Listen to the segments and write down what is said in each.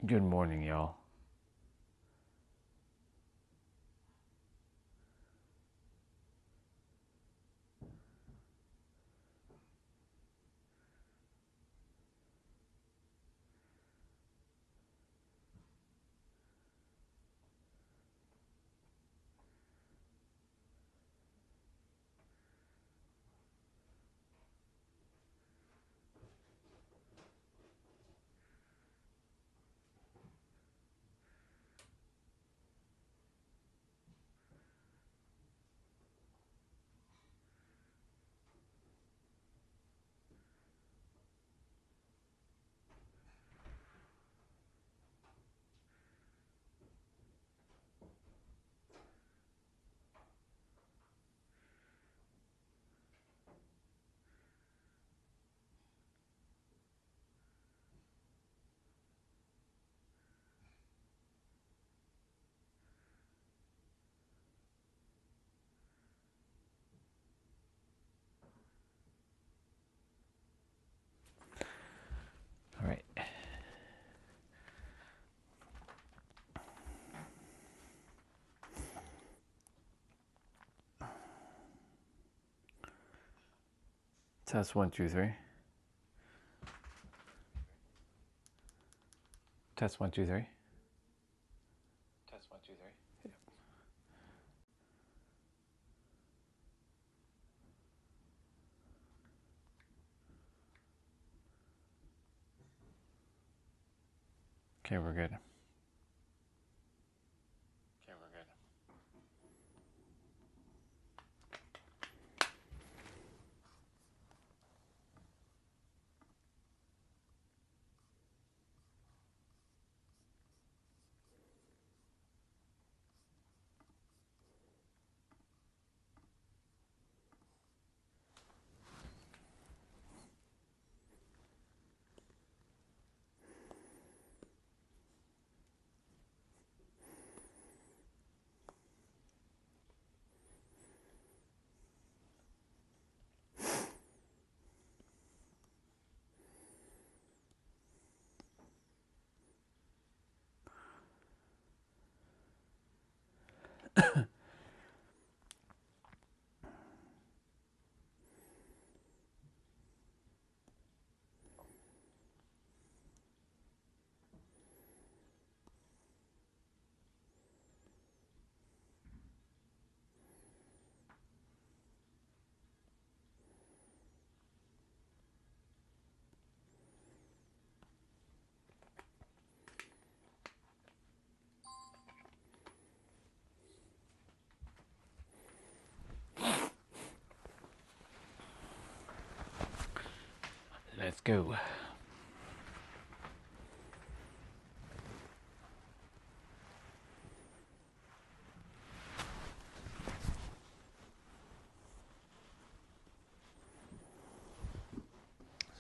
Good morning, y'all. All right. Test 1, 2, 3. Test 1, 2, 3. Test 1, 2, 3. Yep. Okay, we're good. Let's go.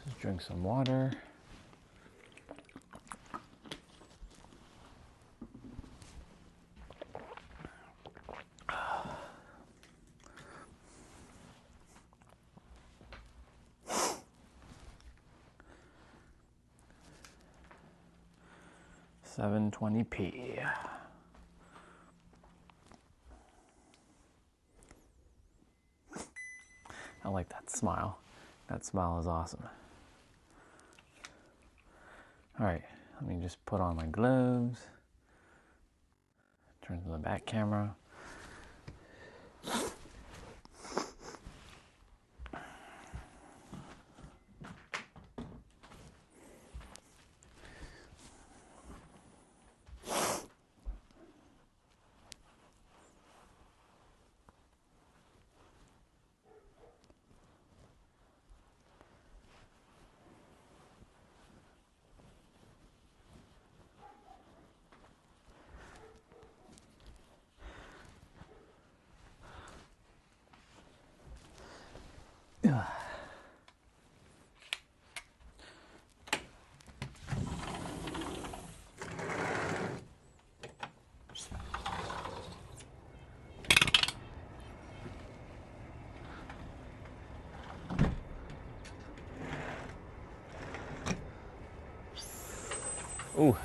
Let's drink some water. $7.20p. I like that smile. That smile is awesome. All right, let me just put on my gloves. Turn to the back camera. Ooh,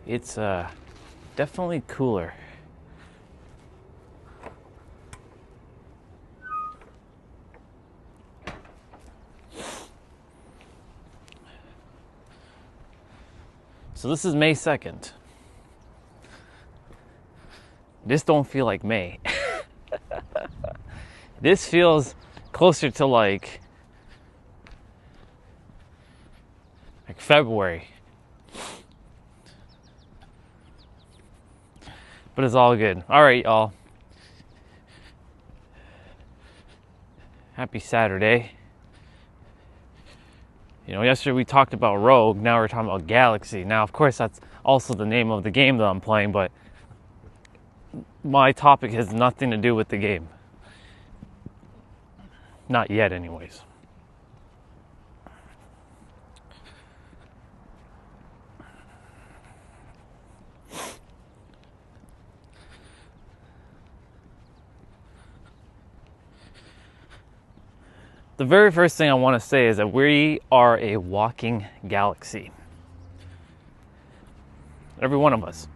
It's definitely cooler. So this is May 2nd. This don't feel like May. This feels closer to like February. But it's all good. All right, y'all. Happy Saturday. You know, yesterday we talked about Rogue, now we're talking about Galaxy. Now, of course, that's also the name of the game that I'm playing, but my topic has nothing to do with the game. Not yet, anyways. The very first thing I want to say is that we are a walking galaxy. Every one of us.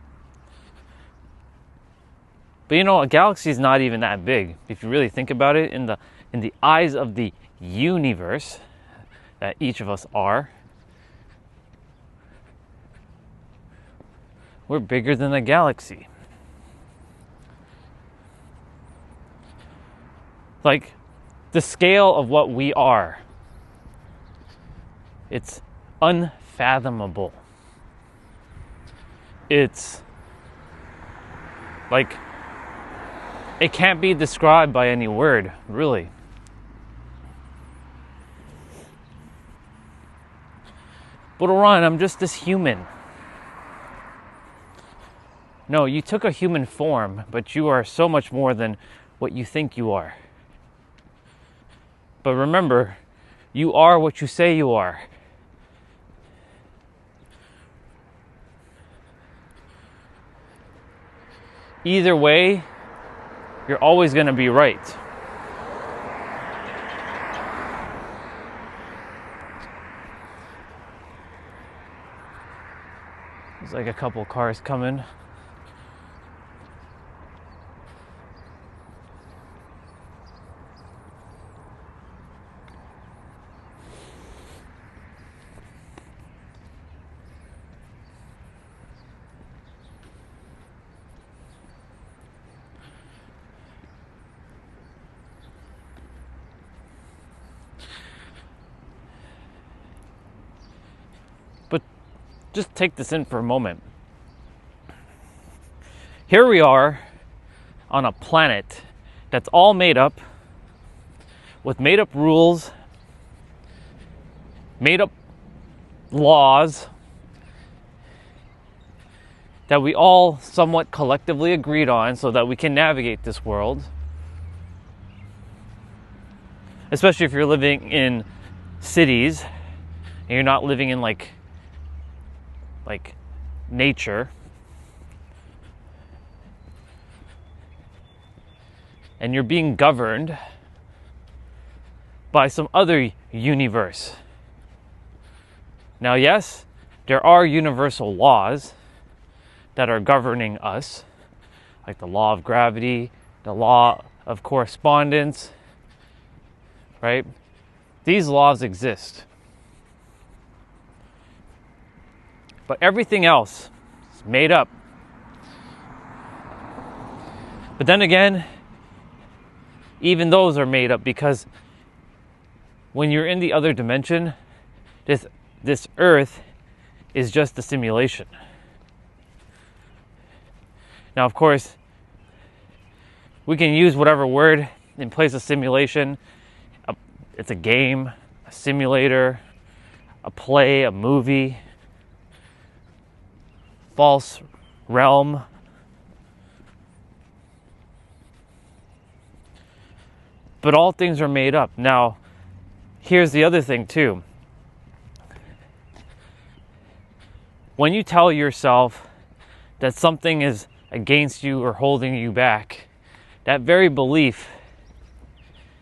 But you know, a galaxy is not even that big. If you really think about it, in the eyes of the universe that each of us are, we're bigger than a galaxy. Like, the scale of what we are, it's unfathomable. It's like, it can't be described by any word, really. But Orion, I'm just this human. No, you took a human form, but you are so much more than what you think you are. But remember, you are what you say you are. Either way, you're always going to be right. There's like a couple cars coming. But just take this in for a moment. Here we are on a planet that's all made up, with made up rules, made up laws that we all somewhat collectively agreed on so that we can navigate this world. Especially if you're living in cities and you're not living in like nature. And you're being governed by some other universe. Now, yes, there are universal laws that are governing us, like the law of gravity, the law of correspondence, right? These laws exist. But everything else is made up. But then again, even those are made up, because when you're in the other dimension, this Earth is just a simulation. Now, of course, we can use whatever word in place of simulation. It's a game, a simulator, a play, a movie, false realm. But all things are made up. Now, here's the other thing too. When you tell yourself that something is against you or holding you back, that very belief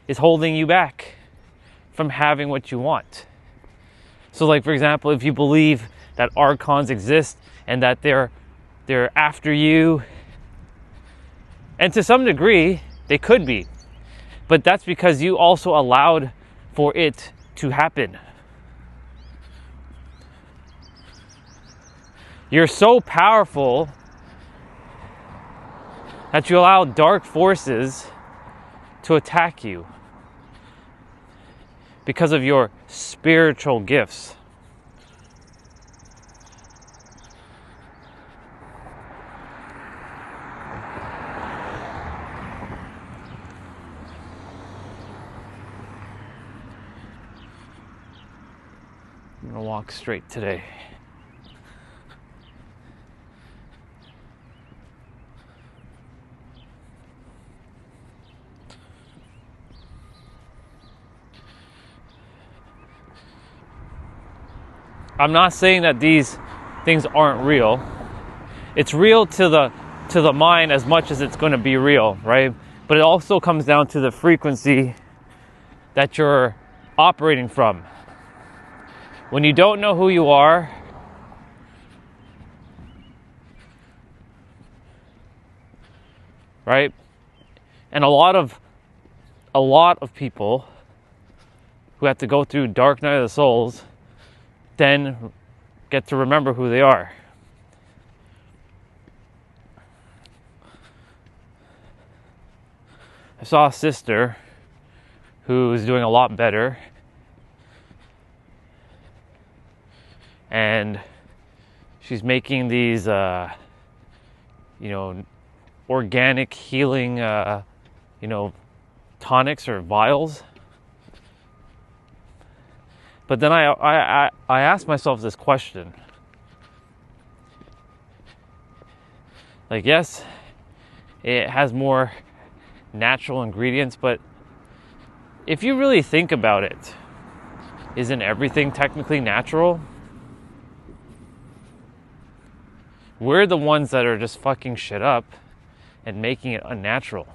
is holding you back from having what you want. So like, for example, if you believe that archons exist and that they're after you. And to some degree, they could be. But that's because you also allowed for it to happen. You're so powerful that you allow dark forces to attack you because of your spiritual gifts. I'm gonna walk straight today. I'm not saying that these things aren't real. It's real to the mind as much as it's going to be real, right? But it also comes down to the frequency that you're operating from. When you don't know who you are, right? And a lot of people who have to go through dark night of the souls then get to remember who they are. I saw a sister who's doing a lot better, and she's making these organic healing tonics or vials. But then I asked myself this question. Like, yes, it has more natural ingredients, but if you really think about it, isn't everything technically natural? We're the ones that are just fucking shit up and making it unnatural.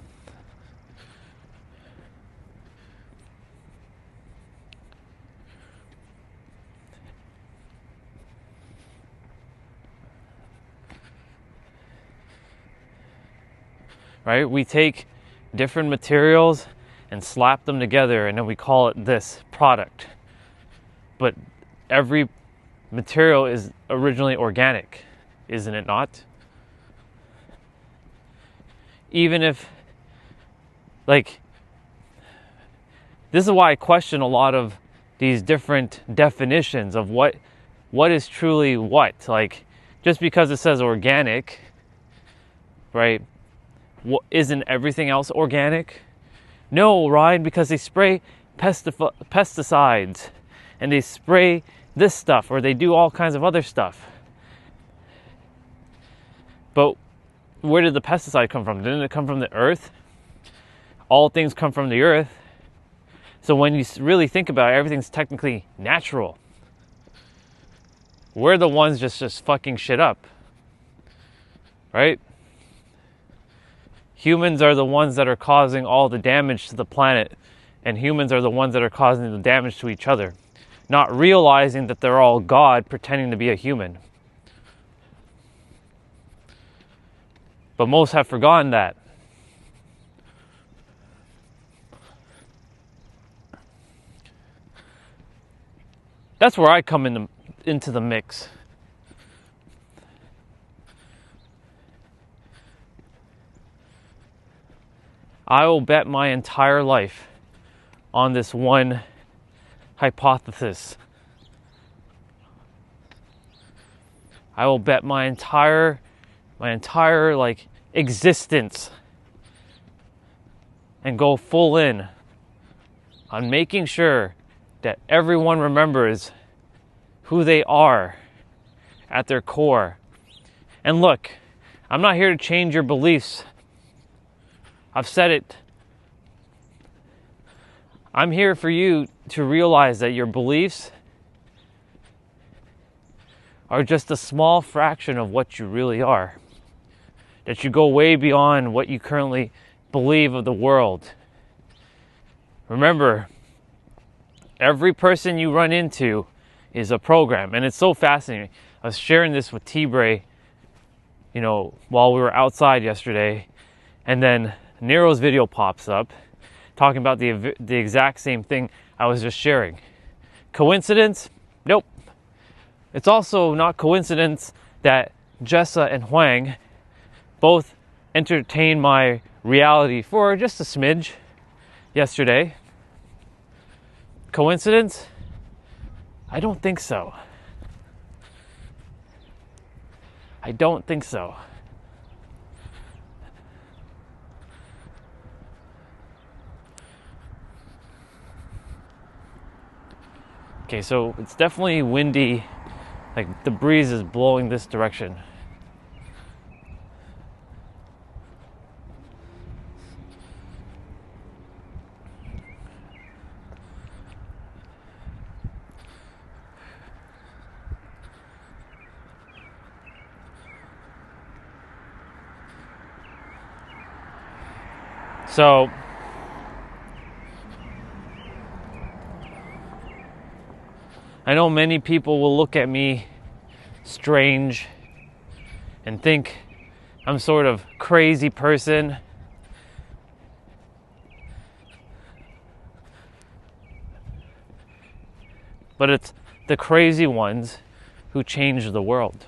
Right? We take different materials and slap them together, and then we call it this product. But every material is originally organic, isn't it not? Even if, this is why I question a lot of these different definitions of what is truly what. Like, just because it says organic, right? Isn't everything else organic? No, Ryan, because they spray pesticides and they spray this stuff, or they do all kinds of other stuff. But where did the pesticide come from? Didn't it come from the earth? All things come from the earth. So when you really think about it, everything's technically natural. We're the ones just fucking shit up. Right? Humans are the ones that are causing all the damage to the planet, and humans are the ones that are causing the damage to each other, not realizing that they're all God pretending to be a human. But most have forgotten that. That's where I come into the mix. I will bet my entire life on this one hypothesis. I will bet my entire existence and go full in on making sure that everyone remembers who they are at their core. And look, I'm not here to change your beliefs. I've said it. I'm here for you to realize that your beliefs are just a small fraction of what you really are. That you go way beyond what you currently believe of the world. Remember, every person you run into is a program, and it's so fascinating. I was sharing this with T-Bray, while we were outside yesterday, and then Nero's video pops up talking about the exact same thing I was just sharing. Coincidence? Nope. It's also not coincidence that Jessa and Huang both entertained my reality for just a smidge yesterday. Coincidence? I don't think so. I don't think so. Okay, so it's definitely windy. Like the breeze is blowing this direction. So I know many people will look at me strange and think I'm sort of crazy person. But it's the crazy ones who change the world.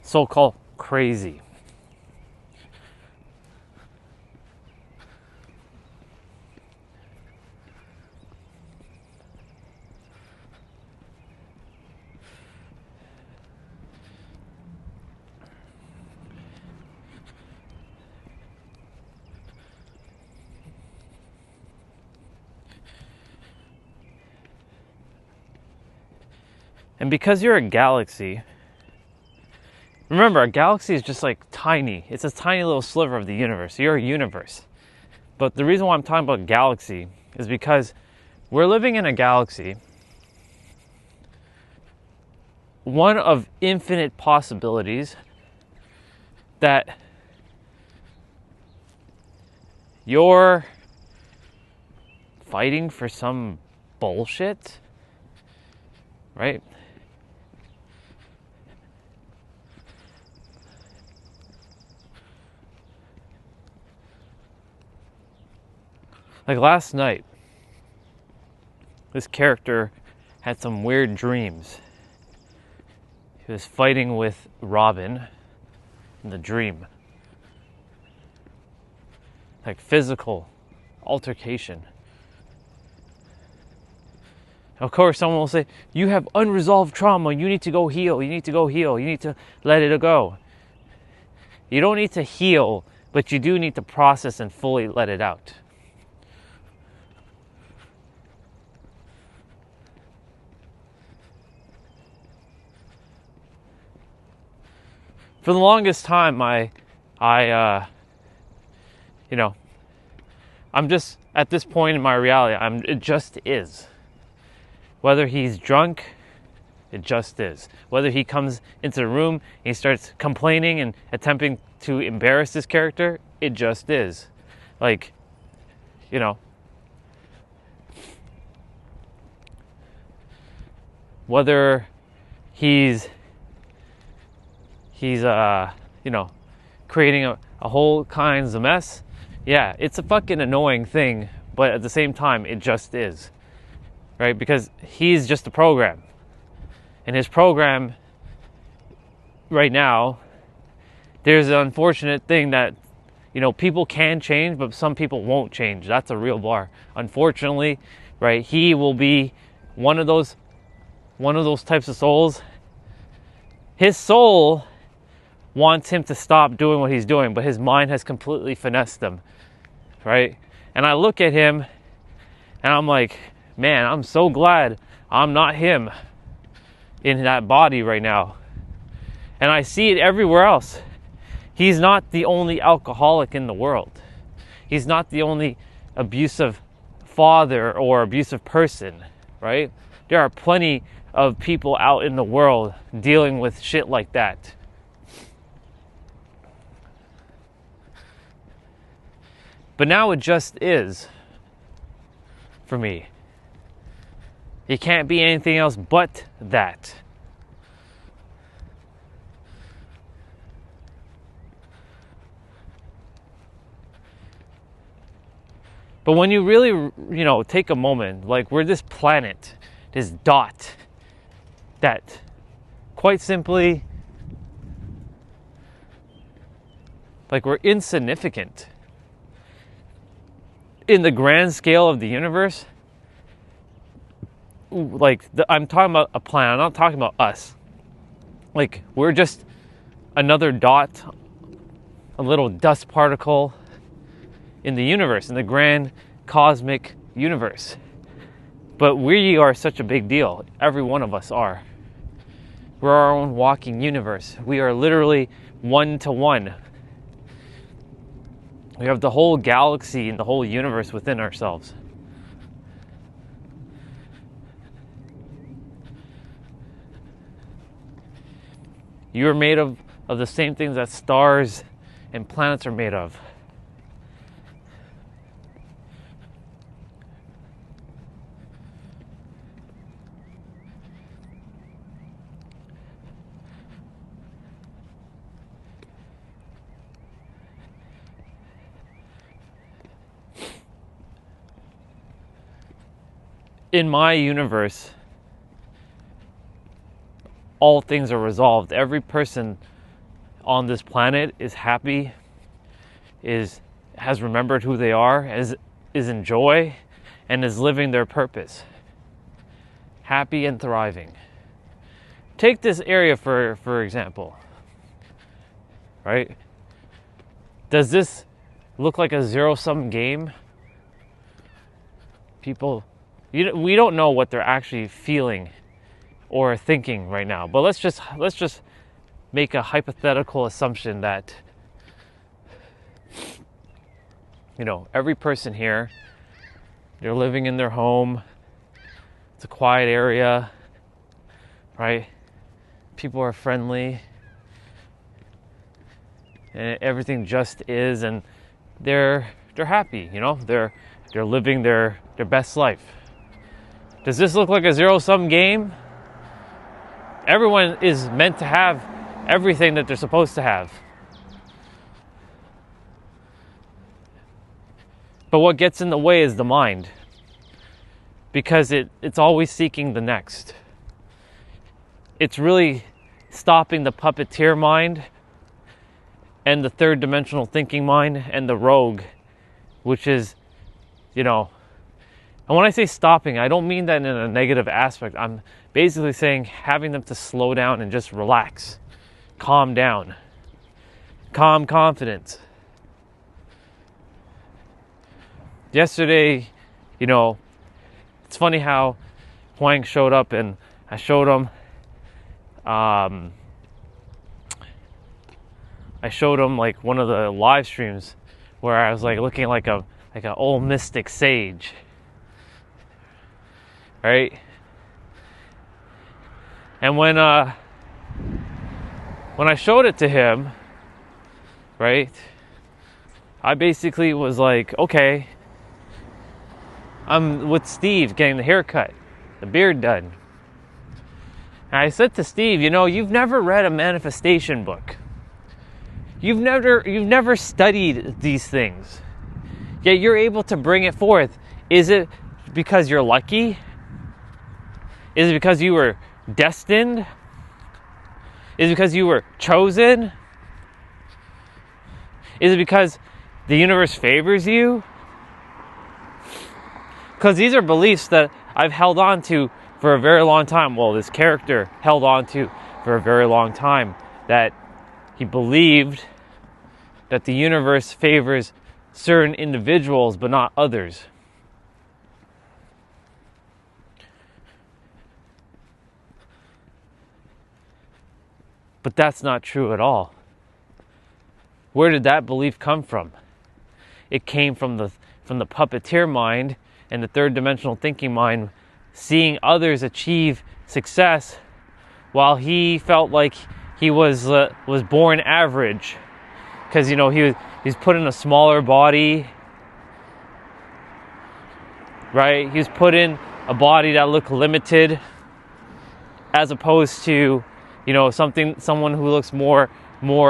So-called crazy. And because you're a galaxy, remember, a galaxy is just like tiny. It's a tiny little sliver of the universe. You're a universe. But the reason why I'm talking about galaxy is because we're living in a galaxy, one of infinite possibilities, that you're fighting for some bullshit, right? Like last night, this character had some weird dreams. He was fighting with Robin in the dream. Like physical altercation. Of course, someone will say, you have unresolved trauma, you need to go heal, you need to go heal, you need to let it go. You don't need to heal, but you do need to process and fully let it out. For the longest time, I'm just at this point in my reality, it just is. Whether he's drunk, it just is. Whether he comes into the room and he starts complaining and attempting to embarrass this character, it just is. Like, whether he's creating a whole kinds of mess. Yeah, it's a fucking annoying thing, but at the same time, it just is, right? Because he's just a program, and his program right now, there's an unfortunate thing that, people can change, but some people won't change. That's a real bar. Unfortunately, right? He will be one of those types of souls. His soul wants him to stop doing what he's doing, but his mind has completely finessed him, right? And I look at him and I'm like, man, I'm so glad I'm not him in that body right now. And I see it everywhere else. He's not the only alcoholic in the world. He's not the only abusive father or abusive person, right? There are plenty of people out in the world dealing with shit like that. But now it just is for me. It can't be anything else but that. But when you really, take a moment, like we're this planet, this dot, that quite simply, like we're insignificant in the grand scale of the universe. Like I'm talking about a planet, I'm not talking about us. Like we're just another dot, a little dust particle in the universe, in the grand cosmic universe. But we are such a big deal. Every one of us are. We're our own walking universe. We are literally one to one. We have the whole galaxy and the whole universe within ourselves. You are made of the same things that stars and planets are made of. In my universe, all things are resolved. Every person on this planet is happy, has remembered who they are, is in joy, and is living their purpose. Happy and thriving. Take this area for example. Right? Does this look like a zero-sum game? We don't know what they're actually feeling or thinking right now, but let's just make a hypothetical assumption that every person here, they're living in their home. It's a quiet area, right? People are friendly, and everything just is, and they're happy. They're living their best life. Does this look like a zero-sum game? Everyone is meant to have everything that they're supposed to have. But what gets in the way is the mind. Because it's always seeking the next. It's really stopping the puppeteer mind and the third dimensional thinking mind and the rogue, which is, and when I say stopping, I don't mean that in a negative aspect. I'm basically saying having them to slow down and just relax. Calm down. Calm confidence. Yesterday, it's funny how Huang showed up and I showed him like one of the live streams where I was like looking like an old mystic sage. Right? And when I showed it to him, right, I basically was like, okay, I'm with Steve getting the haircut, the beard done. And I said to Steve, you've never read a manifestation book. You've never studied these things. Yet you're able to bring it forth. Is it because you're lucky? Is it because you were destined? Is it because you were chosen? Is it because the universe favors you? Because these are beliefs that I've held on to for a very long time. Well, this character held on to for a very long time. That he believed that the universe favors certain individuals but not others. But that's not true at all. Where did that belief come from? It came from the puppeteer mind and the third dimensional thinking mind, seeing others achieve success while he felt like he was born average, because he's put in a smaller body, right? He was put in a body that looked limited, as opposed to someone who looks more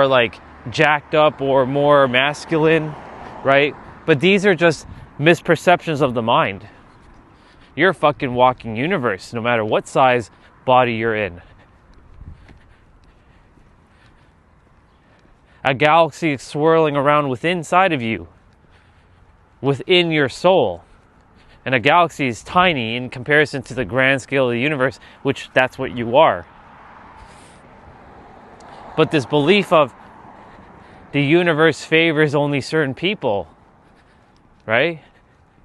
like jacked up or more masculine, right? But these are just misperceptions of the mind. You're a fucking walking universe, no matter what size body you're in. A galaxy is swirling around inside of you, within your soul. And a galaxy is tiny in comparison to the grand scale of the universe, which that's what you are. But this belief of the universe favors only certain people, right?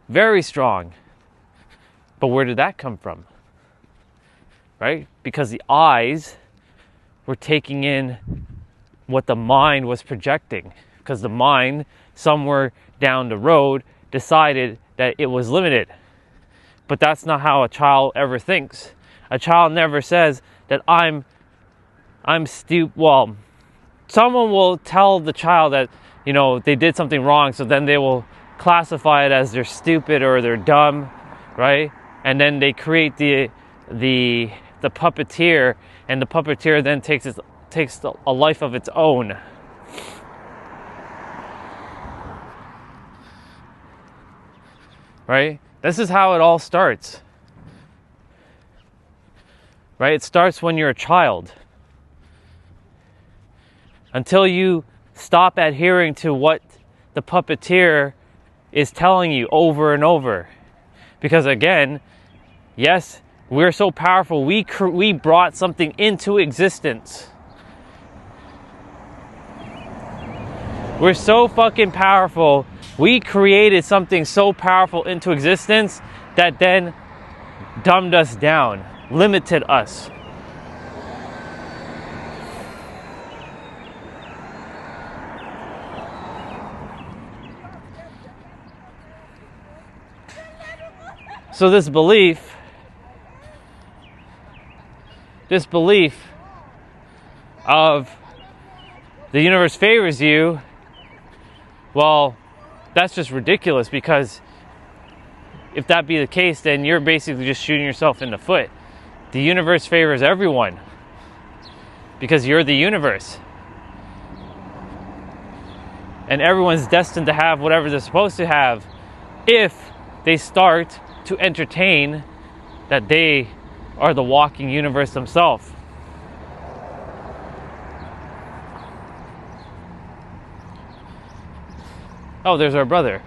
Very strong. But where did that come from? Right? Because the eyes were taking in what the mind was projecting. Because the mind, somewhere down the road, decided that it was limited. But that's not how a child ever thinks. A child never says that I'm stupid. Well, someone will tell the child that, they did something wrong, so then they will classify it as they're stupid or they're dumb, right? And then they create the puppeteer, and the puppeteer then takes a life of its own. Right? This is how it all starts. Right? It starts when you're a child. Until you stop adhering to what the puppeteer is telling you over and over. Because again, yes, we're so powerful. We brought something into existence. We're so fucking powerful. We created something so powerful into existence that then dumbed us down, limited us. So this belief of the universe favors you, well, that's just ridiculous, because if that be the case, then you're basically just shooting yourself in the foot. The universe favors everyone because you're the universe. And everyone's destined to have whatever they're supposed to have if they start to entertain that they are the walking universe themselves. Oh, there's our brother.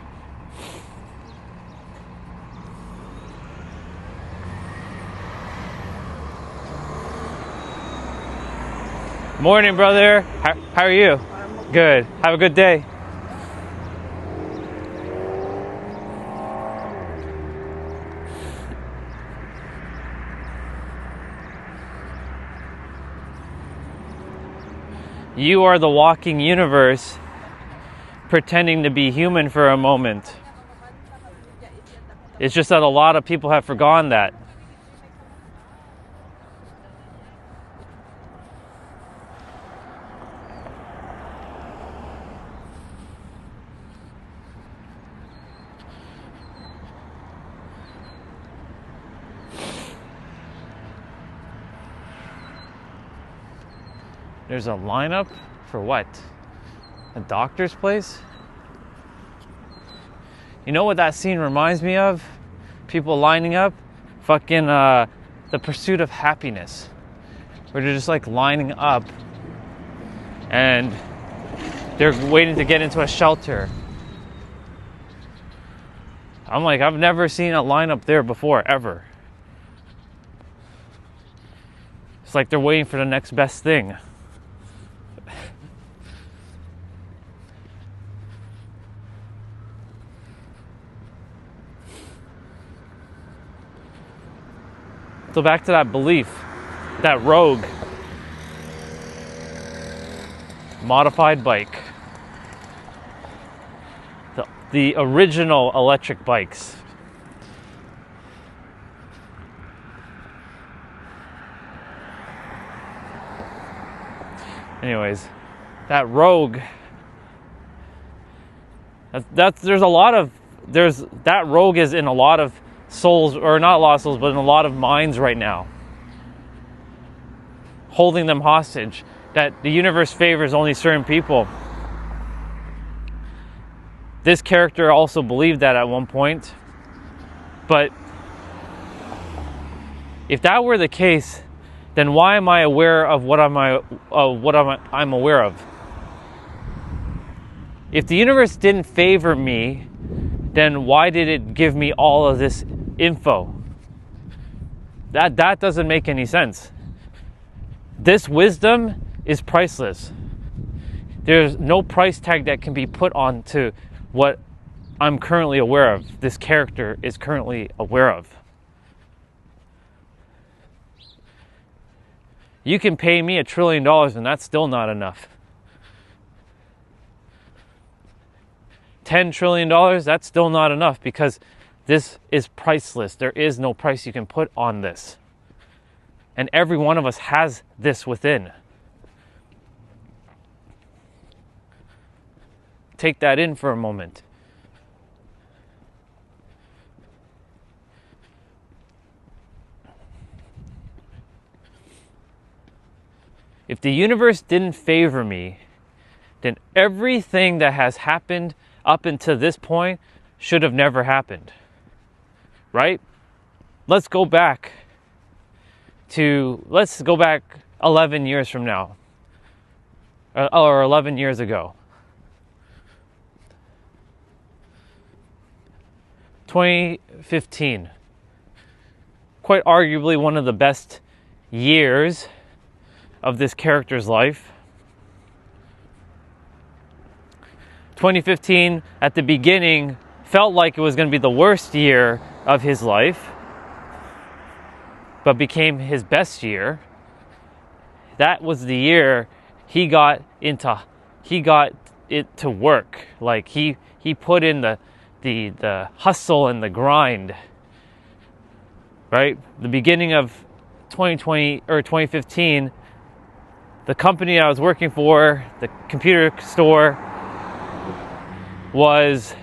Morning, brother. How are you? Good. Have a good day. You are the walking universe pretending to be human for a moment. It's just that a lot of people have forgotten that. There's a lineup for what? A doctor's place? You know what that scene reminds me of? People lining up? Fucking The Pursuit of Happiness. Where they're just like lining up and they're waiting to get into a shelter. I'm like, I've never seen a lineup there before, ever. It's like they're waiting for the next best thing. So back to that belief, that Rogue modified bike, the original electric bikes. Anyways, that Rogue, that Rogue is in a lot of souls, or not a lot of souls, but in a lot of minds right now, holding them hostage, that the universe favors only certain people. This character also believed that at one point. But if that were the case, then why am I aware of what I'm aware of? If the universe didn't favor me, then why did it give me all of this info? That doesn't make any sense. This wisdom is priceless. There's no price tag that can be put onto what I'm currently aware of, this character is currently aware of. You can pay me $1 trillion and that's still not enough. $10 trillion, that's still not enough because this is priceless. There is no price you can put on this. And every one of us has this within. Take that in for a moment. If the universe didn't favor me, then everything that has happened up until this point should have never happened. Right? Let's go back 11 years from now. Or 11 years ago. 2015. Quite arguably one of the best years of this character's life. 2015 at the beginning felt like it was going to be the worst year of his life, but became his best year. That was the year he got it to work. Like he put in the hustle and the grind. Right? The beginning of 2020 or 2015, the company I was working for, the computer store, was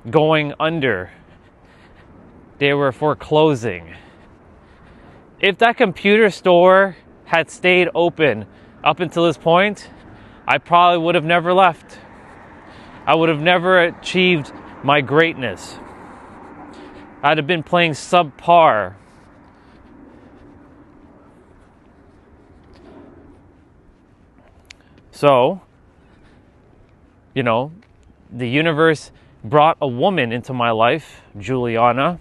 going under. They were foreclosing. If that computer store had stayed open up until this point, I probably would have never left. I would have never achieved my greatness. I'd have been playing subpar. So, the universe brought a woman into my life, Juliana.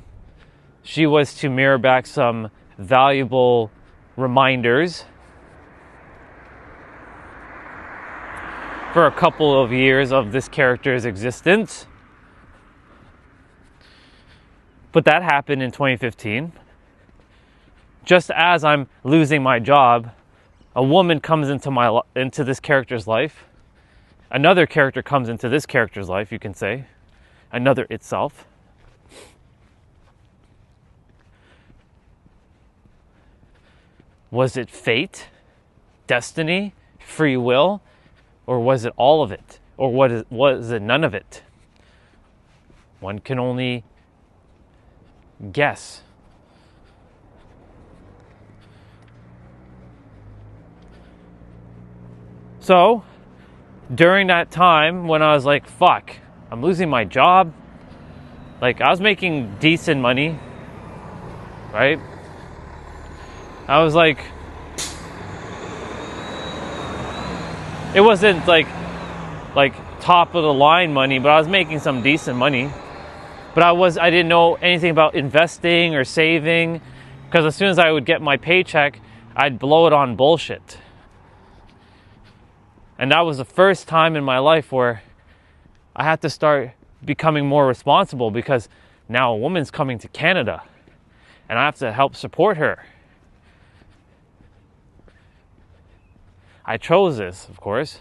She was to mirror back some valuable reminders for a couple of years of this character's existence. But that happened in 2015. Just as I'm losing my job, a woman comes into this character's life. Another character comes into this character's life, you can say. Another itself. Was it fate, destiny, free will, or was it all of it? Or was it none of it? One can only guess. So, during that time when I was like, fuck, I'm losing my job. Like, I was making decent money, right? I was like, it wasn't like top of the line money, but I was making some decent money. But I didn't know anything about investing or saving, because as soon as I would get my paycheck, I'd blow it on bullshit. And that was the first time in my life where I had to start becoming more responsible, because now a woman's coming to Canada and I have to help support her. I chose this, of course.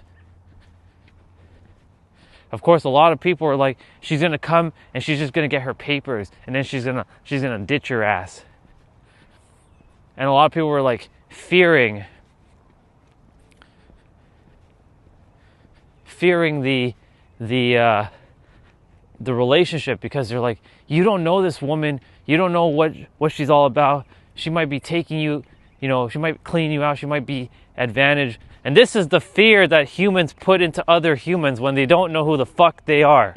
Of course, a lot of people are like, she's gonna come and she's just gonna get her papers and then she's gonna ditch your ass. And a lot of people were like fearing the relationship, because they're like, you don't know this woman, you don't know what she's all about. She might be taking you, she might clean you out, she might be advantage And this is the fear that humans put into other humans when they don't know who the fuck they are.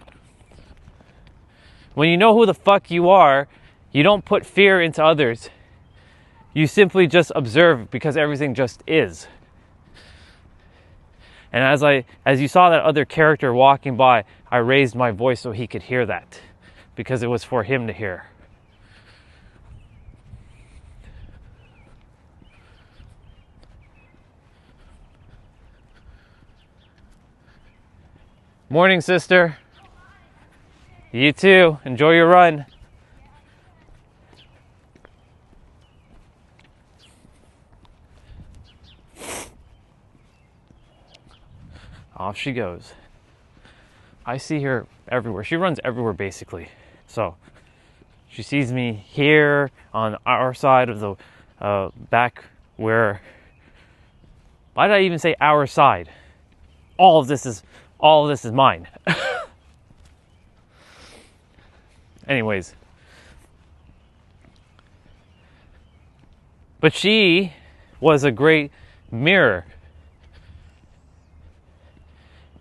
When you know who the fuck you are, you don't put fear into others. You simply just observe because everything just is. And as you saw that other character walking by, I raised my voice so he could hear that, because it was for him to hear. Morning, sister. You too. Enjoy your run. Off she goes. I see her everywhere. She runs everywhere, basically. So she sees me here on our side of the back where... Why did I even say our side? All of this is mine. Anyways. But she was a great mirror,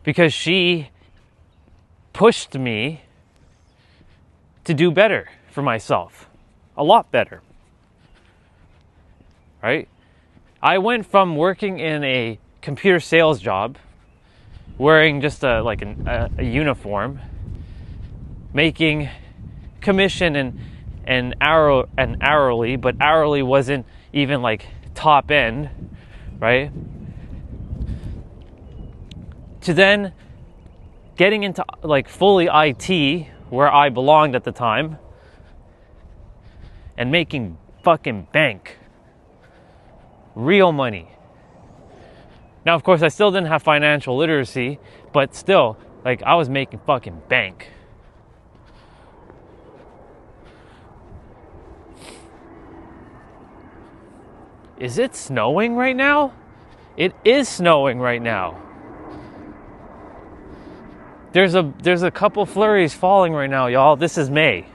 because she pushed me to do better for myself. A lot better. Right? I went from working in a computer sales job, wearing just a uniform, making commission and hourly, but hourly wasn't even like top end, right? To then getting into like fully IT, where I belonged at the time, and making fucking bank. Real money. Now, of course, I still didn't have financial literacy, but still, like, I was making fucking bank. Is it snowing right now? It is snowing right now. There's a couple flurries falling right now, y'all. This is May.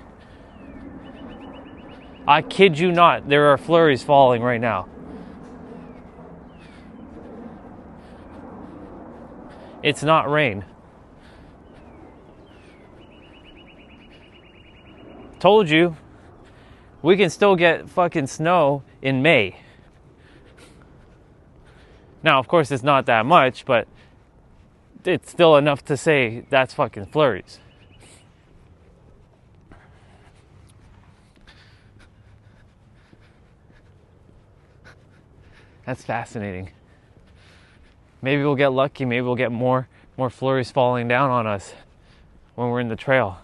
I kid you not, there are flurries falling right now. It's not rain. Told you, we can still get fucking snow in May. Now, of course, it's not that much, but it's still enough to say that's fucking flurries. That's fascinating. Maybe we'll get lucky. Maybe we'll get more flurries falling down on us when we're in the trail.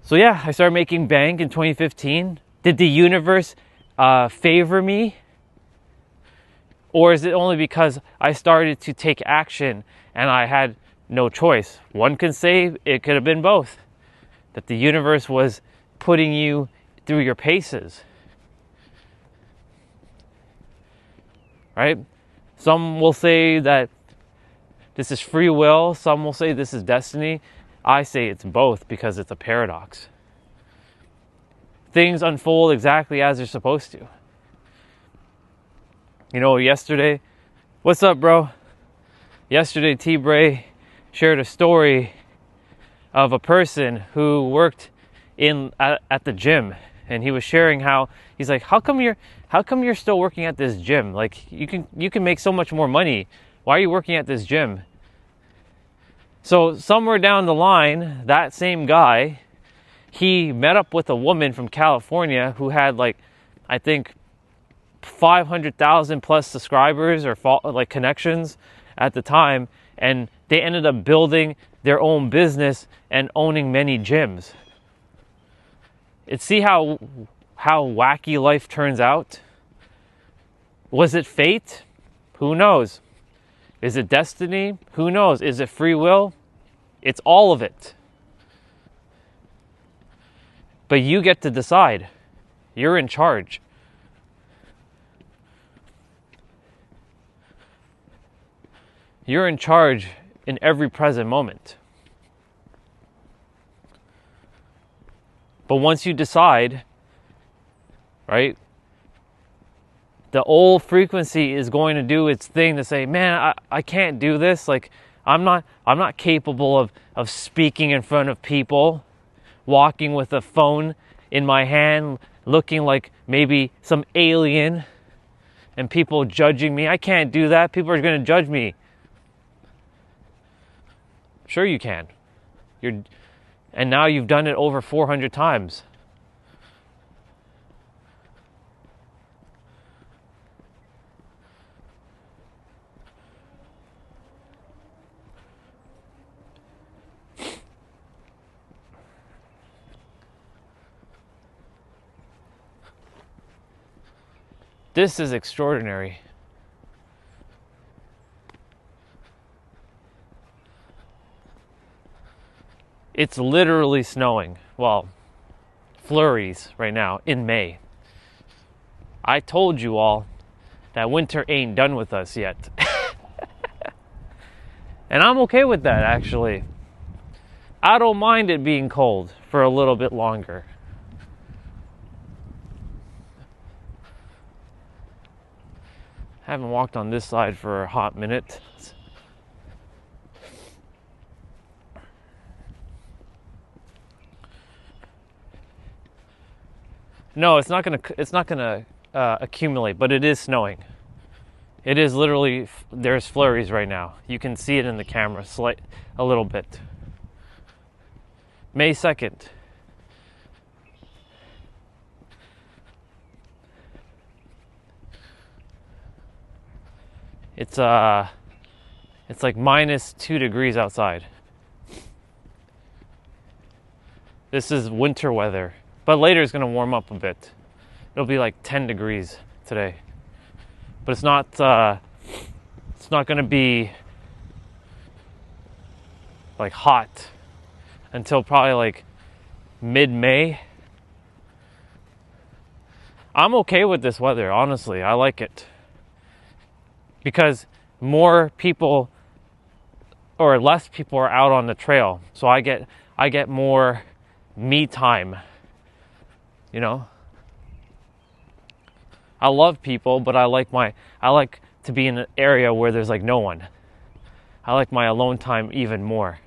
So yeah, I started making bank in 2015. Did the universe favor me? Or is it only because I started to take action and I had no choice? One can say it could have been both. That the universe was putting you through your paces. Right? Some will say that this is free will. Some will say this is destiny. I say it's both, because it's a paradox. Things unfold exactly as they're supposed to. You know, yesterday, what's up, bro? Yesterday, T-Bray shared a story of a person who worked at the gym, and he was sharing how he's like, how come you're still working at this gym? Like, you can make so much more money. Why are you working at this gym? So somewhere down the line, that same guy, he met up with a woman from California who had, like, I think 500,000 plus subscribers or like connections at the time, and they ended up building their own business and owning many gyms. See how wacky life turns out? Was it fate? Who knows? Is it destiny? Who knows? Is it free will? It's all of it. But you get to decide. You're in charge. You're in charge in every present moment. But once you decide, right, the old frequency is going to do its thing to say, man, I can't do this. Like, I'm not capable of speaking in front of people, walking with a phone in my hand, looking like maybe some alien, and people judging me. I can't do that. People are going to judge me. Sure you can. And now you've done it over 400 times. This is extraordinary. It's literally snowing. Well, flurries right now in May. I told you all that winter ain't done with us yet. And I'm okay with that, actually. I don't mind it being cold for a little bit longer. I haven't walked on this side for a hot minute. No, it's not gonna accumulate, but it is snowing. It is literally, there's flurries right now. You can see it in the camera a little bit. May 2nd. It's like -2 degrees outside. This is winter weather, but later it's gonna warm up a bit. It'll be like 10 degrees today, but it's not gonna be like hot until probably like mid-May. I'm okay with this weather, honestly. I like it. Because more people or less people are out on the trail. So I get more me time. You know? I love people, but I like to be in an area where there's like no one. I like my alone time even more.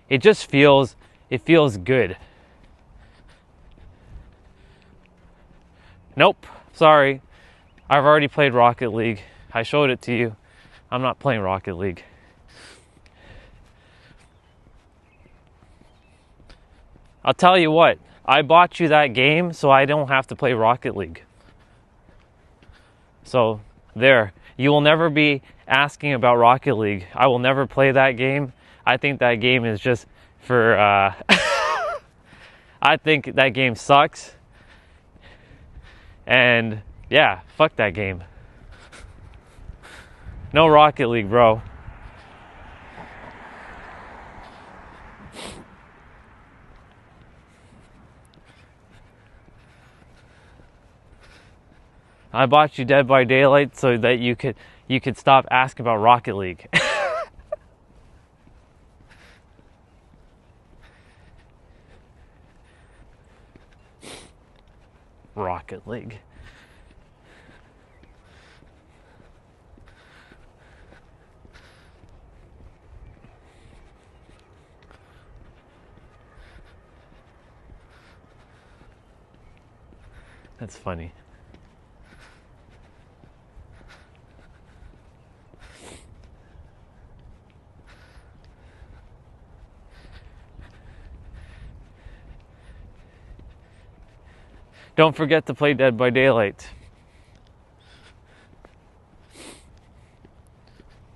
It feels good. Nope, sorry. I've already played Rocket League. I showed it to you. I'm not playing Rocket League. I'll tell you what, I bought you that game so I don't have to play Rocket League. So, there. You will never be asking about Rocket League. I will never play that game. I think that game is just for, I think that game sucks. And, yeah, fuck that game. No Rocket League, bro. I bought you Dead by Daylight so that you could stop asking about Rocket League. Rocket League. That's funny. Don't forget to play Dead by Daylight.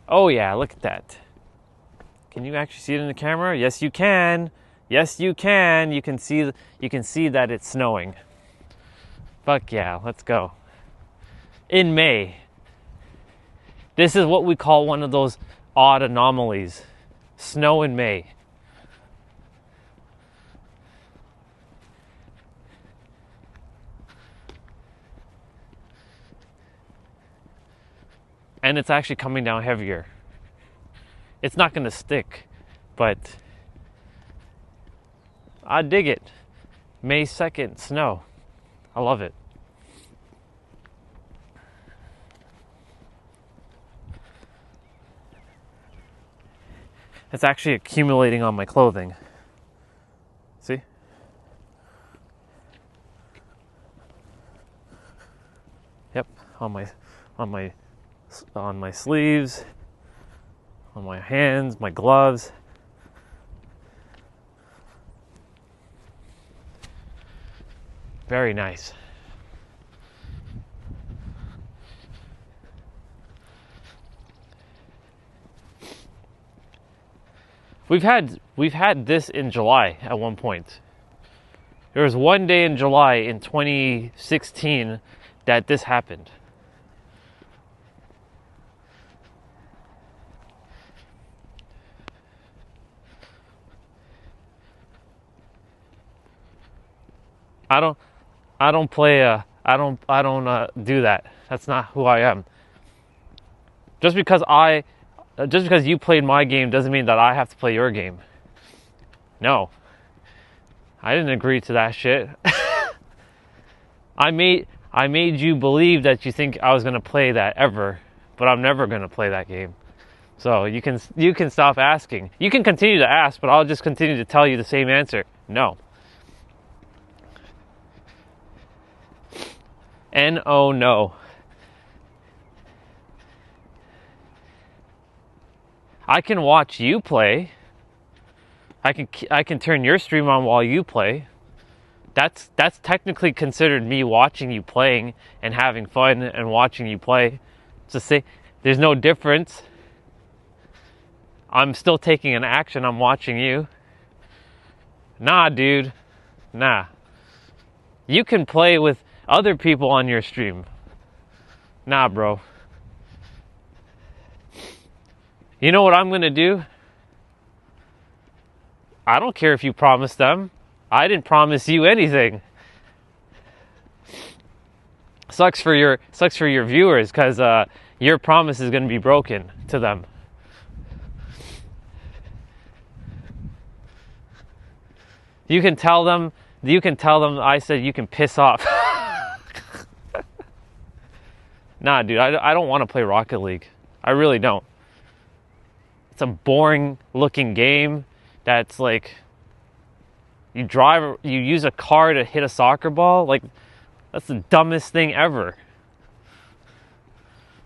Oh yeah, look at that. Can you actually see it in the camera? Yes, you can. Yes, you can. You can see that it's snowing. Fuck yeah, let's go. In May. This is what we call one of those odd anomalies. Snow in May. And it's actually coming down heavier. It's not going to stick, but I dig it. May 2nd, snow. I love it. It's actually accumulating on my clothing. See? Yep, on my sleeves, on my hands, my gloves. Very nice. We've had this in July at one point. There was one day in July in 2016 that this happened. I don't play I don't do that. That's not who I am. Just because you played my game doesn't mean that I have to play your game. No. I didn't agree to that shit. I made you believe that you think I was going to play that ever, but I'm never going to play that game. So you can stop asking. You can continue to ask, but I'll just continue to tell you the same answer. No. N-O, no. I can watch you play. I can turn your stream on while you play. That's technically considered me watching you playing and having fun and watching you play. To say there's no difference. I'm still taking an action. I'm watching you. Nah, dude. Nah. You can play with other people on your stream. Nah, bro. You know what I'm going to do? I don't care if you promised them. I didn't promise you anything. Sucks for your viewers, because your promise is going to be broken to them. You can tell them I said you can piss off. Nah, dude, I don't want to play Rocket League. I really don't. It's a boring looking game that's like you use a car to hit a soccer ball. Like, that's the dumbest thing ever.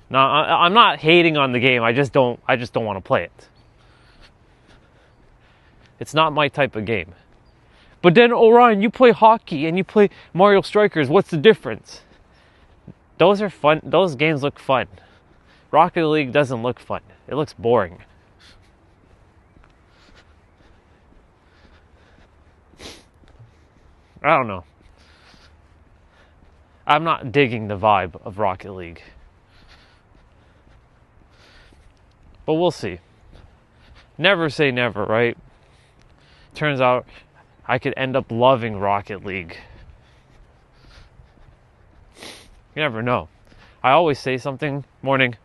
Now, I'm not hating on the game. I just don't want to play it. It's not my type of game. But then, Orion, you play hockey and you play Mario Strikers. What's the difference? Those are fun. Those games look fun. Rocket League doesn't look fun. It looks boring. I don't know. I'm not digging the vibe of Rocket League. But we'll see. Never say never, right? Turns out I could end up loving Rocket League. You never know. I always say something, morning.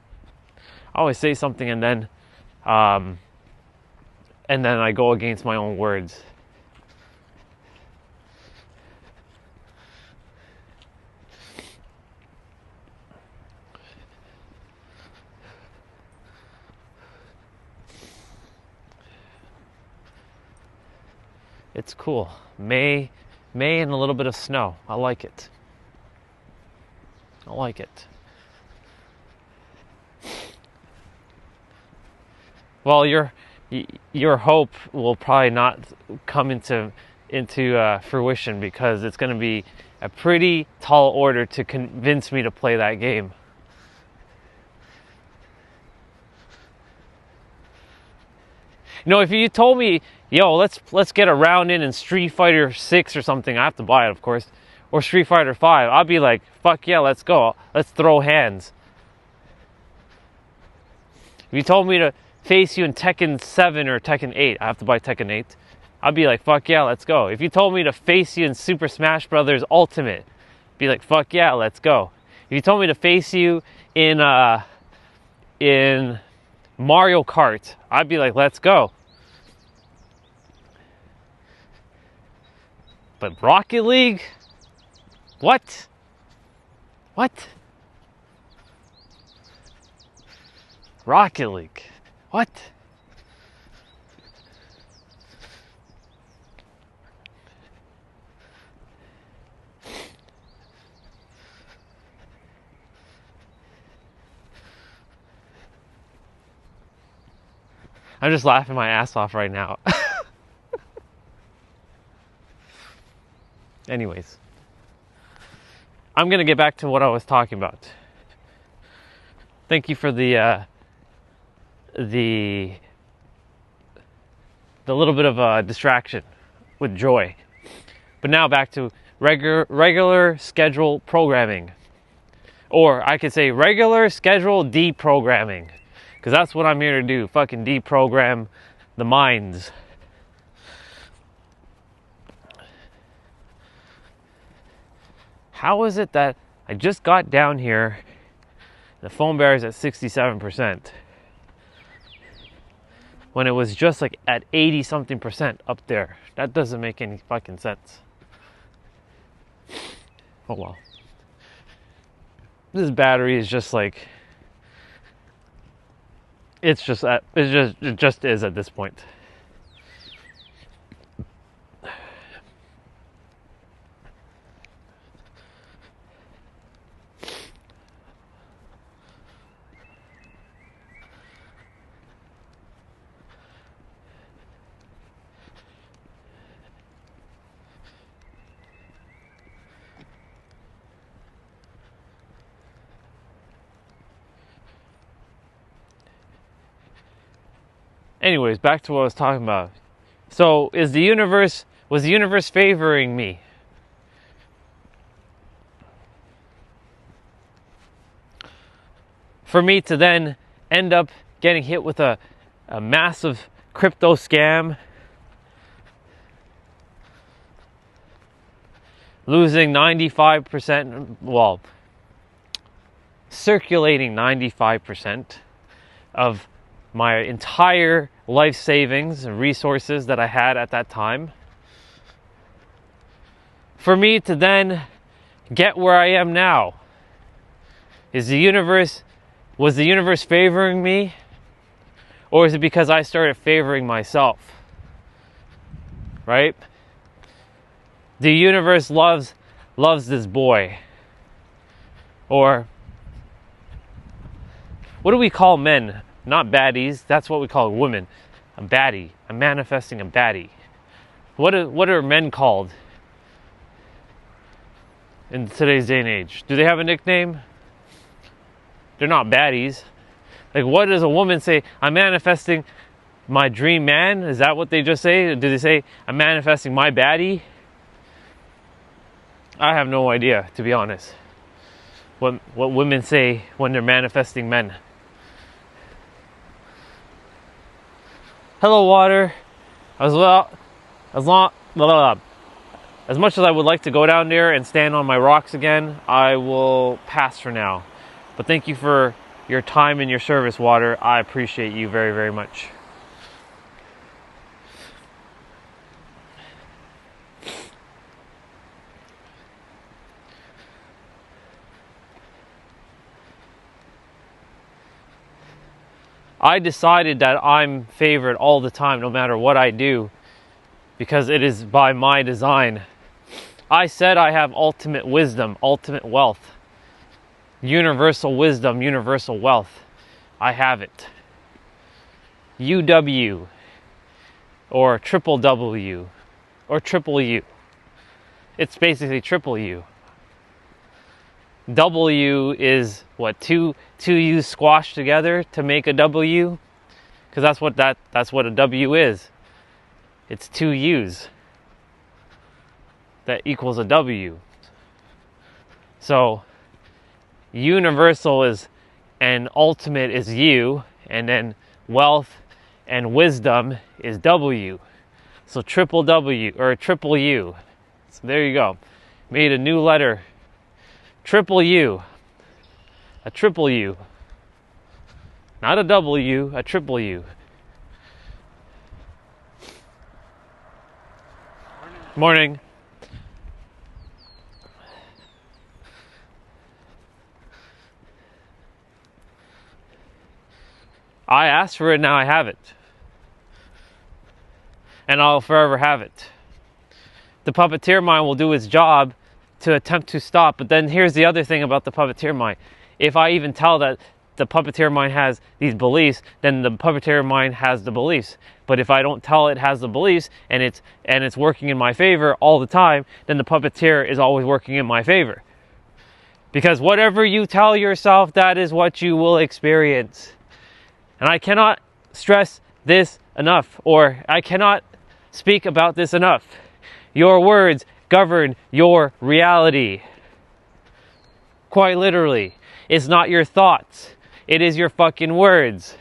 I always say something and then I go against my own words. It's cool. May and a little bit of snow. I like it. I like it. Well, your hope will probably not come into fruition, because it's going to be a pretty tall order to convince me to play that game. You know, if you told me, yo, let's get a round in Street Fighter 6 or something, I have to buy it, of course, or Street Fighter 5, I'd be like, fuck yeah, let's go. Let's throw hands. If you told me to face you in Tekken 7 or Tekken 8, I have to buy Tekken 8, I'd be like, fuck yeah, let's go. If you told me to face you in Super Smash Bros. Ultimate, I'd be like, fuck yeah, let's go. If you told me to face you in Mario Kart, I'd be like, let's go. But Rocket League? What? What? Rocket League? What? I'm just laughing my ass off right now. Anyways, I'm gonna get back to what I was talking about. Thank you for the little bit of a distraction with joy. But now back to regular schedule programming. Or I could say regular schedule deprogramming. Because that's what I'm here to do. Fucking deprogram the minds. How is it that I just got down here, the phone battery's at 67%, when it was just like at 80 something percent up there? That doesn't make any fucking sense. Oh well. This battery is just like, it just is at this point. Anyways, back to what I was talking about. So, was the universe favoring me? For me to then end up getting hit with a massive crypto scam, losing 95%, well, circulating 95% of my entire life savings and resources that I had at that time. For me to then get where I am now. Was the universe favoring me? Or is it because I started favoring myself? Right? The universe loves this boy. Or what do we call men? Not baddies, that's what we call women. A baddie. I'm manifesting a baddie. What are men called in today's day and age? Do they have a nickname? They're not baddies. Like, what does a woman say? I'm manifesting my dream man? Is that what they just say? Do they say, I'm manifesting my baddie? I have no idea, to be honest, what women say when they're manifesting men. Hello, water. As much as I would like to go down there and stand on my rocks again, I will pass for now. But thank you for your time and your service, water. I appreciate you very, very much. I decided that I'm favored all the time, no matter what I do, because it is by my design. I said I have ultimate wisdom, ultimate wealth, universal wisdom, universal wealth. I have it. UW, or triple W, or triple U. It's basically triple U. W is what, two U's squashed together to make a W, because that's what a W is. It's two U's that equals a W. So universal is, and ultimate is U, and then wealth and wisdom is W. So triple W, or triple U. So there you go. Made a new letter. Triple U. A triple U. Not a W, a triple U. Morning. I asked for it, now I have it. And I'll forever have it. The puppeteer mind will do its job to attempt to stop, but then here's the other thing about the puppeteer mind. If I even tell that the puppeteer mind has these beliefs, then the puppeteer mind has the beliefs. But if I don't tell it has the beliefs and it's working in my favor all the time, then the puppeteer is always working in my favor. Because whatever you tell yourself, that is what you will experience. And I cannot stress this enough, or I cannot speak about this enough. Your words govern your reality. Quite literally. It's not your thoughts. It is your fucking words.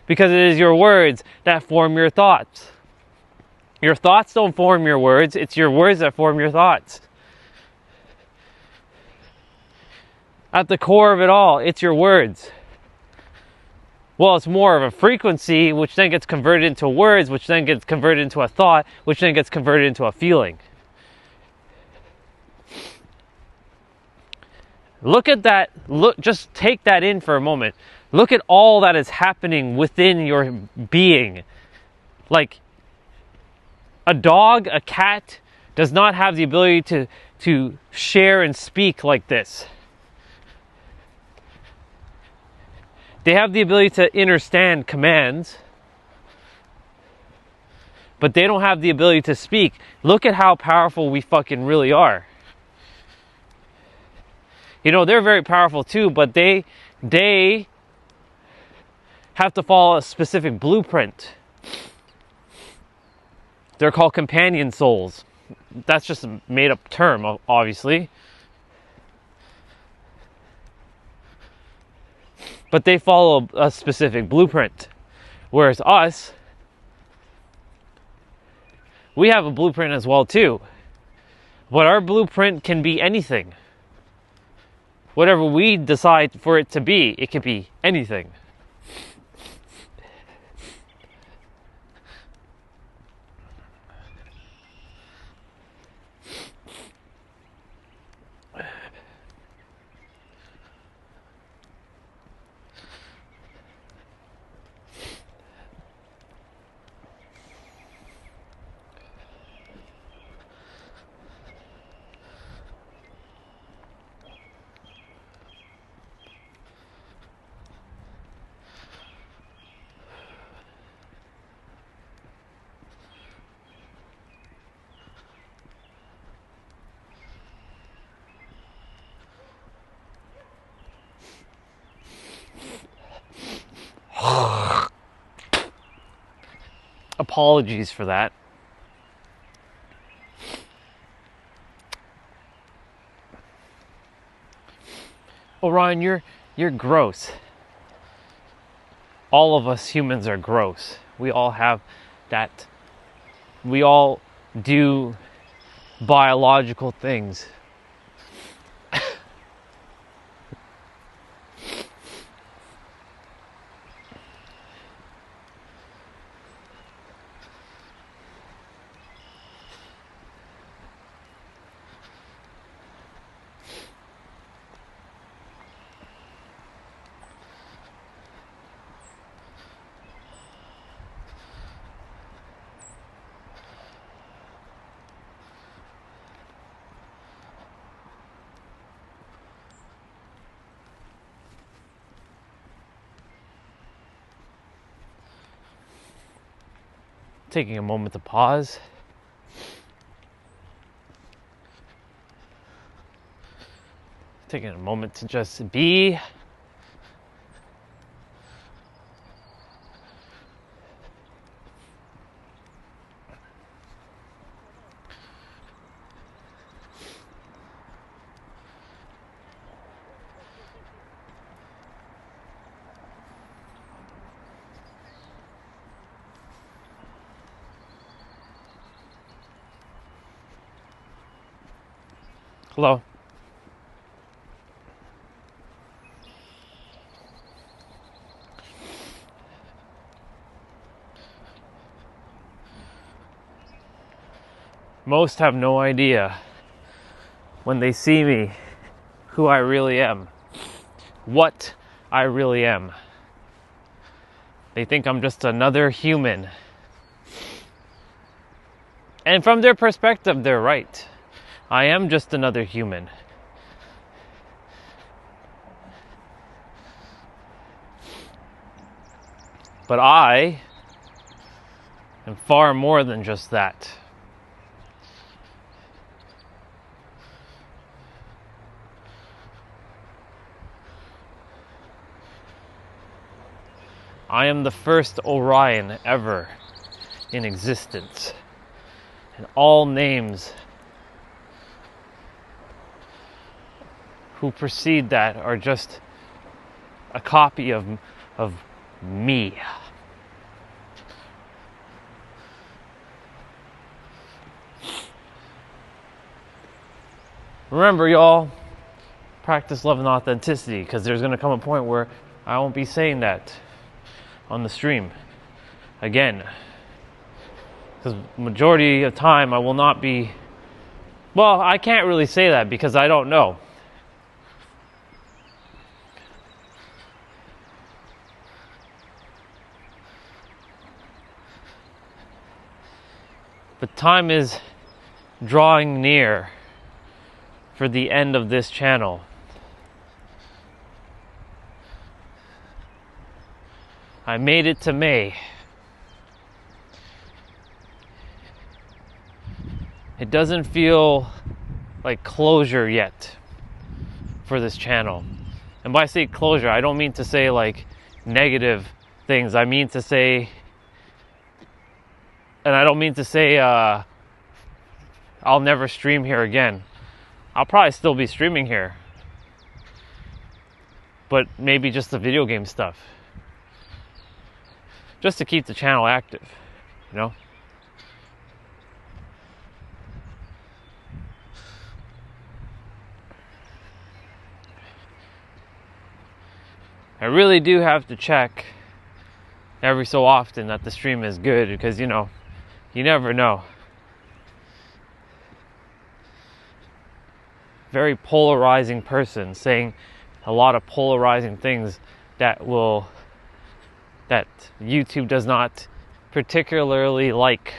Because it is your words that form your thoughts. Your thoughts don't form your words. It's your words that form your thoughts. At the core of it all, it's your words. Well, it's more of a frequency, which then gets converted into words, which then gets converted into a thought, which then gets converted into a feeling. Look at that. Just take that in for a moment. Look at all that is happening within your being. Like, a dog, a cat, does not have the ability to share and speak like this. They have the ability to understand commands, but they don't have the ability to speak. Look at how powerful we fucking really are. You know, they're very powerful too, but they have to follow a specific blueprint. They're called companion souls. That's just a made-up term, obviously. But they follow a specific blueprint. Whereas us, we have a blueprint as well too. But our blueprint can be anything. Whatever we decide for it to be, it can be anything. Apologies for that. Orion, you're gross. All of us humans are gross. We all have that. We all do biological things. Taking a moment to pause. Taking a moment to just be. Hello. Most have no idea when they see me who I really am, what I really am. They think I'm just another human. And from their perspective, they're right. I am just another human. But I am far more than just that. I am the first Orion ever in existence. And all names who precede that are just a copy of me. Remember, y'all, practice love and authenticity, because there's going to come a point where I won't be saying that on the stream again. Because majority of time I will not be, well, I can't really say that because I don't know. But time is drawing near for the end of this channel. I made it to May. It doesn't feel like closure yet for this channel. And by say closure, I don't mean to say like negative things. I mean to say, and I don't mean to say I'll never stream here again. I'll probably still be streaming here, but maybe just the video game stuff, just to keep the channel active, you know? I really do have to check every so often that the stream is good, because, you know, you never know. Very polarizing person saying a lot of polarizing things that YouTube does not particularly like.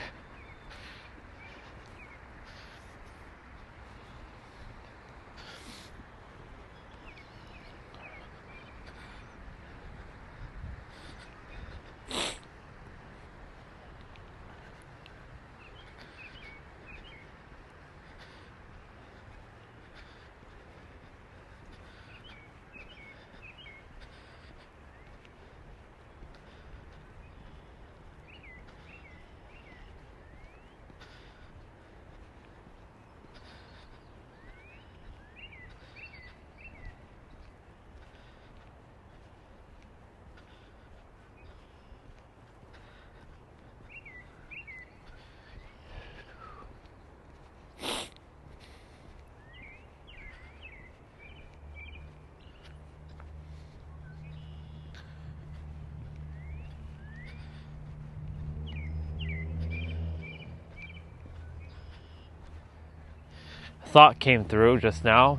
Thought came through just now.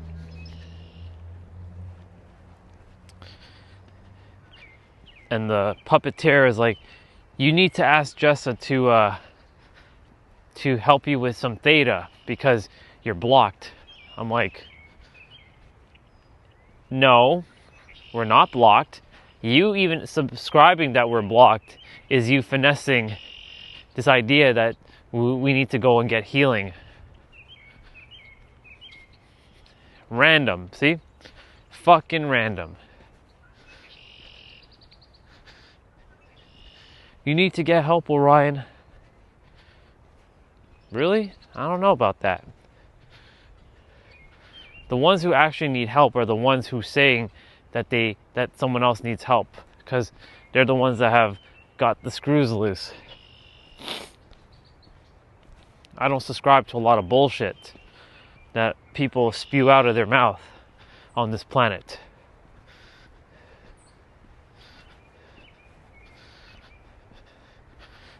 And the puppeteer is like, you need to ask Jessa to help you with some theta because you're blocked. I'm like, no, we're not blocked. You even subscribing that we're blocked is you finessing this idea that we need to go and get healing. Random, see? Fucking random. You need to get help, Orion. Really? I don't know about that. The ones who actually need help are the ones who saying that someone else needs help, because they're the ones that have got the screws loose. I don't subscribe to a lot of bullshit that people spew out of their mouth on this planet.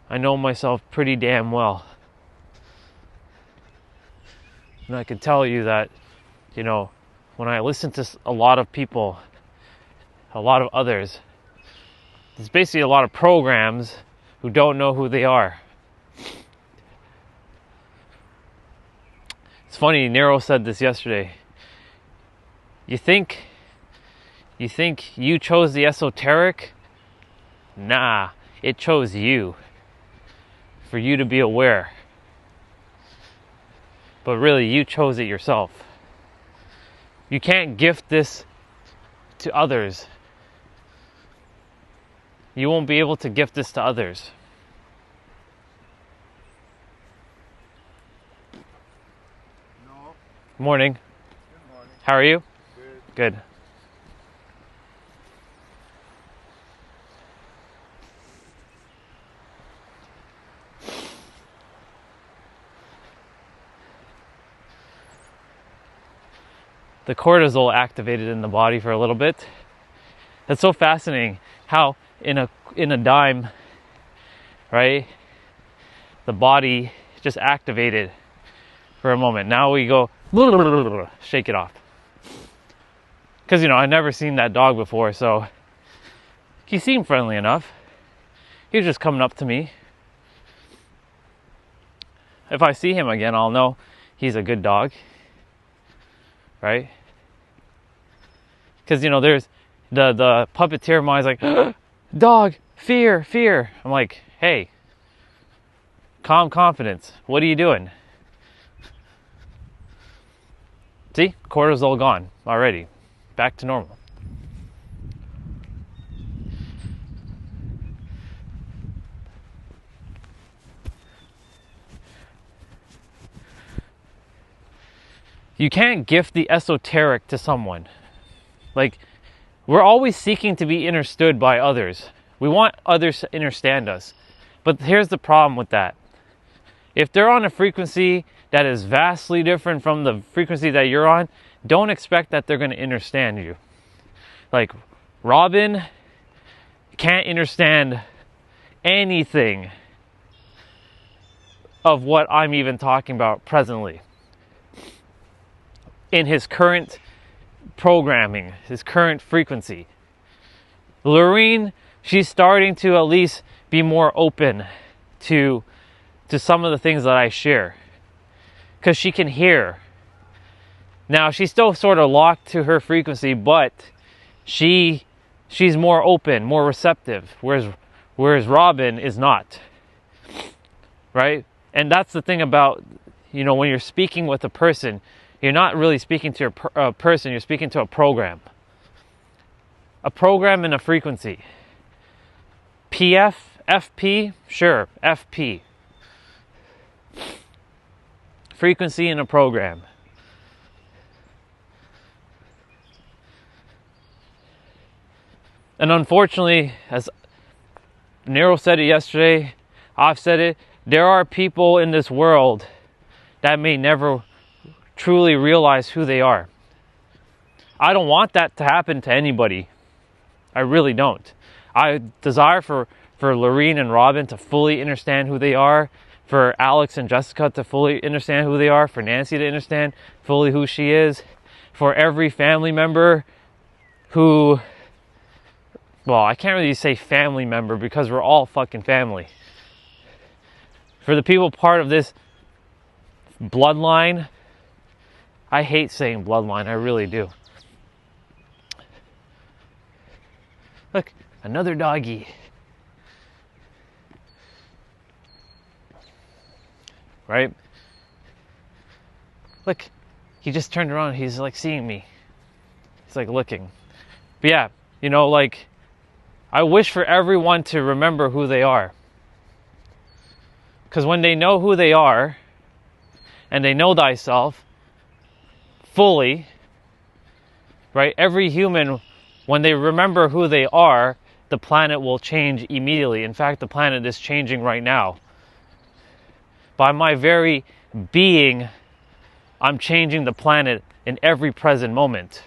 I know myself pretty damn well. And I can tell you that, you know, when I listen to a lot of people, a lot of others, there's basically a lot of programs who don't know who they are. It's funny, Nero said this yesterday. You think you chose the esoteric? Nah, it chose you, for you to be aware. But really, you chose it yourself. You can't gift this to others. You won't be able to gift this to others. No. Morning. Good morning. How are you? Good. Good. The cortisol activated in the body for a little bit. It's so fascinating how in a dime, right? The body just activated for a moment. Now we go shake it off. Because I've never seen that dog before, so he seemed friendly enough. He was just coming up to me. If I see him again, I'll know he's a good dog. Right? Because there's the puppeteer mind's like, dog, fear. I'm like, hey, calm confidence. What are you doing? See, cortisol gone already, back to normal. You can't gift the esoteric to someone. Like, we're always seeking to be understood by others. We want others to understand us. But here's the problem with that. If they're on a frequency that is vastly different from the frequency that you're on, don't expect that they're going to understand you. Like, Robin can't understand anything of what I'm even talking about presently. In his current programming, his current frequency. Lorene, she's starting to at least be more open to some of the things that I share. Because she can hear. Now, she's still sort of locked to her frequency, but she's more open, more receptive, whereas Robin is not. Right? And that's the thing about, when you're speaking with a person, you're not really speaking to a person, you're speaking to a program. A program and a frequency. PF, FP, sure, FP. Frequency and a program. And unfortunately, as Nero said it yesterday, I've said it, there are people in this world that may never truly realize who they are. I don't want that to happen to anybody. I really don't. I desire for Lorene and Robin to fully understand who they are, for Alex and Jessica to fully understand who they are, for Nancy to understand fully who she is, for every family member who, well, I can't really say family member because we're all fucking family. For the people part of this bloodline, I hate saying bloodline, I really do. Look, another doggy. Right? Look, he just turned around, he's like seeing me. He's like looking. But yeah, I wish for everyone to remember who they are. Because when they know who they are, and they know thyself, fully, right? Every human, when they remember who they are, the planet will change immediately. In fact, the planet is changing right now. By my very being, I'm changing the planet in every present moment.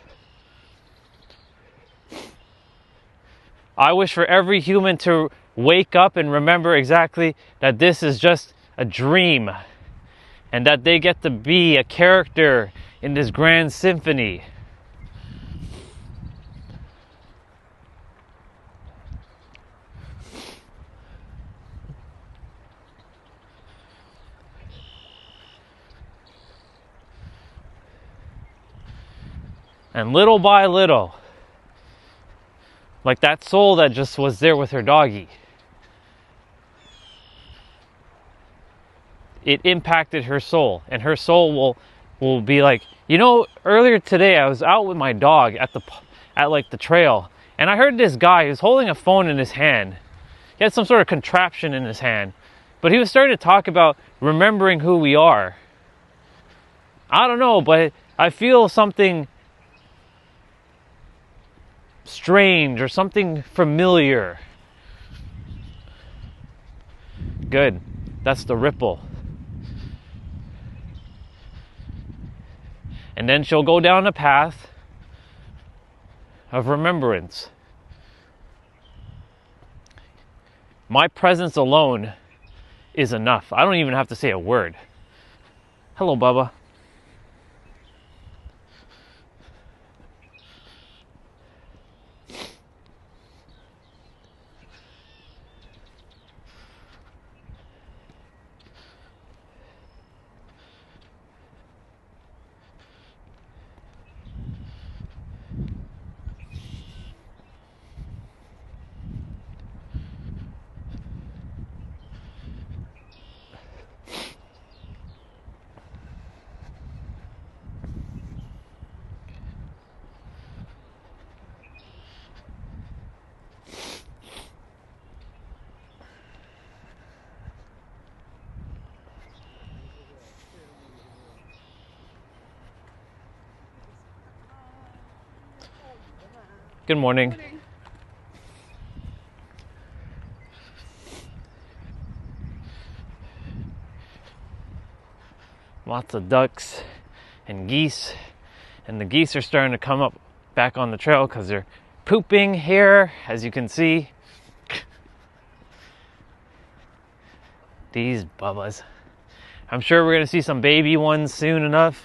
I wish for every human to wake up and remember exactly that this is just a dream, and that they get to be a character in this grand symphony. And little by little, like that soul that just was there with her doggy, it impacted her soul, and her soul will be like, earlier today I was out with my dog at like the trail, and I heard this guy who was holding a phone in his hand. He had some sort of contraption in his hand, but he was starting to talk about remembering who we are. I don't know, but I feel something strange or something familiar. Good. That's the ripple. And then she'll go down a path of remembrance. My presence alone is enough. I don't even have to say a word. Hello, Bubba. Good morning. Lots of ducks and geese, and the geese are starting to come up back on the trail because they're pooping here, as you can see. These bubbas. I'm sure we're going to see some baby ones soon enough.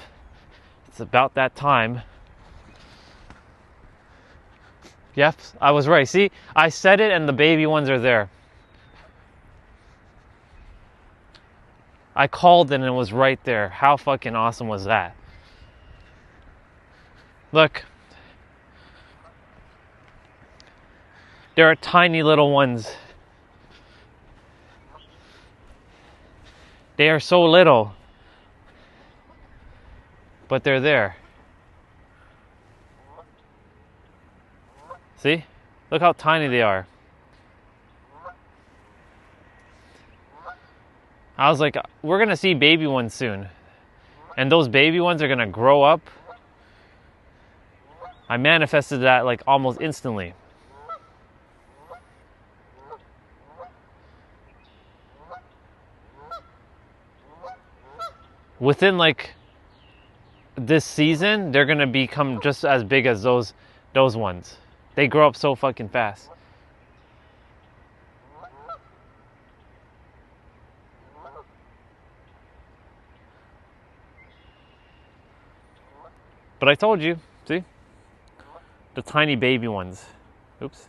It's about that time. Yep, I was right. See, I said it and the baby ones are there. I called it and it was right there. How fucking awesome was that? Look. There are tiny little ones. They are so little. But they're there. See? Look how tiny they are. I was like, we're going to see baby ones soon. And those baby ones are going to grow up. I manifested that like almost instantly. Within like this season, they're going to become just as big as those ones. They grow up so fucking fast. But I told you, see? The tiny baby ones. Oops.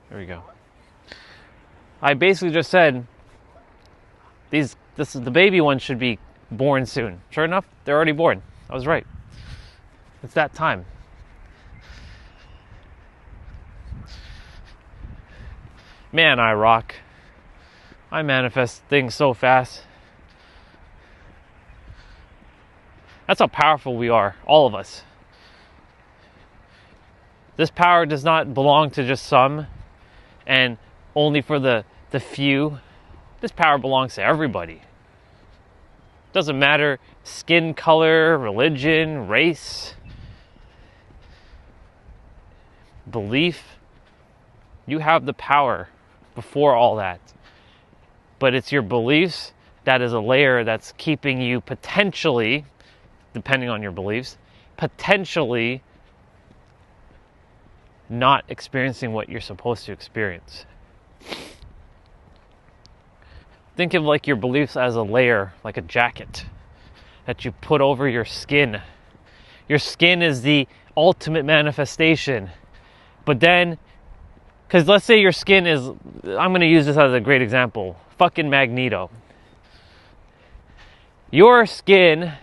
There we go. I basically just said, the baby ones should be born soon. Sure enough, they're already born. I was right. It's that time. Man, I rock. I manifest things so fast. That's how powerful we are, all of us. This power does not belong to just some and only for the few. This power belongs to everybody. Doesn't matter skin color, religion, race, belief. You have the power before all that. But it's your beliefs that is a layer that's keeping you potentially, depending on your beliefs, potentially not experiencing what you're supposed to experience. Think of like your beliefs as a layer, like a jacket that you put over your skin. Your skin is the ultimate manifestation. But then, because let's say your skin is, I'm going to use this as a great example, fucking Magneto. Your skin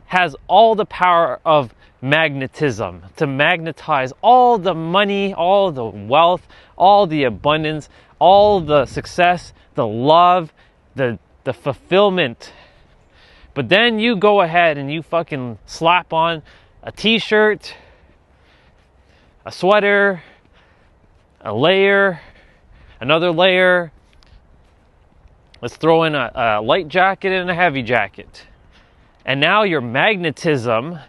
has all the power of magnetism to magnetize all the money, all the wealth, all the abundance, all the success, the love, the the fulfillment. But then you go ahead and you fucking slap on a t-shirt, a sweater, a layer, another layer. Let's throw in a light jacket and a heavy jacket. And now your magnetism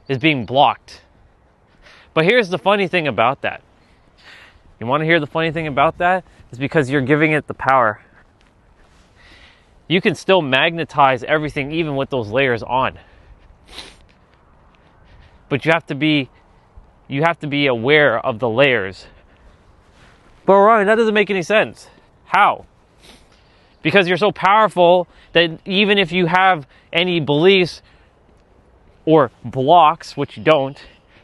is being blocked. But here's the funny thing about that. You want to hear the funny thing about that? It's because you're giving it the power. You can still magnetize everything even with those layers on. But you have to be aware of the layers. But Ryan, that doesn't make any sense. How? Because you're so powerful that even if you have any beliefs or blocks, which you don't,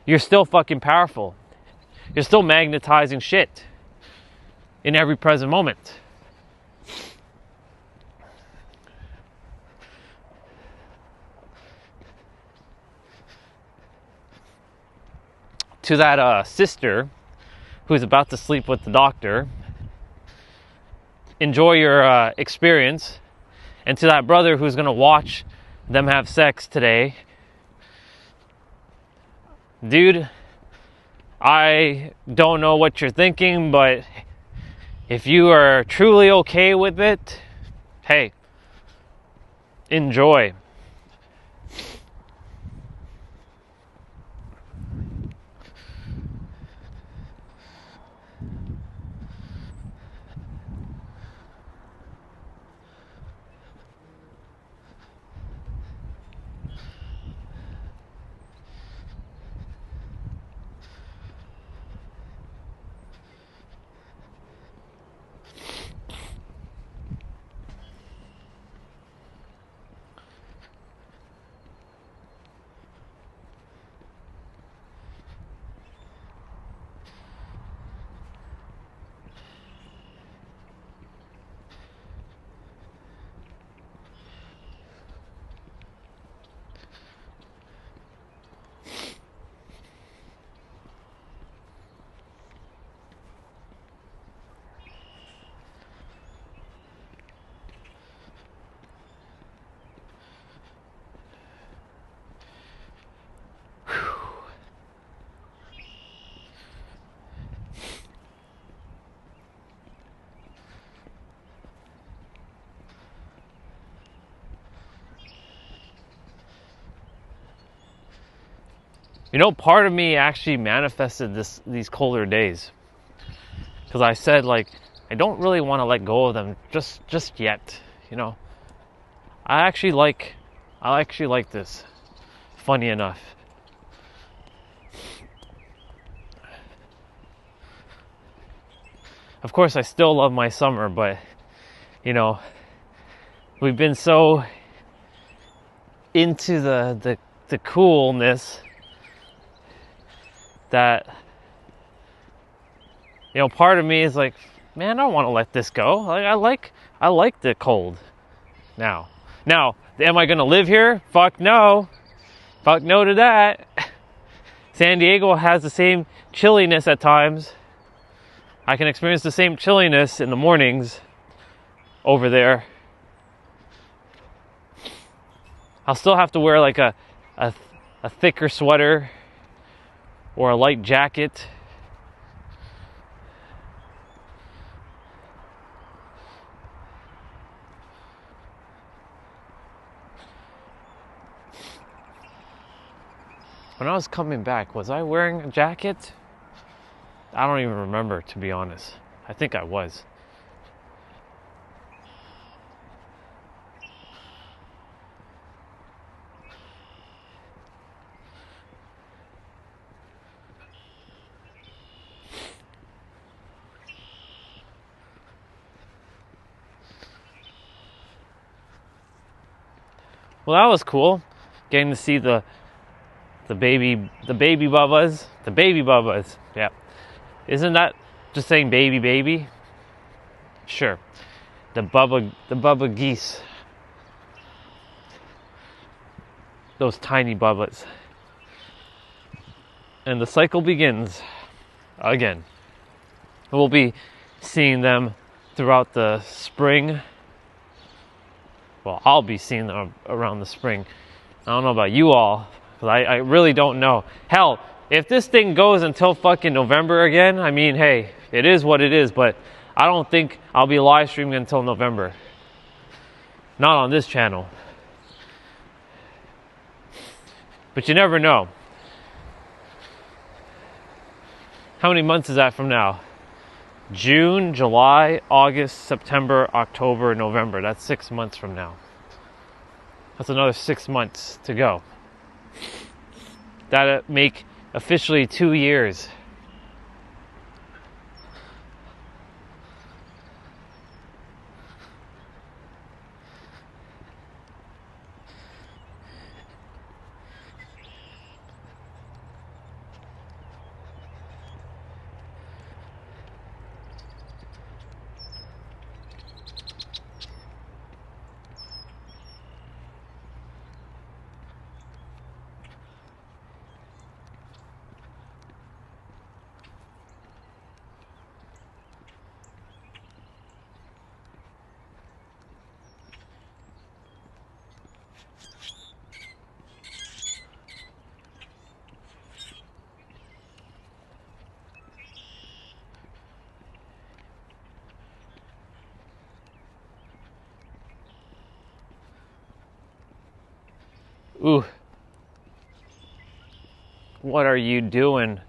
you're still fucking powerful. You're still magnetizing shit in every present moment. To that sister who's about to sleep with the doctor, enjoy your experience. And to that brother who's going to watch them have sex today, dude, I don't know what you're thinking, but if you are truly okay with it, hey, enjoy. You know, part of me actually manifested these colder days. Because I said, like, I don't really want to let go of them just yet, you know. I actually like this. Funny enough. Of course, I still love my summer, but, you know, we've been so into the coolness that, you know, part of me is like, man, I don't want to let this go. Like, I like the cold now. Now, am I going to live here? Fuck no. Fuck no to that. San Diego has the same chilliness at times. I can experience the same chilliness in the mornings over there. I'll still have to wear like a thicker sweater or a light jacket. When I was coming back, was I wearing a jacket? I don't even remember, to be honest. I think I was. Well, that was cool. Getting to see the baby bubbas. Yeah. Isn't that just saying baby? Sure. The bubba geese. Those tiny bubbas. And the cycle begins again. We'll be seeing them throughout the spring. Well, I'll be seeing them around the spring. I don't know about you all, because I really don't know. Hell, if this thing goes until fucking November again, I mean, hey, it is what it is, but I don't think I'll be live streaming until November. Not on this channel. But you never know. How many months is that from now? June, July, August, September, October, November. That's 6 months from now. That's another 6 months to go. That'll make officially 2 years. Ooh. What are you doing,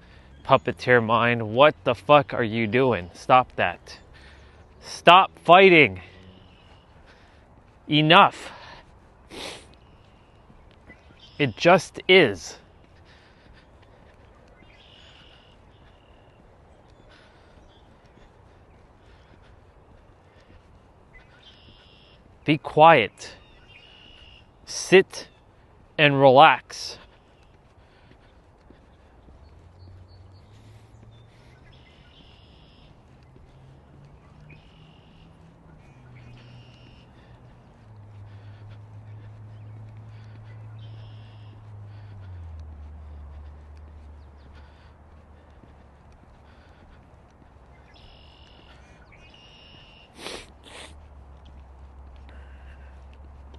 puppeteer mind? What the fuck are you doing? Stop that. Stop fighting. Enough. It just is. Be quiet. Sit and relax.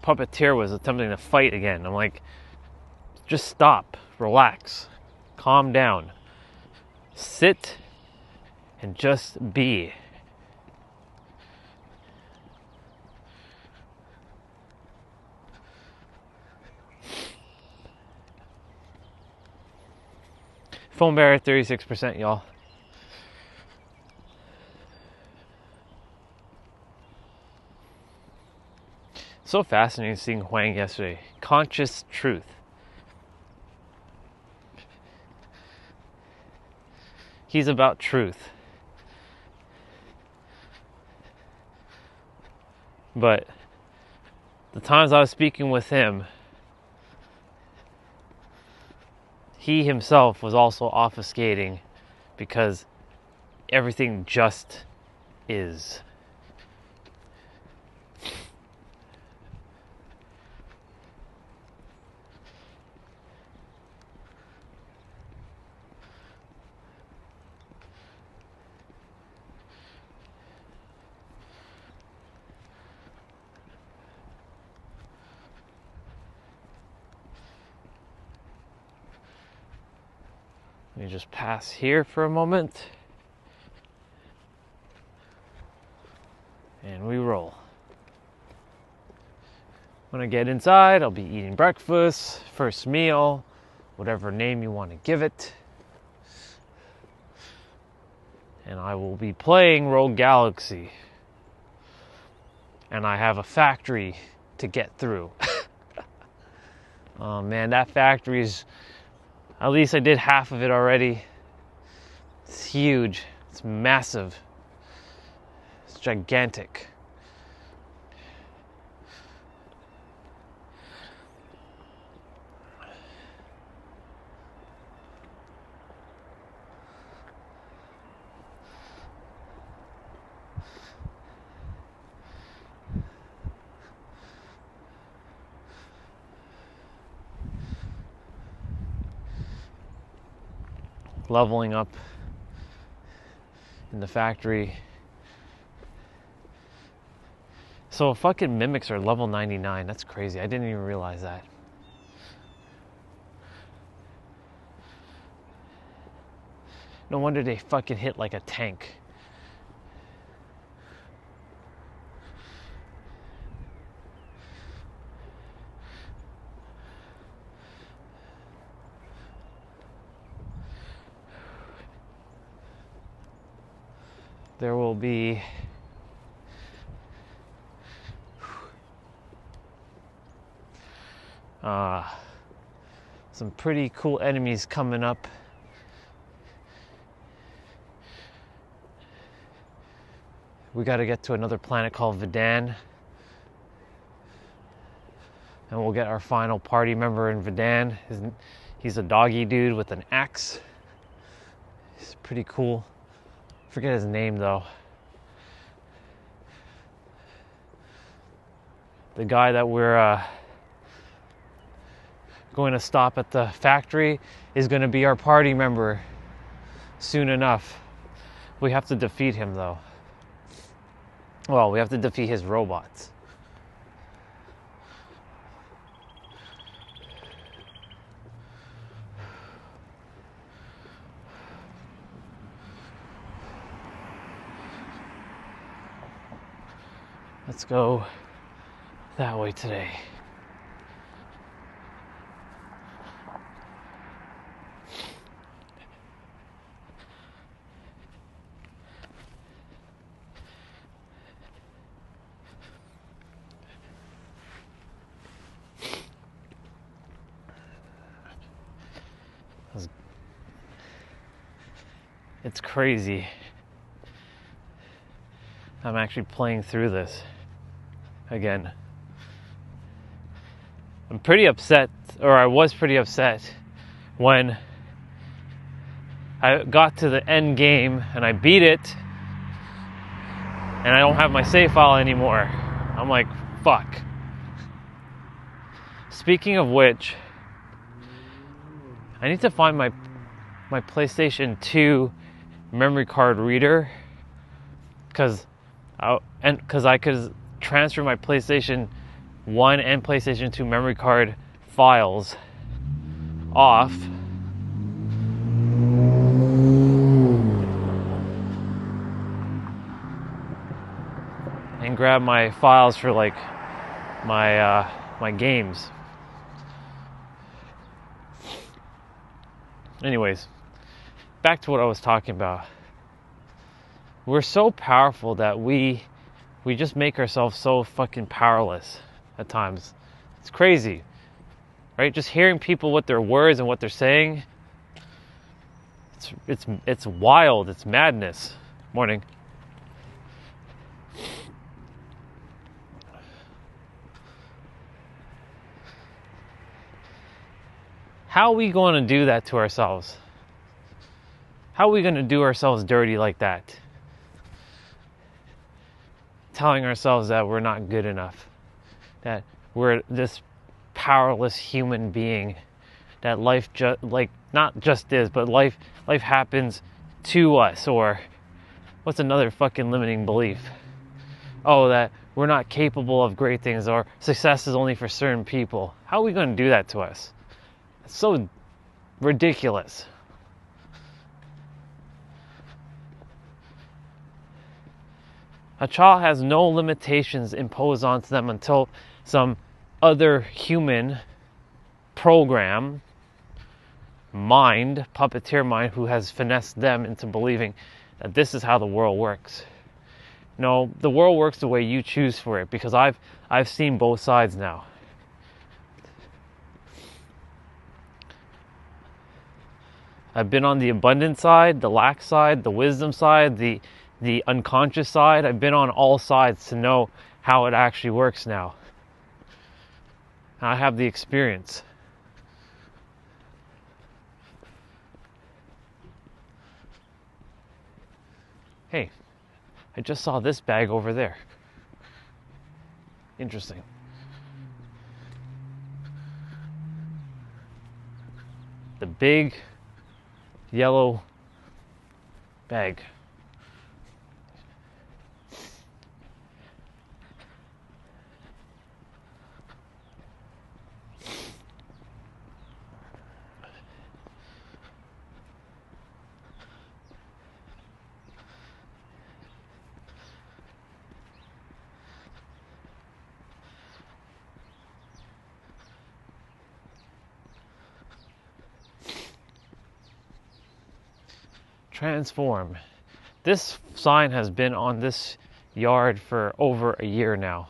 Puppeteer was attempting to fight again. I'm like, just stop, relax, calm down, sit and just be. Foam bear at 36%, y'all. So fascinating seeing Huang yesterday. Conscious truth. He's about truth. But the times I was speaking with him, he himself was also obfuscating because everything just is. Let me just pass here for a moment. And we roll. When I get inside, I'll be eating breakfast, first meal, whatever name you want to give it. And I will be playing Rogue Galaxy. And I have a factory to get through. Oh man, that factory is... At least I did half of it already. It's huge. It's massive. It's gigantic. Leveling up in the factory So fucking mimics are level 99. That's crazy. I didn't even realize that. No wonder they fucking hit like a tank. There will be some pretty cool enemies coming up. We got to get to another planet called Vidan, and we'll get our final party member in Vidan. He's a doggy dude with an axe. He's pretty cool. Forget his name though. The guy that we're going to stop at the factory is going to be our party member soon enough. We have to defeat him though. Well, we have to defeat his robots. Let's go that way today. It's crazy. I'm actually playing through this again. I'm pretty upset, or I was pretty upset when I got to the end game and I beat it and I don't have my save file anymore. I'm like, fuck. Speaking of which, I need to find my PlayStation 2 memory card reader, because I could transfer my PlayStation 1 and PlayStation 2 memory card files off and grab my files for like my games. Anyways, back to what I was talking about. We're so powerful that we just make ourselves so fucking powerless at times. It's crazy, right? Just hearing people with their words and what they're saying, it's wild. It's madness. Morning. How are we going to do that to ourselves? How are we going to do ourselves dirty like that? Telling ourselves that we're not good enough, that we're this powerless human being, that life not just is, but life happens to us. Or what's another fucking limiting belief? Oh, that we're not capable of great things, or success is only for certain people. How are we going to do that to us? It's so ridiculous. A child has no limitations imposed onto them until some other human program, puppeteer mind, who has finessed them into believing that this is how the world works. No, the world works the way you choose for it, because I've seen both sides now. I've been on the abundant side, the lack side, the wisdom side, the unconscious side. I've been on all sides to know how it actually works now. I have the experience. Hey, I just saw this bag over there. Interesting. The big yellow bag. Transform. This sign has been on this yard for over a year now.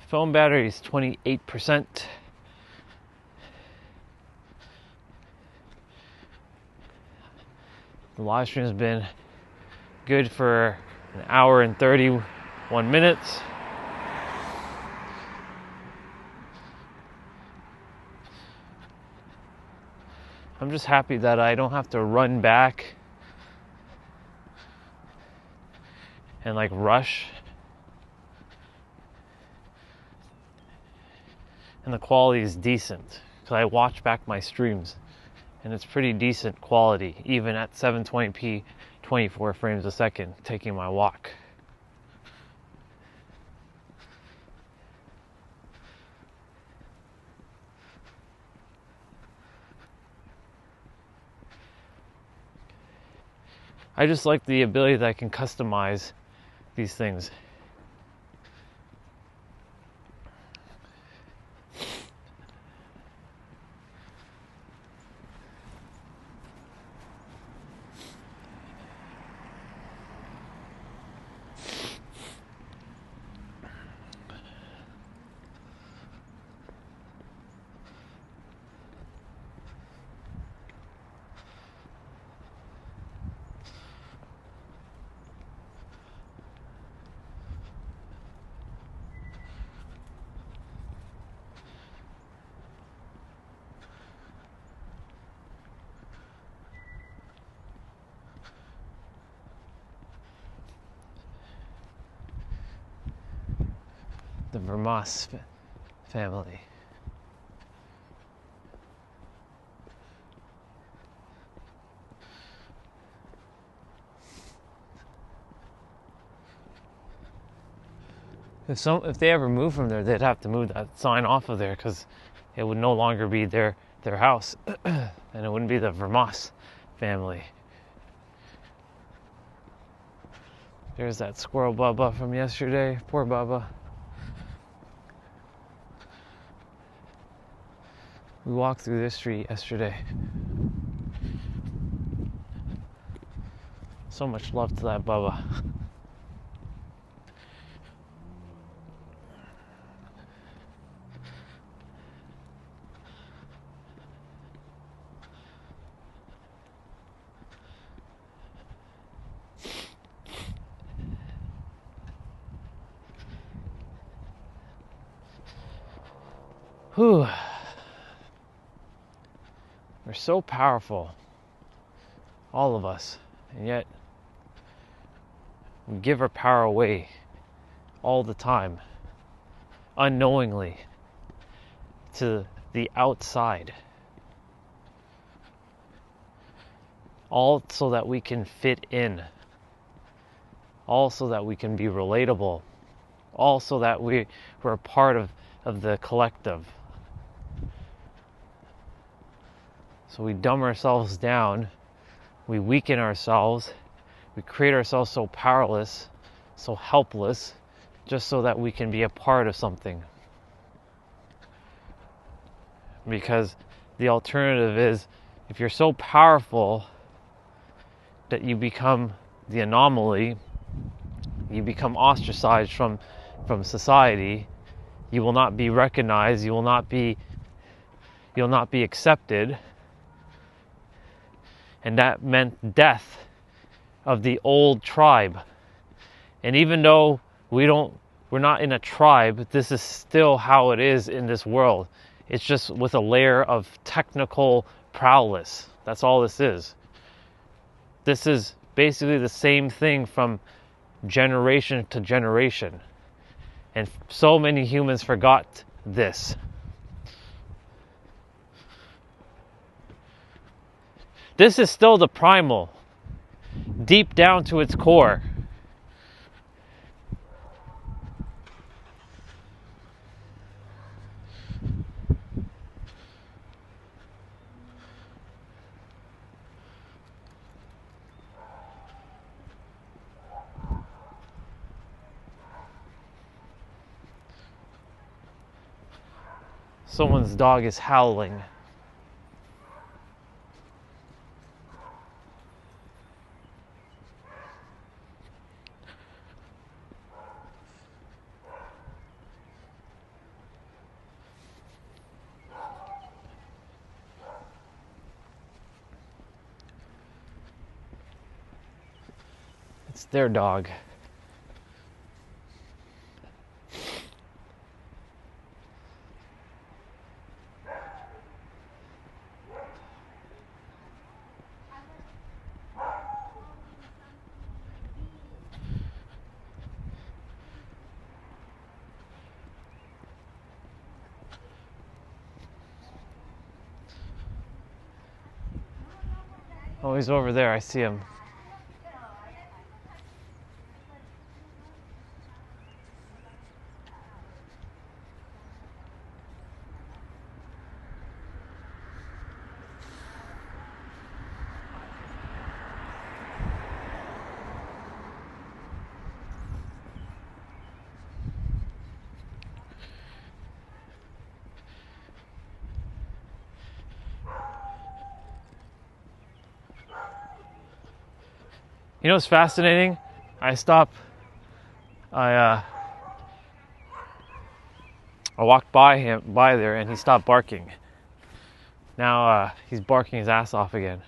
Phone battery is 28%. The live stream has been good for an hour and 31 minutes. I'm just happy that I don't have to run back and like rush. And the quality is decent because I watch back my streams and it's pretty decent quality even at 720p 24 frames a second taking my walk. I just like the ability that I can customize these things. The Vermas family. If they ever move from there, they'd have to move that sign off of there because it would no longer be their house, and it wouldn't be the Vermas family. There's that squirrel Bubba from yesterday. Poor Bubba. We walked through this street yesterday. So much love to that Bubba. Whew. We're so powerful, all of us, and yet we give our power away all the time, unknowingly, to the outside. All so that we can fit in. All so that we can be relatable. All so that we're a part of the collective. So we dumb ourselves down, we weaken ourselves, we create ourselves so powerless, so helpless, just so that we can be a part of something. Because the alternative is, if you're so powerful that you become the anomaly, you become ostracized from society, you will not be recognized, you'll not be accepted. And that meant death of the old tribe. And even though we're not in a tribe, this is still how it is in this world. It's just with a layer of technical prowess. That's all this is. This is basically the same thing from generation to generation. And so many humans forgot this. This is still the primal, deep down to its core. Someone's dog is howling. It's their dog. Oh, he's over there. I see him. You know what's fascinating? I walked by there, and he stopped barking. Now he's barking his ass off again.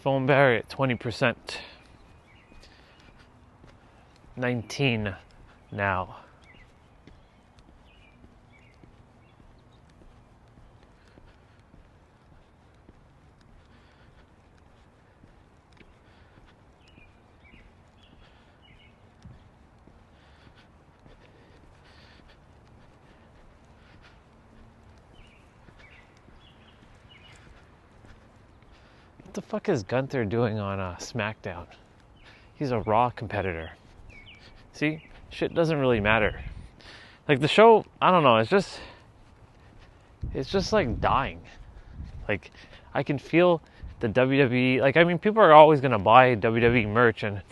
Phone battery at 20%. 19 now. What the fuck is Gunther doing on SmackDown? He's a Raw competitor. See, shit doesn't really matter. Like the show, I don't know, it's just like dying. Like I can feel the WWE, like I mean people are always gonna buy WWE merch and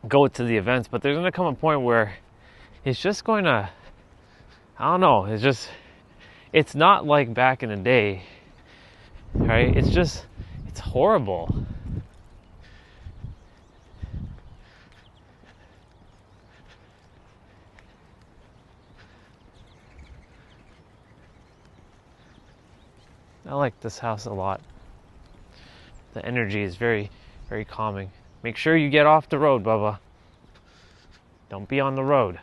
go to the events, but there's gonna come a point where it's just going to, I don't know, it's not like back in the day, right? It's horrible. I like this house a lot. The energy is very, very calming. Make sure you get off the road, Bubba. Don't be on the road.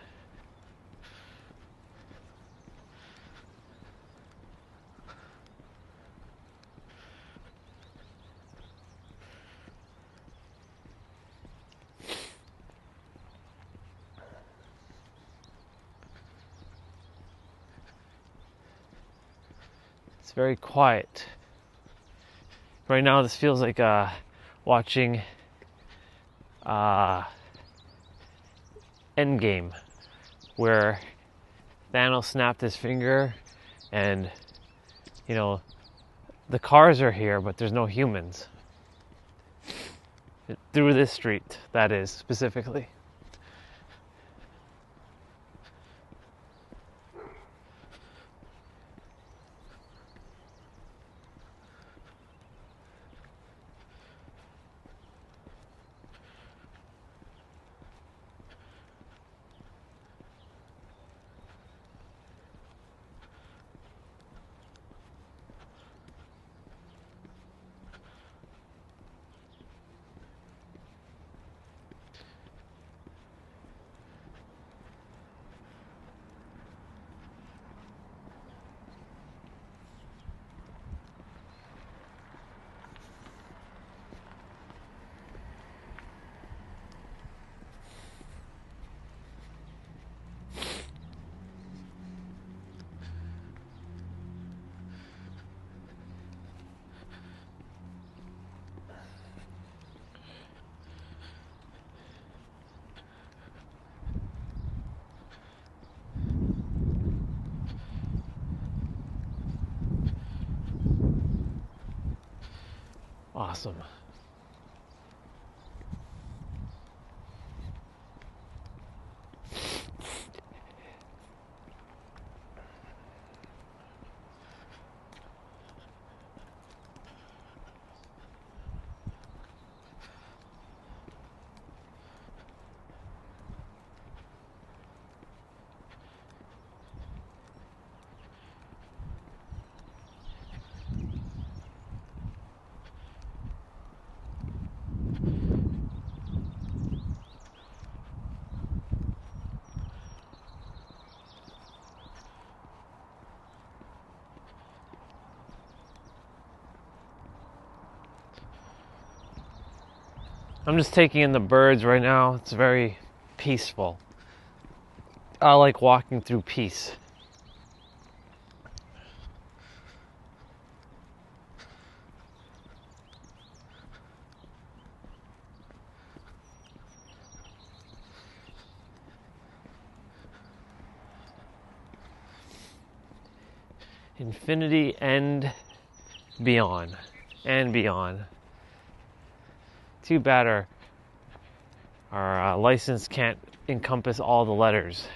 It's very quiet. Right now, this feels like watching Endgame, where Thanos snapped his finger, and you know the cars are here, but there's no humans. Through this street, that is specifically. awesome. I'm just taking in the birds right now. It's very peaceful. I like walking through peace. Infinity and beyond. And beyond. Too bad our license can't encompass all the letters.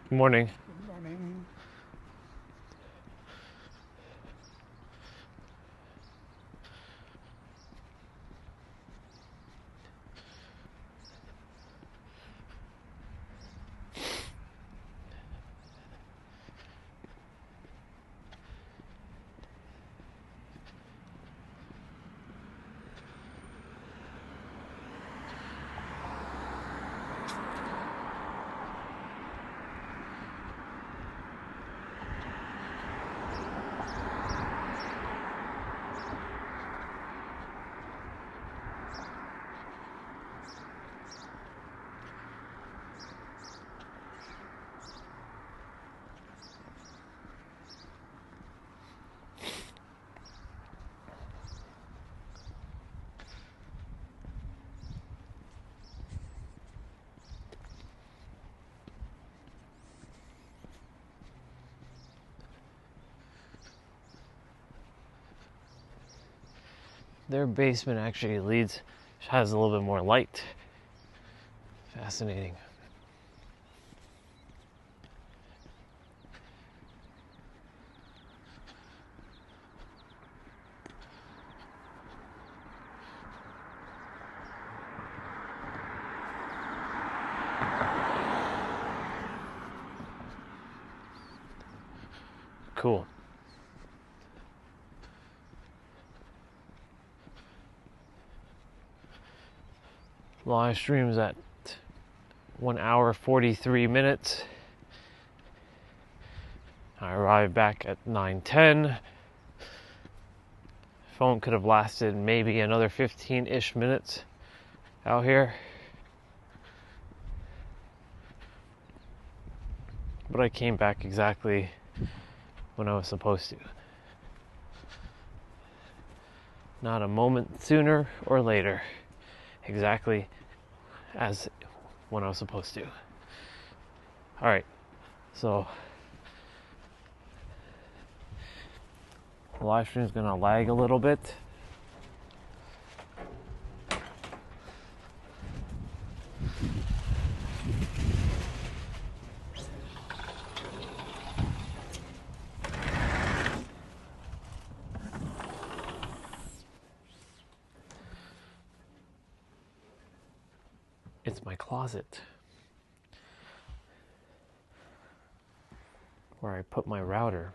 Good morning. Good morning. Their basement actually has a little bit more light. Fascinating. Cool. Live streams at 1 hour 43 minutes. I arrived back at 9:10. Phone could have lasted maybe another 15-ish minutes out here. But I came back exactly when I was supposed to. Not a moment sooner or later. Exactly as when I was supposed to. Alright, so the live stream is gonna lag a little bit. It's my closet where I put my router.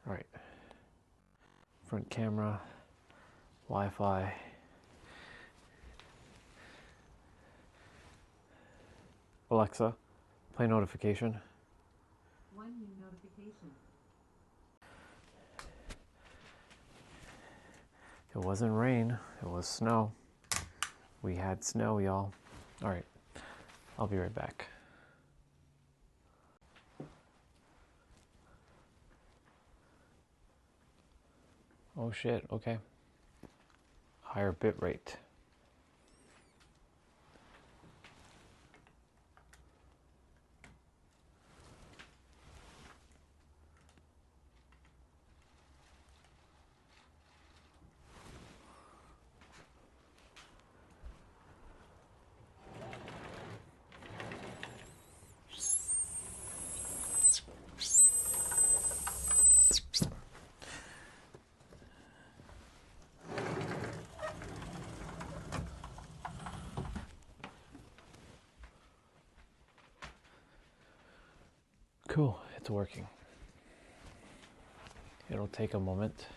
All right, front camera, Wi-Fi. Alexa, play notification. One new notification. It wasn't rain, it was snow. We had snow, y'all. All right, I'll be right back. Oh shit, okay. Higher bit rate. Cool, it's working. It'll take a moment.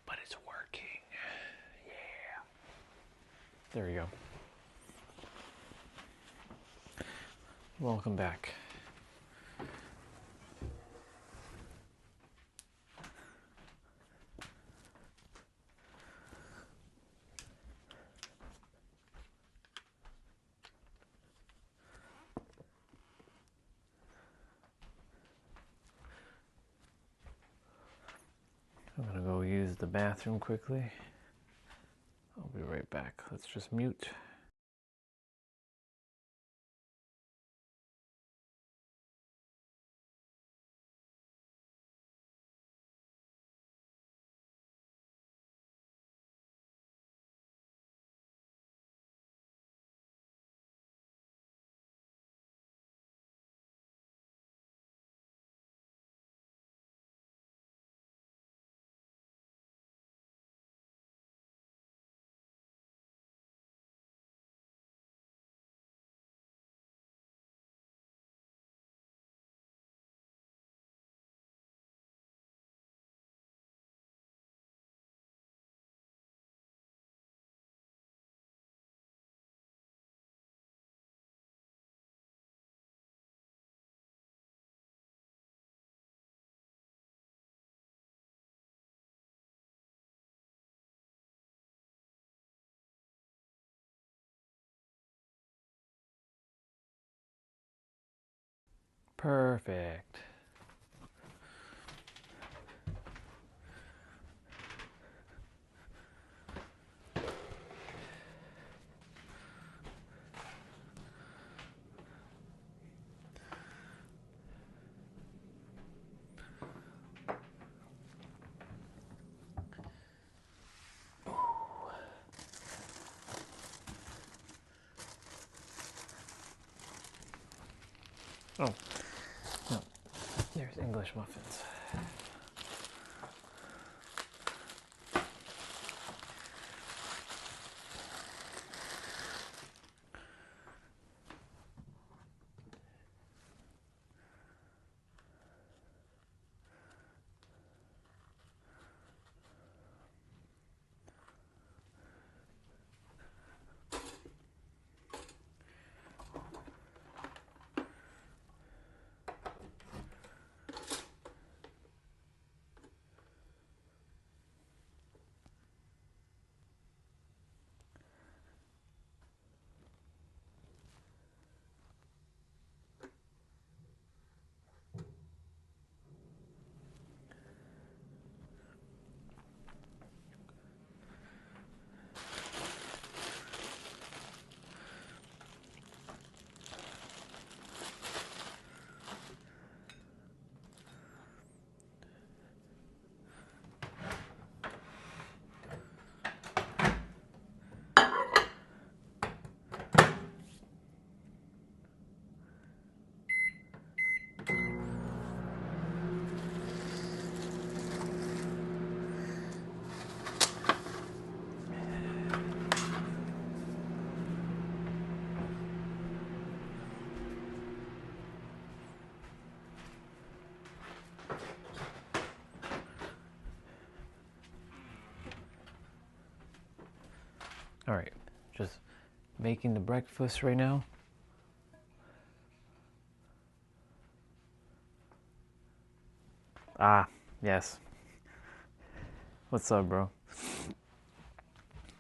But it's working. Yeah. There we go. Welcome back. I'm gonna go use the bathroom quickly. I'll be right back. Let's just mute. Perfect. Oh, no. There's English muffins. All right, just making the breakfast right now. Ah, yes. What's up, bro?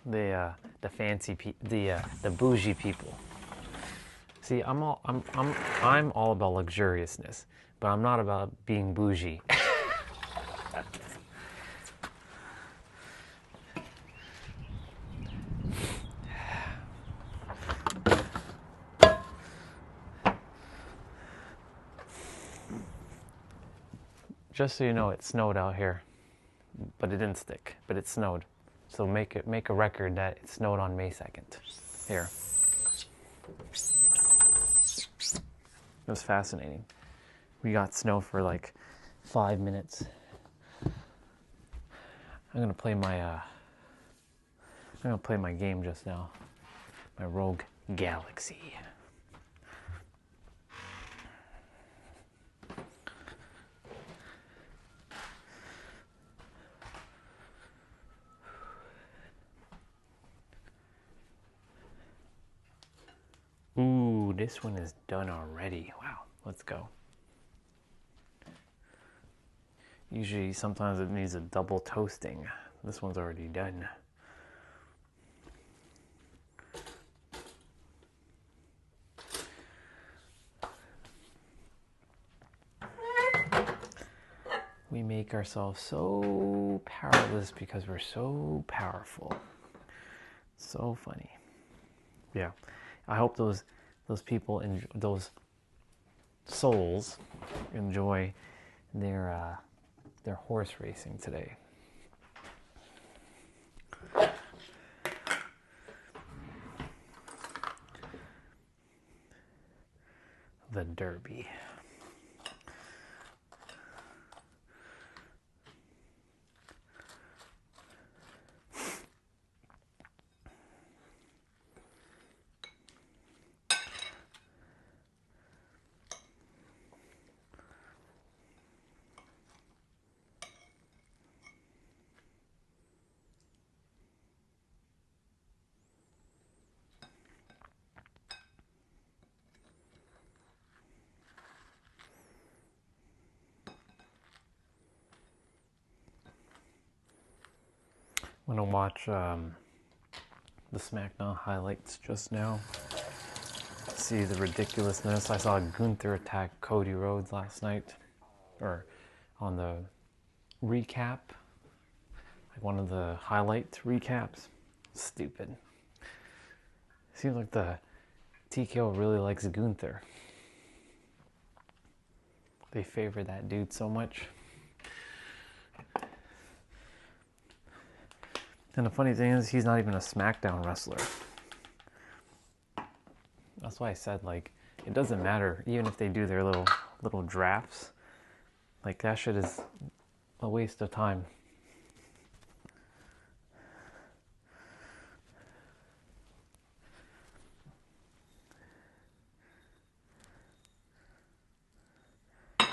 The the bougie people. See, I'm all about luxuriousness, but I'm not about being bougie. Just so you know, it snowed out here, but it didn't stick. But it snowed, so make a record that it snowed on May 2nd. Here, it was fascinating. We got snow for like 5 minutes. I'm gonna play my game just now, my Rogue Galaxy. Ooh, this one is done already. Wow, let's go. Usually, sometimes it needs a double toasting. This one's already done. We make ourselves so powerless because we're so powerful. So funny. Yeah, I hope those people, those souls, enjoy their horse racing today. The Derby. I'm gonna watch the SmackDown highlights just now. See the ridiculousness. I saw Gunther attack Cody Rhodes last night, or on the recap, like one of the highlight recaps. Stupid. Seems like the TKO really likes Gunther. They favor that dude so much. And the funny thing is, he's not even a SmackDown wrestler. That's why I said, like, it doesn't matter, even if they do their little drafts. Like, that shit is a waste of time.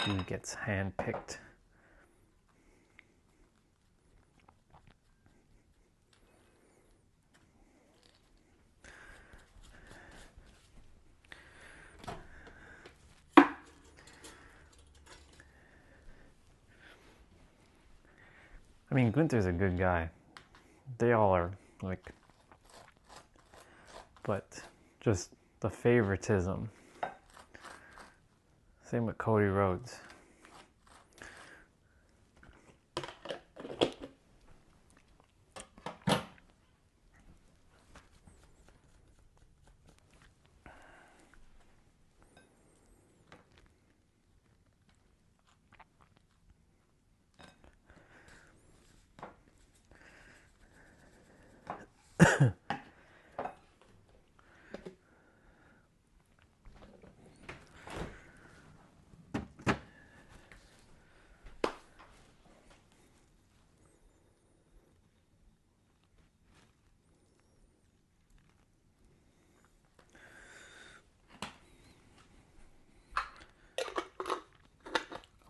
He gets handpicked. I mean, Gunther's a good guy. They all are, like, but just the favoritism. Same with Cody Rhodes.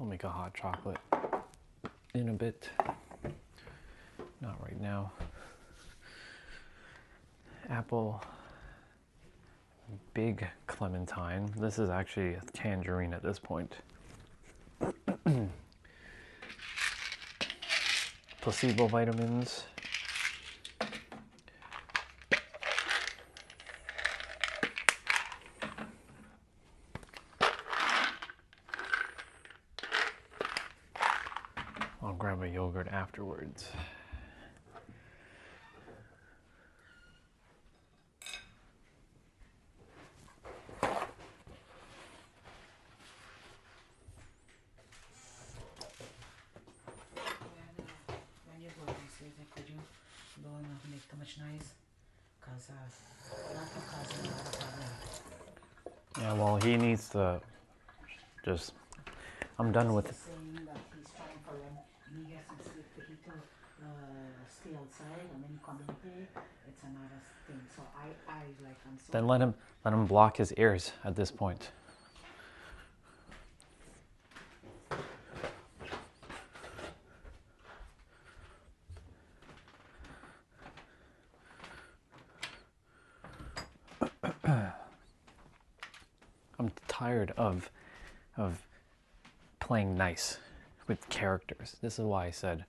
I'll make a hot chocolate in a bit. Not right now. apple, big clementine. This is actually a tangerine at this point. Placebo vitamins. I'll grab a yogurt afterwards. When you go downstairs, could you don't make too much noise? Because that will cause a lot of problem. Yeah, well, he needs to just. I'm done with it. Saying that he's trying for him, and he gets some sleep, but he to stay outside, and when he come in here, it's another thing. So I like, I'm so. Then let him block his ears at this point. I'm tired of playing nice with characters. This is why I said,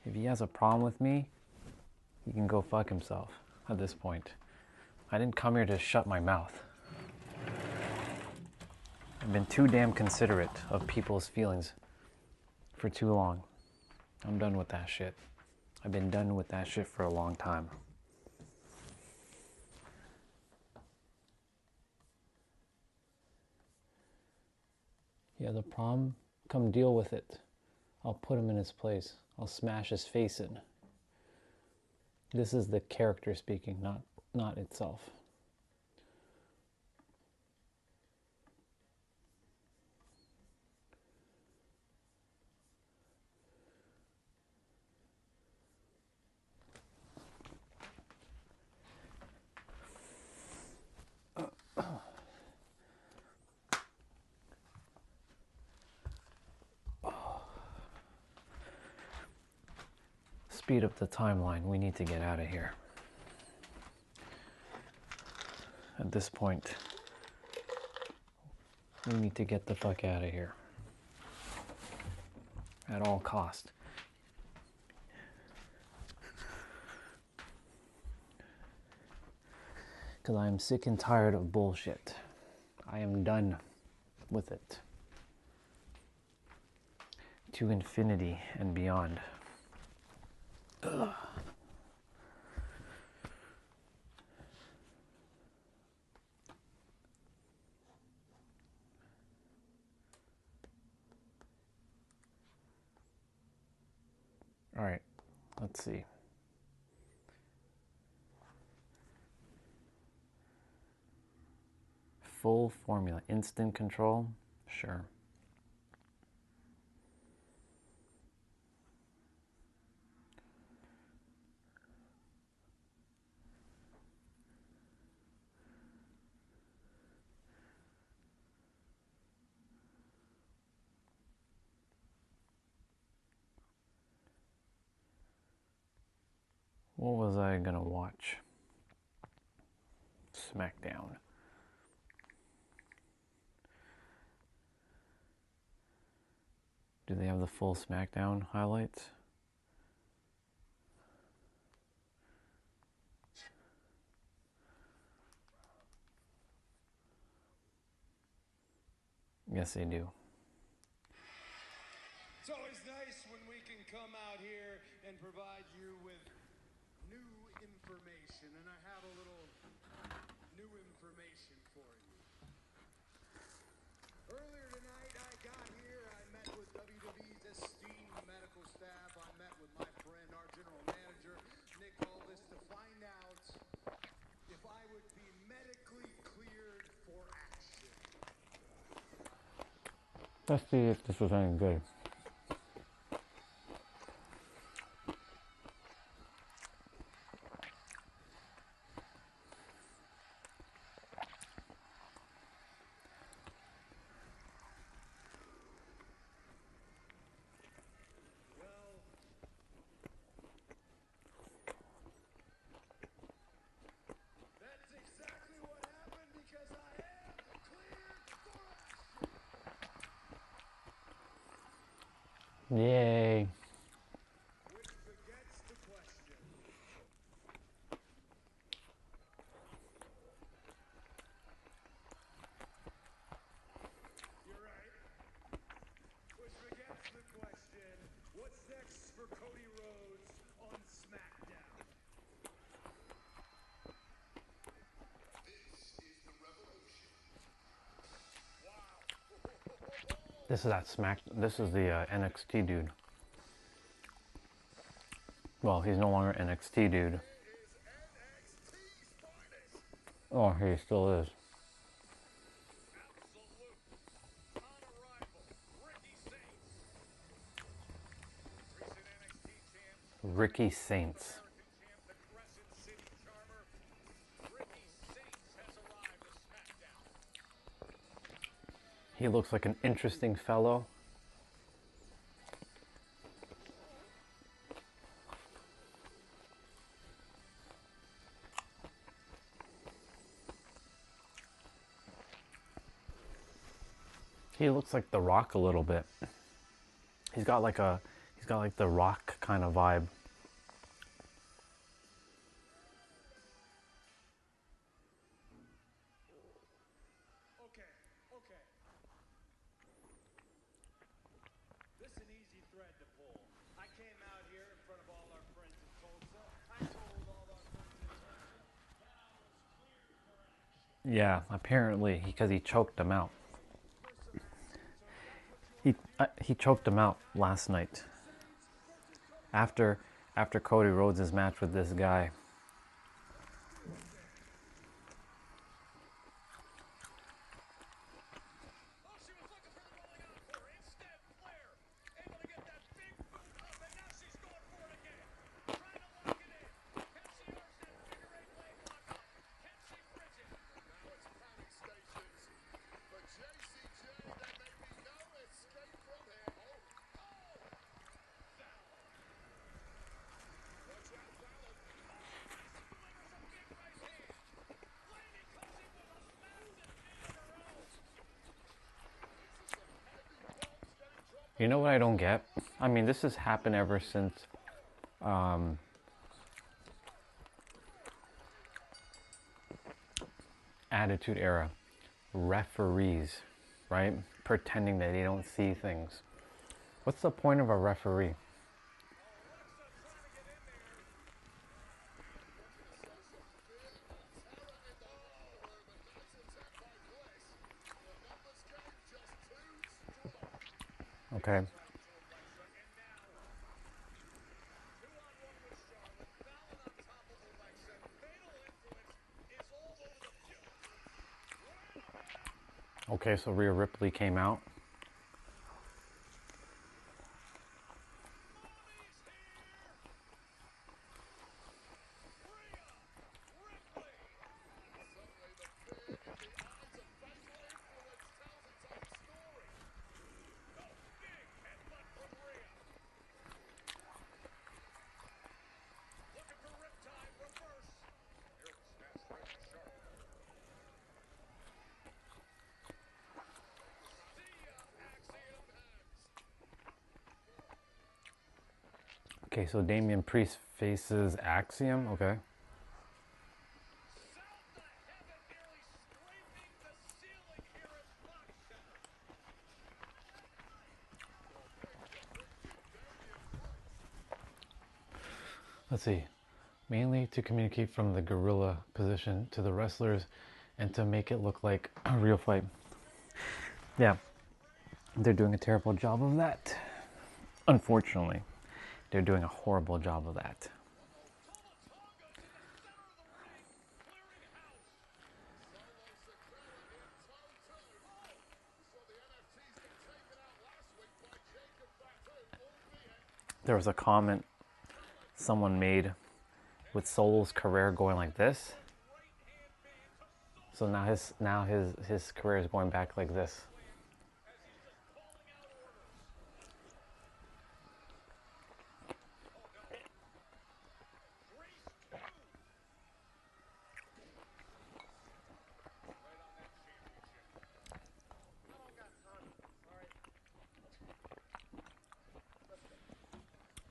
if he has a problem with me, he can go fuck himself at this point. I didn't come here to shut my mouth. I've been too damn considerate of people's feelings for too long. I'm done with that shit. I've been done with that shit for a long time. He has a problem, come deal with it. I'll put him in his place. I'll smash his face in. This is the character speaking, not itself. Speed up the timeline. We need to get out of here. At this point, we need to get the fuck out of here. At all cost. Because I am sick and tired of bullshit. I am done with it. To infinity and beyond. Ugh. All right, let's see. Full formula, instant control, sure. What was I gonna watch? SmackDown. Do they have the full SmackDown highlights? Yes, they do. It's always nice when we can come out here and provide you with new information, and I have a little new information for you. Earlier tonight, I got here, I met with WWE's esteemed medical staff, I met with my friend, our general manager, Nick Aldis, to find out if I would be medically cleared for action. Let's see if this was any good. Yay. Which begets the question. You're right. Which begets the question, what's next for Cody Rhodes on SmackDown? This is the revolution. Wow. This is the NXT dude. Well, he's no longer NXT dude. It is NXT's finest. Oh, he still is. Absolute. On arrival, Ricky Saints. Recent NXT champs. Ricky Saints. American champ, the Crescent City Charmer. Ricky Saints has arrived to SmackDown. He looks like an interesting fellow. He looks like The Rock a little bit. He's got like the Rock kind of vibe. Okay. This is an easy thread to pull. I came out here in front of all our friends in Tulsa. I told all our friends in Tulsa that I was cleared for action. Yeah, apparently because he choked him out. For some action. So if that's what you want to He choked him out last night after Cody Rhodes' match with this guy. Oh, she was looking for the rolling encore. Instead, Flair able to get that big boot up, and now she's going for it again. Trying to lock it in. Can she arch that figure eight leg lock up? Can she bridge it? Now it's panic stations. For JCJ, there may be no escape from here. Oh! Fallon. Watch out, Fallon. Delivers a big right hand. Lady comes in with a massive knee of her own. You know what I don't get? I mean, this has happened ever since Attitude Era. Referees, right? Pretending that they don't see things. What's the point of a referee? Okay. Okay, so Rhea Ripley came out. Looking for Riptide reverse. Here was snap straight and sharp. Okay, so Damian Priest faces Axiom. Okay. Sound the heaven nearly scraping the ceiling here at Rock Center. Let's see. Mainly to communicate from the gorilla position to the wrestlers and to make it look like a real fight. Yeah, they're doing a terrible job of that. Unfortunately, they're doing a horrible job of that. There was a comment someone made with Solo's career going like this. So now his career is going back like this.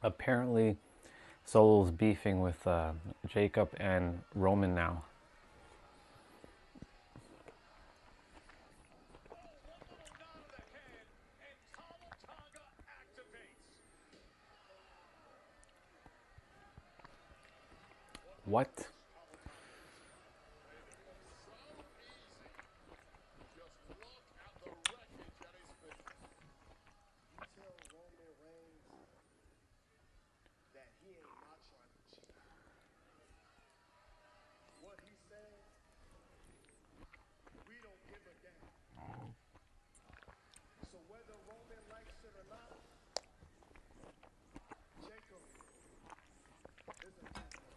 Apparently, Solo's beefing with Jacob and Roman now. What? Tell Roman Reigns that he ain't not trying to cheat. What he said, we don't give a damn. So whether Roman likes it or not, Jacob is a champion.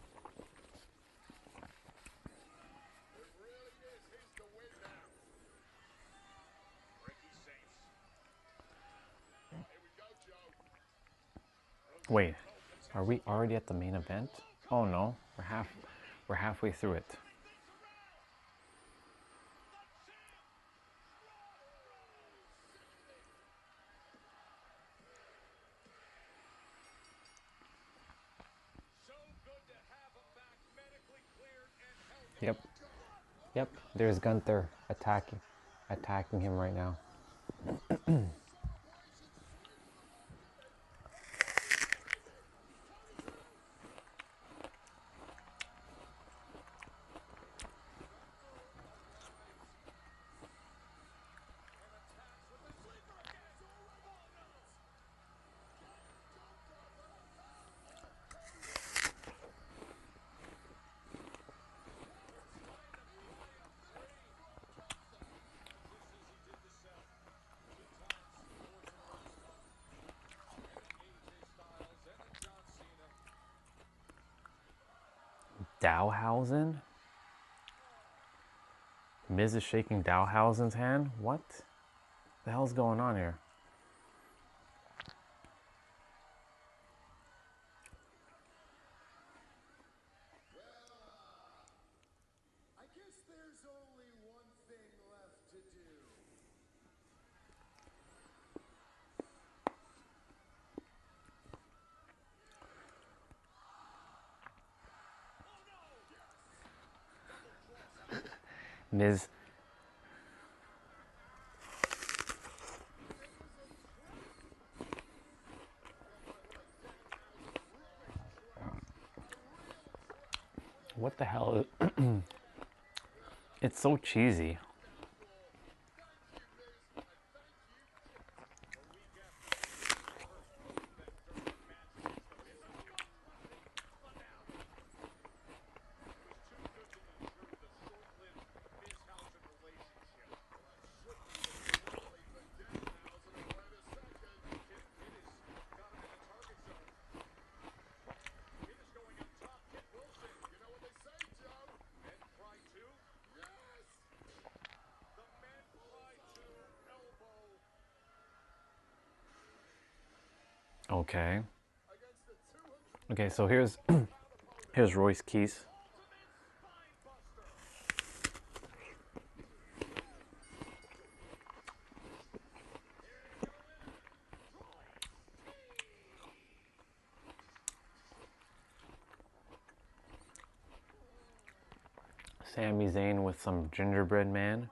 It really is. He's the win now. Ricky Saints. Here we go, Joe. Wait, are we already at the main event? Oh no, we're halfway through it. So good to have him back, medically cleared and healthy. Yep. Yep, there's Gunther attacking him right now. Dowhausen? Miz is shaking Dowhausen's hand? What the hell's going on here? I guess there's only one thing left to do. Miz. What the hell? It's so cheesy. Okay. Okay, so here's Royce Keys. Sami Zayn with some gingerbread man.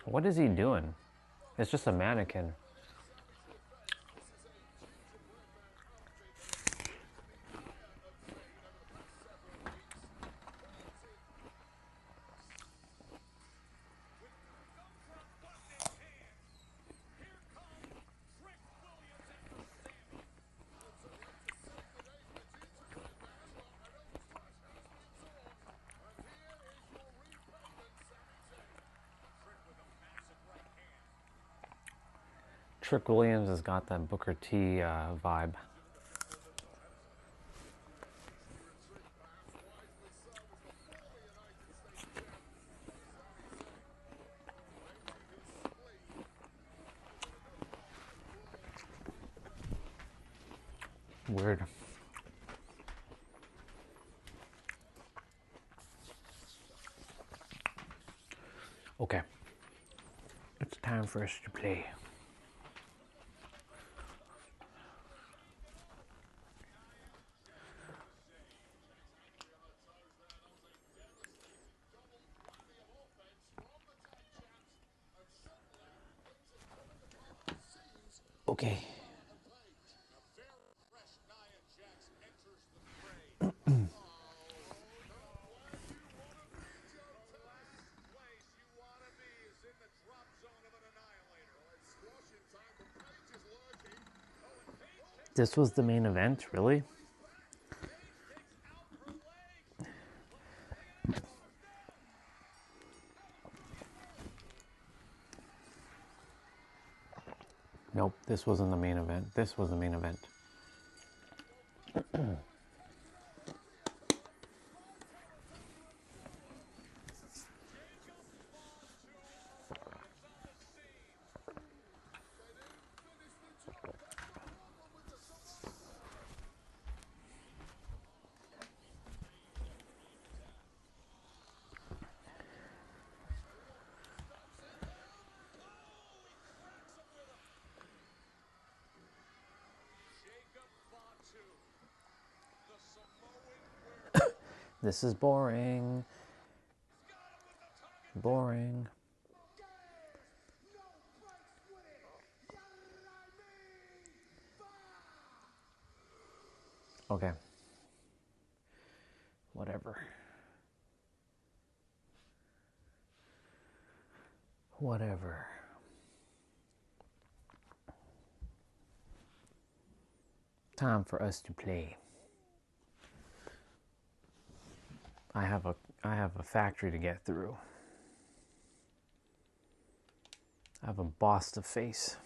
What is he doing? It's just a mannequin. Trick Williams has got that Booker T vibe. Weird. Okay. It's time for us to play. Okay. This was the main event, really? Nope, this wasn't the main event. This was the main event. This is boring. Boring. Okay. Whatever. Whatever. Time for us to play. I have a factory to get through. I have a boss to face.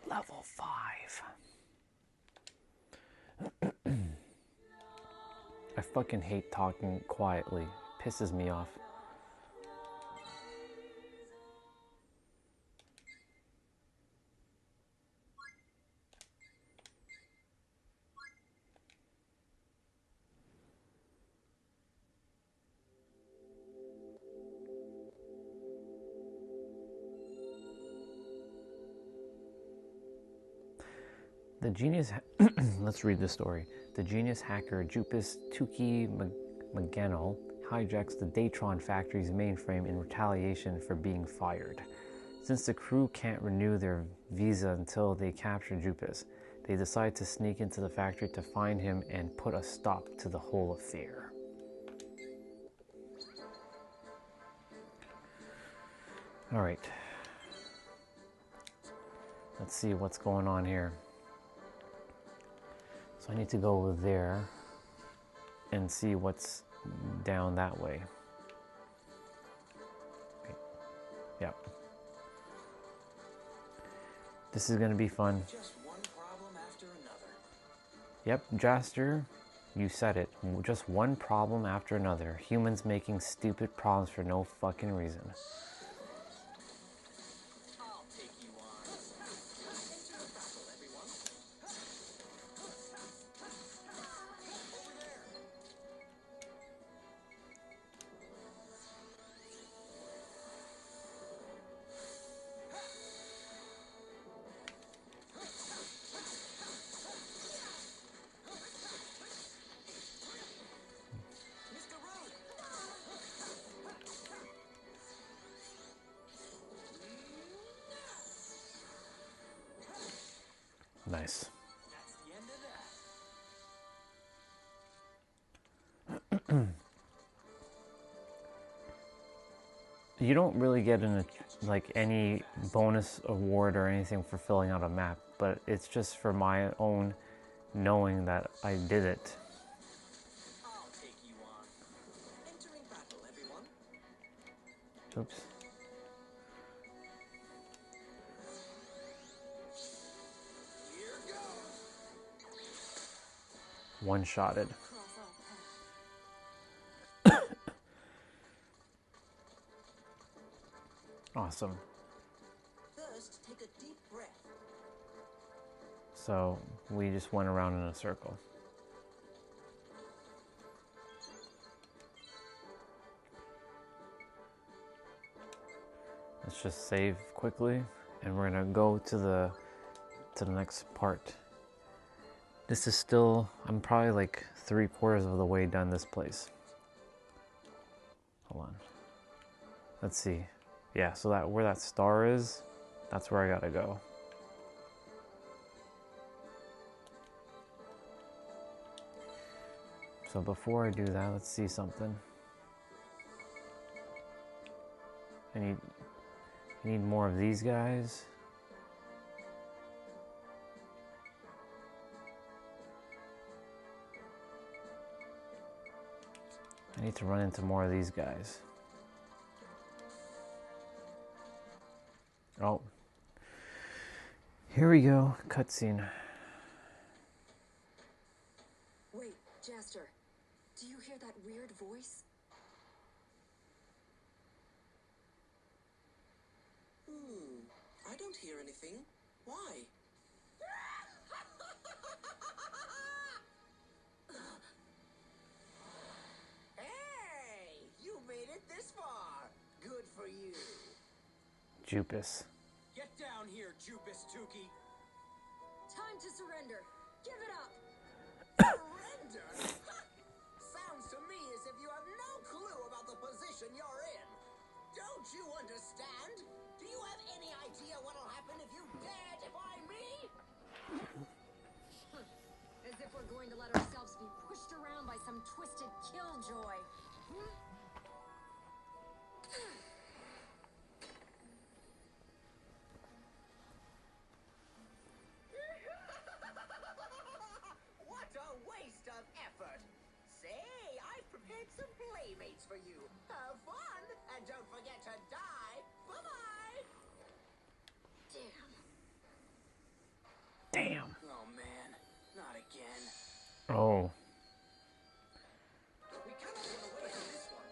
Level 5. I fucking hate talking quietly. Pisses me off. The genius, let's read the story. The genius hacker Jupus Tuki McGennell hijacks the Datron factory's mainframe in retaliation for being fired. Since the crew can't renew their visa until they capture Jupus, they decide to sneak into the factory to find him and put a stop to the whole affair. All right. Let's see what's going on here. So I need to go over there and see what's down that way. Okay. Yep. This is gonna be fun. Just one problem after another. Yep, Jaster, you said it. Just one problem after another. Humans making stupid problems for no fucking reason. I'll take you on. Into the battle, everyone. Over there. Mr. Root. Nice. That's the end of you don't really get like any bonus award or anything for filling out a map, but it's just for my own knowing that I did it. I'll take you on. Entering battle, everyone. Oops. Here goes. One-shotted. Cross our path. Awesome. First, take a deep breath. So we just went around in a circle. Let's just save quickly, and we're gonna go to the next part. This is still, I'm probably like 3/4 of the way done this place. Hold on. Let's see. Yeah, so that where that star is, that's where I gotta go. So before I do that, let's see something. I need more of these guys. I need to run into more of these guys. Oh. Here we go, cutscene. Wait, Jaster, do you hear that weird voice? I don't hear anything. Why? Hey! You made it this far. Good for you. Jupus. Get down here, Jupus Tuki. Time to surrender. Give it up. Surrender? Sounds to me as if you have no clue about the position you're in. Don't you understand? Do you have any idea what'll happen if you dare defy me? As if we're going to let ourselves be pushed around by some twisted killjoy. What a waste of effort! Say, I've prepared some playmates for you. Have fun, and don't forget to die. Bye-bye! Damn. Damn. Oh, man. Not again. Oh. We cannot run away from this one.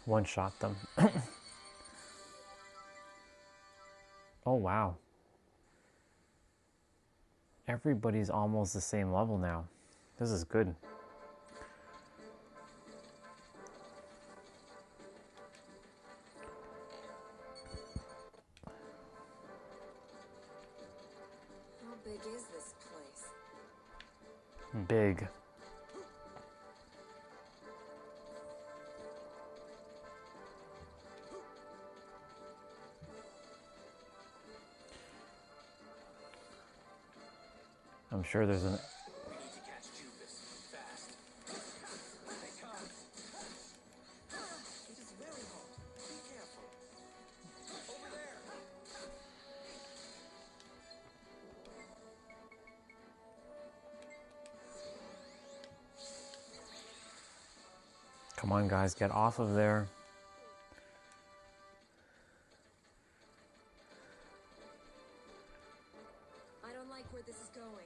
One-shot them. Oh, wow. Everybody's almost the same level now. This is good. How big is this place? Big. I'm sure there's an... We need to catch Jupus fast. They come. It is very hot. Be careful. Over there. Come on, guys, get off of there. I don't like where this is going.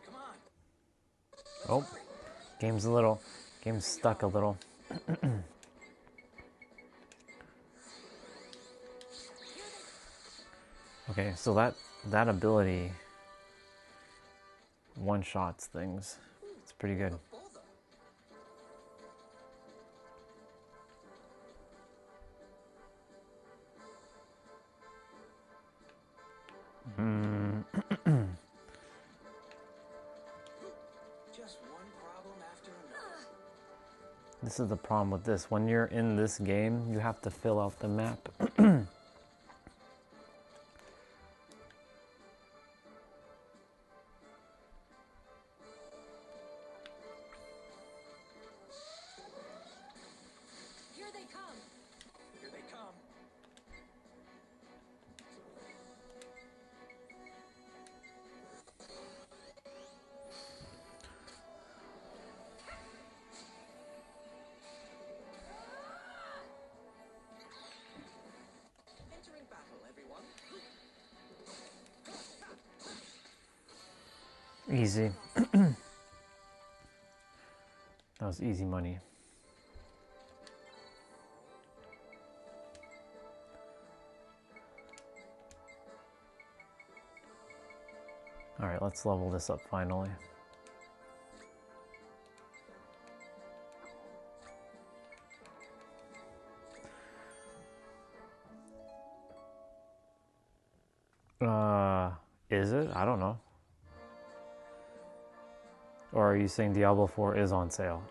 Come on. Oh, game's stuck a little. Okay, so that ability one-shots things. It's pretty good. Bother. Just one problem after another. This is the problem with this. When you're in this game, you have to fill out the map. Here they come. Here they come. Entering battle, everyone. Easy. That was easy money. All right, let's level this up finally. Is it? I don't know. Or are you saying Diablo 4 is on sale?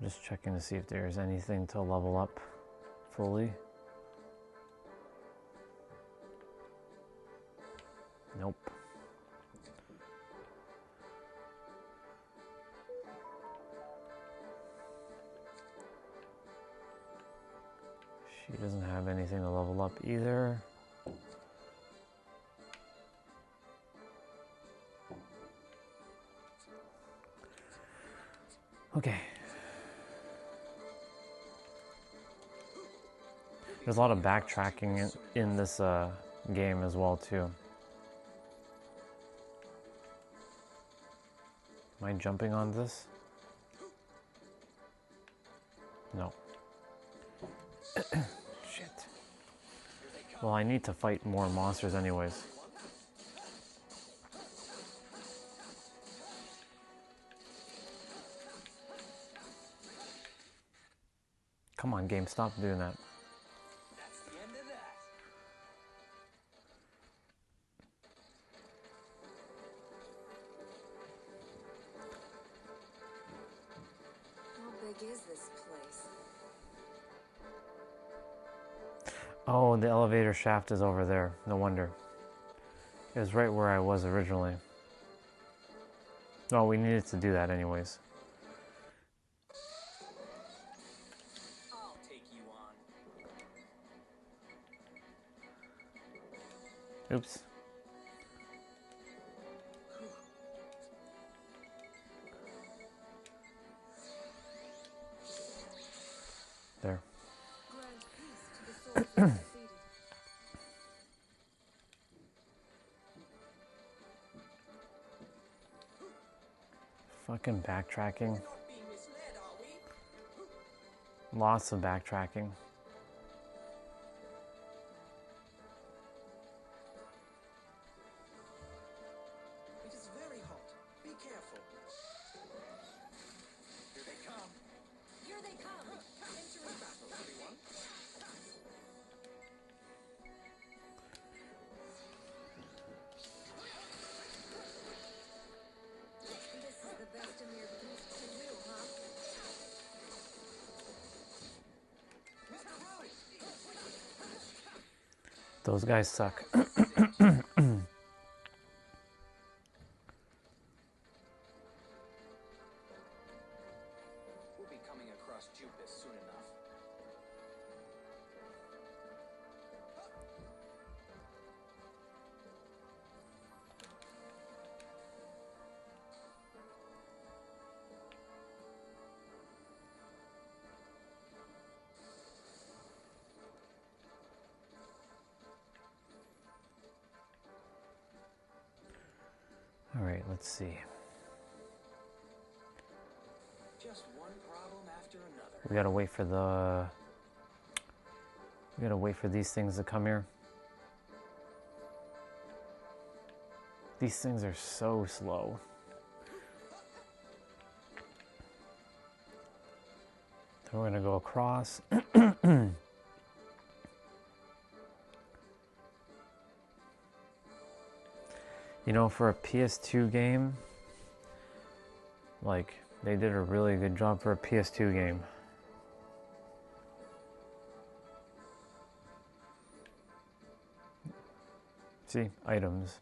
Just checking to see if there's anything to level up fully. Nope. She doesn't have anything to level up either. Okay. There's a lot of backtracking in this game as well too. Am I jumping on this? No. Shit. Well, I need to fight more monsters anyways. Come on, game, stop doing that. That's the end of that. How big is this place? Oh, the elevator shaft is over there. No wonder. It was right where I was originally. Oh, we needed to do that anyways. I'll take you on. Oops. There. Grant peace to the souls you defeated. Fucking backtracking. Not being misled, are we? Lots of backtracking. It is very hot. Be careful. Here they come. Here they come. Entering battle, everyone. This is the best Emir Beast can do, huh? Mr. Rose! Those guys suck. We'll be coming across Jupus soon enough. All right, let's see. Just one problem after another. We gotta wait for the... We gotta wait for these things to come here. These things are so slow. Then we're gonna go across. You know, for a PS2 game, like, they did a really good job for a PS2 game. See, items.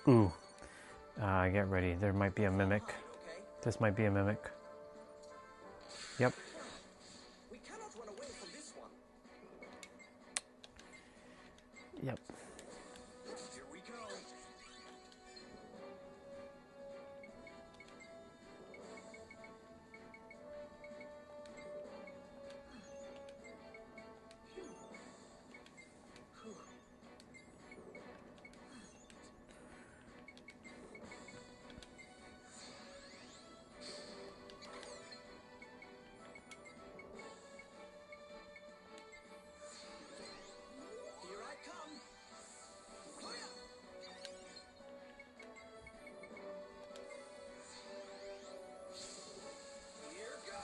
Ooh, get ready. There might be a mimic. Okay. This might be a mimic. Yep. We cannot run away from this one. Yep. Here we go. Here I come. Here goes.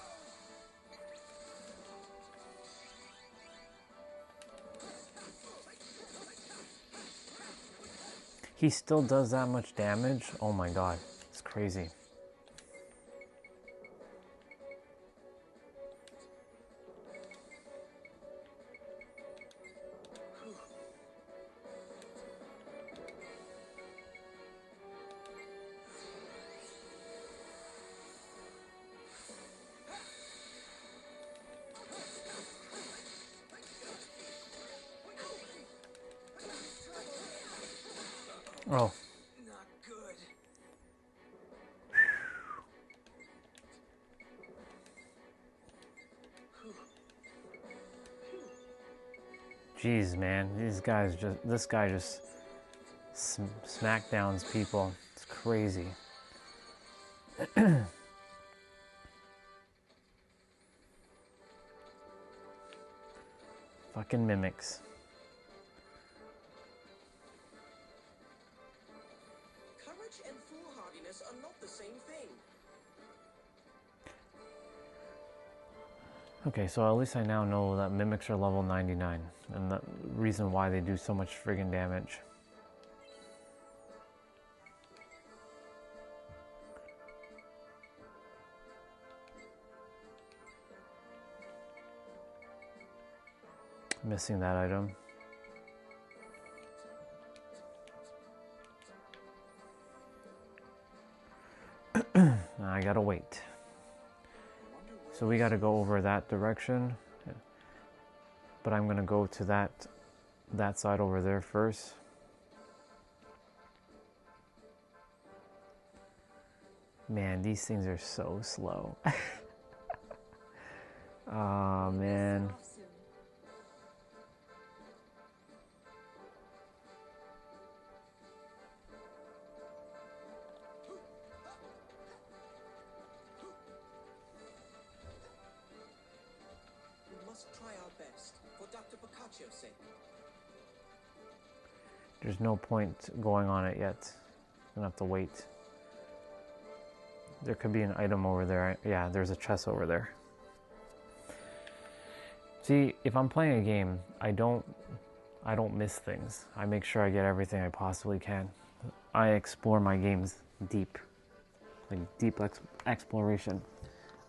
He still does that much damage? Oh my god. It's crazy. Oh. Not good. Jeez, man. This guy just smackdowns people. It's crazy. Fucking mimics. Courage and foolhardiness are not the same thing. Okay, so at least I now know that mimics are level 99, and the reason why they do so much friggin' damage. Missing that item. I gotta wait. So we gotta go over that direction. But I'm gonna go to that side over there first. Man, these things are so slow. Oh man. Off soon. We must try our best for Dr. Picacio's sake. There's no point going on it yet. I'm gonna have to wait. There could be an item over there. Yeah, there's a chest over there. See, if I'm playing a game, I don't miss things. I make sure I get everything I possibly can. I explore my games deep. Like deep exploration.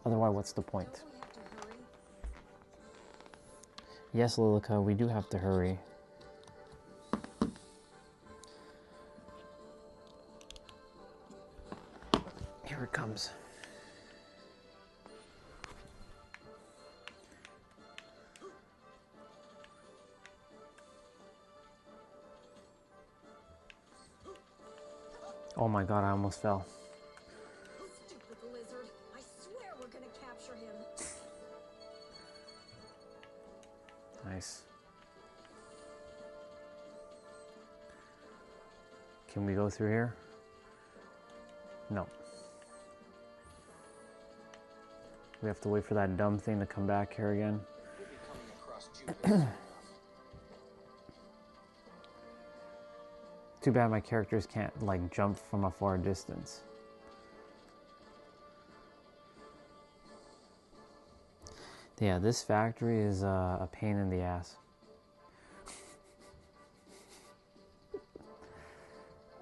Otherwise, what's the point? Don't we have to hurry? Yes, Lilica, we do have to hurry. Here it comes. Oh my god, I almost fell. Stupid lizard. I swear we're gonna capture him. Nice. Can we go through here? No. We have to wait for that dumb thing to come back here again. We'll be coming across Jupiter. Too bad my characters can't, like, jump from a far distance. Yeah, this factory is a pain in the ass.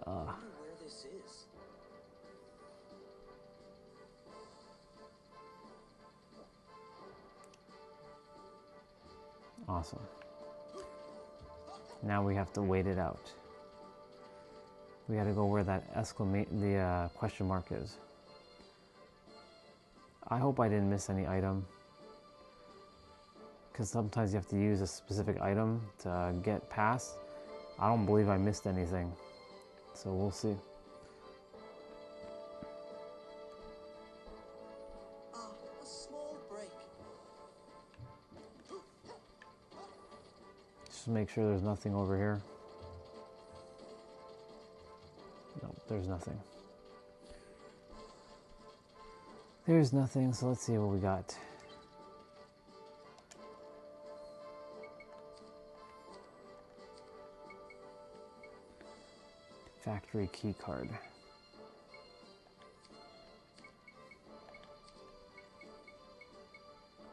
I wonder where this is. Awesome. Now we have to wait it out. We gotta go where that question mark is. I hope I didn't miss any item. Because sometimes you have to use a specific item to get past. I don't believe I missed anything. So we'll see. Ah, a small break. Just make sure there's nothing over here. No, there's nothing. There's nothing, so let's see what we got. Factory key card.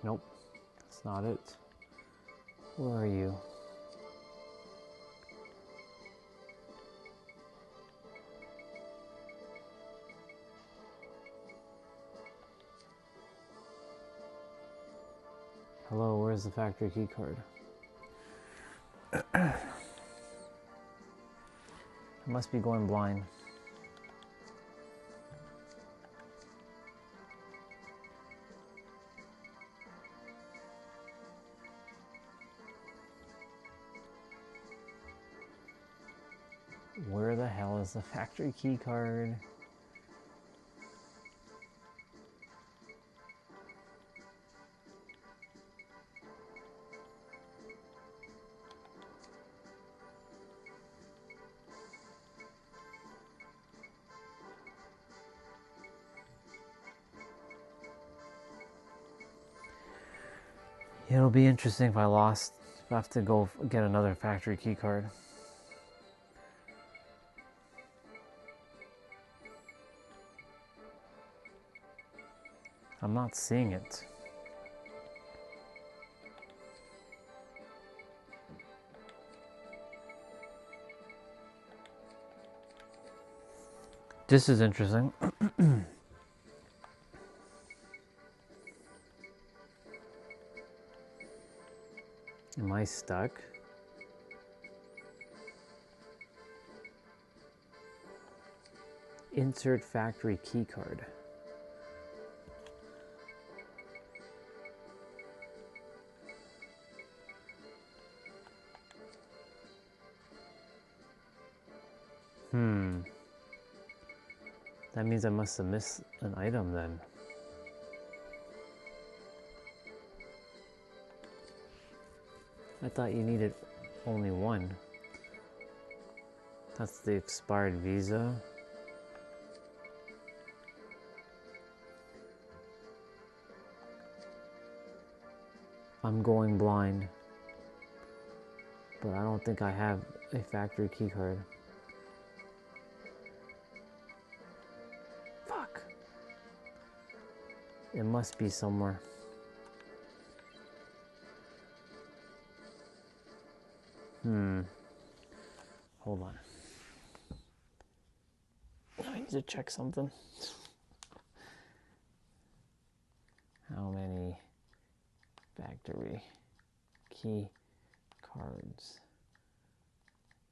Nope, that's not it. Where are you? Hello, where's the factory key card? I must be going blind. Where the hell is the factory key card? It'll be interesting if I lost. If I have to go get another factory key card. I'm not seeing it. This is interesting. Am I stuck? Insert factory key card. That means I must have missed an item then. I thought you needed only one. That's the expired visa. I'm going blind. But I don't think I have a factory key card. Fuck. It must be somewhere. Hold on. I need to check something. How many factory key cards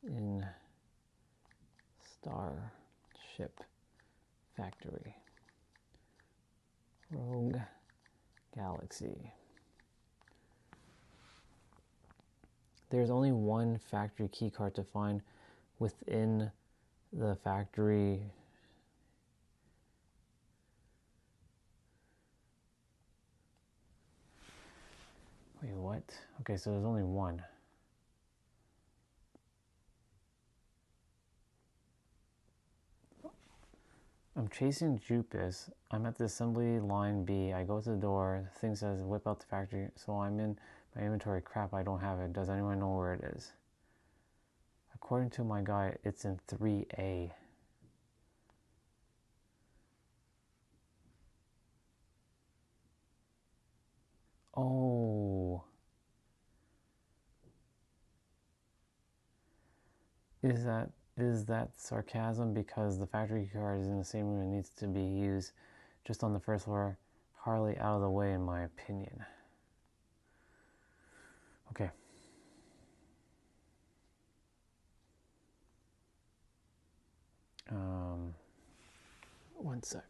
in Starship Factory? Rogue Galaxy. There's only one factory key card to find within the factory. Wait, what? Okay, so there's only one. I'm chasing Jupus. I'm at the assembly line B. I go to the door. The thing says whip out the factory. So I'm in my inventory. Crap, I don't have it. Does anyone know where it is? According to my guy, it's in 3A. Oh. Is that sarcasm because the factory card is in the same room and needs to be used just on the first floor? Hardly out of the way in my opinion. Okay. One sec.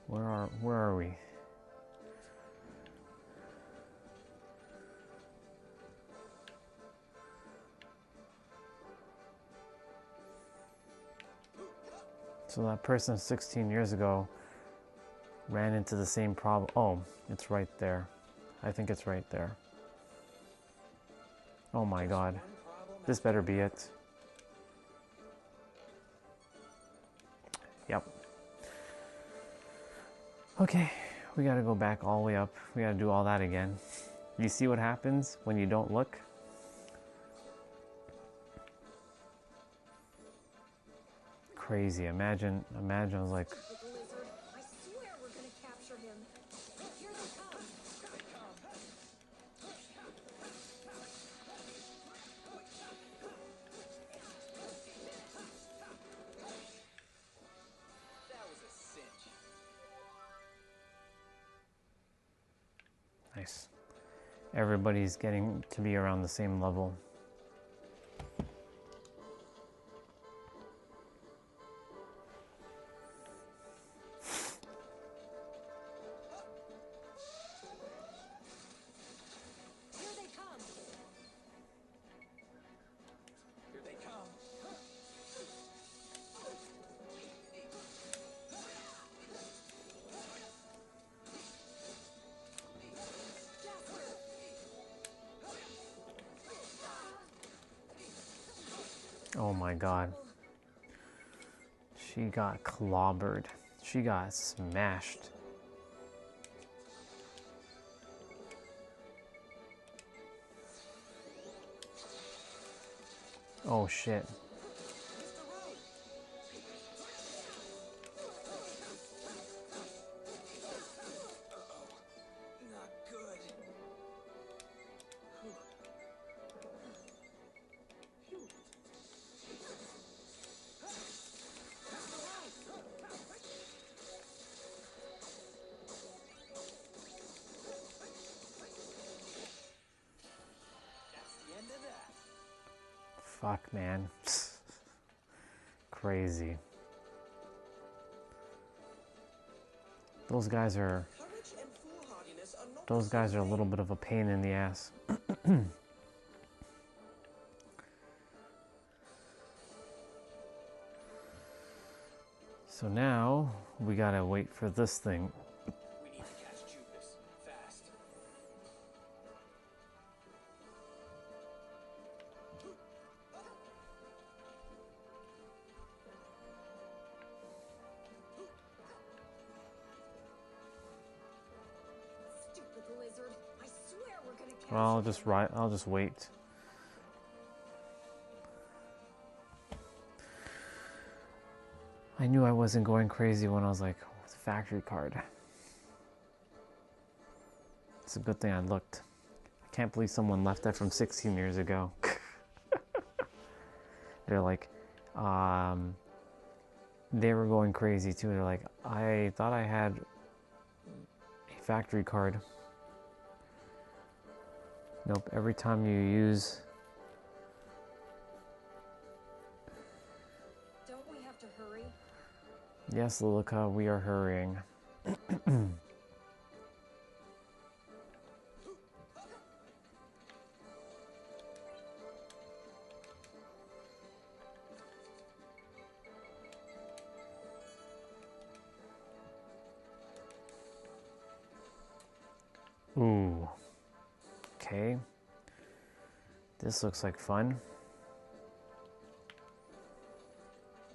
Where are we? So that person 16 years ago ran into the same problem. Oh, it's right there. I think it's right there. Oh my god. This better be it. Yep. Okay, we gotta go back all the way up. We gotta do all that again. You see what happens when you don't look? Crazy. Imagine I was like, The lizard. I swear we're gonna capture him. Here they come. That was a cinch. nice. Everybody's getting to be around the same level. Here they come. Here they come. Oh my god. She got clobbered. She got smashed. Oh shit. Not good. That's the end of that. Fuck, man. Crazy. Those guys are Courage and foolhardiness are not those guys are a little bit of a pain in the ass. So now we gotta wait for this thing. We need to catch Judas fast. Stupid lizard. I swear we're gonna capture Well, him. I'll just wait. I knew I wasn't going crazy when I was like, oh, it's a factory card. It's a good thing I looked. I can't believe someone left that from 16 years ago. They're like, they were going crazy too. They're like, I thought I had a factory card. Nope, every time you use... Don't we have to hurry? Yes, Lilica, we are hurrying. Ooh. Okay. This looks like fun.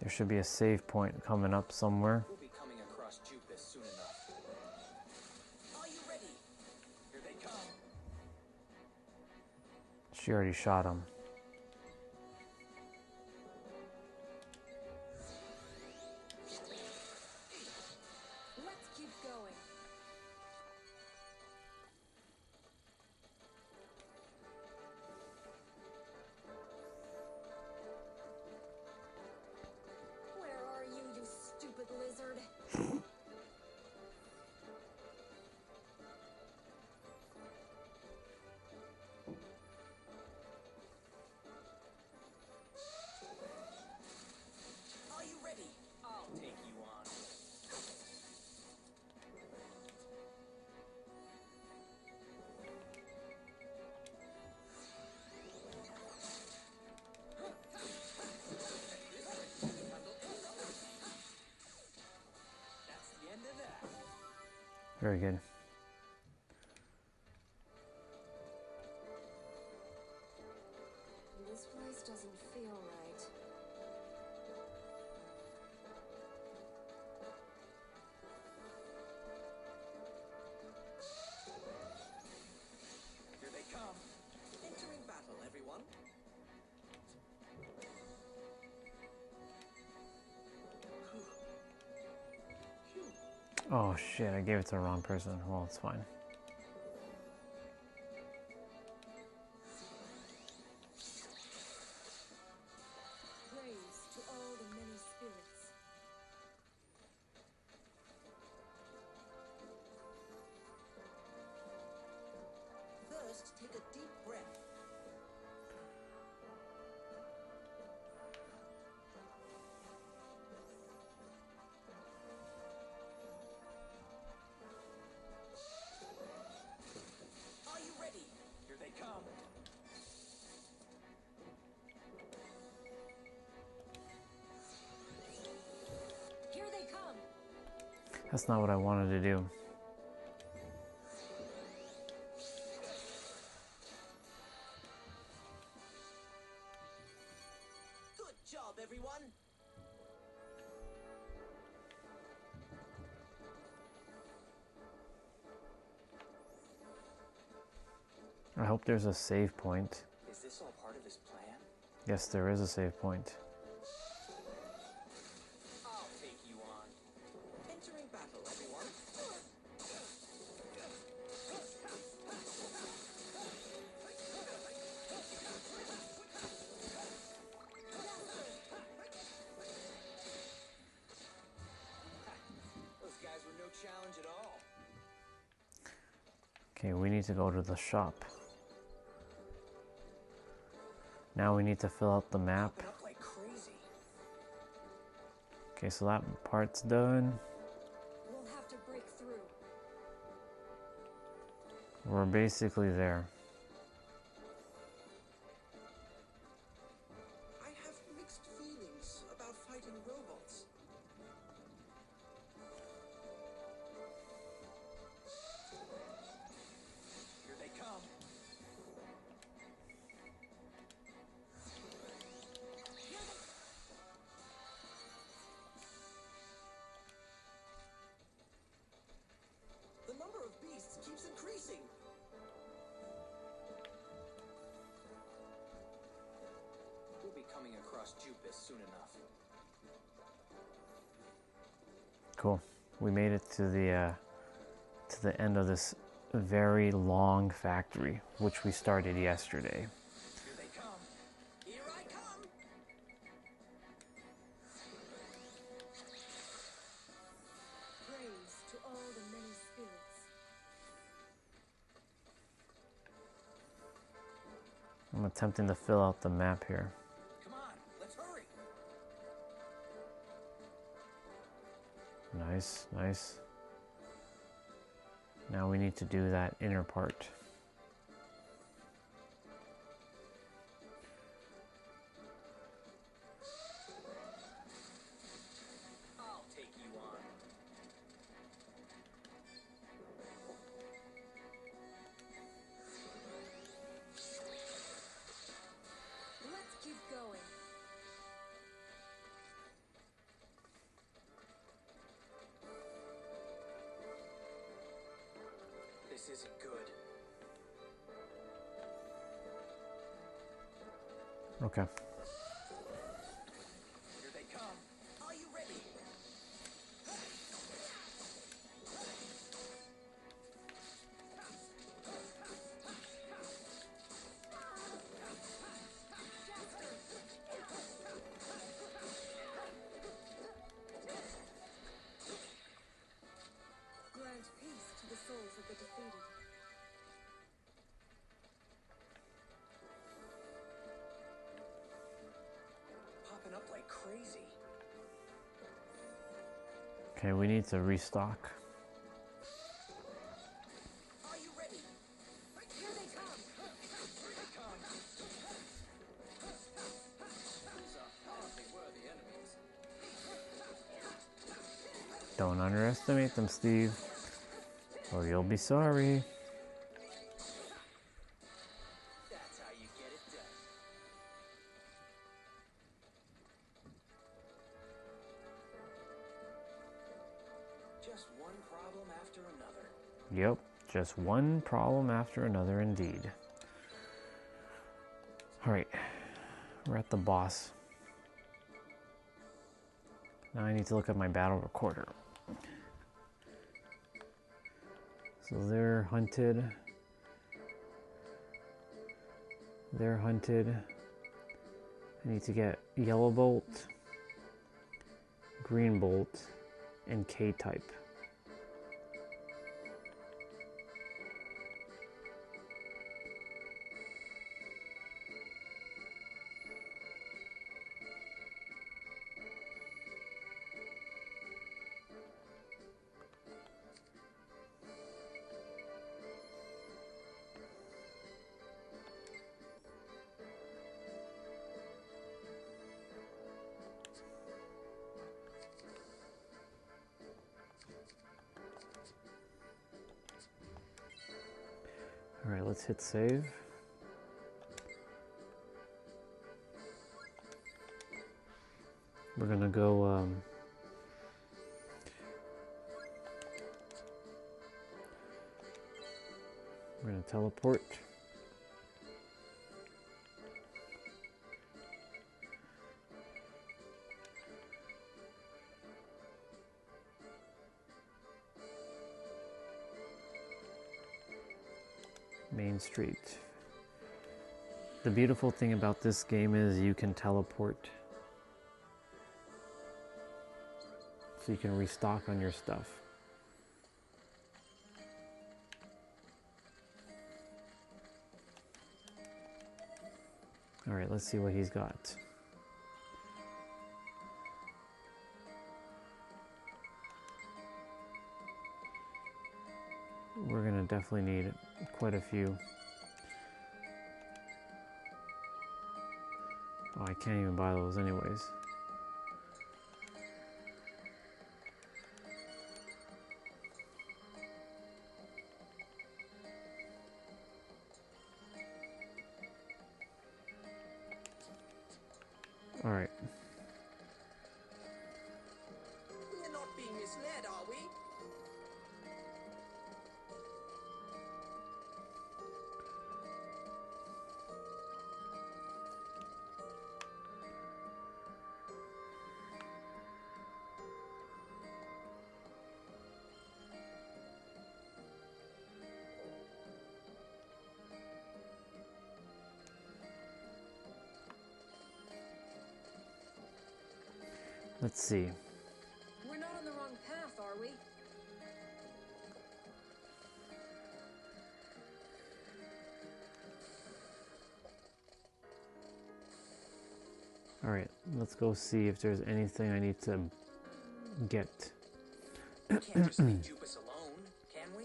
There should be a save point coming up somewhere. We'll be coming across Judas soon enough. Are you ready? Here they come. She already shot him. Let's keep going. Where are you, you stupid lizard? Are you ready? I'll take you on. That's the end of that. Very good. This place doesn't feel right. Here they come. Entering battle, everyone. Oh shit, I gave it to the wrong person. Well, it's fine. Praise to all the many spirits. First, take a deep breath. Are you ready? Here they come. Here they come. That's not what I wanted to do. Good job, everyone. I hope there's a save point. Is this all part of his plan? Yes, there is a save point. I'll take you on. Entering battle, everyone. Those guys were no challenge at all. Okay, we need to go to the shop. Now we need to fill out the map. Up like crazy. Okay, so that part's done. We'll have to break through. We're basically there. I have mixed feelings about fighting robots. Here they come. The number of beasts keeps increasing. We'll be coming across Jupus soon enough. Cool. We made it to the end of this very long factory, which we started yesterday. Here they come. Here I come. Praise to all the many spirits. I'm attempting to fill out the map here. Come on, let's hurry. Nice, nice. Now we need to do that inner part. I'll take you on. Let's keep going. This isn't good. Okay. Here they come. Are you ready? Grant peace to the souls of the defeated. Popping up like crazy. Okay, we need to restock. Are you ready? Here they come! Here they come. Those are hardly worthy enemies. Don't underestimate them, Steve, or you'll be sorry. That's how you get it done. Just one problem after another. Yep, just one problem after another indeed. Alright, we're at the boss. Now I need to look at my battle recorder. So they're hunted. They're hunted. I need to get Yellow Bolt, Green Bolt, and K-Type. All right, let's hit save. We're gonna go we're gonna teleport. Main Street. The beautiful thing about this game is you can teleport. So you can restock on your stuff. All right, let's see what he's got. We're gonna definitely need quite a few. Oh, I can't even buy those anyways. All right. We're not being misled, are we? Let's see. We're not on the wrong path, are we? All right, let's go see if there's anything I need to get. We can't just leave Jupus alone, can we?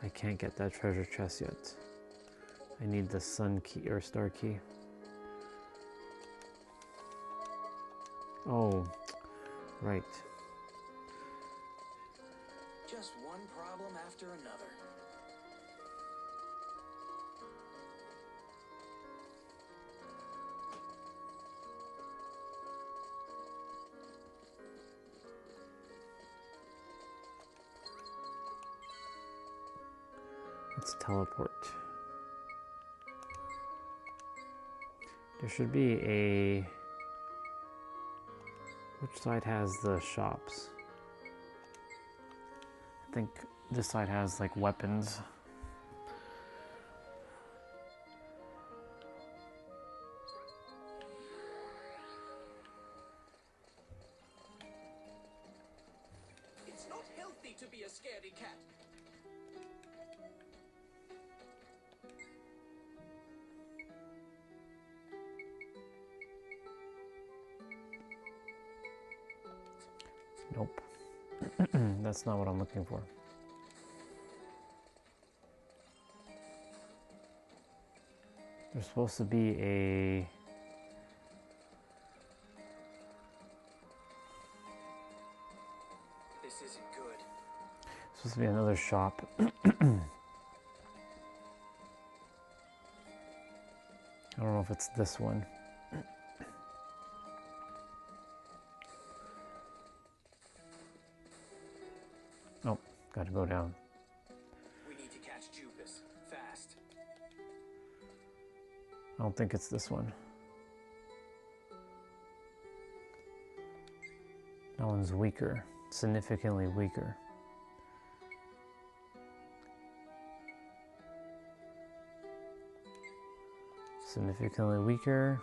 I can't get that treasure chest yet. I need the sun key or star key. Oh, right. Just one problem after another. Let's teleport. There should be a... Which side has the shops? I think this side has like weapons. It's not healthy to be a scaredy cat. Nope. That's not what I'm looking for. There's supposed to be a... This isn't good. Supposed to be another shop. I don't know if it's this one. Oh, gotta go down. We need to catch Jupus fast. I don't think it's this one. That one's weaker, significantly weaker. Significantly weaker.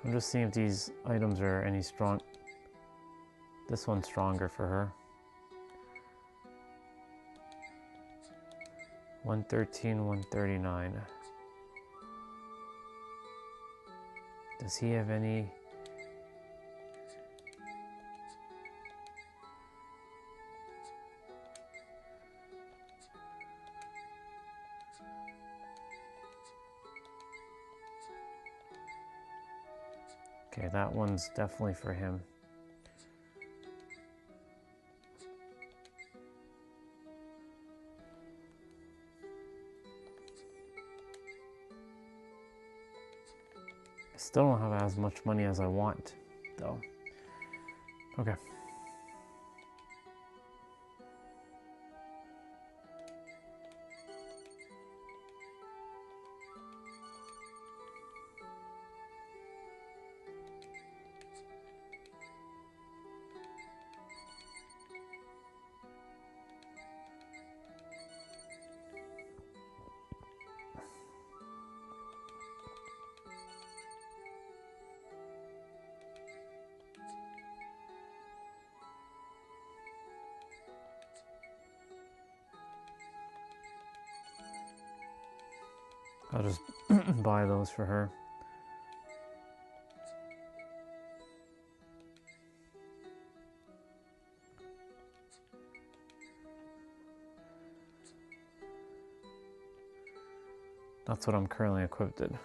I'm just seeing if these items are any strong. This one's stronger for her. 113, 139. Does he have any? Okay, that one's definitely for him. I still don't have as much money as I want, though. Okay. I'll just buy those for her. That's what I'm currently equipped with.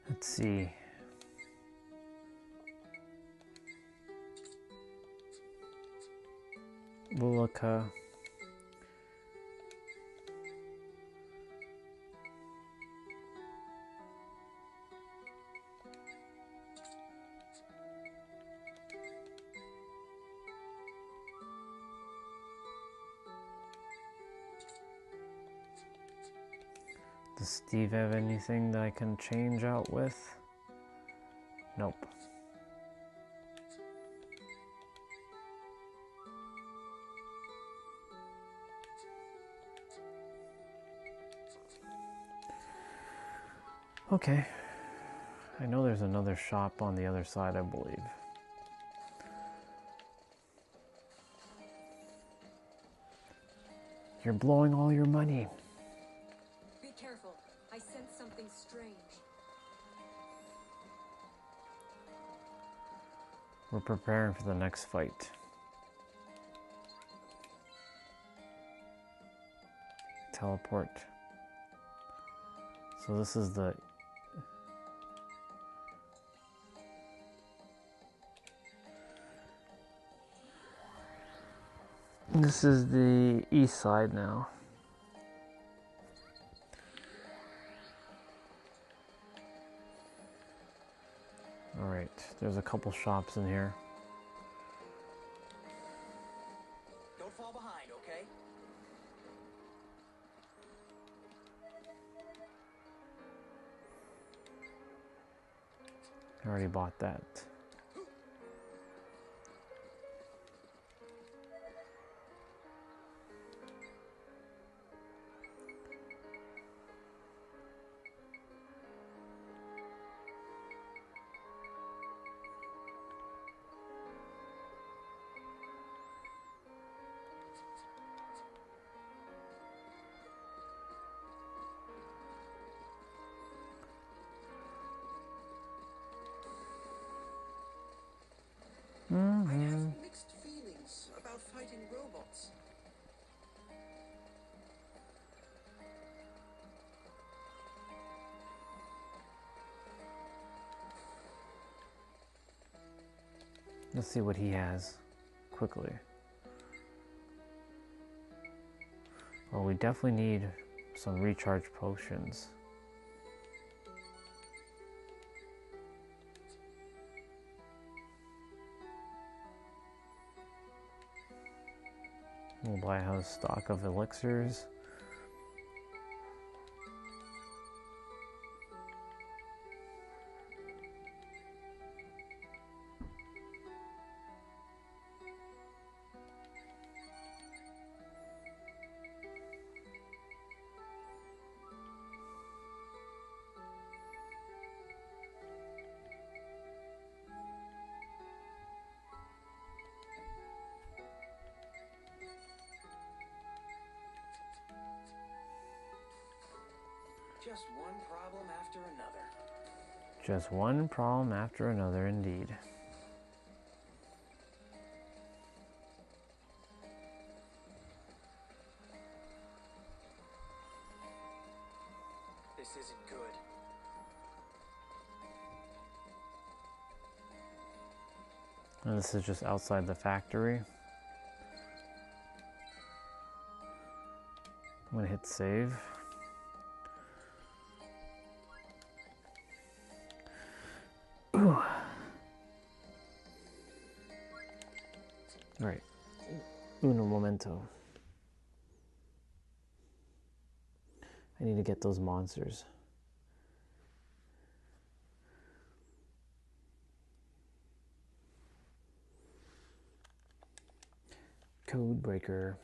Let's see. Bulaka. Does Steve have anything that I can change out with? Nope. Okay. I know there's another shop on the other side, I believe. You're blowing all your money. Be careful. I sense something strange. We're preparing for the next fight. Teleport. So this is the... This is the east side now. Alright, there's a couple shops in here. Don't fall behind, okay? I already bought that. I have mixed feelings about fighting robots. Let's see what he has quickly. Well, we definitely need some recharge potions. We'll buy a stock of elixirs. Just one problem after another. Just one problem after another, indeed. This isn't good. And this is just outside the factory. I'm gonna hit save. Ooh. All right, uno momento. I need to get those monsters. Code breaker.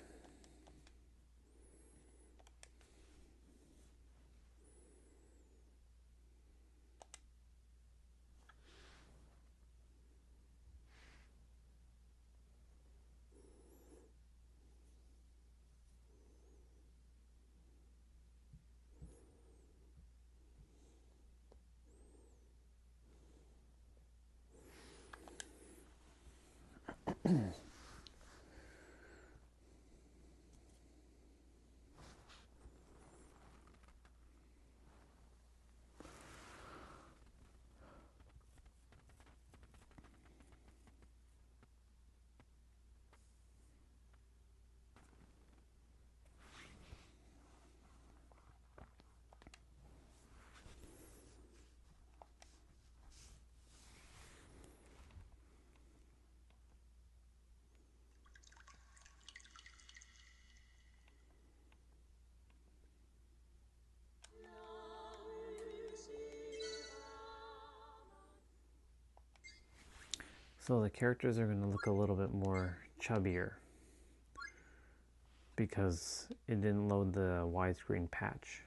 So the characters are going to look a little bit more chubbier because it didn't load the widescreen patch.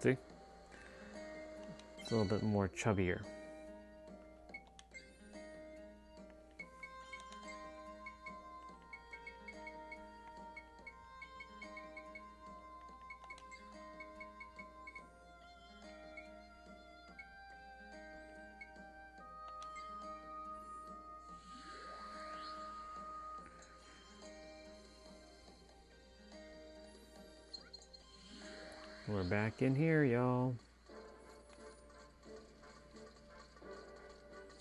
See? It's a little bit more chubbier. We're back in here, y'all.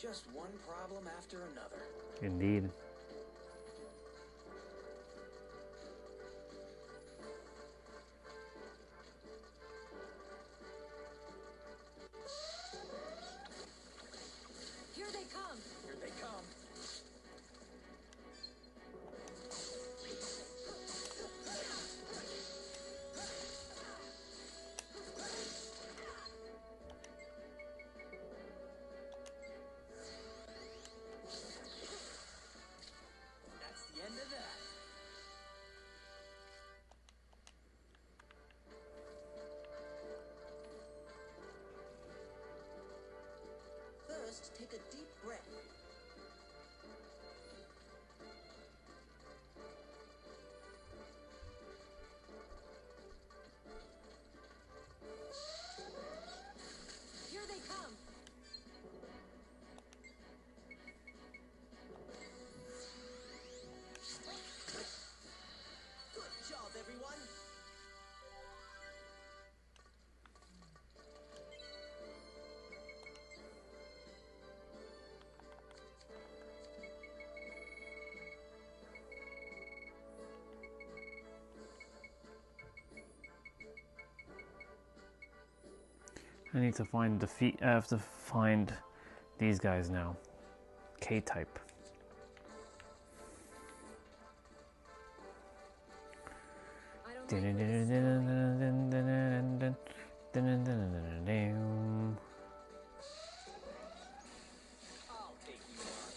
Just one problem after another. Indeed. Here they come. Here they come. That's the end of that. First, take a deep breath. Here they come. Good job, everyone. I need to find I have to find these guys now. K-type. I don't like where this is going. I'll take you on.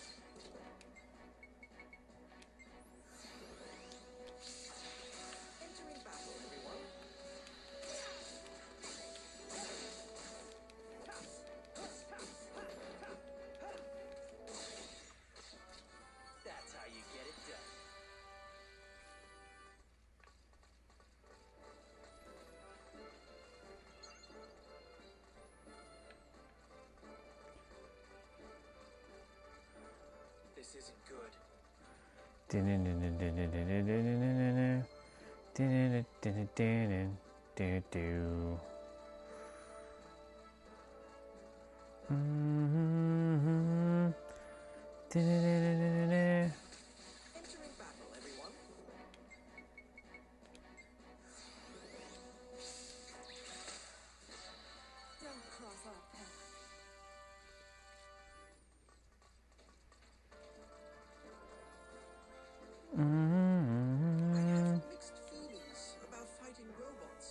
Entering battle, everyone. That's how you get it done. This isn't good. Entering battle, everyone. Don't cross our path. I have mixed feelings about fighting robots.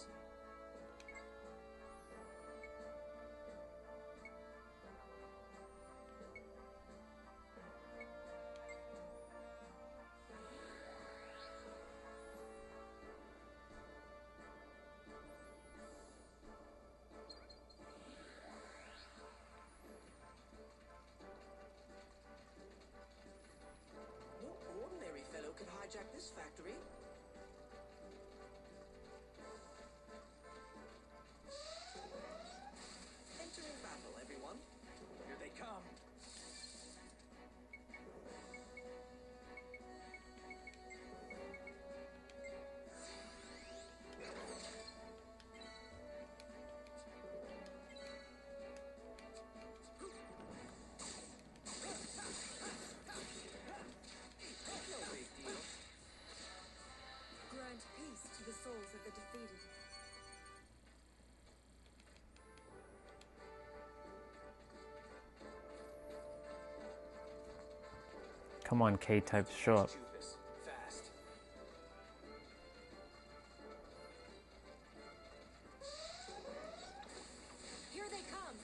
No ordinary fellow could hijack this factory. Entering battle, everyone. Here they come. No big deal. Grant peace to the souls of the defeated. Come on, K-type, show up. Tubus, fast. Here they come.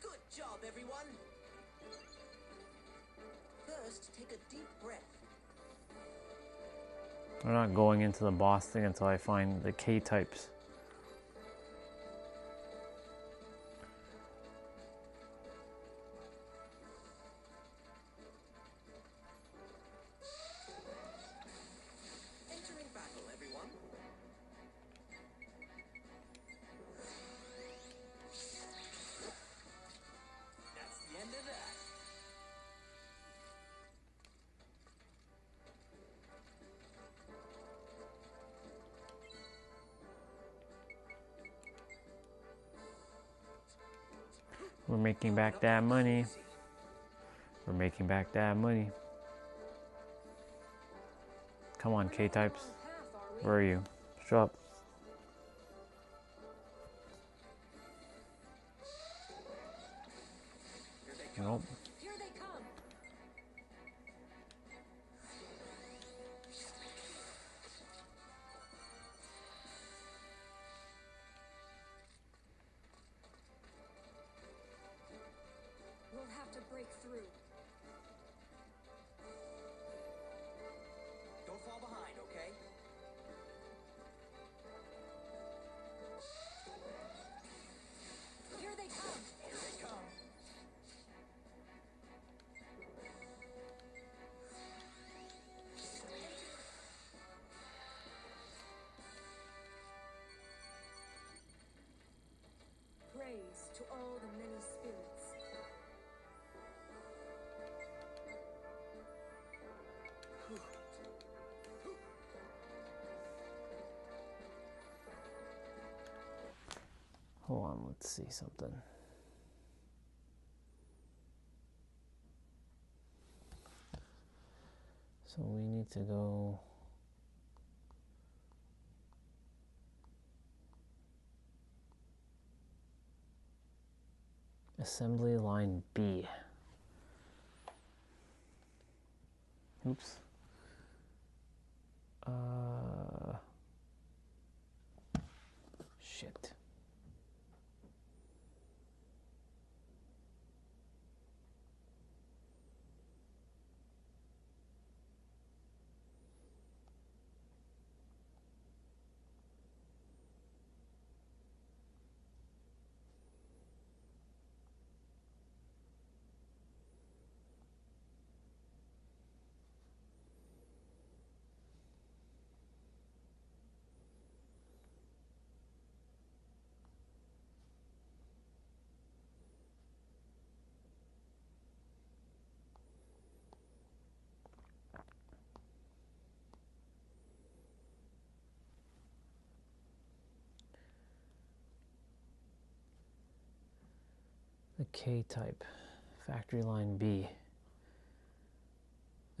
Good job, job, everyone. First, take a deep breath. I'm not going into the boss thing until I find the K-types. Entering battle, everyone. That's the end of that. We're making back that money. We're making back that money. Come on, K-types. Where are you? Show up. Nope. Here they come. We'll have to break through. Don't fall behind, okay? Here they come. Here they come. Praise to all the many spirits. Hold on, let's see something. So we need to go. Assembly line B. Oops. Shit. The K-type. Factory line B.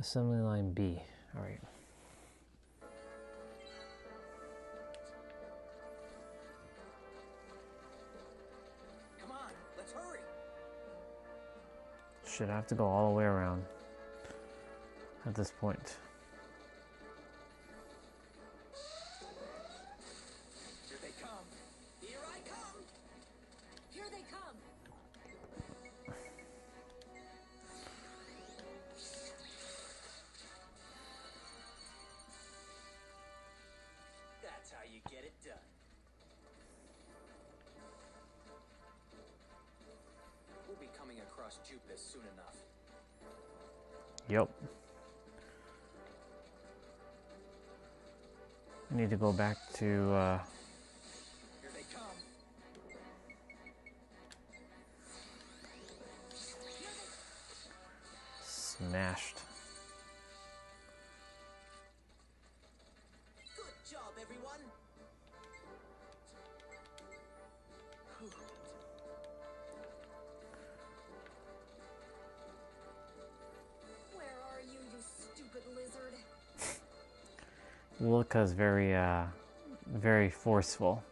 Assembly line B. All right. Come on, let's hurry. Shit, I have to go all the way around at this point. Here they come. Here I come. Here they come. That's how you get it done. We'll be coming across Jupus soon enough. Yep. I need to go back to Here they come. smashed. Good job, everyone. Where are you, you stupid lizard? Lilka's very forceful.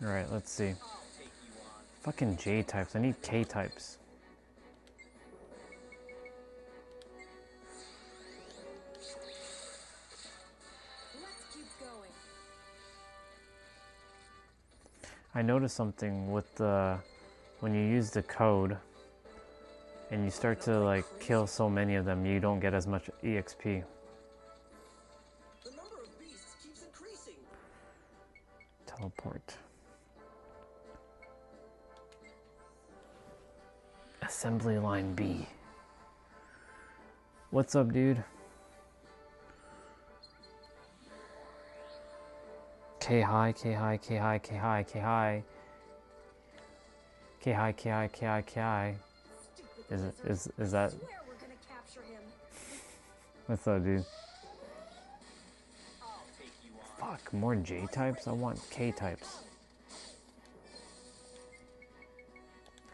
All right, let's see. I'll take you on. Fucking J types. I need K types. Let's keep going. I noticed something with the when you use the code and you start to like kill so many of them, you don't get as much EXP. The number of beasts keeps increasing. Teleport. Assembly line B. What's up, dude? K high, K high, K high, K high, K high. K high, K high, K high, K high. Is that Swear we're gonna capture him. what's up, dude? I'll take you on. Fuck, more J types? I want K types.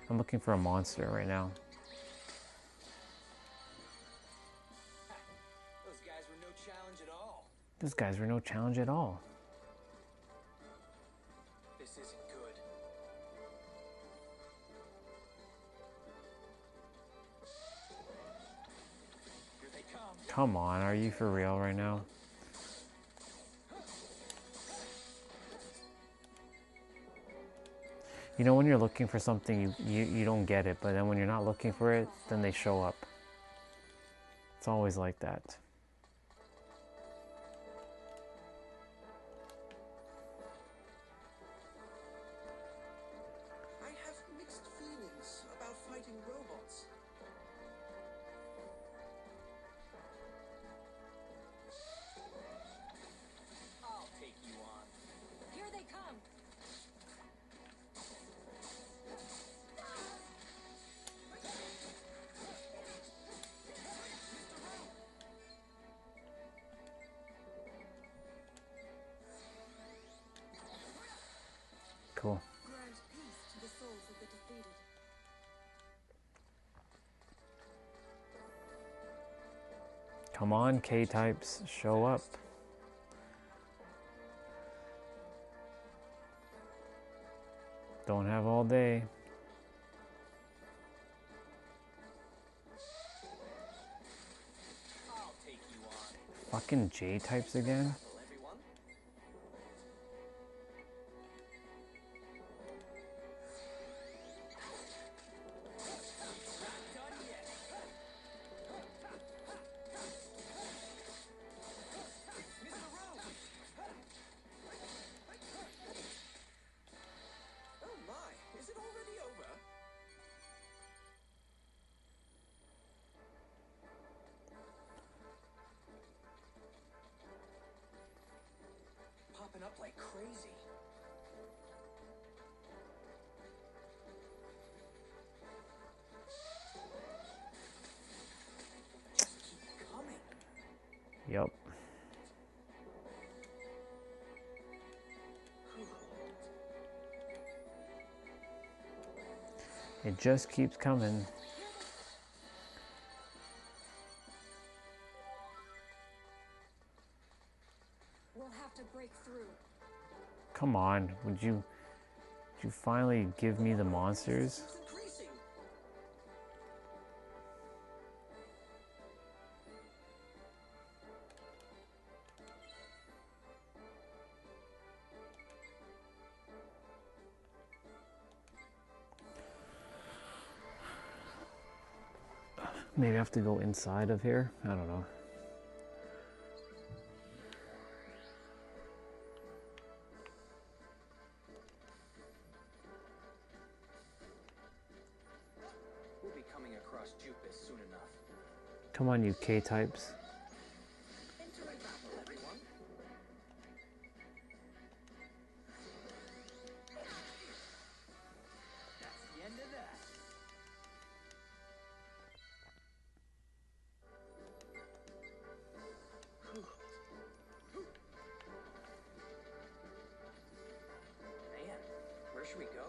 I'm looking for a monster right now. Those guys were no challenge at all. These guys were no challenge at all. This isn't good. Here they come. Come on, are you for real right now? You know when you're looking for something, you don't get it, but then when you're not looking for it, then they show up. It's always like that. I have mixed feelings about fighting robots. I'll take you on. Here they come. Cool. Grant peace to the souls of the defeated. Come on, K types, show up. Don't have all day. I'll take you on. Fucking J types again? Battle, everyone. Not done yet. Mr. Rowe! Oh my, is it already over? Popping up like crazy. Just keep coming. Yep. It just keeps coming. We'll have to break through. Come on, would you finally give me the monsters? It's increasing. Maybe I have to go inside of here? I don't know. We'll be coming across Jupus soon enough. Come on, you K types. Entering battle, everyone. That's the end of that. Man, where should we go?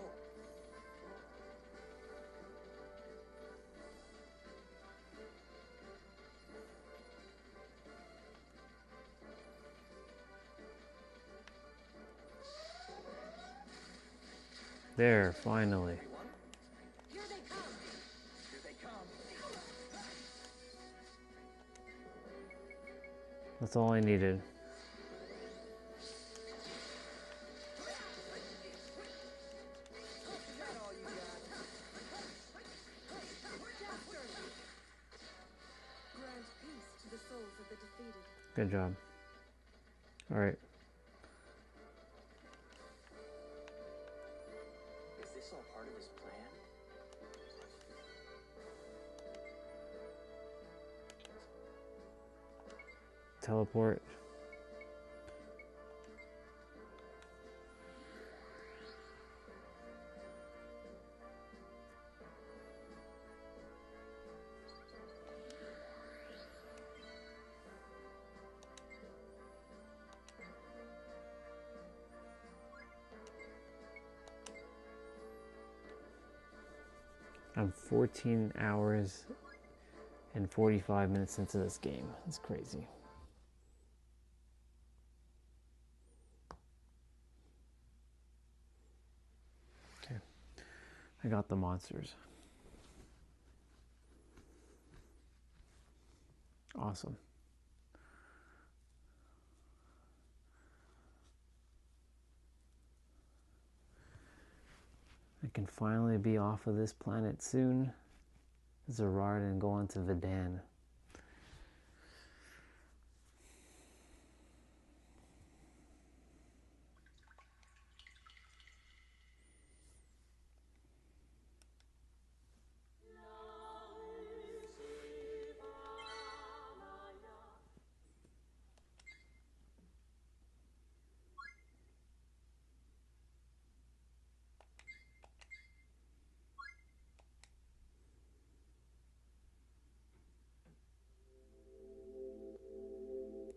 There, finally. Everyone, Here they come. here they come. That's all I needed. Good job. All right. Is this all part of his plan? Teleport. I'm 14 hours and 45 minutes into this game. That's crazy. Okay. I got the monsters. Awesome. I can finally be off of this planet soon, Zerard, and go on to Vidan.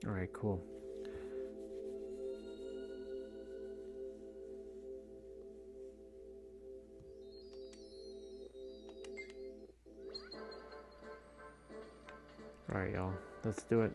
All right, cool. All right, y'all. Let's do it.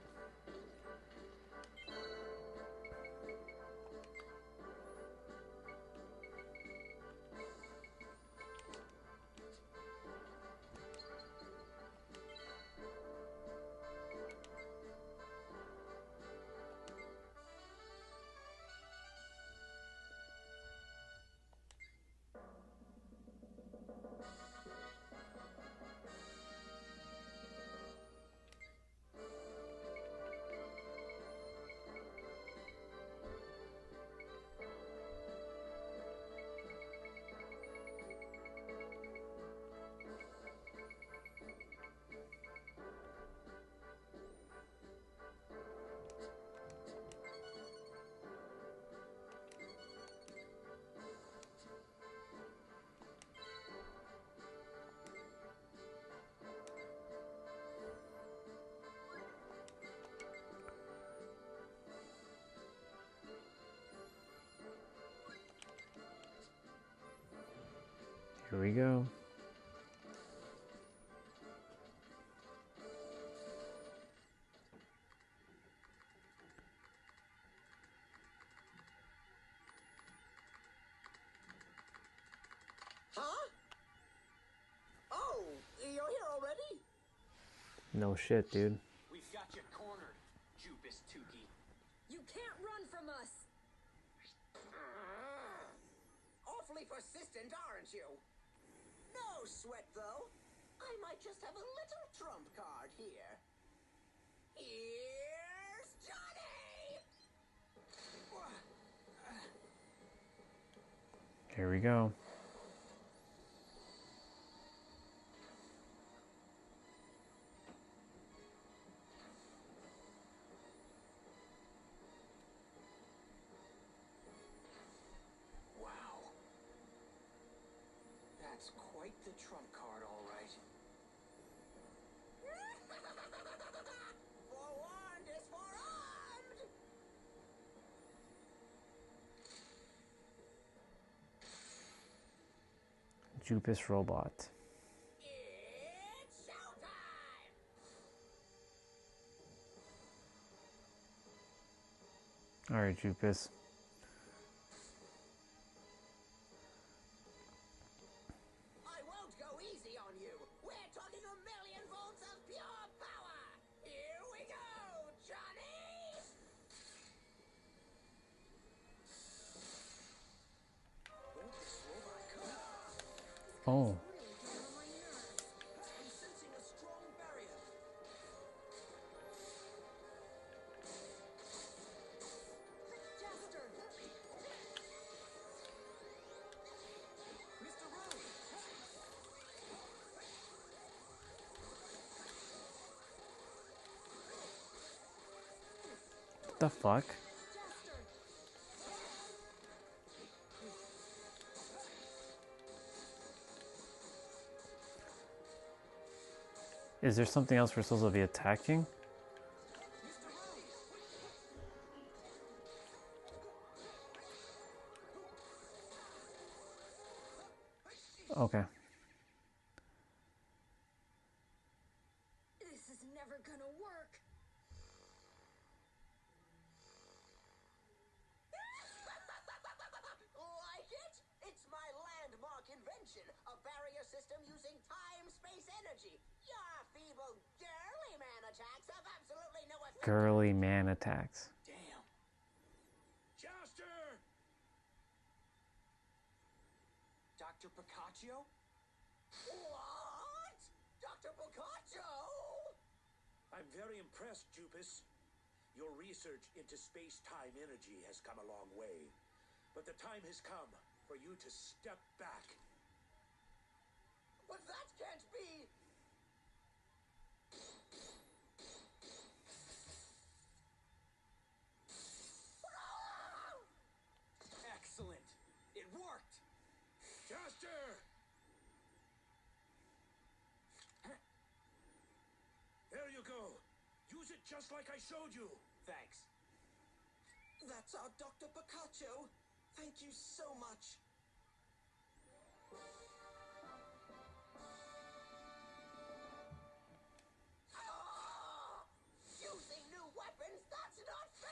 Here we go. Huh? Oh, you're here already? No shit, dude. We've got you cornered, Jupus Tukey. You can't run from us! Awfully persistent, aren't you? No sweat, though. I might just have a little trump card here. Here's Johnny! Here we go. Wow. That's quite the trump card, all right. Forewarned is forearmed! Jupus Robot. It's showtime! All right, Jupus. I won't go easy on you. We're talking 1,000,000 volts of pure power. Here we go, Johnny! Where did this robot come from? Oh, I'm sensing a strong barrier. the fuck? Jester! Is there something else we're supposed to be attacking? Okay. This is never gonna work. Like it? It's my landmark invention, a barrier system using time-space energy. Your feeble, girly man attacks have absolutely no effect. Girly man attacks. Damn. Joster! Dr. Picacio? What? Dr. Boccaccio? I'm very impressed, Jupus. Your research into space-time energy has come a long way. But the time has come for you to step back. But that can't be. Excellent. It worked. Joster! There you go. Use it just like I showed you. Thanks. That's our Dr. Boccaccio. Thank you so much. Ah! Using new weapons, that's not fair!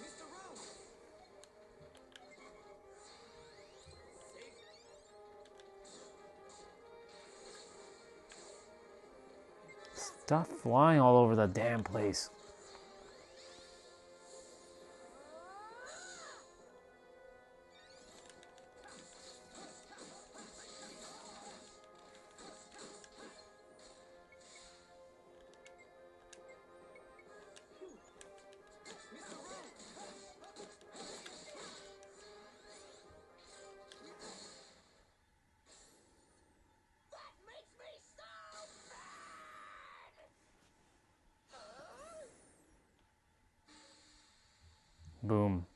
Mr. Rose! Stuff flying all over the damn place. That makes me so mad! Boom.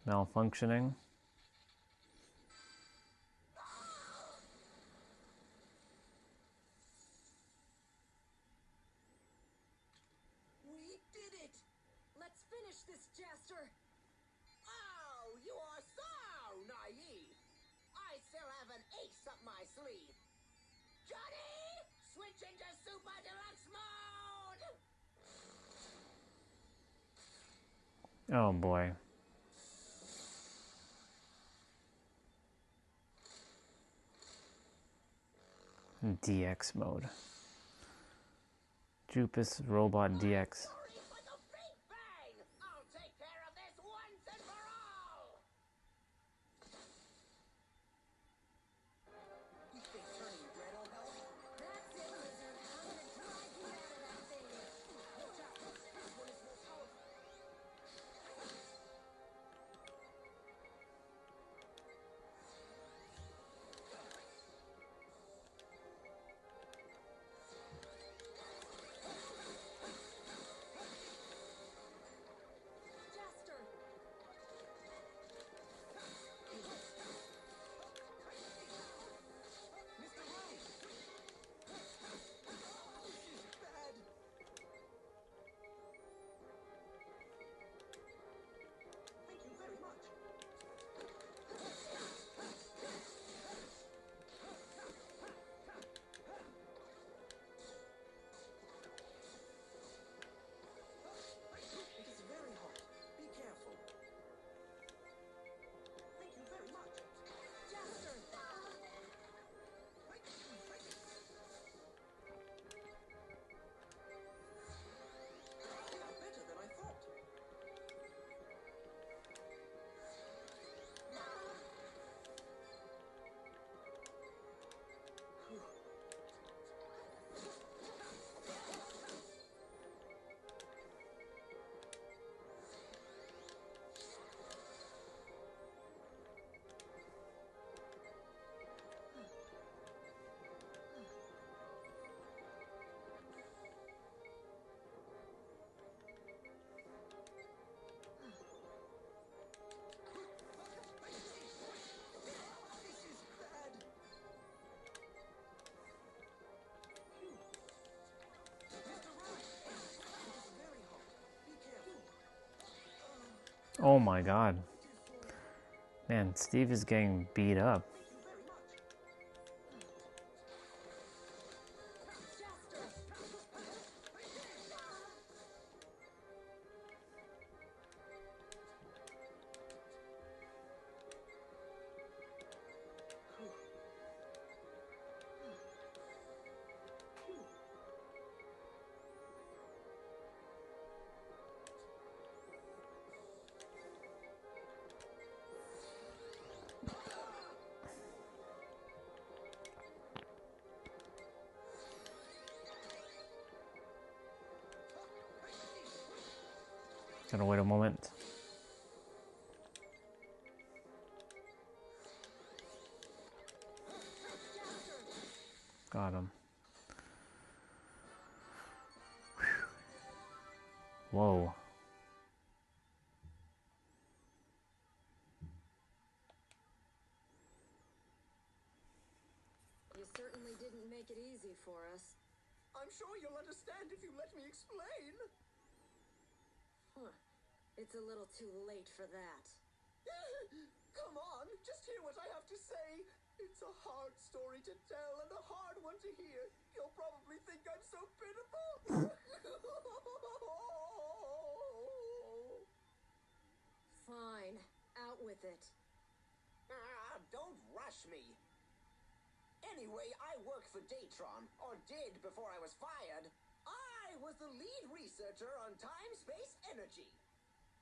Malfunctioning. We did it! Let's finish this, Jester! Oh, you are so naive! I still have an ace up my sleeve. Johnny! Switch into Super Deluxe mode! Oh boy. DX mode. Jupus Robot DX. Sorry for the Big Bang! I'll take care of this once and for all! You think turning red will help? That's it, Lizard. I'm gonna drive you out of that thing. Watch out! This one is more powerful. Oh my god. Man, Steve is getting beat up. Gotta wait a moment. Got him. Whoa. You certainly didn't make it easy for us. I'm sure you'll understand if you let me explain. Huh. It's a little too late for that. Come on, just hear what I have to say. It's a hard story to tell and a hard one to hear. You'll probably think I'm so pitiful. Fine. Out with it. Don't rush me. Anyway, I work for Datron, or did before I was fired. I was the lead researcher on time-space energy.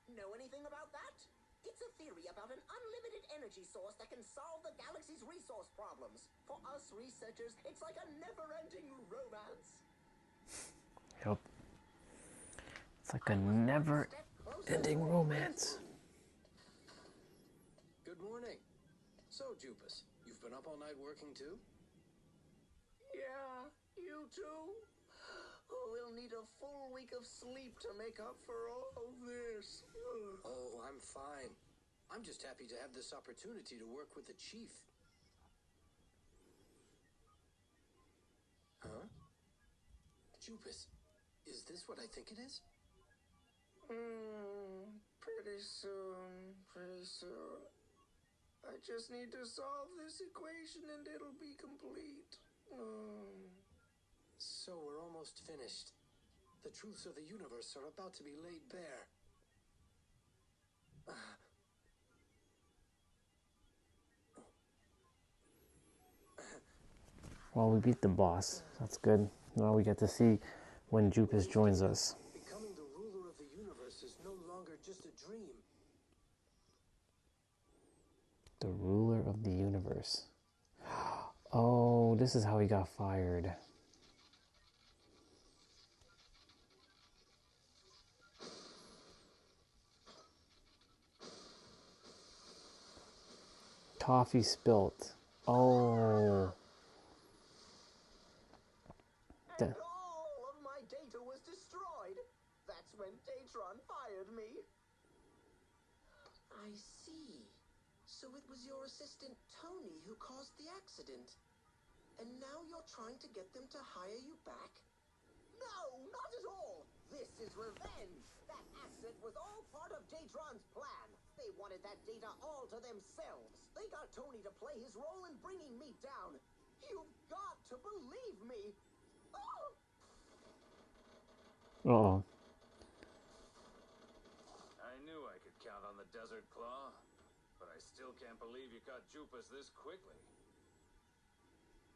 Know anything about that? It's a theory about an unlimited energy source that can solve the galaxy's resource problems. For us researchers, it's like a never-ending romance. Yep. It's like a never-ending romance. Good morning. So, Jupus, you've been up all night working too? Yeah, you too? We'll need a full week of sleep to make up for all this. Oh, I'm fine. I'm just happy to have this opportunity to work with the chief. Huh? Jupus, is this what I think it is? Pretty soon, pretty soon. I just need to solve this equation and it'll be complete. So we're almost finished. The truths of the universe are about to be laid bare. Well, we beat the boss. That's good. Now we get to see when Jupus joins us. Becoming the ruler of the universe is no longer just a dream. The ruler of the universe. Oh, this is how he got fired. Coffee spilt. Oh. And all of my data was destroyed. That's when Datron fired me. I see. So it was your assistant Tony who caused the accident. And now you're trying to get them to hire you back? No, not at all. This is revenge. That asset was all part of Datron's plan. They wanted that data all to themselves. They got Tony to play his role in bringing me down. You've got to believe me. Oh! Uh-oh. I knew I could count on the Desert Claw, but I still can't believe you caught Jupus this quickly.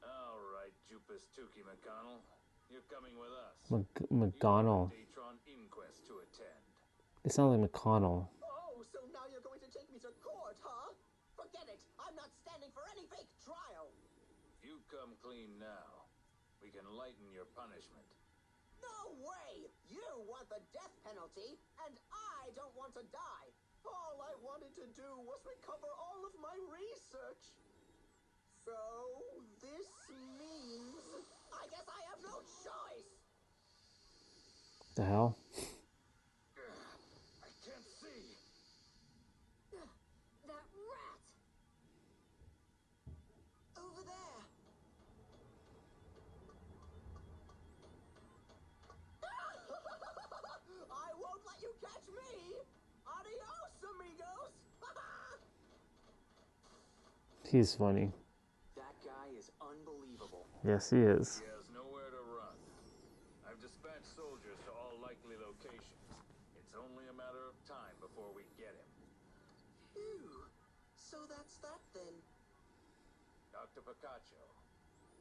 All right, Jupus Tukey McConnell, you're coming with us. McDonald. You have a Datron inquest to attend. It sounds like McConnell. Oh, so now you're going to take me to court, huh? Forget it. I'm not standing for any fake trial. If you come clean now, we can lighten your punishment. No way! You want the death penalty, and I don't want to die. All I wanted to do was recover all of my research. So, this means I guess I have no choice. The hell? I can't see. That rat! Over there. I won't let you catch me! Adios, He's funny. That guy is unbelievable. Yes, he is. He has nowhere to run. I've dispatched soldiers to all likely locations. It's only a matter of time before we get him. Phew. So that's that then. Dr. Picacho,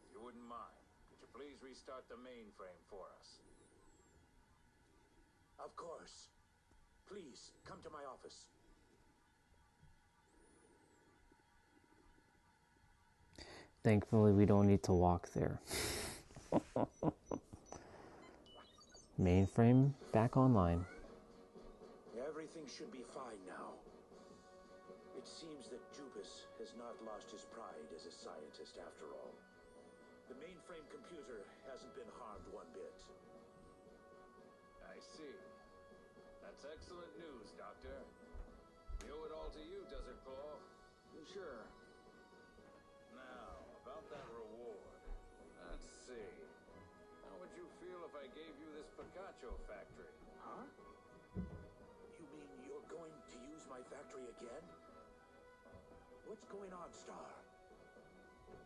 if you wouldn't mind, could you please restart the mainframe for us? Of course. Please, come to my office. Thankfully, we don't need to walk there. Mainframe back online. Everything should be fine now. It seems that Jupus has not lost his pride as a scientist after all. The mainframe computer hasn't been harmed one bit. I see. That's excellent news, Doctor. We owe it all to you, Desert Claw. Sure. Now, about that reward. Let's see. How would you feel if I gave you this Picacho factory? Huh? You mean you're going to use my factory again? What's going on, Star?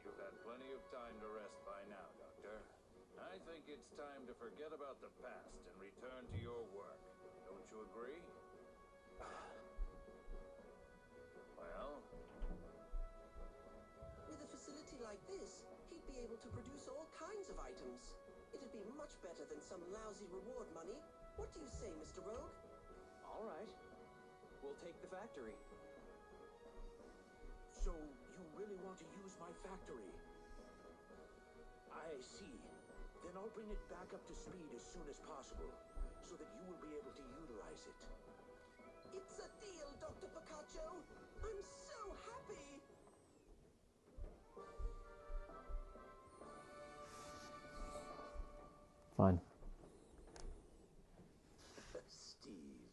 You've had plenty of time to rest by now, Doctor. I think it's time to forget about the past and return to your work. Don't you agree? Well? With a facility like this, he'd be able to produce all kinds of items. It'd be much better than some lousy reward money. What do you say, Mr. Rogue? All right. We'll take the factory. So, you really want to use my factory? I see. Then I'll bring it back up to speed as soon as possible, so that you will be able to utilize it. It's a deal, Dr. Picacho! I'm so happy! Fun. Steve.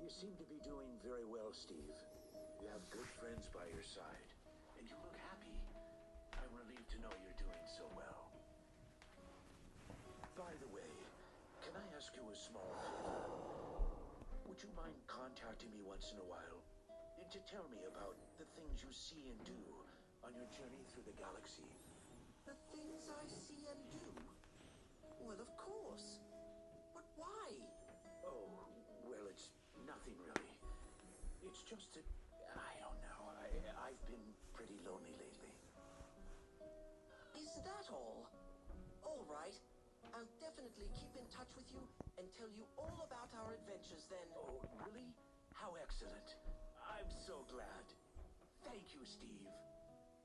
You seem to be doing very well, Steve. You have good friends by your side, and you look happy. I'm relieved to know you're doing so well. By the way, can I ask you a small favor? Would you mind contacting me once in a while, and to tell me about the things you see and do on your journey through the galaxy? The things I see and do? Well, of course. But why? Oh, well, it's nothing really. It's just that, I don't know, I've been pretty lonely lately. Is that all? All right. I'll definitely keep in touch with you and tell you all about our adventures then. Oh, really? How excellent. I'm so glad. Thank you, Steve.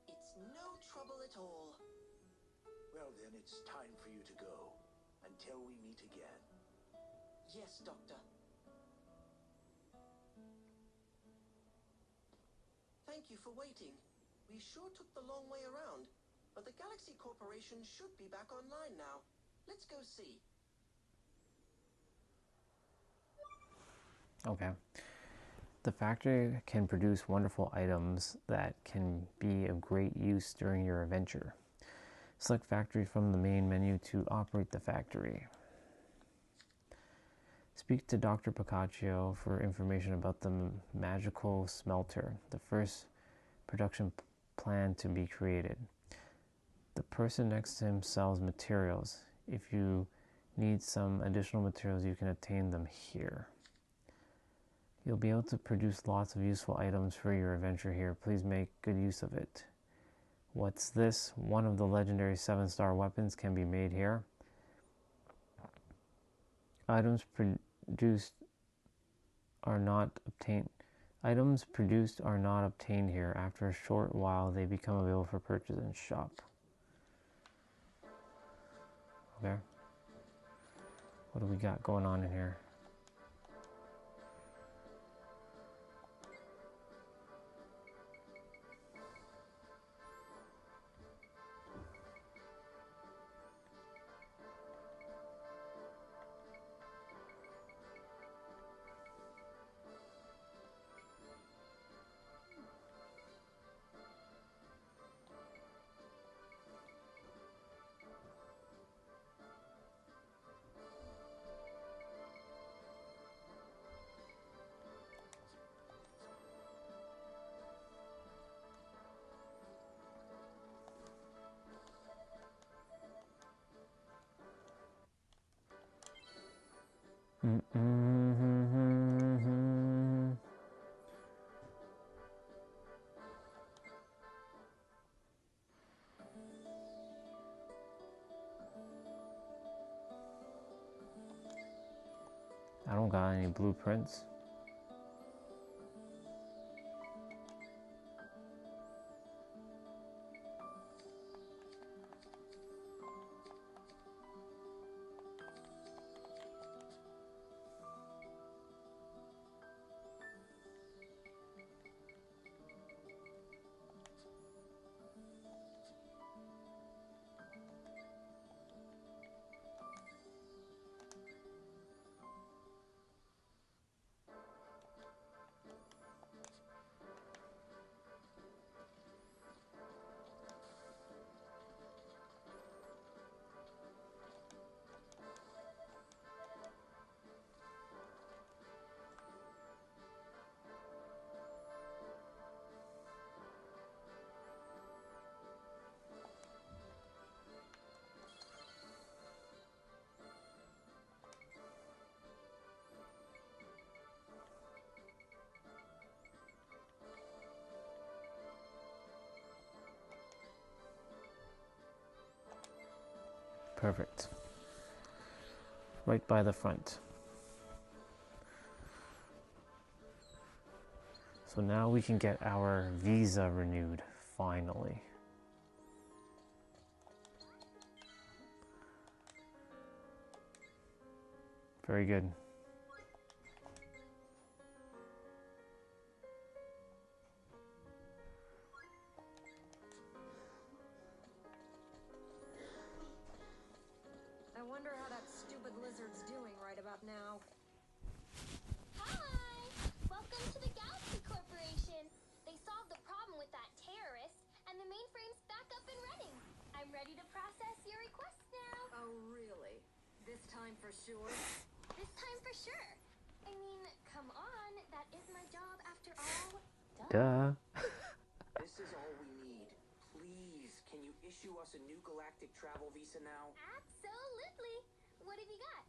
It's no trouble at all. Well, then it's time for you to go. Until we meet again. Yes, Doctor. Thank you for waiting. We sure took the long way around, but the Galaxy Corporation should be back online now. Let's go see. Okay. The factory can produce wonderful items that can be of great use during your adventure. Select factory from the main menu to operate the factory. Speak to Dr. Picacho for information about the magical smelter, the first production plan to be created. The person next to him sells materials. If you need some additional materials, you can obtain them here. You'll be able to produce lots of useful items for your adventure here. Please make good use of it. What's this? One of the legendary 7-star weapons can be made here. Items produced are not obtained here. After a short while, they become available for purchase in shop. Okay. What do we got going on in here? I don't got any blueprints. Perfect. Right by the front. So now we can get our visa renewed, finally. Very good. I wonder how that stupid lizard's doing right about now. Hi! Welcome to the Galaxy Corporation. They solved the problem with that terrorist, and the mainframe's back up and running. I'm ready to process your request now. Oh, really? This time for sure? This time for sure. I mean, come on, that is my job after all. Duh. This is all we need. Please, can you issue us a new galactic travel visa now? Absolutely. What have you got?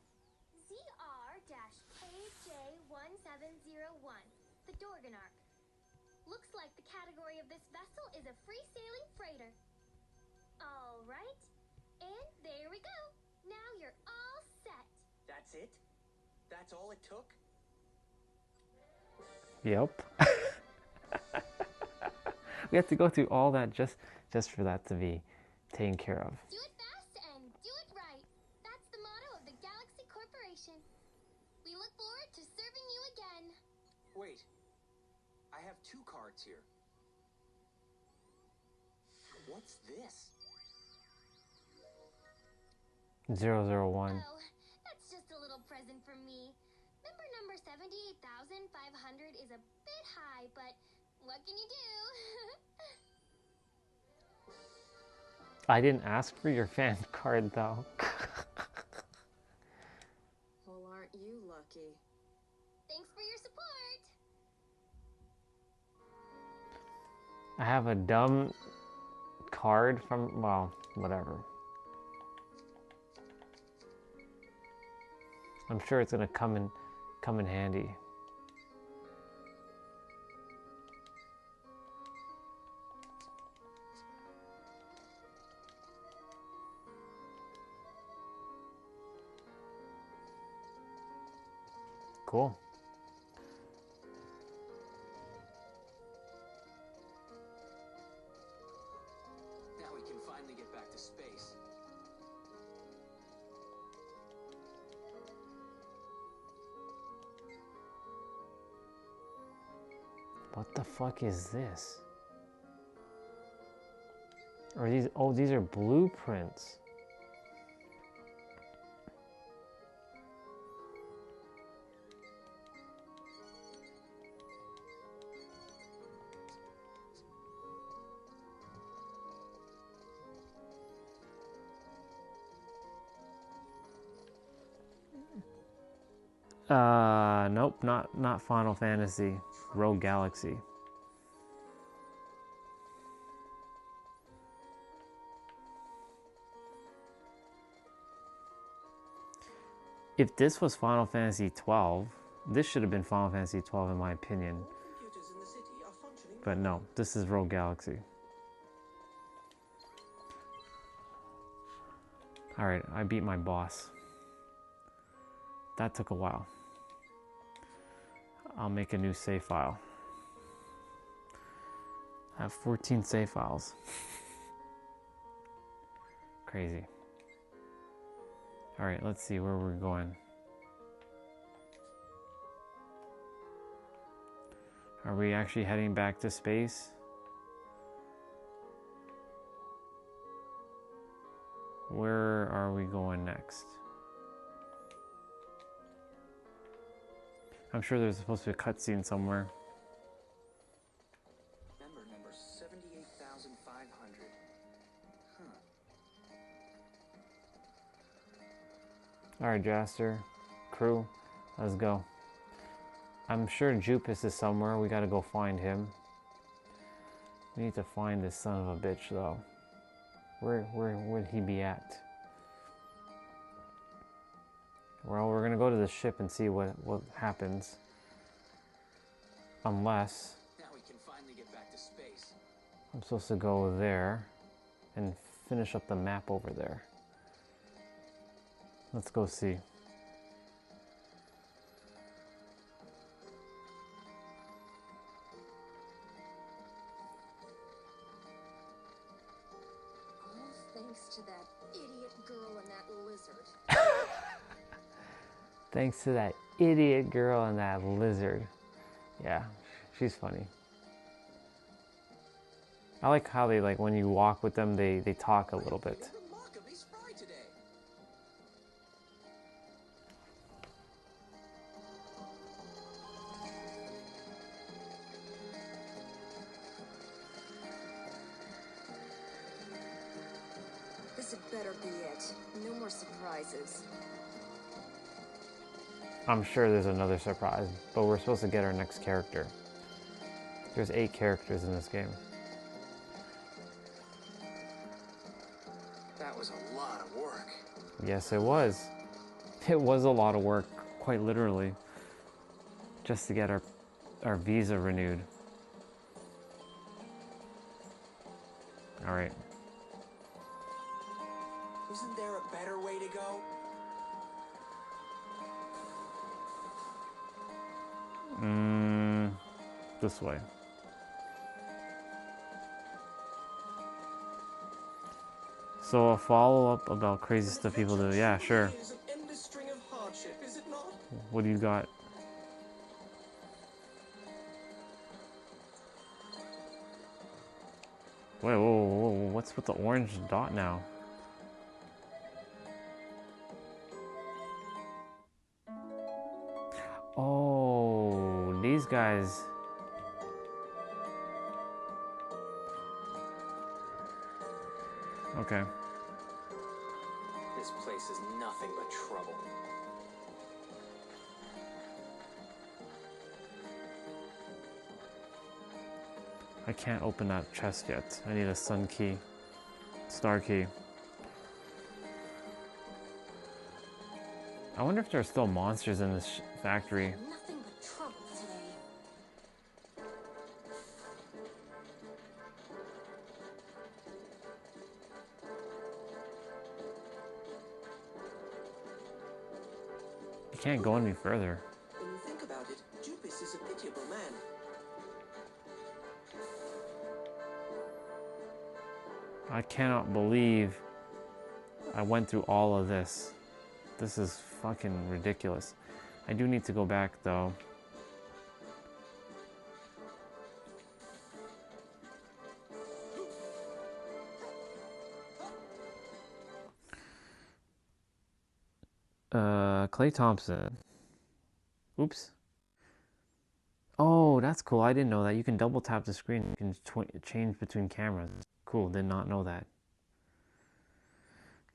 ZR-KJ1701, the Dorganark. Looks like the category of this vessel is a free-sailing freighter. All right. And there we go. Now you're all set. That's it? That's all it took? Yep. We have to go through all that just for that to be taken care of. Do it fast and do it right. That's the motto of the Galaxy Corporation. We look forward to serving you again. Wait. I have 2 cards here. What's this? 001. Oh, that's just a little present from me. Member number 78,500 is a bit high, but what can you do? I didn't ask for your fan card though. Well, aren't you lucky? Thanks for your support. I have a dumb card from, well, whatever. I'm sure it's gonna come in handy. Cool. Now we can finally get back to space. What the fuck is this? Are these, oh, these are blueprints. Nope, not Final Fantasy. Rogue Galaxy. If this was Final Fantasy 12, this should have been Final Fantasy 12 in my opinion. Computers in the city are functioning. But no, this is Rogue Galaxy. Alright, I beat my boss. That took a while. I'll make a new save file. I have 14 save files. Crazy. Alright, let's see where we're going. Are we actually heading back to space? Where are we going next? I'm sure there's supposed to be a cutscene somewhere. Member number 78,500. Alright, Jaster, crew, let's go. I'm sure Jupus is somewhere. We gotta go find him. We need to find this son of a bitch, though. Where would he be at? Well, we're gonna go to the ship and see what happens. Unless Now we can finally get back to space. I'm supposed to go there and finish up the map over there. Let's go see. Thanks to that idiot girl and that lizard. Thanks to that idiot girl and that lizard. Yeah, she's funny. I like how they, like, when you walk with them, they talk a little bit. Remarkably spry today. This had better be it. No more surprises. I'm sure there's another surprise, but we're supposed to get our next character. There's 8 characters in this game. That was a lot of work. Yes, it was. It was a lot of work, quite literally, just to get our visa renewed. All right. Isn't there a better way to go? This way. So a follow-up about crazy stuff people do. Yeah, sure. It is an endless string of hardship, is it not? What do you got? Wait, whoa, what's with the orange dot now? Oh, these guys. Okay. This place is nothing but trouble. I can't open that chest yet. I need a sun key. Star key. I wonder if there are still monsters in this factory. Nothing but trouble today. You can't go any further. When you think about it, Jupus is a pitiable man. I cannot believe I went through all of this. This is fucking ridiculous. I do need to go back though. Klay Thompson. Oops. Oh, that's cool. I didn't know that. You can double tap the screen. You can change between cameras. Cool. Did not know that.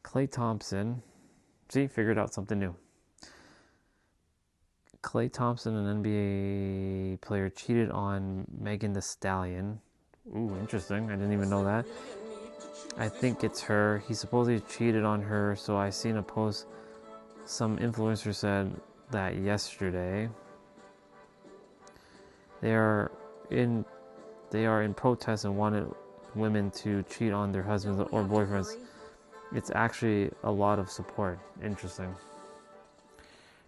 Klay Thompson. See, figured out something new. Klay Thompson, an NBA player, cheated on Megan Thee Stallion. Ooh, interesting. I didn't even know that. I think it's her. He supposedly cheated on her, so I seen a post. Some influencer said that yesterday. They are in protest and wanted women to cheat on their husbands or boyfriends. It's actually a lot of support. Interesting.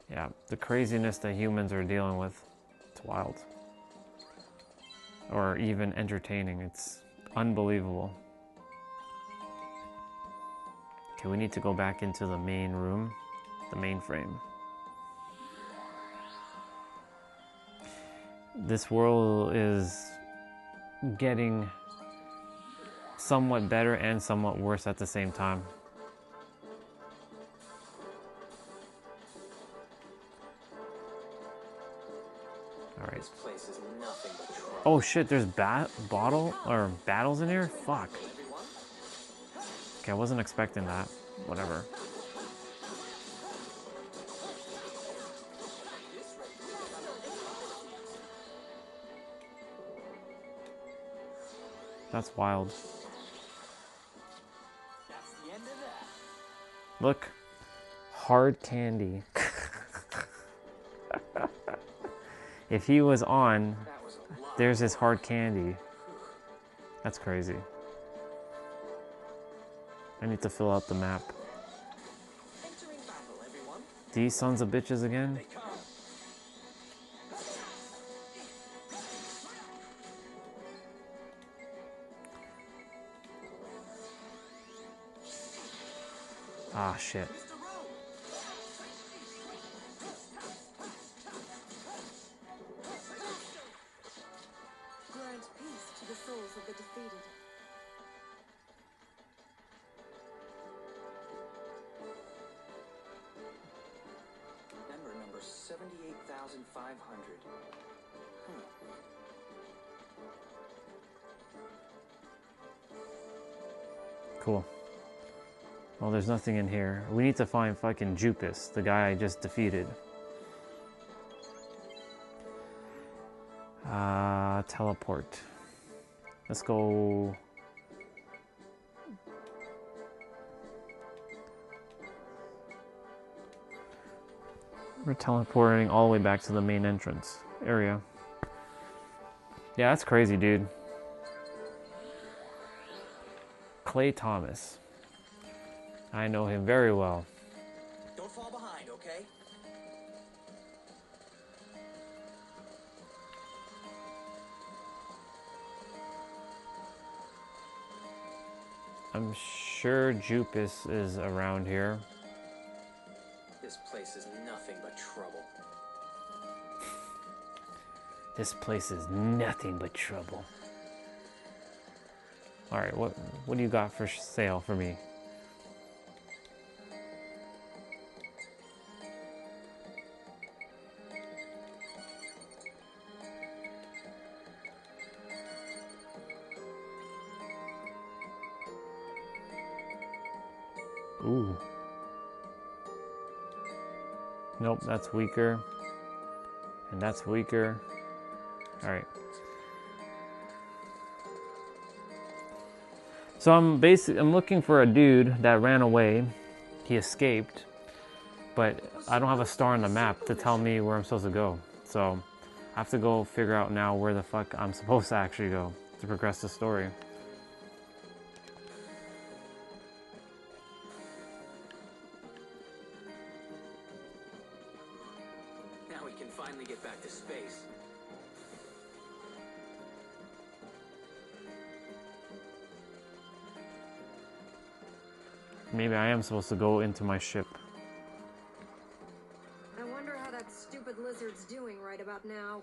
Yeah, the craziness that humans are dealing with. It's wild. Or even entertaining. It's unbelievable. Okay, we need to go back into the main room, the mainframe. This world is getting somewhat better and somewhat worse at the same time. All right. This place is nothing but trouble. Oh shit, there's battles in here? Fuck. Okay, I wasn't expecting that. Whatever. That's wild. That's the end of that. Look. Hard candy. If he was on, there's his hard candy. That's crazy. I need to fill out the map. Entering battle, everyone. These sons of bitches again? They come. Ah, shit. Grant peace to the souls of the defeated. Member number 78,500. Cool. Well, there's nothing in here. We need to find fucking Jupus, the guy I just defeated. Teleport. Let's go. We're teleporting all the way back to the main entrance area. Yeah, that's crazy, dude. Clay Thomas. I know him very well. Don't fall behind, okay? I'm sure Jupus is around here. This place is nothing but trouble. This place is nothing but trouble. Alright, what do you got for sale for me? Ooh. Nope, that's weaker. And that's weaker. Alright. So I'm looking for a dude that ran away. He escaped. But I don't have a star on the map to tell me where I'm supposed to go. So I have to go figure out now where the fuck I'm supposed to actually go to progress the story. Now we can finally get back to space. Maybe I am supposed to go into my ship. I wonder how that stupid lizard's doing right about now.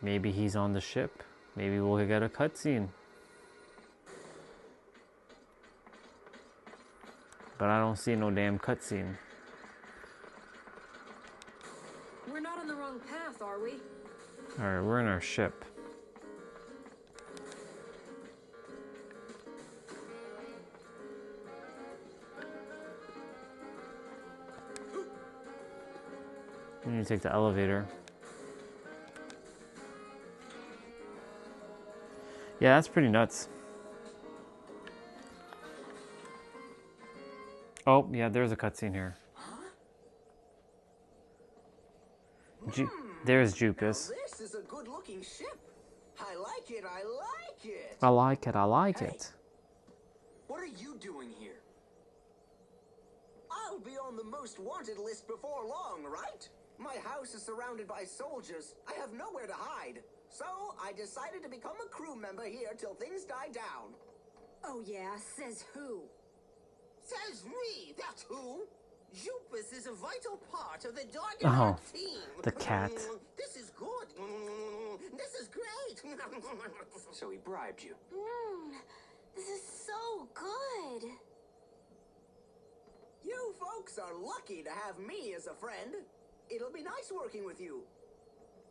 Maybe he's on the ship. Maybe we'll get a cutscene. But I don't see no damn cutscene. We're not on the wrong path, are we? Alright, we're in our ship. We need to take the elevator. Yeah, that's pretty nuts. Oh, yeah, there's a cutscene here. There's Jupus. This is a good-looking ship. I like it. I like it. I like it. I like it. What are you doing here? I'll be on the most wanted list before long, right? My house is surrounded by soldiers. I have nowhere to hide. So I decided to become a crew member here till things die down. Oh yeah, says who? Says me, that's who. Jupus is a vital part of the Dark Oh, team. the cat. This is good. This is great. So he bribed you. This is so good. You folks are lucky to have me as a friend. It'll be nice working with you.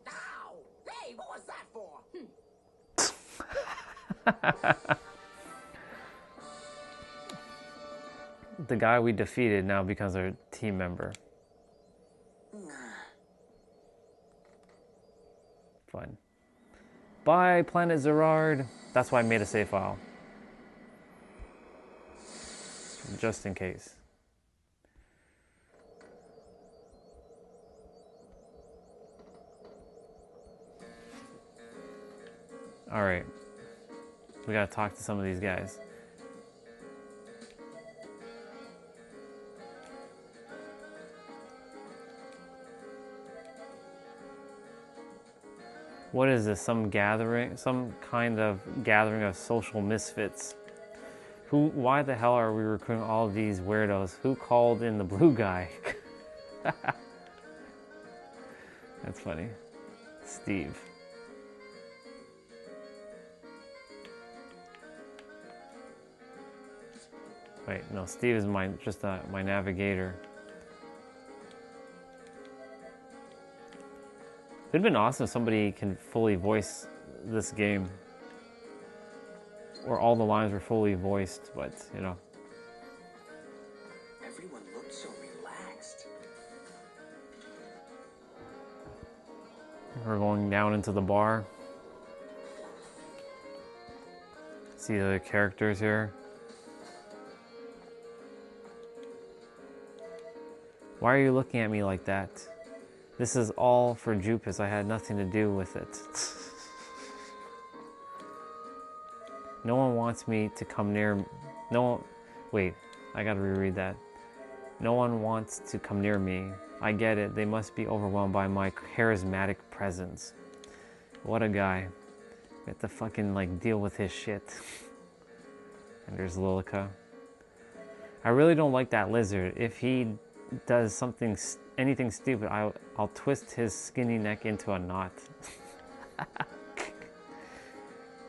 Ow! Hey, what was that for? The guy we defeated now becomes our team member. Fun. Bye, Planet Zerard. That's why I made a save file. Just in case. Alright. We gotta talk to some of these guys. What is this? Some gathering? Some kind of gathering of social misfits? Why the hell are we recruiting all of these weirdos? Who called in the blue guy? That's funny. Steve. Wait, no, Steve is my navigator. It'd been awesome if somebody can fully voice this game. Or all the lines were fully voiced, but you know. Everyone looked so relaxed. We're going down into the bar. See the characters here. Why are you looking at me like that? This is all for Jupus. I had nothing to do with it. No one wants me to come near... No one... Wait, I gotta reread that. No one wants to come near me. I get it. They must be overwhelmed by my charismatic presence. What a guy. We have to fucking, like, deal with his shit. And there's Lilica. I really don't like that lizard. If he does something... anything stupid, I'll twist his skinny neck into a knot.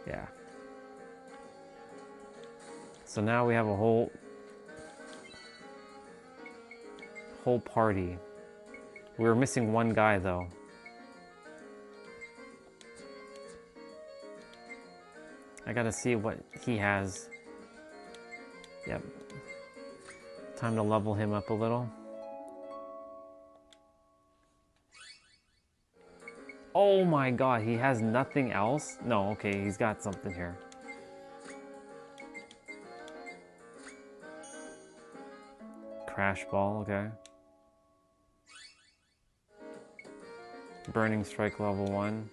Yeah. So now we have a whole party. We were missing one guy though. I gotta see what he has. Yep. Time to level him up a little. Oh my god, he has nothing else? No, okay, he's got something here. Crash ball, okay. Burning strike level 1.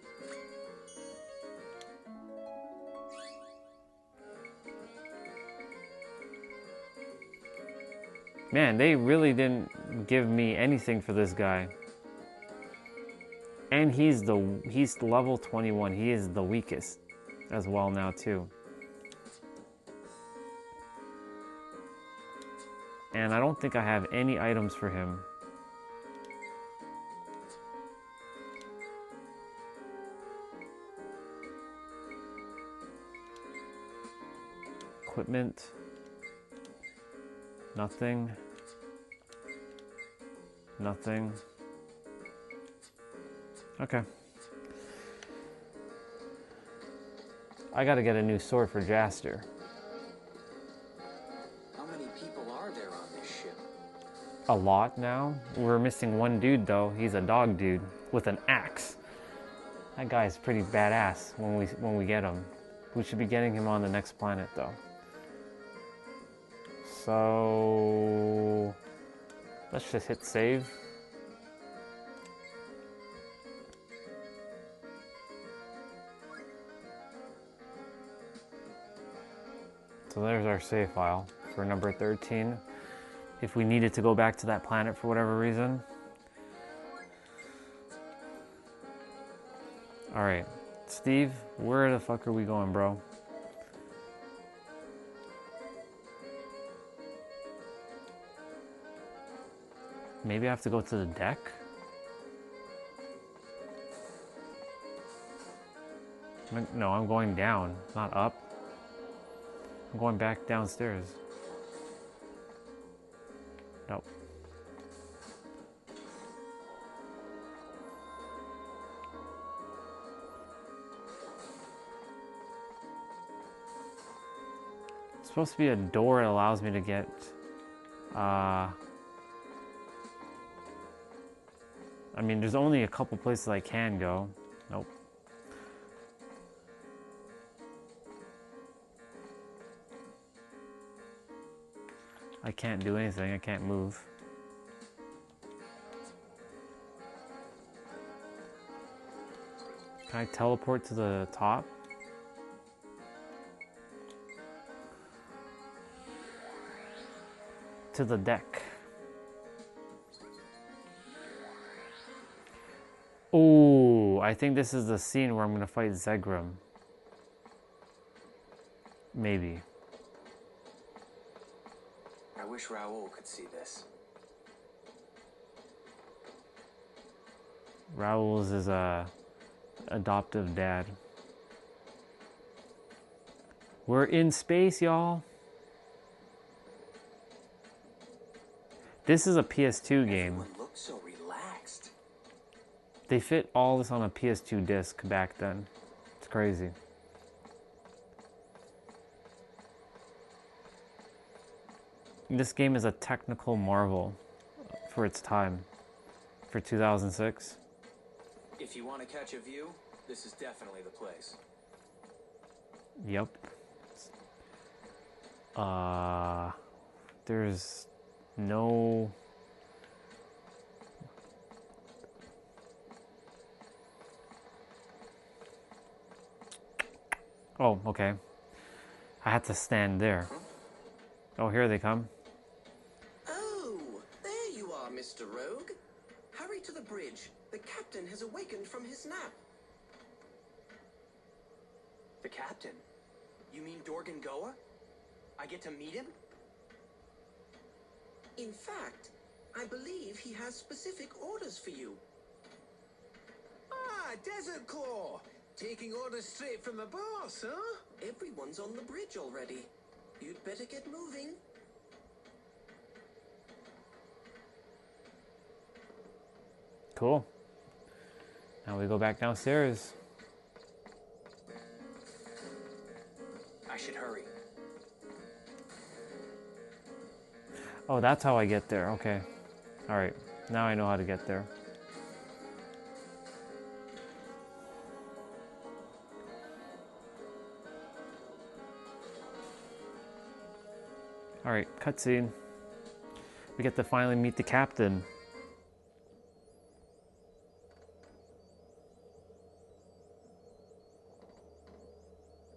Man, they really didn't give me anything for this guy. And he's level 21. He is the weakest as well now too. And I don't think I have any items for him. Equipment. Nothing. Nothing. Okay. I gotta get a new sword for Jaster. How many people are there on this ship? A lot now. We're missing one dude though. He's a dog dude with an axe. That guy's pretty badass when we get him. We should be getting him on the next planet though. So let's just hit save. So there's our save file for number 13. If we needed to go back to that planet for whatever reason. Alright. Steve, where the fuck are we going, bro? Maybe I have to go to the deck? No, I'm going down, not up. I'm going back downstairs. Nope. It's supposed to be a door that allows me to get, I mean, there's only a couple places I can go. Nope. I can't do anything. I can't move. Can I teleport to the top? To the deck. Ooh, I think this is the scene where I'm gonna fight Zegrim. Maybe. I wish Raoul could see this. Raoul's his adoptive dad. We're in space, y'all. This is a PS2 game. Everyone looks so relaxed. They fit all this on a PS2 disc back then. It's crazy. This game is a technical marvel for its time, for 2006. If you want to catch a view, this is definitely the place. Yep. There's no... Oh, okay. I had to stand there. Oh, here they come. Oh, there you are, Mr. Rogue. Hurry to the bridge. The captain has awakened from his nap. The captain? You mean Dorgan Goa? I get to meet him? In fact, I believe he has specific orders for you. Ah, Desert Claw! Taking orders straight from the boss, huh? Everyone's on the bridge already. You'd better get moving. Cool. Now we go back downstairs. I should hurry. Oh, that's how I get there. Okay. Alright. Now I know how to get there. Alright, cutscene. We get to finally meet the captain.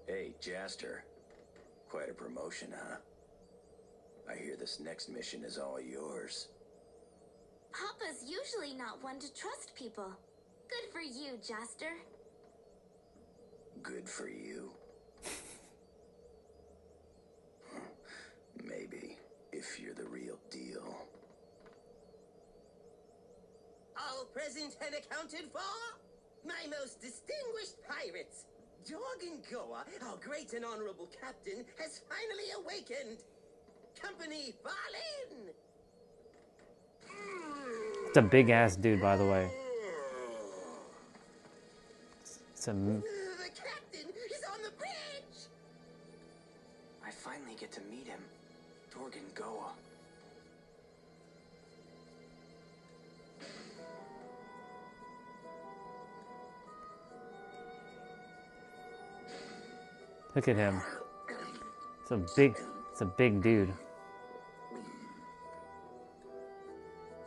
Hey, Jaster. Quite a promotion, huh? I hear this next mission is all yours. Papa's usually not one to trust people. Good for you, Jaster. Good for you. Maybe, if you're the real deal. All present and accounted for? My most distinguished pirates! Dorgan Goa, our great and honorable captain, has finally awakened! Company, fall in! It's a big ass dude, by the way. It's a... The captain is on the bridge! I finally get to meet him. Dorgan Goa. Look at him. It's a big dude.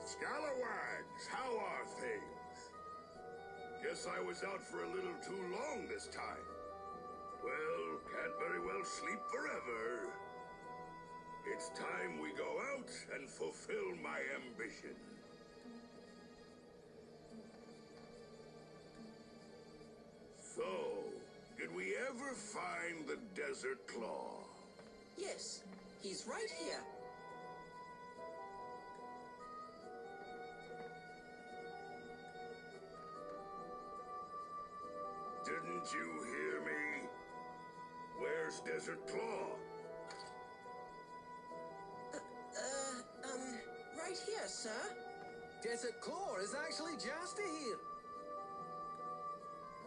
Scalawags, how are things? Guess I was out for a little too long this time. Well, can't very well sleep forever. It's time we go out and fulfill my ambition. find the Desert Claw? Yes, he's right here. Didn't you hear me? Where's Desert Claw? Right here, sir. Desert Claw is actually Jaster here.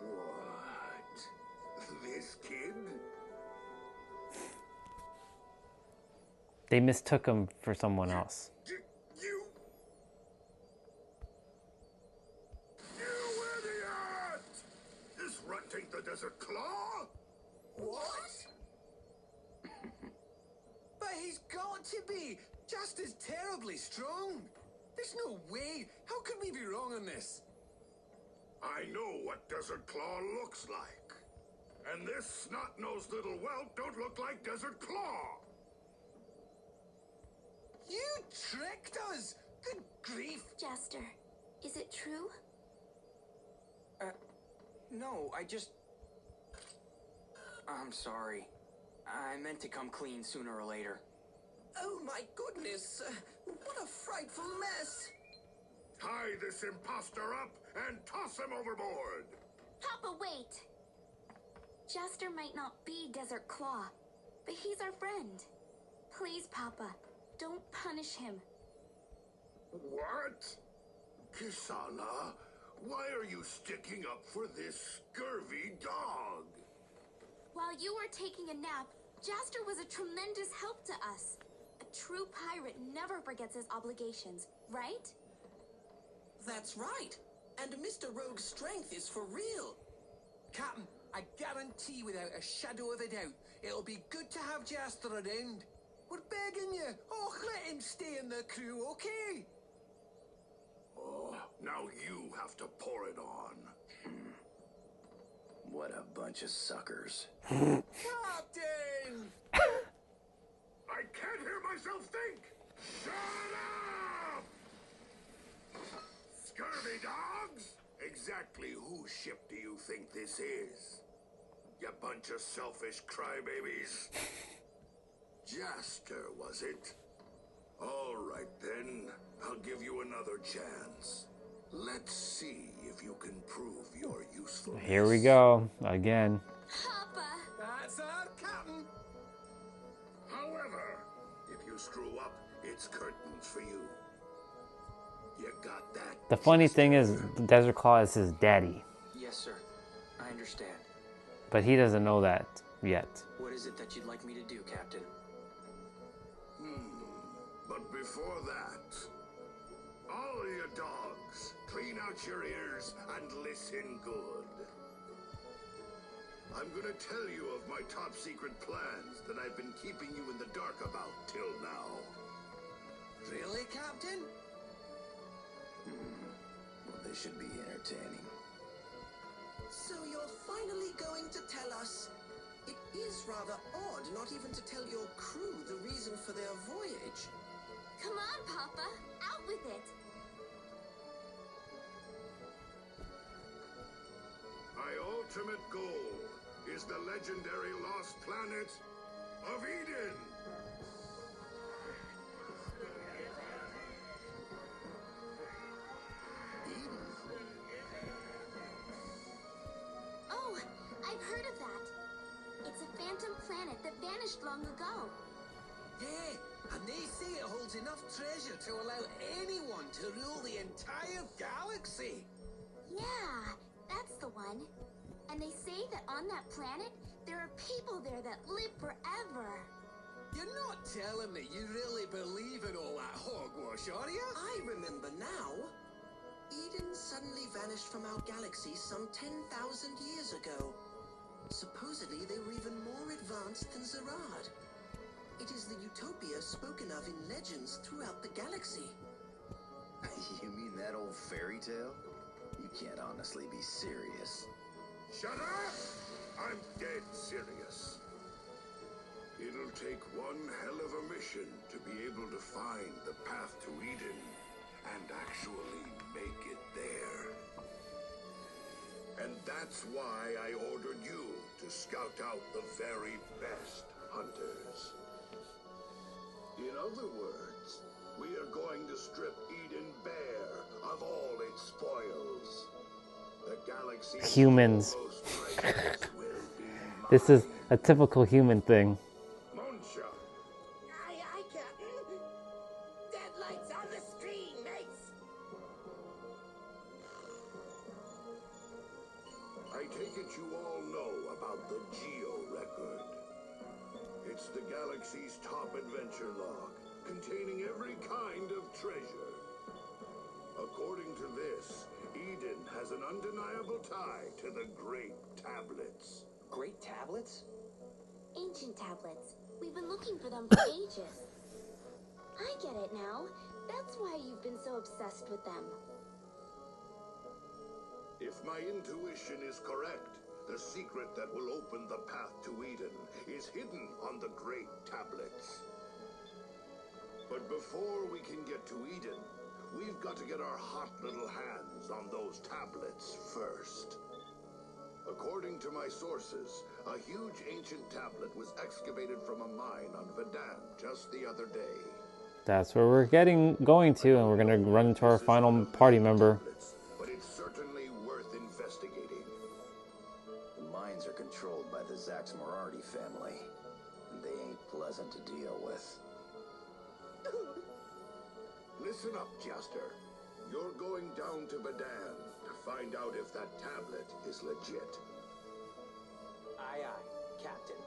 What? This kid? They mistook him for someone else. You idiot! This runt ain't the Desert Claw? What? But he's got to be. Jaster's terribly strong. There's no way. How could we be wrong on this? I know what Desert Claw looks like. And this snot-nosed little whelp don't look like Desert Claw. You tricked us! Good grief! Jaster, is it true? No, I'm sorry. I meant to come clean sooner or later. Oh my goodness! What a frightful mess! Tie this imposter up and toss him overboard! Papa, wait! Jaster might not be Desert Claw, but he's our friend. Please, Papa, don't punish him. What? Kisana, why are you sticking up for this scurvy dog? While you were taking a nap, Jaster was a tremendous help to us. A true pirate never forgets his obligations, right? That's right. And Mr. Rogue's strength is for real. Captain, I guarantee without a shadow of a doubt, it'll be good to have Jaster around. We're begging you. Oh, let him stay in the crew, okay? Oh, now you have to pour it on. What a bunch of suckers. Captain! I can't hear myself think! Shut up! Scurvy dogs? Exactly whose ship do you think this is? You bunch of selfish crybabies. Jaster, was it? All right then, I'll give you another chance. Let's see if you can prove your usefulness. Here we go again. Papa! That's our captain! However, if you screw up, it's curtains for you. You got that? The funny thing is, Desert Claw is his daddy, Yes, sir. I understand. but he doesn't know that yet. What is it that you'd like me to do, Captain? But before that, all you dogs, clean out your ears and listen good. I'm gonna tell you of my top secret plans that I've been keeping you in the dark about till now. Really, Captain? Well, this should be entertaining. So you're finally going to tell us. It is rather odd not even to tell your crew the reason for their voyage. Come on, Papa! Out with it! My ultimate goal is the legendary lost planet of Eden. Oh, I've heard of that. It's a phantom planet that vanished long ago. Yeah, and they say it holds enough treasure to allow anyone to rule the entire galaxy. Yeah, that's the one. And they say that on that planet, there are people there that live forever. You're not telling me you really believe in all that hogwash, are you? I remember now. Eden suddenly vanished from our galaxy some 10,000 years ago. Supposedly they were even more advanced than Zerad. It is the utopia spoken of in legends throughout the galaxy. You mean that old fairy tale? You can't honestly be serious. Shut up! I'm dead serious. It'll take one hell of a mission to be able to find the path to Eden and actually make it there. And that's why I ordered you to scout out the very best hunters. In other words, we are going to strip Eden bare of all its spoils. The galaxy's Humans. foremost treasures will be mine. This is a typical human thing. Moonshot. Aye, aye, Captain. Deadlights on the screen, mates. I take it you all know about the Geo record. It's the galaxy's top adventure log, containing every kind of treasure. According to this, Eden has an undeniable tie to the Great Tablets. Great tablets? Ancient tablets. We've been looking for them for ages. I get it now. That's why you've been so obsessed with them. If my intuition is correct, the secret that will open the path to Eden is hidden on the Great Tablets. But before we can get to Eden, we've got to get our hot little hands on those tablets first. According to my sources, a huge ancient tablet was excavated from a mine on Vedan just the other day. That's where we're going to, and we're gonna run into our final party member. But it's certainly worth investigating. The mines are controlled by the Zax Morardi family, and they ain't pleasant to deal with. Listen up, Jaster. You're going down to Vedan to find out if that tablet is legit. Aye, aye, Captain.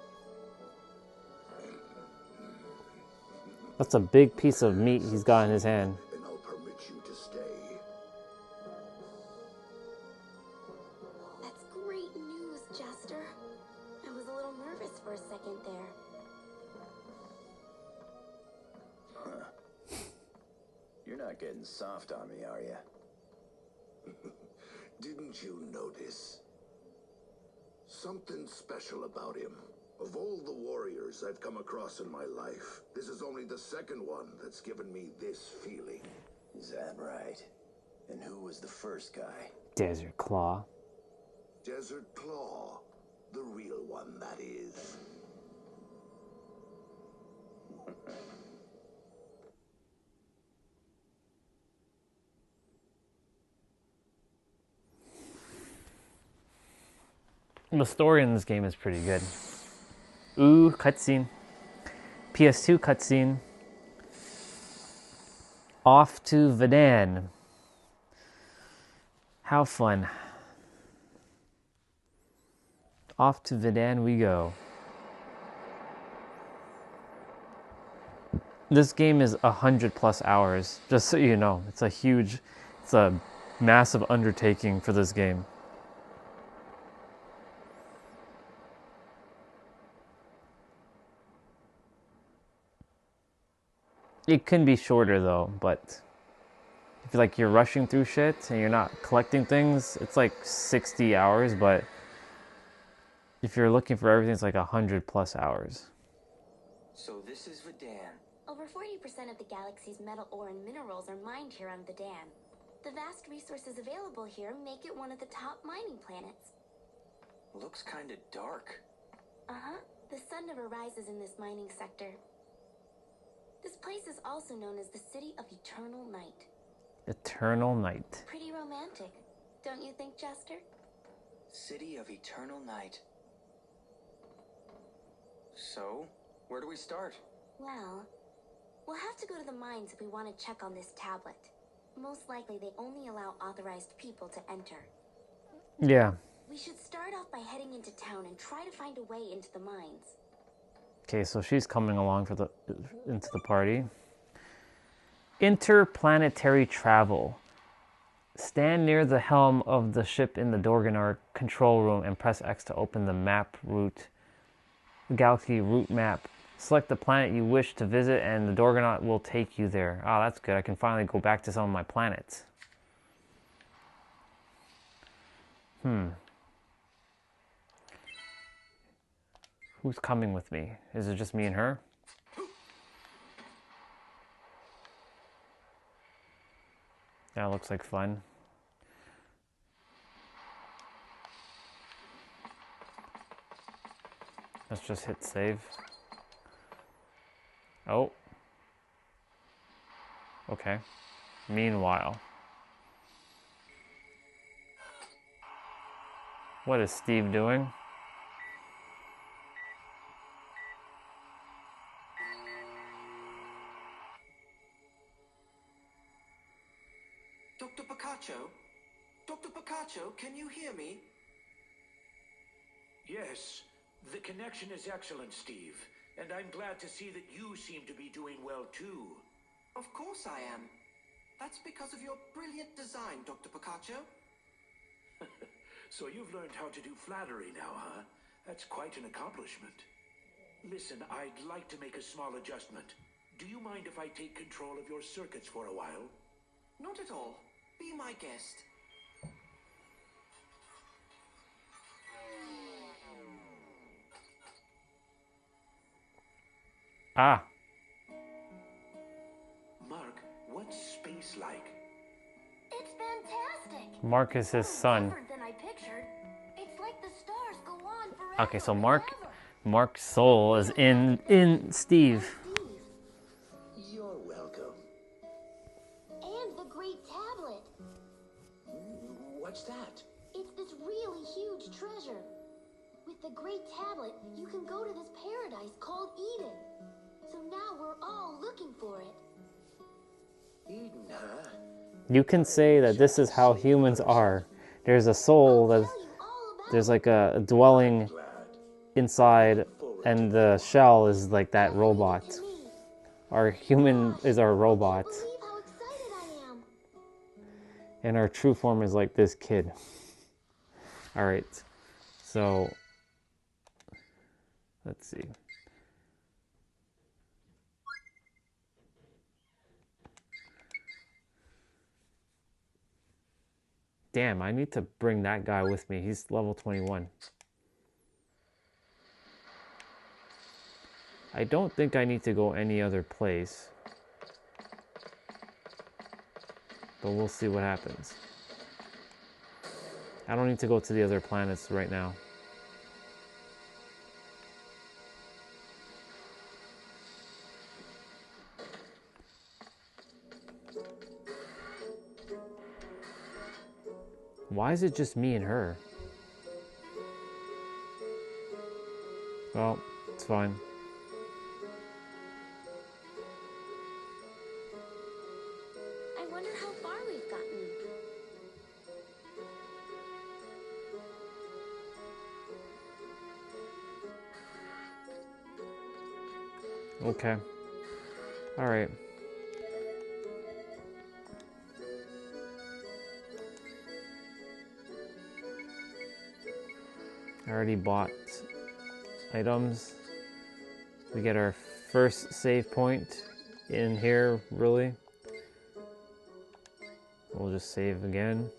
That's a big piece of meat he's got in his hand. And I'll permit you to stay. That's great news, Jester. I was a little nervous for a second there. You're not getting soft on me, are you? Didn't you notice? Something special about him. Of all the warriors I've come across in my life, this is only the second one that's given me this feeling. Is that right? And who was the first guy? Desert Claw. Desert Claw. The real one, that is. The story in this game is pretty good. Ooh, cutscene. PS2 cutscene. Off to Vedan. How fun. Off to Vedan we go. This game is 100+ hours, just so you know. It's a massive undertaking for this game. It can be shorter though, but if you're rushing through shit and you're not collecting things, it's like 60 hours, but if you're looking for everything, it's like 100+ hours. So this is Vedan. Over 40% of the galaxy's metal ore and minerals are mined here on Vedan. The vast resources available here make it one of the top mining planets. Looks kinda dark. Uh-huh. The sun never rises in this mining sector. This place is also known as the City of Eternal Night. Eternal Night. Pretty romantic, don't you think, Jester? City of Eternal Night. So, where do we start? Well, we'll have to go to the mines if we want to check on this tablet. Most likely they only allow authorized people to enter. Yeah. We should start off by heading into town and try to find a way into the mines. Okay, so she's coming along into the party. Interplanetary travel. Stand near the helm of the ship in the Dorganark control room and press X to open the galaxy route map. Select the planet you wish to visit and the Dorgonaut will take you there. Oh, that's good. I can finally go back to some of my planets. Who's coming with me? Is it just me and her? That looks like fun. Let's just hit save. Oh. Okay. Meanwhile. What is Steve doing? Dr. Picacho? Dr. Picacho, can you hear me? Yes, the connection is excellent, Steve. And I'm glad to see that you seem to be doing well, too. Of course I am. That's because of your brilliant design, Dr. Picacho. So you've learned how to do flattery now, huh? That's quite an accomplishment. Listen, I'd like to make a small adjustment. Do you mind if I take control of your circuits for a while? Not at all. Be my guest. Ah. Mark, what's space like? It's fantastic. Mark is his son. Different than I pictured. It's like the stars go on forever. Okay, so Mark's soul is in Steve. You're welcome. And the great tablet. What's that? It's this really huge treasure. With the great tablet, you can go to this paradise called Eden. So now we're all looking for it. Eden, huh? You can say that this is how humans are. There's a soul that there's like a dwelling inside, and the shell is like that robot. Our human is our robot. And our true form is like this kid. Alright, so let's see. Damn, I need to bring that guy with me. He's level 21. I don't think I need to go any other place. But we'll see what happens. I don't need to go to the other planets right now. Why is it just me and her? Well, it's fine. I wonder how far we've gotten. Okay. All right. I already bought items. We get our first save point in here, really. We'll just save again.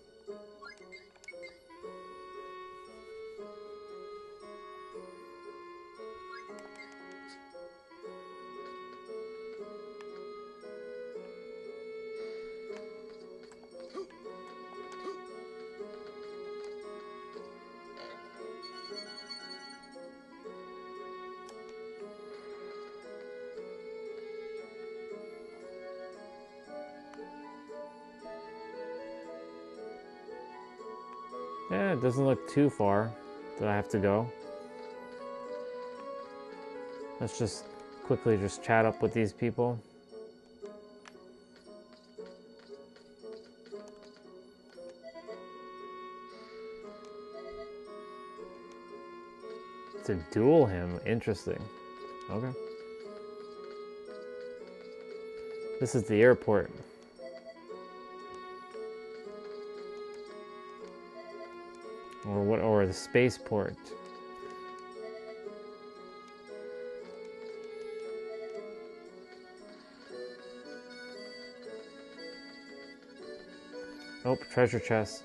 Yeah, it doesn't look too far that I have to go. Let's just quickly just chat up with these people. To duel him, interesting. Okay. This is the airport. Or what? Or the spaceport. Oh, treasure chest.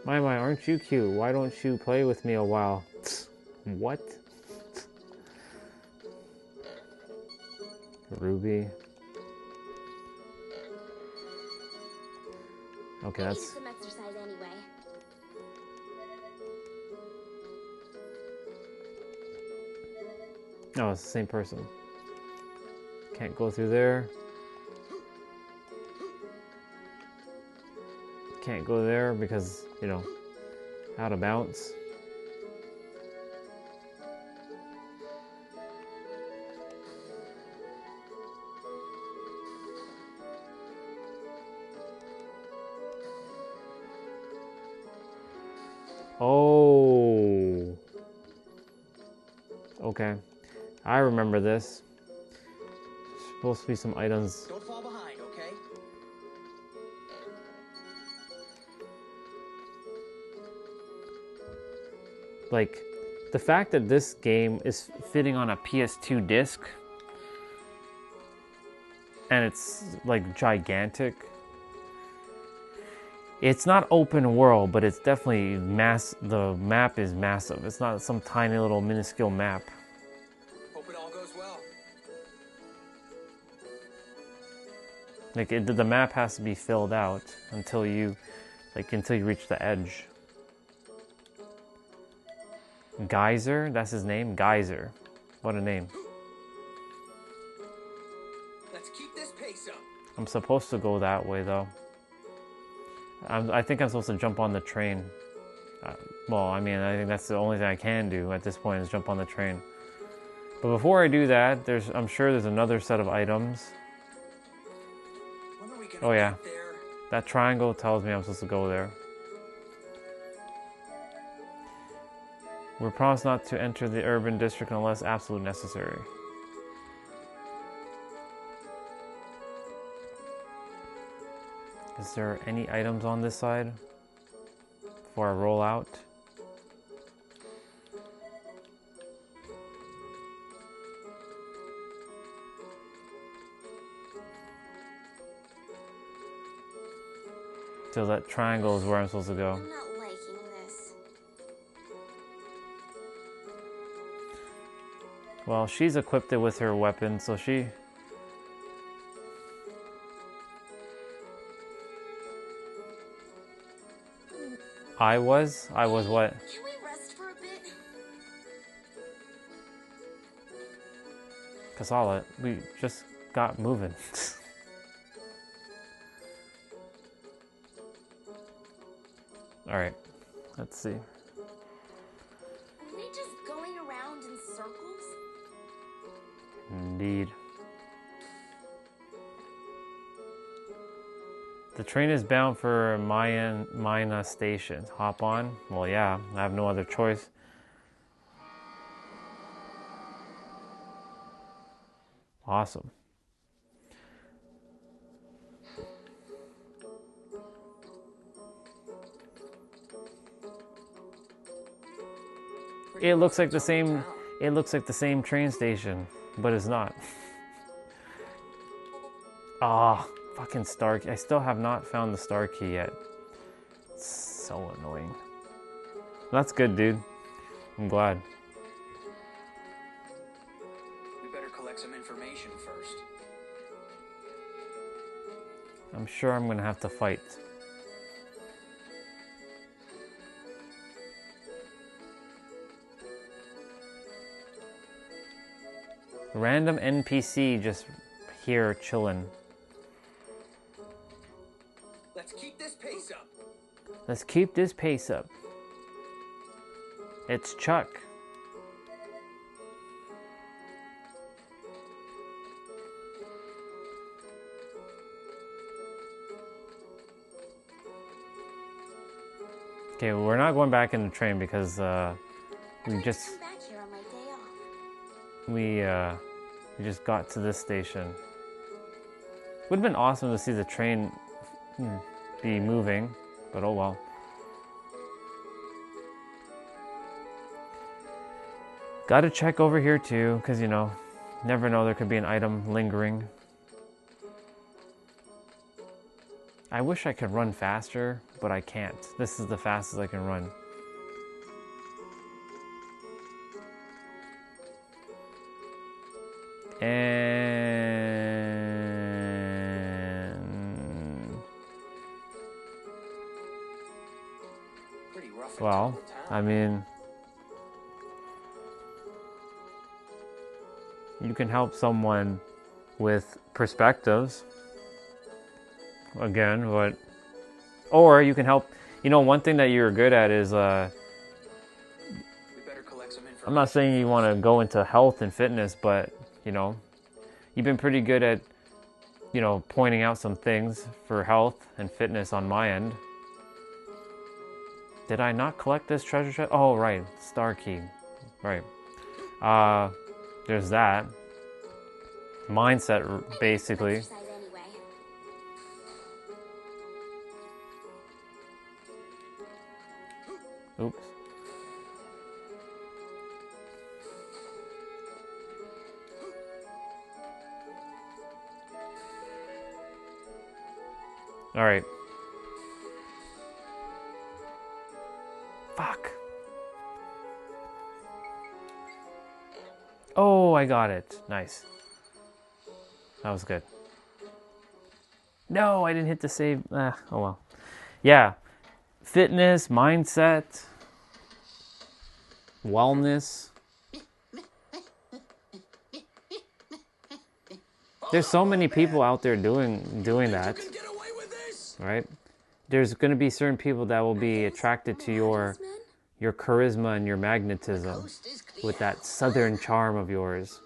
My, aren't you cute? Why don't you play with me a while? What? Ruby. Okay, I that's... need some exercise anyway. No, it's the same person. Can't go through there. Can't go there because, you know, out of bounds. Oh. Okay. I remember this. Supposed to be some items. Don't fall behind, okay? Like, the fact that this game is fitting on a PS2 disc and it's like gigantic. It's not open world, but it's definitely the map is massive. It's not some tiny little minuscule map. Hope it all goes well. Like the map has to be filled out until you reach the edge. Geyser, that's his name, Geyser. What a name. Let's keep this pace up. I'm supposed to go that way though. I think I'm supposed to jump on the train. Well, I mean, I think that's the only thing I can do at this point is jump on the train. But before I do that, I'm sure there's another set of items. Oh yeah, that triangle tells me I'm supposed to go there. We're promised not to enter the urban district unless absolutely necessary. Is there any items on this side before I roll out? So that triangle is where I'm supposed to go. I'm not liking this. Well, she's equipped it with her weapon, so she... I was what? Can we rest for a bit? Kasala, we just got moving. Alright, let's see. Are we just going around in circles? Indeed. The train is bound for Mina Station. Hop on? Well, yeah, I have no other choice. Awesome. It looks like the same. It looks like the same train station, but it's not. Ah. Fucking star key. I still have not found the star key yet. It's so annoying. That's good, dude. I'm glad. We better collect some information first. I'm sure I'm gonna have to fight. Random NPC just here chilling. Let's keep this pace up. Let's keep this pace up. It's Chuck. Okay, we're not going back in the train because we just got to this station. Would have been awesome to see the train be moving, but oh well. Gotta check over here too, because you know, never know, there could be an item lingering. I wish I could run faster, but I can't. This is the fastest I can run. Well, I mean, You can help someone with perspectives. Again, but or you can help. You know, one thing that you're good at is I'm not saying you want to go into health and fitness, but you know, you've been pretty good at, you know, pointing out some things for health and fitness on my end. Did I not collect this treasure chest? Oh, right, star key. Right. There's that. Mindset, basically. Oops. All right. Fuck. Oh, I got it. Nice. That was good. No, I didn't hit the save. Oh well. Yeah. Fitness, mindset, wellness. There's so many people out there doing that. Right? There's going to be certain people that will be attracted to your charisma and your magnetism with that southern charm of yours.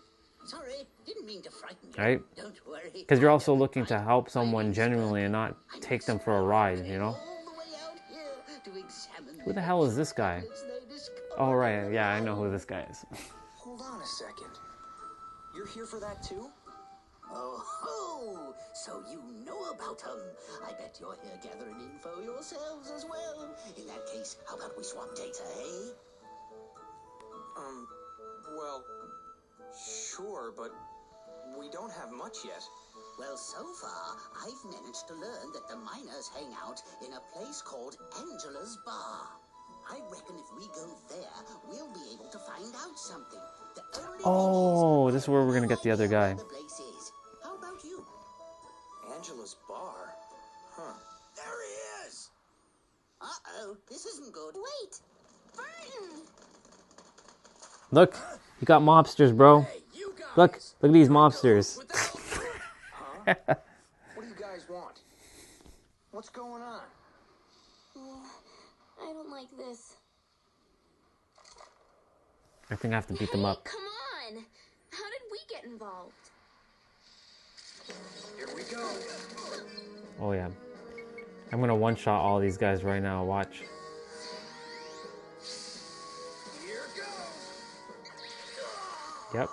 Sorry, didn't mean to frighten you. Right? Don't worry. Because you're also looking to help someone genuinely and not take them for a ride, you know? Who the hell is this guy? Oh, right. Yeah, I know who this guy is. Hold on a second. You're here for that too? Oh ho! So you know about them. I bet you're here gathering info yourselves as well. In that case, how about we swap data, eh? Well, sure, but we don't have much yet. Well, so far, I've managed to learn that the miners hang out in a place called Angela's Bar. I reckon if we go there, we'll be able to find out something. The only Oh, this is where we're going to get the other guy. the place is. How about you? Angela's Bar? Huh. There he is! Uh-oh, this isn't good. Wait! Burton! Look, you got mobsters, bro. Look at these mobsters. What do you guys want? What's going on? I don't like this. I think I have to beat them up. Come on! How did we get involved? Here we go. Oh, yeah. I'm going to one-shot all these guys right now. Watch. Here goes. Yep.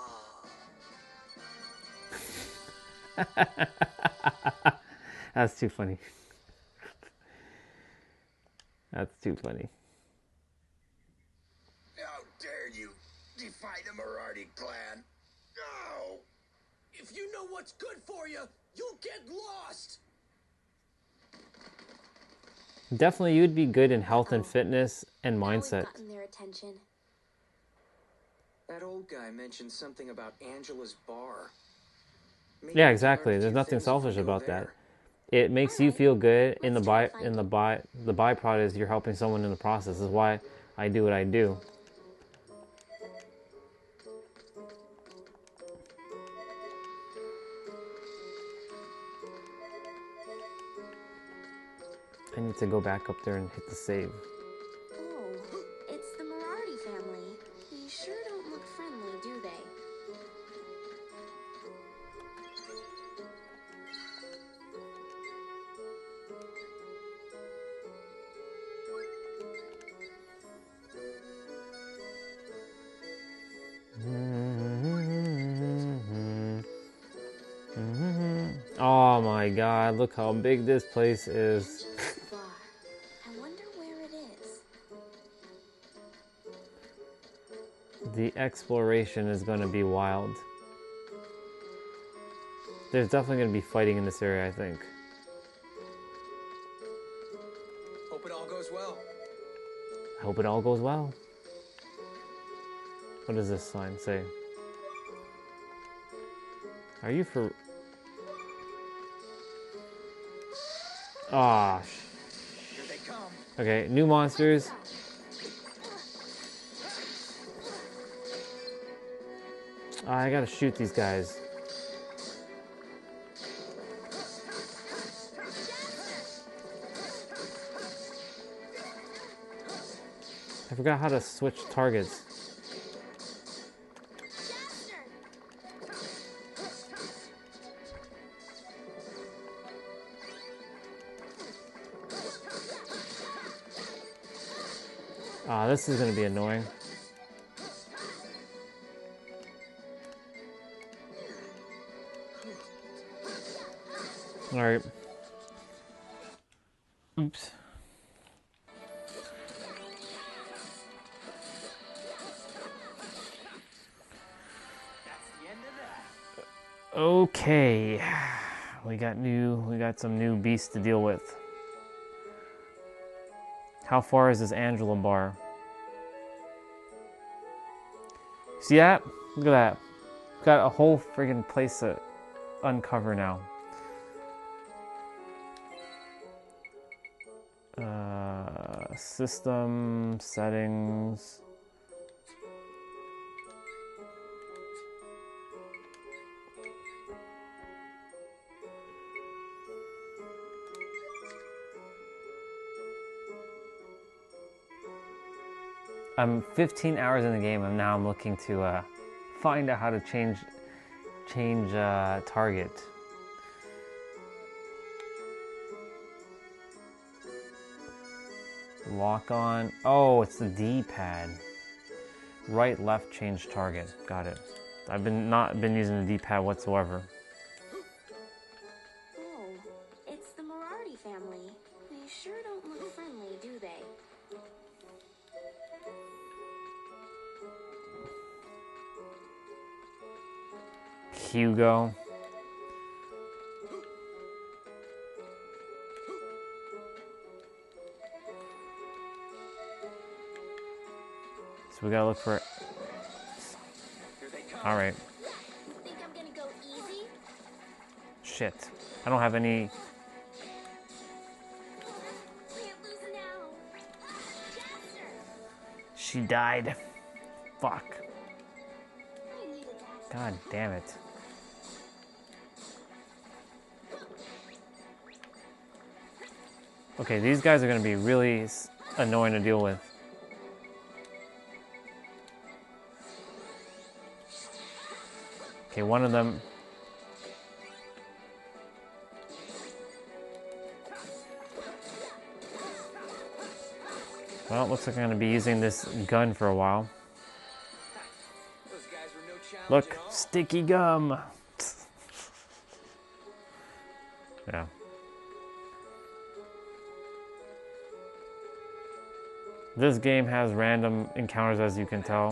That's too funny. That's too funny. How dare you defy the Marauding clan? No! If you know what's good for you, you'll get lost. Definitely, you'd be good in health and fitness and mindset. Gotten their attention. That old guy mentioned something about Angela's Bar. Maybe Yeah, we can exactly. learn a There's few nothing things if we selfish go about there. that. It makes you feel good. The byproduct is you're helping someone in the process. This is why I do what I do. I need to go back up there and hit the save. Oh, it's the Mirardi family. They sure don't look friendly, do they? Oh my god, look how big this place is. Bar. I wonder where it is. The exploration is going to be wild. There's definitely going to be fighting in this area, I think. Hope it all goes well. I hope it all goes well. What does this sign say? Are you for... Ah, Here they come. okay, new monsters. I gotta shoot these guys. I forgot how to switch targets. Ah, this is gonna be annoying. All right. Oops. Okay. We got some new beasts to deal with. How far is this Angela bar? See that? Look at that. Got a whole friggin' place to uncover now. System settings. I'm 15 hours in the game and now I'm looking to find out how to change target. Lock on. Oh, it's the D-pad. Right, left, change target. Got it. I've not been using the D-pad whatsoever. Oh, it's the Morarty family. They sure don't look friendly, do they? Hugo. So we gotta look for it. All right. You think I'm gonna go easy? Shit. I don't have any. Can't lose now. Jaster! She died. Fuck. God damn it. Okay, these guys are gonna be really annoying to deal with. Okay, one of them. Well, looks like I'm gonna be using this gun for a while. Look, sticky gum. Yeah. This game has random encounters, as you can tell.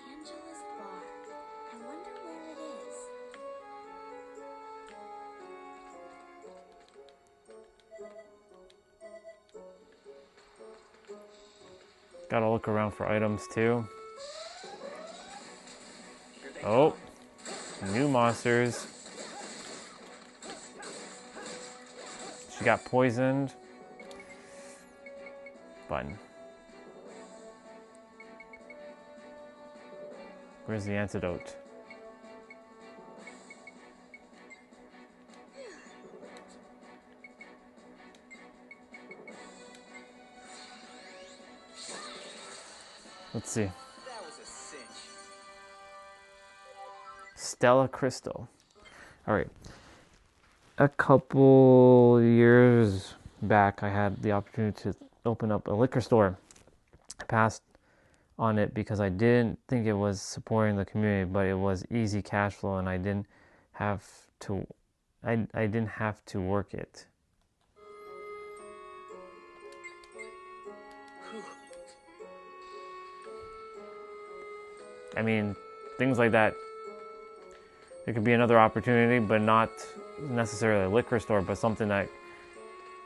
Angela's bar. I wonder where it is. Gotta look around for items too. Oh, new monsters. She got poisoned. Button. Where's the antidote? Let's see. That was a cinch. Stella Crystal. All right. A couple years back, I had the opportunity to open up a liquor store. I passed on it because I didn't think it was supporting the community, but it was easy cash flow, and I didn't have to. I didn't have to work it. I mean, things like that. It could be another opportunity, but not necessarily a liquor store, but something that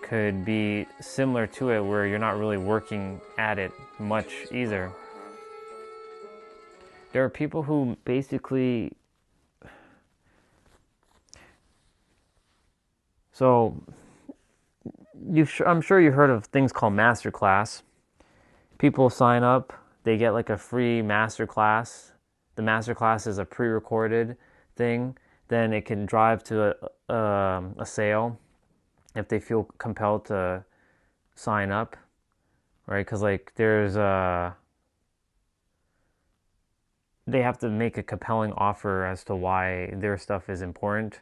could be similar to it where you're not really working at it much either. There are people who basically... So, I'm sure you've heard of things called Masterclass. People sign up they get like a free masterclass. The masterclass is a pre-recorded thing. Then it can drive to a sale if they feel compelled to sign up, right? Because like they have to make a compelling offer as to why their stuff is important.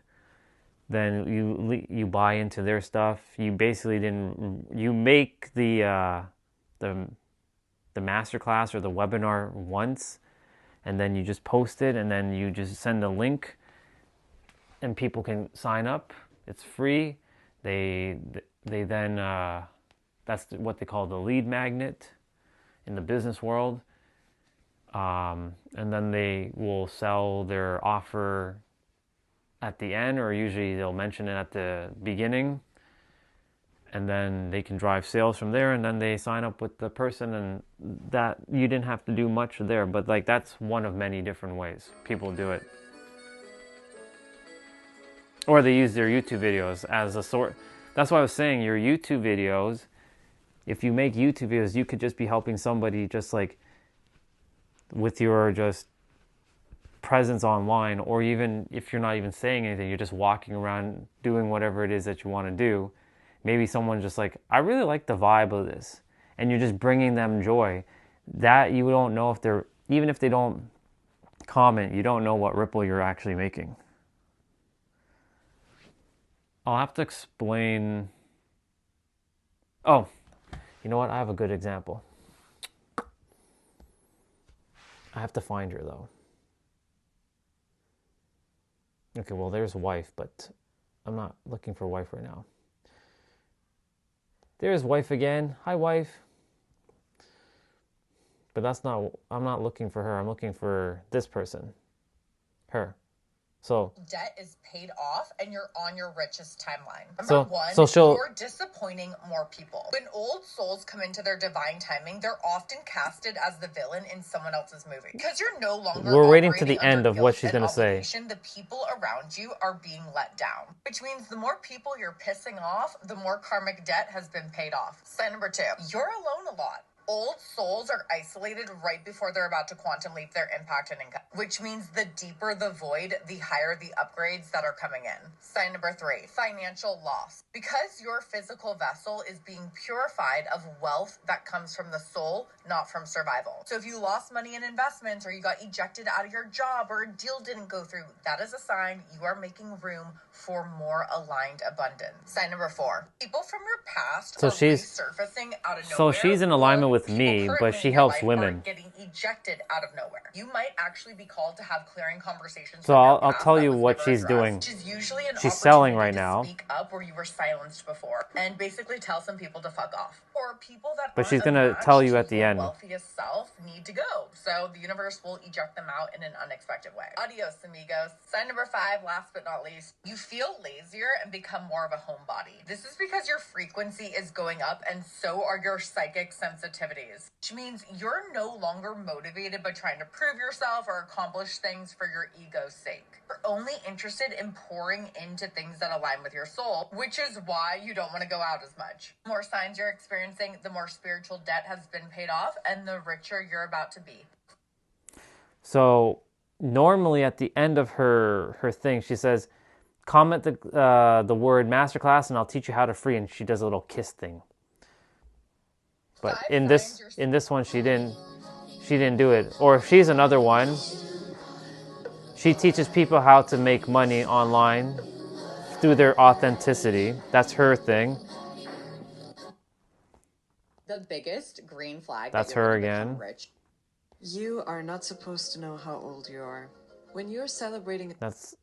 Then you buy into their stuff. You basically you make the masterclass or the webinar once, and then you just post it, and then you just send a link, and people can sign up. It's free. They then that's what they call the lead magnet in the business world, and then they will sell their offer at the end, or usually they'll mention it at the beginning, and then they can drive sales from there, and then they sign up with the person, and that you didn't have to do much there, but like that's one of many different ways people do it. Or they use their YouTube videos as a sort. That's why I was saying your YouTube videos, if you make YouTube videos, you could just be helping somebody just like with your just presence online, or even if you're not even saying anything, you're just walking around doing whatever it is that you want to do. Maybe someone's just like, I really like the vibe of this, and you're just bringing them joy. That you don't know if they're, even if they don't comment, you don't know what ripple you're actually making. I'll have to explain. Oh, you know what? I have a good example. I have to find her though. Okay, well, there's wife, but I'm not looking for wife right now. There's wife again. Hi, wife. But that's not, I'm not looking for her. I'm looking for this person. Her. So debt is paid off and you're on your richest timeline. So Number one, she'll, you're disappointing more people. When old souls come into their divine timing, they're often casted as the villain in someone else's movie. Because you're no longer we're waiting to the operating end under of what guilt she's and going to say. obligation. The people around you are being let down. Which means the more people you're pissing off, the more karmic debt has been paid off. Sign number two, you're alone a lot. Old souls are isolated right before they're about to quantum leap their impact and income, which means the deeper the void, the higher the upgrades that are coming in. Sign number three, financial loss. Because your physical vessel is being purified of wealth that comes from the soul, not from survival. So if you lost money in investments, or you got ejected out of your job, or a deal didn't go through, that is a sign you are making room for more aligned abundance. Sign number four, people from your past So are she's resurfacing out of nowhere. So she's in alignment with me, but she helps women. Getting ejected out of nowhere. You might actually be called to have clearing conversations. So I'll tell you what she's doing. She's selling right now. Speak up where you were silenced before, and basically tell some people to fuck off. Or people that But she's gonna tell you at the end. Wealthiest self need to go. So the universe will eject them out in an unexpected way. Adios, amigos. Sign number five, last but not least, you feel lazier and become more of a homebody. This is because your frequency is going up, and so are your psychic sensitivities. Which means you're no longer motivated by trying to prove yourself or accomplish things for your ego's sake. You're only interested in pouring into things that align with your soul, which is why you don't want to go out as much. The more signs you're experiencing, the more spiritual debt has been paid off, and the richer you're about to be. So normally at the end of her thing, she says, comment the word masterclass and I'll teach you how to free, and she does a little kiss thing. But in this one she didn't do it. Or if she's another one, she teaches people how to make money online through their authenticity. That's her thing. The biggest green flag. That's her again. Rich. You are not supposed to know how old you are. When you're celebrating... That's...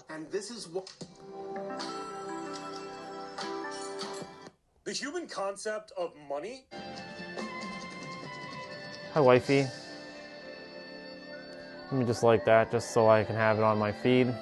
And this is what... The human concept of money? Hi, wifey. Let me just like that, just so I can have it on my feed.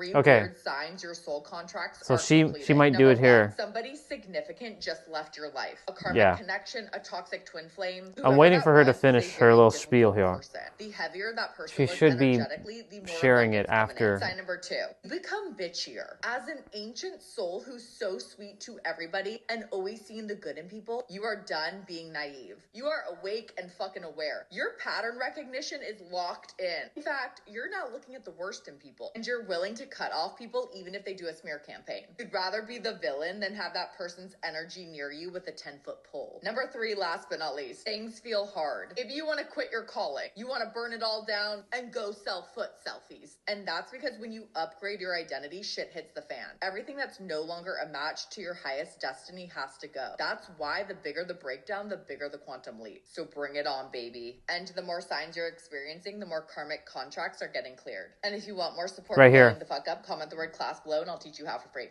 3 Okay. weird signs your soul contracts So are she completing. might do Number it here. 1, somebody significant just left your life. A karmic Yeah. connection, a toxic twin flame. I'm Whoever waiting that for her to was a finish her very little difficult spiel here. person. The heavier that person She was should be energetically, the more sharing it abundance coming in. after. Sign number 2, you become bitchier. As an ancient soul who's so sweet to everybody and always seeing the good in people, you are done being naive. You are awake and fucking aware. Your pattern recognition is locked in. In fact, you're now looking at the worst in people, and you're willing to cut off people even if they do a smear campaign. You'd rather be the villain than have that person's energy near you with a 10-foot pole. Number 3, last but not least, things feel hard. If you want to quit your calling, you want to burn it all down and go sell foot selfies. And that's because when you upgrade your identity, shit hits the fan. Everything that's no longer a match to your highest destiny has to go. That's why the bigger the breakdown, the bigger the quantum leap. So bring it on, baby. And the more signs you're experiencing, the more karmic contracts are getting cleared. And if you want more support Right here. blowing the fuck up, comment the word class below and I'll teach you how for free.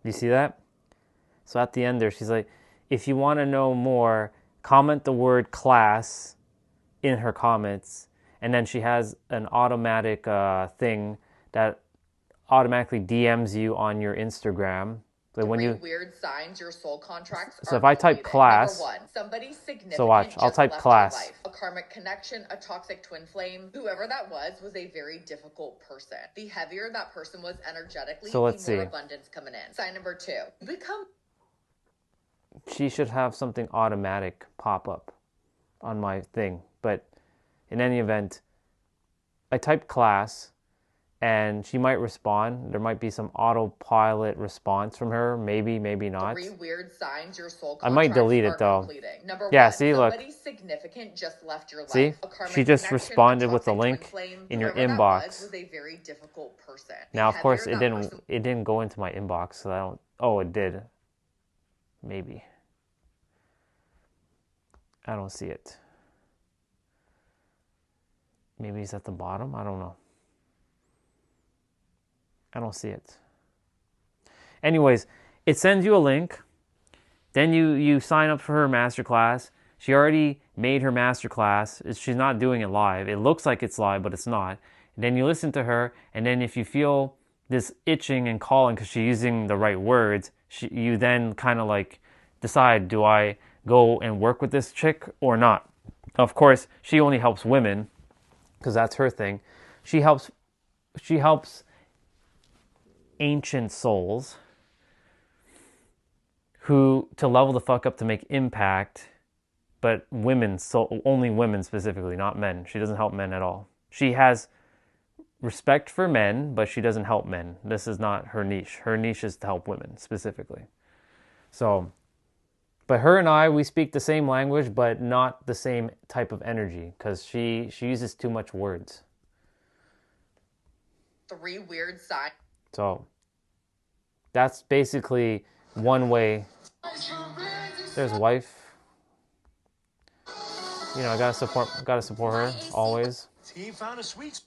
You see that? So at the end there, she's like, if you want to know more, comment the word class in her comments. And then she has an automatic thing that automatically DMs you on your Instagram. So when 3 you, weird signs your soul contracts so are if I type completing. class, Number 1, somebody significant so watch, I'll just type left class. your life. A karmic connection, a toxic twin flame. Whoever that was a very difficult person. The heavier that person was energetically, So let's the more see. abundance coming in. Sign number 2, you become she should have something automatic pop up on my thing. But in any event, I typed class and she might respond. There might be some autopilot response from her. Maybe, maybe not. 3 weird signs your soul I might contracts delete are it though. completing. Number Yeah, 1, see, look. somebody significant just left your life. See? A karmic She just connection, responded a with the toxic twin link flame. in your Whoever that inbox. was a very difficult person. Now, The of course, heavier it that didn't. person It didn't go into my inbox, so I don't. Oh, it did. Maybe. I don't see it. Maybe it's at the bottom. I don't know. I don't see it. Anyways, it sends you a link. Then you sign up for her masterclass. She already made her masterclass. She's not doing it live. It looks like it's live, but it's not. And then you listen to her, and then if you feel this itching and calling because she's using the right words, you then kind of like decide, do I go and work with this chick or not? Of course, she only helps women because that's her thing. She helps ancient souls who to level the fuck up to make impact, but women, so only women specifically, not men. She doesn't help men at all. She has respect for men, but she doesn't help men. This is not her niche. Her niche is to help women specifically. So, but her and I, we speak the same language, but not the same type of energy because she uses too much words. 3 weird signs. So that's basically one way. There's wife. You know, I gotta support her always. Team found a sweet.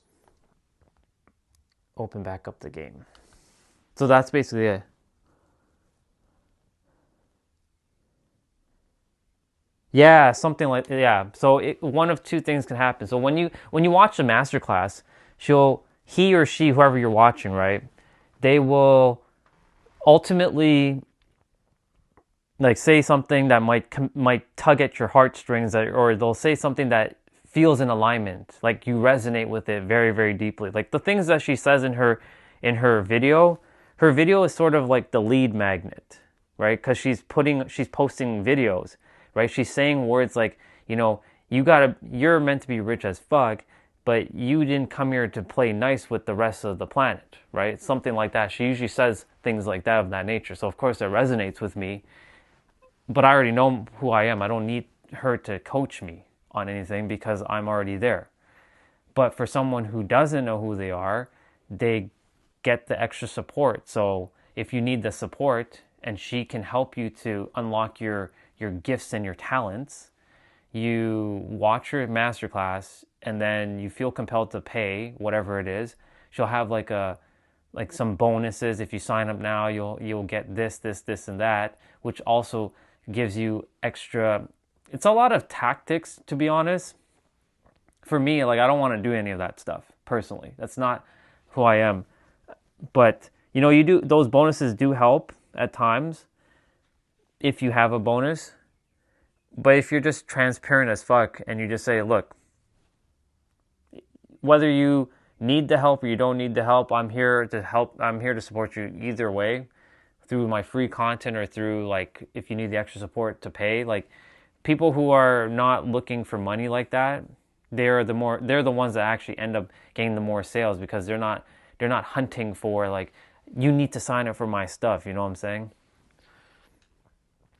Open back up the game. So that's basically it. Yeah, something like, yeah. So one of two things can happen. So when you watch the masterclass, he or she, whoever you're watching, right? They will ultimately like say something that might tug at your heartstrings, or they'll say something that feels in alignment, like you resonate with it very, very deeply. Like the things that she says in her video, her video is sort of like the lead magnet, right? Because she's posting videos, right? She's saying words like, you know, you're meant to be rich as fuck, but you didn't come here to play nice with the rest of the planet, right? Something like that. She usually says things like that of that nature. So of course it resonates with me, but I already know who I am. I don't need her to coach me on anything because I'm already there. But for someone who doesn't know who they are, they get the extra support. So if you need the support and she can help you to unlock your gifts and your talents, you watch her masterclass and then you feel compelled to pay whatever it is. She'll have like some bonuses. If you sign up now, you'll get this, and that, which also gives you extra. It's a lot of tactics, to be honest. For me, like, I don't want to do any of that stuff personally. That's not who I am. But, you know, you do, those bonuses do help at times if you have a bonus. But if you're just transparent as fuck and you just say, look, whether you need the help or you don't need the help, I'm here to help. I'm here to support you either way, through my free content or through, like, if you need the extra support to pay. Like, people who are not looking for money like that, they're the ones that actually end up getting the more sales, because they're not hunting for, like, you need to sign up for my stuff. You know what I'm saying?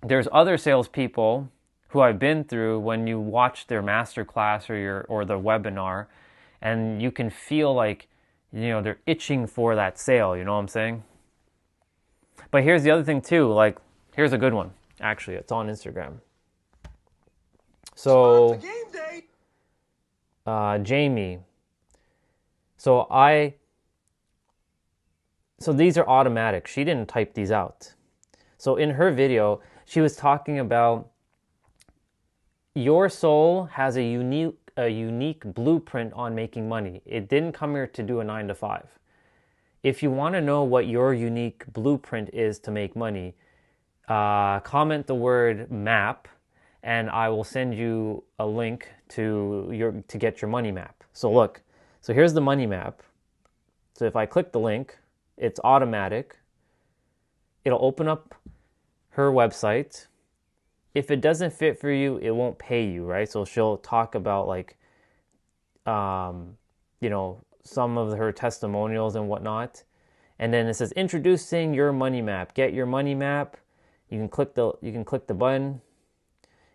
There's other salespeople who I've been through, when you watch their masterclass or the webinar, and you can feel like, you know, they're itching for that sale. You know what I'm saying? But here's the other thing too. Like, here's a good one. Actually, it's on Instagram. So, Jamie. So these are automatic. She didn't type these out. So in her video, she was talking about your soul has a unique blueprint on making money. It didn't come here to do a 9-to-5. If you want to know what your unique blueprint is to make money, comment the word map, and I will send you a link to get your money map. So look, so here's the money map. So if I click the link, it's automatic. It'll open up her website. If it doesn't fit for you, it won't pay you, right? So she'll talk about, like, you know, some of her testimonials and whatnot. And then it says, introducing your money map. Get your money map. You can click the button.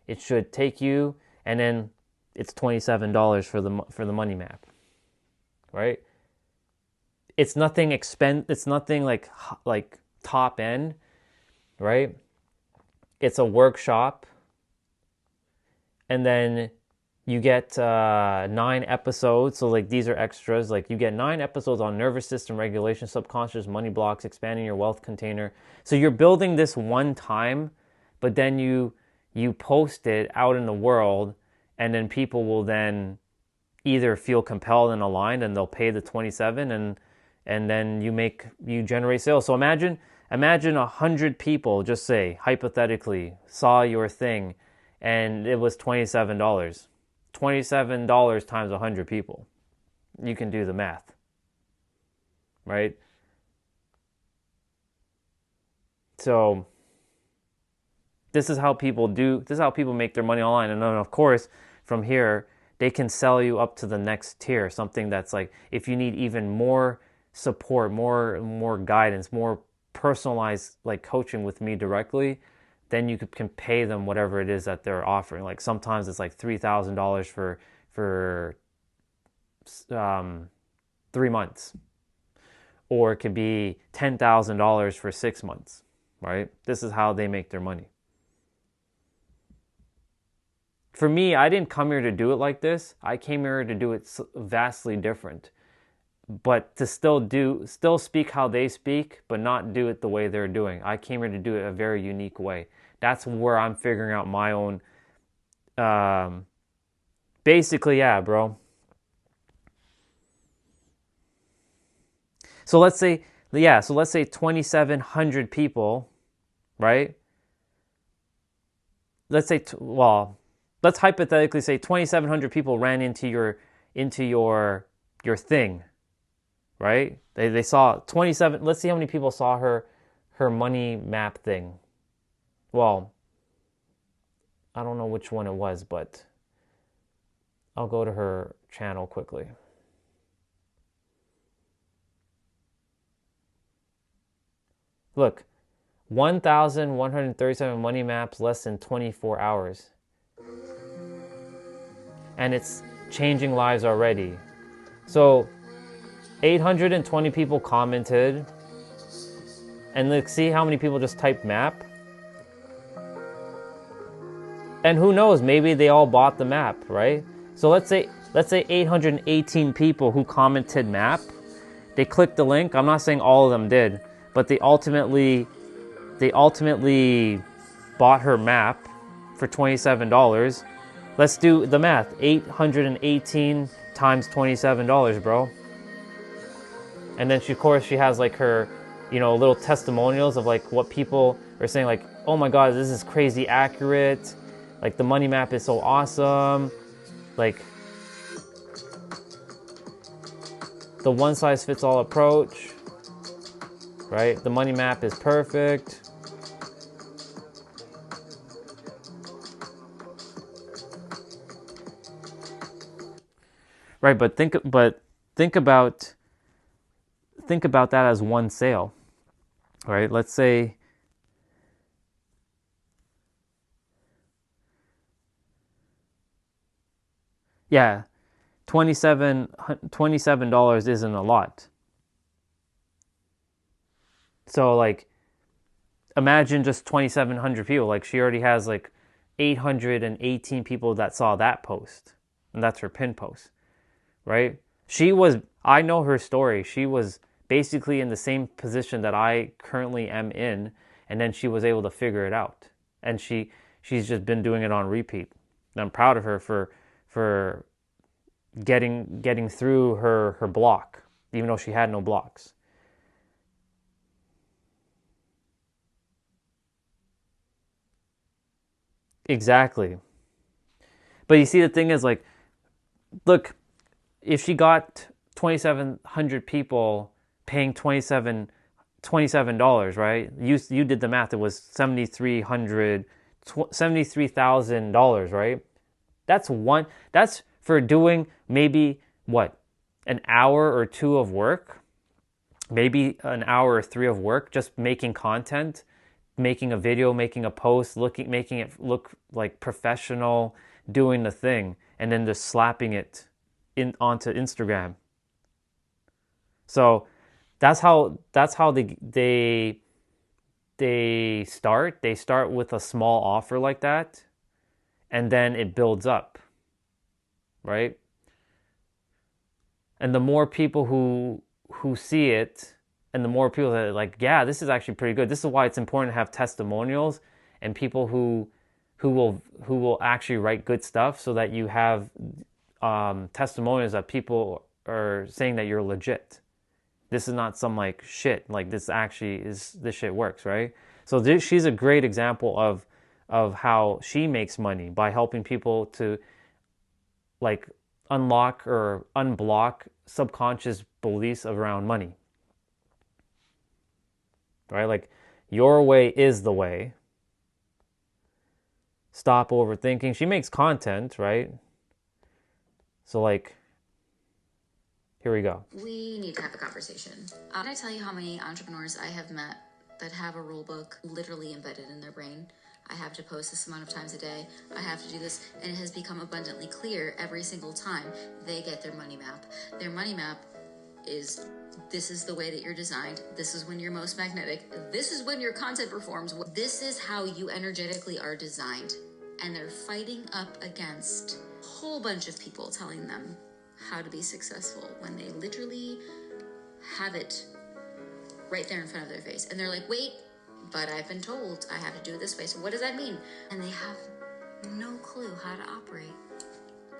It should take you, and then it's $27 for the money map, right? It's nothing it's nothing like top end, right? It's a workshop, and then you get 9 episodes. So, like, these are extras. Like, you get 9 episodes on nervous system regulation, subconscious, money blocks, expanding your wealth container. So you're building this one time, but then you post it out in the world, and then people will then either feel compelled and aligned, and they'll pay the 27, and then you generate sales. So imagine 100 people, just say hypothetically, saw your thing, and it was $27. $27 times 100 people. You can do the math, right? So this is how people make their money online. And then, of course, from here, they can sell you up to the next tier, something that's like, if you need even more support, more guidance, more personalized, like, coaching with me directly, then you can pay them whatever it is that they're offering. Like, sometimes it's like $3,000 for 3 months, or it could be $10,000 for 6 months, right? This is how they make their money. For me, I didn't come here to do it like this. I came here to do it vastly different, but to still speak how they speak, but not do it the way they're doing. I came here to do it a very unique way. That's where I'm figuring out my own, basically, yeah, bro. So let's say 2,700 people, right? Let's hypothetically say 2,700 people ran into your thing, right? They saw 27. Let's see how many people saw her money map thing. Well, I don't know which one it was, but I'll go to her channel quickly. Look, 1,137 money maps, less than 24 hours. And it's changing lives already. So 820 people commented, and let's see how many people just typed map. And who knows, maybe they all bought the map, right? So let's say 818 people who commented map, they clicked the link. I'm not saying all of them did, but they ultimately bought her map for $27. Let's do the math. 818 times $27, bro. And then of course she has like her, you know, little testimonials of like what people are saying, like, oh my god, this is crazy accurate, like the money map is so awesome, like the one size fits all approach, right? The money map is perfect. Right, but think about that as one sale, right? Let's say yeah, $27 isn't a lot. So like imagine just 2,700 people. Like she already has like 818 people that saw that post, and that's her pin post, right? I know her story. She was basically in the same position that I currently am in, and then she was able to figure it out. And she's just been doing it on repeat. And I'm proud of her for getting through her block, even though she had no blocks. Exactly. But you see, the thing is, like, look, if she got 2,700 people paying $27, right? You did the math. It was $73,000, right? That's for doing maybe what, an hour or two of work, maybe an hour or three of work, just making content, making a video, making a post, making it look like professional, doing the thing, and then just slapping it onto Instagram. So that's how they start. They start with a small offer like that, and then it builds up, right? And the more people who see it, and the more people that are like, yeah, this is actually pretty good. This is why it's important to have testimonials and people who will actually write good stuff, so that you have testimonials that people are saying that you're legit. This is not some like shit. Like this shit works, right? So she's a great example of how she makes money by helping people to like unlock or unblock subconscious beliefs around money. Right? Like, your way is the way. Stop overthinking. She makes content, right? So like, here we go. We need to have a conversation. Did I tell you how many entrepreneurs I have met that have a rule book literally embedded in their brain? I have to post this amount of times a day. I have to do this. And it has become abundantly clear every single time they get their money map. Their money map is, this is the way that you're designed. This is when you're most magnetic. This is when your content performs. This is how you energetically are designed. And they're fighting up against a whole bunch of people telling them how to be successful when they literally have it right there in front of their face. And they're like, wait, but I've been told I have to do it this way. So what does that mean? And they have no clue how to operate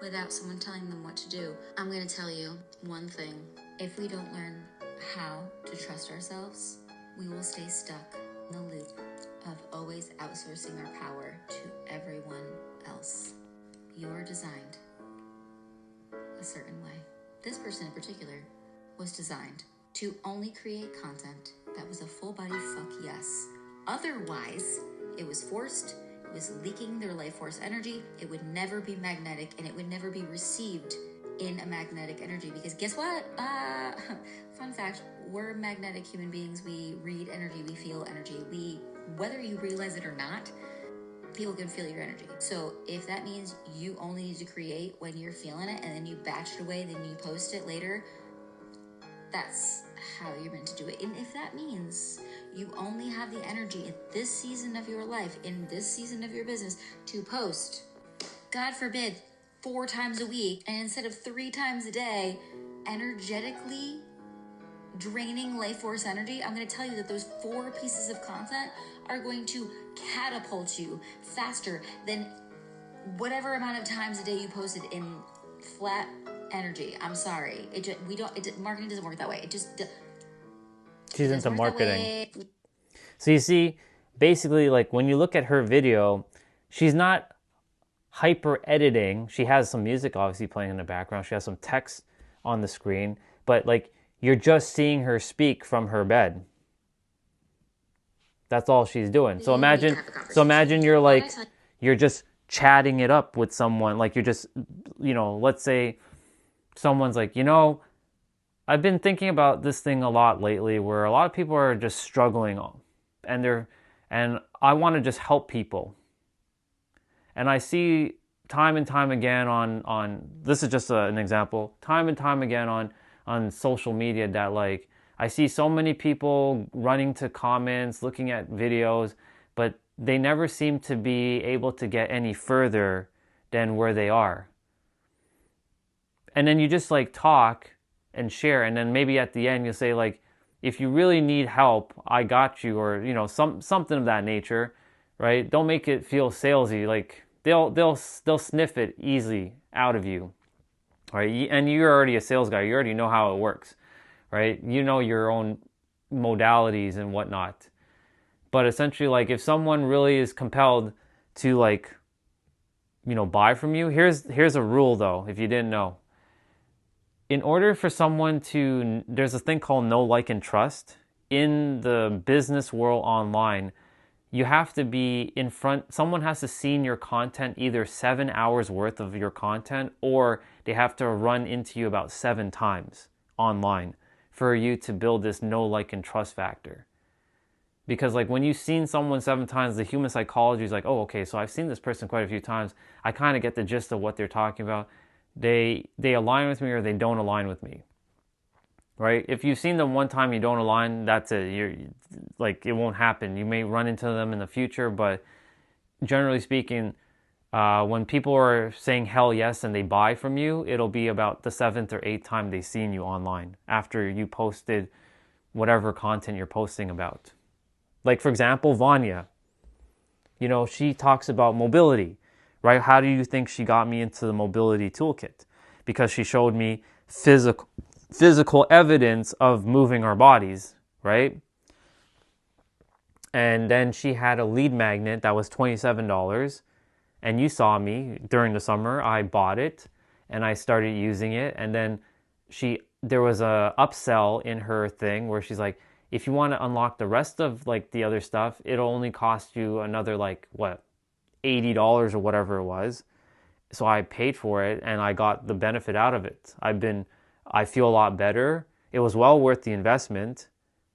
without someone telling them what to do. I'm going to tell you one thing. If we don't learn how to trust ourselves, we will stay stuck in the loop of always outsourcing our power to everyone else. You're designed a certain way. This person in particular was designed to only create content that was a full body fuck yes. Otherwise, it was forced, it was leaking their life force energy, it would never be magnetic, and it would never be received in a magnetic energy. Because guess what? Fun fact, we're magnetic human beings. We read energy, we feel energy. Whether you realize it or not, people can feel your energy. So if that means you only need to create when you're feeling it, and then you batch it away, then you post it later, that's how you're meant to do it. And if that means you only have the energy in this season of your life, in this season of your business, to post, God forbid, 4 times a week, and instead of 3 times a day, energetically draining life force energy, I'm going to tell you that those 4 pieces of content are going to catapult you faster than whatever amount of times a day you posted in flat energy. I'm sorry. Marketing doesn't work that way. She's into marketing. So you see, basically, like when you look at her video, she's not hyper editing. She has some music obviously playing in the background. She has some text on the screen, but like you're just seeing her speak from her bed. That's all she's doing. So imagine you're like, you're just chatting it up with someone. Like you're just, let's say someone's like, I've been thinking about this thing a lot lately where a lot of people are just struggling and I want to just help people. And I see time and time again on this is just an example, time and time again on social media that like, I see so many people running to comments, looking at videos, but they never seem to be able to get any further than where they are. And then you just like talk and share, and then maybe at the end you'll say like, if you really need help, I got you, or something of that nature, right? Don't make it feel salesy. Like they'll sniff it easily out of you, right? And you're already a sales guy. You already know how it works, right? You know your own modalities and whatnot. But essentially, like if someone really is compelled to like, buy from you, here's a rule though, if you didn't know. In order for someone there's a thing called know, like, and trust. In the business world online, you have to be in front, someone has to see your content, either 7 hours worth of your content, or they have to run into you about 7 times online for you to build this know, like, and trust factor. Because like when you've seen someone 7 times, the human psychology is like, oh, okay, so I've seen this person quite a few times. I kind of get the gist of what they're talking about. They align with me or they don't align with me, right? If you've seen them one time, you don't align, that's it. You're like, it won't happen. You may run into them in the future, but generally speaking, when people are saying hell yes and they buy from you, it'll be about the 7th or 8th time they've seen you online after you posted whatever content you're posting about. Like, for example, Vanya, she talks about mobility, right? How do you think she got me into the mobility toolkit? Because she showed me physical evidence of moving our bodies, right? And then she had a lead magnet that was $27. And you saw me during the summer. I bought it and I started using it. And then there was a upsell in her thing where she's like, if you want to unlock the rest of like the other stuff, it'll only cost you another like $80 or whatever it was. So I paid for it and I got the benefit out of it. I feel a lot better. It was well worth the investment.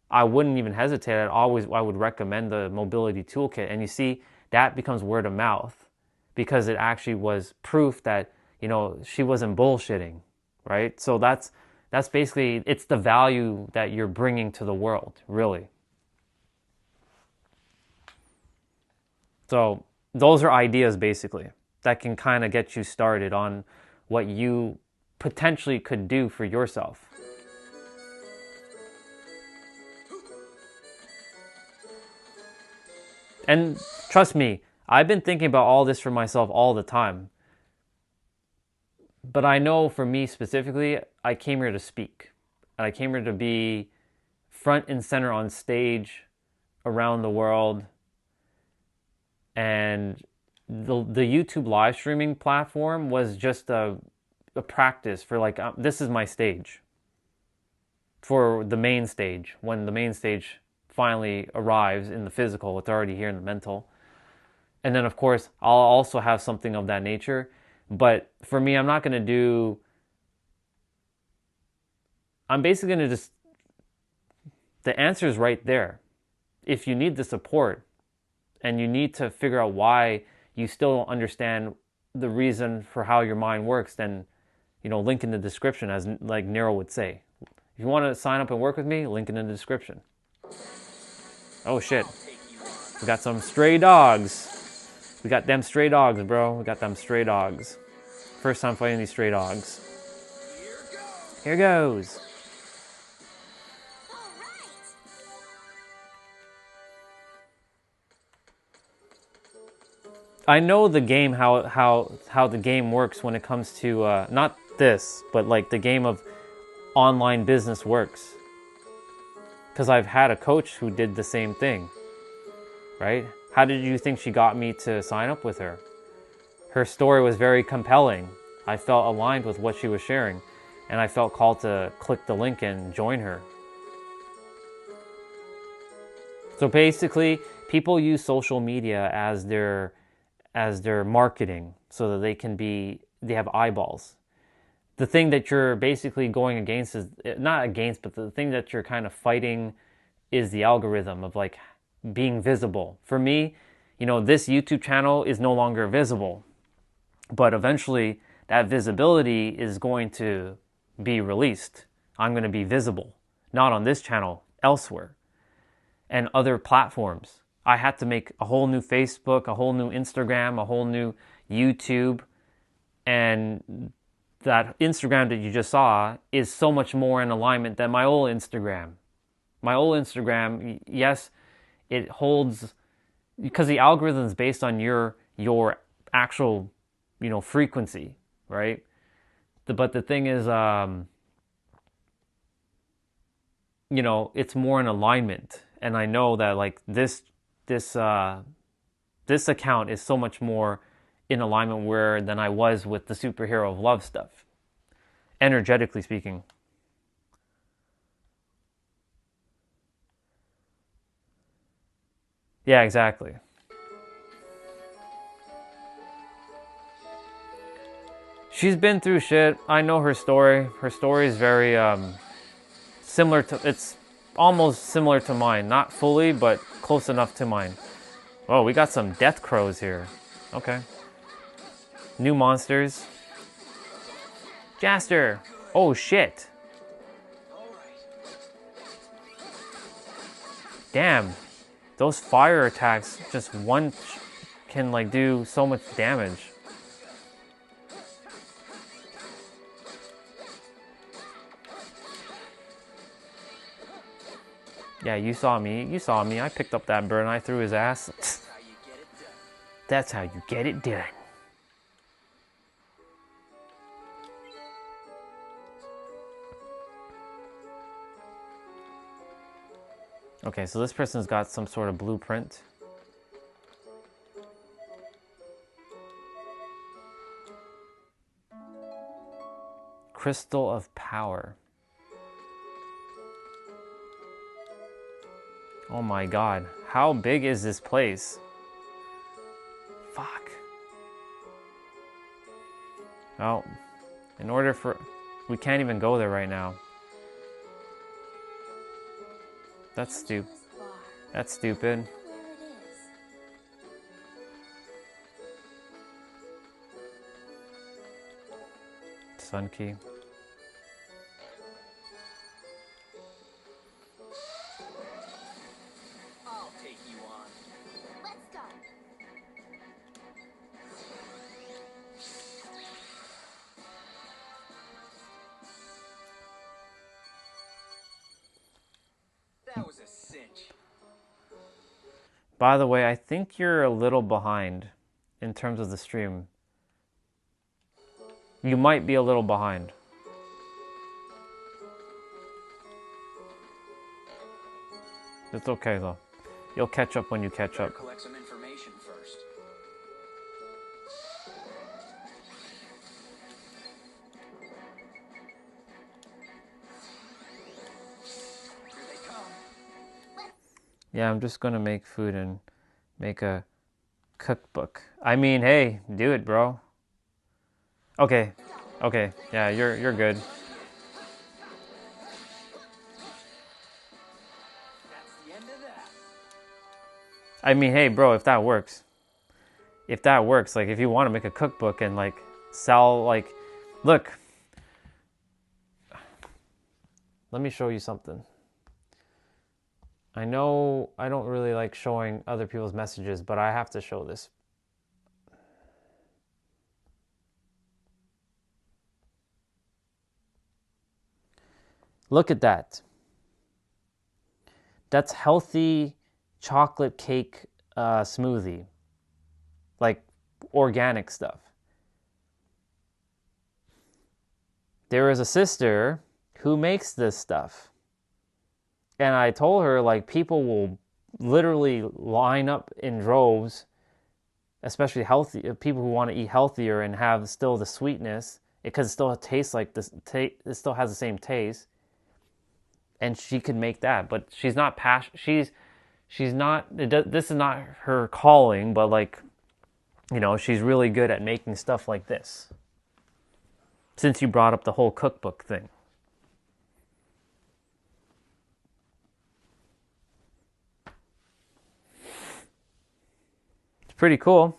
I wouldn't even hesitate. I would recommend the mobility toolkit. And you see, that becomes word of mouth because it actually was proof that, she wasn't bullshitting, right? So that's basically, it's the value that you're bringing to the world, really. So those are ideas basically that can kind of get you started on what you potentially could do for yourself. And trust me, I've been thinking about all this for myself all the time. But I know for me specifically, I came here to speak. And I came here to be front and center on stage around the world. And the YouTube live streaming platform was just a practice for like, this is my stage. For the main stage. When the main stage finally arrives in the physical, it's already here in the mental. And then of course, I'll also have something of that nature. But for me, I'm basically going to the answer is right there. If you need the support and you need to figure out why you still don't understand the reason for how your mind works, then, link in the description, as like Nero would say. If you want to sign up and work with me, link in the description. Oh shit. We got some stray dogs. We got them stray dogs, bro. We got them stray dogs. First time fighting these stray dogs. Here goes. I know the game, how the game works when it comes to, not this, but like the game of online business works. because I've had a coach who did the same thing, right? How did you think she got me to sign up with her? Her story was very compelling. I felt aligned with what she was sharing, and I felt called to click the link and join her. So basically, people use social media as their marketing so that they have eyeballs. The thing that you're basically going against is, not against, but the thing that you're kind of fighting is the algorithm of like being visible. For me, this YouTube channel is no longer visible, but eventually that visibility is going to be released. I'm going to be visible, not on this channel, elsewhere, and other platforms. I had to make a whole new Facebook, a whole new Instagram, a whole new YouTube, and that Instagram that you just saw is so much more in alignment than my old Instagram. My old Instagram, yes, it holds, because the algorithm is based on your actual, frequency, right? But the thing is, it's more in alignment. And I know that like this account is so much more in alignment than I was with the superhero of love stuff, energetically speaking. Yeah, exactly. She's been through shit. I know her story. Her story is very similar to, it's almost similar to mine. Not fully, but close enough to mine. Oh, we got some death crows here. Okay. New monsters. Jaster! Oh shit! Damn. Those fire attacks, just one can like do so much damage. Yeah, you saw me. I picked up that bird and I threw his ass. That's how you get it done. Okay, so this person's got some sort of blueprint. Crystal of Power. Oh my god, how big is this place? Fuck. Oh, we can't even go there right now. That's stupid. That's stupid. Sun key. I'll take you on. Let's go. That was a cinch. By the way, I think you're a little behind in terms of the stream. You might be a little behind. It's okay though. You'll catch up when you catch up. Collect some information first. Here they come. Yeah, I'm just gonna make food and make a cookbook. I mean, hey, do it, bro. Okay, yeah, you're good. That's the end of that. I mean, hey, bro, if that works, like if you want to make a cookbook and like sell, like, look, let me show you something. I know I don't really like showing other people's messages, but I have to show this. Look at that. That's healthy chocolate cake smoothie. Like organic stuff. There is a sister who makes this stuff. And I told her, like, people will literally line up in droves, especially healthy people who want to eat healthier and have still the sweetness, because it still tastes like this. It still has the same taste, and she could make that. But she's not she's not. This is not her calling, but like, you know, she's really good at making stuff like this. Since you brought up the whole cookbook thing. It's pretty cool.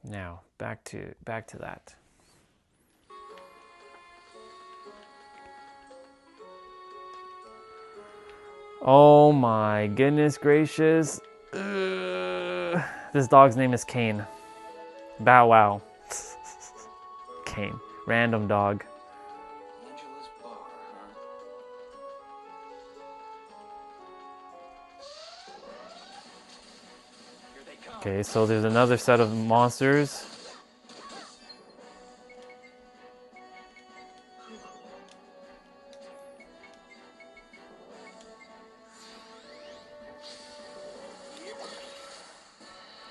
Now, back to that. Oh my goodness gracious. This dog's name is Kane. Bow Wow. Kane. Random dog. Angela's bar, huh? Okay, so there's another set of monsters.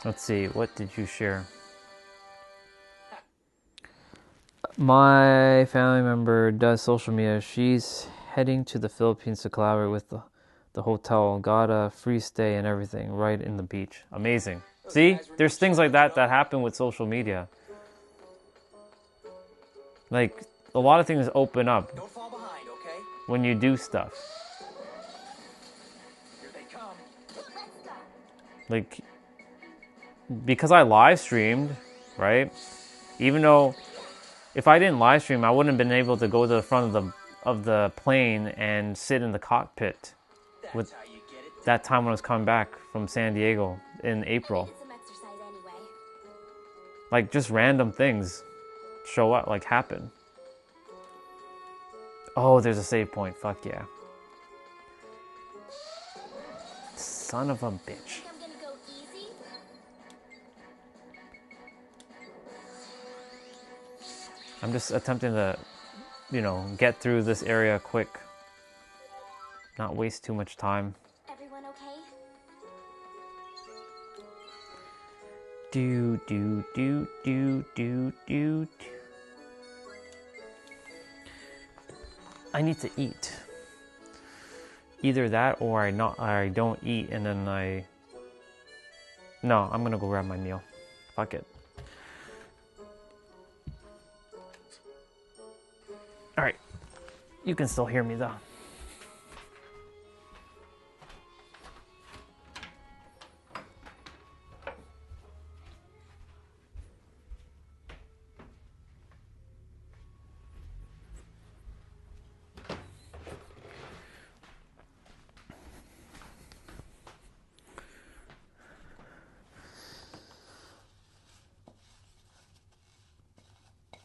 Let's see, what did you share? My family member does social media. She's heading to the Philippines to collaborate with the hotel. Got a free stay and everything right in the beach. Amazing. See, there's things like that happen with social media. Like, a lot of things open up when you do stuff. Like, because I live streamed, right? Even though if I didn't live stream, I wouldn't have been able to go to the front of the plane and sit in the cockpit with that time when I was coming back from San Diego in April. Like, just random things show up, like, happen. Oh, there's a save point. Fuck yeah. Son of a bitch. I'm just attempting to, you know, get through this area quick. Not waste too much time. Everyone okay? I need to eat. Either that or I don't eat and then No, I'm gonna go grab my meal. Fuck it. Alright. You can still hear me though.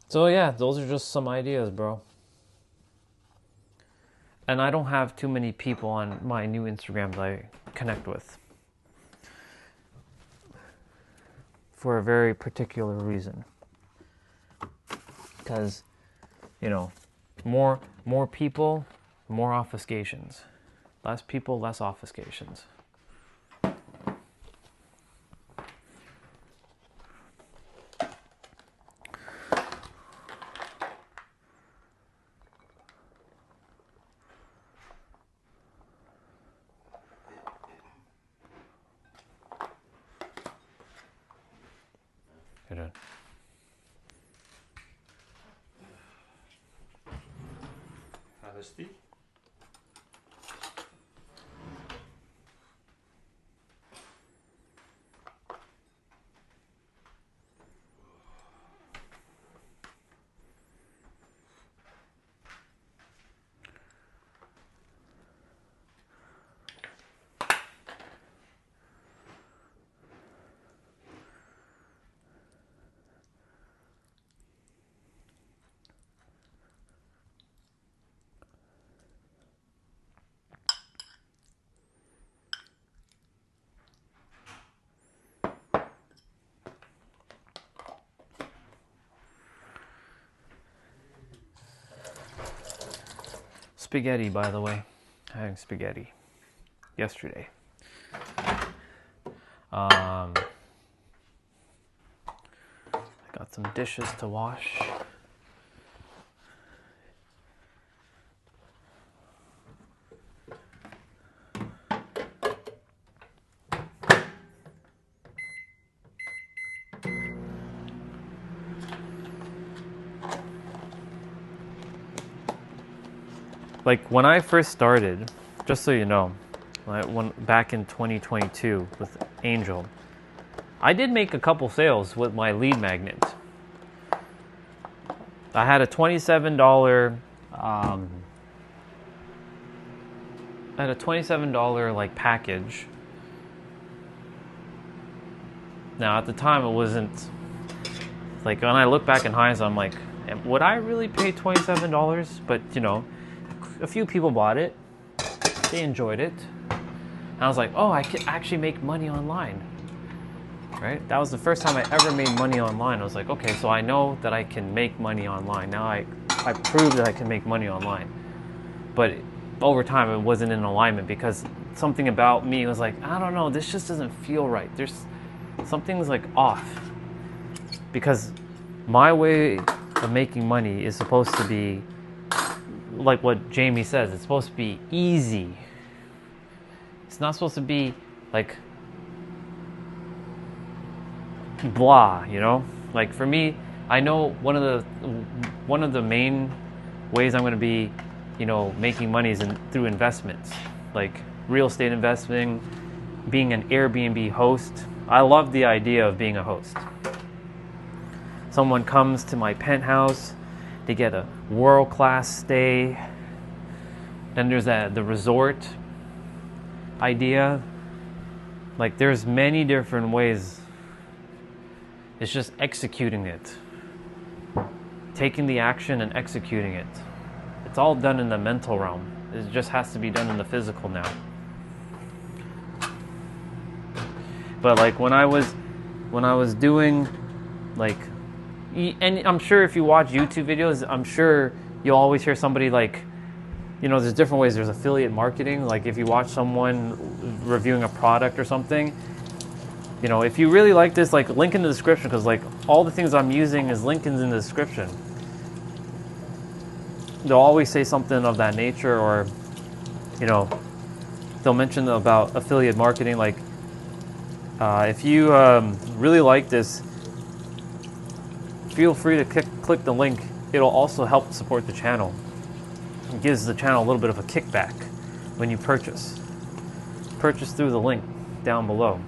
So yeah, those are just some ideas, bro. And I don't have too many people on my new Instagram that I connect with. For a very particular reason. Because, you know, more people, more obfuscations. Less people, less obfuscations. Travesty. spaghetti, by the way. Having spaghetti yesterday. I got some dishes to wash. Like when I first started, just so you know, back in 2022 with Angel, I did make a couple sales with my lead magnet. I had a $27 like package. Now at the time it wasn't like, when I look back in hindsight, I'm like, would I really pay $27? But you know, a few people bought it. They enjoyed it. And I was like, oh, I could actually make money online. Right? That was the first time I ever made money online. I was like, okay, so I know that I can make money online. Now I proved that I can make money online. But over time, it wasn't in alignment because something about me was like, I don't know, this just doesn't feel right. There's something's like off. Because my way of making money is supposed to be like what Jamie says. It's supposed to be easy. It's not supposed to be like blah, you know? Like for me, I know one of the main ways I'm going to be, you know, making money is through investments, like real estate investing, being an Airbnb host. I love the idea of being a host. Someone comes to my penthouse, they get a world-class stay. Then there's the resort idea. Like there's many different ways. It's just executing it. Taking the action and executing it. It's all done in the mental realm. It just has to be done in the physical now. But like when I was doing like, and I'm sure if you watch YouTube videos, I'm sure you'll always hear somebody like, you know, there's different ways. There's affiliate marketing. Like if you watch someone reviewing a product or something, you know, if you really like this, like link in the description, because like all the things I'm using is linked in the description. They'll always say something of that nature, or, you know, they'll mention about affiliate marketing. Like if you really like this, feel free to click the link. It'll also help support the channel. It gives the channel a little bit of a kickback when you purchase. Purchase through the link down below.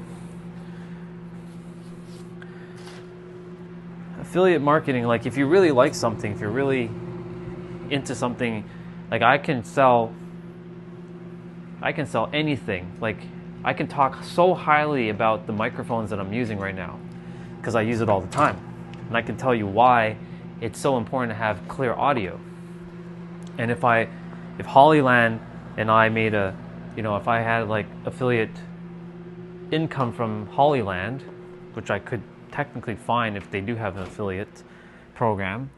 Affiliate marketing, like if you really like something, if you're really into something, like I can sell anything. Like I can talk so highly about the microphones that I'm using right now because I use it all the time. And I can tell you why it's so important to have clear audio. And if Hollyland and I made if I had like affiliate income from Hollyland, which I could technically find if they do have an affiliate program,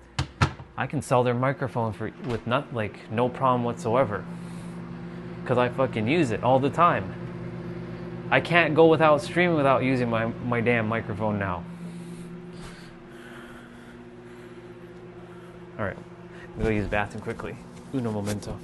I can sell their microphone with no problem whatsoever, because I fucking use it all the time. I can't go without streaming without using my damn microphone now. All right, I'm gonna go use the bathroom quickly. Uno momento.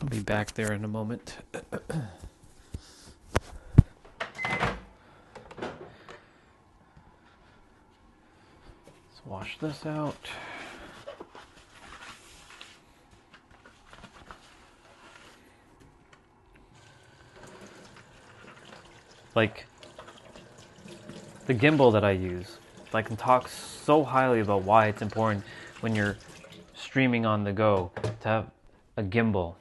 I'll be back there in a moment. So Wash this out. Like the gimbal that I use, I can talk so highly about why it's important when you're streaming on the go to have a gimbal.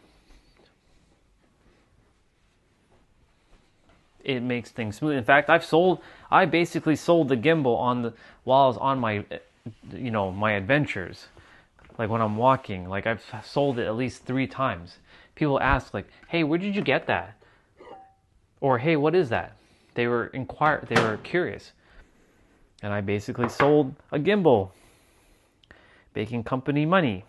It makes things smooth. In fact, I basically sold the gimbal while I was on my, my adventures. Like when I'm walking, like I've sold it at least 3 times. People ask like, "Hey, where did you get that?" Or, "Hey, what is that?" They were curious. And I basically sold a gimbal, making company money.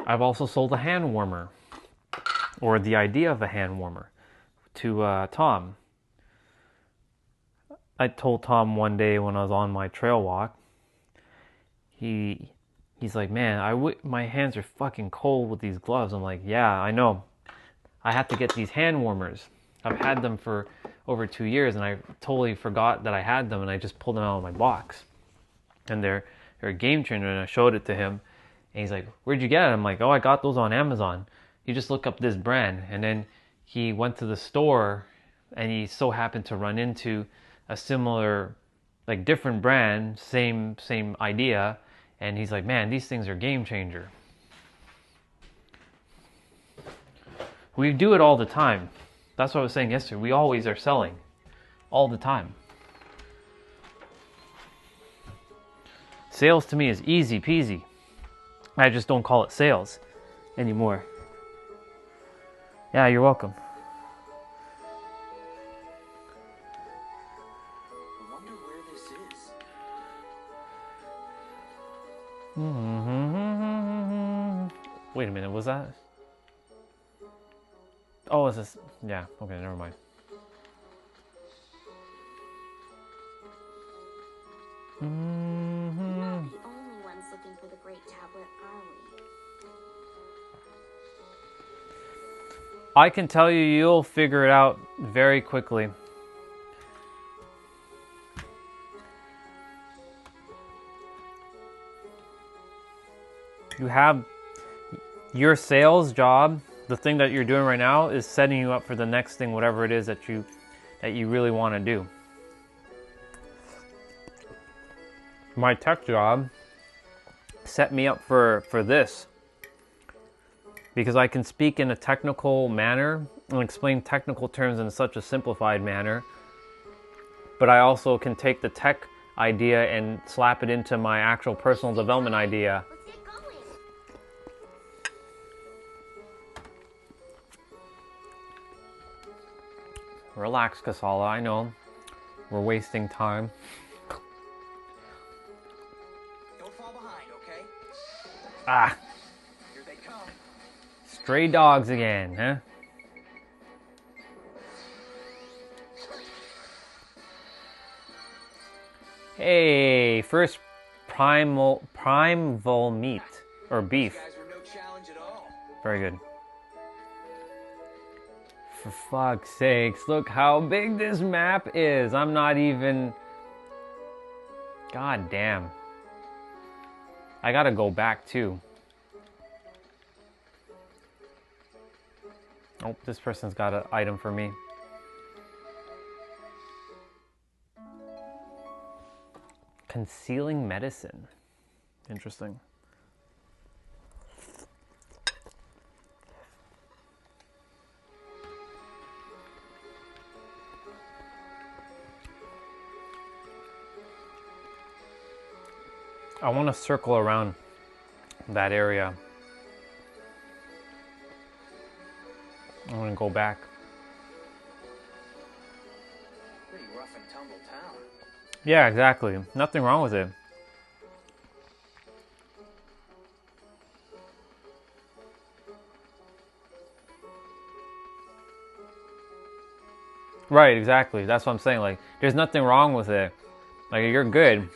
I've also sold a hand warmer, or the idea of a hand warmer, to Tom. I told Tom one day when I was on my trail walk, he's like, "Man, my hands are fucking cold with these gloves." I'm like, "Yeah, I know. I have to get these hand warmers. I've had them for over 2 years, and I totally forgot that I had them, and I just pulled them out of my box. And they're a game changer." And I showed it to him, and he's like, "Where'd you get it?" I'm like, "Oh, I got those on Amazon. You just look up this brand." And then he went to the store, and he so happened to run into a similar, like different brand, same idea, and he's like, "Man, these things are game changer." We do it all the time. That's what I was saying yesterday. We always are selling, all the time. Sales to me is easy peasy. I just don't call it sales anymore. Yeah, you're welcome. Wait a minute, was that? Oh, is this? Yeah, okay, never mind. We're not the only ones looking for the great tablet, are we? I can tell you, you'll figure it out very quickly. You have your sales job, the thing that you're doing right now, is setting you up for the next thing, whatever it is that you really want to do. My tech job set me up for this, because I can speak in a technical manner and explain technical terms in such a simplified manner, but I also can take the tech idea and slap it into my actual personal development idea. Relax, Kasala. I know we're wasting time. Don't fall behind, okay? Ah. Here they come. Stray dogs again, huh? Hey, first primal meat or beef. These guys were no challenge at all. Very good. For fuck's sakes, look how big this map is. I'm not even... God damn. I gotta go back too. Oh, this person's got an item for me. Concealing medicine. Interesting. I want to circle around that area. I want to go back. Pretty rough and tumble town. Yeah, exactly. Nothing wrong with it. Right, exactly. That's what I'm saying. Like, there's nothing wrong with it. Like, you're good.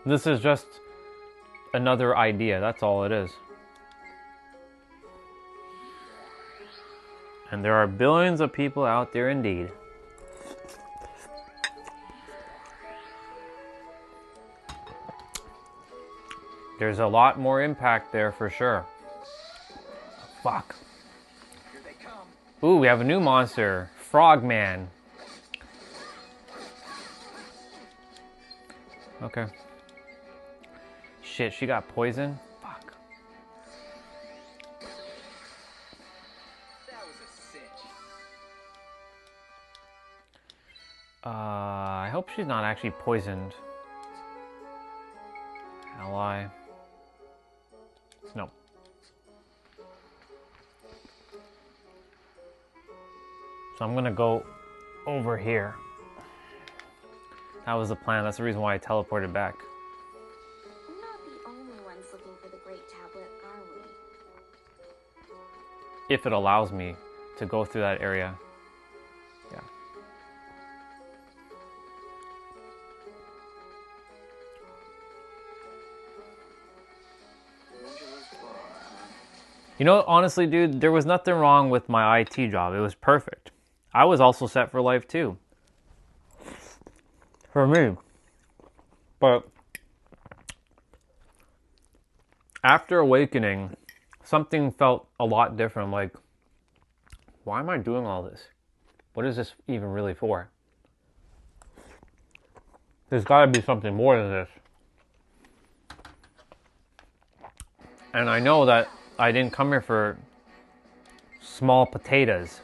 This is just another idea. That's all it is. And there are billions of people out there indeed. There's a lot more impact there for sure. Fuck. Ooh, we have a new monster. Frogman. Okay. Shit, she got poison? Fuck. That was a cinch. I hope she's not actually poisoned. Ally. No. So I'm gonna go over here. That was the plan. That's the reason why I teleported back. We're not the only ones looking for the Great Tablet, are we? If it allows me to go through that area. Yeah. You know, honestly, dude, there was nothing wrong with my IT job. It was perfect. I was also set for life, too. For me. But after awakening, something felt a lot different. Like, why am I doing all this? What is this even really for? There's got to be something more than this. And I know that I didn't come here for small potatoes.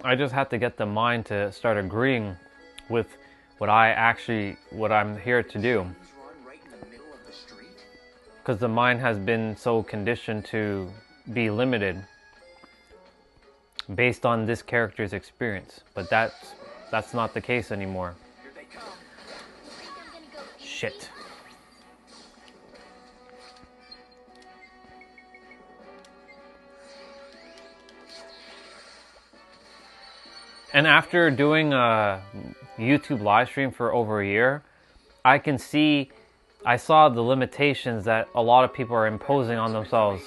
I just had to get the mind to start agreeing with what I'm here to do. Because the mind has been so conditioned to be limited based on this character's experience. But that's not the case anymore. Shit. And after doing a YouTube live stream for over a year, I saw the limitations that a lot of people are imposing on themselves.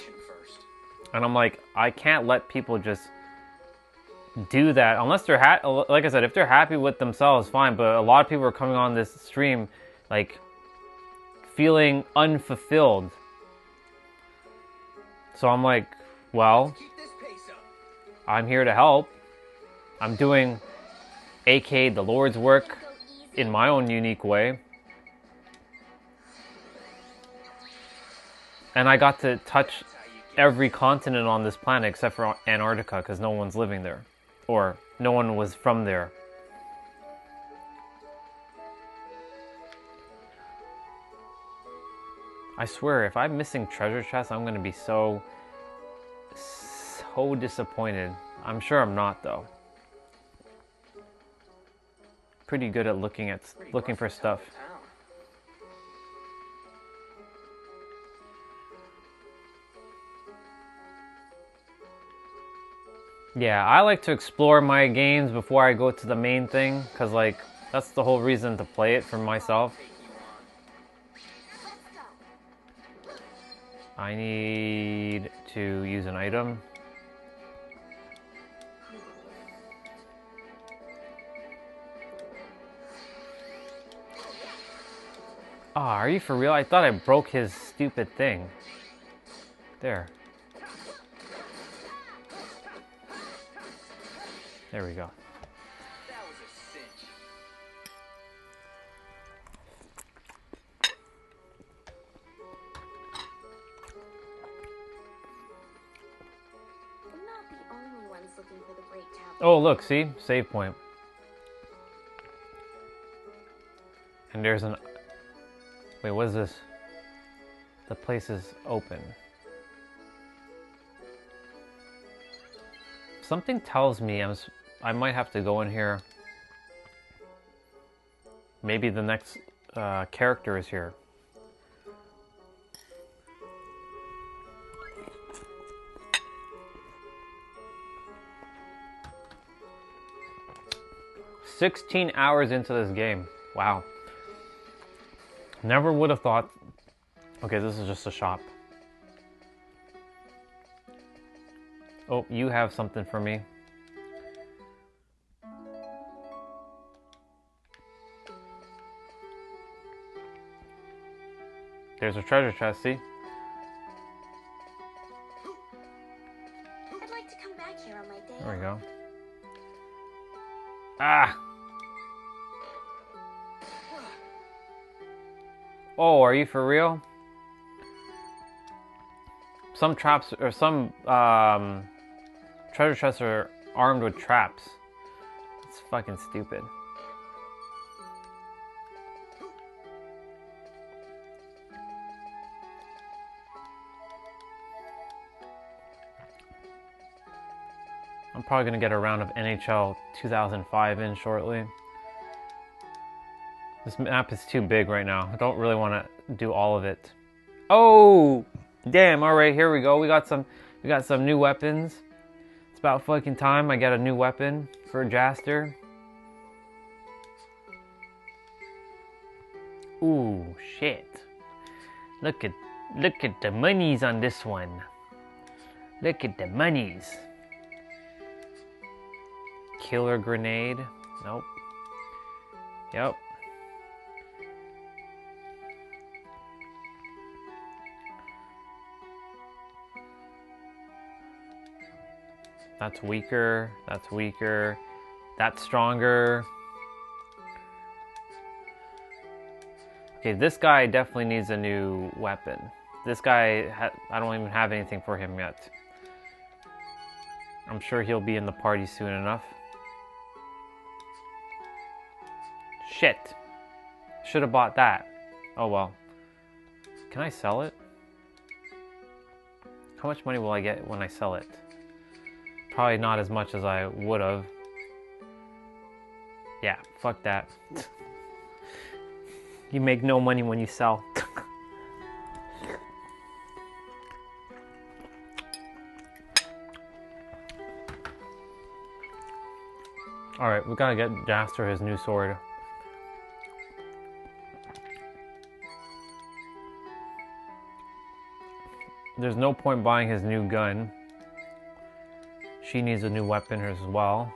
And I'm like, I can't let people just do that unless they're like I said, if they're happy with themselves, fine. But a lot of people are coming on this stream like feeling unfulfilled. So I'm like, well, I'm here to help. I'm doing aka the Lord's work in my own unique way. And I got to touch every continent on this planet except for Antarctica because no one's living there. Or no one was from there. I swear, if I'm missing treasure chests, I'm going to be so disappointed. I'm sure I'm not, though. Pretty good at looking for stuff. Yeah, I like to explore my games before I go to the main thing, because like that's the whole reason to play it for myself. I need to use an item. Ah, oh, are you for real? I thought I broke his stupid thing. There. There we go. That was a cinch. We're not the only ones looking for the Great Tablet. Oh, look, see? Save point. And there's an... Wait, what is this? The place is open. Something tells me I might have to go in here. Maybe the next character is here. 16 hours into this game. Wow. Never would have thought. Okay, this is just a shop. Oh, you have something for me. There's a treasure chest, see? I'd like to come back here on my day. There we go. Ah! Oh, are you for real? Some traps, or some treasure chests are armed with traps. It's fucking stupid. I'm probably gonna get a round of NHL 2005 in shortly. This map is too big right now. I don't really want to do all of it. Oh, damn! All right, here we go. We got some new weapons. It's about fucking time I get a new weapon for Jaster. Ooh, shit! Look at the monies on this one. Look at the monies. Killer grenade. Nope. Yep. That's weaker. That's weaker. That's stronger. Okay, this guy definitely needs a new weapon. This guy, I don't even have anything for him yet. I'm sure he'll be in the party soon enough. Shit. Should have bought that. Oh well. Can I sell it? How much money will I get when I sell it? Probably not as much as I would have. Yeah, fuck that. You make no money when you sell. Alright, we gotta get Jaster his new sword. There's no point buying his new gun. She needs a new weapon as well.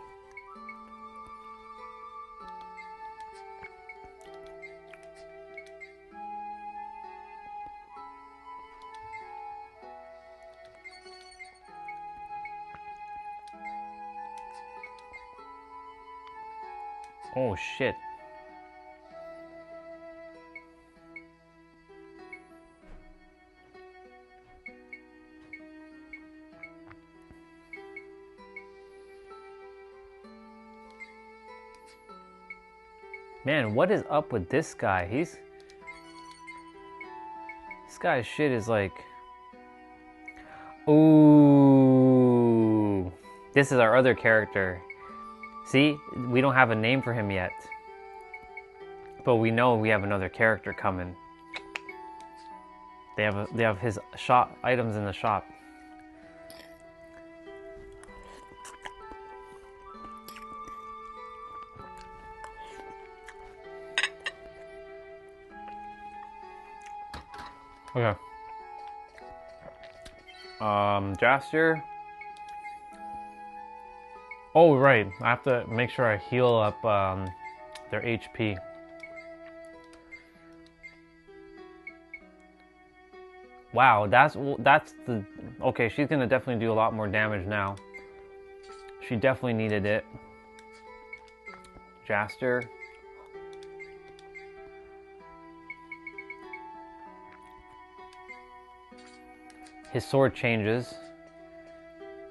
Oh shit. Man, what is up with this guy? This guy's shit is like... Ooh. This is our other character. See, we don't have a name for him yet. But we know we have another character coming. They have his shop items in the shop. Okay. Jaster. Oh, right. I have to make sure I heal up their HP. Wow, that's the... Okay, she's gonna definitely do a lot more damage now. She definitely needed it. Jaster. His sword changes.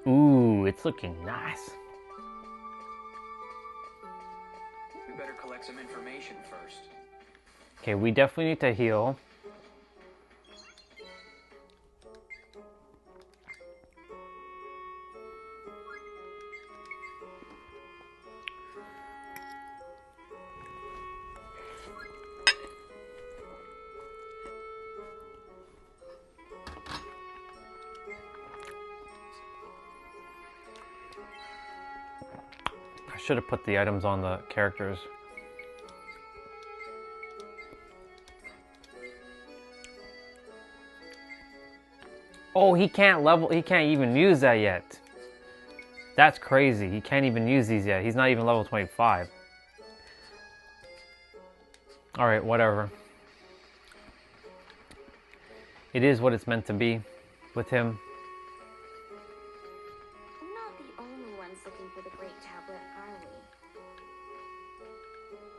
Ooh, it's looking nice. We better collect some information first. Okay, we definitely need to heal. should have put the items on the characters. Oh, he can't even use that yet. That's crazy. He can't even use these yet. He's not even level 25. Alright, whatever. It is what it's meant to be with him. Not the only ones looking for the Great Tablet, are we?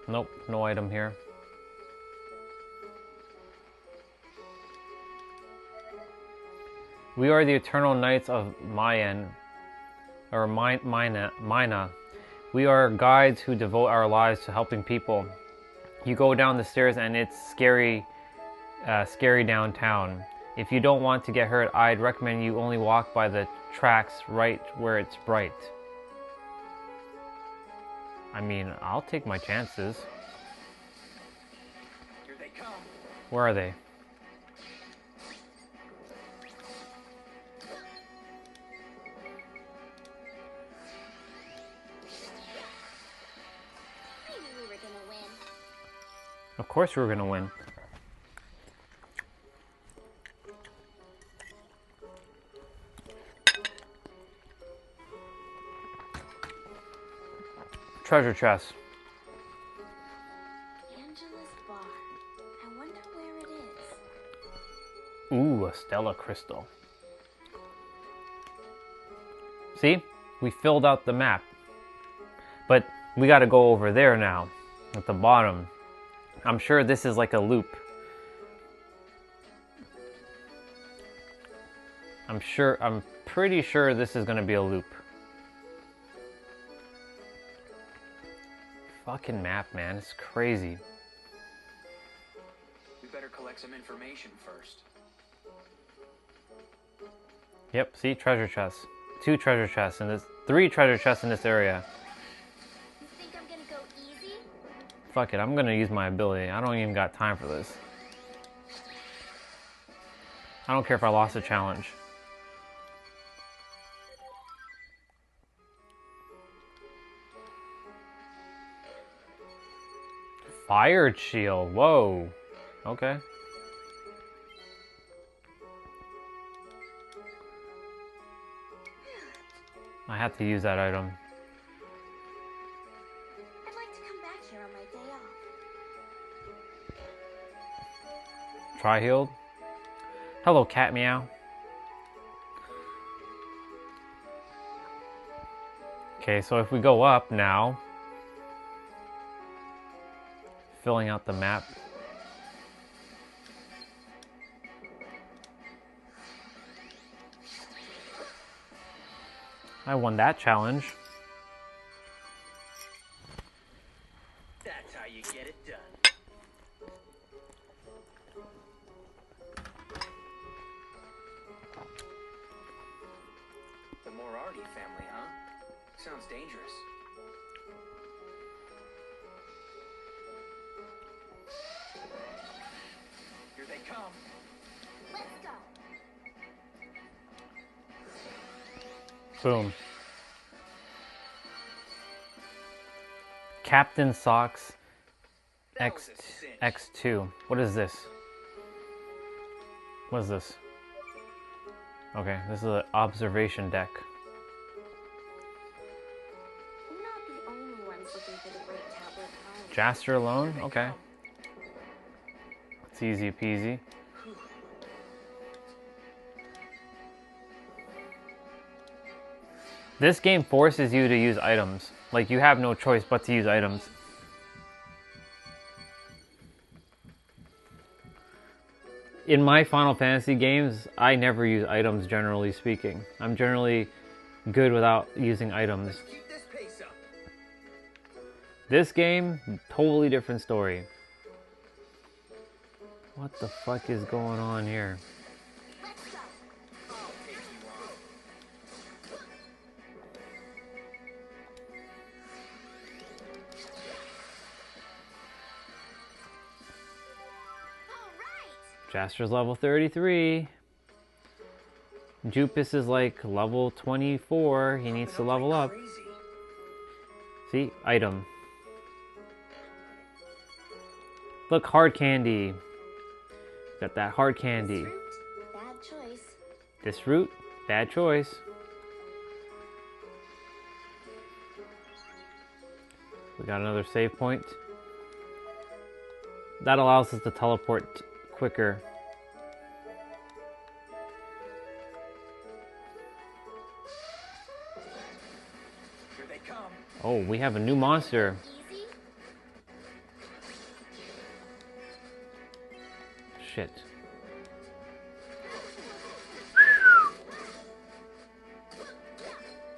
Nope, no item here. We are the eternal knights of Mayan, or Mina. We are guides who devote our lives to helping people. You go down the stairs and it's scary downtown. If you don't want to get hurt, I'd recommend you only walk by the tracks right where it's bright. I mean, I'll take my chances. Here they come. Where are they? Of course we were gonna win. Treasure chest. Angela's bar. I wonder where it is. Ooh, a Stella crystal. See? We filled out the map. But we gotta go over there now, at the bottom. I'm sure this is like a loop. I'm pretty sure this is gonna be a loop. Fucking map, man, it's crazy. We better collect some information first. Yep, see, treasure chests. 2 treasure chests in this, 3 treasure chests in this area. You think I'm gonna go easy? Fuck it, I'm gonna use my ability. I don't even got time for this. I don't care if I lost a challenge. Fire shield, whoa. Okay. I have to use that item. I'd like to come back here on my day off. Tri-healed. Hello, cat meow. Okay, so if we go up now, filling out the map. I won that challenge. That's how you get it done. The Moriarty family, huh? Sounds dangerous. Here they come. Let's go. Boom. Captain Socks X2. What is this? What is this? Okay, this is an observation deck. Not the only ones looking for the Great Tablet, are we? Jaster alone? Okay. It's easy peasy. This game forces you to use items. Like, you have no choice but to use items. In my Final Fantasy games, I never use items, generally speaking. I'm generally good without using items. Keep this pace up. This game, totally different story. What the fuck is going on here? Jaster's level 33. Jupus is like level 24. He needs to level up. See? Item. Look, hard candy. Got that hard candy. Bad choice. This route, bad choice. We got another save point. That allows us to teleport quicker. Here they come. Oh, we have a new monster. Shit.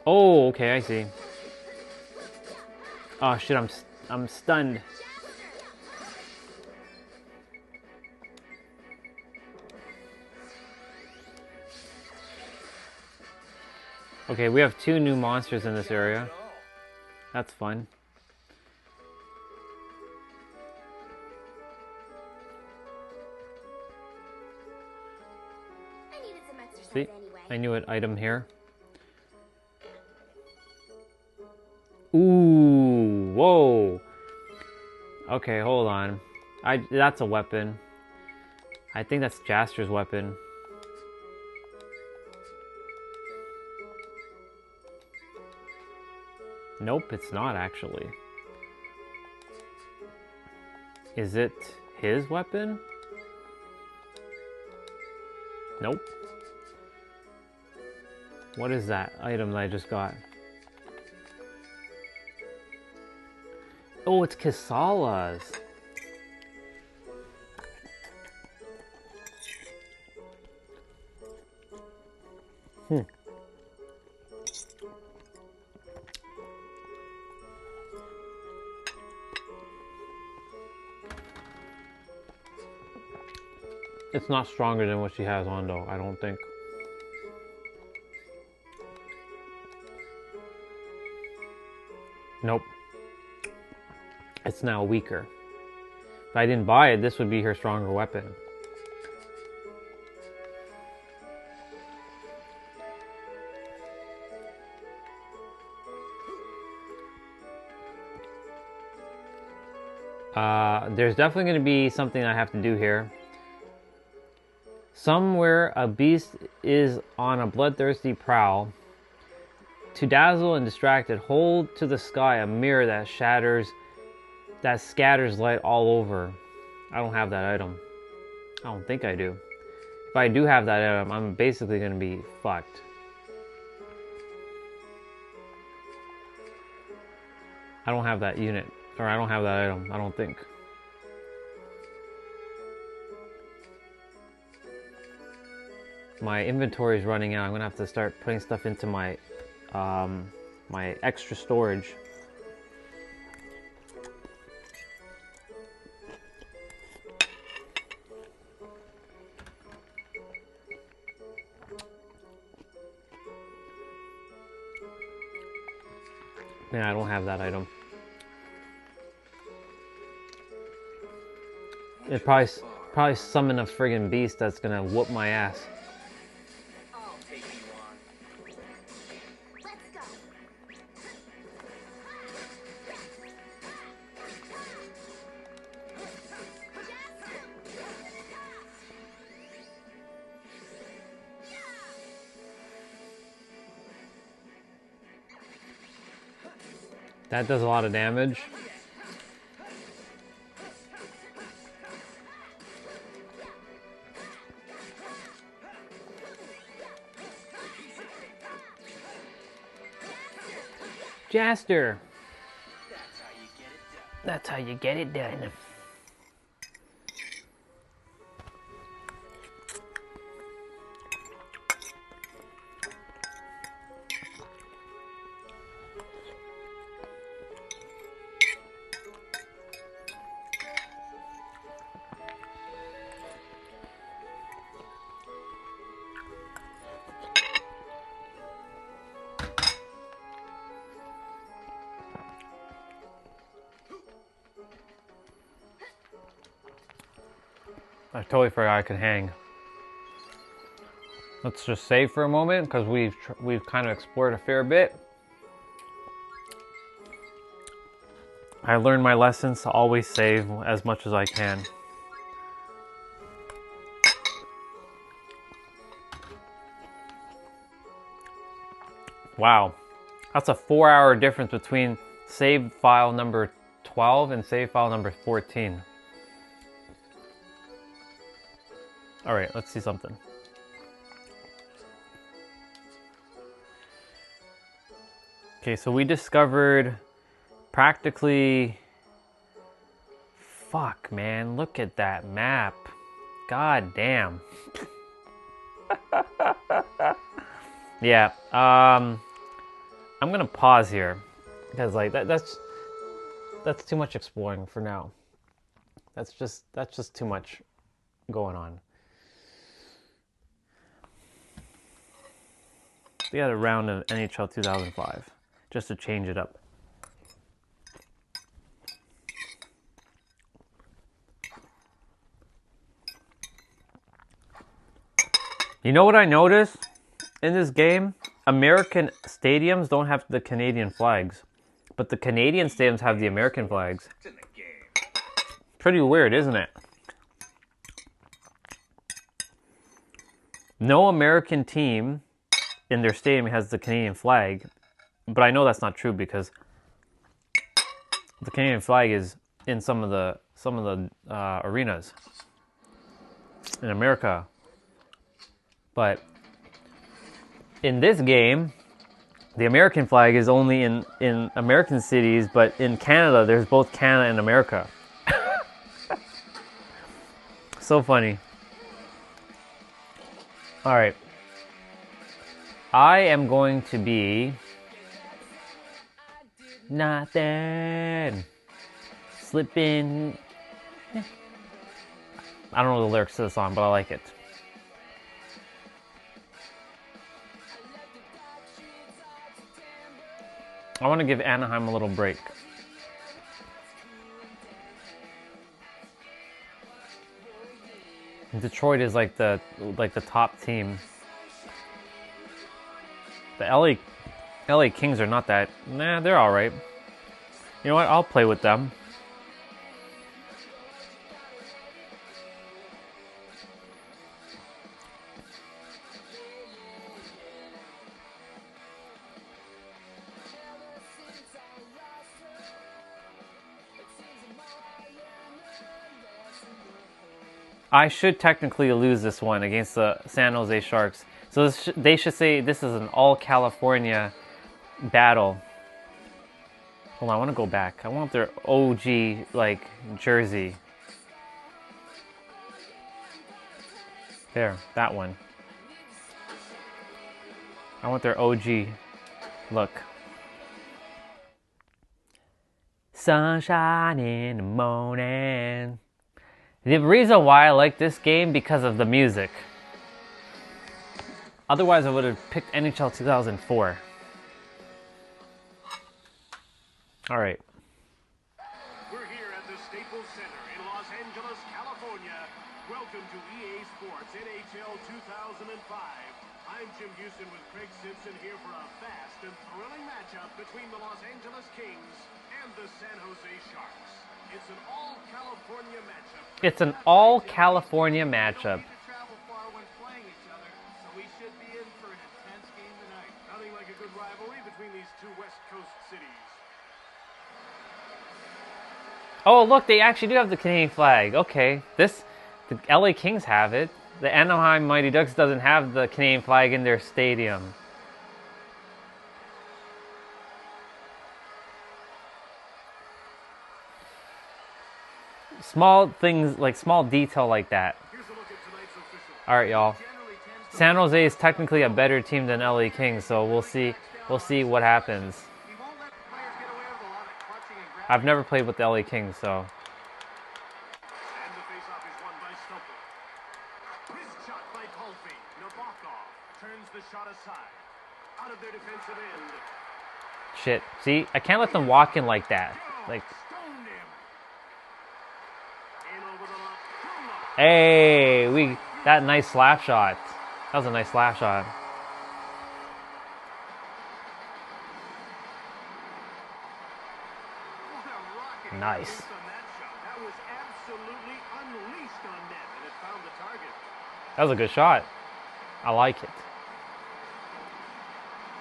Oh, okay, I see. Oh shit, I'm stunned. Okay, we have 2 new monsters in this area. That's fun. I needed some exercise See? anyway. I knew an item here. Ooh, whoa. Okay, hold on. That's a weapon. I think that's Jaster's weapon. Nope, it's not actually. Is it his weapon? Nope. What is that item that I just got? Oh, it's Kasala's. It's not stronger than what she has on though, I don't think. Nope. It's now weaker. If I didn't buy it, this would be her stronger weapon. There's definitely going to be something I have to do here. Somewhere a beast is on a bloodthirsty prowl. To dazzle and distract it, hold to the sky a mirror that scatters light all over. I don't have that item. I don't think I do. If I do have that item, I'm basically going to be fucked. I don't have that unit. Or I don't have that item, I don't think. My inventory is running out. I'm gonna have to start putting stuff into my my extra storage. Yeah, I don't have that item. It probably summon a friggin' beast that's gonna whoop my ass. That does a lot of damage. Jaster. That's how you get it done. I totally forgot I could hang. Let's just save for a moment because we've kind of explored a fair bit. I learned my lessons to always save as much as I can. Wow, that's a 4-hour difference between save file number 12 and save file number 14. All right, let's see something. Okay, so we discovered practically... Fuck, man, look at that map. God damn. Yeah, I'm gonna pause here because like that's too much exploring for now. That's just too much going on. We had a round of NHL 2005 just to change it up. You know what I noticed in this game? American stadiums don't have the Canadian flags, but the Canadian stadiums have the American flags. Pretty weird, isn't it? No American team in their stadium has the Canadian flag, but I know that's not true because the Canadian flag is in some of the arenas in America. But in this game, the American flag is only in American cities, but in Canada, there's both Canada and America. So funny. All right. I am going to be nothing. Slipping. I don't know the lyrics to the song, but I like it. I want to give Anaheim a little break. Detroit is like the top team. The LA Kings are not that. Nah, they're all right. You know what? I'll play with them. I should technically lose this one against the San Jose Sharks. So they should say this is an all-California battle. Hold on, I want to go back. I want their OG, like, jersey. There, that one. I want their OG look. Sunshine in the morning. The reason why I like this game because of the music. Otherwise, I would have picked NHL 2004. All right. We're here at the Staples Center in Los Angeles, California. Welcome to EA Sports NHL 2005. I'm Jim Houston with Craig Simpson here for a fast and thrilling matchup between the Los Angeles Kings and the San Jose Sharks. It's an all-California matchup. It's an all-California matchup. Nothing like a good rivalry between these two West Coast cities. Oh, look, they actually do have the Canadian flag. Okay, the LA Kings have it. The Anaheim Mighty Ducks doesn't have the Canadian flag in their stadium. Small things, like small detail like that. All right, y'all. San Jose is technically a better team than LA Kings, so we'll see what happens. I've never played with the LA Kings, so. And the faceoff is won by Stoker. Wrist shot by Colby. Nabokov turns the shot aside. Out of their defensive end. Shit. See, I can't let them walk in like that. Like. Hey, that nice slap shot. That was a nice slap shot. What a Nice. That was absolutely unleashed on net, and it found the target. That was a good shot. I like it.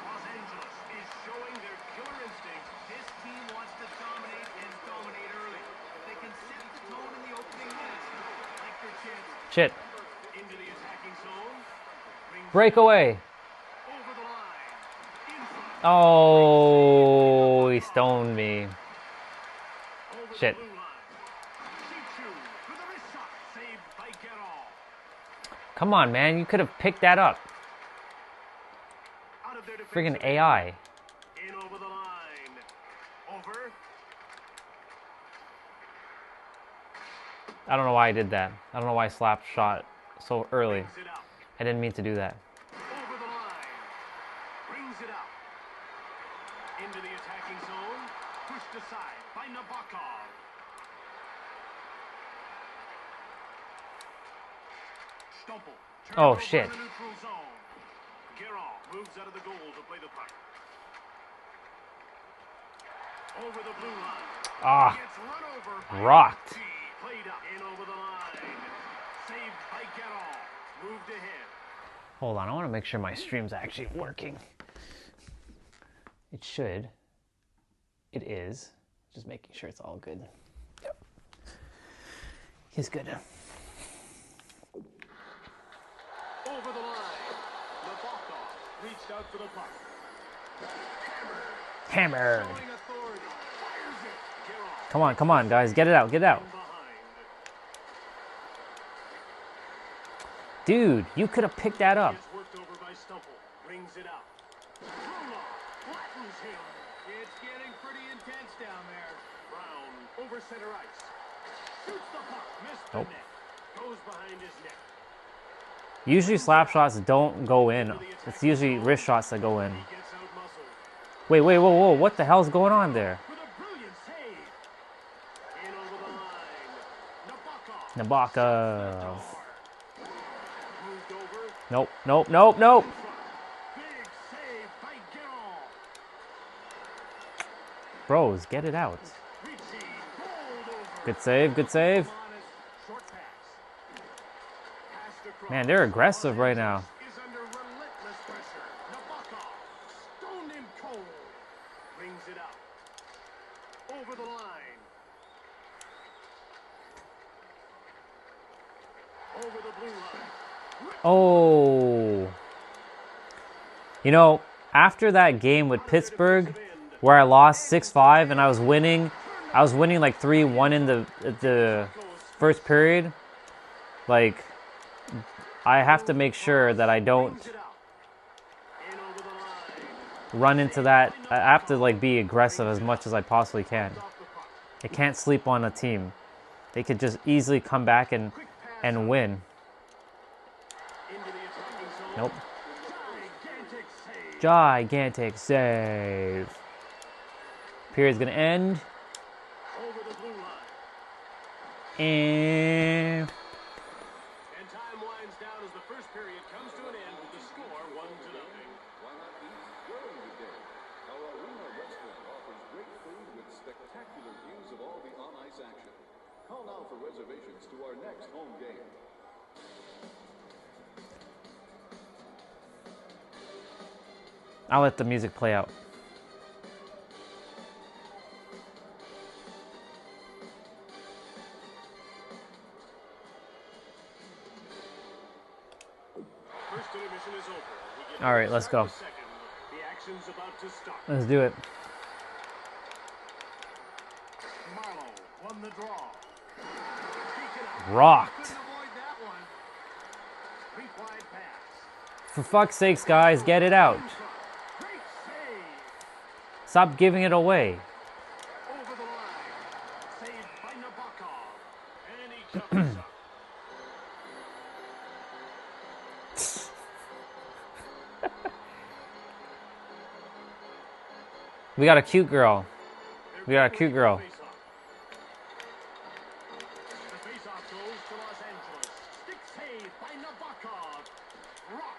Los Angeles is showing their killer instinct. This team wants to dominate and dominate early. If they can set the tone in the opening minutes, like their chances. Shit. Into the attacking zone. Breakaway. Over the line. Oh, he stoned me. Shit. Come on, man. You could have picked that up. Friggin' AI. In over the line. Over. I don't know why I did that. I don't know why I slapped shot so early. I didn't mean to do that. Over the line. Brings it out. Into the attacking zone. Pushed aside by Nabokov. Stumpel. Oh, shit. Geralt moves out of the goal to play the puck. Over the blue line. Ah. Gets run over by Rocked. Played up in over the line. Saved by Geralt. Moved ahead. Hold on. I want to make sure my stream's actually working. It should. It is. Just making sure it's all good. Yep. He's good. Over the line. Nabokov reached out for the puck. Hammered. Showing authority. Fires it. Geralt. Come on, guys. Get it out. Get it out. Dude, you could have picked that up. Gets worked over by Stumpel. Brings it out. Krulov flattens him. It's getting pretty intense down there. Brown over center ice. Shoots the puck. Missed the Nope. net. Goes behind his net. Usually slap shots don't go in. It's usually wrist shots that go in. Wait, whoa. What the hell's going on there? Nabokov. Nope. Bros, get it out. Good save. Man, they're aggressive right now. Is under relentless pressure. Nabokov stoned him cold. Brings it out. Over the line. Over the blue line. Oh. You know, after that game with Pittsburgh, where I lost 6-5 and I was winning like 3-1 in the first period, like, I have to make sure that I don't run into that. I have to like be aggressive as much as I possibly can. I can't sleep on a team. They could just easily come back and win. Nope. Gigantic save. Period's gonna end. And time winds down as the first period comes to an end with the score 1-0. Why not eat during the game? Our Arena Restaurant offers great food with spectacular views of all the on-ice action. Call now for reservations to our next home game. I'll let the music play out. First intermission is over. We get All right, let's go. second. The action's about to start. Let's do it. Marlowe won the draw. Rocked. Couldn't avoid that one. Weak-wide pass. For fuck's sakes, guys, get it out. Great save. Stop giving it away. Over the line. Saved by Nabokov. And he covers up. We got a cute girl. We got a cute girl. The face-off goes to Los Angeles. Stick save by Nabokov. Rocked.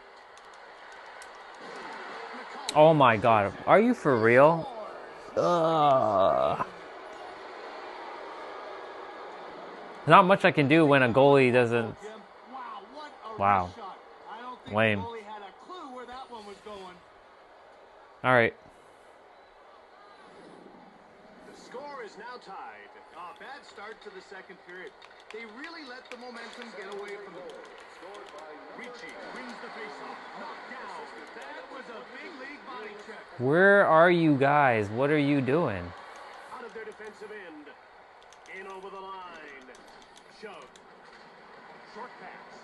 Oh my god. Are you for real? Ugh. not much I can do when a goalie doesn't. Wow. Lame. All right. The score is now tied. A bad start to the second period. They really let the momentum get away from them. Ricci wins the faceoff. Knocked down. That was a big league body check. Where are you guys? What are you doing? Out of their defensive end. In over the line. Shove. Short pass.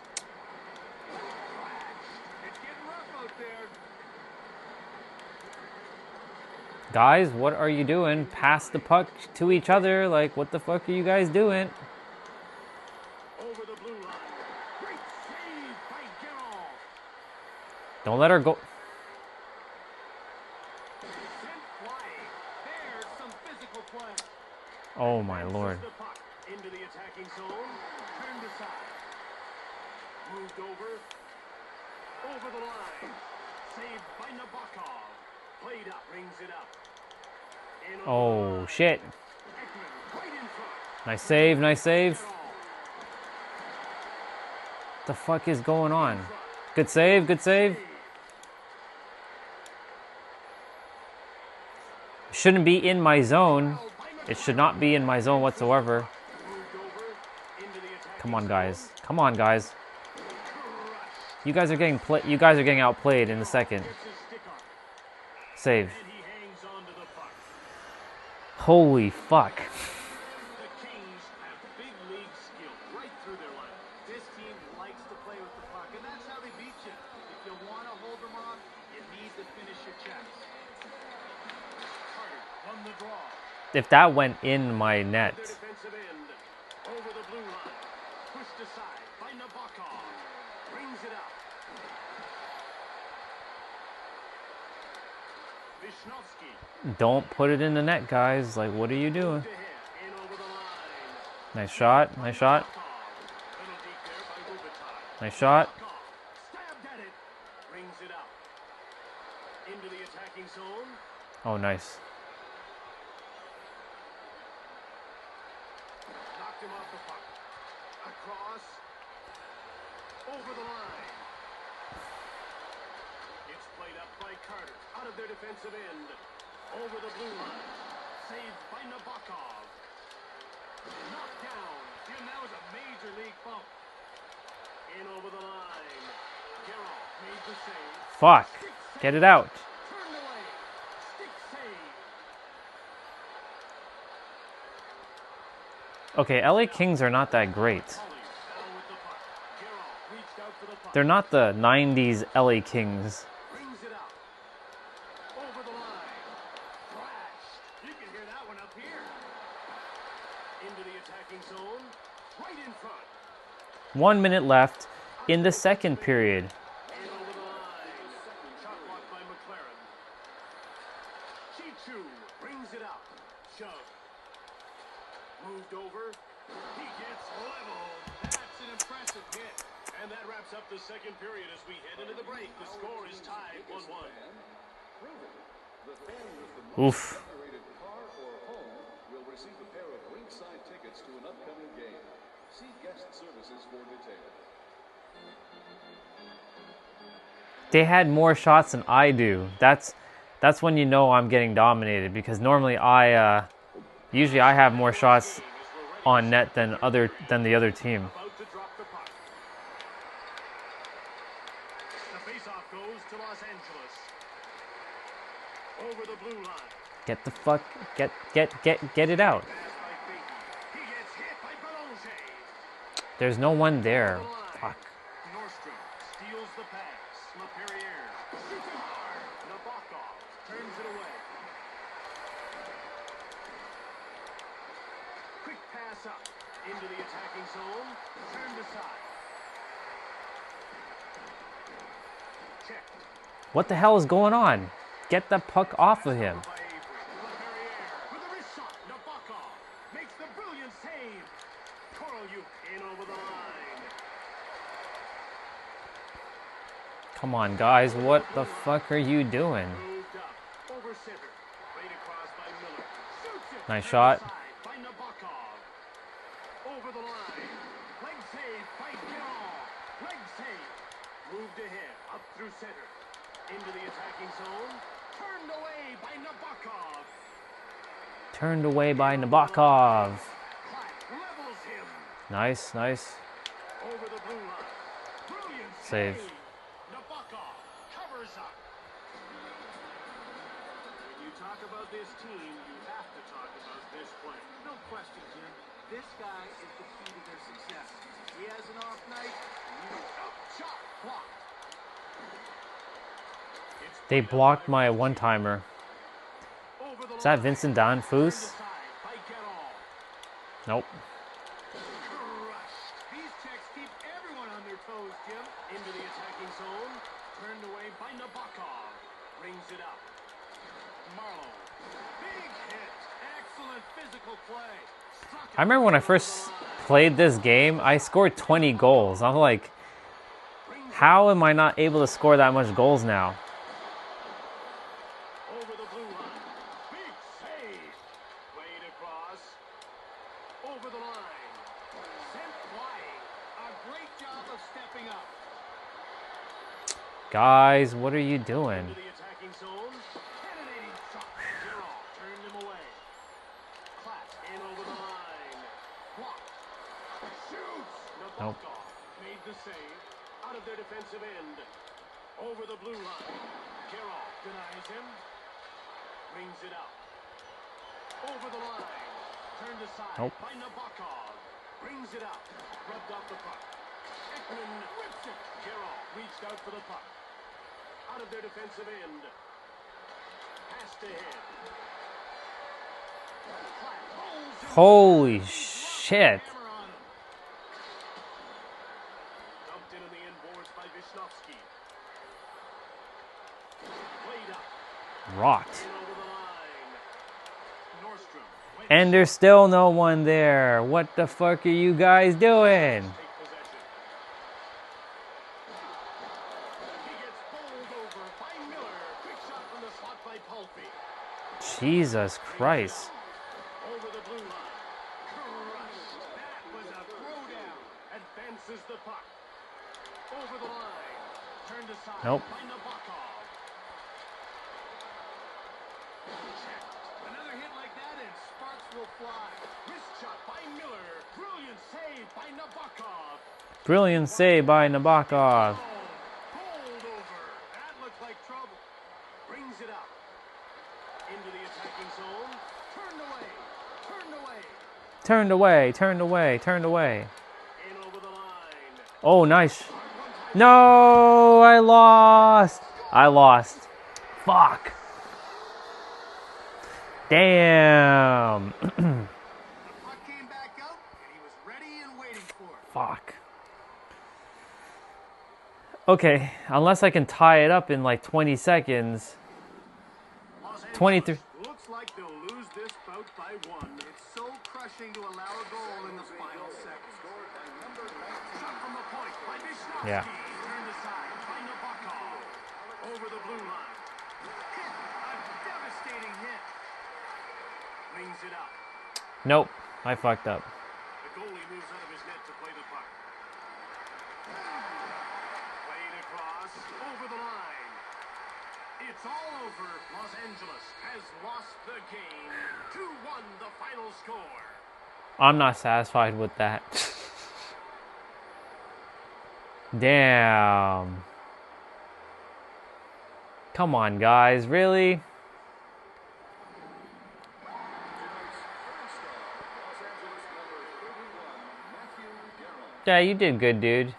Flash. It's getting rough out there. Guys, what are you doing? Pass the puck to each other. Like, what the fuck are you guys doing? Over the blue line. Great save by Geralt. Don't let her go. Sent flying. There's some physical play. Oh my lord. The puck into the attacking zone. Turned aside. Moved over. Over the line. Saved by Nabokov. Played up. Brings it up. Oh shit. Nice save, nice save. What the fuck is going on? Good save, good save. Shouldn't be in my zone. It should not be in my zone whatsoever. Come on, guys. Come on, guys. You guys are getting outplayed in the second. Save. Holy fuck. The Kings have big league skill right through their line. This team likes to play with the puck, and that's how they beat you. If you want to hold them off, you need to finish your checks. Carter won the draw. If that went in my net. Their defensive end over the blue line. Pushed aside by Nabokov. Brings it up. Vishnowski. Don't put it in the net, guys. Like, what are you doing? Nice shot. Nice shot. Nice shot. Stabbed at it. Brings it up. Into the attacking zone. Oh, nice. Knocked him off the puck. Across. Over the line. It's played up by Carter. Out of their defensive end. Over the blue line. Saved by Nabokov. Knocked down. Jim, that was a major league bump. In over the line. Geralt made the save. Fuck. Get it out. Turned away. Stick save. Okay, LA Kings are not that great. They're not the 90s LA Kings. Brings it up. Over the line. Flash. You can hear that one up here. Into the attacking zone. Right in front. 1 minute left in the second period. In over the line. Shot blocked by McLaren. Chichu brings it up. Shove. Moved over. He gets level. That's an impressive hit. And that wraps up the second period as we head into the break. The score is tied 1-1. Oof. Decorated car or home will receive a pair of ringside tickets to an upcoming game. See guest services for details. They had more shots than I do. That's when you know I'm getting dominated, because normally usually I have more shots on net than the other team. About to drop the puck. The faceoff goes to Los Angeles. Over the blue line. Get the fuck get it out. He gets hit by Belanger. There's no one there. Fuck. Nordstrom steals the pass. LaPerriere shoots it hard. Nabokov turns it away. Quick pass up into the attacking zone. Turned aside. Check. What the hell is going on? Get the puck off of him. With a wrist shot, Nabokov makes the brilliant save. Korolyuk in over the line. Come on, guys. What the fuck are you doing? Moved up, over center, right across by Miller. Shoots it. Nice shot. By Nabokov. Over the line. through center. Into the attacking zone. Turned away by Nabokov. Turned away by Nabokov. Levels him. Nice, nice. Over the blue line. Brilliant Save. Nabokov covers up. When you talk about this team, you have to talk about this play. No question, Jim. This guy is the key to their success. He has an off night. Shot blocked. They blocked my one-timer. Is that Vincent D'Onofrio? Nope. These checks keep everyone on their toes, Jim. Into the attacking zone. Turned away by Nabokov. Brings it up. Marlowe. Big hit. Excellent physical play. I remember when I first played this game, I scored 20 goals. I'm like, how am I not able to score that much goals now? Over the blue line. Big save. Played across. Over the line. Sent flying. A great job of stepping up. Guys, what are you doing? Into the attacking zone. Cannonading shot. Gerald turned him away. Clap in over the line. Block. Shoots. Nope. Nabokov made the save. Out of their defensive end. Over the blue line. Gerald denies him. Brings it up. Over the line. Turned aside Nope. by Nabokov. Brings it up. Rubbed off the puck. Ekman whips it. Gerald reached out for the puck. Out of their defensive end. Pass to him. Holy shit. Dumped in on the inboards by Vishnowski. Played up. Rocked. In over the line. Nordstrom. And there's still no one there. What the fuck are you guys doing? Jesus Christ. Over the blue line. Crushed. That was a throwdown. Advances the puck. Over the line. Turned aside Nope. by Nabokov. Checked. Another hit like that and sparks will fly. Wrist shot by Miller. Brilliant save by Nabokov. Brilliant save by Nabokov. Pulled over. That looked like trouble. Brings it up. Into the attacking zone. Turned away. Turned away. Turned away, turned away, turned away. In over the line. Oh, nice. No, I lost. I lost. Fuck. Damn. Puck came back out, and he was ready and waiting for it. Fuck. Okay, unless I can tie it up in like 20 seconds. 23. Looks like they'll lose this bout by one. It's so crushing to allow a goal in the final seconds. Shot from the point by Vishnowski. Yeah. Turned aside by Nabokov. Over the blue line. Hit. A devastating hit. Brings it up. Nope, I fucked up. The goalie moves out of his net to play the puck. Played across. Over the line. It's all over. Los Angeles has lost the game. 2-1 the final score. I'm not satisfied with that. Damn. Come on, guys, really? Yeah, you did good, dude.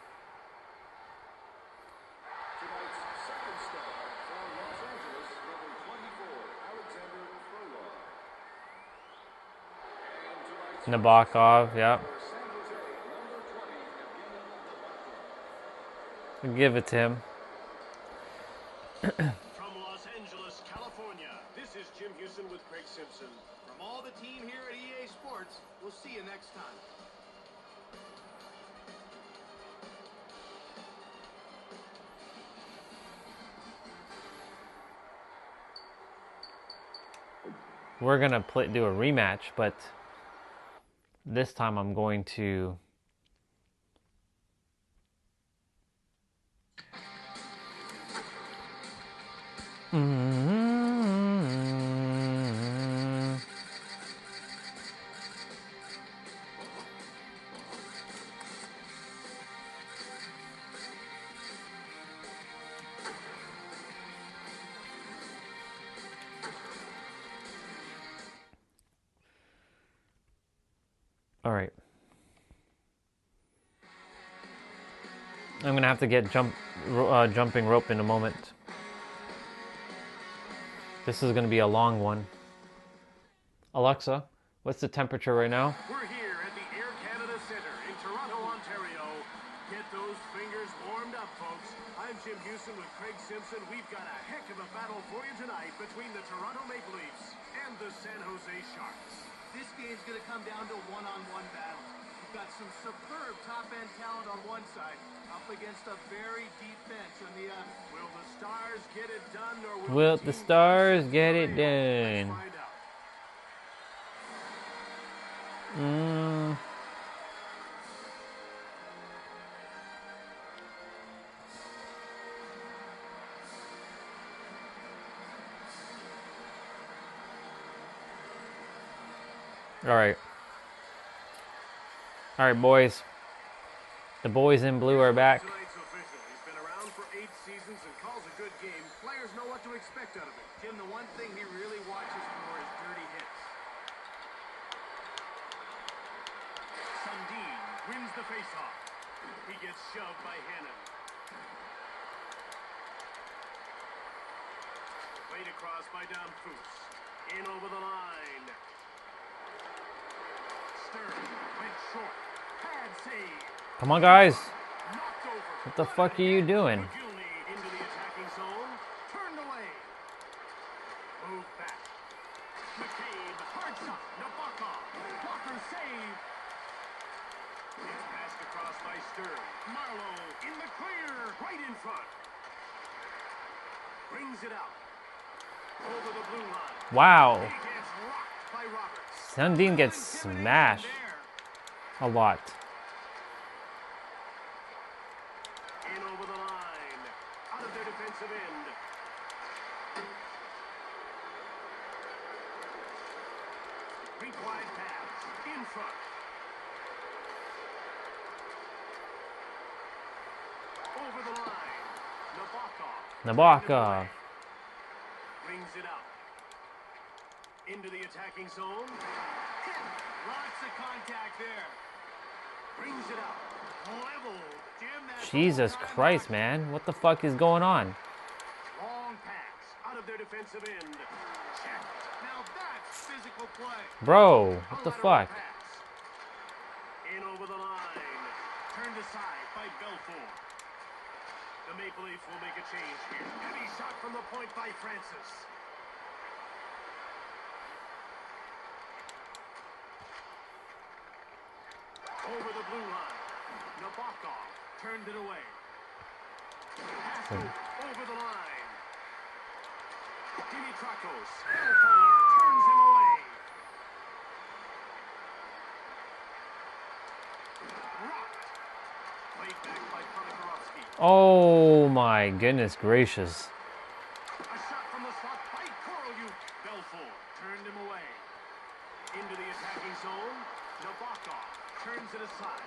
Nabokov, yeah. I'll give it to him. From Los Angeles, California, this is Jim Houston with Craig Simpson. From all the team here at EA Sports, we'll see you next time. We're gonna do a rematch, but this time I'm going to All right. I'm gonna have to get jumping rope in a moment. This is gonna be a long one. Alexa, what's the temperature right now? We're here at the Air Canada Centre in Toronto, Ontario. Get those fingers warmed up, folks. I'm Jim Houston with Craig Simpson. We've got a heck of a battle for you tonight between the Toronto Maple Leafs and the San Jose Sharks. This game's going to come down to a one-on-one battle. You've got some superb top-end talent on one side, up against a very deep bench on the other. Will the Stars get it done, or Will the Stars get it done? All right, boys. The boys in blue are back. Tonight's official. He's been around for 8 seasons and calls a good game. Players know what to expect out of it. Jim, the one thing he really watches for is dirty hits. Sundin wins the faceoff. He gets shoved by Hannon. Played across by Damphus. In over the line. Stern went short. Pad save. Come on, guys. What the fuck are you doing? Into the attacking zone. Turned away. Move back. McCabe. Hard shot. Nabokov. Blocker save. It's passed across by Stern. Marlowe in the clear. Right in front. Brings it out. Over the blue line. Wow. He gets rocked by Roberts. Sundin gets smashed a lot. In over the line. Out of their defensive end. Weak wide pass. In front. Over the line. Nabokov. Brings it out. Into the attacking zone. Hit. Lots of contact there. Brings it out. Leveled. Jim, that's Jesus Christ, man. What the fuck is going on? long pass. Out of their defensive end. Check. Now that's physical play. Bro, what the fuck? In over the line. Turned aside by Belfour. The Maple Leafs will make a change here. Heavy shot from the point by Francis. Over the blue line. Nabokov turned it away. Pass over the line. Dimitrakos. Belfour turns him away. Rocked. Played back by Ponikarovsky. Oh my goodness gracious. A shot from the slot by Korolyuk. Belfour turned him away. Into the attacking zone. Nabokov turns it aside.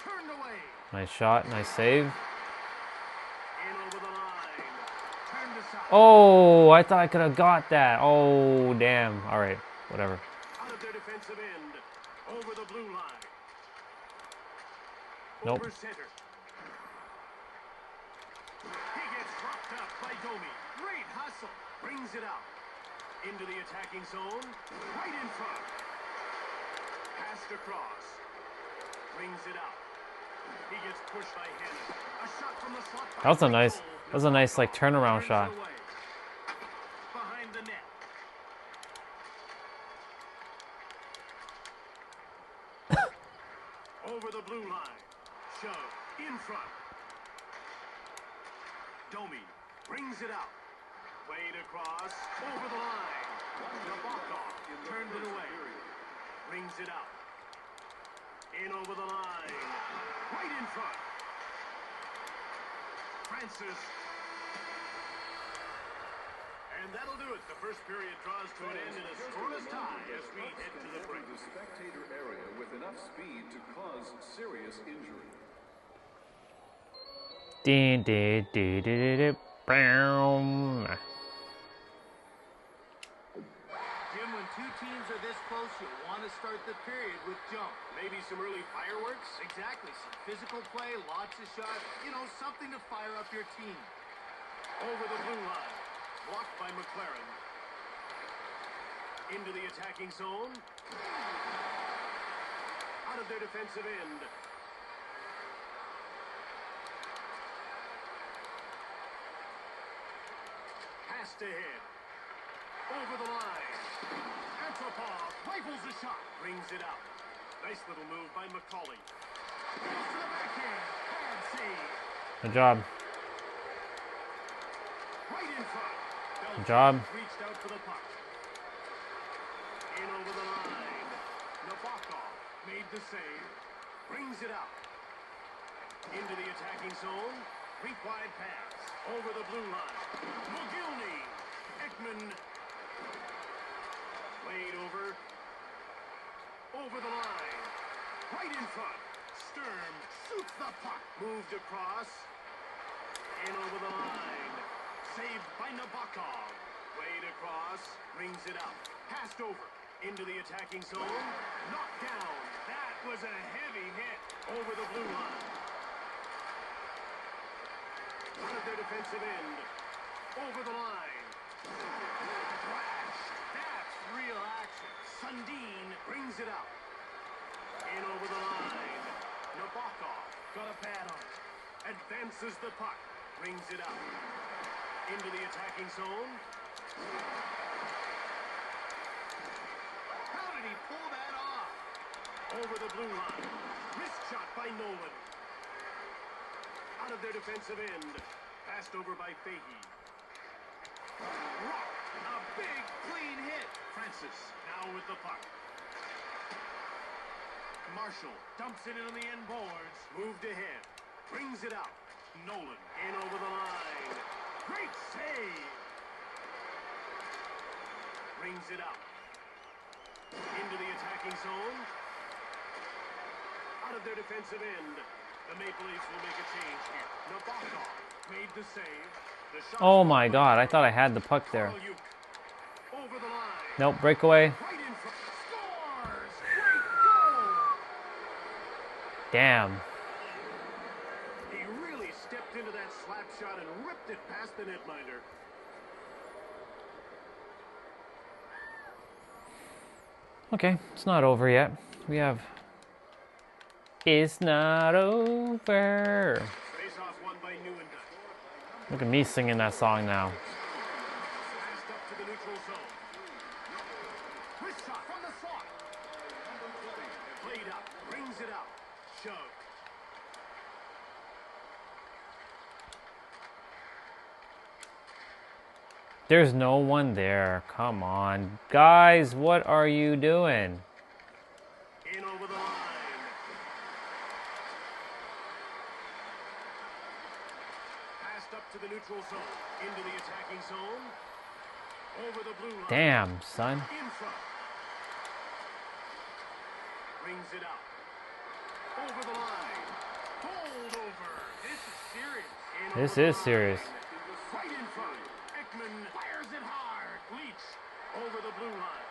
Turned away. Nice shot, nice save. In over the line. Turned aside. Oh, I thought I could have got that. Oh, damn. All right, whatever. Out of their defensive end. Over the blue line. Nope. Over center. He gets rocked up by Domi. Great hustle. Brings it out. Into the attacking zone. Right in front. Passed across. Brings it out. He gets pushed by Hannon. A shot from the slot. That was a nice like turnaround shot. Behind the net. Over the blue line. Shove. In front. Domi brings it out. Played across. Over the line. Nabokov turned it away. Brings it out. In over the line. Right in front. Francis. that'll do it. The first period draws to an end in a scoreless tie as we head to the break. The spectator area with enough speed to cause serious injury. Din, din, din, din, din, din. Boom. Jim, when two teams are this close, you'll want to start the period with jump. Maybe some early fireworks? Exactly. Some physical play, lots of shots. You know, something to fire up your team. Over the blue line. Blocked by McLaren. Into the attacking zone. Out of their defensive end. Passed ahead. Over the line. Antropov rifles the shot. Brings it out. Nice little move by McCauley. Goes to the backhand. Bad save. Good job. Right in front. Good job. Reached out for the puck. In over the line. Nabokov made the save. Brings it out. Into the attacking zone. Weak wide pass. Over the blue line. Mogilny. Ekman. Played over. Over the line. Right in front. Sturm shoots the puck. Moved across. In over the line. Saved by Nabokov. Played across. Brings it out. Passed over. Into the attacking zone. Knocked down. That was a heavy hit. Over the blue line. Out of their defensive end. Over the line. Flash. That's real action. Sundin brings it out. In over the line. Nabokov got a pad on it. Advances the puck. Brings it out. Into the attacking zone. How did he pull that off? Over the blue line. Wrist shot by Nolan. Out of their defensive end. Passed over by Fahey. Rock. A big, clean hit. Francis now with the puck. Marshall dumps it in on the end boards. Moved ahead. Brings it out. Nolan in over the line. Great save. Brings it out. Into the attacking zone. Out of their defensive end. The Maple Leafs will make a change here. Nabokov made the save. The shot. Oh my God, I thought I had the puck there. Over the line. Nope, breakaway. Right in front. Scores! Great goal! Damn. He really stepped into that slap shot and ripped it past the netminder. Okay, it's not over yet. We have... It's not over. Face-off won by Nieuwendyk. Look at me singing that song now. Passed up to the neutral zone. Wrist shot from the slot. Played up. Brings it out. Shove. There's no one there. Come on. Guys, what are you doing? In over the line. Passed up to the neutral zone. Into the attacking zone. Over the blue line. Damn, son. In front. Brings it out. Over the line. Hold over. This is serious. This is serious. Right in front. Ekman fires it hard. Leach over the blue line.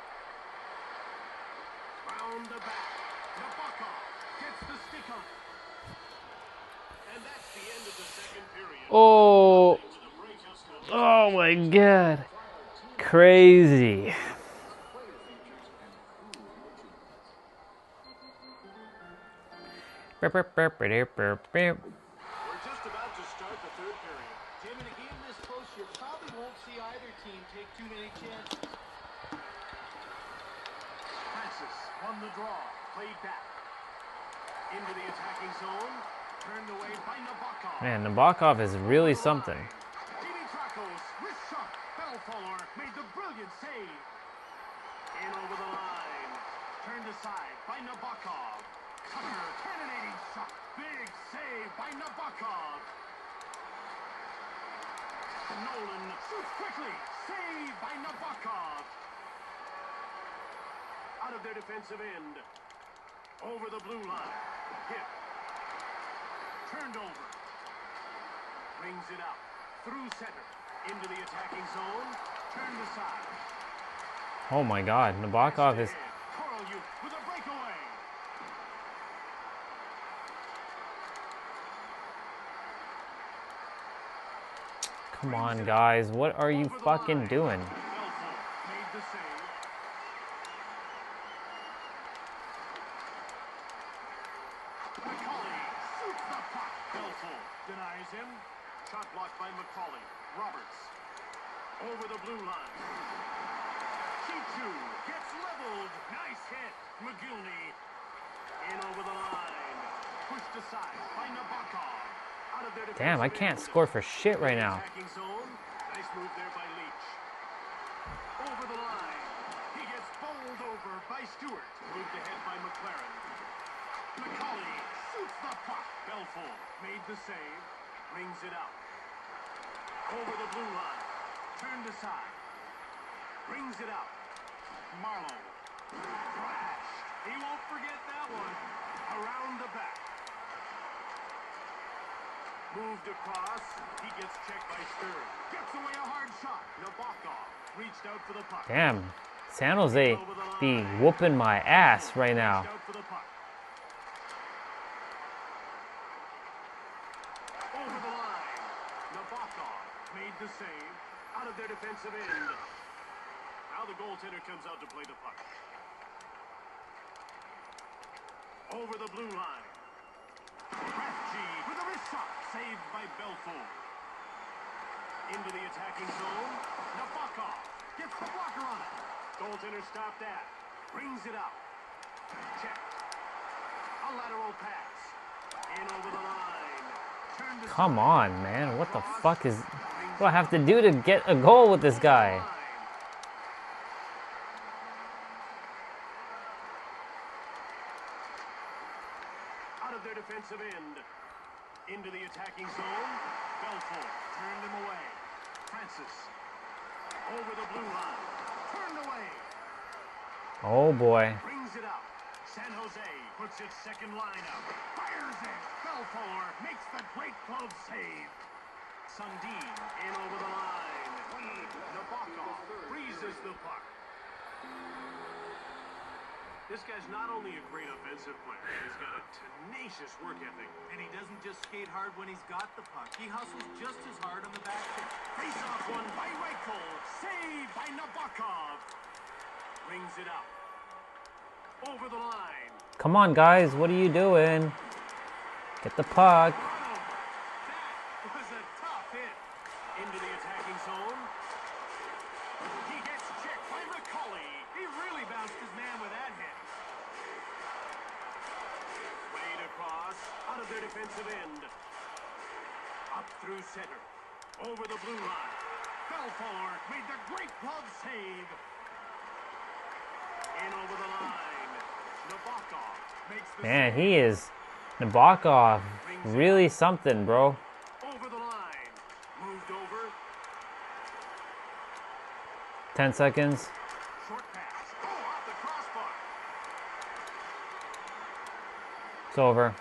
Round the back. Nabokov gets the stick on. And that's the end of the second period. Oh. Oh my God. Crazy. We're just about to start the third period. Jim, in a game this close, you probably won't see either team take too many chances. Francis won the draw. Played back. Into the attacking zone. Turned away by Nabokov. Man, Nabokov is really something. Dimitrakos, wrist shot. Belfour made the brilliant save. In over the line. Turned aside by Nabokov. Tucker, terminating shot. Big save by Nabokov. Nolan shoots quickly. Saved by Nabokov. Out of their defensive end. Over the blue line. Hit. Turned over. Brings it out. Through center. Into the attacking zone. Turned aside. Oh my God, Nabokov is... Korolyuk with a breakaway. Come on, guys. What are you fucking doing? Belfort made the save. McCauley shoots the puck. Belfort denies him. Shot blocked by McCauley. Roberts. Over the blue line. Chichu gets leveled. Nice hit. McGillney. In over the line. Pushed aside by Nabokov. Out of their Damn, I can't score for shit right now. attacking zone. Nice move there by Leach. Over the line. He gets bowled over by Stewart. Moved ahead by McLaren. McCauley shoots the puck. Belfort made the save. Brings it out. Over the blue line. Turned aside. Brings it out. Marlowe. Crashed. He won't forget that one. Around the back. Moved across. He gets checked by Stern. Gets away a hard shot. Nabokov reached out for the puck. Damn, San Jose be whooping my ass right now. Out for the puck. Over the line. Nabokov made the save. Out of their defensive end. Now the goaltender comes out to play the puck. Over the blue line. Rathje with a wrist shot. Saved by Belfort. Into the attacking zone. Nabokov gets the blocker on it. Goaltender stopped that. Brings it out. Checked. A lateral pass. In over the line. Turned aside. Come on, man. What the fuck is... What do I have to do to get a goal with this guy? Out of their defensive end. Into the attacking zone. Belfort turned him away. Francis. Over the blue line. Turned away. Oh boy. Brings it out. San Jose puts its second line out. Fires it. Belfort makes the great glove save. Sundin in over the line. Nabokov freezes the puck. This guy's not only a great offensive player, he's got a tenacious work ethic. And he doesn't just skate hard when he's got the puck. He hustles just as hard on the back. Face-off one by Reichel. Saved by Nabokov. Brings it out. Over the line. Come on, guys. What are you doing? Get the puck. That was a tough hit. Into the attacking zone. He gets checked by McCauley. He really bounced his man with that hit. Played across. Out of their defensive end. Up through center. Over the blue line. Belfort made the great glove save. In over the line. Nabokov makes the Man, save. he is... Nabokov. Really something, bro. Over the line. Moved over. 10 seconds. Short pass. Oh, off the crossbar. It's over.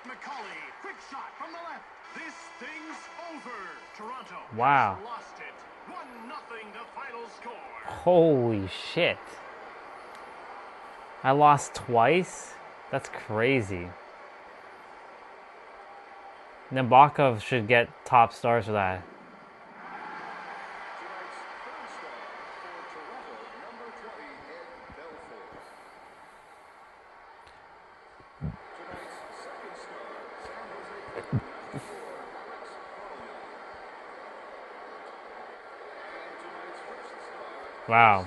McCauley, quick shot from the left. This thing's over. Toronto Wow. has lost it. 1-0 the final score. Holy shit. I lost twice? That's crazy. Nabokov should get top stars for that. Wow.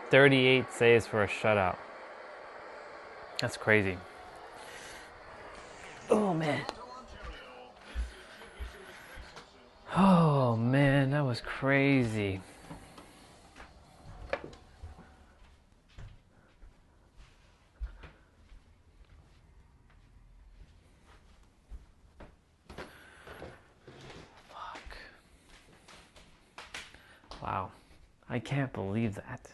38 saves for a shutout. That's crazy. Oh, man. Oh, man, that was crazy. Fuck. Wow. I can't believe that.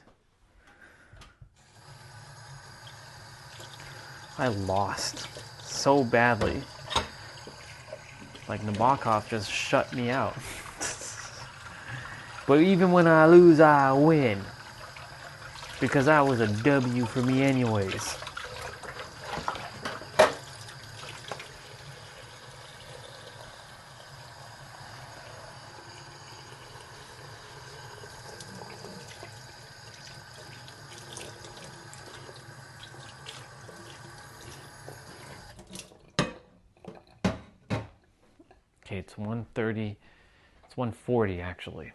I lost so badly. Like Nabokov just shut me out. But even when I lose, I win. Because that was a W for me anyways. Okay, it's 130. It's 140 actually.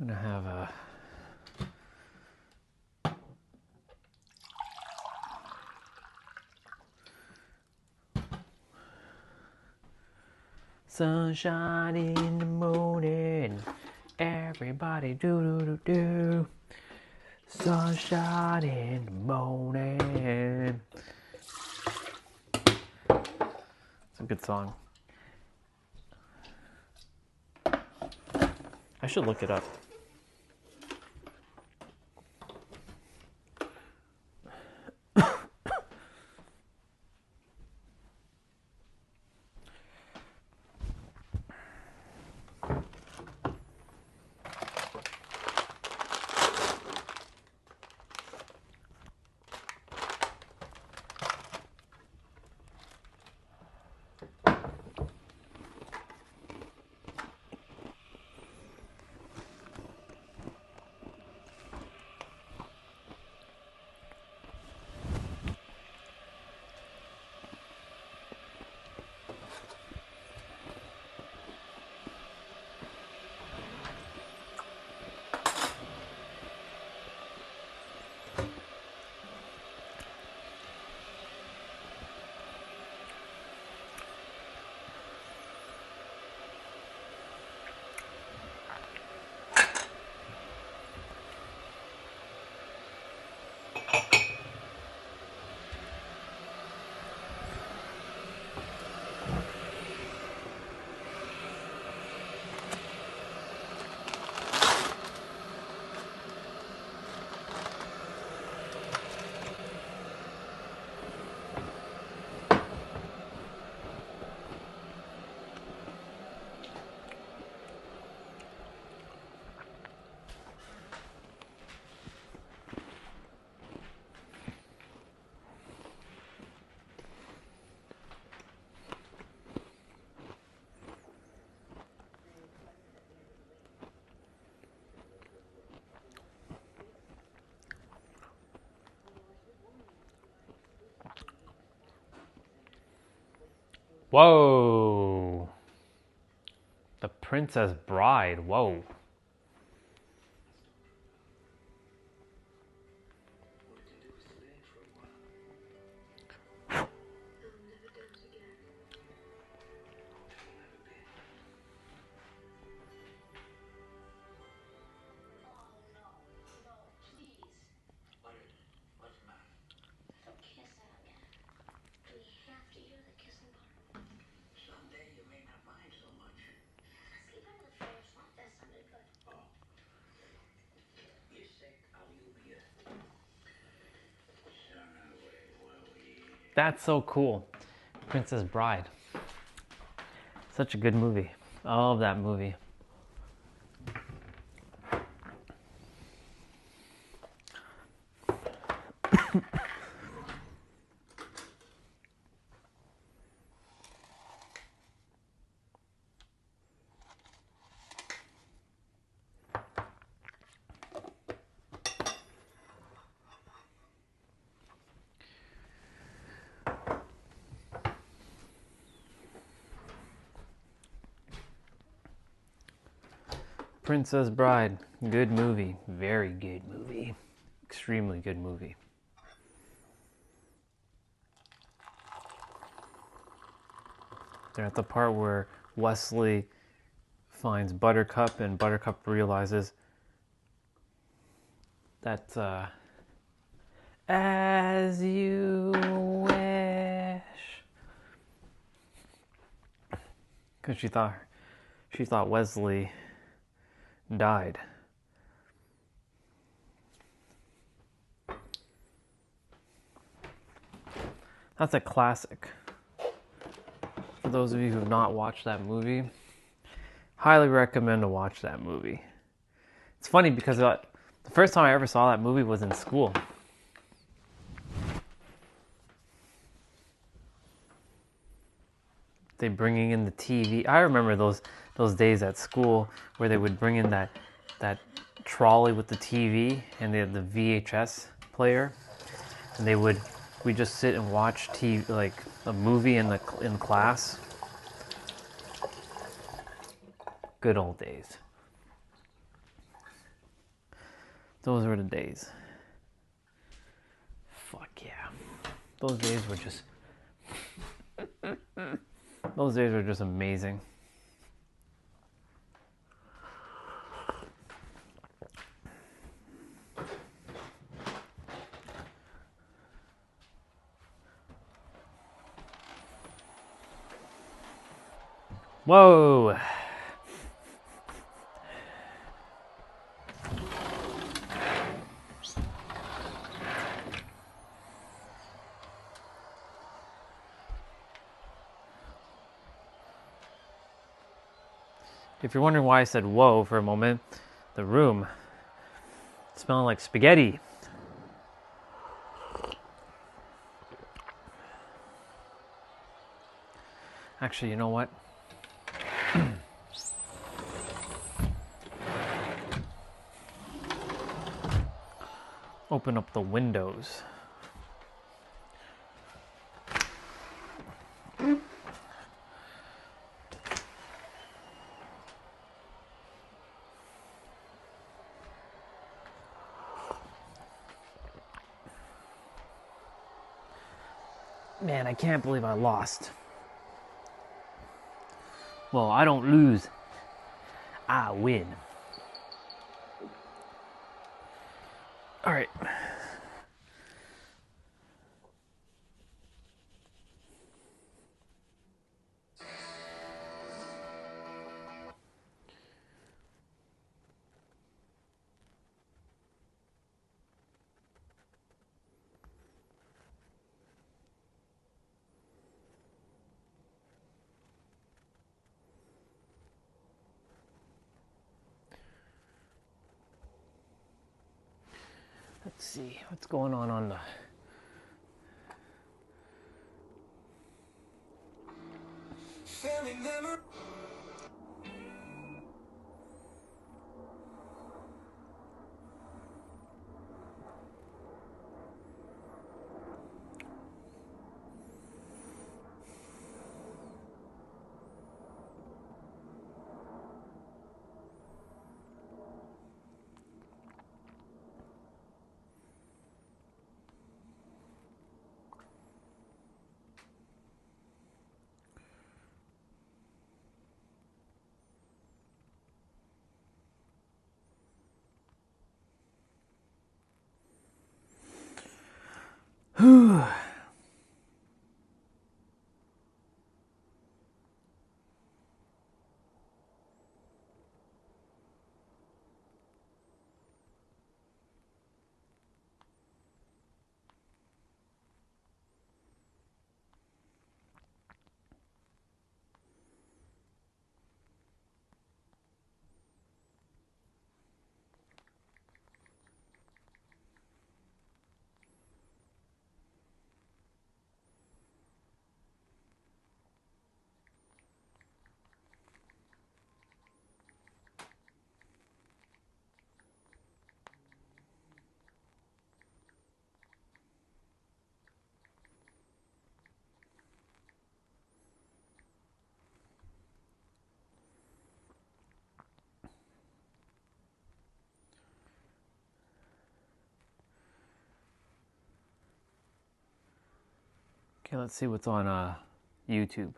I'm gonna have a sunshine in the morning. Everybody do do do do. Sunshine in the morning. It's a good song. I should look it up. Whoa. The Princess Bride. Whoa. That's so cool. Princess Bride. Such a good movie. I love that movie. Princess Bride, good movie, very good movie, extremely good movie. They're at the part where Wesley finds Buttercup and Buttercup realizes that as you wish. because she thought Wesley died. That's a classic. For those of you who have not watched that movie, highly recommend to watch that movie. It's funny because the first time I ever saw that movie was in school. They bringing in the TV. I remember those days at school where they would bring in that trolley with the TV and they had the VHS player, and we just sit and watch TV, like a movie in class. Good old days. Those were the days. Fuck yeah. Those days were just amazing. Whoa. If you're wondering why I said whoa for a moment, the room smelling like spaghetti. Actually, you know what? Open up the windows. Man, I can't believe I lost. Well, I don't lose. I win. All right. Let's see what's going on the Okay, let's see what's on YouTube.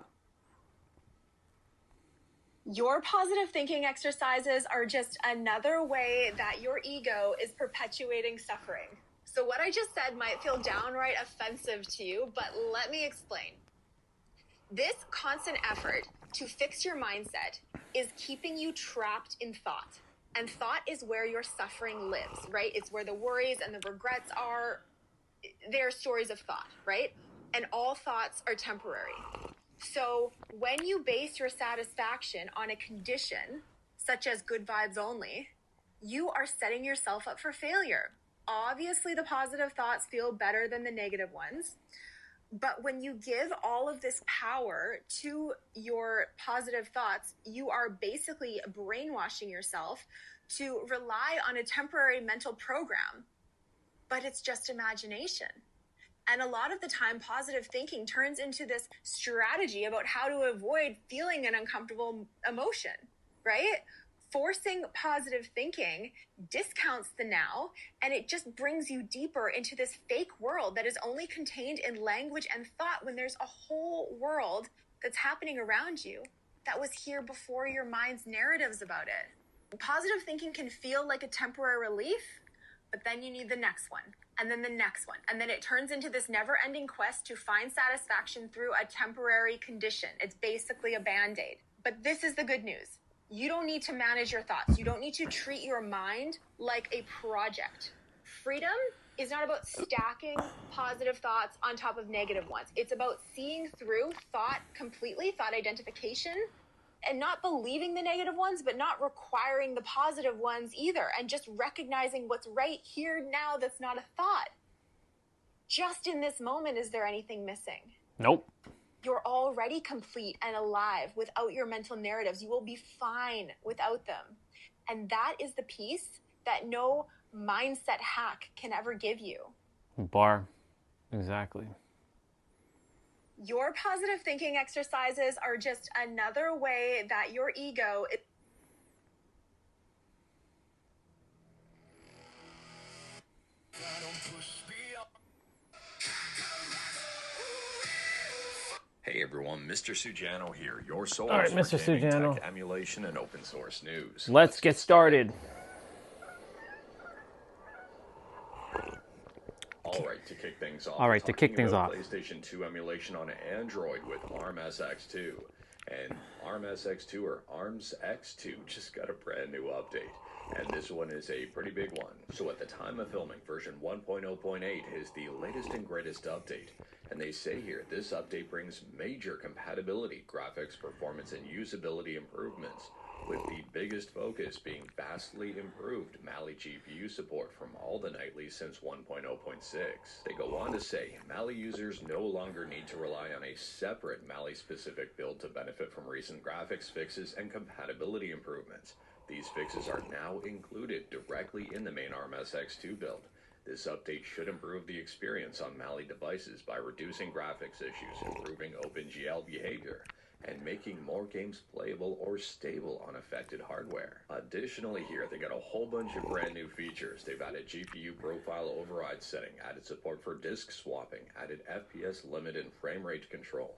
Your positive thinking exercises are just another way that your ego is perpetuating suffering. So what I just said might feel downright offensive to you, but let me explain. This constant effort to fix your mindset is keeping you trapped in thought. And thought is where your suffering lives, right? It's where the worries and the regrets are. They're stories of thought, right? And all thoughts are temporary. So when you base your satisfaction on a condition, such as good vibes only, you are setting yourself up for failure. Obviously, the positive thoughts feel better than the negative ones. But when you give all of this power to your positive thoughts, you are basically brainwashing yourself to rely on a temporary mental program. But it's just imagination. And a lot of the time, positive thinking turns into this strategy about how to avoid feeling an uncomfortable emotion, right? Forcing positive thinking discounts the now, and it just brings you deeper into this fake world that is only contained in language and thought when there's a whole world that's happening around you that was here before your mind's narratives about it. Positive thinking can feel like a temporary relief, but then you need the next one, and then the next one, and then it turns into this never-ending quest to find satisfaction through a temporary condition. It's basically a Band-Aid. But this is the good news. You don't need to manage your thoughts. You don't need to treat your mind like a project. Freedom is not about stacking positive thoughts on top of negative ones. It's about seeing through thought completely, thought identification, and not believing the negative ones, but not requiring the positive ones either, and just recognizing what's right here now that's not a thought. Just in this moment, is there anything missing? Nope. You're already complete and alive without your mental narratives. You will be fine without them. And that is the peace that no mindset hack can ever give you. Bar. Exactly. Your positive thinking exercises are just another way that your ego is... Hey everyone, Mr. Sujano here, your source All right, for Mr. gaming Sujano. tech, emulation, and open source news. Let's get started. Alright, to kick things off. All right, to kick things off. PlayStation 2 emulation on Android with ARMSX2. And ARMSX2 or ARMSX2 just got a brand new update. And this one is a pretty big one. So at the time of filming, version 1.0.8 is the latest and greatest update. And they say here, this update brings major compatibility, graphics, performance, and usability improvements, with the biggest focus being vastly improved Mali GPU support from all the nightly since 1.0.6. They go on to say, Mali users no longer need to rely on a separate Mali-specific build to benefit from recent graphics fixes and compatibility improvements. These fixes are now included directly in the main ARMSX2 build. This update should improve the experience on Mali devices by reducing graphics issues, improving OpenGL behavior, and making more games playable or stable on affected hardware. Additionally here, they got a whole bunch of brand new features. They've added GPU profile override setting, added support for disk swapping, added FPS limit and frame rate control,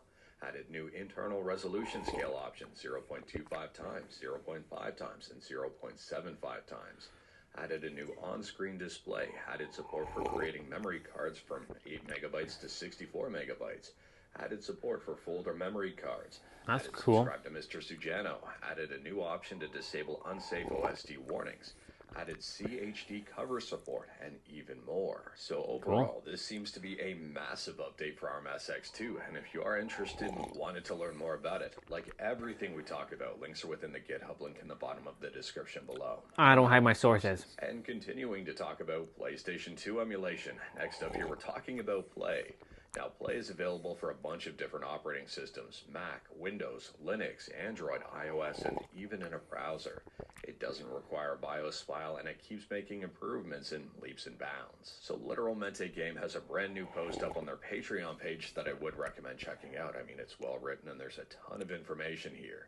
added new internal resolution scale options, 0.25 times, 0.5 times, and 0.75 times. Added a new on-screen display, added support for creating memory cards from 8 megabytes to 64 megabytes, added support for folder memory cards. That's added cool. Subscribe to Mr. Sujano, added a new option to disable unsafe OSD warnings, added CHD cover support, and even more. So overall, this seems to be a massive update for ARMSX2, and if you are interested and wanted to learn more about it, like everything we talk about, links are within the GitHub link in the bottom of the description below. I don't hide my sources. And continuing to talk about PlayStation 2 emulation, next up here we're talking about Play. Now, Play is available for a bunch of different operating systems: Mac, Windows, Linux, Android, iOS, and even in a browser. It doesn't require a BIOS file, and it keeps making improvements in leaps and bounds. So Literal Mente Game has a brand new post up on their Patreon page that I would recommend checking out. I mean, it's well written and there's a ton of information here.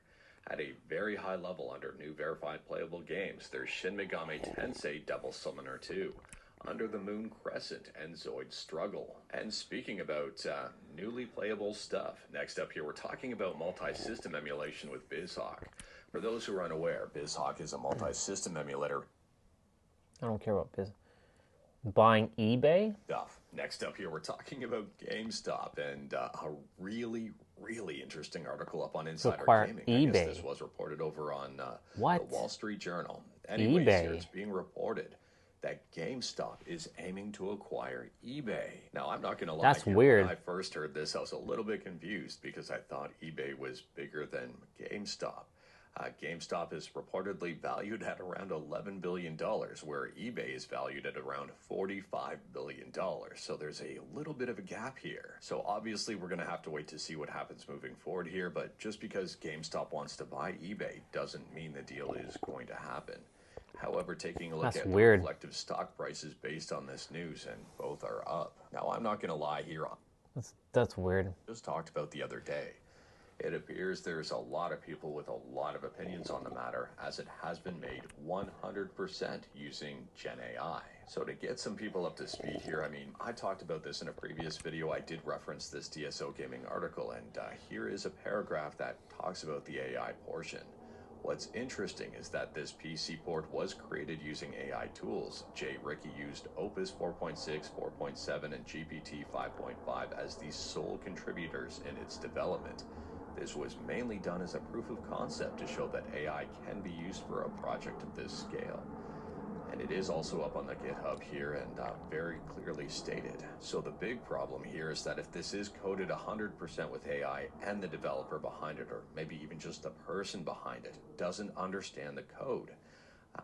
At a very high level under new verified playable games, there's Shin Megami Tensei Devil Summoner 2, Under the Moon Crescent, and Zoid Struggle. And speaking about newly playable stuff, next up here we're talking about multi-system emulation with BizHawk. For those who are unaware, BizHawk is a multi-system emulator. I don't care about biz. Buying eBay? Stuff. Next up here we're talking about GameStop and a really really interesting article up on Insider acquire Gaming. eBay. I guess this was reported over on the What? Wall Street Journal. Anyways, eBay? here it's being reported that GameStop is aiming to acquire eBay. Now, I'm not going to lie. That's here, weird. When I first heard this, I was a little bit confused because I thought eBay was bigger than GameStop. GameStop is reportedly valued at around $11 billion, where eBay is valued at around $45 billion. So there's a little bit of a gap here. So obviously we're going to have to wait to see what happens moving forward here, but just because GameStop wants to buy eBay doesn't mean the deal is going to happen. However, taking a look That's at weird. the reflective stock prices based on this news, and both are up. Now, I'm not going to lie here. That's weird. Just talked about the other day. It appears there's a lot of people with a lot of opinions on the matter, as it has been made 100% using Gen AI. So to get some people up to speed here, I mean, I talked about this in a previous video. I did reference this DSO Gaming article, and here is a paragraph that talks about the AI portion. What's interesting is that this PC port was created using AI tools. Jay Ricky used Opus 4.6, 4.7, and GPT 5.5 as the sole contributors in its development. This was mainly done as a proof of concept to show that AI can be used for a project of this scale. And it is also up on the GitHub here and very clearly stated. So the big problem here is that if this is coded 100% with AI and the developer behind it, or maybe even just the person behind it, doesn't understand the code,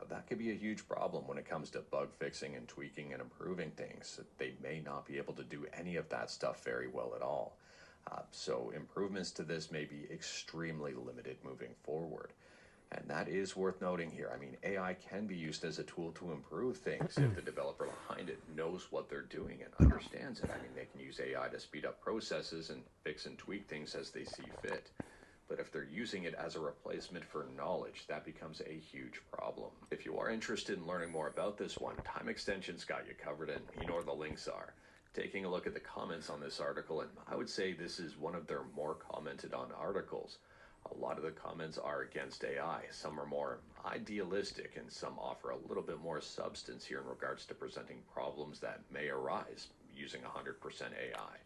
that could be a huge problem when it comes to bug fixing and tweaking and improving things. They may not be able to do any of that stuff very well at all. So improvements to this may be extremely limited moving forward. And that is worth noting here. I mean, AI can be used as a tool to improve things if the developer behind it knows what they're doing and understands it. I mean, they can use AI to speed up processes and fix and tweak things as they see fit. But if they're using it as a replacement for knowledge, that becomes a huge problem. If you are interested in learning more about this one, Time Extension's got you covered, and you know where the links are. Taking a look at the comments on this article, and I would say this is one of their more commented on articles. A lot of the comments are against AI. Some are more idealistic, and some offer a little bit more substance here in regards to presenting problems that may arise using 100% AI.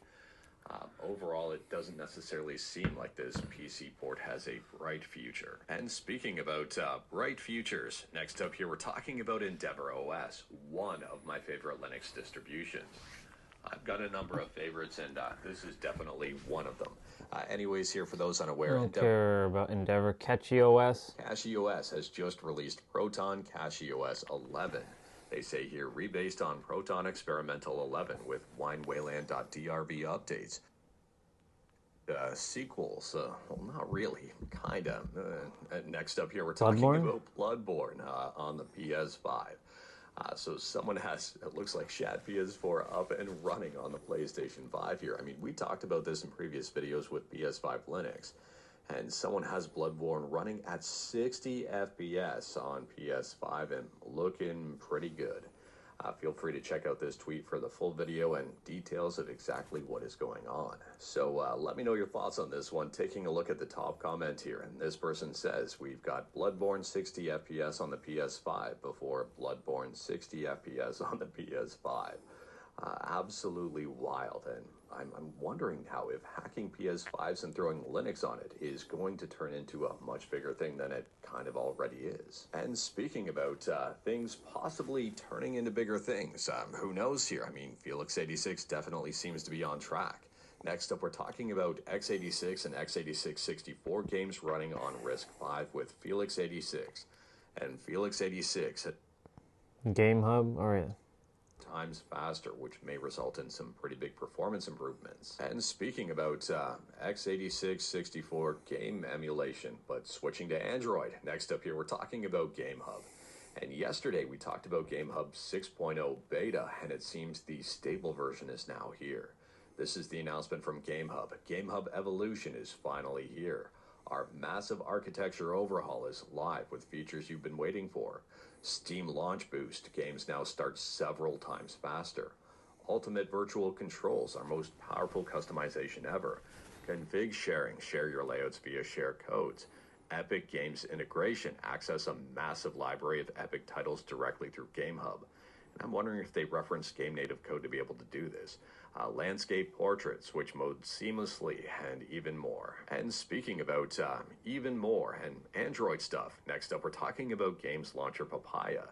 Overall, it doesn't necessarily seem like this PC port has a bright future. And speaking about bright futures, next up here we're talking about EndeavourOS, one of my favorite Linux distributions. I've got a number of favorites, and this is definitely one of them. Anyways, here for those I unaware, don't care about Endeavor. CachyOS. CachyOS has just released Proton CachyOS 11. They say here, rebased on Proton Experimental 11 with WineWayland.drb updates. Sequels, well, not really, kinda. Next up here, we're talking about Bloodborne on the PS5. So someone has, it looks like Shad PS4 up and running on the PlayStation 5 here. I mean, we talked about this in previous videos with PS5 Linux. And someone has Bloodborne running at 60 FPS on PS5 and looking pretty good. Feel free to check out this tweet for the full video and details of exactly what is going on. So let me know your thoughts on this one. Taking a look at the top comment here, and this person says, we've got Bloodborne 60 FPS on the PS5 before Bloodborne 60 FPS on the PS5. Absolutely wild, and I'm wondering how if hacking PS5s and throwing Linux on it is going to turn into a much bigger thing than it kind of already is. And speaking about things possibly turning into bigger things, who knows here? I mean, Felix86 definitely seems to be on track. Next up, we're talking about x86 and x86 64 games running on RISC-V with Felix86. And Felix86 Game Hub, all right. times faster, which may result in some pretty big performance improvements. And speaking about x86 64 game emulation, but switching to Android, next up here we're talking about GameHub. And yesterday we talked about GameHub 6.0 beta, and it seems the stable version is now here. This is the announcement from GameHub. GameHub Evolution is finally here. Our massive architecture overhaul is live with features you've been waiting for. Steam Launch Boost, games now start several times faster. Ultimate Virtual Controls, our most powerful customization ever. Config sharing, share your layouts via share codes. Epic Games integration, access a massive library of Epic titles directly through GameHub. And I'm wondering if they reference game native code to be able to do this. Landscape portrait, switch mode seamlessly, and even more. And speaking about even more and Android stuff, next up we're talking about games launcher Papaya.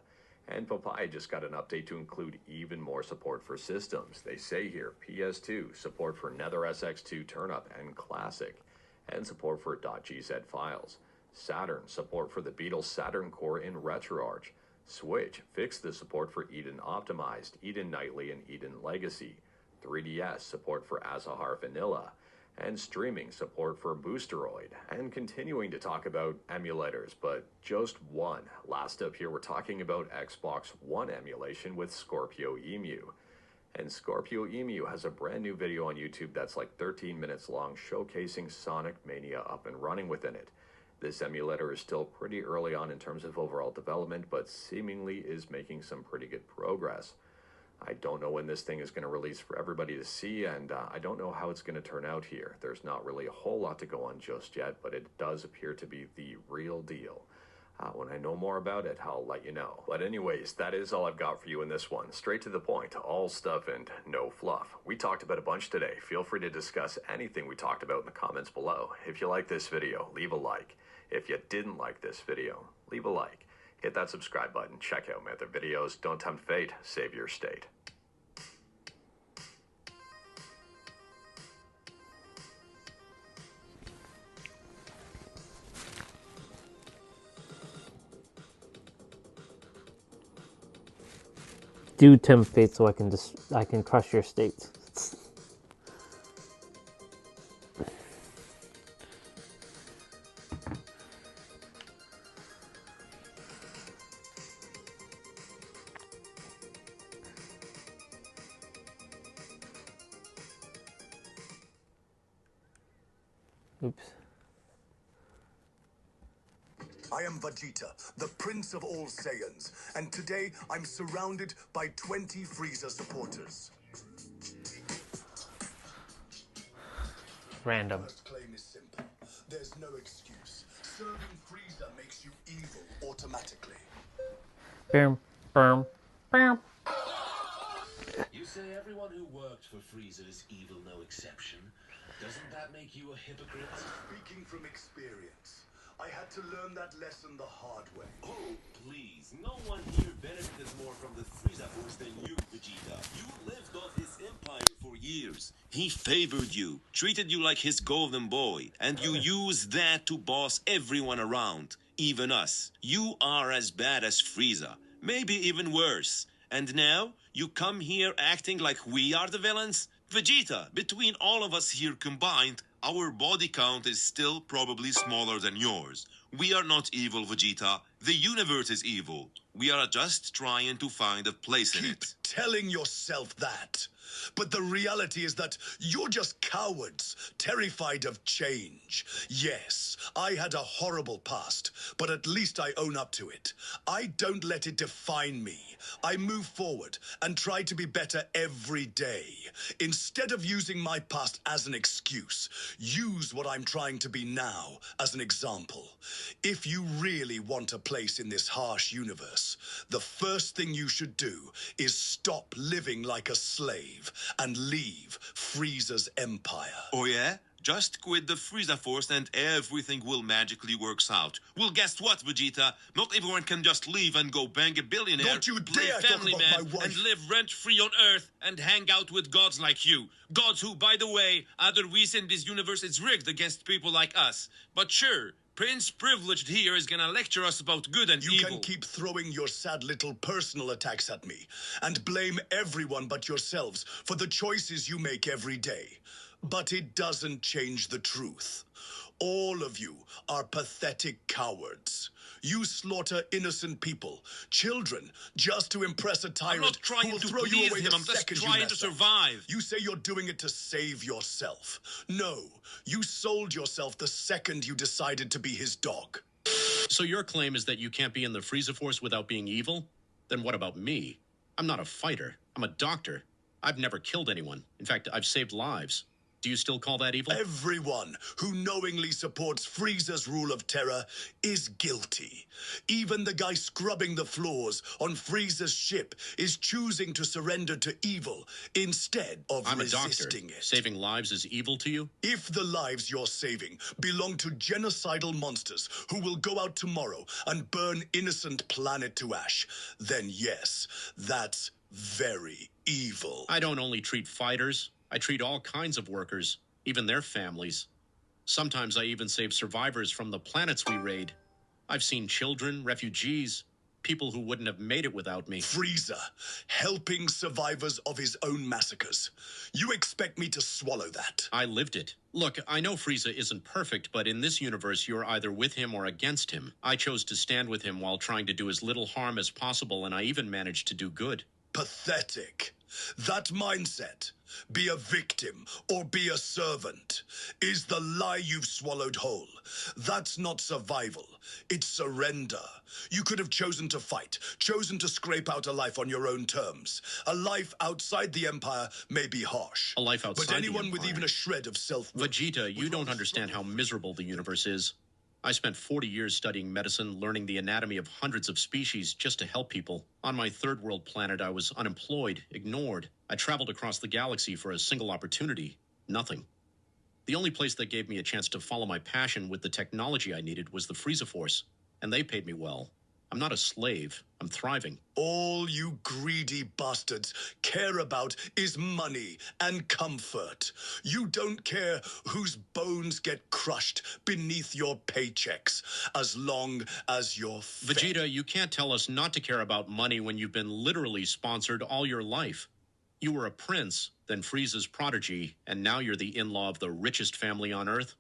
And Papaya just got an update to include even more support for systems. They say here, PS2, support for Nether SX2 Turnup and Classic, and support for .gz files. Saturn, support for the Beatles Saturn Core in RetroArch. Switch, fixed the support for Eden Optimized, Eden Nightly, and Eden Legacy. 3DS, support for Azahar Vanilla. And streaming support for Boosteroid. And continuing to talk about emulators, but just one. Last up here, we're talking about Xbox One emulation with Scorpio Emu. And Scorpio Emu has a brand new video on YouTube that's like 13 minutes long, showcasing Sonic Mania up and running within it. This emulator is still pretty early on in terms of overall development, but seemingly is making some pretty good progress. I don't know when this thing is going to release for everybody to see, and I don't know how it's going to turn out here. There's not really a whole lot to go on just yet, but it does appear to be the real deal. When I know more about it, I'll let you know. But anyways, that is all I've got for you in this one. Straight to the point, all stuff and no fluff. We talked about a bunch today. Feel free to discuss anything we talked about in the comments below. If you like this video, leave a like. If you didn't like this video, leave a like. Hit that subscribe button, check out my other videos. Don't tempt fate, save your state. Do tempt fate so I can crush your state. Oops. I am Vegeta, the Prince of all Saiyans, and today I'm surrounded by 20 Frieza supporters. Random. First claim is simple. There's no excuse. Serving Frieza makes you evil automatically. Boom, boom, boom. You say everyone who worked for Frieza is evil, no exception. Doesn't that make you a hypocrite? Speaking from experience, I had to learn that lesson the hard way. Oh, please. No one here benefited more from the Frieza Force than you, Vegeta. You lived off his empire for years. He favored you, treated you like his golden boy, and you used that to boss everyone around, even us. You are as bad as Frieza, maybe even worse. And now, you come here acting like we are the villains? Vegeta, between all of us here combined, our body count is still probably smaller than yours. We are not evil, Vegeta. The universe is evil. We are just trying to find a place in it. Keep telling yourself that. But the reality is that you're just cowards, terrified of change. Yes, I had a horrible past, but at least I own up to it. I don't let it define me. I move forward and try to be better every day. Instead of using my past as an excuse, use what I'm trying to be now as an example. If you really want a place in this harsh universe, the first thing you should do is stop living like a slave and leave Frieza's empire. Oh yeah? Just quit the Frieza Force and everything will magically work out. Well, guess what, Vegeta? Not everyone can just leave and go bang a billionaire, Don't you play dare family talk about man, my wife. and live rent-free on Earth and hang out with gods like you. Gods who, by the way, other reason this universe is rigged against people like us. But sure, Prince Privileged here is gonna lecture us about good and evil. You can keep throwing your sad little personal attacks at me and blame everyone but yourselves for the choices you make every day. But it doesn't change the truth. All of you are pathetic cowards. You slaughter innocent people, children, just to impress a tyrant I'm not trying who will to throw you please away him, the I'm just second you trying mess to up. survive. You say you're doing it to save yourself. No, you sold yourself the second you decided to be his dog. So your claim is that you can't be in the Frieza Force without being evil? Then what about me? I'm not a fighter. I'm a doctor. I've never killed anyone. In fact, I've saved lives. Do you still call that evil? Everyone who knowingly supports Frieza's rule of terror is guilty. Even the guy scrubbing the floors on Frieza's ship is choosing to surrender to evil instead of I'm a doctor. resisting it. Saving lives is evil to you? If the lives you're saving belong to genocidal monsters who will go out tomorrow and burn innocent planet to ash, then yes, that's very evil. I don't only treat fighters. I treat all kinds of workers, even their families. Sometimes I even save survivors from the planets we raid. I've seen children, refugees, people who wouldn't have made it without me. Frieza, helping survivors of his own massacres. You expect me to swallow that? I lived it. Look, I know Frieza isn't perfect, but in this universe, you're either with him or against him. I chose to stand with him while trying to do as little harm as possible, and I even managed to do good. Pathetic. That mindset, be a victim or be a servant, is the lie you've swallowed whole. That's not survival. It's surrender. You could have chosen to fight, chosen to scrape out a life on your own terms. A life outside the Empire may be harsh. A life outside but anyone the with Empire. even a shred of self-worth... Vegeta, you don't understand how miserable the universe is. I spent 40 years studying medicine, learning the anatomy of hundreds of species just to help people. On my third world planet, I was unemployed, ignored. I traveled across the galaxy for a single opportunity. Nothing. The only place that gave me a chance to follow my passion with the technology I needed was the Frieza Force, and they paid me well. I'm not a slave. I'm thriving. All you greedy bastards care about is money and comfort. You don't care whose bones get crushed beneath your paychecks, as long as you're fed. Vegeta, you can't tell us not to care about money when you've been literally sponsored all your life. You were a prince, then Frieza's prodigy, and now you're the in-law of the richest family on Earth.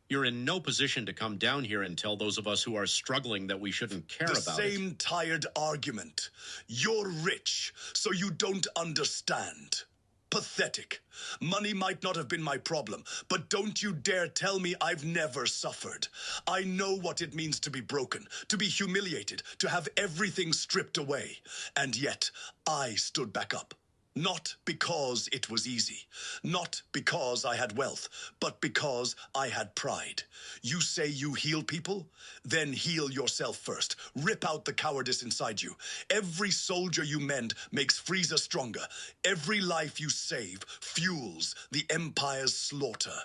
You're in no position to come down here and tell those of us who are struggling that we shouldn't care about it. The same tired argument. You're rich, so you don't understand. Pathetic. Money might not have been my problem, but don't you dare tell me I've never suffered. I know what it means to be broken, to be humiliated, to have everything stripped away. And yet, I stood back up. Not because it was easy, not because I had wealth, but because I had pride. You say you heal people? Then heal yourself first. Rip out the cowardice inside you. Every soldier you mend makes Frieza stronger. Every life you save fuels the Empire's slaughter.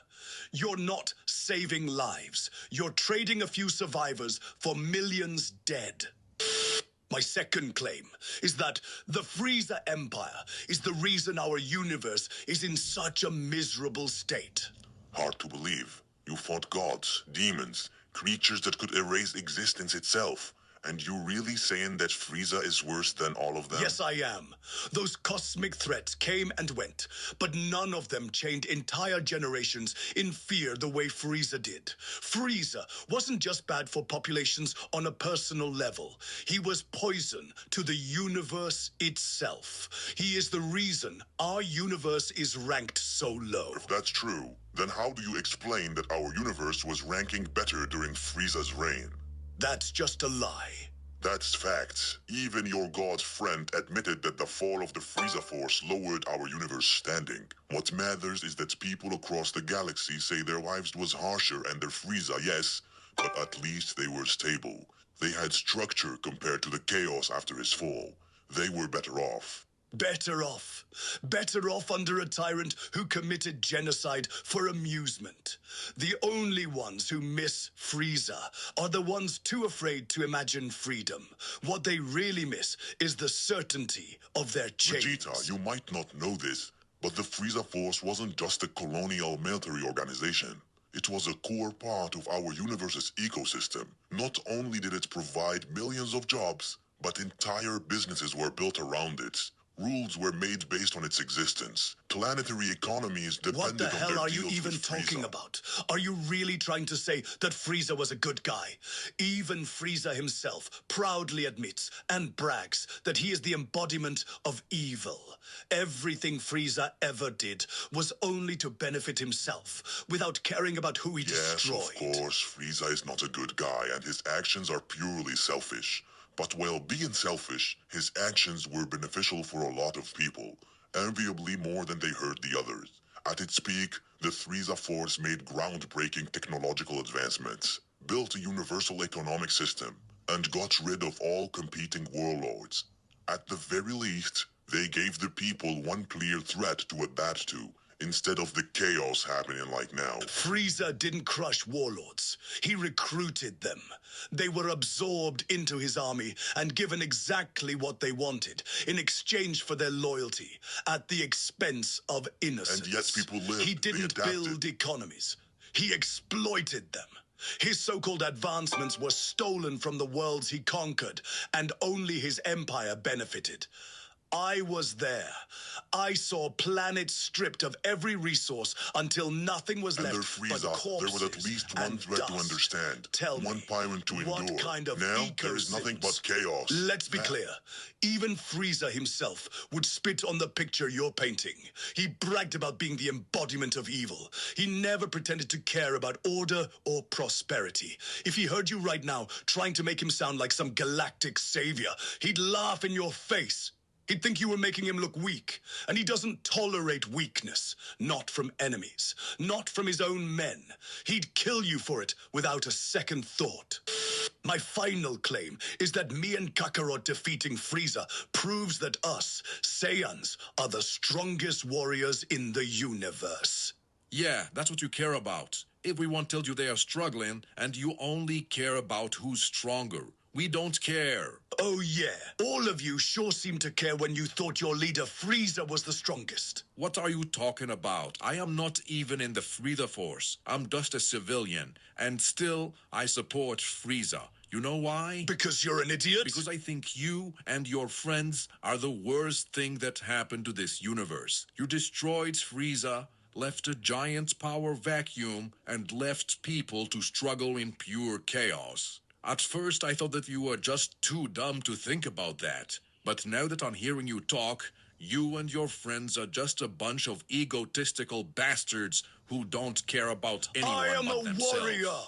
You're not saving lives. You're trading a few survivors for millions dead. My second claim is that the Frieza Empire is the reason our universe is in such a miserable state. Hard to believe. You fought gods, demons, creatures that could erase existence itself. And you really saying that Frieza is worse than all of them? Yes, I am. Those cosmic threats came and went, but none of them chained entire generations in fear the way Frieza did. Frieza wasn't just bad for populations on a personal level. He was poison to the universe itself. He is the reason our universe is ranked so low. If that's true, then how do you explain that our universe was ranking better during Frieza's reign? That's just a lie. That's facts. Even your god's friend admitted that the fall of the Frieza Force lowered our universe standing. What matters is that people across the galaxy say their lives was harsher and their Frieza, yes, but at least they were stable. They had structure compared to the chaos after his fall. They were better off. Better off. Better off under a tyrant who committed genocide for amusement. The only ones who miss Frieza are the ones too afraid to imagine freedom. What they really miss is the certainty of their chains. Vegeta, you might not know this, but the Frieza Force wasn't just a colonial military organization. It was a core part of our universe's ecosystem. Not only did it provide millions of jobs, but entire businesses were built around it. Rules were made based on its existence. Planetary economies depended on their What the hell are you deals even with talking Frieza. about? Are you really trying to say that Frieza was a good guy? Even Frieza himself proudly admits and brags that he is the embodiment of evil. Everything Frieza ever did was only to benefit himself, without caring about who he destroyed. Yes, of course, Frieza is not a good guy, and his actions are purely selfish. But while being selfish, his actions were beneficial for a lot of people, enviably more than they hurt the others. At its peak, the Frieza Force made groundbreaking technological advancements, built a universal economic system, and got rid of all competing warlords. At the very least, they gave the people one clear threat to adapt to, instead of the chaos happening like now. Frieza didn't crush warlords. He recruited them. They were absorbed into his army and given exactly what they wanted in exchange for their loyalty, at the expense of innocence. And yet people lived. He didn't build economies. He exploited them. His so-called advancements were stolen from the worlds he conquered, and only his empire benefited. I was there. I saw planets stripped of every resource until nothing was left but corpses. There was at least one threat to understand. Tell one me, tyrant to endure. what kind of now there is nothing but chaos. Let's be clear. Even Frieza himself would spit on the picture you're painting. He bragged about being the embodiment of evil. He never pretended to care about order or prosperity. If he heard you right now trying to make him sound like some galactic savior, he'd laugh in your face. He'd think you were making him look weak, and he doesn't tolerate weakness. Not from enemies, not from his own men. He'd kill you for it without a second thought. My final claim is that me and Kakarot defeating Frieza proves that us, Saiyans, are the strongest warriors in the universe. Yeah, that's what you care about. Everyone tells you they are struggling, and you only care about who's stronger. We don't care. Oh yeah, all of you sure seemed to care when you thought your leader Frieza was the strongest. What are you talking about? I am not even in the Frieza Force. I'm just a civilian, and still I support Frieza. You know why? Because you're an idiot? Because I think you and your friends are the worst thing that happened to this universe. You destroyed Frieza, left a giant power vacuum, and left people to struggle in pure chaos. At first, I thought that you were just too dumb to think about that. But now that I'm hearing you talk, you and your friends are just a bunch of egotistical bastards who don't care about anyone I am but a themselves. warrior.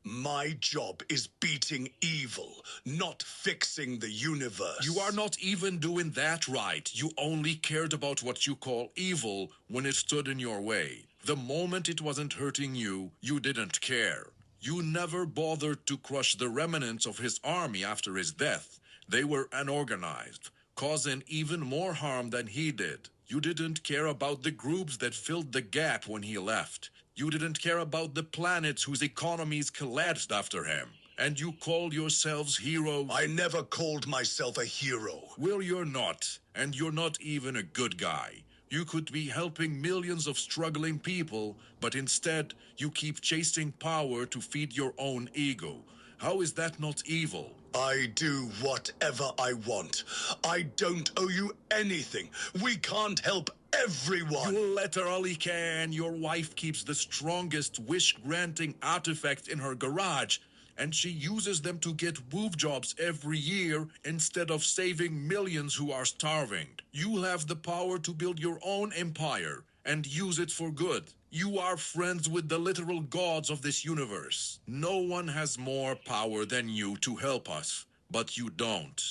My job is beating evil, not fixing the universe. You are not even doing that right. You only cared about what you call evil when it stood in your way. The moment it wasn't hurting you, you didn't care. You never bothered to crush the remnants of his army after his death. They were unorganized, causing even more harm than he did. You didn't care about the groups that filled the gap when he left. You didn't care about the planets whose economies collapsed after him. And you called yourselves heroes. I never called myself a hero. Well, you're not. And you're not even a good guy. You could be helping millions of struggling people, but instead you keep chasing power to feed your own ego. How is that not evil? I do whatever I want. I don't owe you anything. We can't help everyone. You literally can. Your wife keeps the strongest wish-granting artifact in her garage, and she uses them to get woof jobs every year instead of saving millions who are starving. You have the power to build your own empire and use it for good. You are friends with the literal gods of this universe. No one has more power than you to help us, but you don't.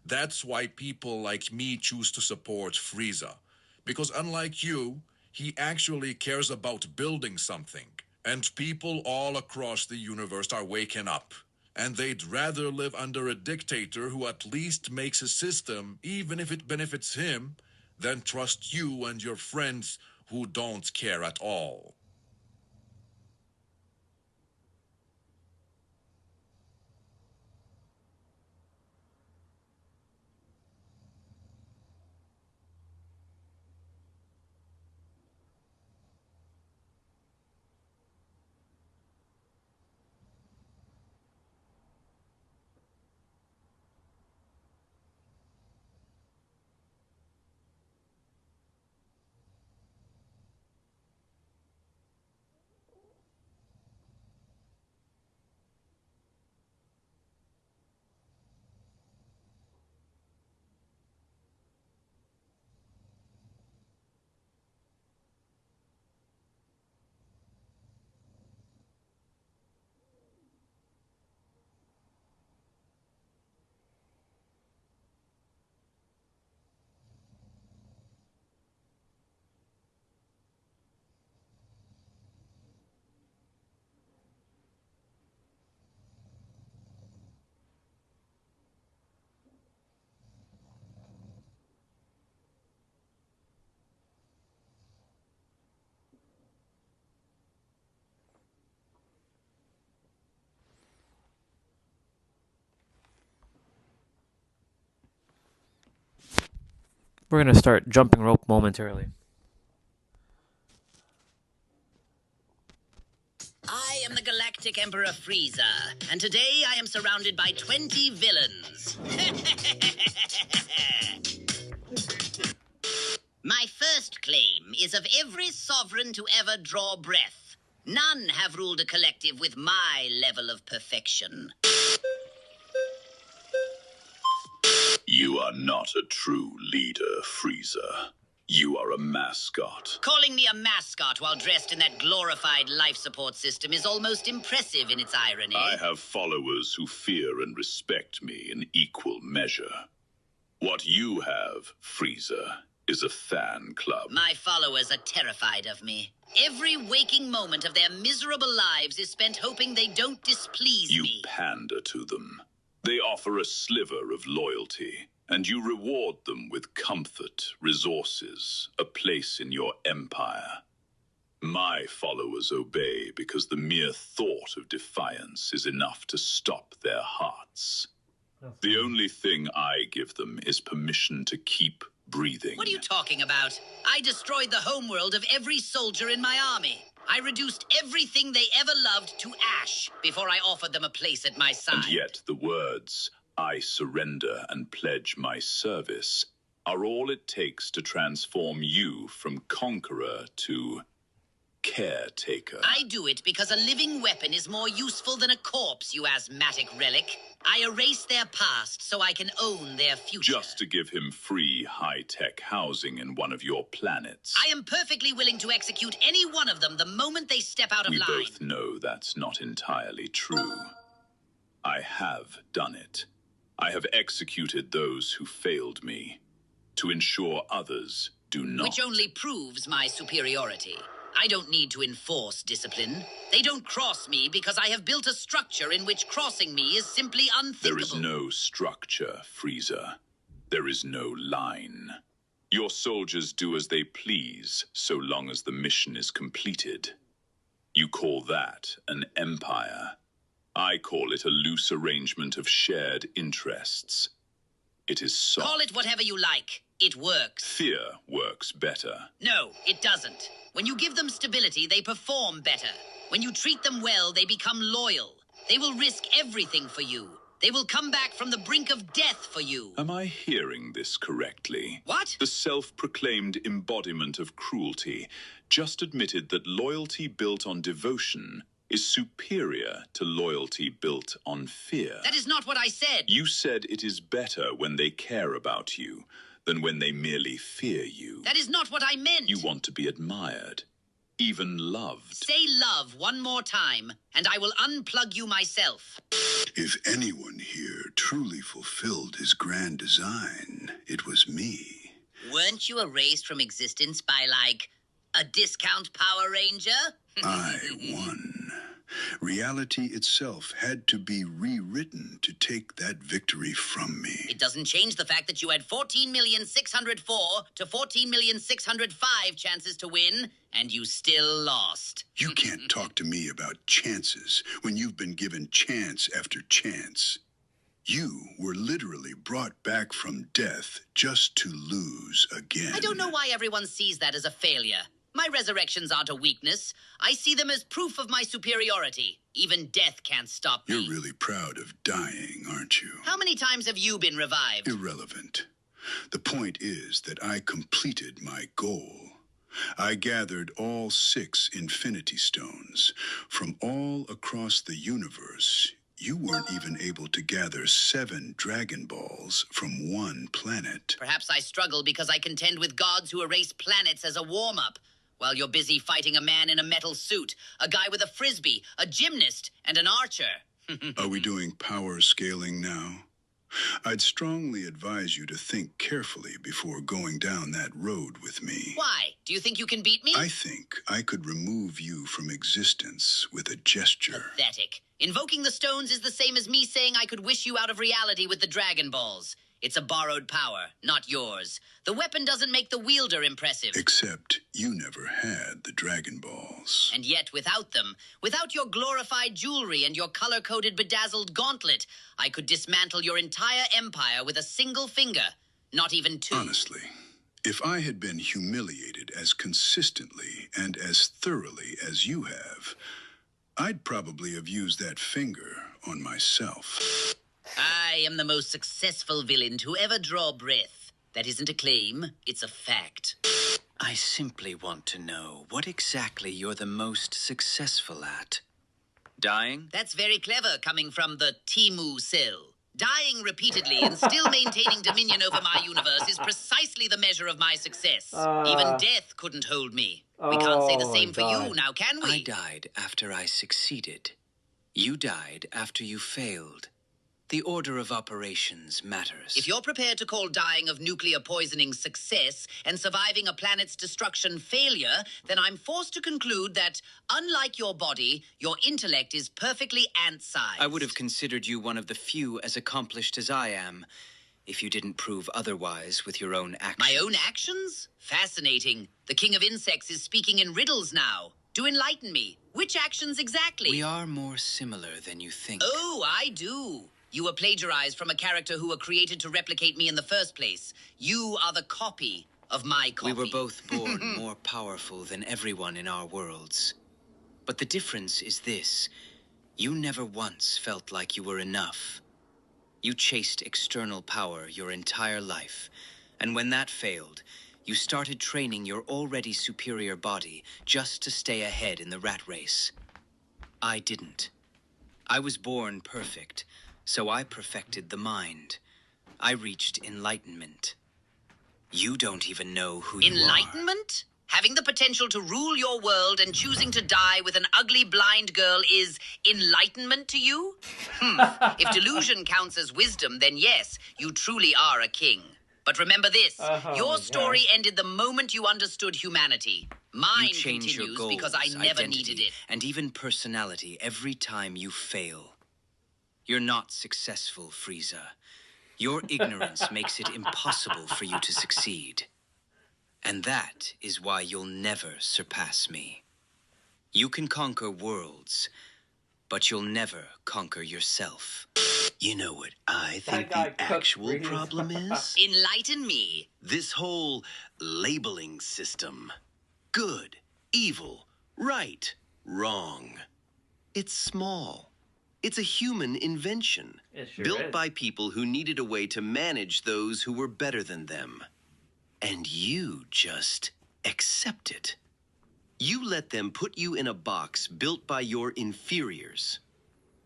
That's why people like me choose to support Frieza. Because unlike you, he actually cares about building something. And people all across the universe are waking up. And they'd rather live under a dictator who at least makes a system, even if it benefits him, than trust you and your friends who don't care at all. We're going to start jumping rope momentarily. I am the Galactic Emperor Frieza, and today I am surrounded by 20 villains. My first claim is of every sovereign to ever draw breath. None have ruled a collective with my level of perfection. You are not a true leader, Frieza. You are a mascot. Calling me a mascot while dressed in that glorified life support system is almost impressive in its irony. I have followers who fear and respect me in equal measure. What you have, Frieza, is a fan club. My followers are terrified of me. Every waking moment of their miserable lives is spent hoping they don't displease You me. pander to them. They offer a sliver of loyalty, and you reward them with comfort, resources, a place in your empire. My followers obey because the mere thought of defiance is enough to stop their hearts. The only thing I give them is permission to keep breathing. What are you talking about? I destroyed the homeworld of every soldier in my army. I reduced everything they ever loved to ash before I offered them a place at my side. And yet the words, "I surrender and pledge my service," are all it takes to transform you from conqueror to caretaker. I do it because a living weapon is more useful than a corpse, you asthmatic relic. I erase their past so I can own their future. Just to give him free high-tech housing in one of your planets. I am perfectly willing to execute any one of them the moment they step out of We line. both know that's not entirely true. I have done it. I have executed those who failed me, to ensure others do not. Which only proves my superiority. I don't need to enforce discipline. They don't cross me because I have built a structure in which crossing me is simply unthinkable. There is no structure, Frieza. There is no line. Your soldiers do as they please, so long as the mission is completed. You call that an empire. I call it a loose arrangement of shared interests. It is soft. Call it whatever you like. It works. Fear works better. No, it doesn't. When you give them stability, they perform better. When you treat them well, they become loyal. They will risk everything for you. They will come back from the brink of death for you. Am I hearing this correctly? What? The self-proclaimed embodiment of cruelty just admitted that loyalty built on devotion is superior to loyalty built on fear. That is not what I said. You said it is better when they care about you than when they merely fear you. That is not what I meant. You want to be admired, even loved. Say love one more time, and I will unplug you myself. If anyone here truly fulfilled his grand design, it was me. Weren't you erased from existence by, like, a discount Power Ranger? I won. Reality itself had to be rewritten to take that victory from me. It doesn't change the fact that you had 14,604 to 14,605 chances to win, and you still lost. You can't talk to me about chances when you've been given chance after chance. You were literally brought back from death just to lose again. I don't know why everyone sees that as a failure. My resurrections aren't a weakness. I see them as proof of my superiority. Even death can't stop me. You're really proud of dying, aren't you? How many times have you been revived? Irrelevant. The point is that I completed my goal. I gathered all 6 Infinity Stones. From all across the universe, you weren't even able to gather 7 Dragon Balls from one planet. Perhaps I struggle because I contend with gods who erase planets as a warm-up, while you're busy fighting a man in a metal suit, a guy with a frisbee, a gymnast, and an archer. Are we doing power scaling now? I'd strongly advise you to think carefully before going down that road with me. Why? Do you think you can beat me? I think I could remove you from existence with a gesture. Pathetic. Invoking the stones is the same as me saying I could wish you out of reality with the Dragon Balls. It's a borrowed power, not yours. The weapon doesn't make the wielder impressive. Except you never had the Dragon Balls. And yet, without them, without your glorified jewelry and your color-coded bedazzled gauntlet, I could dismantle your entire empire with a single finger. Not even 2. Honestly, If I had been humiliated as consistently and as thoroughly as you have, I'd probably have used that finger on myself. I am the most successful villain to ever draw breath. That isn't a claim, it's a fact. I simply want to know what exactly you're the most successful at. Dying? That's very clever coming from the Timu cell. Dying repeatedly and still maintaining dominion over my universe is precisely the measure of my success. Even death couldn't hold me. We can't say the same for you now, can we? I died after I succeeded. You died after you failed. The order of operations matters. If you're prepared to call dying of nuclear poisoning success and surviving a planet's destruction failure, then I'm forced to conclude that, unlike your body, your intellect is perfectly ant-sized. I would have considered you one of the few as accomplished as I am, if you didn't prove otherwise with your own actions. My own actions? Fascinating. The King of Insects is speaking in riddles now. Do enlighten me. Which actions exactly? We are more similar than you think. Oh, I do. You were plagiarized from a character who were created to replicate me in the first place. You are the copy of my copy. We were both born more powerful than everyone in our worlds. But the difference is this. You never once felt like you were enough. You chased external power your entire life. And when that failed, you started training your already superior body just to stay ahead in the rat race. I didn't. I was born perfect. So I perfected the mind. I reached enlightenment. You don't even know who you are. Enlightenment? Having the potential to rule your world and choosing to die with an ugly blind girl is enlightenment to you? If delusion counts as wisdom, then yes, you truly are a king. But remember this, your story ended the moment you understood humanity. Mine continues because I never needed it. And even personality every time you fail. You're not successful, Frieza. Your ignorance makes it impossible for you to succeed. And that is why you'll never surpass me. You can conquer worlds, but you'll never conquer yourself. You know what I think the actual problem is? Enlighten me. This whole labeling system. Good, evil, right, wrong. It's small. It's a human invention, built by people who needed a way to manage those who were better than them. And you just accept it. You let them put you in a box built by your inferiors.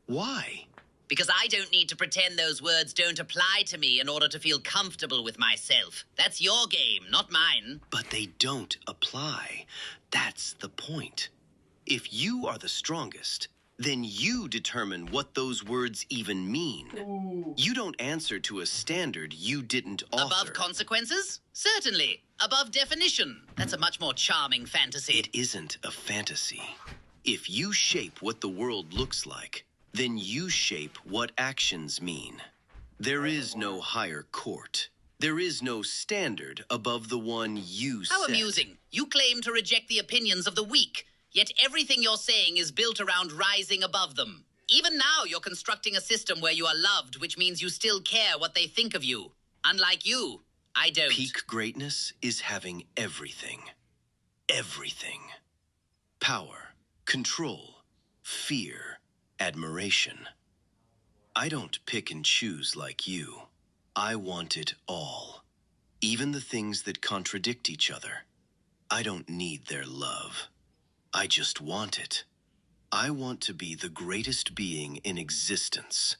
Why? Because I don't need to pretend those words don't apply to me in order to feel comfortable with myself. That's your game, not mine. But they don't apply. That's the point. If you are the strongest, then you determine what those words even mean. Ooh. You don't answer to a standard you didn't author. Above consequences? Certainly. Above definition. That's a much more charming fantasy. It isn't a fantasy. If you shape what the world looks like, then you shape what actions mean. There is no higher court. There is no standard above the one you set. How amusing. You claim to reject the opinions of the weak. Yet everything you're saying is built around rising above them. Even now, you're constructing a system where you are loved, which means you still care what they think of you. Unlike you, I don't. Peak greatness is having everything. Everything. Power, control, fear, admiration. I don't pick and choose like you. I want it all. Even the things that contradict each other. I don't need their love. I just want it. I want to be the greatest being in existence.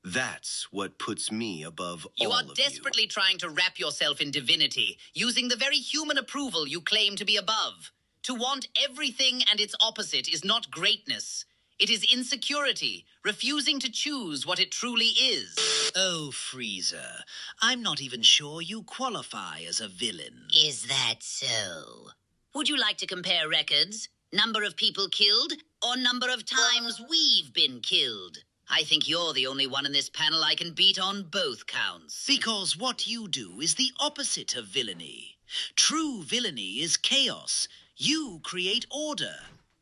That's what puts me above You all are of desperately trying to wrap yourself in divinity, using the very human approval you claim to be above. To want everything and its opposite is not greatness. It is insecurity, refusing to choose what it truly is. Oh, Frieza, I'm not even sure you qualify as a villain. Is that so? Would you like to compare records? Number of people killed, or number of times we've been killed? I think you're the only one in this panel I can beat on both counts. Because what you do is the opposite of villainy. True villainy is chaos. You create order.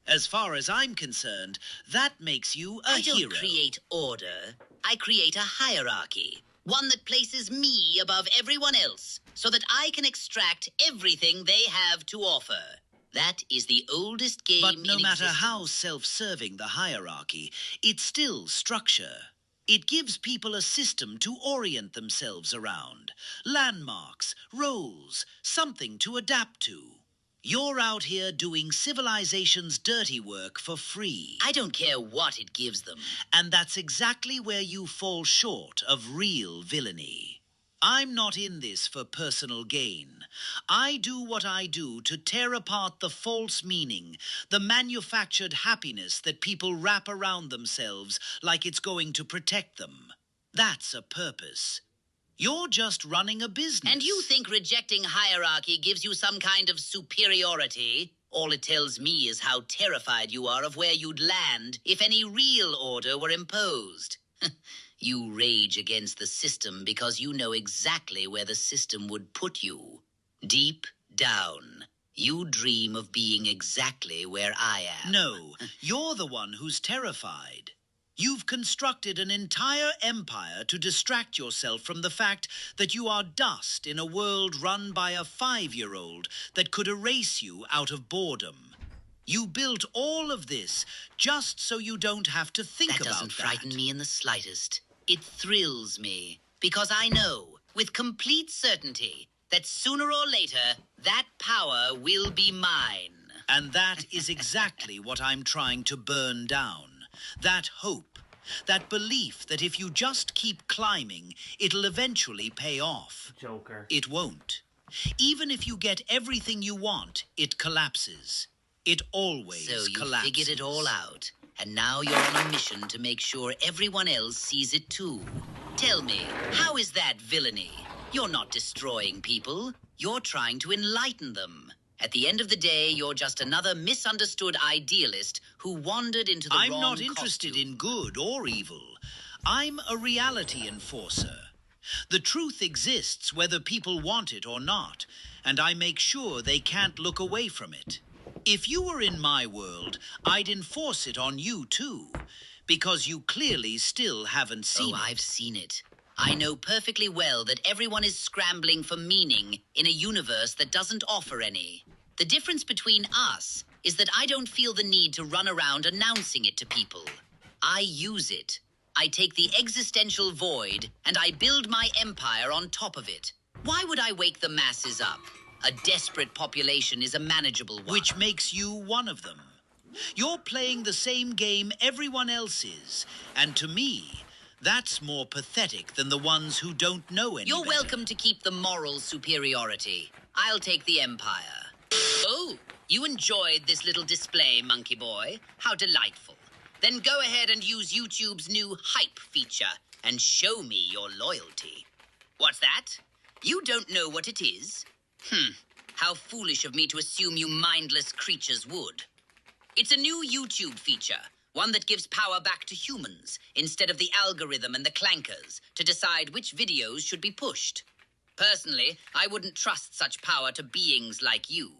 As far as I'm concerned, that makes you a hero. I don't create order. I create a hierarchy. One that places me above everyone else, so that I can extract everything they have to offer. That is the oldest game But no in matter existence. how self-serving the hierarchy, it's still structure. It gives people a system to orient themselves around. Landmarks, roles, something to adapt to. You're out here doing civilization's dirty work for free. I don't care what it gives them. And that's exactly where you fall short of real villainy. I'm not in this for personal gain. I do what I do to tear apart the false meaning, the manufactured happiness that people wrap around themselves like it's going to protect them. That's a purpose. You're just running a business. And you think rejecting hierarchy gives you some kind of superiority? All it tells me is how terrified you are of where you'd land if any real order were imposed. You rage against the system because you know exactly where the system would put you. Deep down, you dream of being exactly where I am. No, you're the one who's terrified. You've constructed an entire empire to distract yourself from the fact that you are dust in a world run by a 5-year-old that could erase you out of boredom. You built all of this just so you don't have to think about that. That doesn't frighten me in the slightest. It thrills me because I know with complete certainty that sooner or later that power will be mine. And that is exactly what I'm trying to burn down. That hope, that belief that if you just keep climbing, it'll eventually pay off. Joker. It won't. Even if you get everything you want, it collapses. It always So you collapses. figured it all out, and now you're on a mission to make sure everyone else sees it too. Tell me, how is that villainy? You're not destroying people. You're trying to enlighten them. At the end of the day, you're just another misunderstood idealist who wandered into the I'm wrong not interested in good or evil. I'm a reality enforcer. The truth exists whether people want it or not, and I make sure they can't look away from it. If you were in my world, I'd enforce it on you too, because you clearly still haven't seen it. I've seen it. I know perfectly well that everyone is scrambling for meaning in a universe that doesn't offer any. The difference between us is that I don't feel the need to run around announcing it to people. I use it. I take the existential void and I build my empire on top of it. Why would I wake the masses up? A desperate population is a manageable one. Which makes you one of them. You're playing the same game everyone else is, and to me, that's more pathetic than the ones who don't know any You're better. welcome to keep the moral superiority. I'll take the empire. Oh, you enjoyed this little display, Monkey Boy. How delightful. Then go ahead and use YouTube's new hype feature and show me your loyalty. What's that? You don't know what it is? How foolish of me to assume you mindless creatures would. It's a new YouTube feature, one that gives power back to humans instead of the algorithm and the clankers to decide which videos should be pushed. Personally, I wouldn't trust such power to beings like you.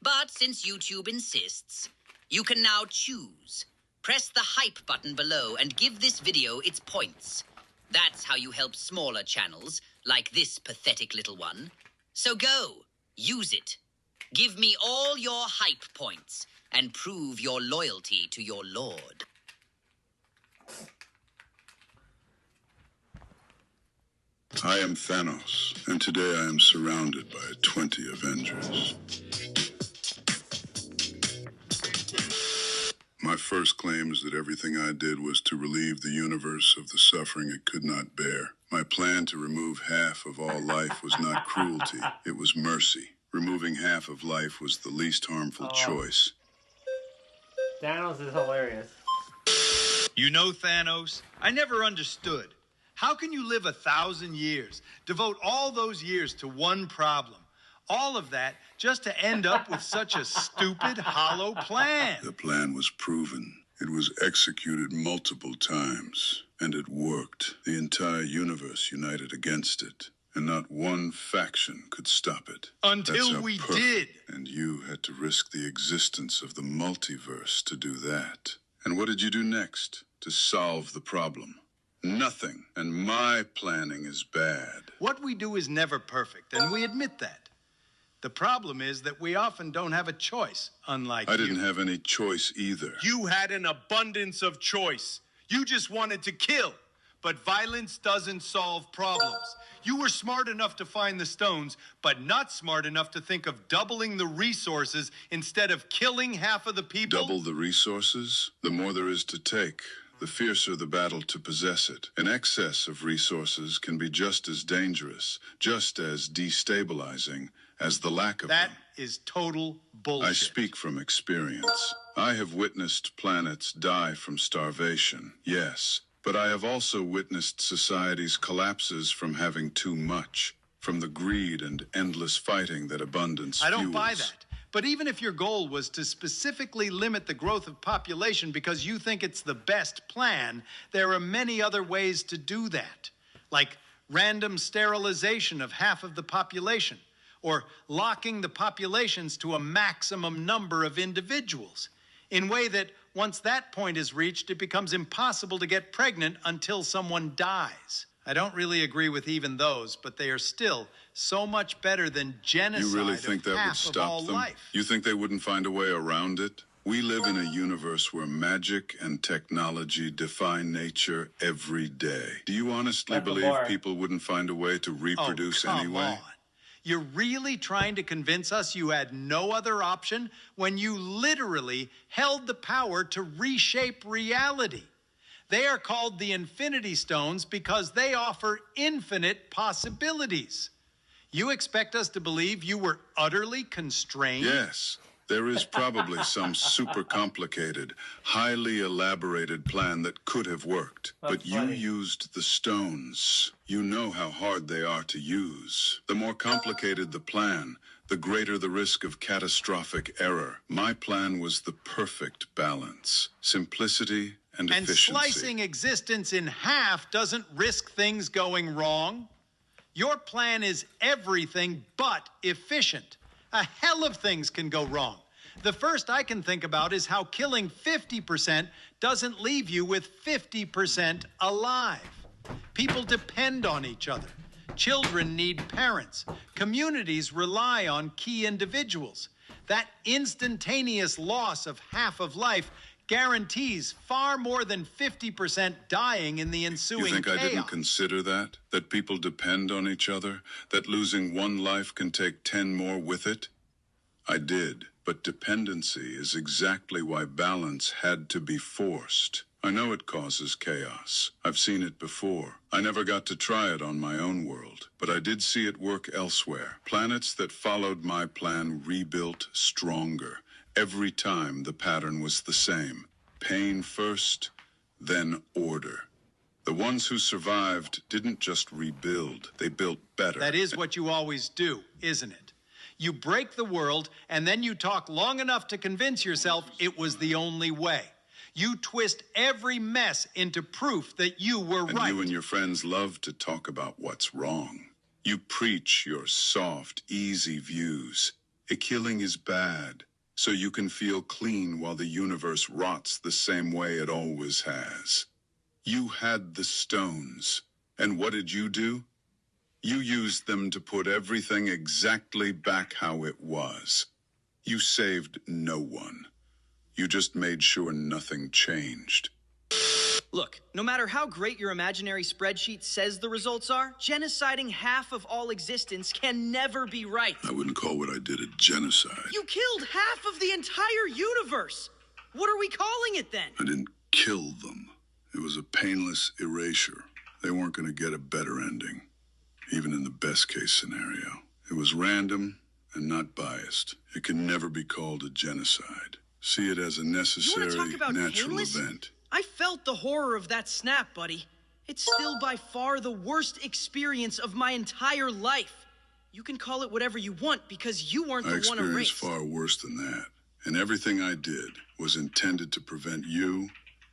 But since YouTube insists, you can now choose. Press the hype button below and give this video its points. That's how you help smaller channels, like this pathetic little one. So go, use it. Give me all your hype points and prove your loyalty to your lord. I am Thanos, and today I am surrounded by 20 Avengers. My first claim is that everything I did was to relieve the universe of the suffering it could not bear. My plan to remove half of all life was not cruelty, it was mercy. Removing half of life was the least harmful choice. Thanos is hilarious. You know, Thanos, I never understood. How can you live 1,000 years, devote all those years to one problem? All of that just to end up with such a stupid, hollow plan. The plan was proven. It was executed multiple times, and it worked. The entire universe united against it, and not one faction could stop it. Until That's how we perfect- did. And you had to risk the existence of the multiverse to do that. And what did you do next to solve the problem? Nothing. And my planning is bad. What we do is never perfect, and we admit that. The problem is that we often don't have a choice, unlike I didn't have any choice either. You had an abundance of choice. You just wanted to kill. But violence doesn't solve problems. You were smart enough to find the stones, but not smart enough to think of doubling the resources instead of killing half of the people. Double the resources? The more there is to take, the fiercer the battle to possess it. An excess of resources can be just as dangerous, just as destabilizing as the lack of them. That is total bullshit. I speak from experience. I have witnessed planets die from starvation, yes, but I have also witnessed societies' collapses from having too much, from the greed and endless fighting that abundance I don't fuels. buy that. But even if your goal was to specifically limit the growth of population because you think it's the best plan, there are many other ways to do that. Like random sterilization of half of the population, or locking the populations to a maximum number of individuals, in a way that once that point is reached, it becomes impossible to get pregnant until someone dies. I don't really agree with even those, but they are still so much better than genocide. You really think of that would half of all stop them? life. You think they wouldn't find a way around it? We live in a universe where magic and technology defy nature every day. Do you honestly believe people wouldn't find a way to reproduce come anyway? on. You're really trying to convince us you had no other option when you literally held the power to reshape reality. They are called the Infinity Stones because they offer infinite possibilities. You expect us to believe you were utterly constrained? Yes. There is probably some super complicated, highly elaborated plan that could have worked. But you used the stones. You know how hard they are to use. The more complicated the plan, the greater the risk of catastrophic error. My plan was the perfect balance. Simplicity and efficiency. And slicing existence in half doesn't risk things going wrong. Your plan is everything but efficient. A hell of things can go wrong. The first I can think about is how killing 50% doesn't leave you with 50% alive. People depend on each other. Children need parents. Communities rely on key individuals. That instantaneous loss of half of life guarantees far more than 50% dying in the ensuing You think chaos. I didn't consider that? That people depend on each other? That losing one life can take 10 more with it? I did, but dependency is exactly why balance had to be forced. I know it causes chaos. I've seen it before. I never got to try it on my own world, but I did see it work elsewhere. Planets that followed my plan rebuilt stronger. Every time the pattern was the same. Pain first, then order. The ones who survived didn't just rebuild, they built better. That is what you always do, isn't it? You break the world, and then you talk long enough to convince yourself it was the only way. You twist every mess into proof that you were And right. you and your friends love to talk about what's wrong. You preach your soft, easy views. A killing is bad, so you can feel clean while the universe rots the same way it always has. You had the stones, and what did you do? You used them to put everything exactly back how it was. You saved no one. You just made sure nothing changed. Look, no matter how great your imaginary spreadsheet says the results are, genociding half of all existence can never be right. I wouldn't call what I did a genocide. You killed half of the entire universe. What are we calling it then? I didn't kill them. It was a painless erasure. They weren't going to get a better ending, even in the best case scenario. It was random and not biased. It can never be called a genocide. See it as a necessary, talk about natural painless? event. I felt the horror of that snap, buddy. It's still by far the worst experience of my entire life. You can call it whatever you want because you weren't I the one experienced erased. far worse than that. And everything I did was intended to prevent you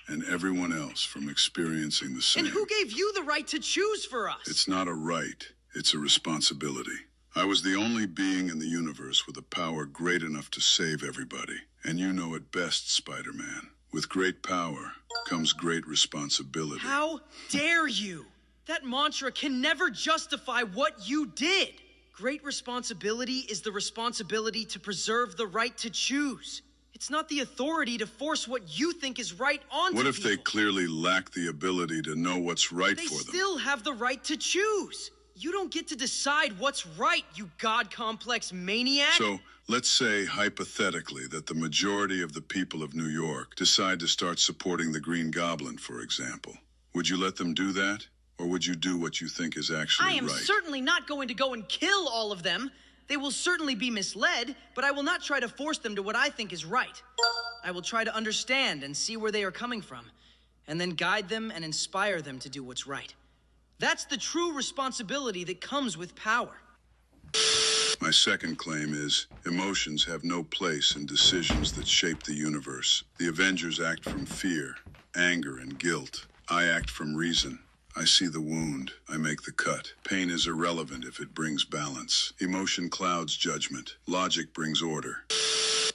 and everyone else from experiencing the same. And who gave you the right to choose for us? It's not a right, it's a responsibility. I was the only being in the universe with a power great enough to save everybody. And you know it best, Spider-Man. With great power comes great responsibility. How dare you? That mantra can never justify what you did. Great responsibility is the responsibility to preserve the right to choose. It's not the authority to force what you think is right onto What if people. they clearly lack the ability to know what's right They for them? still have the right to choose. You don't get to decide what's right, you God-complex maniac. So, let's say, hypothetically, that the majority of the people of New York decide to start supporting the Green Goblin, for example. Would you let them do that? Or would you do what you think is actually I am right? certainly not going to go and kill all of them. They will certainly be misled, but I will not try to force them to what I think is right. I will try to understand and see where they are coming from, and then guide them and inspire them to do what's right. That's the true responsibility that comes with power. My second claim is emotions have no place in decisions that shape the universe. The Avengers act from fear, anger, and guilt. I act from reason. I see the wound. I make the cut. Pain is irrelevant if it brings balance. Emotion clouds judgment. Logic brings order.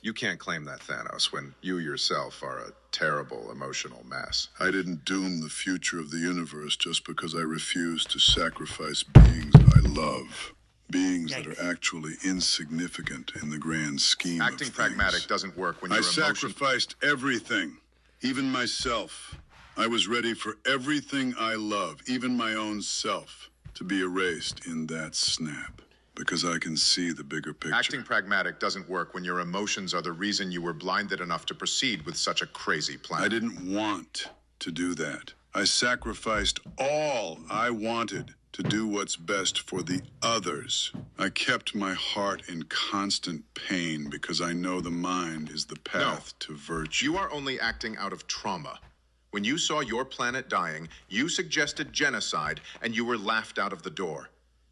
You can't claim that, Thanos, when you yourself are a terrible emotional mess. I didn't doom the future of the universe just because I refused to sacrifice beings I love. Beings that are actually insignificant in the grand scheme of Acting things. pragmatic doesn't work when I your emotion... sacrificed everything, even myself. I was ready for everything I love, even my own self, to be erased in that snap. Because I can see the bigger picture. Acting pragmatic doesn't work when your emotions are the reason you were blinded enough to proceed with such a crazy plan. I didn't want to do that. I sacrificed all I wanted to do what's best for the others. I kept my heart in constant pain because I know the mind is the path to virtue. You are only acting out of trauma. When you saw your planet dying, you suggested genocide and you were laughed out of the door.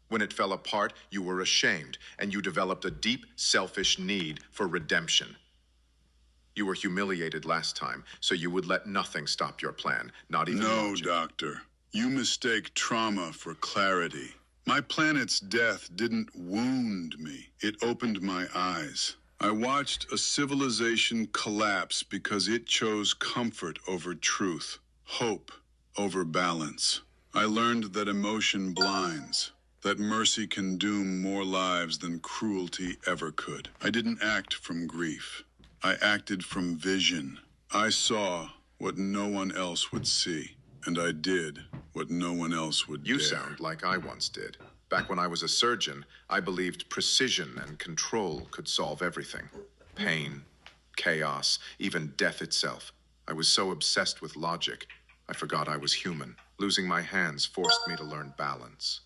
When it fell apart, you were ashamed and you developed a deep, selfish need for redemption. You were humiliated last time, so you would let nothing stop your plan, not even logic. Doctor. You mistake trauma for clarity. My planet's death didn't wound me. It opened my eyes. I watched a civilization collapse because it chose comfort over truth, hope over balance. I learned that emotion blinds, that mercy can doom more lives than cruelty ever could. I didn't act from grief. I acted from vision. I saw what no one else would see, and I did what no one else would dare. You sound like I once did. Back when I was a surgeon, I believed precision and control could solve everything. Pain, chaos, even death itself. I was so obsessed with logic, I forgot I was human. Losing my hands forced me to learn balance.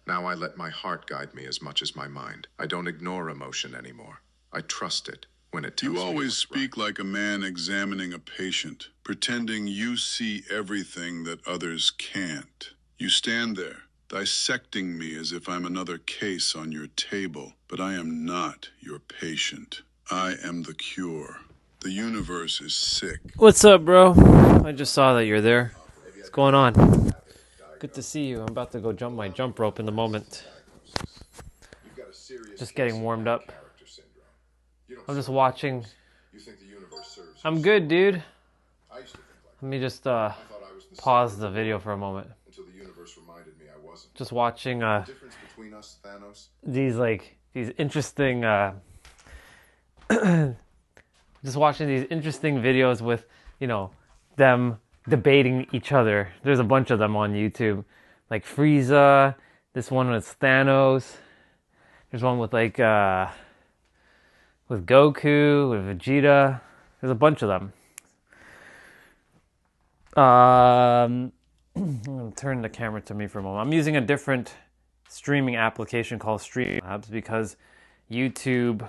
Now I let my heart guide me as much as my mind. I don't ignore emotion anymore. I trust it when it tells me You always what's speak like a man examining a patient, pretending you see everything that others can't. You stand there, dissecting me as if I'm another case on your table, but I am not your patient. I am the cure. The universe is sick. What's up, bro? I just saw that you're there. What's going on? Good to see you. I'm about to go jump my jump rope in the moment. Just getting warmed up. I'm just watching. I'm good, dude. Let me just pause the video for a moment. Just watching these interesting just watching these interesting videos with, you know, them debating each other. There's a bunch of them on YouTube, like Frieza. This one with Thanos. There's one with with Goku, with Vegeta. There's a bunch of them. I'm gonna turn the camera to me for a moment. I'm using a different streaming application called Streamlabs because YouTube,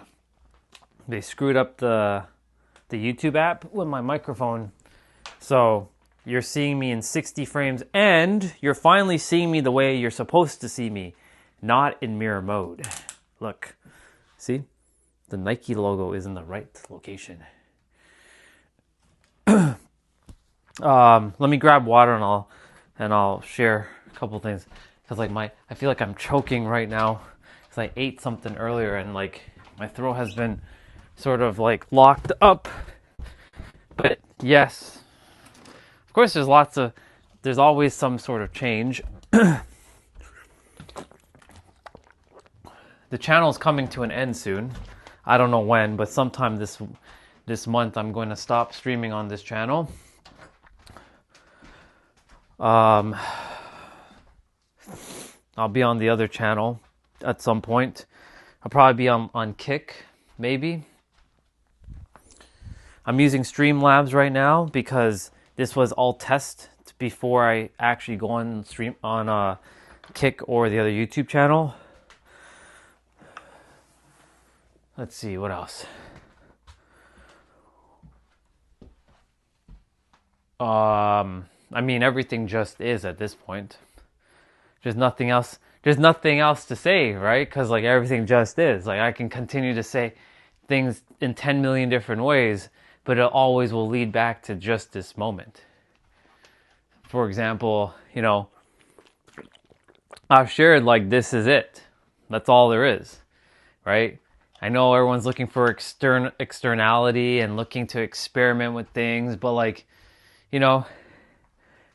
they screwed up the YouTube app with my microphone. So you're seeing me in 60 frames and you're finally seeing me the way you're supposed to see me, not in mirror mode. Look, see? The Nike logo is in the right location. Let me grab water and I'll share a couple things. Cause I feel like I'm choking right now because I ate something earlier and like my throat has been sort of like locked up. But yes, of course, there's always some sort of change. The channel's coming to an end soon. I don't know when, but sometime this month I'm going to stop streaming on this channel. I'll be on the other channel at some point. I'll probably be on Kick, maybe. I'm using Streamlabs right now because this was all test before I actually go on stream on Kick or the other YouTube channel. Let's see, what else? I mean, everything just is at this point. There's nothing else. There's nothing else to say, right? Because like everything just is. Like I can continue to say things in 10 million different ways, but it always will lead back to just this moment. For example, you know, I've shared like this is it. That's all there is, right? I know everyone's looking for externality and looking to experiment with things, but like, you know,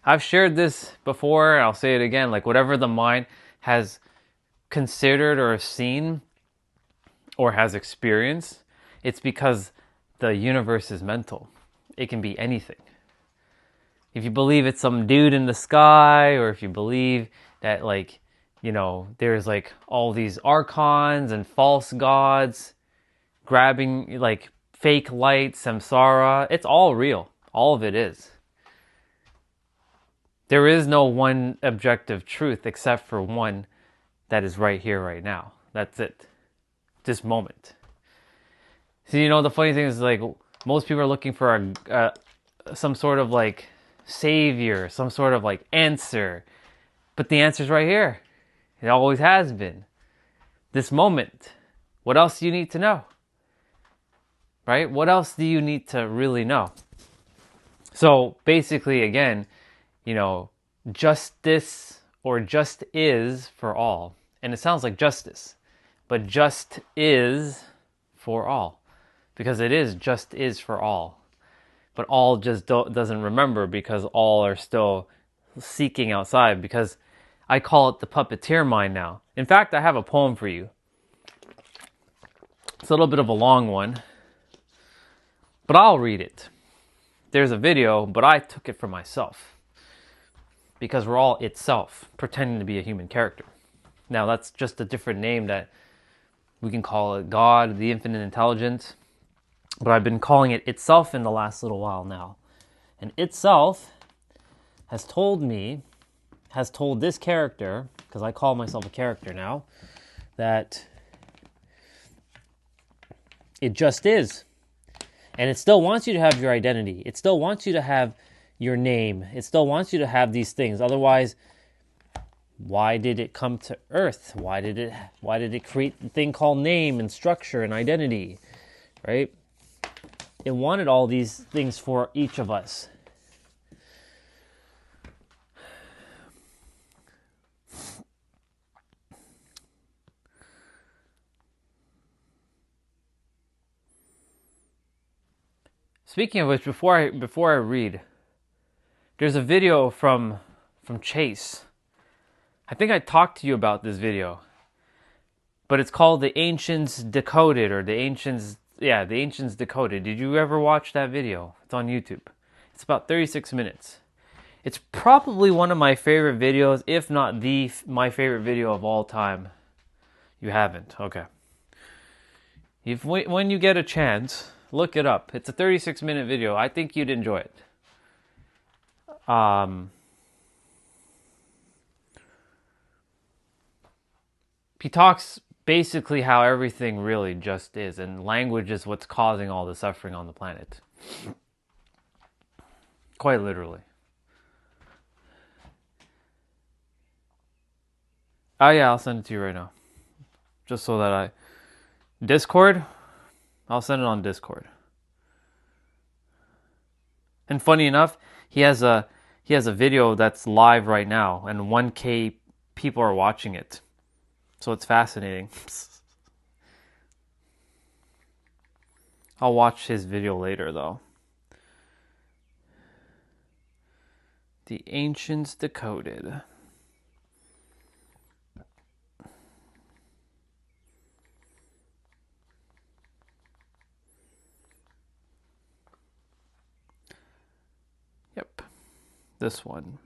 I've shared this before, and I'll say it again, like whatever the mind has considered or seen or has experienced, it's because the universe is mental. It can be anything. If you believe it's some dude in the sky, or if you believe that like, you know, there's like all these archons and false gods grabbing like fake light, samsara, it's all real. All of it is. There is no one objective truth except for one that is right here, right now. That's it. This moment. So, you know, the funny thing is like most people are looking for some sort of like savior, some sort of like answer. But the answer's right here. It always has been. This moment. What else do you need to know? Right? What else do you need to really know? So basically, again, you know, justice or just is for all. And it sounds like justice, but just is for all. Because it is just is for all. But all just doesn't remember because all are still seeking outside. Because I call it the puppeteer mind now. In fact, I have a poem for you. It's a little bit of a long one, but I'll read it. There's a video, but I took it for myself. Because we're all itself, pretending to be a human character. Now, that's just a different name that we can call it God, the infinite intelligence. But I've been calling it itself in the last little while now. And itself has told this character, because I call myself a character now, that it just is. And it still wants you to have your identity. It still wants you to have your name. It still wants you to have these things. Otherwise, why did it come to Earth? Why did it create the thing called name and structure and identity? Right? It wanted all these things for each of us. Speaking of which, before I read, there's a video from Chase. I think I talked to you about this video. But it's called The Ancients Decoded, or The Ancients Decoded. Did you ever watch that video? It's on YouTube. It's about 36 minutes. It's probably one of my favorite videos, if not my favorite video of all time. You haven't? Okay. When you get a chance, look it up. It's a 36-minute video. I think you'd enjoy it. He talks basically how everything really just is, and language is what's causing all the suffering on the planet. Quite literally. Oh yeah, I'll send it to you right now. Just so that Discord? I'll send it on Discord. And funny enough, he has a video that's live right now, and 1K people are watching it. So it's fascinating. I'll watch his video later though. The Ancients Decoded. Yep, this one.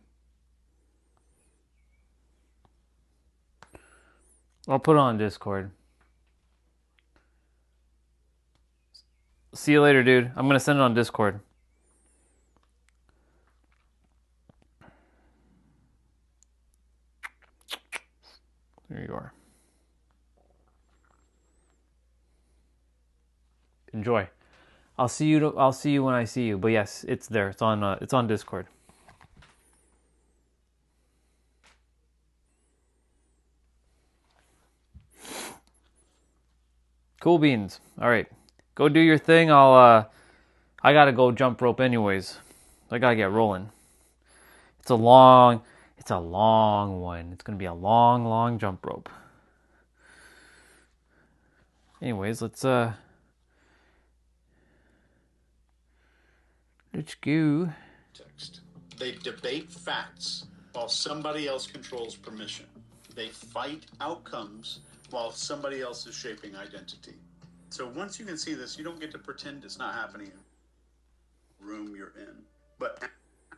I'll put it on Discord. See you later, dude. I'm going to send it on Discord. There you are. Enjoy. I'll see you when I see you. But yes, it's there. It's on Discord. Cool beans. All right. Go do your thing. I got to go jump rope anyways. I got to get rolling. It's a long one. It's going to be a long jump rope. Anyways, let's go. Text. They debate facts while somebody else controls permission. They fight outcomes while somebody else is shaping identity. So once you can see this, you don't get to pretend it's not happening in the room you're in. But,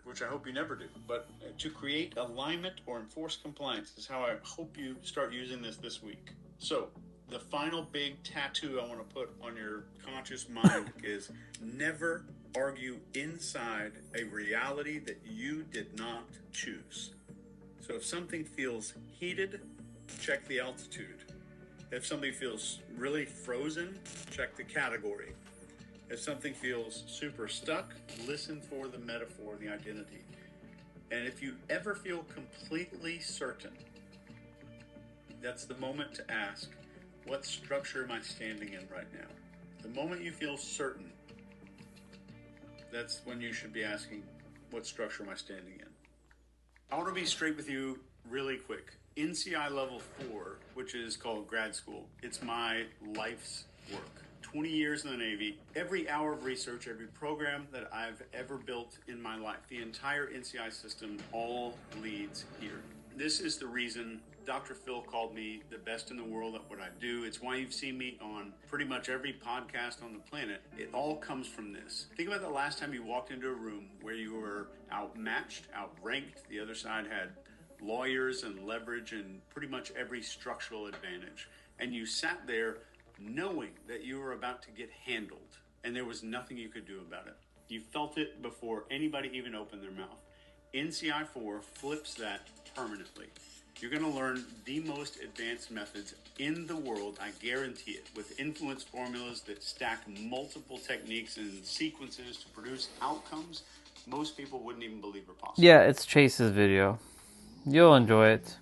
which I hope you never do. But to create alignment or enforce compliance is how I hope you start using this week. So the final big tattoo I want to put on your conscious mind is never argue inside a reality that you did not choose. So if something feels heated, check the altitude. If something feels really frozen, check the category. If something feels super stuck, listen for the metaphor and the identity. And if you ever feel completely certain, that's the moment to ask, what structure am I standing in right now? The moment you feel certain, that's when you should be asking, what structure am I standing in? I want to be straight with you really quick. NCI Level 4, which is called grad school, it's my life's work. 20 years in the Navy, every hour of research, every program that I've ever built in my life, the entire NCI system all leads here. This is the reason Dr. Phil called me the best in the world at what I do. It's why you've seen me on pretty much every podcast on the planet. It all comes from this. Think about the last time you walked into a room where you were outmatched, outranked. The other side had lawyers and leverage and pretty much every structural advantage. And you sat there knowing that you were about to get handled and there was nothing you could do about it. You felt it before anybody even opened their mouth. NCI 4 flips that permanently. You're going to learn the most advanced methods in the world, I guarantee it, with influence formulas that stack multiple techniques and sequences to produce outcomes most people wouldn't even believe are possible. Yeah, it's Chase's video. You'll enjoy it.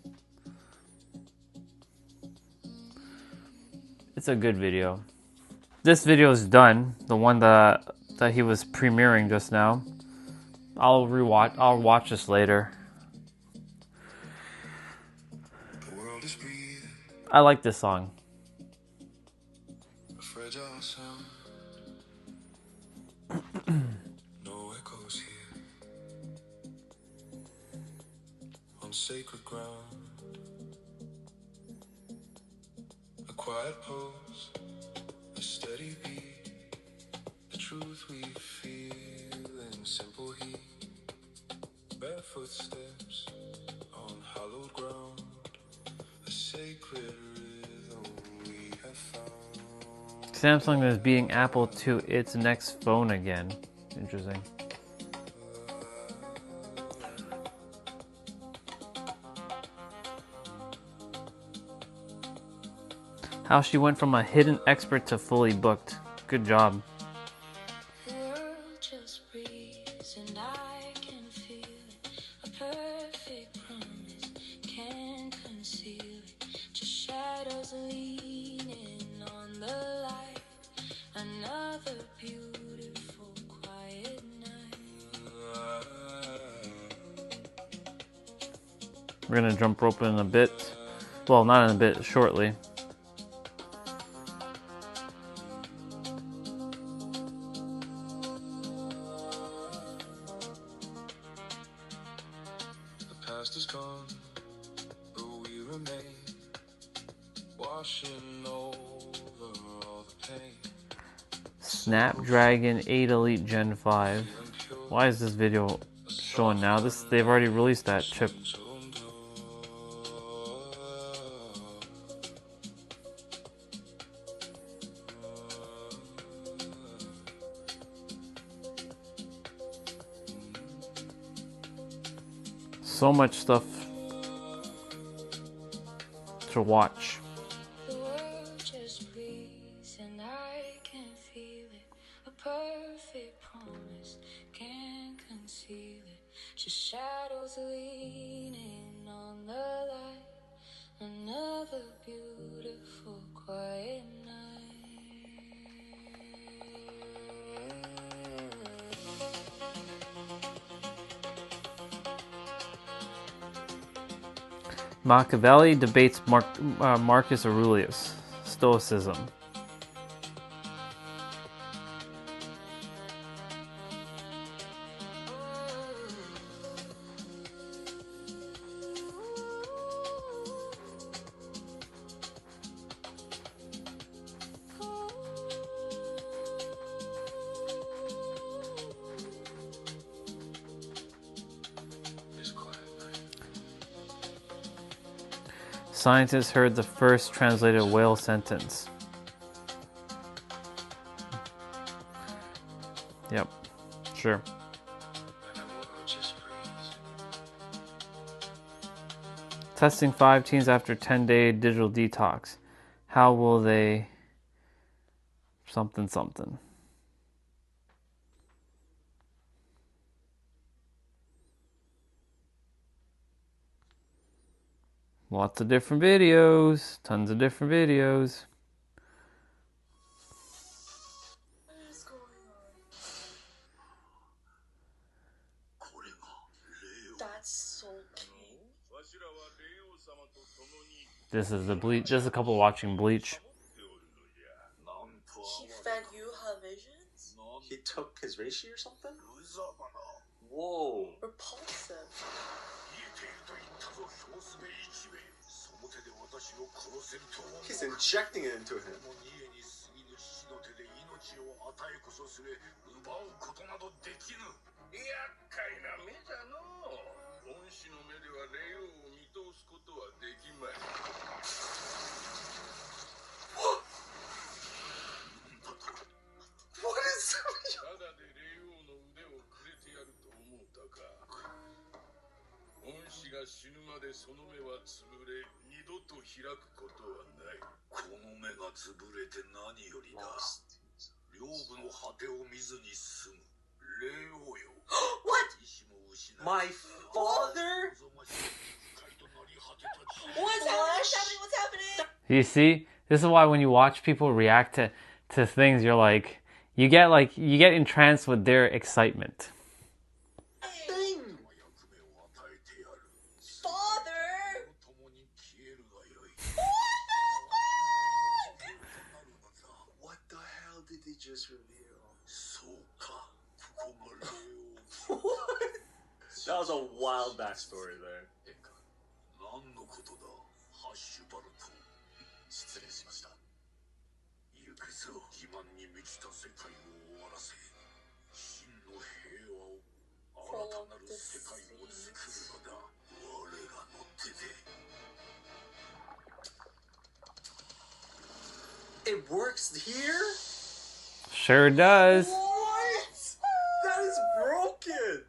It's a good video. This video is done. The one that he was premiering just now. I'll watch this later. I like this song. A fragile sound. No echoes here. On sacred ground. A quiet pose. A steady beat. The truth we feel in simple heat. Barefoot steps on hallowed ground. A sacred rhythm we have found. Samsung is beating Apple to its next phone again. Interesting. How she went from a hidden expert to fully booked. Good job. We're gonna jump rope in a bit. Well, not in a bit, shortly. past is gone, but we remain, washing over all the pain. Snapdragon 8 Elite Gen 5. Why is this video showing now? They've already released that chip. So much stuff to watch. The world just breathes and I can feel it. A perfect promise, can't conceal it. Just shadows leaning on the light. Another beautiful quiet night. Machiavelli debates Marcus Aurelius. Stoicism. Scientists heard the first translated whale sentence. Yep, sure. Testing 5 teens after 10-day digital detox. How will they... something something. Lots of different videos, tons of different videos. That's so cute. This is the Bleach. Just a couple watching Bleach. He fed you her visions? He took his reishi or something? Whoa. Repulsive. He's injecting it into him. What is What? My father? What's happening? What's happening? You see, this is why when you watch people react to things, you're like, you get entranced with their excitement. Father! What the hell did he just reveal? That was a wild backstory there. It works here? Sure does. What? That is broken.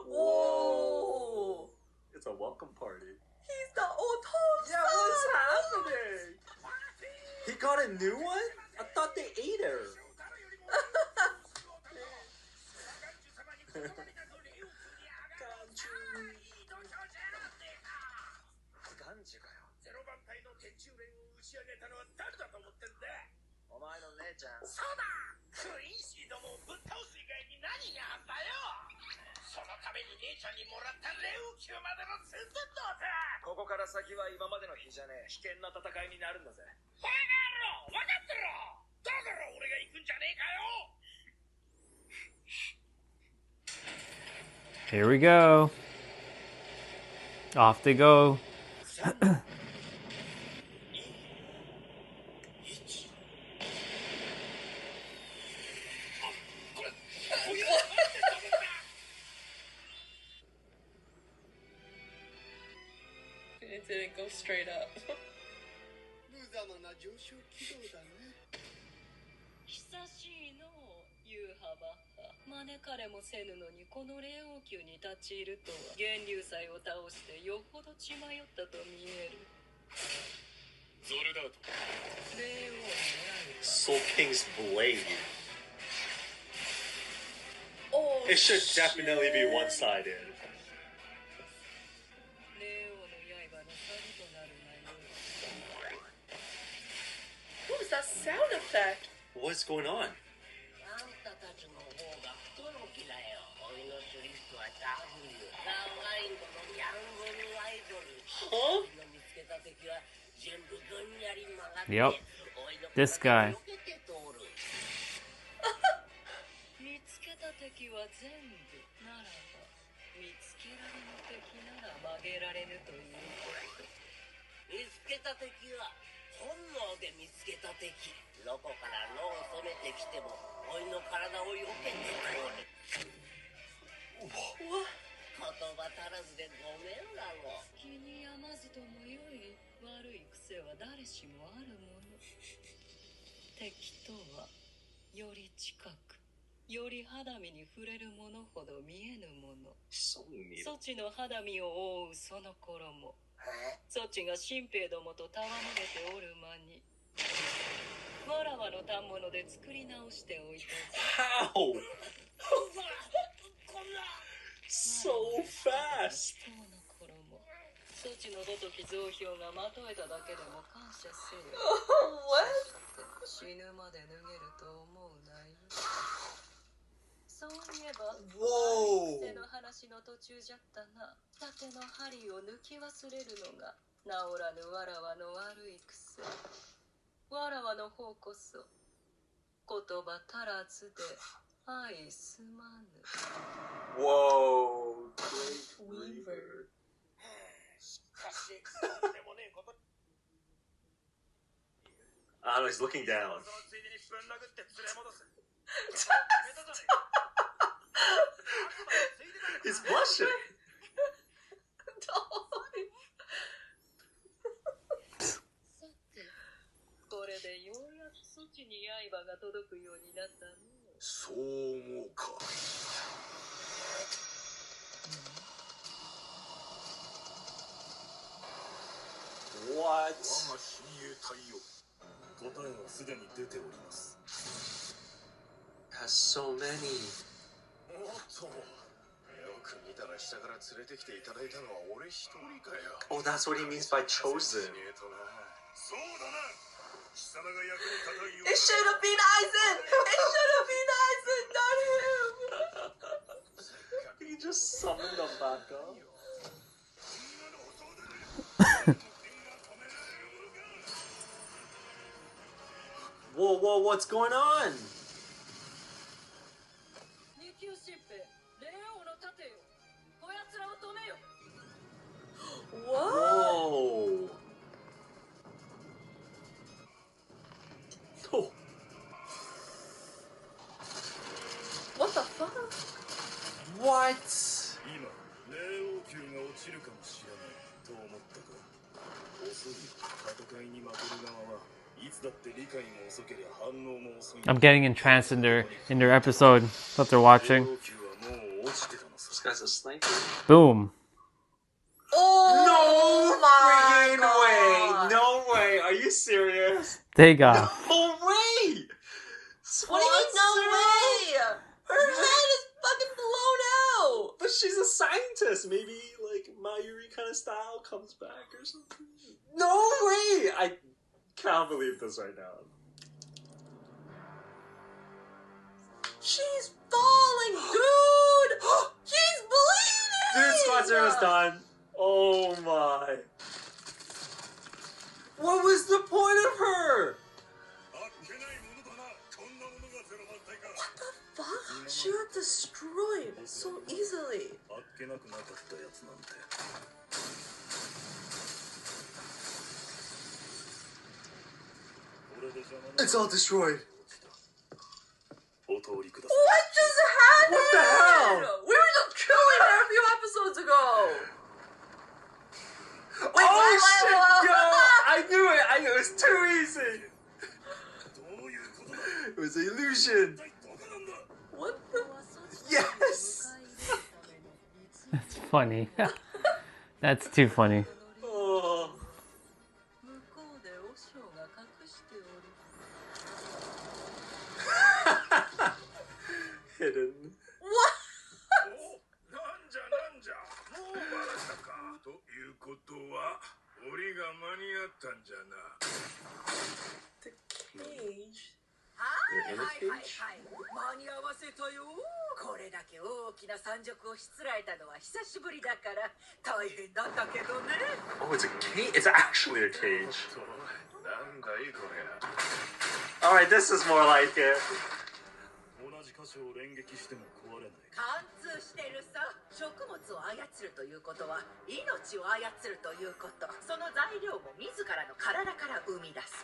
Whoa. It's a welcome party. He's the old host. Yeah, what's happening? He got a new one? I thought they ate her. Here we go. Off they go. It didn't go straight up. 招かれもせぬのにこの霊王宮に立ち入るとは源流祭を倒してよほど血迷ったと見える。ゾルダート。霊王の刃。 Soul King's blade. Oh, it should definitely be one-sided. 霊王の刃の鍵となる内容。 What was that sound effect? What's going on? Huh? Yep. This guy. 見つけた敵は全部ならば見つけられぬ敵なら曲げられぬということ。見つけた敵は本能で見つけた敵。どこから脳を攻めてきてもおいの体を避けてくる。言葉足らずでごめんだろう。気に病まずともよい悪い癖は誰しもあるもの。敵とはより近くより肌身に触れるものほど見えぬもの。そちの肌身を覆うその衣。そちが新兵どもと戯れておる間にわらわの反物で作り直しておいた。How? So fast. そちのごとき増票がまとえただけでも感謝せよ。What? 死ぬまで脱げると思うなよ。そういえば、癖の話の途中じゃったな。盾の針を抜き忘れるのが治らぬわらわの悪い癖。わらわの方こそ言葉足らずで愛すまぬ。 Whoa, Great Weaver. He's looking down. He's blushing. これでようやくそちに刃が届くようになったね。そう思うか。What? 我が親衛隊よ。答えはすでに出ております。Has so many. おっと。よく見たら下から連れてきていただいたのは俺一人かよ。Oh, that's what he means by chosen. そうだな。貴様が役に立たんよ。 It should have been Aizen! It should have been Aizen, not him! He just summoned them back up. Whoa, what's going on? What? Whoa. Oh. What the fuck? What? 今、霊王宮が落ちるかもしれないと思ったか。遅い。戦いに負ける側はいつだって理解も遅ければ反応も遅い。 I'm getting entranced in their episode that they're watching. This guy's a sniper. Boom. No my friggin' God. way! No way! Are you serious? They got. No way! What do you mean, no way? Her head is fucking blown out! But she's a scientist. Maybe, like, Mayuri kind of style comes back or something. No way! I can't believe this right now. She's falling, dude! She's bleeding! Dude, Squad Zero's done. Oh my. What was the point of her? What the fuck? She got destroyed so easily. けなくなかったやつなんて。It's all destroyed. お通りください。 What just happened? What the hell? We were just killing her a few episodes ago. Wait, Oh wait, shit! wait. Yo, I knew it. I knew it was too easy. It was an illusion. What the? Yes. That's funny. That's too funny. Oh. Hidden. What? なんじゃなんじゃ、もうバラしたか。ということは、檻が間に合ったんじゃな。 The cage. はいはい In a はい cage? はい、間に合わせたよ。これだけ大きな山賊をしつらえたのは久しぶりだから大変だったけどね。 Oh, it's a cage. It's actually a cage. なんだいこれ。 All right, this is more like it. 同じ箇所を連撃しても壊れない。貫通してるさ。食物を操るということは命を操るということ。その材料も自らの体から生み出す。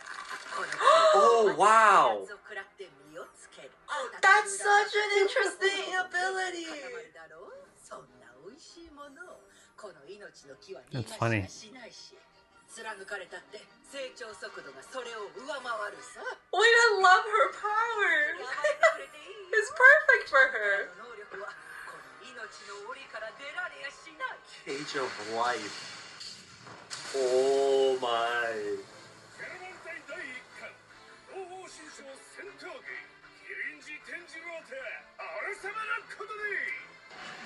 この Oh, wow. を食らって身をつける。 That's such an interesting ability. そんな美味しいものをこの命の木は That's 逃 funny. がしないし、貫かれたって成長速度がそれを上回るさ。 Wait, I love her power. It's perfect for her. 能力はこの命の檻から出られやしない。 Cage of life. Oh my. キャラバン隊第1巻東方新書戦闘機キリンジ天次郎手あれさまのことで。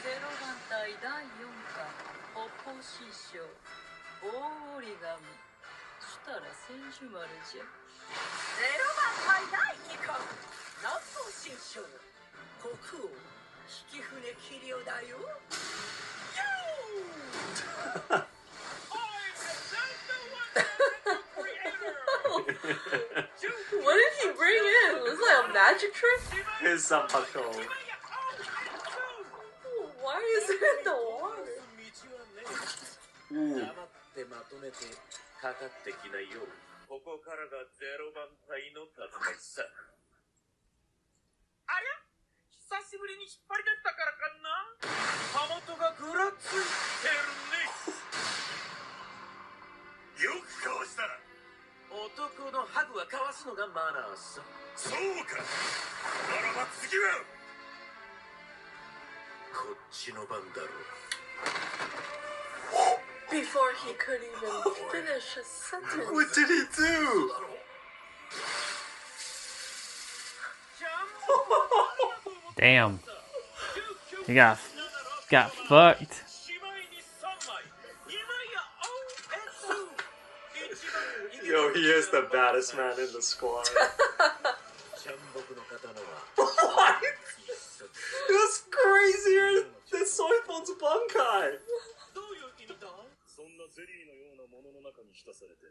ゼロ番隊第4巻北方新書大折り紙したら千住丸じゃ。ゼロ番隊第2巻南方新書国王引き船キリオだよ。 What did he bring in? Was it like a magic trick? His patrol. Why is it in the water? 黙ってまとめてかかってきなよ。ここからがゼロ番隊の戦いさ。ありゃ、久しぶりに引っ張り出したからかな。刃元がぐらついてるね。よくかわしたな。男のハグは交わすのがマナーさ。そうか。ならば次はこっちの番だろう。 Before he could even finish his sentence. What did he do? Damn. He got fucked. Yo, he is the baddest man in the squad. What? That's crazier than Soifon's Bunkai. そんなゼリーのようなものの中に浸されて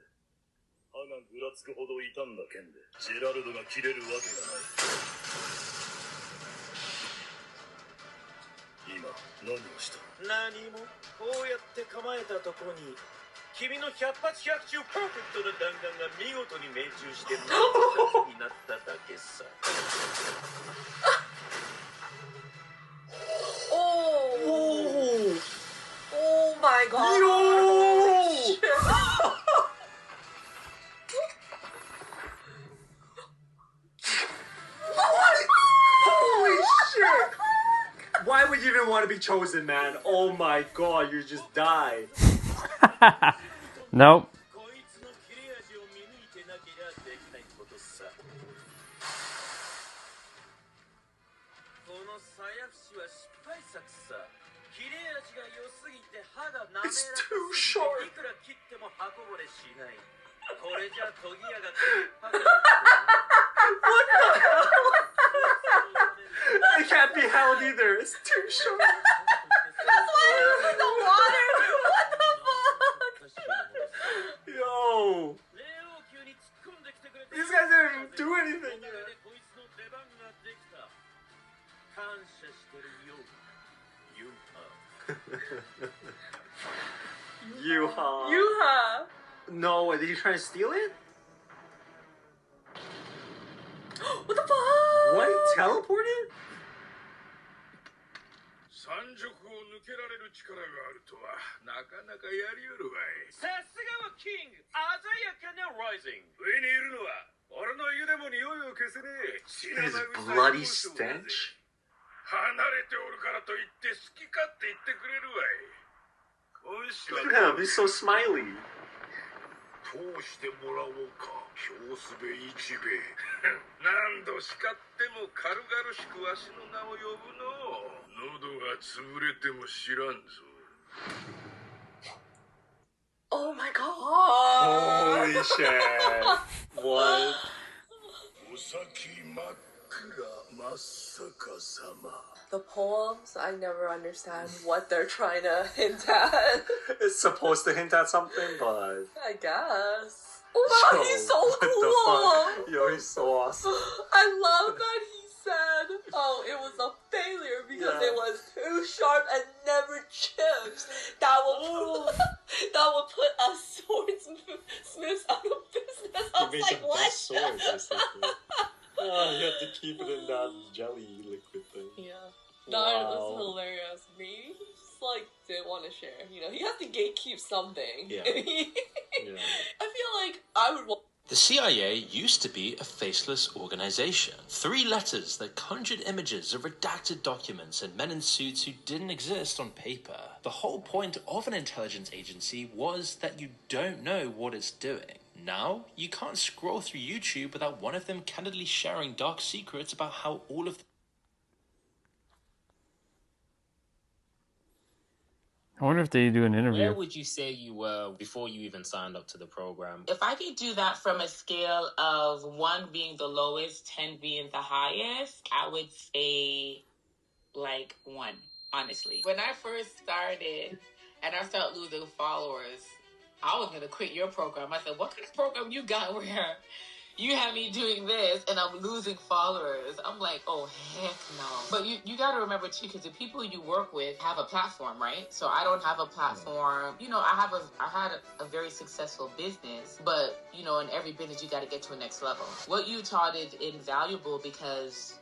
歯がぐらつくほど傷んだ剣でジェラルドが切れるわけがない。今何をした？何もこうやって構えたとこに君の百発百中パーフェクトな弾丸が見事に命中して何発になっただけさ。 Oh. Oh my god. Yo! Holy shit! Why would you even want to be chosen, man? Oh my god, you just die. Nope. こいつの切れ味を見抜いてなけりゃできないことさ。この鞘節は失敗作さ。切れ味が良すぎて歯が滑らかすぎていくら切っても刃こぼれしない。これじゃ研ぎ屋が切っぱが What the hell? It can't be held either. It's too short. That's why he was in the water. What the fuck? Yo. These guys didn't even do anything yet. 感謝してるよ。You are. Yuha. Yuha. No, did you try to steal it? What the fuck? What? Teleported? 山賊を抜けられる力があるとはなかなかやりうるわい。さすがはキング、鮮やかなライジング。上にいるのは俺の湯でも匂いを消せねえ血生 His 臭い bloody ゴーストだぜ。 stench? 離れておるからといって好き勝手言ってくれるわい。今週 Look at him, he's so smiley. 通してもらおうか京すべ一兵何度叱っても軽々しくわしの名を呼ぶの。喉が潰れても知らんぞ。 Oh my god. Holy shit. What? お先真っ暗真っ逆さま。 The poems, I never understand what they're trying to hint at. It's supposed to hint at something, but... I guess. Wow, he's so what the cool. fuck? Yo, he's so awesome. I love that he said, oh, it was a failure because it was too sharp and never chips. That would put us swordsmiths out of business. I was like, what? Sword, basically. Oh, you have to keep it in that jelly liquid thing. Yeah. That was hilarious. Maybe he just like didn't want to share. You know, he has to gatekeep something. Yeah. I feel like I would want. The CIA used to be a faceless organization. 3 letters that conjured images of redacted documents and men in suits who didn't exist on paper. The whole point of an intelligence agency was that you don't know what it's doing. Now, you can't scroll through YouTube without one of them candidly sharing dark secrets about how all of I wonder if they do an interview. Where would you say you were before you even signed up to the program? If I could do that from a scale of 1 being the lowest, 10 being the highest, I would say like 1, honestly. When I first started and I started losing followers, I was going to quit your program. I said, what kind of program you got where you have me doing this and I'm losing followers? I'm like, oh, heck no. But you got to remember, too, because the people you work with have a platform, right? So I don't have a platform. You know, I had a very successful business, but, you know, in every business, you got to get to a next level. What you taught is invaluable because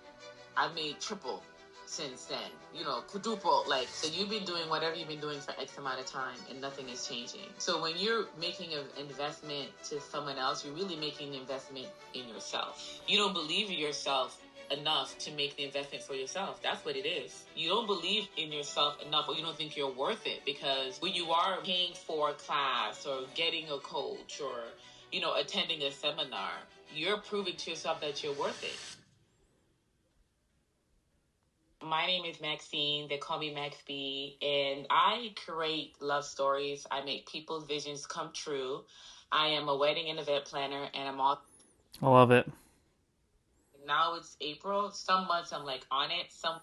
I made triple since then, you know, quadruple. Like, so you've been doing whatever you've been doing for X amount of time and nothing is changing. So when you're making an investment to someone else, you're really making an investment in yourself. You don't believe in yourself enough to make the investment for yourself. That's what it is. You don't believe in yourself enough, or you don't think you're worth it, because when you are paying for a class or getting a coach or, you know, attending a seminar, you're proving to yourself that you're worth it. My name is Maxine. They call me Max B. And I create love stories. I make people's visions come true. I am a wedding and event planner, and I'm all... I love it. Now it's April. Some months I'm like on it. Some...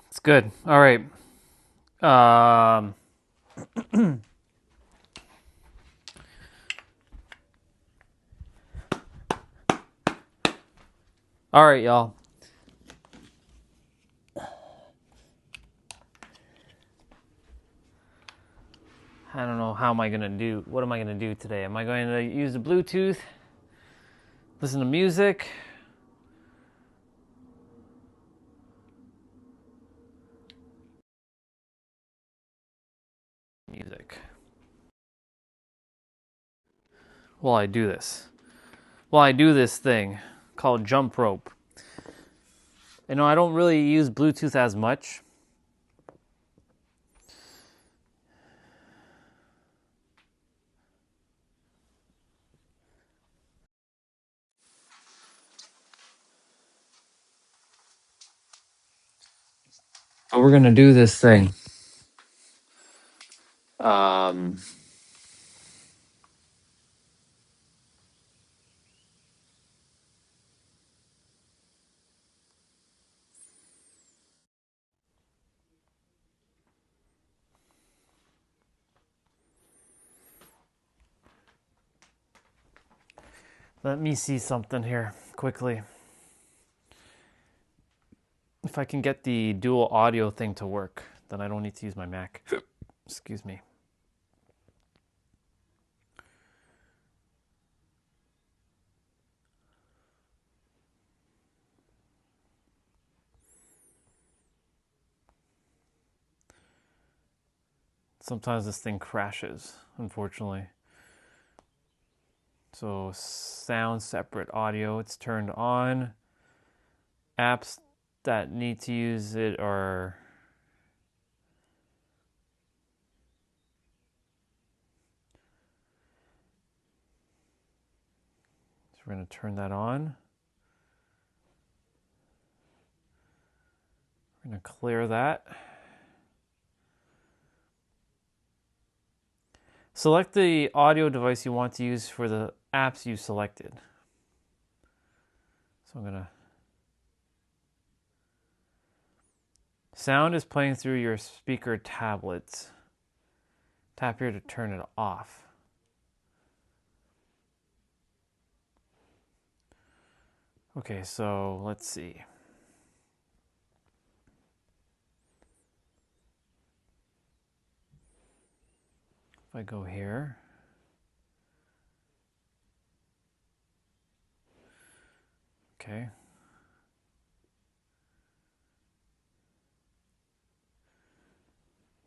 It's good. All right. All right, y'all. I don't know how am I going to do, what am I going to do today? Am I going to use the Bluetooth, listen to music? Music. While I do this. While I do this thing called jump rope. You know, I don't really use Bluetooth as much. But we're gonna do this thing. Let me see something here quickly. if I can get the dual audio thing to work, then I don't need to use my Mac. Excuse me. Sometimes this thing crashes, unfortunately. So sound separate audio, it's turned on. Apps that need to use it are so we're going to turn that on. We're going to clear that. Select the audio device you want to use for the apps you selected. So I'm going to... Sound is playing through your speaker tablets. Tap here to turn it off. Okay, so let's see. If I go here, okay.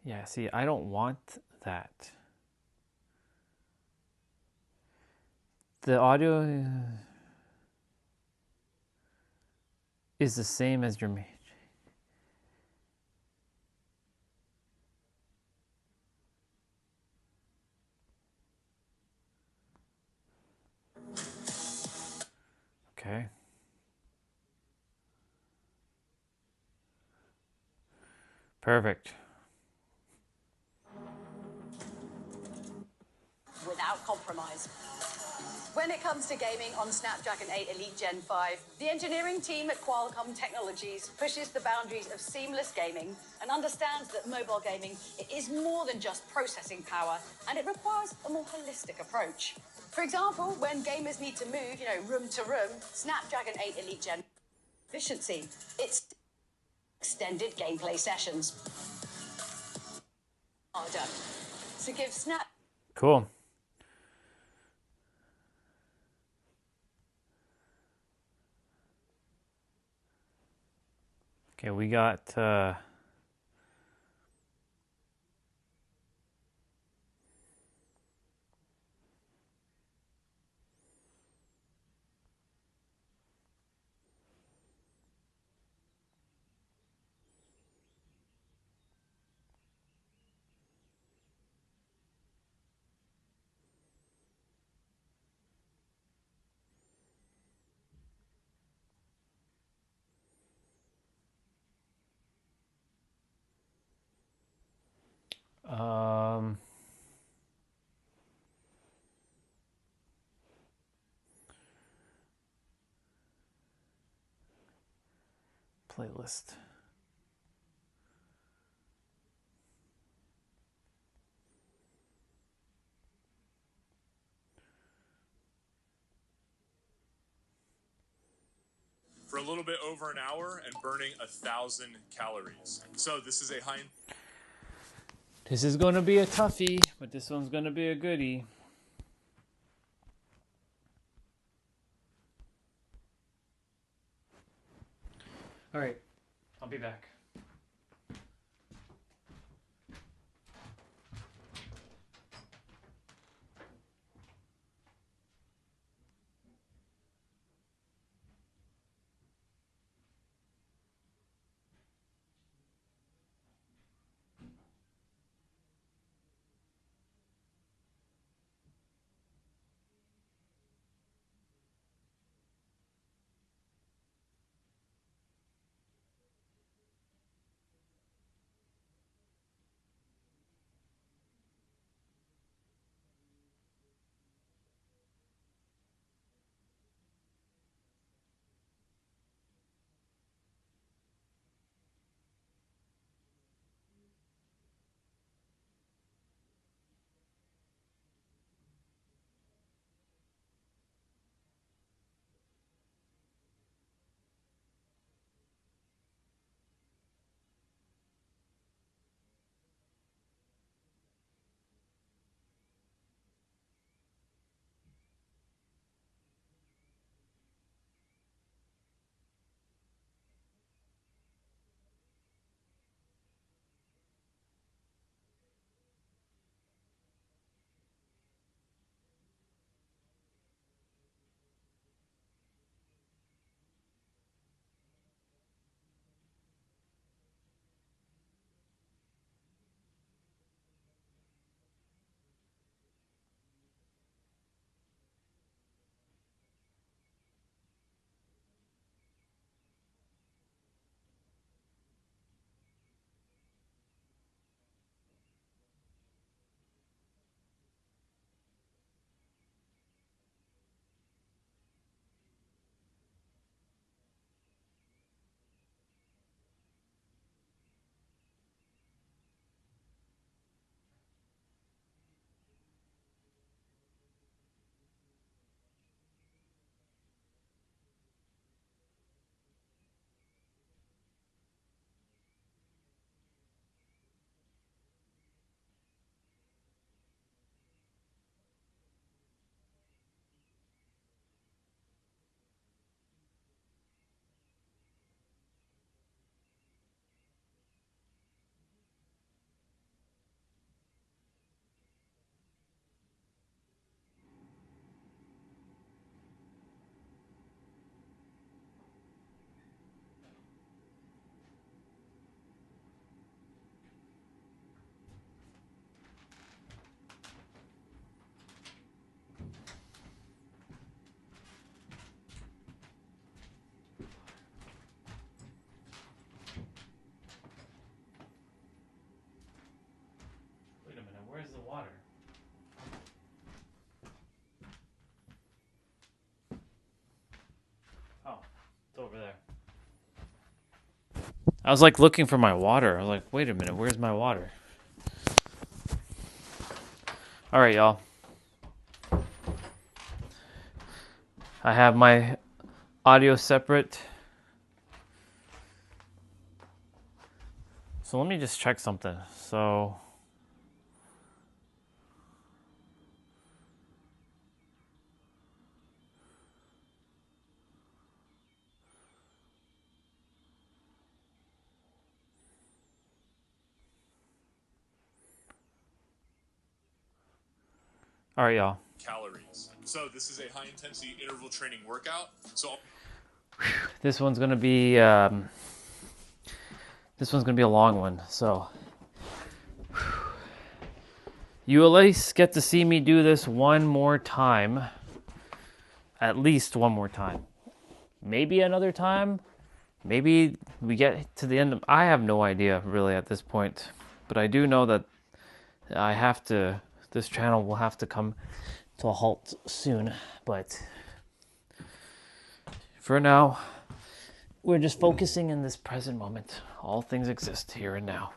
Yeah, see, I don't want that. The audio is the same as your okay. Perfect. Without compromise. When it comes to gaming on Snapdragon 8 Elite Gen 5, the engineering team at Qualcomm Technologies pushes the boundaries of seamless gaming and understands that mobile gaming is more than just processing power, and it requires a more holistic approach. For example, when gamers need to move, room to room, Snapdragon 8 Elite Gen efficiency. It's extended gameplay sessions. Harder. To give Snap... Cool. Okay, we got playlist. For a little bit over an hour and burning 1,000 calories. So this is a high... This is going to be a toughie, but this one's going to be a goodie. All right, I'll be back. water? Oh, it's over there. I was like looking for my water. I was like, wait a minute, where's my water? All right, y'all. I have my audio separate. So let me just check something. So all right, y'all. Calories. So this is a high intensity interval training workout. So This one's gonna be a long one. So you at least get to see me do this one more time. At least one more time. Maybe another time. Maybe we get to the end of... I have no idea really at this point. But I do know that I have to... This channel will have to come to a halt soon. But for now, we're just focusing in this present moment. All things exist here and now.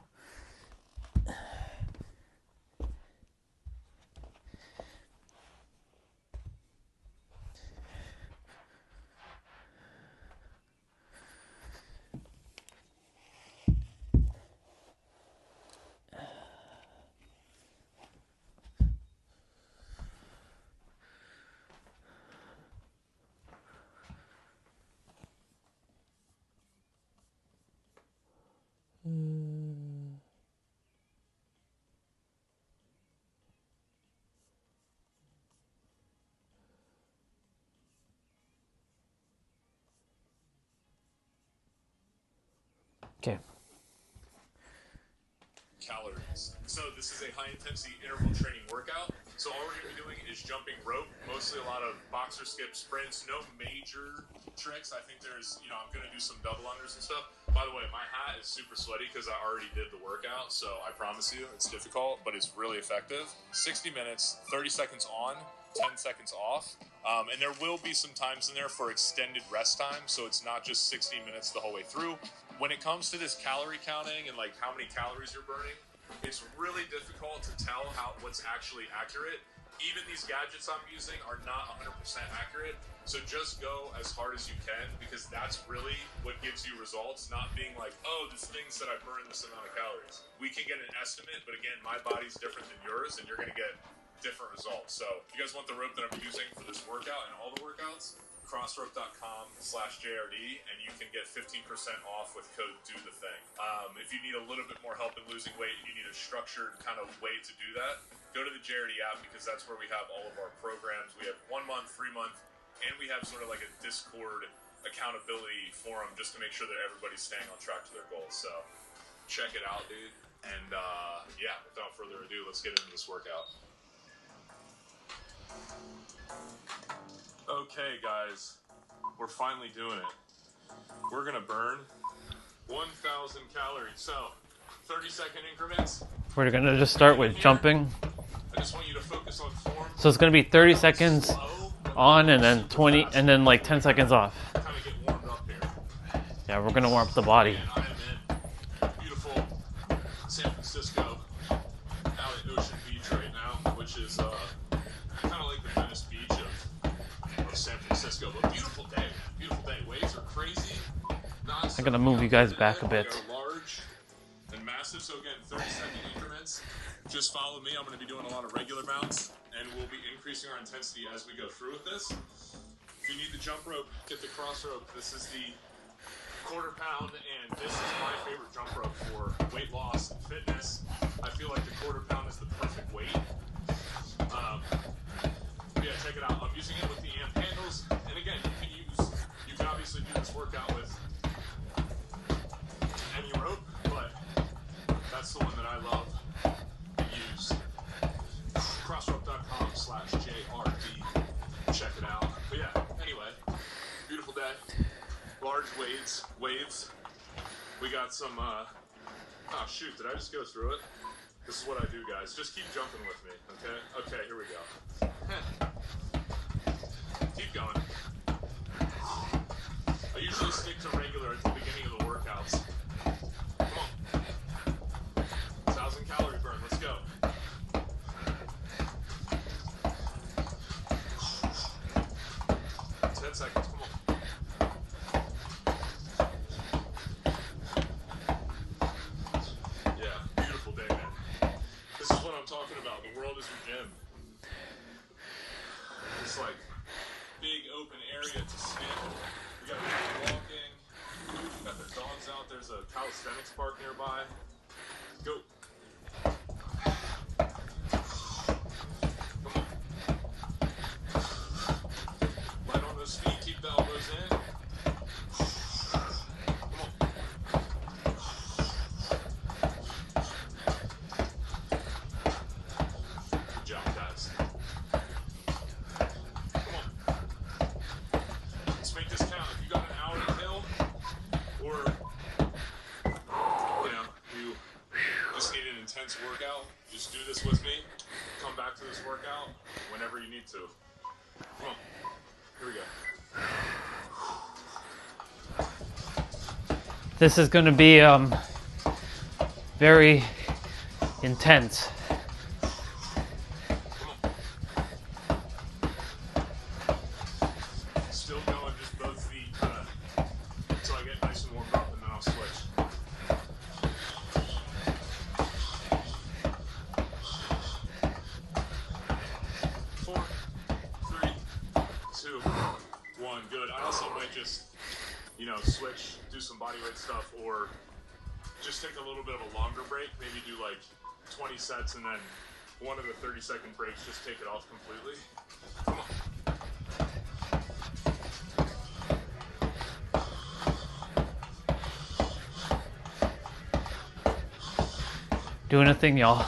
Okay. calories. So this is a high intensity interval training workout. So all we're going to be doing is jumping rope, mostly a lot of boxer skip sprints, no major tricks. I think there's, I'm going to do some double unders and stuff. By the way, my hat is super sweaty because I already did the workout. So I promise you it's difficult, but it's really effective. 60 minutes, 30 seconds on, 10 seconds off. And there will be some times in there for extended rest time. So it's not just 60 minutes the whole way through. When it comes to this calorie counting and like how many calories you're burning, it's really difficult to tell what's actually accurate. Even these gadgets I'm using are not 100% accurate. So just go as hard as you can because that's really what gives you results, not being like, oh, this thing said I burned this amount of calories. We can get an estimate, but again, my body's different than yours and you're going to get different results. So if you guys want the rope that I'm using for this workout and all the workouts, crossrope.com/JRD, and you can get 15% off with code DOTHETHING. If you need a little bit more help in losing weight and you need a structured kind of way to do that, go to the JRD app because that's where we have all of our programs. We have 1 month, 3 month, and we have sort of like a Discord accountability forum just to make sure that everybody's staying on track to their goals. So check it out, dude. And yeah, without further ado, let's get into this workout. Okay, guys, we're finally doing it. We're gonna burn 1,000 calories. So, 30-second increments. We're gonna just start with jumping. I just want you to focus on form. So it's gonna be 30 seconds on and then 20 and then like 10 seconds off. Kind of get warmed up here. Yeah, we're gonna warm up the body. I am in beautiful San Francisco, out at Ocean Beach right now, which is kind of like the Venice Beach of San Francisco. But beautiful day, beautiful day. Waves are crazy. I'm gonna move you guys back a bit. Large and massive. So again, 30-second increments. Just follow me. I'm going to be doing a lot of regular mounts, and we'll be increasing our intensity as we go through with this. If you need the jump rope, get the cross rope. This is the quarter pound, and this is my favorite jump rope for weight loss and fitness. I feel like the quarter pound is the perfect weight. Yeah, check it out. I'm using it with the amp handles, and again, you can obviously do this workout with any rope, but that's the one that I love. Use crossrope.com/JRD. Check it out. But yeah, anyway, beautiful day. Large waves. We got some, oh shoot, did I just go through it? This is what I do, guys. Just keep jumping with me, okay? Okay, here we go. Keep going. I usually stick to regular at the beginning of the workouts. Come on. 1,000 calorie burn. Let's go. 10 seconds. Come on. Yeah, beautiful day, man. This is what I'm talking about. The world is your gym. It's like big open area to stand. We got people walking. Got their dogs out. There's a calisthenics park nearby. Go. Come on. Light on those feet. Keep the elbows in. Come on. Good job, guys. Come on. Let's make this count. If you got an hour to kill, or you just need an intense workout, just do this with me. Come back to this workout whenever you need to. Come on. Here we go. This is going to be very intense. Still going, just both feet, until I get nice and warmed up, and then I'll switch. 4, 3, 2, 1. Good. I also might just, switch, do some bodyweight stuff, or just take a little bit of a longer break. Maybe do like 20 sets, and then one of the 30-second breaks, just take it off completely. Come on. Doing a thing, y'all.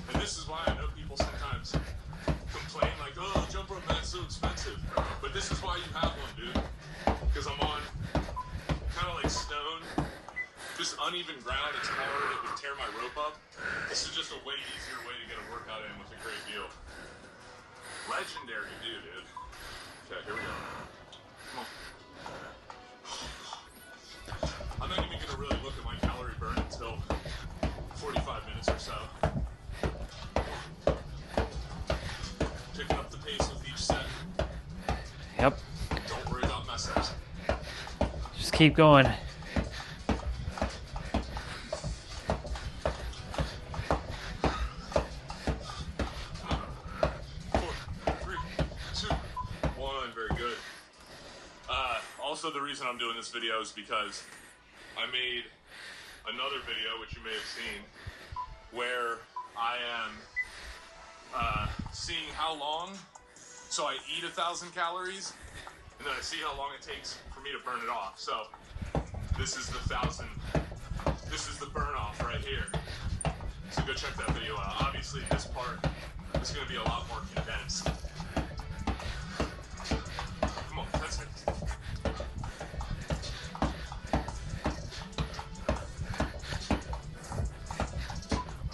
And this is why I know people sometimes complain like, oh, jump rope mat's so expensive. But this is why you have one, dude. Because I'm on kind of like stone, just uneven ground. It's hard. It would tear my rope up. This is just a way easier way to get a workout in with a great deal. Legendary to do, dude. Okay, here we go. Come on. I'm not even gonna really look at my calorie burn until 45 minutes or so. Picking up the pace with each set. Yep. Don't worry about mess ups. Just keep going. Also, the reason I'm doing this video is because I made another video, which you may have seen, where I am seeing how long. So I eat 1,000 calories, and then I see how long it takes for me to burn it off. So this is the 1,000. This is the burn off right here. So go check that video out. Obviously, this part is going to be a lot more condensed. Come on, 10 seconds.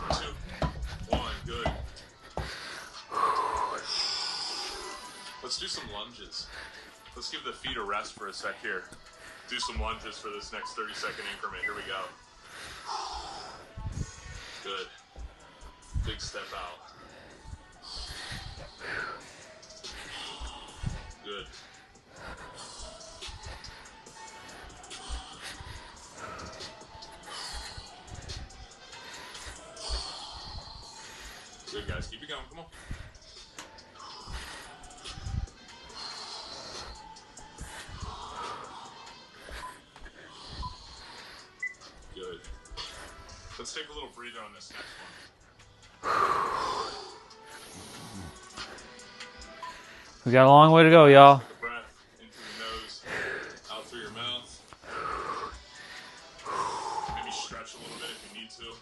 2, 1, good. Let's do some lunges. Let's give the feet a rest for a sec here. Do some lunges for this next 30-second increment. Here we go. Good. Big step out. Good. Good, guys. Keep it going. Come on. Good. Let's take a little breather on this next one. We got a long way to go, y'all. Take a breath into the nose, out through your mouth. Maybe stretch a little bit if you need to.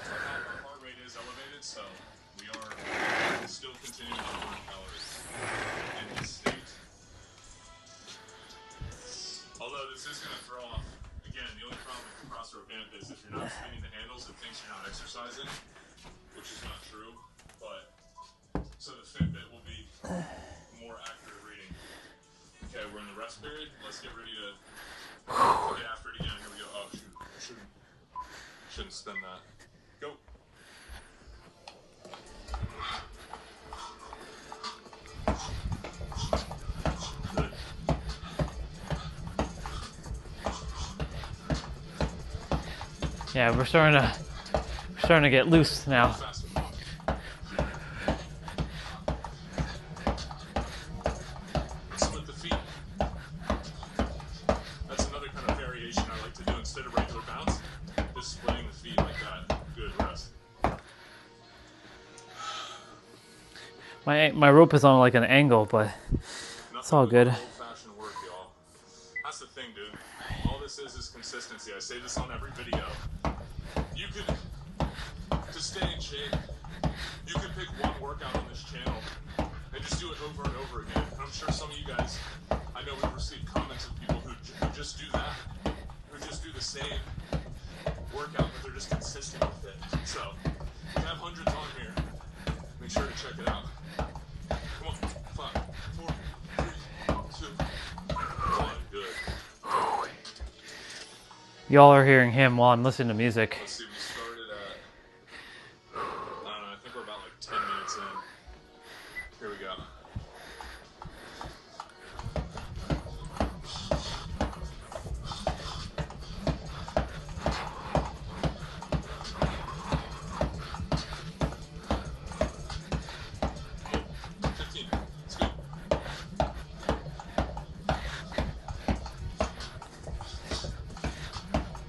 Our heart rate is elevated, so we are still continuing to burn calories in this state. this is going to throw off. Again, the only problem with the crossroad vamp is if you're not spinning the handles, it thinks you're not exercising, which is not true. But so the Fitbit will be more accurate reading. Okay, we're in the rest period. Let's get ready to get after it again. Here we go. Oh shoot, shouldn't spin that. Go. Yeah, we're starting to get loose now. Split the feet. That's another kind of variation I like to do instead of regular bounce. Just splitting the feet like that. Good rest. My rope is on like an angle, but it's all good. Old-fashioned work, y'all. That's the thing, dude. All this is consistency. I say this on every video. You could, to stay in shape, you can pick one workout on this channel and just do it over and over again. And I'm sure some of you guys, I know we've received comments of people who just do that, who just do the same workout, but they're just consistent with it. So, we have hundreds on here. Make sure to check it out. Come on, 5, 4, 3, 2, 1, good. Y'all are hearing him while I'm listening to music. Let's see, we started at, I don't know, I think we're about like 10 minutes in. Here we go.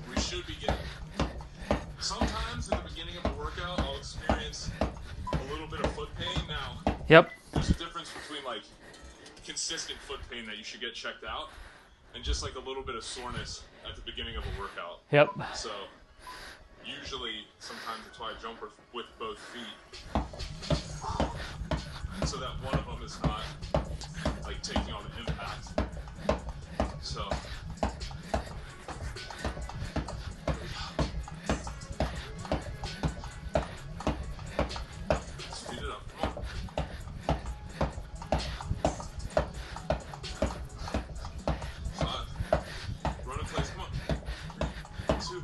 We should be getting. Sometimes at the beginning of a workout, I'll experience a little bit of foot pain. Now, Yep. there's a difference between like consistent foot pain that you should get checked out, and just like a little bit of soreness at the beginning of a workout. Yep. So, usually, sometimes that's why I jump with both feet, so that one of them is not like taking on the impact. So. Speed it up, come on. 5. Run in place, come on. 3, 2,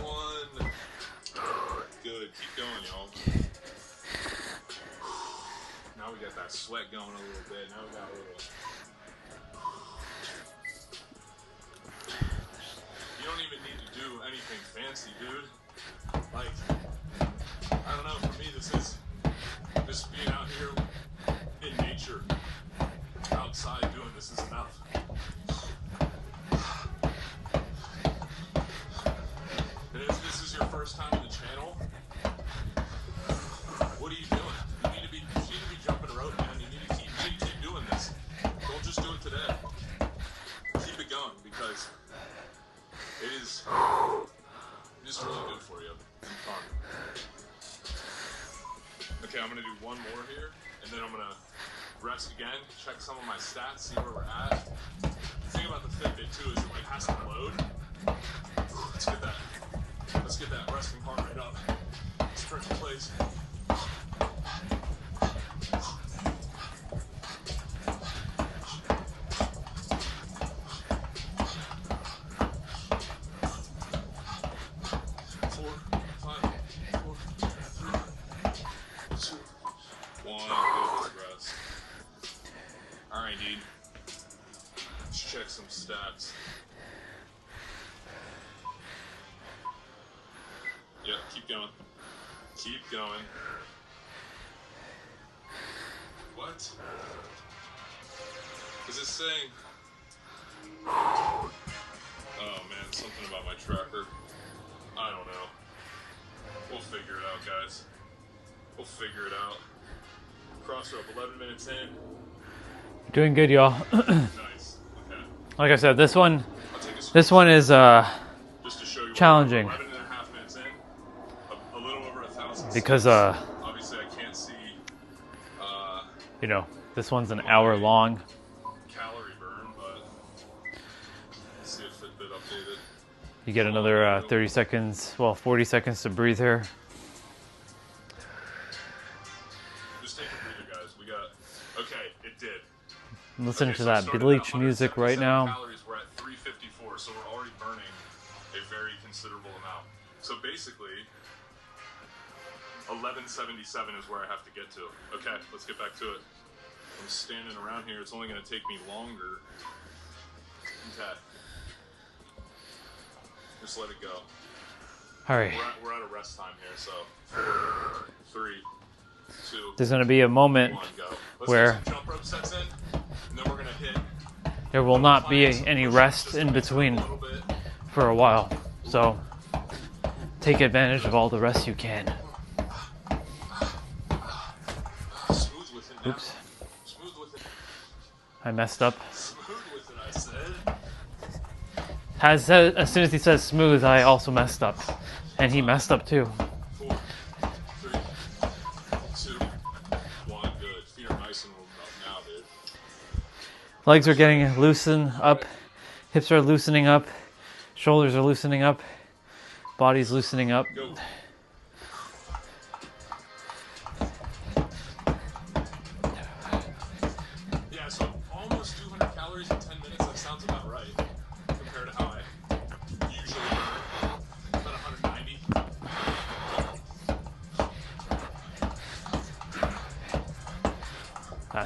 1. Good, keep going, y'all. Now we got that sweat going a little bit. Now we got a little. You don't even need to do anything fancy, dude. Like, I don't know, for me, this is just being out here in nature, outside doing this is enough. And if this is your first time on the channel, what are you doing? You need to be jumping a rope, man. You need to keep doing this. Don't just do it today. Keep it going, because it is just really good for you and fun. Okay, I'm gonna do one more here, and then I'm gonna rest again, check some of my stats, see where we're at. The thing about the Fitbit too is it like has to load. Let's get that resting heart rate up. Sprint in place. Alright, dude. Let's check some stats. Yep, keep going. Keep going. What? Is it saying? Oh man, something about my tracker. I don't know. We'll figure it out, guys. We'll figure it out. Crossrope, 11 minutes in. Doing good, y'all. Nice. Okay. Like I said, this one is challenging. 11 and a half minutes in. A little over 1,000. Because obviously I can't see you know, this one's an hour long. Calorie burn, but You get another 30 seconds, well, 40 seconds to breathe here. Just take a breather, guys. We got. Okay, it did. I'm listening to So I that started Bleach at music right 177 now. Calories. We're at 354, so we're already burning a very considerable amount. So basically, 1177 is where I have to get to. Okay, let's get back to it. I'm standing around here. It's only going to take me longer. Okay. Just let it go. All right. We're at a rest time here, so 4, 3, 2. There's going to be a moment 1, go. Let's where get some jump rope sets in, and then we're going to hit. there will not be any rest in between for a while. So take advantage of all the rest you can. Oops. I messed up. As soon as he says smooth, I also messed up. And he messed up too. 4, 3, 2, 1, good. Feet are nice and warmed up now, dude. Legs are getting loosened up. Hips are loosening up. Shoulders are loosening up. Body's loosening up. Go. Yeah, so almost 200 calories in 10 minutes. That sounds about right compared to how I usually burn. About 190.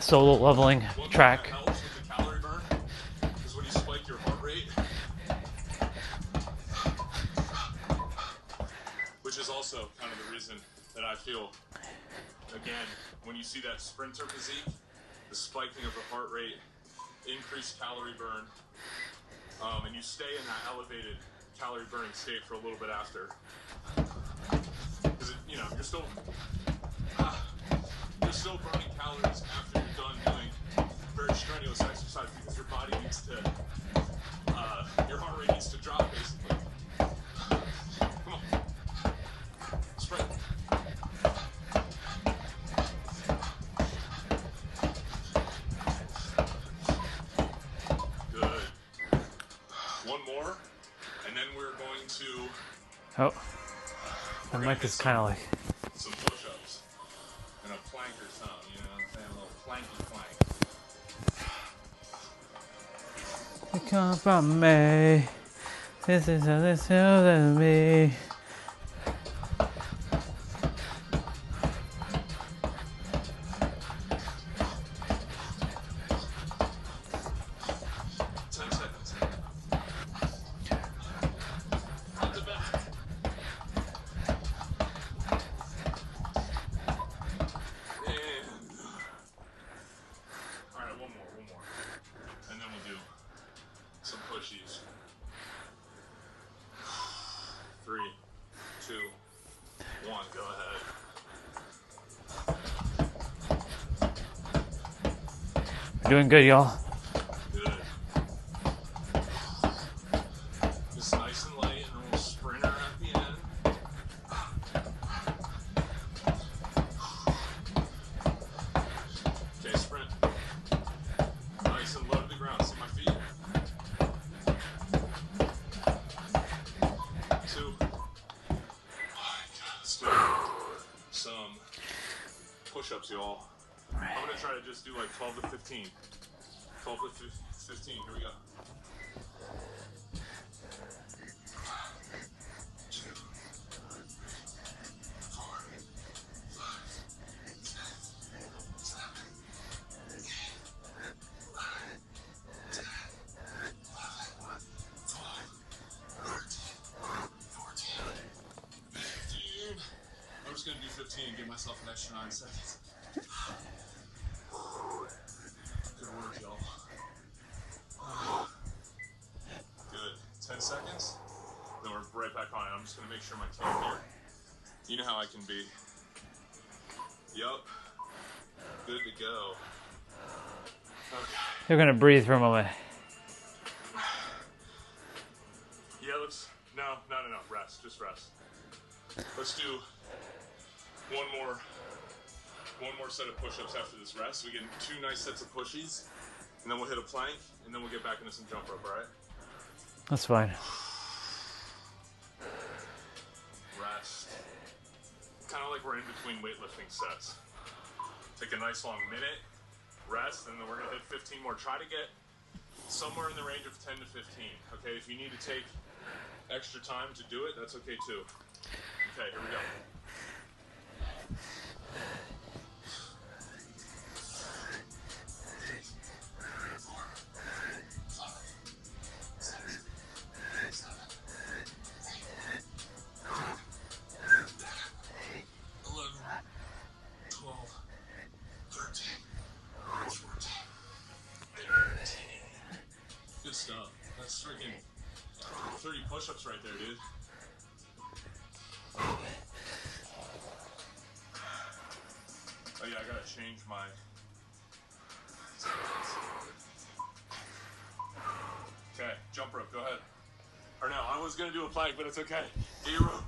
Solo leveling track. Helps with the calorie burn is when you spike your heart rate, which is also kind of the reason that I feel, again, when you see that sprinter physique, the spiking of the heart rate, increased calorie burn, and you stay in that elevated calorie burning state for a little bit after, because you know you're still burning calories after you're done doing very strenuous exercise because your body needs to, your heart rate needs to drop basically. Come on, sprint. Good. One more, and then we're going to. Oh, the mic is kind of like. Some push-ups and a plank or something, you know what I'm saying? A little planky plank. You come from me. This is how this feels to me. Doing good, y'all. Good. Just nice and light and a little sprinter at the end. Okay, sprint. Nice and low to the ground. See my feet? 2. Let's do some push-ups, y'all. I'm going to try to just do like 12 to 15. 12 to 15. Here we go. 2, 4, 5, 6, 7, 8, 9, 10, 11, 12, 13, 14, 15. I'm just going to do 15 and give myself an extra 9 seconds. Good work, y'all. Good. 10 seconds. Then we're right back on it. I'm just going to make sure my team here. You know how I can be. Yup. Good to go. Okay. You're gonna breathe for a moment. Yeah, let's. No. Rest. Just rest. Let's do one more set of push-ups after this rest. We get 2 nice sets of pushies, and then we'll hit a plank, and then we'll get back into some jump rope, all right? That's fine. rest. Kind of like we're in between weightlifting sets. Take a nice long minute, rest, and then we're gonna hit 15 more. Try to get somewhere in the range of 10 to 15. Okay, if you need to take extra time to do it, that's okay too. Okay, here we go. Good stuff. That's freaking 30 push-ups right there, dude. Oh yeah, I gotta change my... Okay, jump rope, go ahead. Or no, I was gonna do a plank, but it's okay. Get your rope.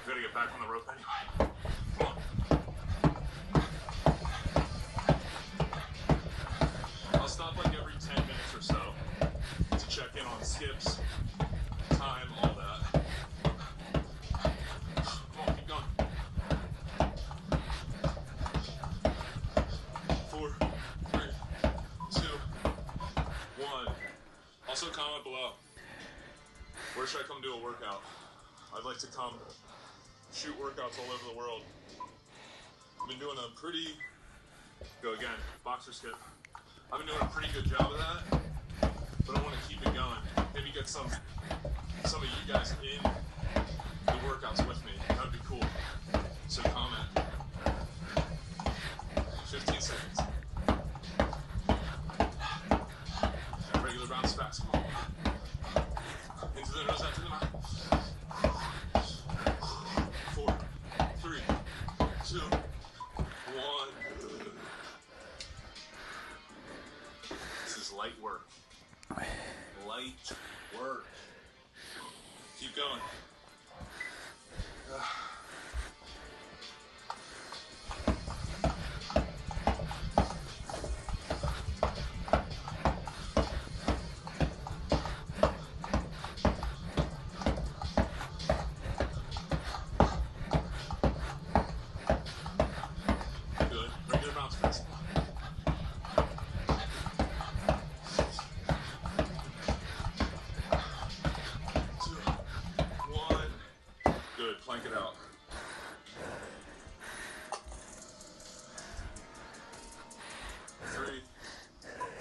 We gotta get back on the rope anyway. Come on. I'll stop like every 10 minutes or so to check in on skips, time, all that. Come on, keep going. 4, 3, 2, 1. Also comment below. Where should I come do a workout? I'd like to come shoot workouts all over the world. I've been doing a pretty, go again, boxer skip. I've been doing a pretty good job of that, but I want to keep it going. Maybe get some of you guys in the workouts with me. That would be cool. So comment. 15 seconds. Regular bounce fast. Into the nose, out to the mouth. 4, 3, 2, 1. This is light work. Light work. Keep going. Good. Regular bounce fast. 2, 1. Good. Plank it out. 3,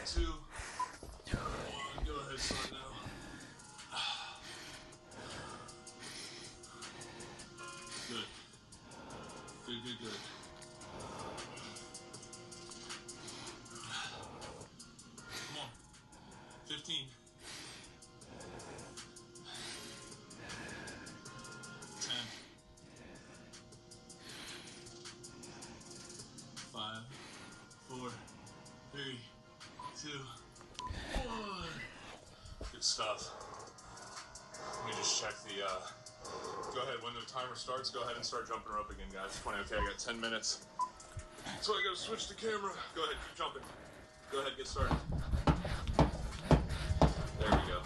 2, 1. Go ahead, start now. Good. Good, good, good. Come on. 15. 10. 5, 4, 3, 2, 1. Good stuff. Let me just check the, go ahead, when the timer starts, go ahead and start jumping rope again, guys. 20, okay, I got 10 minutes. So I gotta switch the camera. Go ahead, keep jumping. Go ahead, get started. There we go.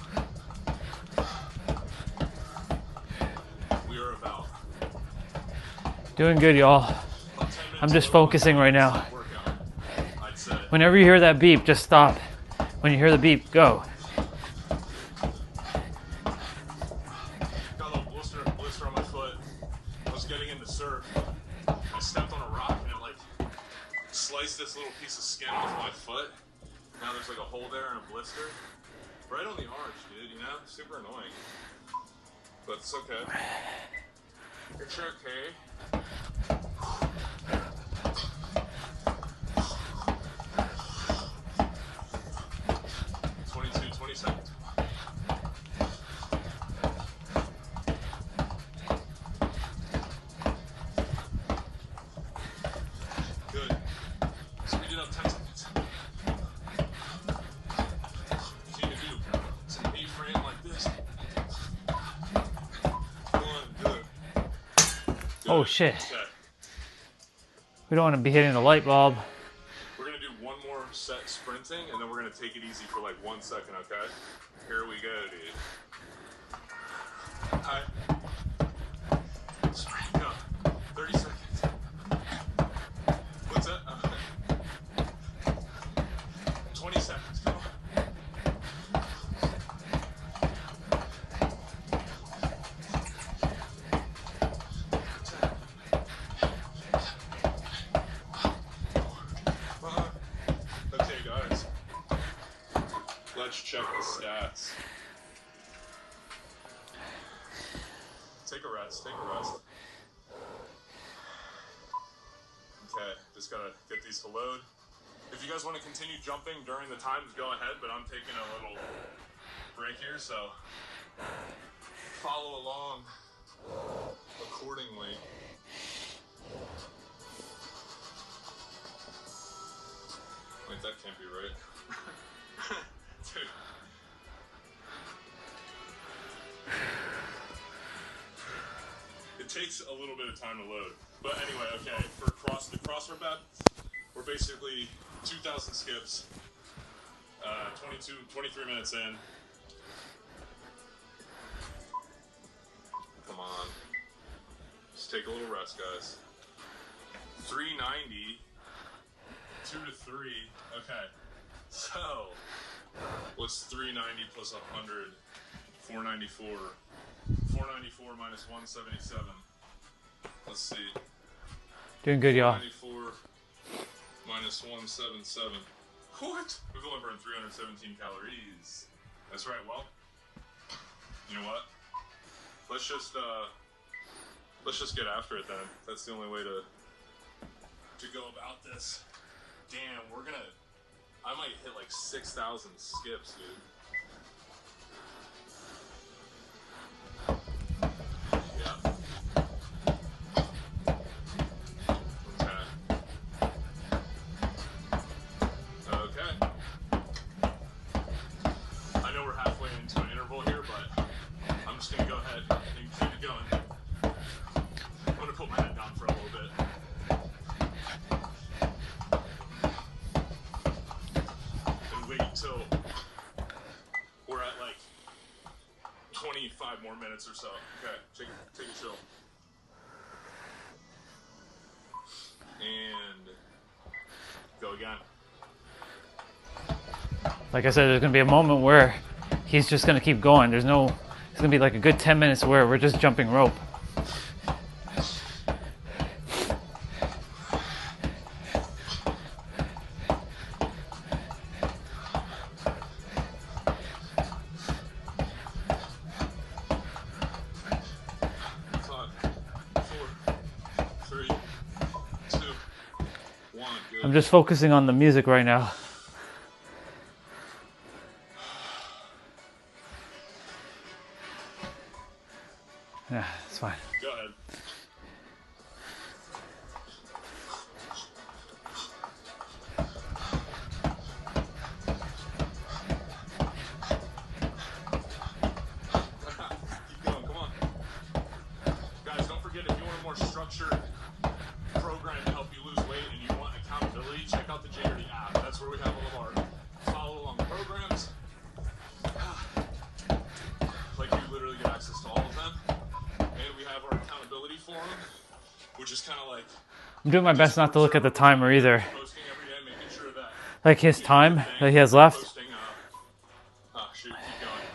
We are about Doing good, y'all. I'm just focusing right now. I'd say. Whenever you hear that beep, just stop. When you hear the beep, go. Got a little blister on my foot. I was getting into surf. I stepped on a rock and it like sliced this little piece of skin off my foot. Now there's like a hole there and a blister. Right on the arch, dude, you know? Super annoying. But it's okay. It's okay. 20 seconds. Good. Speed it up 10 seconds. If you can do some A-frame like this. Good. Oh shit. Okay. We don't want to be hitting the light bulb. We're gonna do one more set sprinting, and then we're gonna take it easy for like 1 second, okay? Here we go, dude. Hi. 20 seconds. Come on. Okay, guys. Let's check the stats. Take a rest. Take a rest. Okay, just gotta get these to load. If you guys want to continue jumping during the times, go ahead, but I'm taking a little break here, so follow along accordingly. Wait, that can't be right. Dude. It takes a little bit of time to load. But anyway, okay, for the crossword bet, we're basically 2,000 skips, 23 minutes in. Come on. Just take a little rest, guys. 390, 2 to 3. Okay, so what's 390 plus 100? 494. 494 minus 177. Let's see. Doing good, y'all. 494 minus 177. What? We've only burned 317 calories. That's right. Well, you know what? Let's just get after it then. That's the only way to go about this. Damn, I might hit like 6,000 skips, dude. We're at like 25 more minutes or so. Okay, take a chill. And go again. Like I said, there's going to be a moment where he's just going to keep going. It's going to be like a good 10 minutes where we're just jumping rope. I'm just focusing on the music right now. Yeah, it's fine. Go ahead. Keep going, come on. Guys, don't forget, if you want a more structured program to help you lose weight and you want accountability, check out the JRD app. That's where we have all of our follow along programs. Like, you literally get access to all of them. And we have our accountability forum, which is kind of like... I'm doing my best not to look at the timer either. posting every day, making sure that... Like his time that he has left. Posting, shoot, keep going.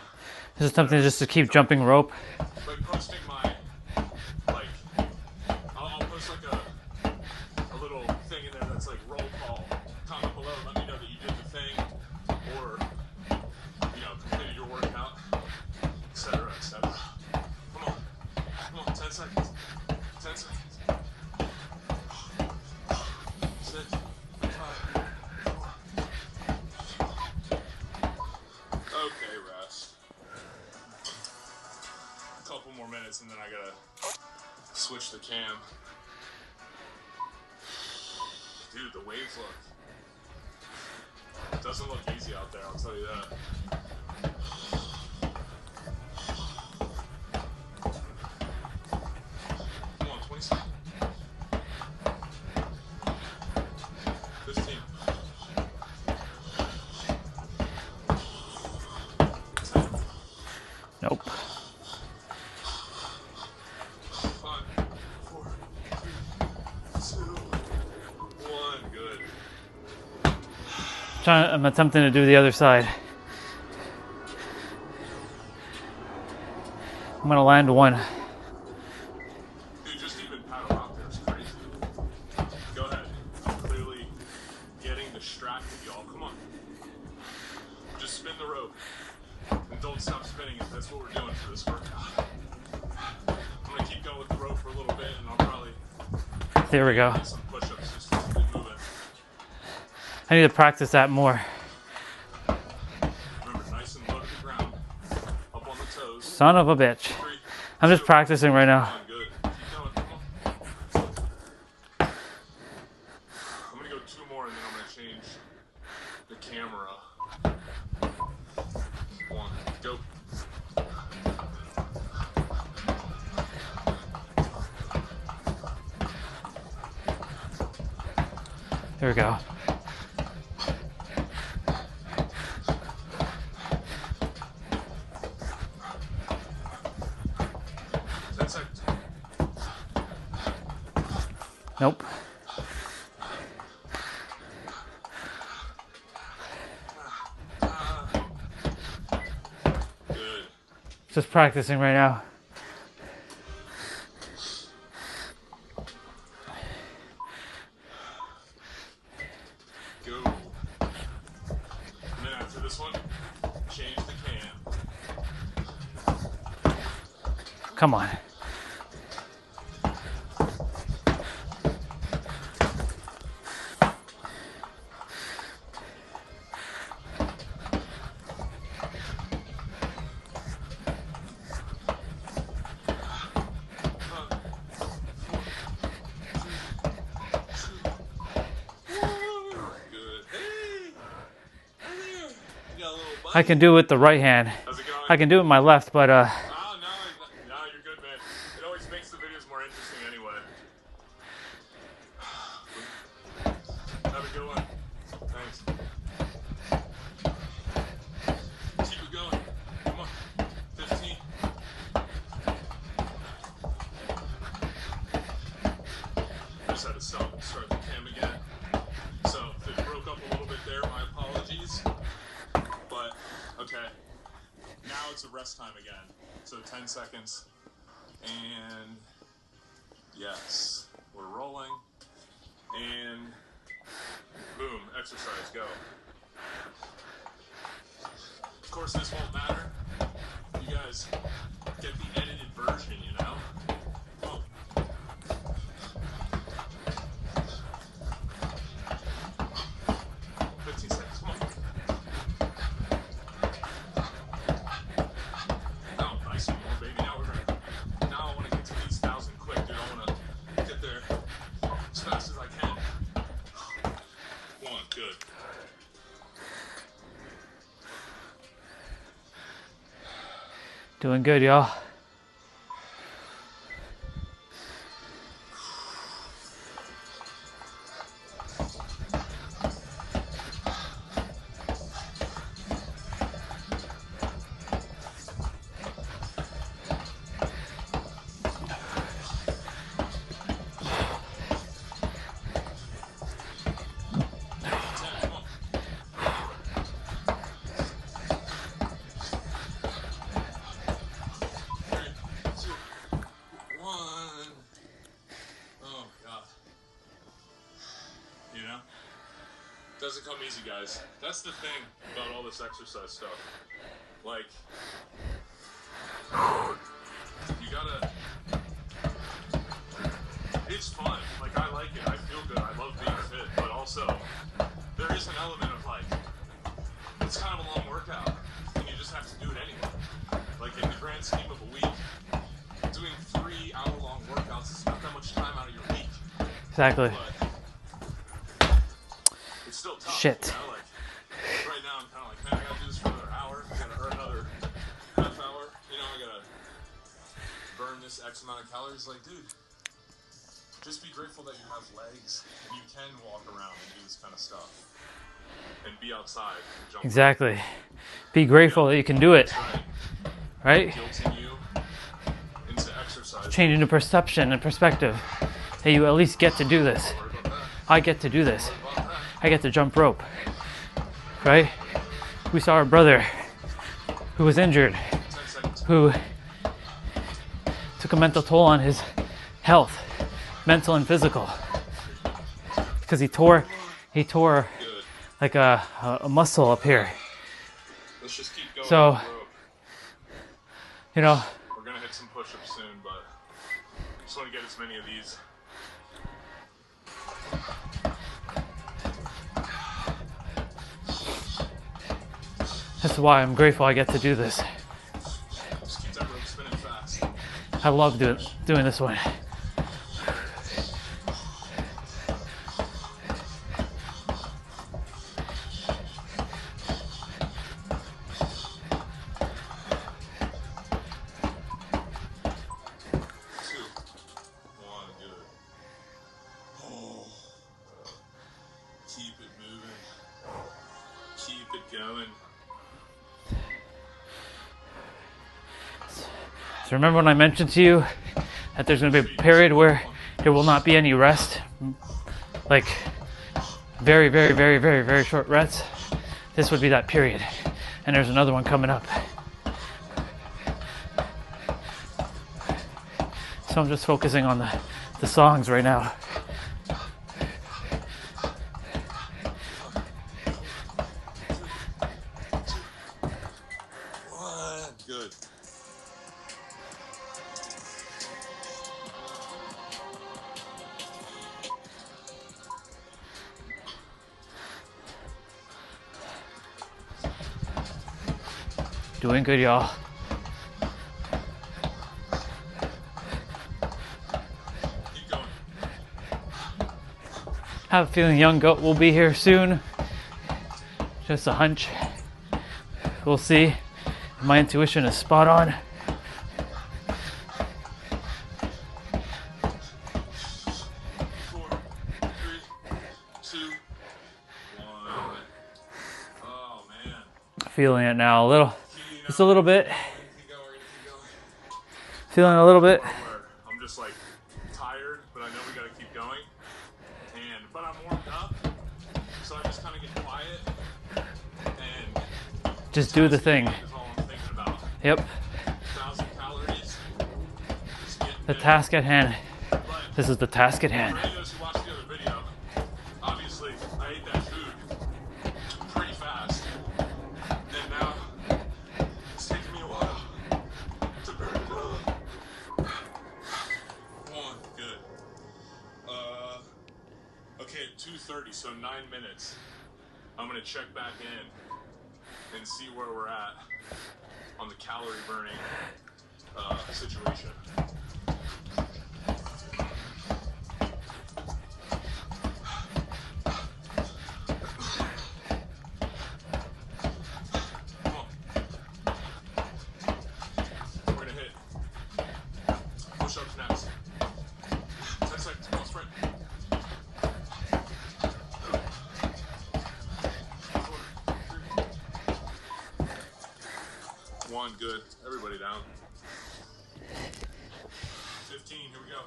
This is something just to keep jumping rope. Like posting my, like, I'll post like a little thing in there that's like roll call. Comment below, let me know that you did the thing, or, you know, completed your workout, etc., etc. Come on, 10 seconds. 10 seconds. 6, 5, 4. Okay, rest. A couple more minutes and then I gotta switch the cam. Dude, the waves look... Doesn't look easy out there, I'll tell you that. Come on, 20 seconds. 15. 10. Nope. 5, 4, 3, 2, 1. Good. I'm attempting to do the other side. I'm gonna land one. Dude, just even paddle out there is crazy. Go ahead. I'm clearly getting distracted, y'all. Come on. Just spin the rope. And don't stop spinning it. That's what we're doing for this workout. I'm gonna keep going with the rope for a little bit, and I'll probably There we go. do some push-ups just to keep it moving. I need to practice that more. Remember, nice and low to the ground. Up on the toes. Son of a bitch. I'm just practicing right now. Good. Keep going. Come on. I'm gonna go 2 more, and then I'm gonna change the camera. 1, go. There we go. Nope. Just practicing right now. Go. And then after this one, change the cam. Come on. I can do it with the right hand. I can do it with my left, but No, you're good, man. It always makes the videos more interesting anyway. Have a good one. Thanks. Keep it going. Come on. 15. I just had to stop and start the cam again. So if it broke up a little bit there, my apologies. But, okay. Now it's a rest time again. So 10 seconds. And yes, we're rolling. And boom, exercise, go. Of course, this won't matter. You guys get the edited version, you know? Oh. doing good, y'all. Doesn't come easy, guys. That's the thing about all this exercise stuff. Like, you gotta... It's fun. Like, I like it. I feel good. I love being fit. But also, there is an element of, like, it's kind of a long workout. And you just have to do it anyway. Like, in the grand scheme of a week, doing 3-hour-long workouts is not that much time out of your week. Exactly. But it's still tough. Shit. You know? Like, right now, I'm kind of like, man, I gotta do this for another hour. I gotta earn another half hour. You know, I gotta burn this X amount of calories. Like, dude, just be grateful that you have legs and you can walk around and do this kind of stuff and be outside and jump Exactly. around. Be grateful that you can do it. Right? Guilting you into exercise. Changing the perception and perspective. Hey, you at least get to do this. I get to do this. I get to jump rope. right? We saw our brother who was injured, who took a mental toll on his health, mental and physical, because he tore like a muscle up here. Let's just keep going. So, you know, we're gonna hit some push-ups soon, but I just want to get as many of these. That's why I'm grateful I get to do this. Just keep that rope spinning fast. I love doing this one. Keep it moving. Keep it going. So remember when I mentioned to you that there's going to be a period where there will not be any rest? Like very, very, very, very, very short rests? This would be that period. And there's another one coming up. So I'm just focusing on the songs right now. Good. Doing good, y'all. Have a feeling Young Goat will be here soon. Just a hunch. We'll see. My intuition is spot on. Feeling it now a little, just a little bit. Feeling a little bit. I'm just like tired, but I know we gotta keep going. But I'm warmed up, so I just kind of get quiet and just do the thing. Yep. 1,000 calories. The task at hand. This is the task at hand. For those who watched the other video, obviously I ate that food pretty fast, and now it's taking me a while to burn it up. One, good. Okay, 2:30, so 9 minutes. I'm gonna check back in and see where we're at on the calorie burning situation. We're gonna hit push-ups next. 10 seconds, come on, sprint. One, good. Everybody down. 15, here we go.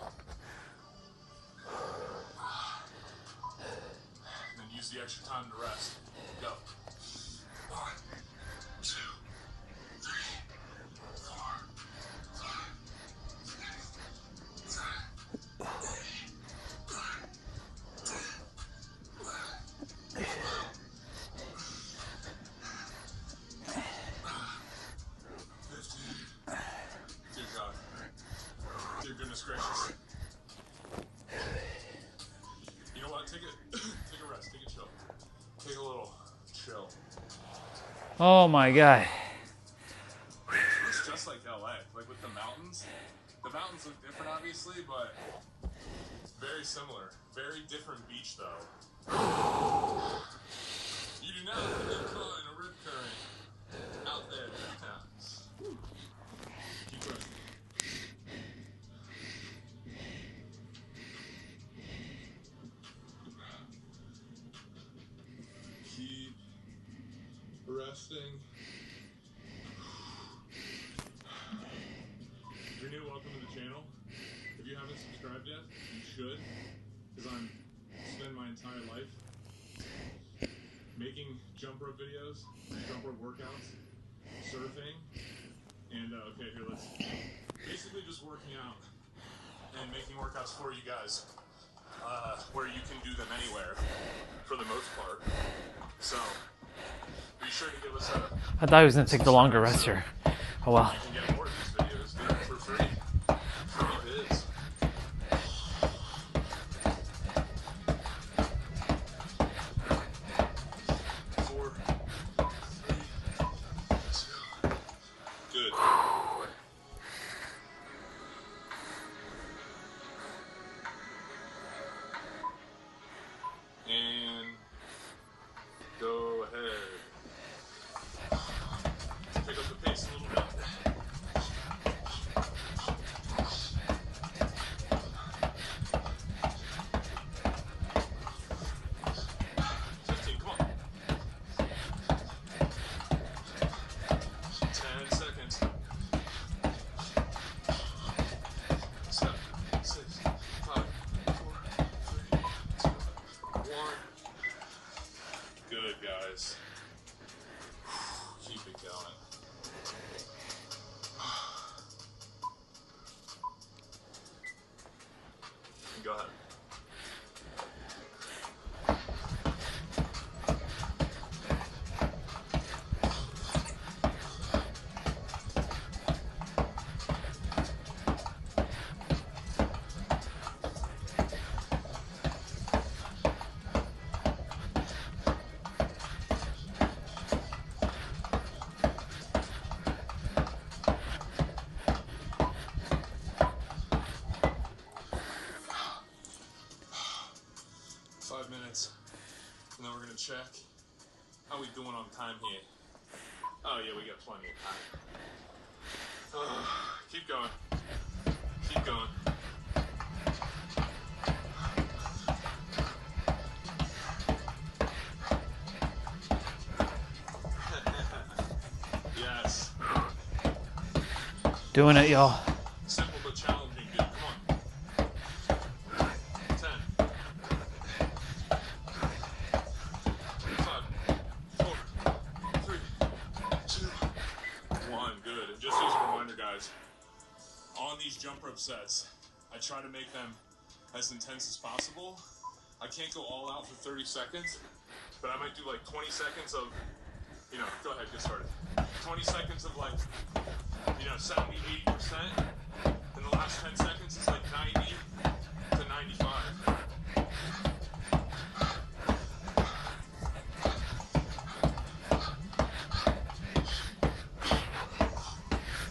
And then use the extra time to rest. Go. 1, 2, 3, 4, 5, 6, 7, 8, 9, 10, 11, 15. Dear God. Dear goodness gracious. You know what? Take a rest. Take a chill. Take a little chill. Oh my God. It's just like LA, like with the mountains. The mountains look different, obviously, but very similar. Very different beach, though. You do not want to get caught in a rip current out there. Yeah. Keep resting. Keep resting. If you're new, welcome to the channel. If you haven't subscribed yet, you should, because I'm spending my entire life making jump rope videos, jump rope workouts, surfing, and okay, here, let's basically just working out and making workouts for you guys, where you can do them anywhere for the most part. So be sure to give us a. I thought he was gonna take the longer rest here. Oh well. You can get more of these videos, do it for free. Free vids. Good. And go ahead. Pick up the pace a little bit. Good, guys. Keep it going. Go ahead. And then we're gonna check how we doing on time here. Oh yeah, we got plenty of time. Keep going. Keep going. Yes. Doing it, y'all. Simple but challenging, dude. Come on. 10. 5, 4, 3, 2, 1. Good. And just as a reminder, guys, on these jump rope sets, I try to make them as intense as possible. I can't go all out for 30 seconds, but I might do like 20 seconds of, you know, go ahead, get started. 20 seconds of like, you know, 70, 80%. And the last 10 seconds is like 90 to 95.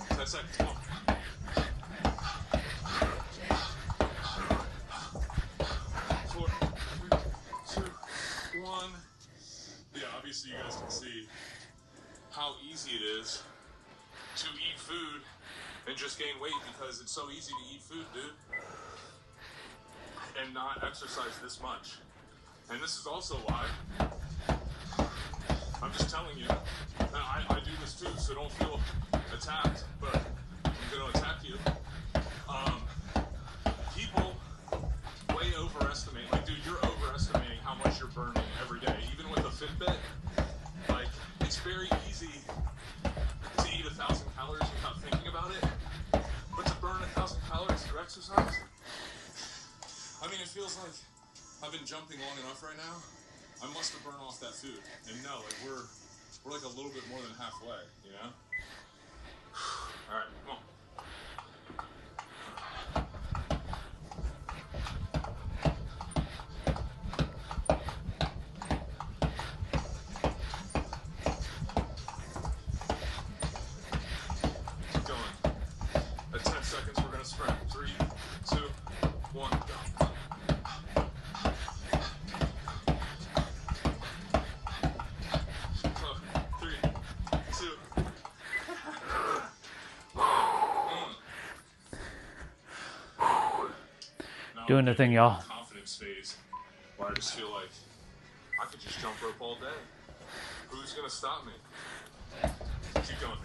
10 seconds, come on. 4, 3, 2, 1. Yeah, obviously you guys can see how easy it is to eat food and just gain weight, because it's so easy to eat food, dude, and not exercise this much. And this is also why I'm just telling you, and I do this too, so don't feel attacked, but I'm going to attack you. People way overestimate, like, dude, you're overestimating how much you're burning every day, even with a Fitbit. Like, it's very easy to eat 1,000 calories without thinking about it, but to burn 1,000 calories through exercise, I mean, it feels like I've been jumping long enough right now. I must have burned off that food, and no, like we're like a little bit more than halfway, you know. All right, come on. At 10 seconds, we're going to sprint. 3, 2, 1, go. 3, 2. Doing the thing, y'all. Confidence phase where I just feel like I could just jump rope all day. Who's going to stop me? Keep going.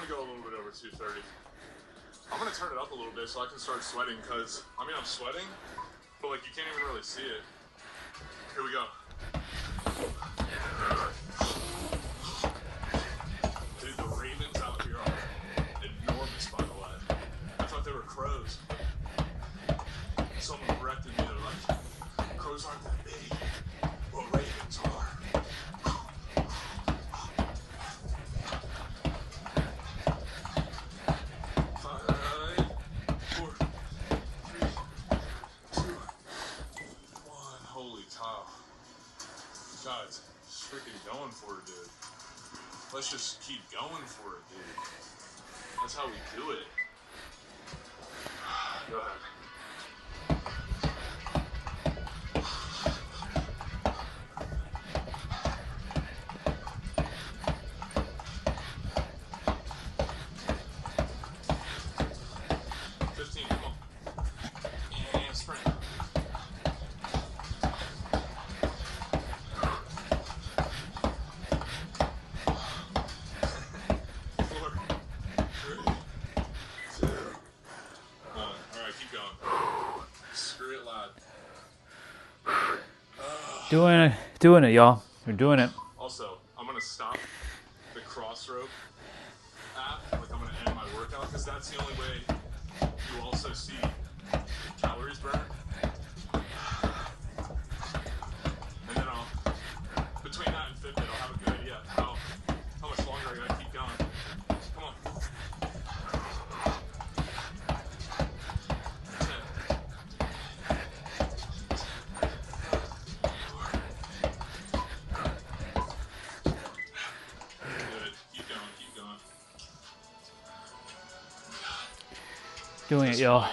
gonna go a little bit over 230. I'm gonna turn it up a little bit so I can start sweating, because I mean I'm sweating, but like you can't even really see it. Here we go. Dude, the ravens out here are enormous, by the way. I thought they were crows. Someone corrected me. They're like, crows aren't that big, but ravens are. 5, 4, 3, 2, 1. Holy cow. Guys, freaking going for it, dude. Let's just keep going for it, dude. That's how we do it. Go ahead. Doing it, y'all. We're doing it. Also, I'm gonna stop the Crossrope app. Like I'm gonna end my workout because that's the only way you also see calories burned. And then between that and Fitbit, I'll have a good idea of how much longer I gotta keep going. Come on. 10. Doing it, y'all.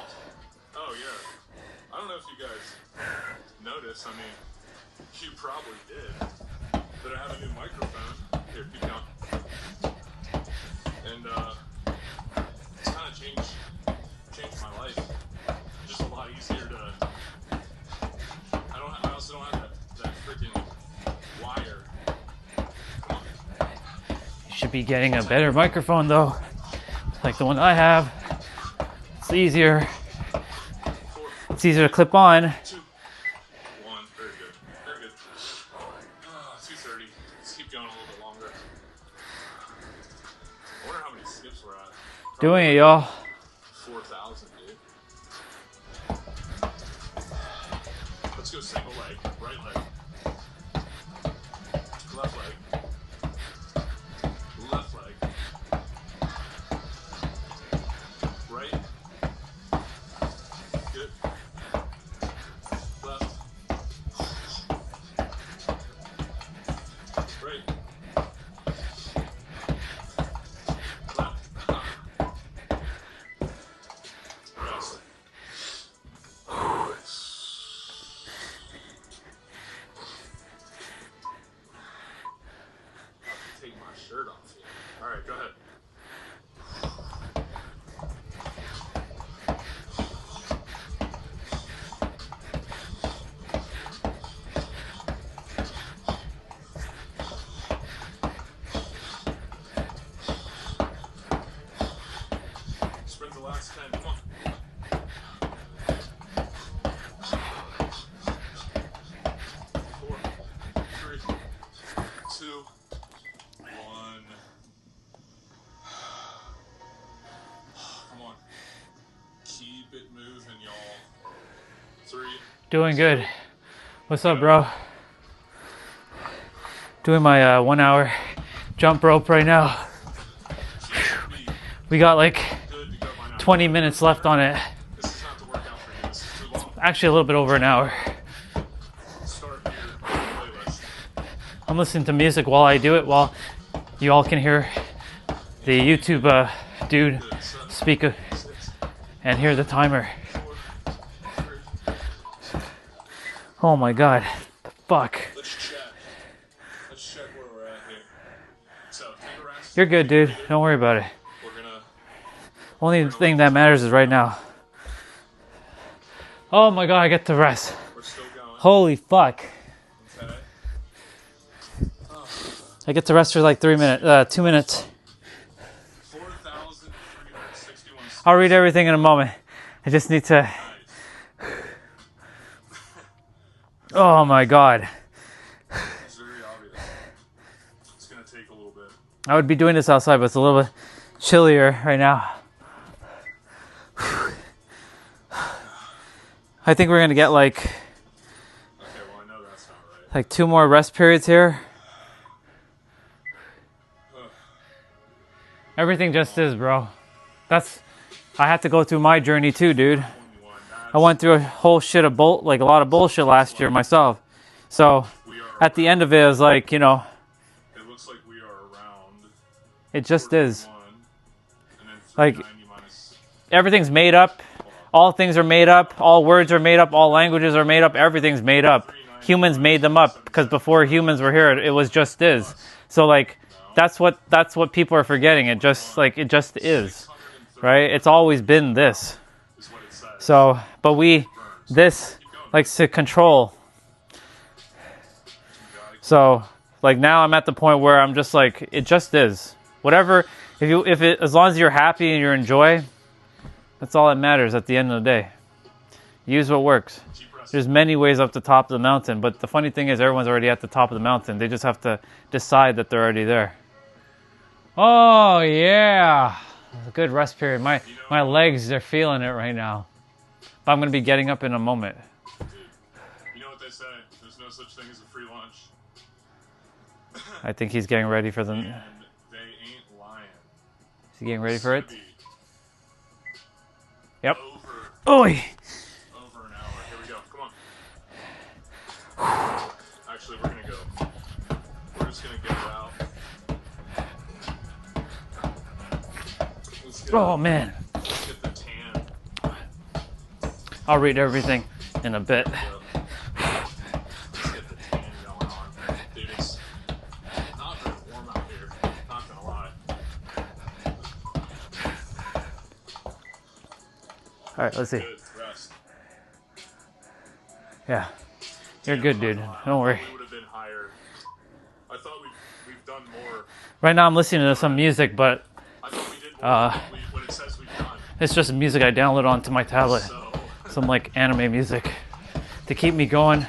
Oh, yeah. I don't know if you guys noticed. I mean, you probably did. But I have a new microphone. Here, keep going. And, it's kind of changed my life. Just a lot easier to... I also don't have that freaking wire. Come on. You should be getting a better microphone, though. Like the one I have. It's easier. It's easier to clip on. 2, 1. Very good. Very good. 230. Let's keep going a little bit longer. I wonder how many skips we're at. Doing it, y'all. 4,000, dude. Let's go single leg. Right leg. Left leg. Left leg. Right. Good. Left. Right. Left. Rest. Take my shirt off here. All right, go ahead. Sprint the last 10. Come on. 4, 3, 2, 1. Come on. Keep it moving, y'all. 3. Doing good. What's up, bro? Doing my 1 hour jump rope right now. We got like 20 minutes left on it. Actually, a little bit over an hour. I'm listening to music while I do it, while you all can hear the YouTube dude speak and hear the timer. Oh my god. The fuck. Let's check where we're at here. So, take a rest. You're good, dude. Don't worry about it. Only thing that matters is right now. Oh my god, I get to rest. Holy fuck. I get to rest for like 2 minutes. 4,000 I'll read everything in a moment. I just need to... Oh my God. It's very obvious. It's gonna take a little bit. I would be doing this outside, but it's a little bit chillier right now. I think we're gonna get like 2 more rest periods here. Everything just is, bro. I had to go through my journey too, dude. I went through a whole shit of a lot of bullshit last year myself. So at the end of it, it was like, you know, It looks like we are around. it just is. Like, everything's made up. All things are made up. All words are made up. All languages are made up. Everything's made up. Humans made them up because before humans were here, it was just is. So like, that's what people are forgetting. It just is, right? It's always been this. So, but this likes to control. So, like now I'm at the point where I'm just like, it just is. Whatever, as long as you're happy and you enjoy, that's all that matters at the end of the day. Use what works. There's many ways up the top of the mountain, but the funny thing is everyone's already at the top of the mountain. They just have to decide that they're already there. Oh yeah, a good rest period. My legs, they're feeling it right now. But I'm gonna be getting up in a moment. You know what they say? There's no such thing as a free lunch. I think he's getting ready for them. And they ain't lying. Is he getting ready for it? Yep. Over Oi! an hour. Here we go. Come on. Actually, we're gonna go. We're just gonna get it out. Oh man. Let's get the tan. I'll read everything in a bit. Let's get the tan going on. Dude, it's not very warm out here. Not gonna lie. All right, let's see. Good rest. Yeah, you're good, dude. Don't worry. We would have been higher. I thought we've done more. Right now I'm listening to some music, but I thought we did more than what it says we've done. it's just music I download onto my tablet. Some like anime music to keep me going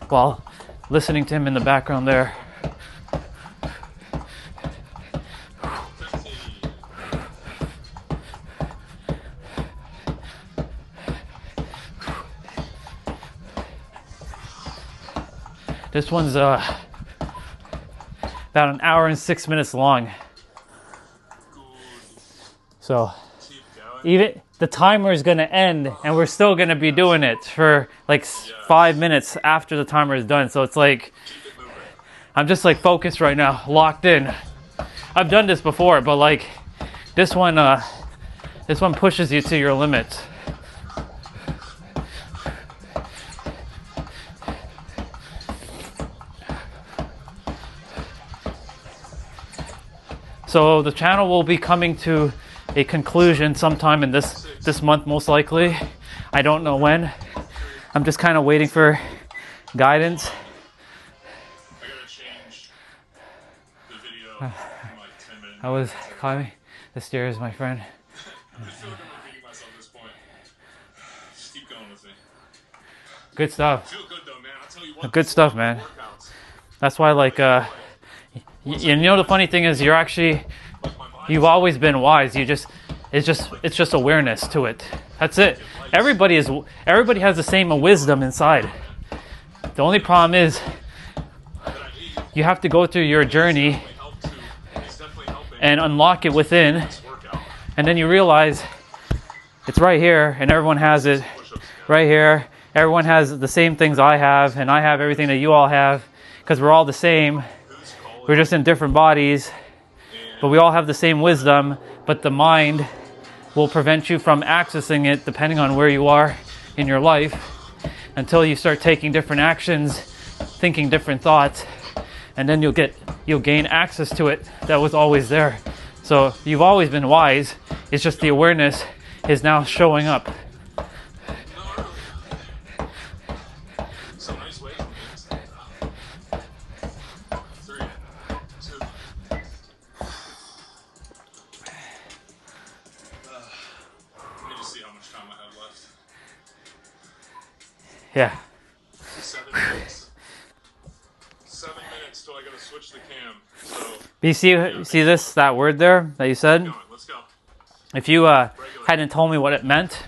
while listening to him in the background there. This one's about an hour and 6 minutes long. So even the timer is going to end and we're still going to be doing it for like 5 minutes after the timer is done. So it's like, I'm just like focused right now, locked in. I've done this before, but like this one pushes you to your limits. So the channel will be coming to a conclusion sometime in this month, most likely. I don't know when. I'm just kind of waiting for guidance. I gotta change the video in like 10 minutes. I was climbing the stairs, my friend. I feel like I'm repeating myself at this point. Just keep going with me. Good stuff. Feel good though, man. I'll tell you what. Good stuff, man. That's why, like, you know, the funny thing is, you've always been wise. It's just awareness to it. That's it. Everybody has the same wisdom inside. The only problem is, you have to go through your journey and unlock it within, and then you realize it's right here, and everyone has it right here. Everyone has the same things I have, and I have everything that you all have, because we're all the same. We're just in different bodies, but we all have the same wisdom, but the mind will prevent you from accessing it depending on where you are in your life until you start taking different actions, thinking different thoughts, and then you'll gain access to it that was always there. So you've always been wise. It's just the awareness is now showing up. Yeah. 7 minutes. 7 minutes till I gotta switch the cam. So But you see that word there that you said? let's go. If you hadn't told me what it meant,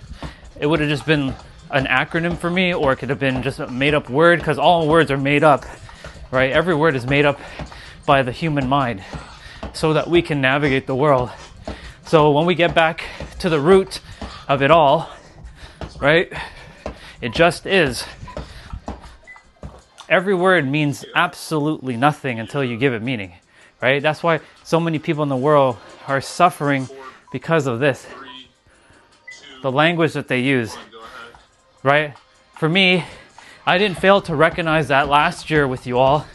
it would have just been an acronym for me, or it could have been just a made-up word, because all words are made up, right? Every word is made up by the human mind so that we can navigate the world. So when we get back to the root of it all, right, it just is. Every word means absolutely nothing until you give it meaning, right? That's why so many people in the world are suffering because of this. The language that they use, right? For me, I didn't fail to recognize that last year with you all.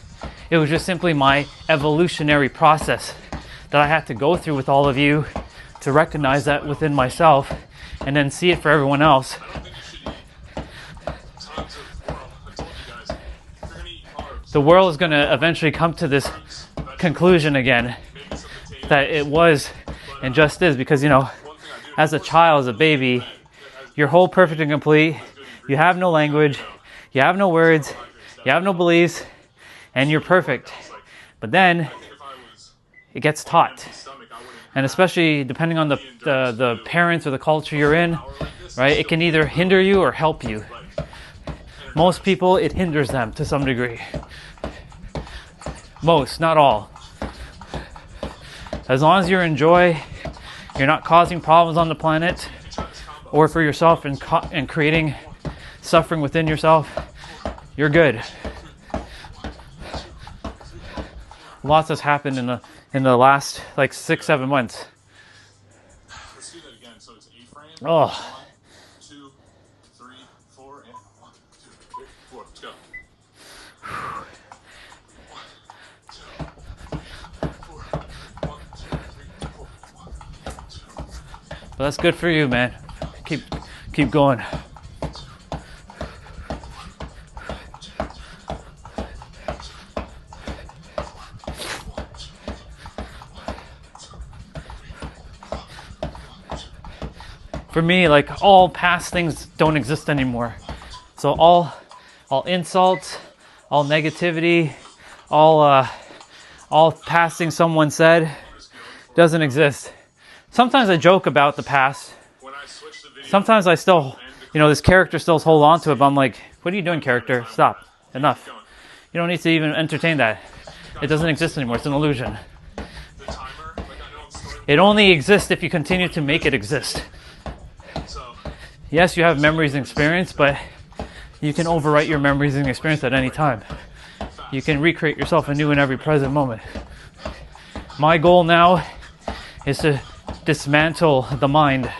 It was just simply my evolutionary process that I had to go through with all of you to recognize that within myself and then see it for everyone else. The world is going to eventually come to this conclusion again that it was and just is, because, you know, as a child, as a baby, you're whole, perfect, and complete. You have no language, you have no words, you have no beliefs, and you're perfect. But then it gets taught, and especially depending on the parents or the culture you're in, right? It can either hinder you or help you. Most people, it hinders them to some degree. Most, not all. As long as you're in joy, you're not causing problems on the planet or for yourself and creating suffering within yourself, you're good. Lots has happened in the last like 6-7 months. Let's do that again. So it's A-frame. Oh. 1, 2, 3, 4, and 1, 2, 3, 4. Let's go. 1, 2, 4. 1, 2, 3, 4. 1, 2. But that's good for you, man. Keep going. For me, like, all past things don't exist anymore. So all insults, all negativity, all past things someone said doesn't exist. Sometimes I joke about the past. Sometimes I still, you know, this character still hold on to it, but I'm like, what are you doing, character? Stop. Enough. You don't need to even entertain that. It doesn't exist anymore. It's an illusion. It only exists if you continue to make it exist. Yes, you have memories and experience, but you can overwrite your memories and experience at any time. You can recreate yourself anew in every present moment. My goal now is to dismantle the mind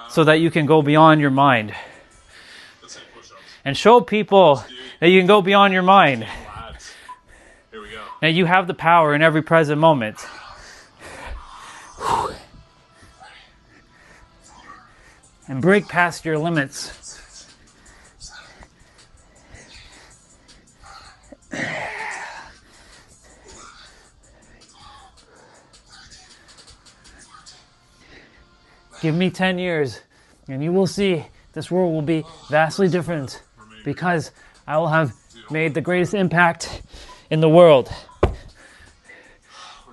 so that you can go beyond your mind and show people that you can go beyond your mind. Now you have the power in every present moment. And break past your limits. Give me 10 years and you will see this world will be vastly different, because I will have made the greatest impact in the world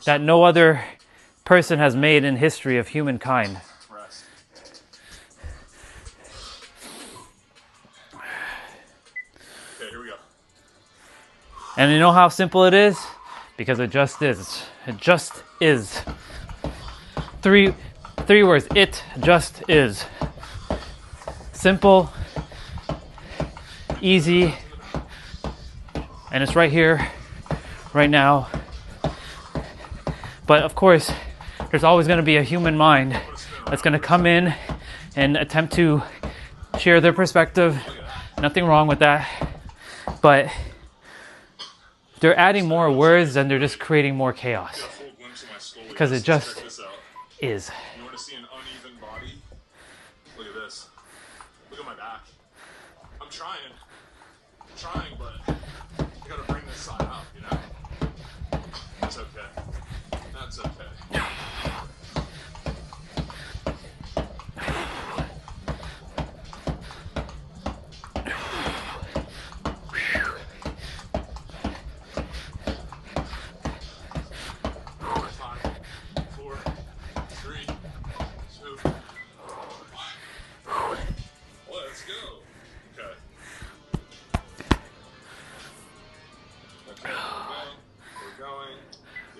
that no other person has made in history of humankind. And you know how simple it is? Because it just is. It just is. Three words. It just is. Simple, easy, and it's right here, right now. But of course, there's always going to be a human mind that's going to come in and attempt to share their perspective. Nothing wrong with that. But they're adding more words and they're just creating more chaos. Because it just is. You want to see an uneven body? Look at this. Look at my back. I'm trying, but I gotta bring this side up, you know? It's okay. That's okay.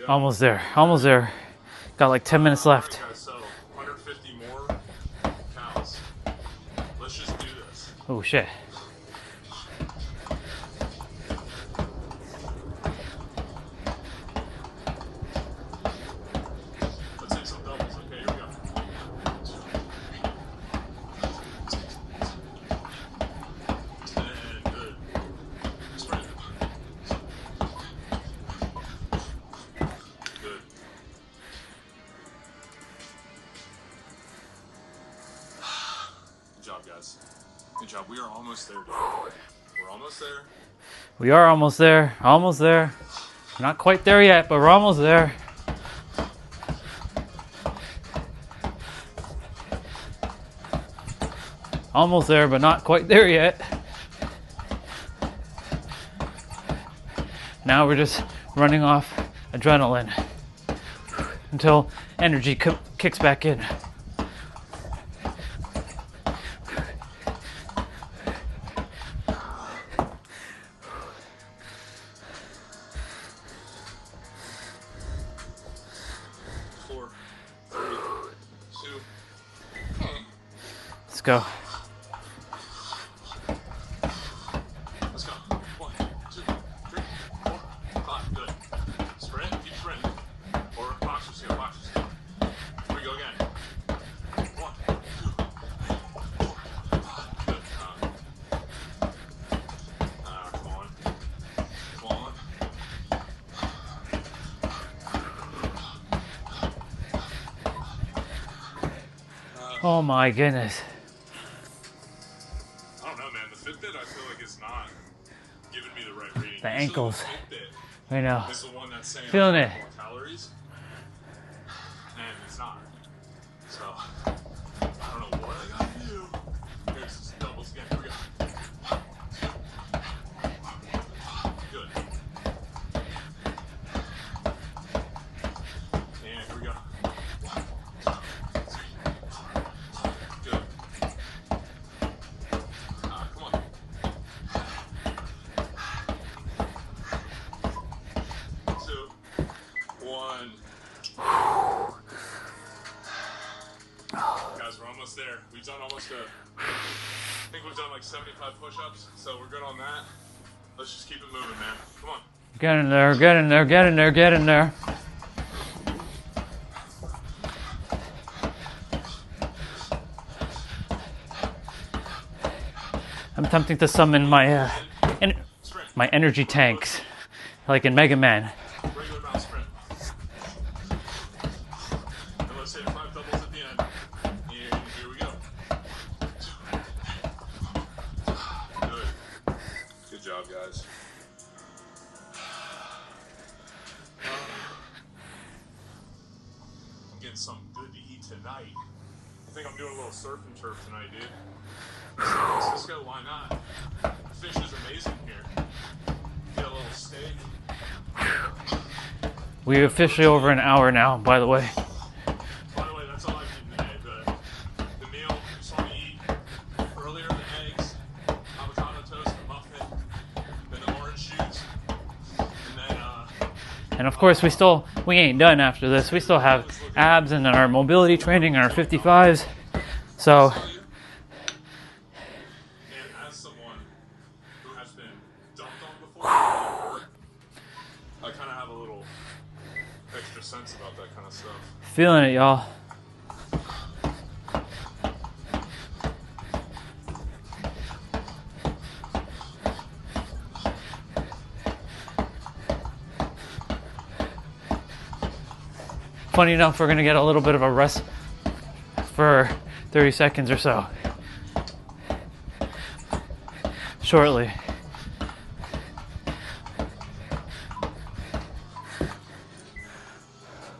Almost there. Almost there. Got like 10 minutes left. Alright, guys, so 150 more cows. Let's just do this. Oh shit. Let's hit some doubles. Okay, here we go. And good. Sprint. Good. Good job, guys. Good job. We are almost there, dude. We're almost there. We are almost there. Almost there. Not quite there yet, but we're almost there. Almost there, but not quite there yet. Now we're just running off adrenaline until energy kicks back in. Four, three, two. Let's go. Let's go. 1, 2, 3, 4, 5. Good. Sprint. Keep sprinting. Or boxer skill. Boxer skill. Here we go again. 1, 2, 3, 4, 5. Good. Come on. Come on. Oh my goodness. I don't know, man. The Fitbit, I feel like it's not giving me the right reading. The Usually ankles. the Fitbit I know. is the one that's saying Feeling I it. have more calories, and it's not. So I don't know what I gotta do. Here's this doubles again. Here we go. 1, 2, good. And here we go. 1, 2, 3, 4, 5. Good. Come on. 2, 1. Guys, we're almost there. We've done almost I think we've done like 75 push-ups, so we're good on that. Let's just keep it moving, man. Come on. Get in there, get in there, get in there, get in there. I'm attempting to summon my my energy tanks, like in Mega Man. Regular bounce sprint. And let's hit 5 doubles at the end. And here we go. Good. Good job, guys. I'm getting something good to eat tonight. I think I'm doing a little surf and turf tonight, dude. San Francisco, why not? The fish is amazing here. Get a little steak. We're officially over an hour now, by the way. By the way, that's all I did today. The meal you saw me eat earlier, the eggs, avocado toast, the muffin, then the orange juice, and then And of course, we ain't done after this. We still have abs and our mobility training and our 55s. So and as someone who has been dumped on before, I kind of have a little extra sense about that kind of stuff. feeling it, y'all. Funny enough, we're gonna get a little bit of a rest for 30 seconds or so shortly.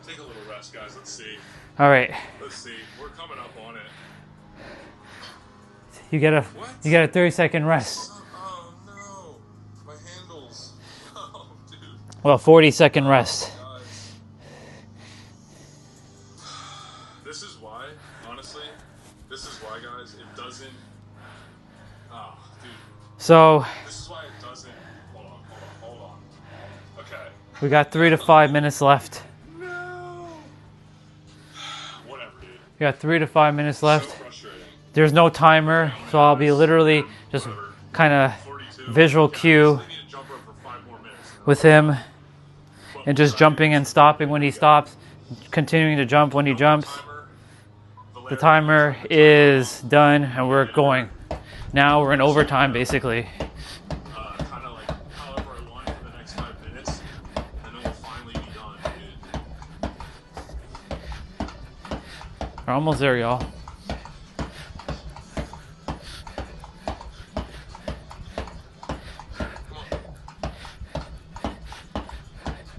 Take a little rest, guys. Let's see. All right, Let's see. We're coming up on it. you get a 30-second rest. Oh no, my handles. Oh, dude. Well, 40-second rest. This is why, honestly, this is why, guys, it doesn't. Oh, dude. So This is why it doesn't. Hold on. Okay. We got 3 to 5 minutes left. Whatever, dude. We got 3 to 5 minutes left. There's no timer, so I'll be literally just kind of visual cue with him and just jumping and stopping when he stops, continuing to jump when he jumps. The timer is done and we're going. Now we're in overtime basically. Kind of like however I want for the next 5 minutes, and then we'll finally be done, dude. We're almost there, y'all.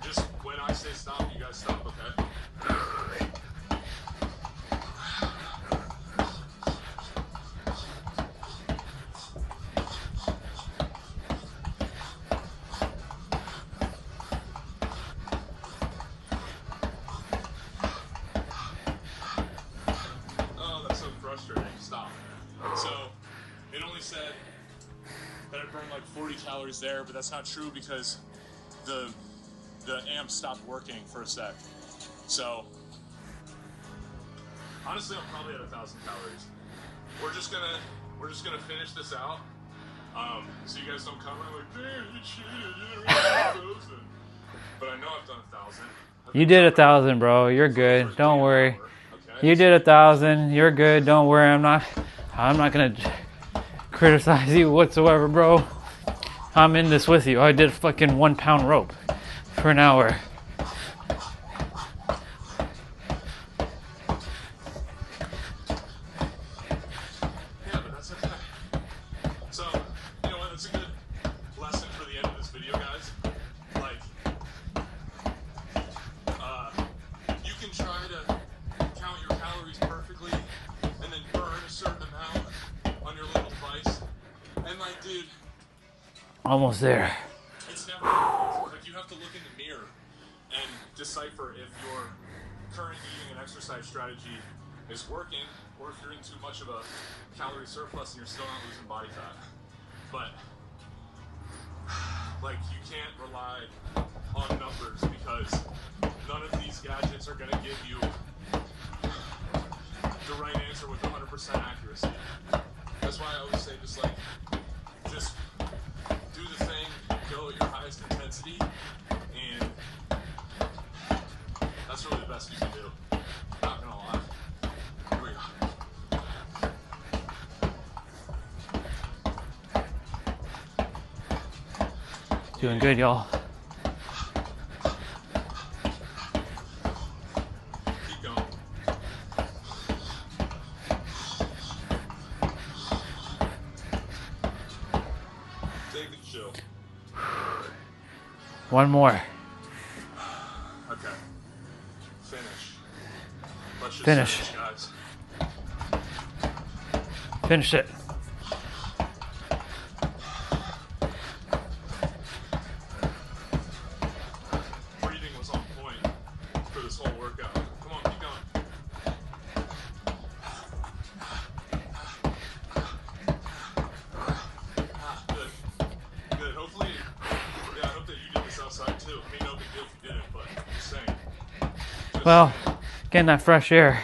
Just when I say stop, you guys stop, okay? Oh, that's so frustrating. Stop. So, it only said that I burned like 40 calories there, but that's not true because the amp stopped working for a sec. So, honestly, I'm probably at 1,000 calories. We're just gonna finish this out. So you guys don't come in like, damn, you cheated, you didn't really 1,000. But I know I've done 1,000. You did 1,000, bro. You're good. Don't worry. You did 1,000. You're good. Don't worry. I'm not gonna criticize you whatsoever, bro. I'm in this with you. I did fucking 1 pound rope for an hour. Yeah, but that's okay. So, you know what? It's a good lesson for the end of this video, guys. Like, you can try to count your calories perfectly and then burn a certain amount on your little device. And like, dude, Almost there. it's never like you have to look in the mirror and decipher if your current eating and exercise strategy is working or if you're in too much of a calorie surplus and you're still not losing body fat. But like you can't rely on numbers because none of these gadgets are going to give you the right answer with 100% accuracy. That's why I always say just do the thing, go at your highest intensity, and that's really the best you can do. Not gonna lie. Here we go. Doing good, y'all. Keep going. Take it chill. One more. Okay. Finish. Let's just Finish. guys. Finish it. Breathing was on point for this whole workout. Come on, keep going. Good. Good. Hopefully, yeah, I hope that you did this outside too. I mean, no big deal if you didn't, but I'm just saying. Well, getting that fresh air.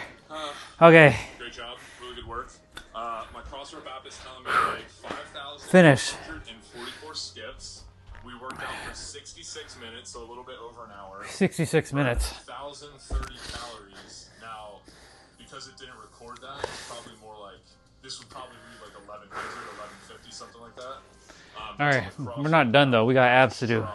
Okay. Great job. Really good work. My CrossRep app is telling me like 5,000 Finish. 144 skips. We worked out for 66 minutes, so a little bit over an hour. 66 minutes. 1,030 calories. Now, because it didn't record that, it's probably more like, this would probably read like 1,100, 1,150, something like that. All right, we're not done though. We got abs to do.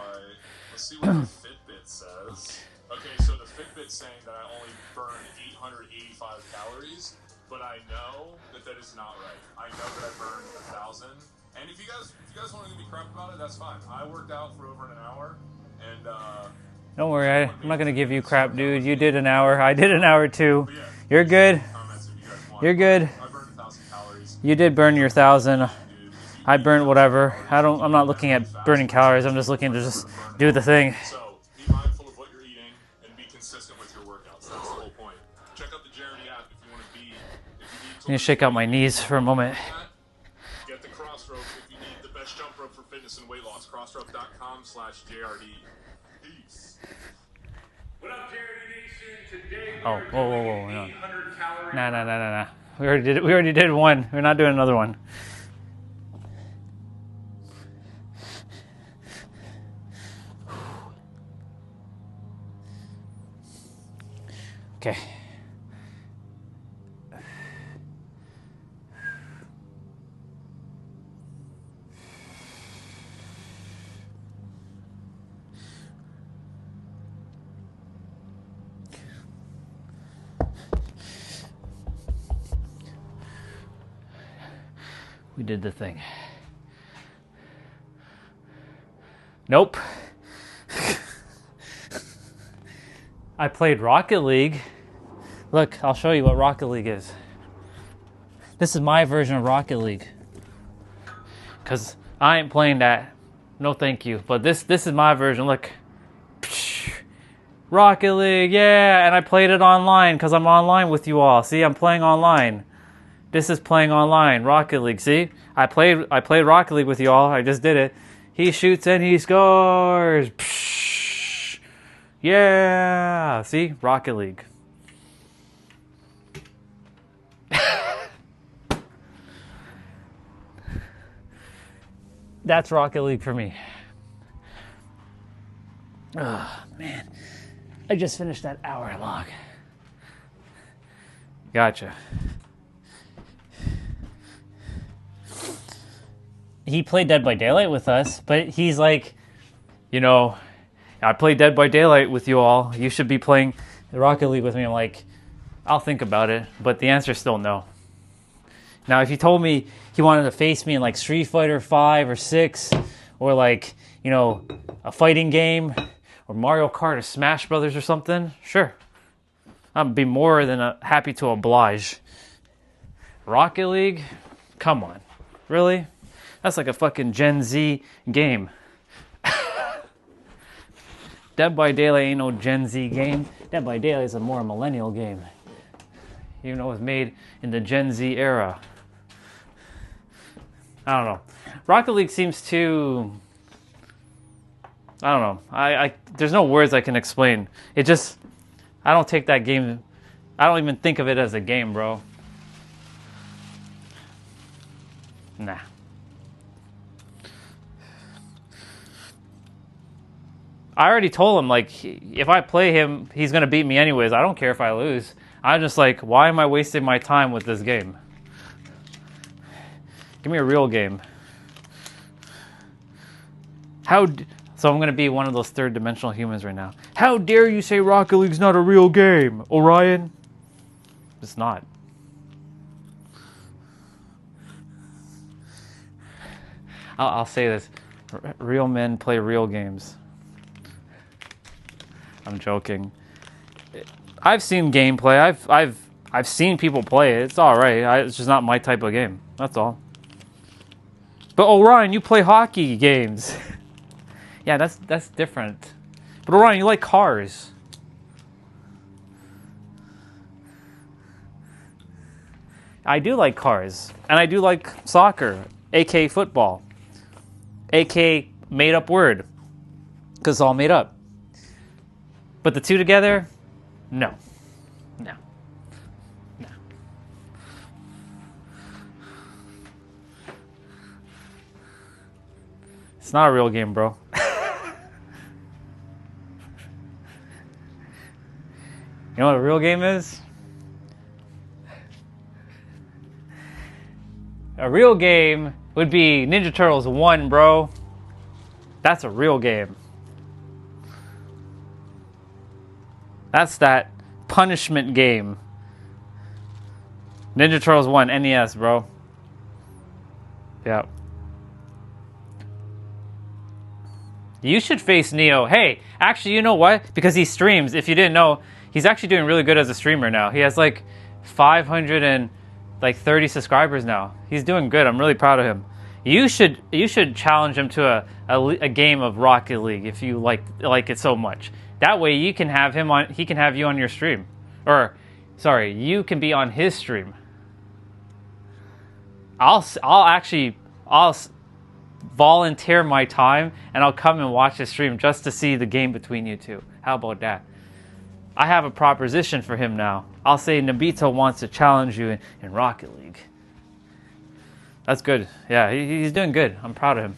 Let's see what the Fitbit says. Okay, so the Fitbit's saying that I only burned 885 calories, but I know that that is not right. I know that I burned 1,000. And if you guys want to give me crap about it, that's fine. I worked out for over an hour, and Don't worry, I'm not gonna give you crap, dude. You did an hour. I did an hour too. You're good. You're good. You did burn your 1,000. I burnt whatever. I'm not looking at burning calories. I'm just looking to just do the thing. So be mindful of what you're eating and be consistent with your workouts. That's the whole point. Check out the Jeremy app if you want to be. If you need I'm gonna shake out my knees for a moment. Get the Crossrope if you need the best jump rope for fitness and weight loss. Crossrope.com/JRD. Peace. Oh, whoa, no. Nah. We already did one. We're not doing another one. Okay. We did the thing. Nope. I played Rocket League. Look, I'll show you what Rocket League is. This is my version of Rocket League. Because I ain't playing that. No thank you. But this is my version. Look. Rocket League, yeah. And I played it online because I'm online with you all. See, I'm playing online. This is playing online. Rocket League, see? I played Rocket League with you all. I just did it. He shoots and he scores. Yeah. See? Rocket League. That's Rocket League for me. Oh, man. I just finished that hour log. Gotcha. He played Dead by Daylight with us, but he's like, you know, I played Dead by Daylight with you all. You should be playing Rocket League with me. I'm like, I'll think about it, but the answer is still no. Now, if he told me he wanted to face me in like Street Fighter 5 or 6, or like, you know, a fighting game, or Mario Kart or Smash Brothers or something, sure. I'd be more than happy to oblige. Rocket League? Come on. Really? That's like a fucking Gen Z game. Dead by Daylight ain't no Gen Z game. Dead by Daylight is a more millennial game. Even though it was made in the Gen Z era. I don't know. Rocket League seems too... I don't know. I there's no words I can explain. It just... I don't take that game... I don't even think of it as a game, bro. Nah. I already told him, like, if I play him, he's going to beat me anyways. I don't care if I lose. I'm just like, why am I wasting my time with this game? Give me a real game. So I'm going to be one of those third-dimensional humans right now. How dare you say Rocket League's not a real game, Orion? It's not. I'll say this. Real men play real games. I'm joking. I've seen gameplay. I've seen people play it. It's all right. It's just not my type of game. That's all. But Orion, you play hockey games. Yeah, that's different. But Orion, you like cars. I do like cars, and I do like soccer, aka football, aka made up word, because it's all made up. But the two together, no. It's not a real game, bro. You know what a real game is? A real game would be Ninja Turtles 1, bro. That's a real game. That's that punishment game. Ninja Turtles 1, NES, bro. Yeah. You should face Neo. Hey, actually, you know what? Because he streams, if you didn't know, he's actually doing really good as a streamer now. He has like 530 subscribers now. He's doing good. I'm really proud of him. You should challenge him to a game of Rocket League if you like it so much. That way you can have him on. He can have you on your stream, or sorry, you can be on his stream. I'll volunteer my time and I'll come and watch the stream just to see the game between you two. How about that? I have a proposition for him now. I'll say Nobito wants to challenge you in Rocket League. That's good. Yeah, he's doing good. I'm proud of him.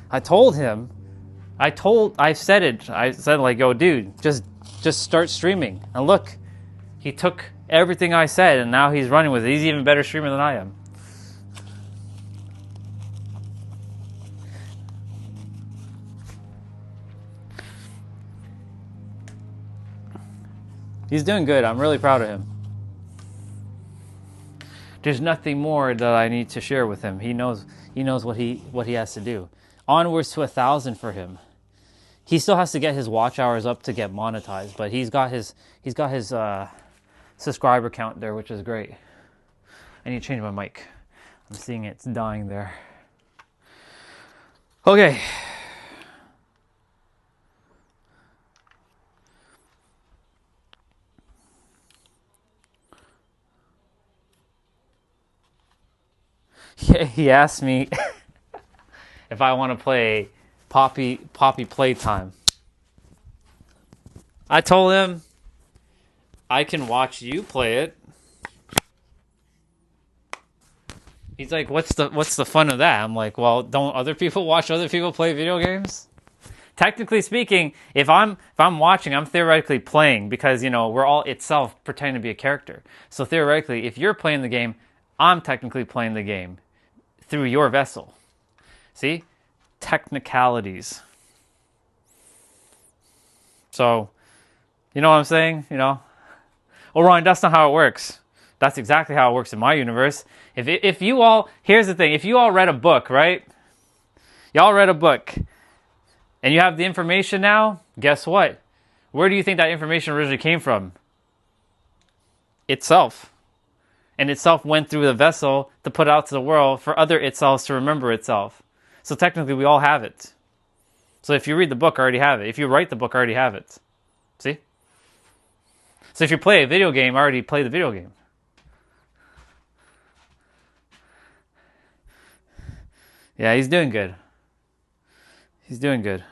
I told him, I said it. I said like, yo, dude, just start streaming. And look, he took everything I said and now he's running with it. He's even better streamer than I am. He's doing good. I'm really proud of him. There's nothing more that I need to share with him. He knows what he has to do. Onwards to 1,000 for him. He still has to get his watch hours up to get monetized, but he's got his subscriber count there, which is great. I need to change my mic. I'm seeing it's dying there. Okay. He asked me if I want to play Poppy Playtime. I told him I can watch you play it. He's like, what's the fun of that? I'm like, well, don't other people watch other people play video games? Technically speaking, if I'm watching, I'm theoretically playing because, you know, we're all itself pretending to be a character. So theoretically, if you're playing the game, I'm technically playing the game through your vessel. See? Technicalities. So, you know what I'm saying? You know? Oh, Ryan, that's not how it works. That's exactly how it works in my universe. If you all, here's the thing, if you all read a book, right? Y'all read a book, and you have the information now, guess what? Where do you think that information originally came from? Itself. And itself went through the vessel to put it out to the world for other itselves to remember itself. So technically, we all have it. So if you read the book, I already have it. If you write the book, I already have it. See? So if you play a video game, I already play the video game. Yeah, he's doing good. He's doing good.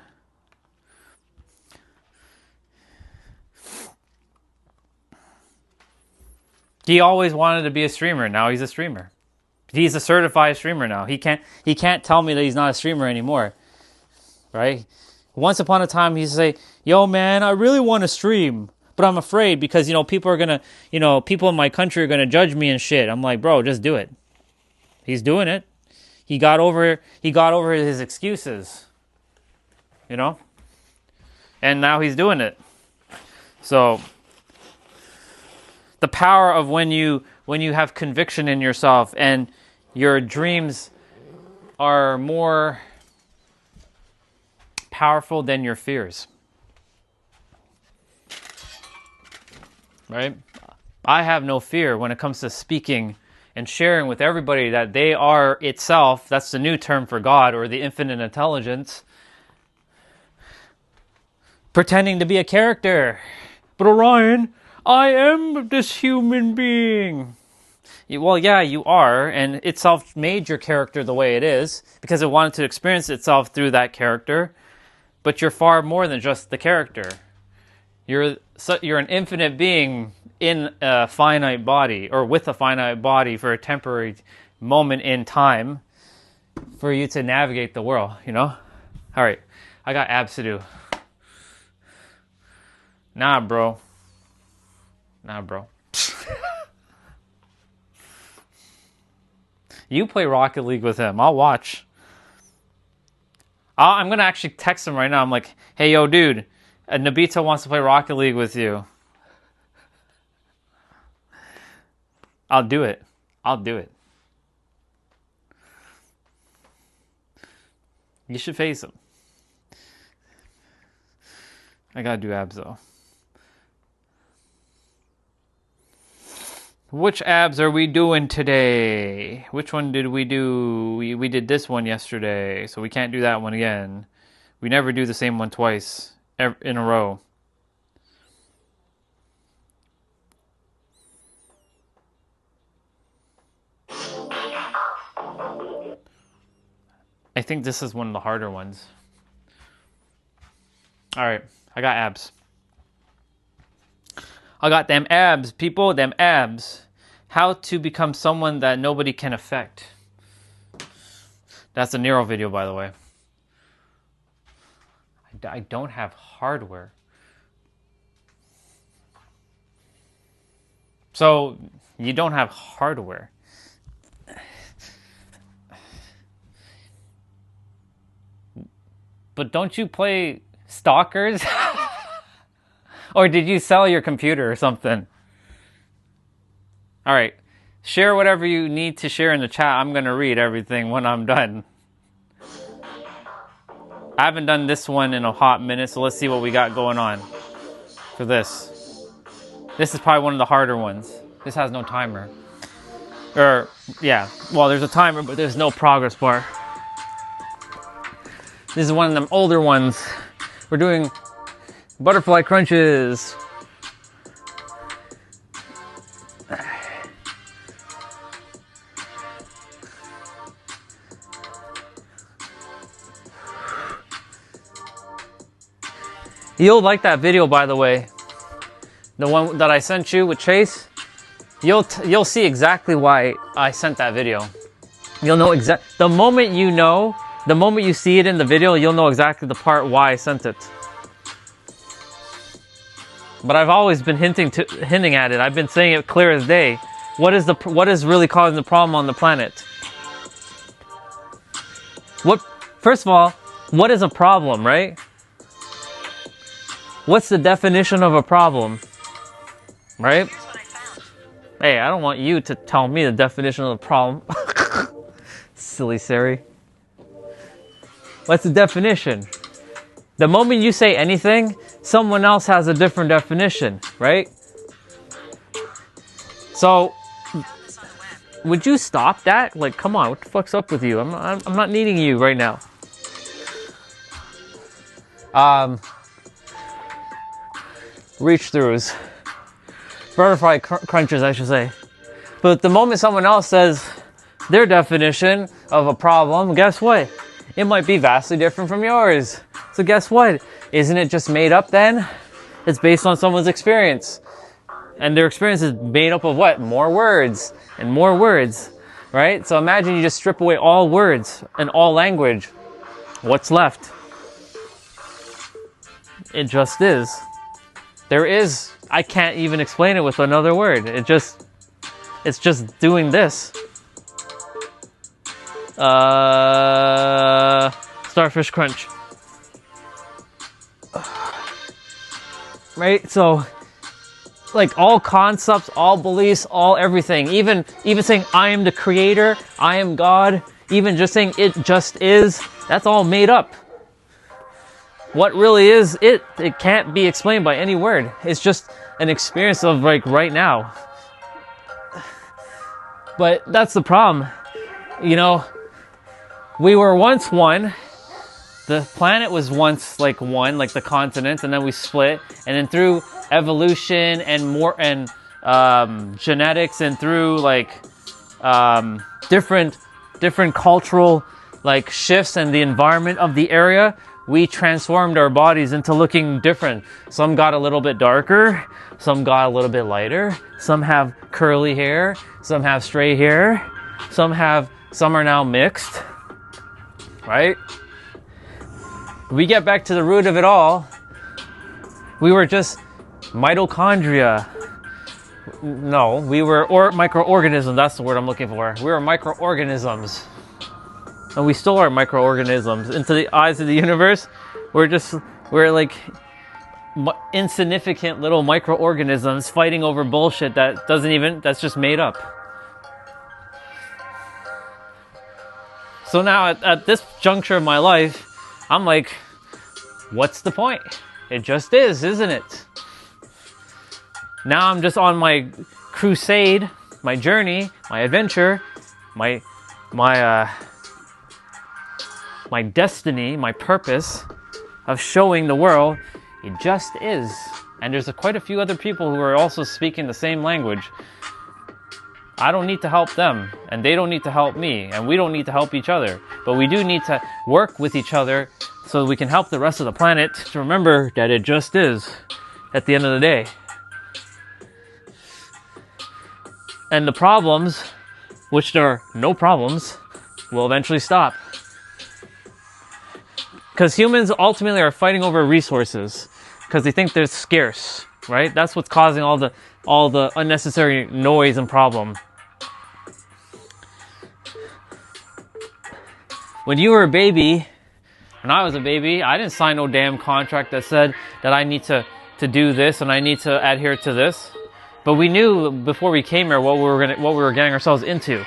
He always wanted to be a streamer. Now he's a streamer. He's a certified streamer now. He can't tell me that he's not a streamer anymore. Right? Once upon a time, he used to say, yo, man, I really want to stream, but I'm afraid because, you know, people are going to, you know, people in my country are going to judge me and shit. I'm like, bro, just do it. He's doing it. He got over his excuses. You know? And now he's doing it. So the power of when you have conviction in yourself and your dreams are more powerful than your fears. Right? I have no fear when it comes to speaking and sharing with everybody that they are itself. That's the new term for God or the infinite intelligence. Pretending to be a character. But Orion, I am this human being. Well, yeah, you are, and itself made your character the way it is because it wanted to experience itself through that character. But you're far more than just the character. You're an infinite being in a finite body, or with a finite body for a temporary moment in time for you to navigate the world, you know? All right, I got abs to do. Nah, bro. You play Rocket League with him. I'll watch. I'm going to actually text him right now. I'm like, hey, yo, dude, Nobito wants to play Rocket League with you. I'll do it. You should face him. I got to do abs, though. Which abs are we doing today? Which one did we do? We did this one yesterday, so we can't do that one again. We never do the same one twice in a row. I think this is one of the harder ones. Alright, I got abs. I got them abs, people, them abs. How to become someone that nobody can affect. That's a Nero video, by the way. I don't have hardware. So, you don't have hardware. But don't you play Stalkers? Or did you sell your computer or something? Alright. Share whatever you need to share in the chat. I'm going to read everything when I'm done. I haven't done this one in a hot minute, so let's see what we got going on for this. This is probably one of the harder ones. This has no timer. Or, yeah. Well, there's a timer, but there's no progress bar. This is one of them older ones. We're doing butterfly crunches. You'll like that video, by the way. The one that I sent you with Chase. You'll see exactly why I sent that video. You'll know the moment you see it in the video, you'll know exactly the part why I sent it. But I've always been hinting at it. I've been saying it clear as day. What is really causing the problem on the planet? First of all, what is a problem, right? What's the definition of a problem? Right? Hey, I don't want you to tell me the definition of the problem. Silly Siri. What's the definition? The moment you say anything, someone else has a different definition, right? So, would you stop that? Like, come on, what the fuck's up with you? I'm not needing you right now. Reach-throughs. Butterfly crunches, I should say. But the moment someone else says their definition of a problem, guess what? It might be vastly different from yours. So guess what? Isn't it just made up then? It's based on someone's experience. And their experience is made up of what? More words and more words, right? So imagine you just strip away all words and all language. What's left? It just is. There is, I can't even explain it with another word. It's just doing this. Starfish crunch. Right? So, like all concepts, all beliefs, all everything. Even saying I am the creator, I am God, even just saying it just is, that's all made up. What really is it can't be explained by any word. It's just an experience of like right now. But that's the problem. You know, we were once one. The planet was once like one, like the continents, and then we split. And then through evolution and genetics and through like different cultural like shifts and the environment of the area, we transformed our bodies into looking different. Some got a little bit darker, some got a little bit lighter, some have curly hair, some have straight hair, some are now mixed, right? We get back to the root of it all. We were just mitochondria. No, we were microorganisms. That's the word I'm looking for. We were microorganisms. And we still are microorganisms. Into the eyes of the universe, we're like insignificant little microorganisms fighting over bullshit that's just made up. So now at this juncture of my life, I'm like, what's the point? It just is, isn't it? Now I'm just on my crusade, my journey, my adventure, my destiny, my purpose of showing the world it just is. And there's quite a few other people who are also speaking the same language. I don't need to help them, and they don't need to help me, and we don't need to help each other. But we do need to work with each other so that we can help the rest of the planet to remember that it just is at the end of the day. And the problems, which there are no problems, will eventually stop. Because humans ultimately are fighting over resources because they think they're scarce, right? That's what's causing all the unnecessary noise and problem. When you were a baby, when I was a baby, I didn't sign no damn contract that said that I need to do this and I need to adhere to this. But we knew before we came here what we were getting ourselves into.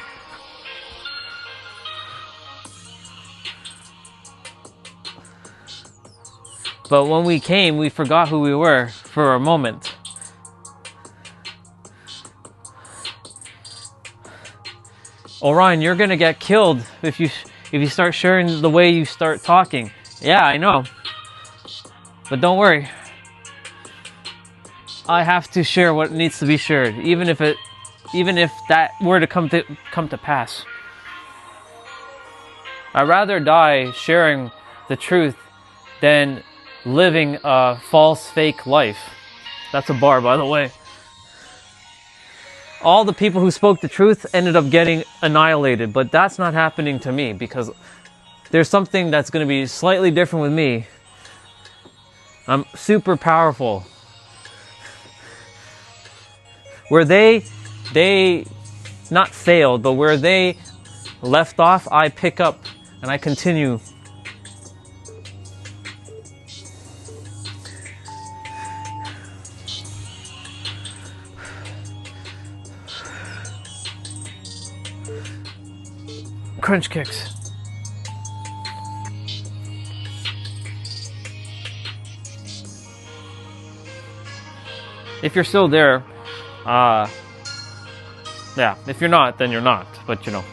But when we came, we forgot who we were for a moment. Orion, you're gonna get killed if you start sharing the way you start talking. Yeah, I know. But don't worry. I have to share what needs to be shared, even if that were to come to pass. I'd rather die sharing the truth than living a false, fake life. That's a bar, by the way. All the people who spoke the truth ended up getting annihilated, but that's not happening to me because there's something that's going to be slightly different with me. I'm super powerful. Where they not failed, but where they left off, I pick up and I continue. Crunch kicks. If you're still there, yeah, if you're not, then you're not, but you know,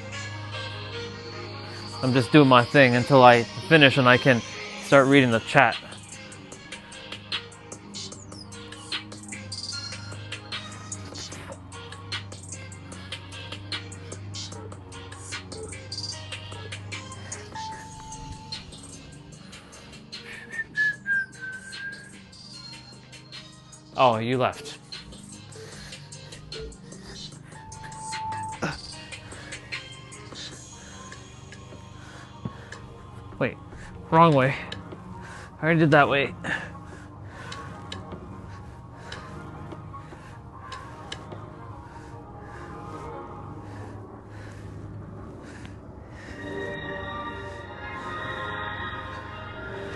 I'm just doing my thing until I finish and I can start reading the chat. Oh, you left. Wait, wrong way. I already did that way.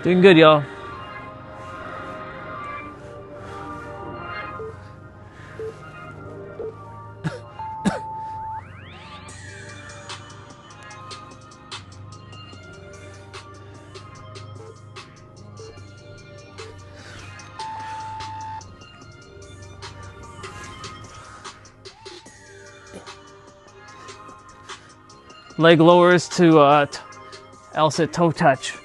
Doing good, y'all. Leg lowers to Elsa toe touch.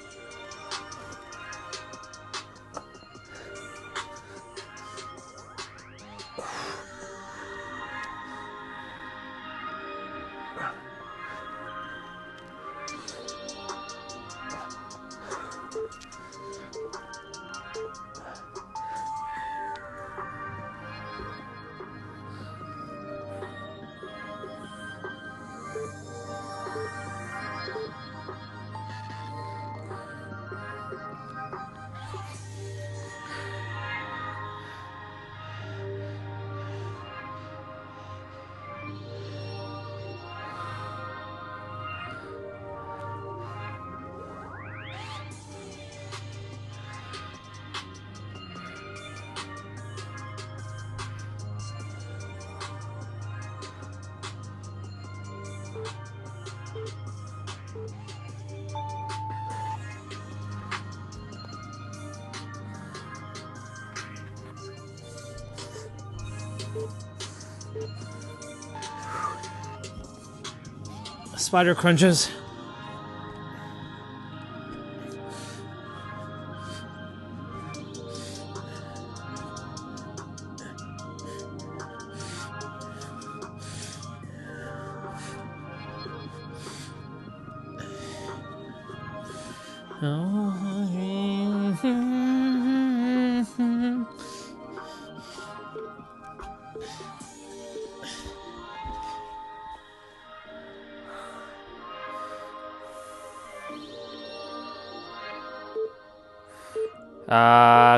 Spider crunches.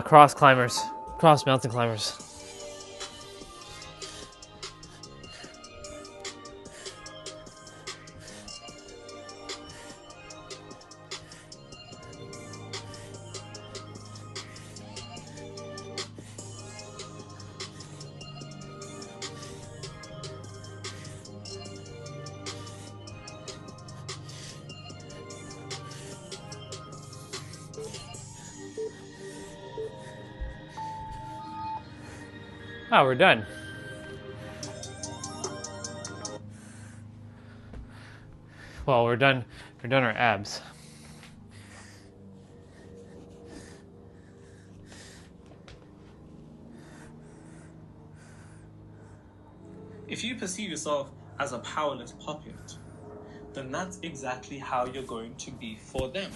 Cross climbers. Cross mountain climbers. Oh, we're done. Well, we're done. We're done our abs. If you perceive yourself as a powerless puppet, then that's exactly how you're going to be for them.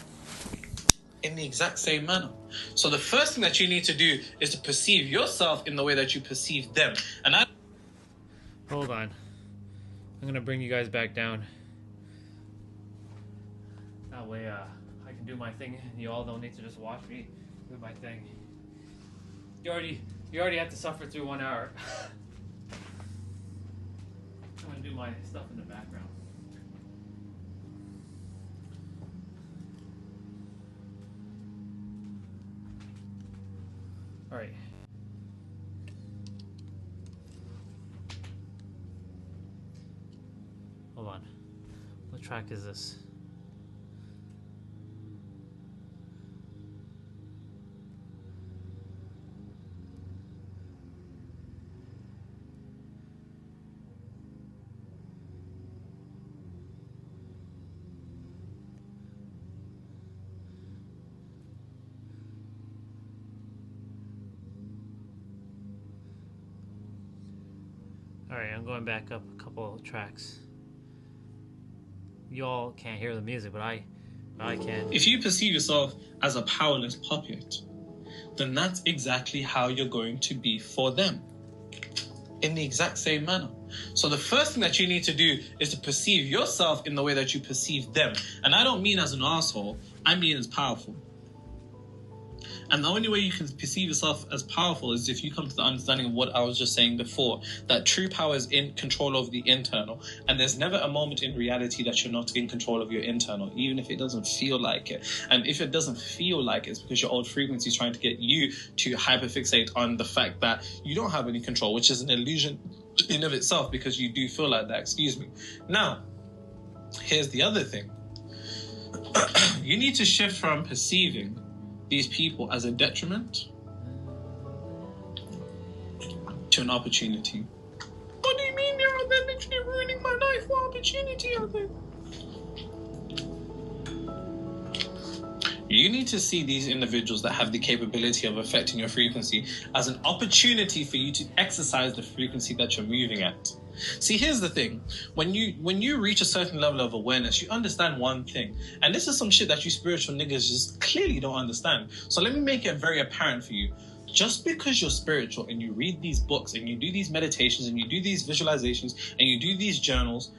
In the exact same manner. So the first thing that you need to do is to perceive yourself in the way that you perceive them. And I... Hold on. I'm gonna bring you guys back down. That way, I can do my thing, and you all don't need to just watch me do my thing. You already have to suffer through 1 hour. I'm gonna do my stuff in the background. All right. Hold on. What track is this? Alright, I'm going back up a couple of tracks. Y'all can't hear the music, but I can. If you perceive yourself as a powerless puppet, then that's exactly how you're going to be for them. In the exact same manner. So the first thing that you need to do is to perceive yourself in the way that you perceive them. And I don't mean as an asshole, I mean as powerful. And the only way you can perceive yourself as powerful is if you come to the understanding of what I was just saying before, that true power is in control of the internal. And there's never a moment in reality that you're not in control of your internal, even if it doesn't feel like it. And if it doesn't feel like it, it's because your old frequency is trying to get you to hyperfixate on the fact that you don't have any control, which is an illusion in of itself, because you do feel like that, excuse me. Now, here's the other thing. You need to shift from perceiving these people as a detriment to an opportunity. What do you mean they're literally ruining my life? What opportunity are they? You need to see these individuals that have the capability of affecting your frequency as an opportunity for you to exercise the frequency that you're moving at. See, here's the thing. When you reach a certain level of awareness, you understand one thing. And this is some shit that you spiritual niggas just clearly don't understand. So let me make it very apparent for you. Just because you're spiritual and you read these books and you do these meditations and you do these visualizations and you do these journals,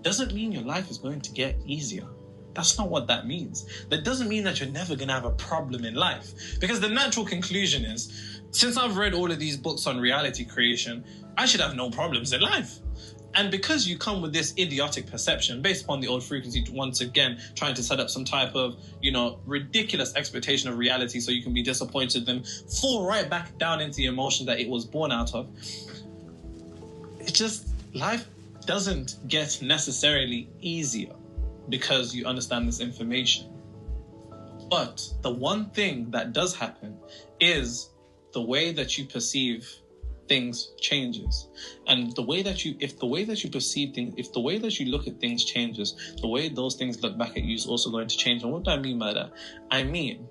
doesn't mean your life is going to get easier. That's not what that means. That doesn't mean that you're never going to have a problem in life. Because the natural conclusion is, since I've read all of these books on reality creation, I should have no problems in life. And because you come with this idiotic perception based upon the old frequency, once again, trying to set up some type of, ridiculous expectation of reality so you can be disappointed, then fall right back down into the emotion that it was born out of. Life doesn't get necessarily easier because you understand this information. But the one thing that does happen is the way that you perceive things changes. And if the way that you perceive things, if the way that you look at things changes, the way those things look back at you is also going to change. And what do I mean by that? I mean,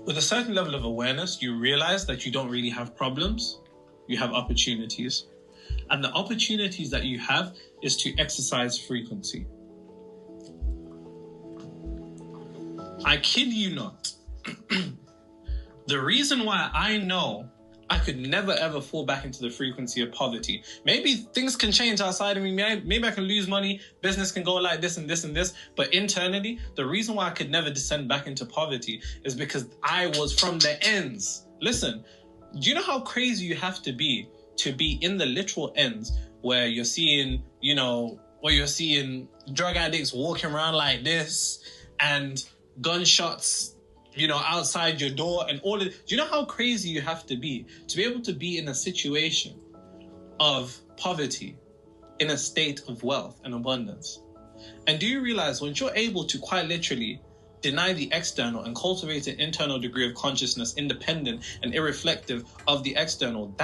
with a certain level of awareness, you realize that you don't really have problems, you have opportunities. And the opportunities that you have is to exercise frequency. I kid you not. The reason why I know I could never ever fall back into the frequency of poverty. Maybe things can change outside of me. Maybe I can lose money. Business can go like this and this and this. But internally, the reason why I could never descend back into poverty is because I was from the ends. Listen, do you know how crazy you have to be in the literal ends where you're seeing, where you're seeing drug addicts walking around like this and gunshots, outside your door and all of it. Do you know how crazy you have to be able to be in a situation of poverty in a state of wealth and abundance? And do you realize once you're able to quite literally deny the external and cultivate an internal degree of consciousness independent and irreflective of the external,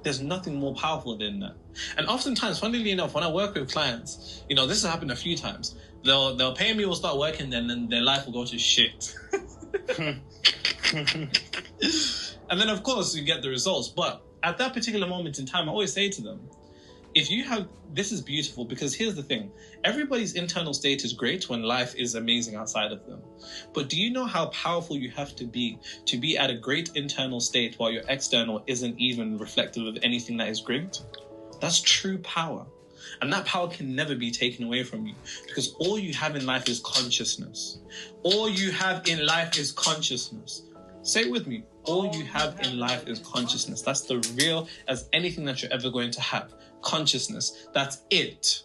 there's nothing more powerful than that. And oftentimes, funnily enough, when I work with clients, this has happened a few times. They'll pay me, we'll start working, then their life will go to shit. And then, of course, you get the results. But at that particular moment in time, I always say to them, this is beautiful, because here's the thing. Everybody's internal state is great when life is amazing outside of them. But do you know how powerful you have to be at a great internal state while your external isn't even reflective of anything that is great? That's true power. And that power can never be taken away from you, because all you have in life is consciousness. All you have in life is consciousness. Say it with me. All you have in life is consciousness. That's the real as anything that you're ever going to have. Consciousness. That's it.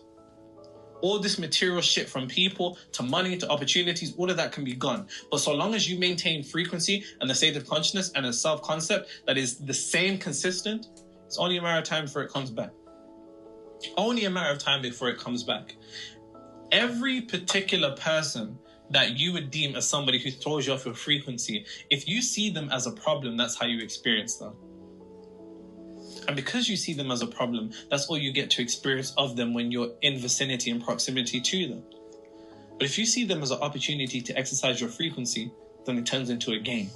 All this material shit, from people to money to opportunities, all of that can be gone. But so long as you maintain frequency and the state of consciousness and a self-concept that is the same, consistent, it's only a matter of time before it comes back. Only a matter of time before it comes back. Every particular person that you would deem as somebody who throws you off your frequency, if you see them as a problem, that's how you experience them. And because you see them as a problem, that's all you get to experience of them when you're in vicinity and proximity to them. But if you see them as an opportunity to exercise your frequency, then it turns into a game.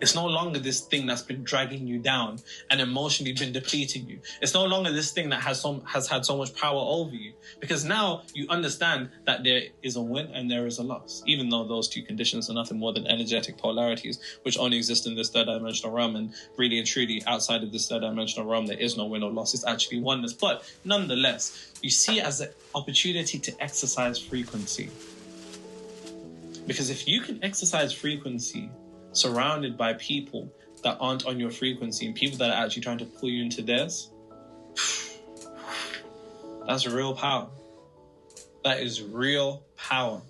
It's no longer this thing that's been dragging you down and emotionally been depleting you. It's no longer this thing that has had so much power over you, because now you understand that there is a win and there is a loss, even though those two conditions are nothing more than energetic polarities, which only exist in this third dimensional realm. And really and truly, outside of this third dimensional realm, there is no win or loss. It's actually oneness. But nonetheless, you see it as an opportunity to exercise frequency. Because if you can exercise frequency surrounded by people that aren't on your frequency and people that are actually trying to pull you into theirs, that's real power. That is real power.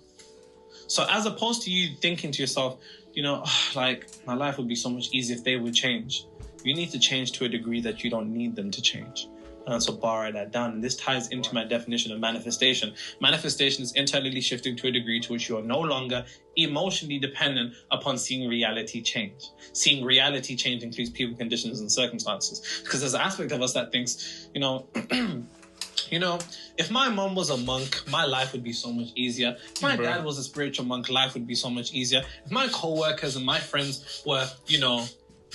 So as opposed to you thinking to yourself, like, my life would be so much easier if they would change, you need to change to a degree that you don't need them to change. And that's what bar that down. And this ties into my definition of manifestation. Manifestation is internally shifting to a degree to which you are no longer emotionally dependent upon seeing reality change. Seeing reality change includes people, conditions, and circumstances. Because there's an aspect of us that thinks, if my mom was a monk, my life would be so much easier. If my dad was a spiritual monk, life would be so much easier. If my co-workers and my friends were,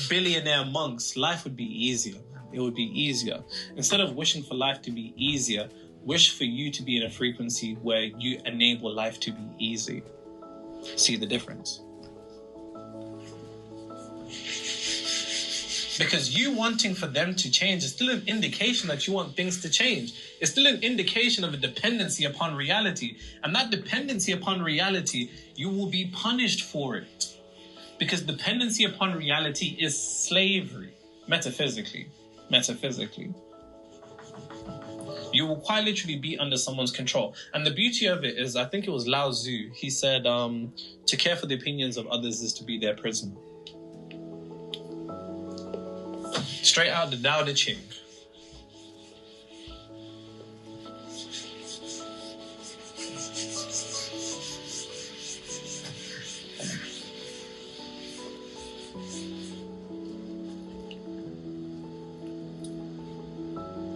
billionaire monks, life would be easier. It would be easier. Instead of wishing for life to be easier, wish for you to be in a frequency where you enable life to be easy. See the difference? Because you wanting for them to change is still an indication that you want things to change. It's still an indication of a dependency upon reality. And that dependency upon reality, you will be punished for it. Because dependency upon reality is slavery, metaphysically. You will quite literally be under someone's control. And the beauty of it is, I think it was Lao Tzu, he said, to care for the opinions of others is to be their prisoner. Straight out the Tao Te Ching.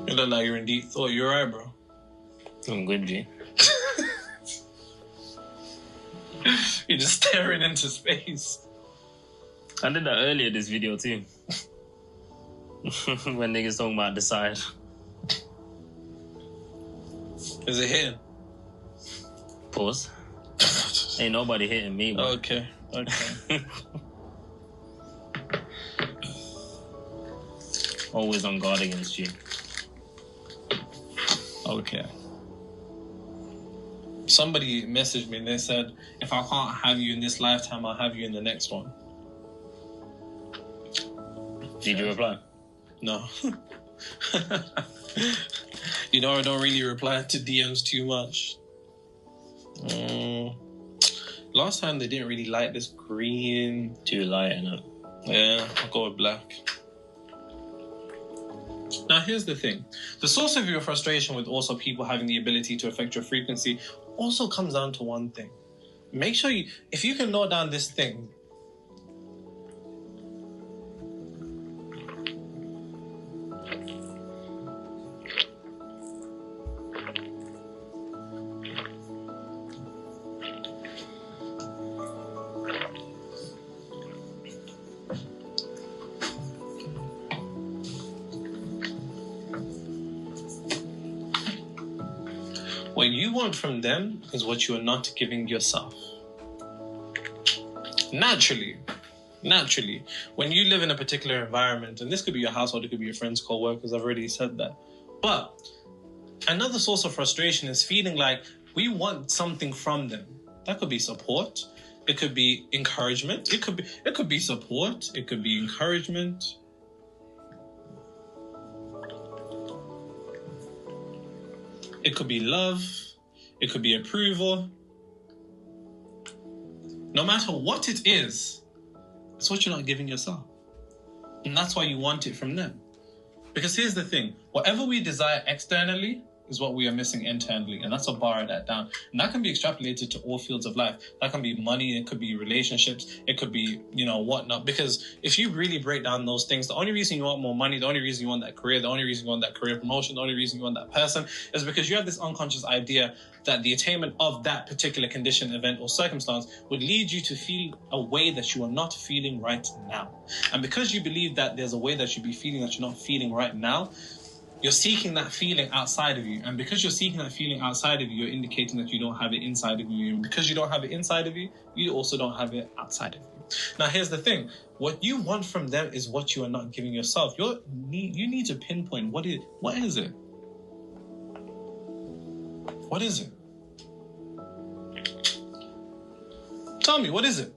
You look like you're in deep thought. You alright, bro? I'm good, G. You're just staring into space. I did that earlier, this video too. When niggas talking about decide. Is it hitting? Pause. Ain't nobody hitting me. Bro. Okay. Always on guard against you. Okay. Somebody messaged me and they said, if I can't have you in this lifetime, I'll have you in the next one. Did you reply? No. You know, I don't really reply to DMs too much. Last time they didn't really like this green. Too light, innit? Yeah, I'll go with black. Now, here's the thing. The source of your frustration with also people having the ability to affect your frequency also comes down to one thing. Make sure you, if you can note down this thing, what you want from them is what you are not giving yourself. Naturally, when you live in a particular environment, and this could be your household, it could be your friends, co-workers, I've already said that. But another source of frustration is feeling like we want something from them. That could be support. It could be encouragement. It could be support. It could be encouragement. It could be love. It could be approval. No matter what it is, it's what you're not giving yourself. And that's why you want it from them. Because here's the thing. Whatever we desire externally is what we are missing internally. And that's a bar that down. And that can be extrapolated to all fields of life. That can be money. It could be relationships. It could be, whatnot. Because if you really break down those things, the only reason you want more money, the only reason you want that career, the only reason you want that career promotion, the only reason you want that person is because you have this unconscious idea that the attainment of that particular condition, event, or circumstance would lead you to feel a way that you are not feeling right now. And because you believe that there's a way that you'd be feeling that you're not feeling right now, you're seeking that feeling outside of you. And because you're seeking that feeling outside of you, you're indicating that you don't have it inside of you. And because you don't have it inside of you, you also don't have it outside of you. Now, here's the thing. What you want from them is what you are not giving yourself. You need to pinpoint what is it? What is it? Tell me, what is it?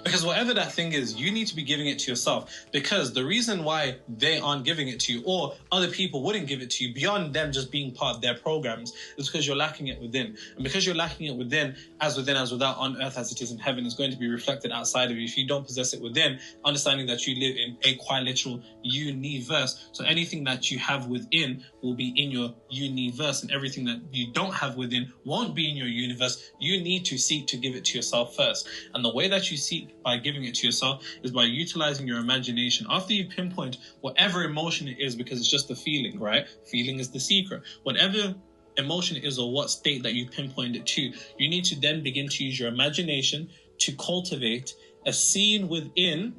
Because whatever that thing is, you need to be giving it to yourself. Because the reason why they aren't giving it to you, or other people wouldn't give it to you beyond them just being part of their programs, is because you're lacking it within. And because you're lacking it within as without, on earth as it is in heaven, is going to be reflected outside of you. If you don't possess it within, understanding that you live in a quiliteral universe. So anything that you have within will be in your universe, and everything that you don't have within won't be in your universe. You need to seek to give it to yourself first. And the way that you seek by giving it to yourself is by utilizing your imagination. After you pinpoint whatever emotion it is, because it's just a feeling, right? Feeling is the secret. Whatever emotion it is or what state that you pinpoint it to, you need to then begin to use your imagination to cultivate a scene within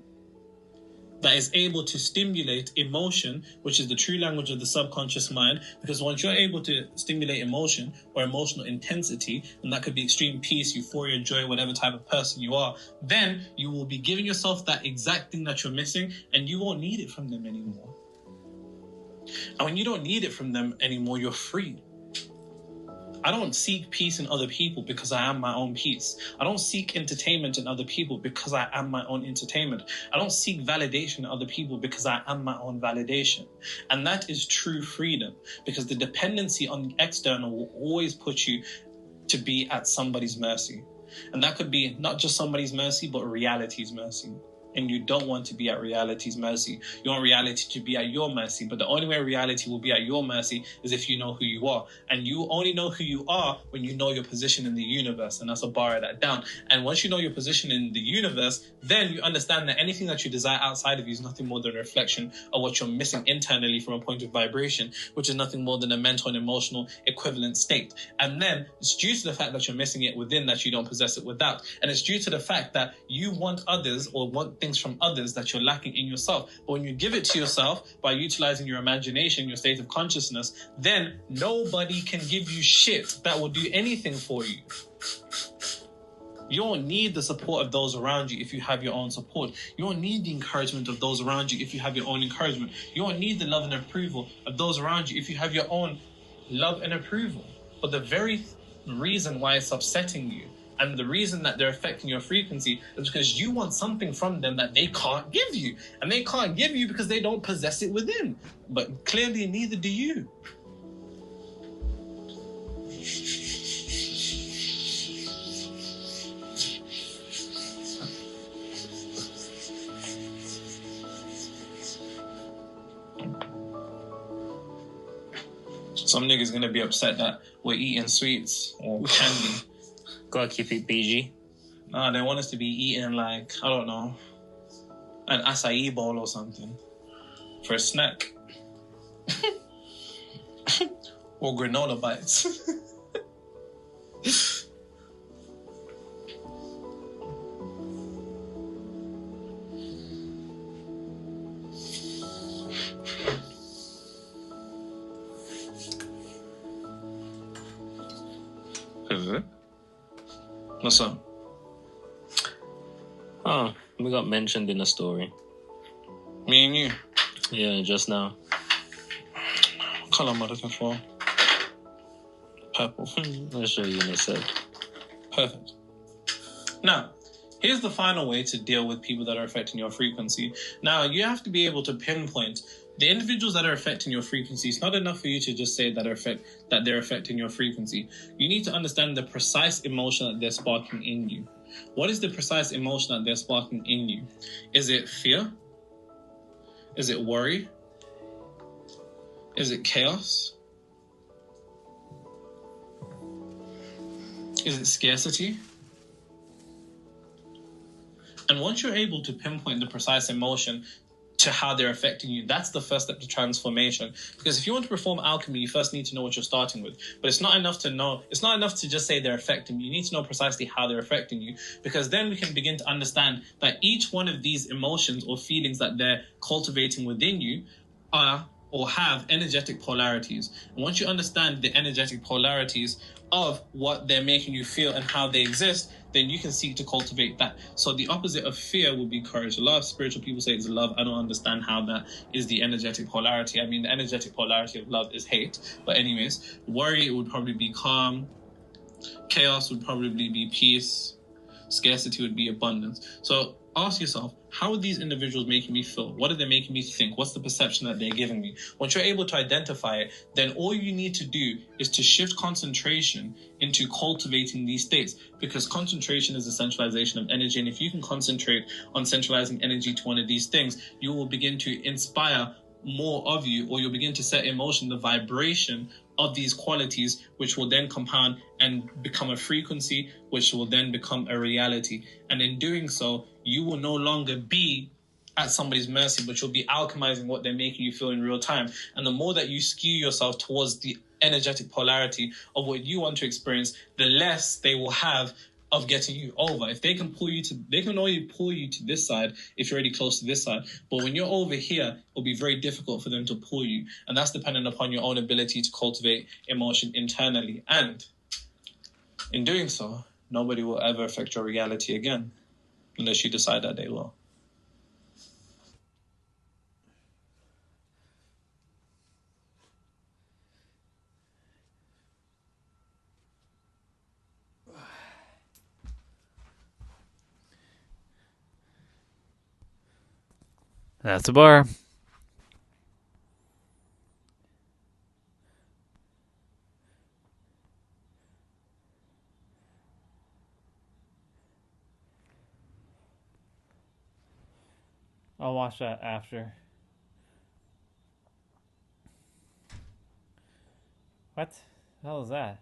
that is able to stimulate emotion, which is the true language of the subconscious mind. Because once you're able to stimulate emotion or emotional intensity, and that could be extreme peace, euphoria, joy, whatever type of person you are, then you will be giving yourself that exact thing that you're missing, and you won't need it from them anymore. And when you don't need it from them anymore, you're free. I don't seek peace in other people because I am my own peace. I don't seek entertainment in other people because I am my own entertainment. I don't seek validation in other people because I am my own validation. And that is true freedom, because the dependency on the external will always put you to be at somebody's mercy. And that could be not just somebody's mercy, but reality's mercy. And you don't want to be at reality's mercy. You want reality to be at your mercy. But the only way reality will be at your mercy is if you know who you are. And you only know who you are when you know your position in the universe. And that's a bar that down. And once you know your position in the universe, then you understand that anything that you desire outside of you is nothing more than a reflection of what you're missing internally from a point of vibration, which is nothing more than a mental and emotional equivalent state. And then it's due to the fact that you're missing it within that you don't possess it without. And it's due to the fact that you want others or want things from others that you're lacking in yourself. But when you give it to yourself by utilizing your imagination, your state of consciousness, then nobody can give you shit that will do anything for you. You don't need the support of those around you if you have your own support. You don't need the encouragement of those around you if you have your own encouragement. You don't need the love and approval of those around you if you have your own love and approval. But the very reason why it's upsetting you and the reason that they're affecting your frequency is because you want something from them that they can't give you. And they can't give you because they don't possess it within. But clearly neither do you. Some niggas gonna be upset that we're eating sweets or candy. Gotta keep it PG. Nah, they want us to be eating like, I don't know, an acai bowl or something for a snack. Or granola bites. What's up? Oh, we got mentioned in a story. Me and you? Yeah, just now. What colour am I looking for? Purple. I'll show you in a sec. Perfect. Now, here's the final way to deal with people that are affecting your frequency. Now, you have to be able to pinpoint the individuals that are affecting your frequency. It's not enough for you to just say that they're affecting your frequency. You need to understand the precise emotion that they're sparking in you. What is the precise emotion that they're sparking in you? Is it fear? Is it worry? Is it chaos? Is it scarcity? And once you're able to pinpoint the precise emotion to how they're affecting you, that's the first step to transformation. Because if you want to perform alchemy, you first need to know what you're starting with. But it's not enough to just say they're affecting you. You need to know precisely how they're affecting you, because then we can begin to understand that each one of these emotions or feelings that they're cultivating within you are or have energetic polarities. And once you understand the energetic polarities of what they're making you feel and how they exist, then you can seek to cultivate that. So the opposite of fear would be courage. A lot of spiritual people say it's love. I don't understand how that is the energetic polarity. I mean, the energetic polarity of love is hate. But anyways, worry would probably be calm. Chaos would probably be peace. Scarcity would be abundance. So ask yourself, how are these individuals making me feel? What are they making me think? What's the perception that they're giving me? Once you're able to identify it, then all you need to do is to shift concentration into cultivating these states, because concentration is a centralization of energy. And if you can concentrate on centralizing energy to one of these things, you will begin to inspire more of you, or you'll begin to set in motion the vibration of these qualities, which will then compound and become a frequency, which will then become a reality. And in doing so, you will no longer be at somebody's mercy, but you'll be alchemizing what they're making you feel in real time. And the more that you skew yourself towards the energetic polarity of what you want to experience, the less they will have of getting you over. If they can they can only pull you to this side if you're already close to this side. But when you're over here, it'll be very difficult for them to pull you. And that's dependent upon your own ability to cultivate emotion internally. And in doing so, nobody will ever affect your reality again, unless you decide that they will. That's a bar. I'll watch that after. What the hell is that?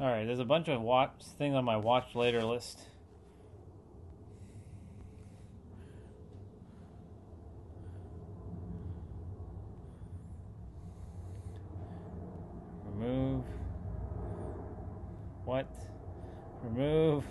Alright, there's a bunch of things on my watch later list. Remove. What? Remove.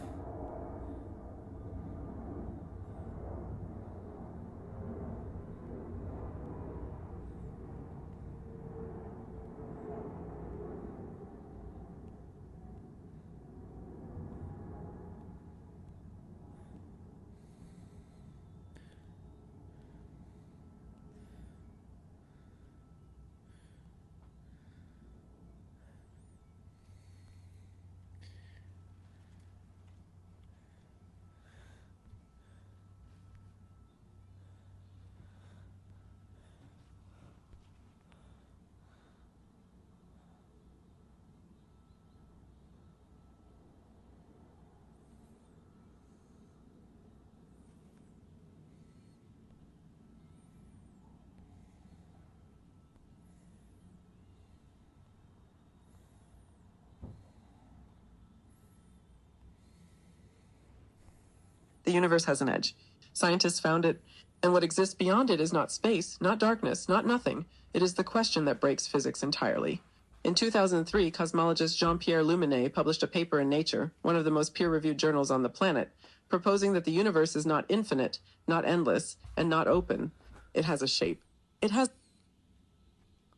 The universe has an edge. Scientists found it, and what exists beyond it is not space, not darkness, not nothing. It is the question that breaks physics entirely. In 2003, cosmologist Jean-Pierre Luminet published a paper in Nature, one of the most peer-reviewed journals on the planet, proposing that the universe is not infinite, not endless, and not open. It has a shape. It has...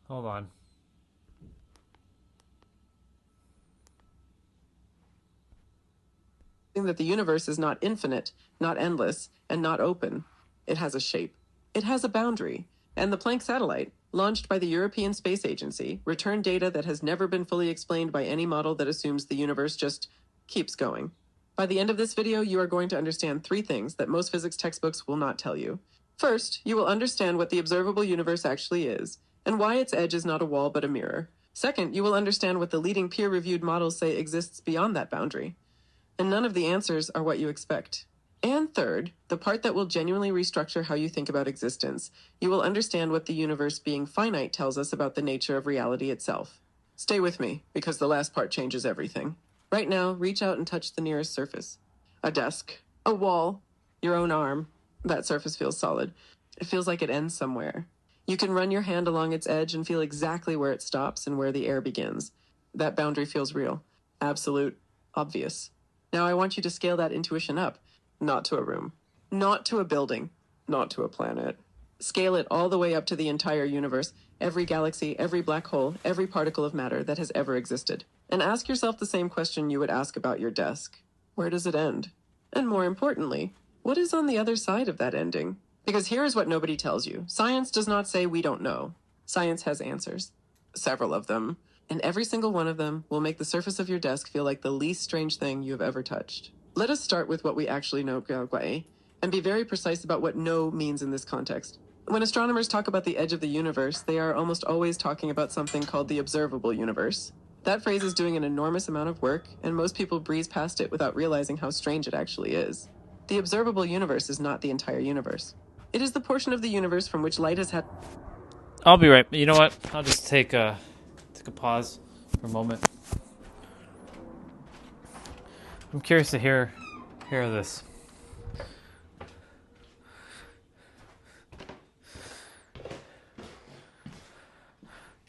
Hold on. That the universe is not infinite, not endless, and not open. It has a shape. It has a boundary. And the Planck satellite, launched by the European Space Agency, returned data that has never been fully explained by any model that assumes the universe just keeps going. By the end of this video, you are going to understand 3 things that most physics textbooks will not tell you. First, you will understand what the observable universe actually is, and why its edge is not a wall but a mirror. Second, you will understand what the leading peer-reviewed models say exists beyond that boundary. And none of the answers are what you expect. And third, the part that will genuinely restructure how you think about existence, you will understand what the universe being finite tells us about the nature of reality itself. Stay with me, because the last part changes everything. Right now, reach out and touch the nearest surface. A desk, a wall, your own arm. That surface feels solid. It feels like it ends somewhere. You can run your hand along its edge and feel exactly where it stops and where the air begins. That boundary feels real, absolute, obvious. Now I want you to scale that intuition up. Not to a room, not to a building, not to a planet. Scale it all the way up to the entire universe, every galaxy, every black hole, every particle of matter that has ever existed. And ask yourself the same question you would ask about your desk. Where does it end? And more importantly, what is on the other side of that ending? Because here is what nobody tells you. Science does not say we don't know. Science has answers. Several of them. And every single one of them will make the surface of your desk feel like the least strange thing you have ever touched. Let us start with what we actually know, and be very precise about what know means in this context. When astronomers talk about the edge of the universe, they are almost always talking about something called the observable universe. That phrase is doing an enormous amount of work, and most people breeze past it without realizing how strange it actually is. The observable universe is not the entire universe. It is the portion of the universe from which light has had... I'll be right. You know what? I'll just take a pause for a moment. I'm curious to hear this.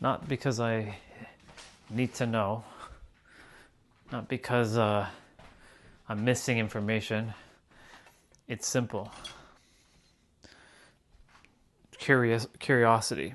Not because I need to know. Not because I'm missing information. It's simple. Curiosity.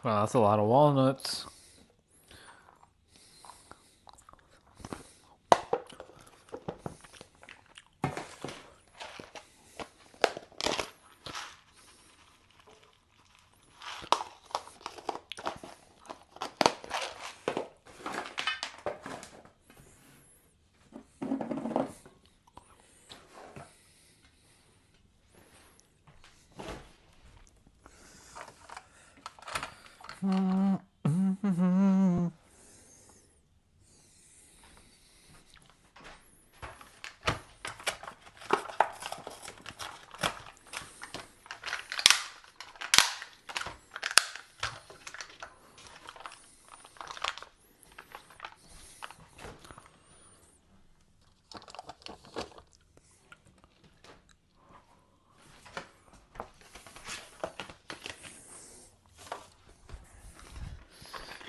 Wow, that's a lot of walnuts.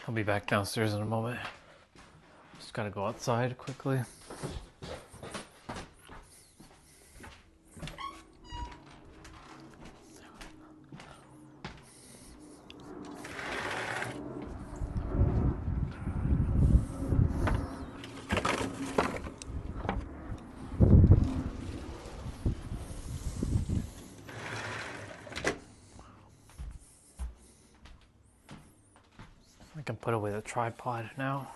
I'll be back downstairs in a moment. Just gotta go outside quickly. I can put away the tripod now.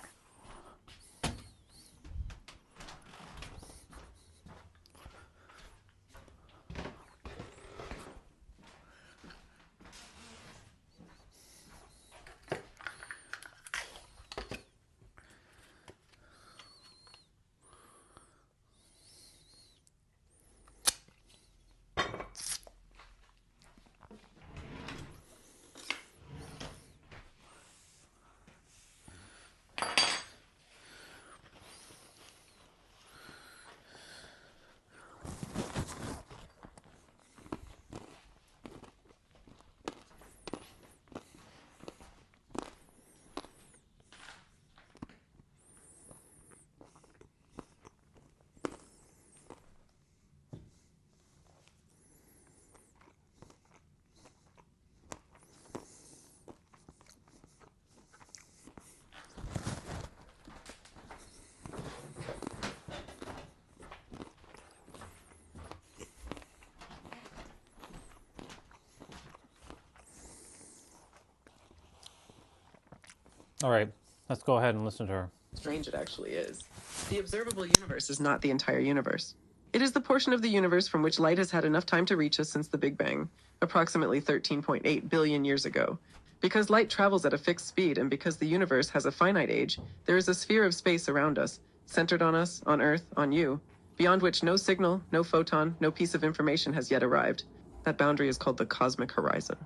All right, let's go ahead and listen to her. Strange it actually is. The observable universe is not the entire universe. It is the portion of the universe from which light has had enough time to reach us since the Big Bang, approximately 13.8 billion years ago. Because light travels at a fixed speed and because the universe has a finite age, there is a sphere of space around us, centered on us, on Earth, on you, beyond which no signal, no photon, no piece of information has yet arrived. That boundary is called the cosmic horizon.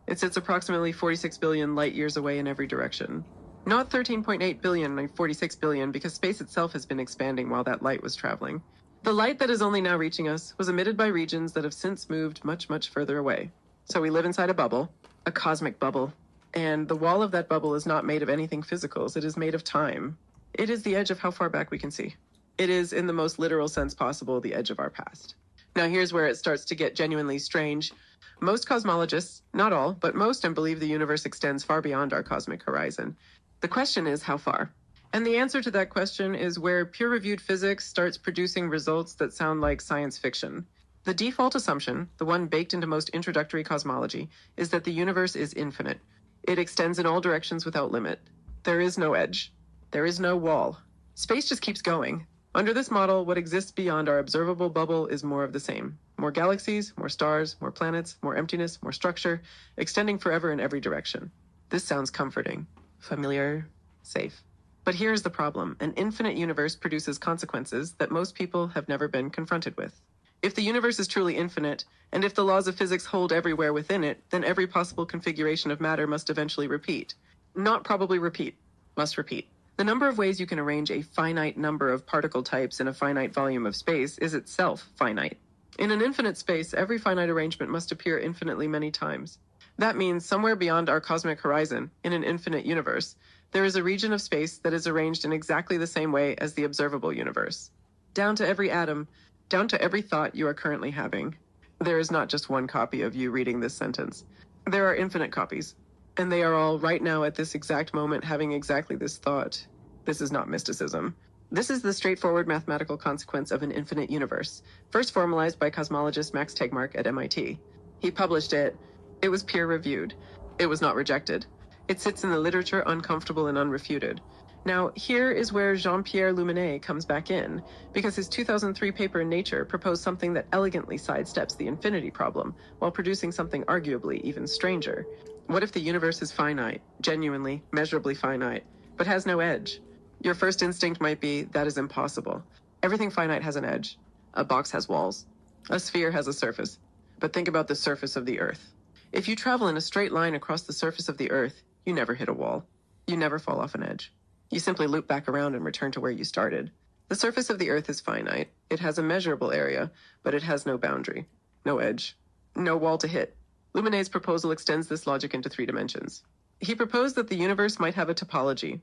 It sits approximately 46 billion light years away in every direction. Not 13.8 billion or 46 billion, because space itself has been expanding while that light was traveling. The light that is only now reaching us was emitted by regions that have since moved much, much further away. So we live inside a bubble, a cosmic bubble, and the wall of that bubble is not made of anything physical. It is made of time. It is the edge of how far back we can see. It is, in the most literal sense possible, the edge of our past. Now here's where it starts to get genuinely strange. Most cosmologists, not all, but most, believe the universe extends far beyond our cosmic horizon. The question is, how far? And the answer to that question is where peer-reviewed physics starts producing results that sound like science fiction. The default assumption, the one baked into most introductory cosmology, is that the universe is infinite. It extends in all directions without limit. There is no edge. There is no wall. Space just keeps going. Under this model, what exists beyond our observable bubble is more of the same. More galaxies, more stars, more planets, more emptiness, more structure, extending forever in every direction. This sounds comforting. Familiar, safe. But here's the problem. An infinite universe produces consequences that most people have never been confronted with. If the universe is truly infinite, and if the laws of physics hold everywhere within it, then every possible configuration of matter must eventually repeat. Not probably repeat, must repeat. The number of ways you can arrange a finite number of particle types in a finite volume of space is itself finite. In an infinite space, every finite arrangement must appear infinitely many times. That means somewhere beyond our cosmic horizon, in an infinite universe, there is a region of space that is arranged in exactly the same way as the observable universe. Down to every atom, down to every thought you are currently having. There is not just one copy of you reading this sentence. There are infinite copies, and they are all right now at this exact moment having exactly this thought. This is not mysticism. This is the straightforward mathematical consequence of an infinite universe, first formalized by cosmologist Max Tegmark at MIT. He published it. It was peer-reviewed. It was not rejected. It sits in the literature uncomfortable and unrefuted. Now, here is where Jean-Pierre Luminet comes back in, because his 2003 paper in Nature proposed something that elegantly sidesteps the infinity problem, while producing something arguably even stranger. What if the universe is finite, genuinely, measurably finite, but has no edge? Your first instinct might be, that is impossible. Everything finite has an edge. A box has walls. A sphere has a surface. But think about the surface of the Earth. If you travel in a straight line across the surface of the Earth, you never hit a wall. You never fall off an edge. You simply loop back around and return to where you started. The surface of the Earth is finite. It has a measurable area, but it has no boundary, no edge, no wall to hit. Luminet's proposal extends this logic into 3 dimensions. He proposed that the universe might have a topology,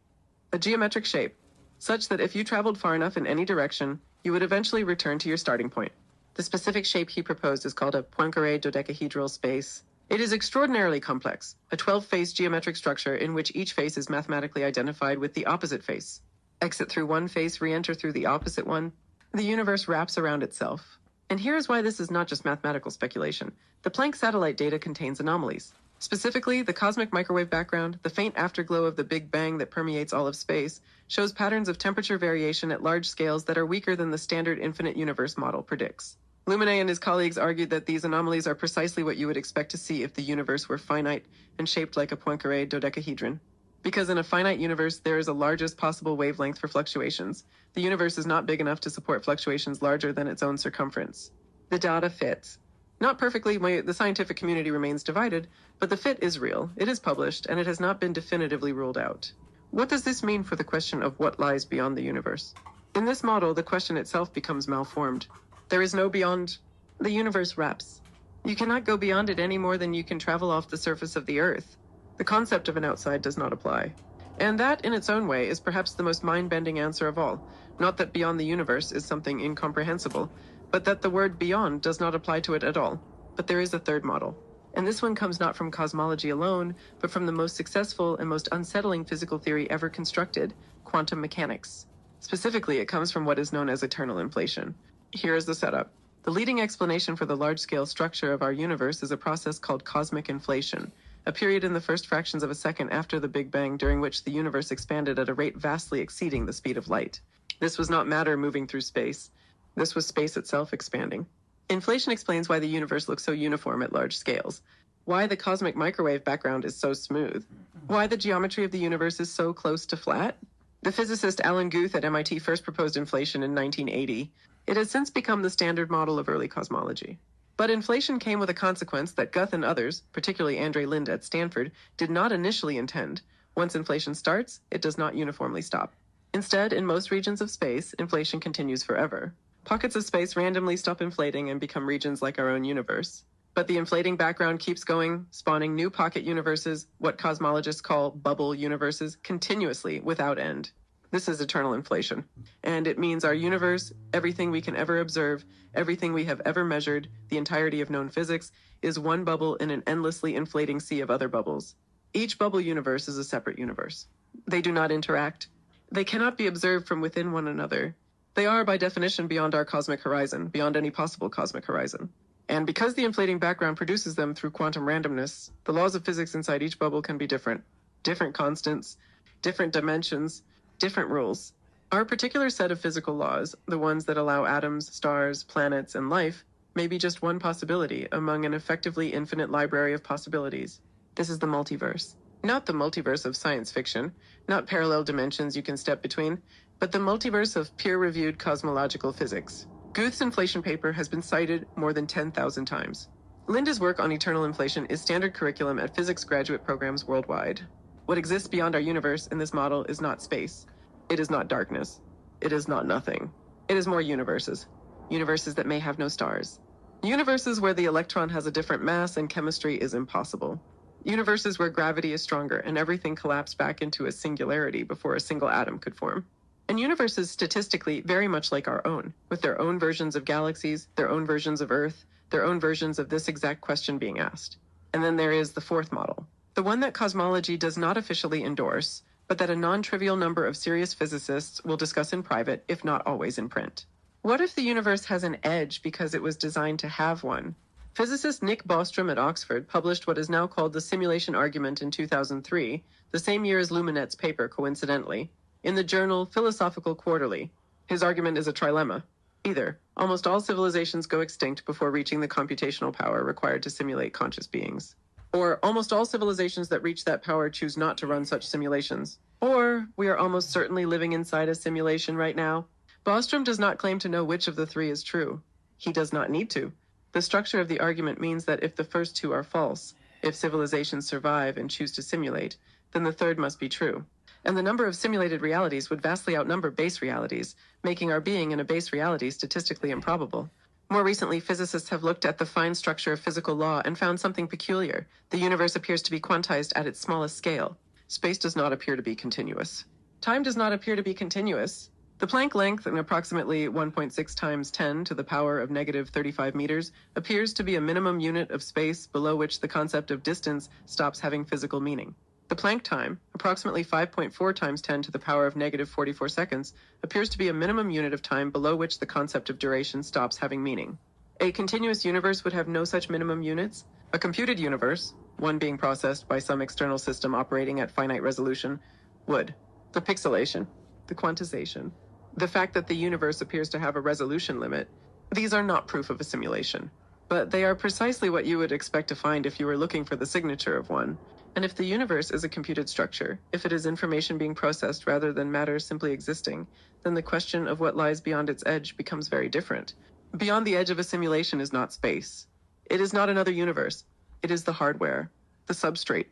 a geometric shape, such that if you traveled far enough in any direction, you would eventually return to your starting point. The specific shape he proposed is called a Poincare dodecahedral space. It is extraordinarily complex, a 12-face geometric structure in which each face is mathematically identified with the opposite face. Exit through one face, re-enter through the opposite one. The universe wraps around itself. And here is why this is not just mathematical speculation. The Planck satellite data contains anomalies. Specifically, the cosmic microwave background, the faint afterglow of the Big Bang that permeates all of space, shows patterns of temperature variation at large scales that are weaker than the standard infinite universe model predicts. Luminet and his colleagues argued that these anomalies are precisely what you would expect to see if the universe were finite and shaped like a Poincare dodecahedron. Because in a finite universe, there is a largest possible wavelength for fluctuations. The universe is not big enough to support fluctuations larger than its own circumference. The data fits. Not perfectly, the scientific community remains divided, but the fit is real, it is published, and it has not been definitively ruled out. What does this mean for the question of what lies beyond the universe? In this model, the question itself becomes malformed. There is no beyond. The universe wraps. You cannot go beyond it any more than you can travel off the surface of the Earth. The concept of an outside does not apply. And that, in its own way, is perhaps the most mind-bending answer of all. Not that beyond the universe is something incomprehensible, but that the word beyond does not apply to it at all. But there is a third model. And this one comes not from cosmology alone, but from the most successful and most unsettling physical theory ever constructed, quantum mechanics. Specifically, it comes from what is known as eternal inflation. Here is the setup. The leading explanation for the large-scale structure of our universe is a process called cosmic inflation, a period in the first fractions of a second after the Big Bang during which the universe expanded at a rate vastly exceeding the speed of light. This was not matter moving through space. This was space itself expanding. Inflation explains why the universe looks so uniform at large scales, why the cosmic microwave background is so smooth, why the geometry of the universe is so close to flat. The physicist Alan Guth at MIT first proposed inflation in 1980. It has since become the standard model of early cosmology. But inflation came with a consequence that Guth and others, particularly Andre Linde at Stanford, did not initially intend. Once inflation starts, it does not uniformly stop. Instead, in most regions of space, inflation continues forever. Pockets of space randomly stop inflating and become regions like our own universe. But the inflating background keeps going, spawning new pocket universes, what cosmologists call bubble universes, continuously without end. This is eternal inflation. And it means our universe, everything we can ever observe, everything we have ever measured, the entirety of known physics, is one bubble in an endlessly inflating sea of other bubbles. Each bubble universe is a separate universe. They do not interact. They cannot be observed from within one another. They are, by definition, beyond our cosmic horizon, beyond any possible cosmic horizon. And because the inflating background produces them through quantum randomness, the laws of physics inside each bubble can be different. Different constants, different dimensions, different rules. Our particular set of physical laws, the ones that allow atoms, stars, planets, and life, may be just one possibility among an effectively infinite library of possibilities. This is the multiverse. Not the multiverse of science fiction, not parallel dimensions you can step between, but the multiverse of peer-reviewed cosmological physics. Guth's inflation paper has been cited more than 10,000 times. Linde's work on eternal inflation is standard curriculum at physics graduate programs worldwide. What exists beyond our universe in this model is not space. It is not darkness. It is not nothing. It is more universes. Universes that may have no stars. Universes where the electron has a different mass and chemistry is impossible. Universes where gravity is stronger and everything collapsed back into a singularity before a single atom could form. And universes statistically very much like our own, with their own versions of galaxies, their own versions of Earth, their own versions of this exact question being asked. And then there is the fourth model, the one that cosmology does not officially endorse, but that a non-trivial number of serious physicists will discuss in private, if not always in print. What if the universe has an edge because it was designed to have one? Physicist Nick Bostrom at Oxford published what is now called the simulation argument in 2003, the same year as Luminet's paper, coincidentally, in the journal Philosophical Quarterly. His argument is a trilemma. Either almost all civilizations go extinct before reaching the computational power required to simulate conscious beings, or almost all civilizations that reach that power choose not to run such simulations, or we are almost certainly living inside a simulation right now. Bostrom does not claim to know which of the three is true. He does not need to. The structure of the argument means that if the first two are false, if civilizations survive and choose to simulate, then the third must be true. And the number of simulated realities would vastly outnumber base realities, making our being in a base reality statistically improbable. More recently, physicists have looked at the fine structure of physical law and found something peculiar. The universe appears to be quantized at its smallest scale. Space does not appear to be continuous. Time does not appear to be continuous. The Planck length, in approximately 1.6 times 10 to the power of negative 35 meters, appears to be a minimum unit of space below which the concept of distance stops having physical meaning. The Planck time, approximately 5.4 times 10 to the power of negative 44 seconds, appears to be a minimum unit of time below which the concept of duration stops having meaning. A continuous universe would have no such minimum units. A computed universe, one being processed by some external system operating at finite resolution, would. The pixelation, the quantization, the fact that the universe appears to have a resolution limit, these are not proof of a simulation. But they are precisely what you would expect to find if you were looking for the signature of one. And if the universe is a computed structure, if it is information being processed rather than matter simply existing, then the question of what lies beyond its edge becomes very different. Beyond the edge of a simulation is not space. It is not another universe. It is the hardware, the substrate,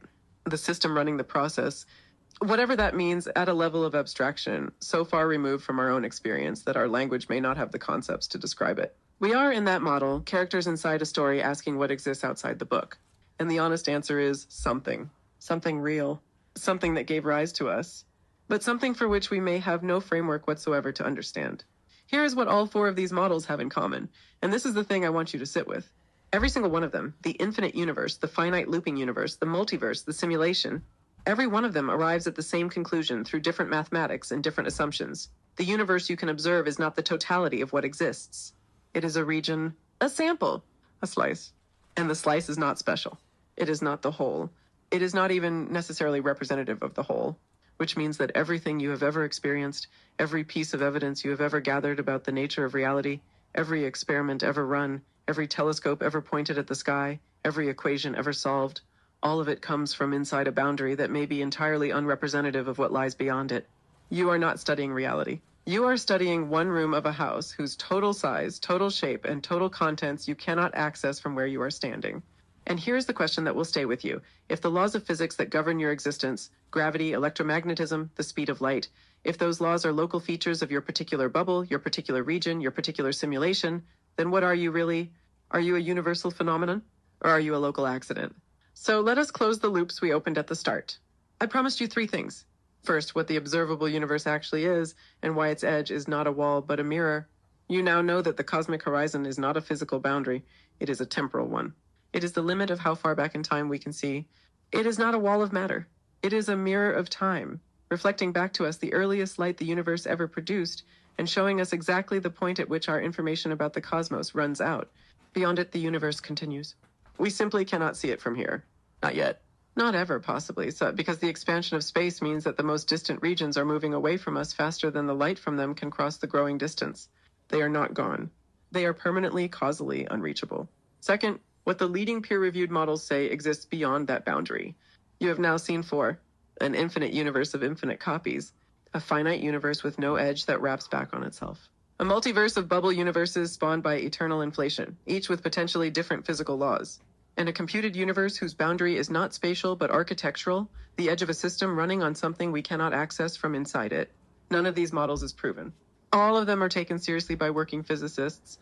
the system running the process. Whatever that means, at a level of abstraction, so far removed from our own experience that our language may not have the concepts to describe it. We are, in that model, characters inside a story asking what exists outside the book. And the honest answer is something. Something real. Something that gave rise to us. But something for which we may have no framework whatsoever to understand. Here is what all four of these models have in common. And this is the thing I want you to sit with. Every single one of them, the infinite universe, the finite looping universe, the multiverse, the simulation, every one of them arrives at the same conclusion through different mathematics and different assumptions. The universe you can observe is not the totality of what exists. It is a region, a sample, a slice. And the slice is not special. It is not the whole. It is not even necessarily representative of the whole, which means that everything you have ever experienced, every piece of evidence you have ever gathered about the nature of reality, every experiment ever run, every telescope ever pointed at the sky, every equation ever solved, all of it comes from inside a boundary that may be entirely unrepresentative of what lies beyond it. You are not studying reality. You are studying one room of a house whose total size, total shape, and total contents you cannot access from where you are standing. And here's the question that will stay with you. If the laws of physics that govern your existence, gravity, electromagnetism, the speed of light, if those laws are local features of your particular bubble, your particular region, your particular simulation, then what are you really? Are you a universal phenomenon? Or are you a local accident? So let us close the loops we opened at the start. I promised you three things. First, what the observable universe actually is, and why its edge is not a wall but a mirror. You now know that the cosmic horizon is not a physical boundary, it is a temporal one. It is the limit of how far back in time we can see. It is not a wall of matter. It is a mirror of time, reflecting back to us the earliest light the universe ever produced, and showing us exactly the point at which our information about the cosmos runs out. Beyond it, the universe continues. We simply cannot see it from here. Not yet. Not ever, possibly, because the expansion of space means that the most distant regions are moving away from us faster than the light from them can cross the growing distance. They are not gone. They are permanently, causally unreachable. Second, what the leading peer-reviewed models say exists beyond that boundary. You have now seen four: an infinite universe of infinite copies, a finite universe with no edge that wraps back on itself, a multiverse of bubble universes spawned by eternal inflation, each with potentially different physical laws, and a computed universe whose boundary is not spatial but architectural, the edge of a system running on something we cannot access from inside it. None of these models is proven. All of them are taken seriously by working physicists.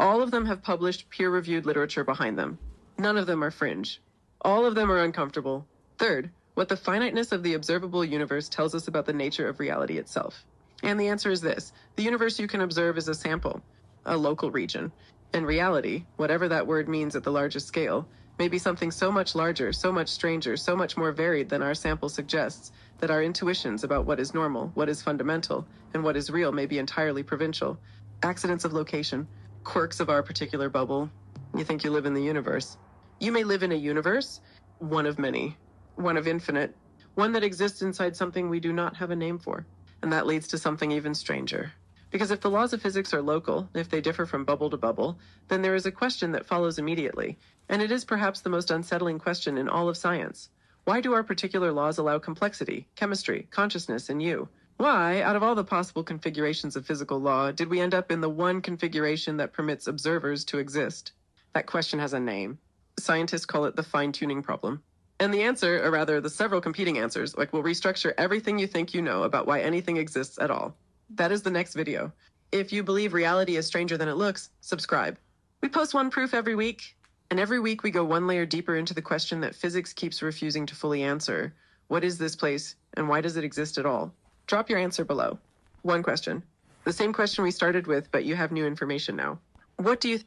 All of them have published peer-reviewed literature behind them. None of them are fringe. All of them are uncomfortable. Third, what the finiteness of the observable universe tells us about the nature of reality itself. And the answer is this: the universe you can observe is a sample, a local region. And reality, whatever that word means at the largest scale, may be something so much larger, so much stranger, so much more varied than our sample suggests, that our intuitions about what is normal, what is fundamental, and what is real may be entirely provincial. Accidents of location, quirks of our particular bubble. You think you live in the universe. You may live in a universe, one of many, one of infinite, one that exists inside something we do not have a name for. And that leads to something even stranger. Because if the laws of physics are local, if they differ from bubble to bubble, then there is a question that follows immediately. And it is perhaps the most unsettling question in all of science. Why do our particular laws allow complexity, chemistry, consciousness, and you? Why, out of all the possible configurations of physical law, did we end up in the one configuration that permits observers to exist? That question has a name. Scientists call it the fine-tuning problem. And the answer, or rather the several competing answers, will restructure everything you think you know about why anything exists at all. That is the next video. If you believe reality is stranger than it looks, subscribe. We post one proof every week, and every week we go one layer deeper into the question that physics keeps refusing to fully answer. What is this place, and why does it exist at all? Drop your answer below. One question. The same question we started with, but you have new information now. What do you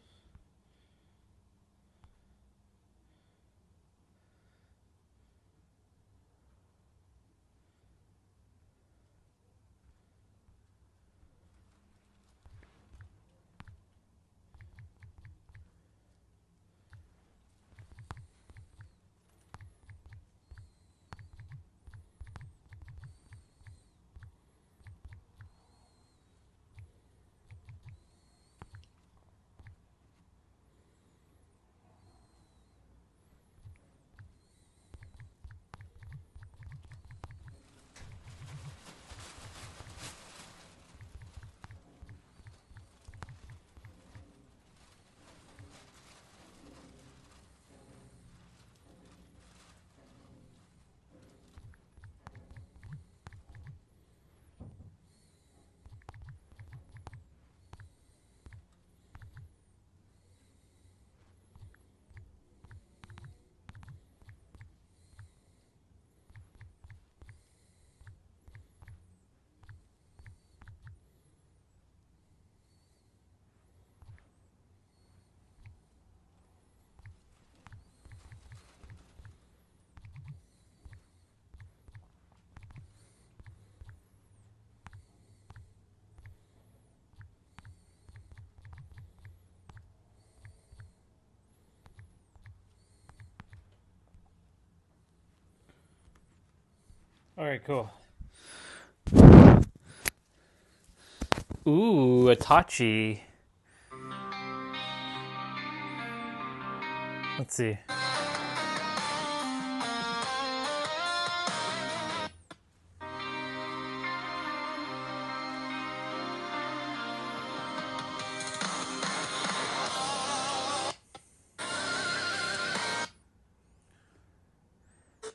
All right, cool. Ooh, Itachi. Let's see.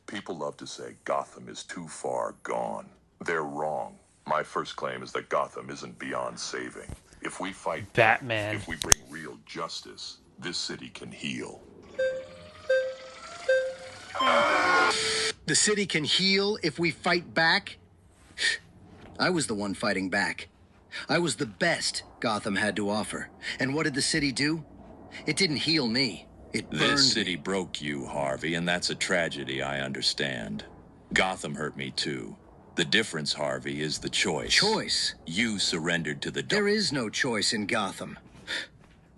People love to say Gotham is too far gone. They're wrong. My first claim is that Gotham isn't beyond saving. If we fight Batman, if we bring real justice, this city can heal. The city can heal if we fight back? I was the one fighting back. I was the best Gotham had to offer. And what did the city do? It didn't heal me. It burned This city broke you, Harvey, and that's a tragedy, I understand. Gotham hurt me too. The difference, Harvey, is the choice. Choice? You surrendered to the There is no choice in Gotham.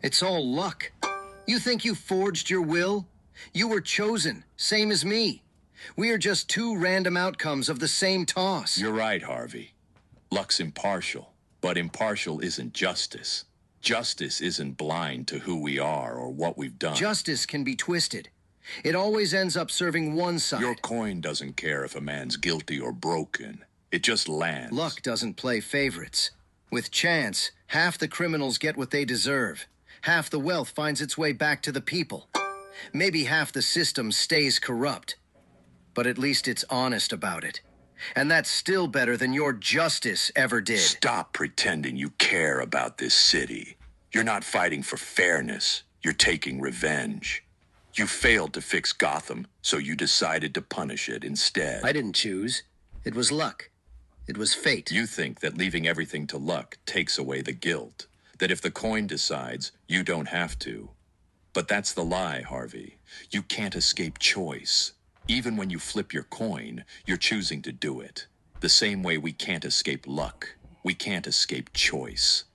It's all luck. You think you forged your will? You were chosen, same as me. We are just two random outcomes of the same toss. You're right, Harvey. Luck's impartial, but impartial isn't justice. Justice isn't blind to who we are or what we've done. Justice can be twisted. It always ends up serving one side. Your coin doesn't care if a man's guilty or broken. It just lands. Luck doesn't play favorites. With chance, half the criminals get what they deserve. Half the wealth finds its way back to the people. Maybe half the system stays corrupt. But at least it's honest about it. And that's still better than your justice ever did. Stop pretending you care about this city. You're not fighting for fairness. You're taking revenge. You failed to fix Gotham, so you decided to punish it instead. I didn't choose. It was luck. It was fate. You think that leaving everything to luck takes away the guilt. That if the coin decides, you don't have to. But that's the lie, Harvey. You can't escape choice. Even when you flip your coin, you're choosing to do it. The same way we can't escape luck. We can't escape choice.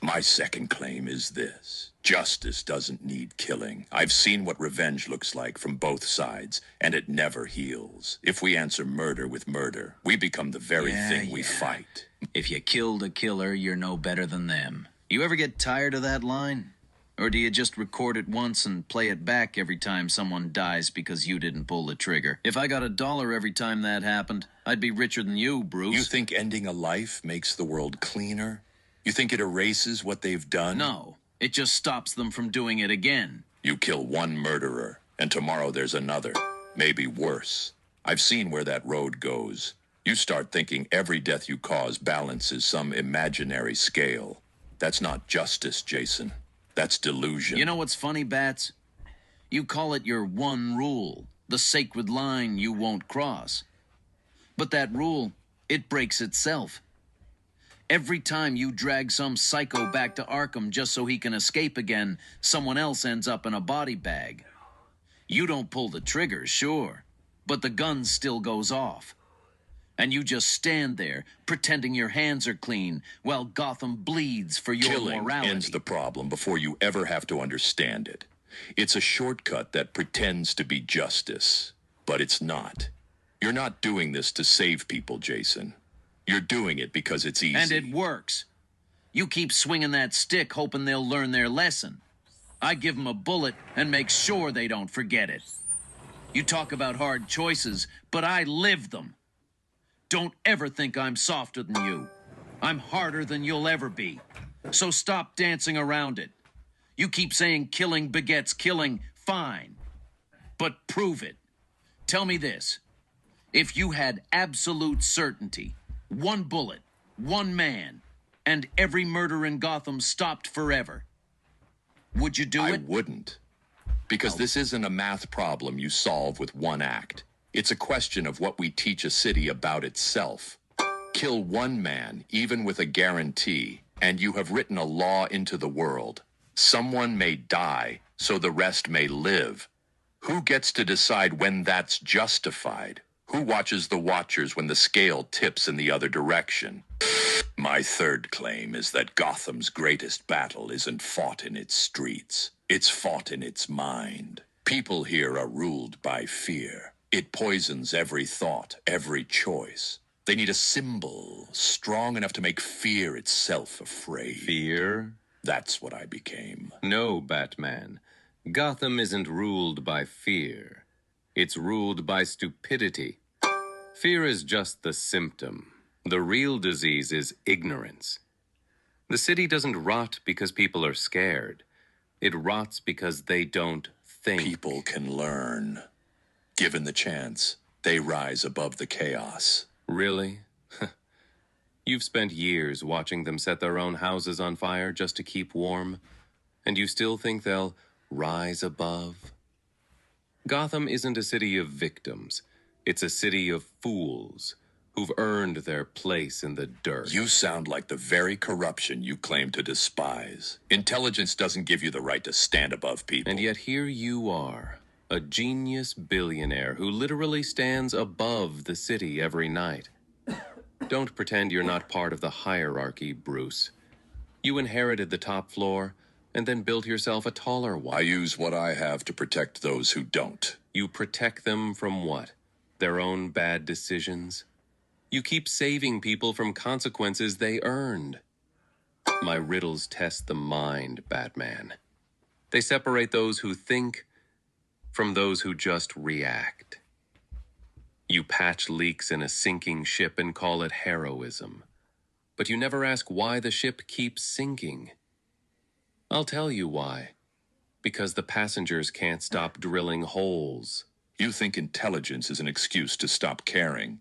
My second claim is this. Justice doesn't need killing. I've seen what revenge looks like from both sides, and it never heals. If we answer murder with murder, we become the very thing we fight. If you killed a killer, you're no better than them. You ever get tired of that line? Or do you just record it once and play it back every time someone dies because you didn't pull the trigger? If I got $1 every time that happened, I'd be richer than you, Bruce. You think ending a life makes the world cleaner? You think it erases what they've done? No, it just stops them from doing it again. You kill one murderer, and tomorrow there's another, maybe worse. I've seen where that road goes. You start thinking every death you cause balances some imaginary scale. That's not justice, Jason. That's delusion. You know what's funny, Bats? You call it your one rule, the sacred line you won't cross. But that rule, it breaks itself. Every time you drag some psycho back to Arkham just so he can escape again, someone else ends up in a body bag. You don't pull the trigger, sure, but the gun still goes off. And you just stand there, pretending your hands are clean, while Gotham bleeds for your Killing morality. ends the problem before you ever have to understand it. It's a shortcut that pretends to be justice, but it's not. You're not doing this to save people, Jason. You're doing it because it's easy. And it works. You keep swinging that stick hoping they'll learn their lesson. I give them a bullet and make sure they don't forget it. You talk about hard choices, but I live them. Don't ever think I'm softer than you. I'm harder than you'll ever be. So stop dancing around it. You keep saying killing begets killing, fine. But prove it. Tell me this. If you had absolute certainty, one bullet, one man, and every murder in Gotham stopped forever, would you do it? I wouldn't. Because this isn't a math problem you solve with one act. It's a question of what we teach a city about itself. Kill one man, even with a guarantee, and you have written a law into the world. Someone may die, so the rest may live. Who gets to decide when that's justified? Who watches the watchers when the scale tips in the other direction? My third claim is that Gotham's greatest battle isn't fought in its streets. It's fought in its mind. People here are ruled by fear. It poisons every thought, every choice. They need a symbol strong enough to make fear itself afraid. Fear? That's what I became. No, Batman. Gotham isn't ruled by fear. It's ruled by stupidity. Fear is just the symptom. The real disease is ignorance. The city doesn't rot because people are scared. It rots because they don't think. People can learn. Given the chance, they rise above the chaos. Really? You've spent years watching them set their own houses on fire just to keep warm, and you still think they'll rise above? Gotham isn't a city of victims. It's a city of fools who've earned their place in the dirt. You sound like the very corruption you claim to despise. Intelligence doesn't give you the right to stand above people. And yet here you are, a genius billionaire who literally stands above the city every night. Don't pretend you're not part of the hierarchy, Bruce. You inherited the top floor and then built yourself a taller one. I use what I have to protect those who don't. You protect them from what? Their own bad decisions? You keep saving people from consequences they earned. My riddles test the mind, Batman. They separate those who think from those who just react. You patch leaks in a sinking ship and call it heroism. But you never ask why the ship keeps sinking. I'll tell you why. Because the passengers can't stop drilling holes. You think intelligence is an excuse to stop caring.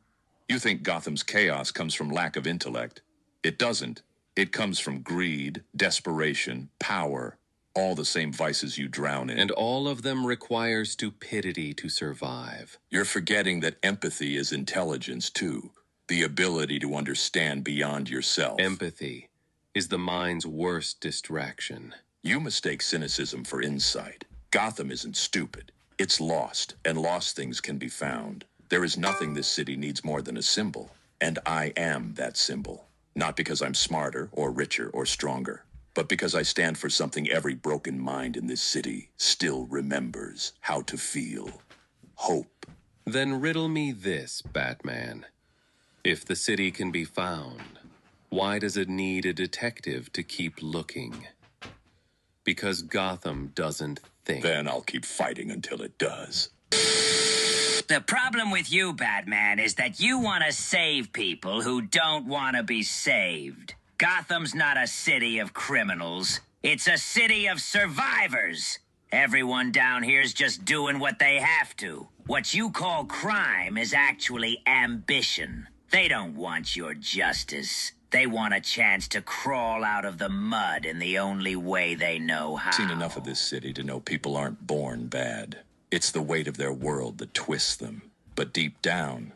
You think Gotham's chaos comes from lack of intellect. It doesn't. It comes from greed, desperation, power, all the same vices you drown in. And all of them require stupidity to survive. You're forgetting that empathy is intelligence, too. The ability to understand beyond yourself. Empathy is the mind's worst distraction. You mistake cynicism for insight. Gotham isn't stupid. It's lost, and lost things can be found. There is nothing this city needs more than a symbol, and I am that symbol. Not because I'm smarter or richer or stronger, but because I stand for something every broken mind in this city still remembers how to feel. Hope. Then riddle me this, Batman. If the city can be found, why does it need a detective to keep looking? Because Gotham doesn't think. Then I'll keep fighting until it does. The problem with you, Batman, is that you want to save people who don't want to be saved. Gotham's not a city of criminals. It's a city of survivors. Everyone down here's just doing what they have to. What you call crime is actually ambition. They don't want your justice. They want a chance to crawl out of the mud in the only way they know how. I've seen enough of this city to know people aren't born bad. It's the weight of their world that twists them. But deep down,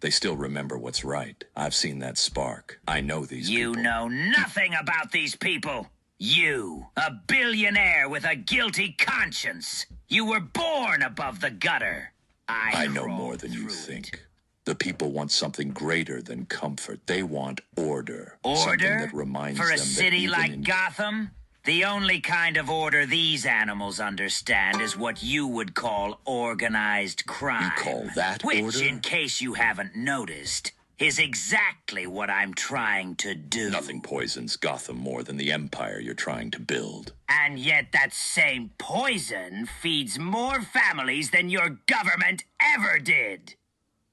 they still remember what's right. I've seen that spark. I know these people. You know nothing about these people. You, a billionaire with a guilty conscience. You were born above the gutter. I know more than you think. The people want something greater than comfort. They want order. Something Order? that reminds For them a city that like even in Gotham? The only kind of order these animals understand is what you would call organized crime. You call that which, order? in case you haven't noticed, is exactly what I'm trying to do. Nothing poisons Gotham more than the empire you're trying to build. And yet that same poison feeds more families than your government ever did.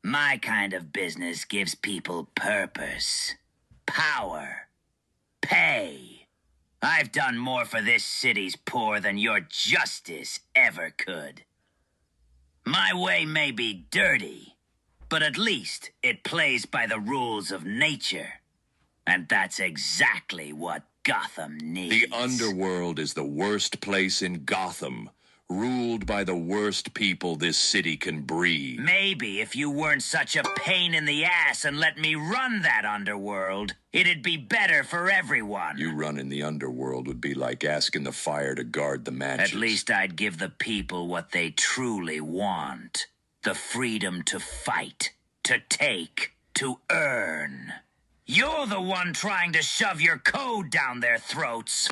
My kind of business gives people purpose, power, pay. I've done more for this city's poor than your justice ever could. My way may be dirty, but at least it plays by the rules of nature. And that's exactly what Gotham needs. The underworld is the worst place in Gotham, ruled by the worst people this city can breed. Maybe if you weren't such a pain in the ass and let me run that underworld, it'd be better for everyone. You running the underworld would be like asking the fire to guard the matches. At least I'd give the people what they truly want. The freedom to fight, to take, to earn. You're the one trying to shove your code down their throats.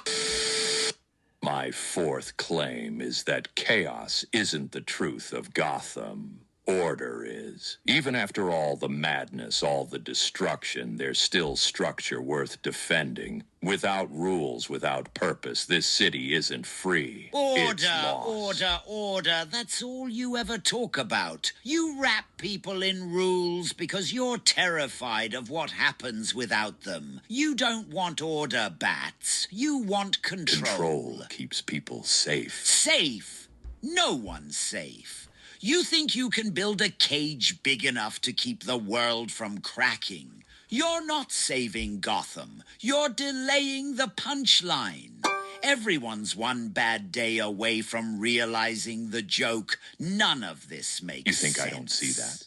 My fourth claim is that chaos isn't the truth of Gotham. Order is. Even after all the madness, all the destruction, there's still structure worth defending. Without rules, without purpose, this city isn't free. It's lost. Order. That's all you ever talk about. You wrap people in rules because you're terrified of what happens without them. You don't want order, Bats. You want control. Control keeps people safe. Safe? No one's safe. You think you can build a cage big enough to keep the world from cracking? You're not saving Gotham. You're delaying the punchline. Everyone's one bad day away from realizing the joke. None of this makes sense. You think I don't see that?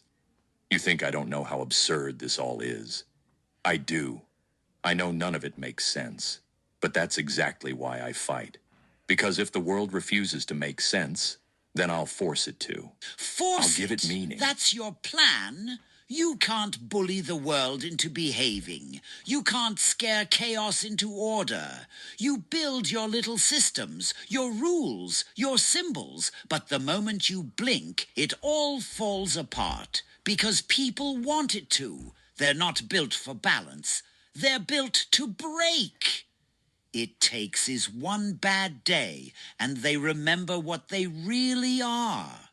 You think I don't know how absurd this all is? I do. I know none of it makes sense. But that's exactly why I fight. Because if the world refuses to make sense, then I'll force it to. Force I'll give it meaning. That's your plan? You can't bully the world into behaving. You can't scare chaos into order. You build your little systems, your rules, your symbols, but the moment you blink, it all falls apart. Because people want it to. They're not built for balance. They're built to break. It takes is one bad day, and they remember what they really are.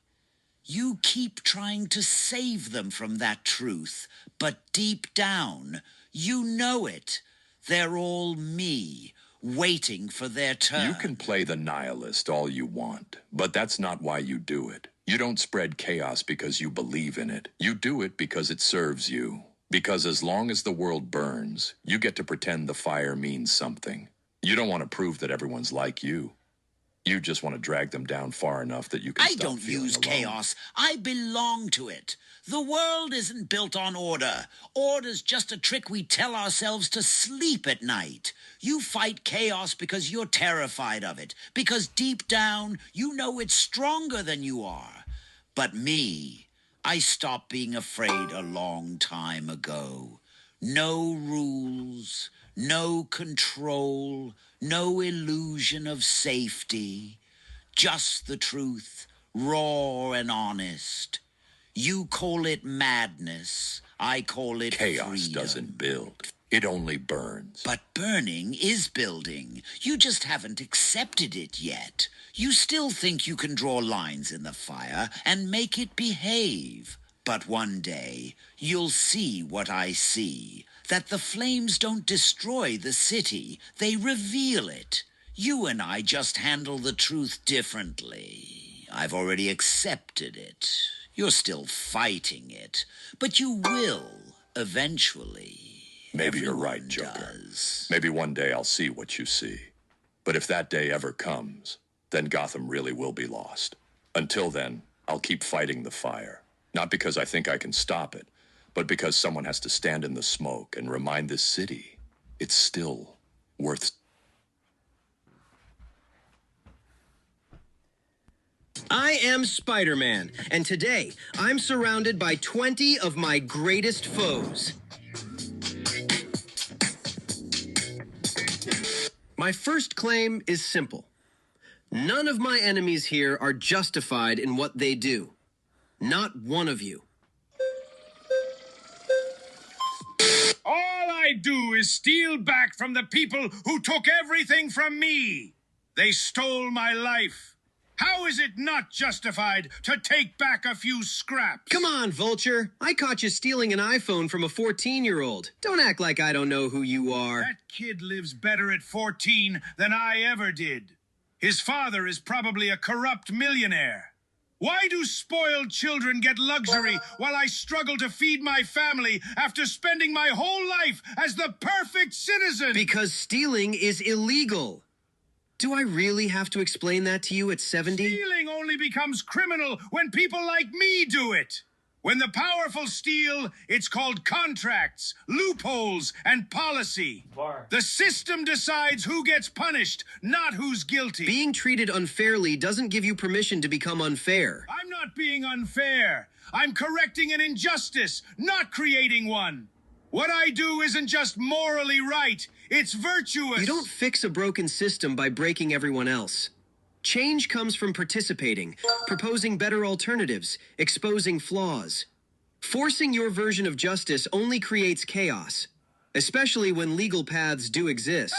You keep trying to save them from that truth, but deep down, you know it. They're all me, waiting for their turn. You can play the nihilist all you want, but that's not why you do it. You don't spread chaos because you believe in it. You do it because it serves you. Because as long as the world burns, you get to pretend the fire means something. You don't want to prove that everyone's like you. You just want to drag them down far enough that you can I don't use chaos. I belong to it. The world isn't built on order. Order's just a trick we tell ourselves to sleep at night. You fight chaos because you're terrified of it. Because deep down, you know it's stronger than you are. But me, I stopped being afraid a long time ago. No rules, no control, no illusion of safety. Just the truth, raw and honest. You call it madness, I call it Chaos freedom. doesn't build. It only burns. But burning is building. You just haven't accepted it yet. You still think you can draw lines in the fire and make it behave. But one day, you'll see what I see. That the flames don't destroy the city. They reveal it. You and I just handle the truth differently. I've already accepted it. You're still fighting it. But you will, eventually. Maybe you're right, Joker. Maybe one day I'll see what you see. But if that day ever comes, then Gotham really will be lost. Until then, I'll keep fighting the fire. Not because I think I can stop it, but because someone has to stand in the smoke and remind this city it's still worth... I am Spider-Man, and today I'm surrounded by 20 of my greatest foes. My first claim is simple. None of my enemies here are justified in what they do. Not one of you. All I do is steal back from the people who took everything from me. They stole my life. How is it not justified to take back a few scraps? Come on, Vulture. I caught you stealing an iPhone from a 14-year-old. Don't act like I don't know who you are. That kid lives better at 14 than I ever did. His father is probably a corrupt millionaire. Why do spoiled children get luxury while I struggle to feed my family after spending my whole life as the perfect citizen? Because stealing is illegal. Do I really have to explain that to you at 70? Stealing only becomes criminal when people like me do it. When the powerful steal, it's called contracts, loopholes, and policy. The system decides who gets punished, not who's guilty. Being treated unfairly doesn't give you permission to become unfair. I'm not being unfair. I'm correcting an injustice, not creating one. What I do isn't just morally right, it's virtuous. You don't fix a broken system by breaking everyone else. Change comes from participating, proposing better alternatives, exposing flaws. Forcing your version of justice only creates chaos, especially when legal paths do exist.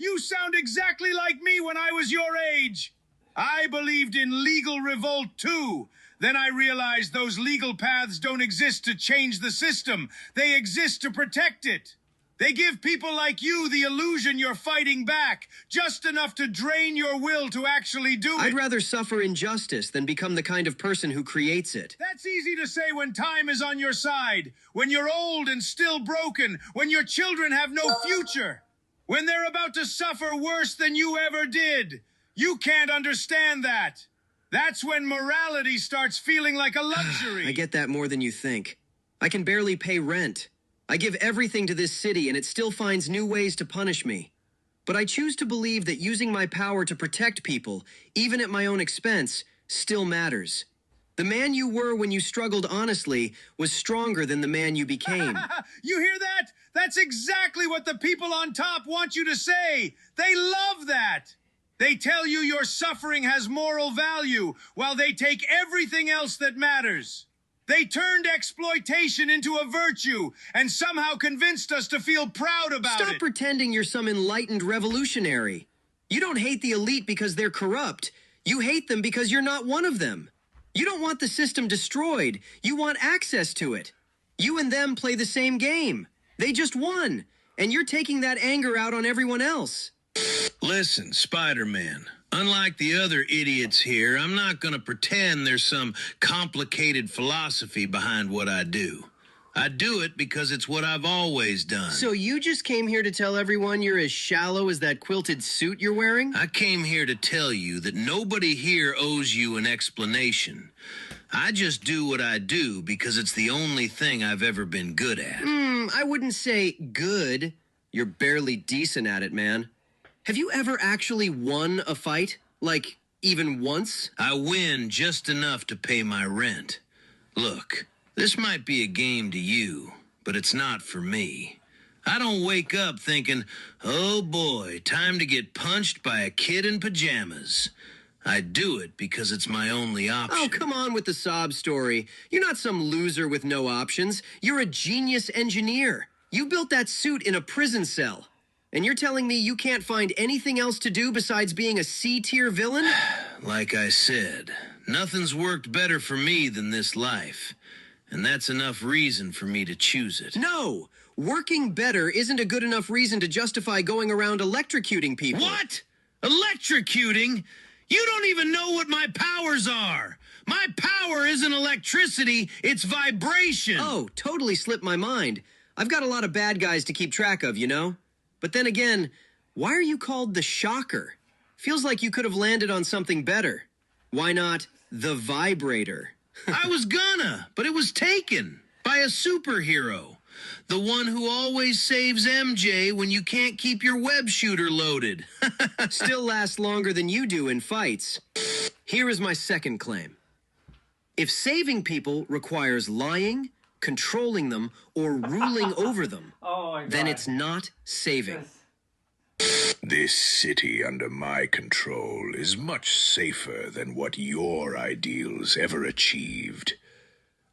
You sound exactly like me when I was your age. I believed in legal revolt too. Then I realized those legal paths don't exist to change the system. They exist to protect it. They give people like you the illusion you're fighting back, just enough to drain your will to actually do it. I'd rather suffer injustice than become the kind of person who creates it. That's easy to say when time is on your side, when you're old and still broken, when your children have no future, when they're about to suffer worse than you ever did. You can't understand that. That's when morality starts feeling like a luxury. I get that more than you think. I can barely pay rent. I give everything to this city, and it still finds new ways to punish me. But I choose to believe that using my power to protect people, even at my own expense, still matters. The man you were when you struggled honestly was stronger than the man you became. You hear that? That's exactly what the people on top want you to say. They love that. They tell you your suffering has moral value, while they take everything else that matters. They turned exploitation into a virtue, and somehow convinced us to feel proud about it. Stop pretending you're some enlightened revolutionary. You don't hate the elite because they're corrupt. You hate them because you're not one of them. You don't want the system destroyed. You want access to it. You and them play the same game. They just won, and you're taking that anger out on everyone else. Listen, Spider-Man, unlike the other idiots here, I'm not going to pretend there's some complicated philosophy behind what I do. I do it because it's what I've always done. So you just came here to tell everyone you're as shallow as that quilted suit you're wearing? I came here to tell you that nobody here owes you an explanation. I just do what I do because it's the only thing I've ever been good at. I wouldn't say good. You're barely decent at it, man. Have you ever actually won a fight? Like, even once? I win just enough to pay my rent. Look, this might be a game to you, but it's not for me. I don't wake up thinking, oh boy, time to get punched by a kid in pajamas. I do it because it's my only option. Oh, come on with the sob story. You're not some loser with no options. You're a genius engineer. You built that suit in a prison cell. And you're telling me you can't find anything else to do besides being a C-tier villain? Like I said, nothing's worked better for me than this life. And that's enough reason for me to choose it. No! Working better isn't a good enough reason to justify going around electrocuting people. What? Electrocuting? You don't even know what my powers are. My power isn't electricity, it's vibration. Oh, totally slipped my mind. I've got a lot of bad guys to keep track of, you know? But then again, why are you called the Shocker? Feels like you could have landed on something better. Why not the Vibrator? I was gonna, but it was taken by a superhero. The one who always saves MJ when you can't keep your web shooter loaded. Still lasts longer than you do in fights. Here is my second claim. If saving people requires lying, controlling them, or ruling over them, then it's not saving. This city under my control is much safer than what your ideals ever achieved.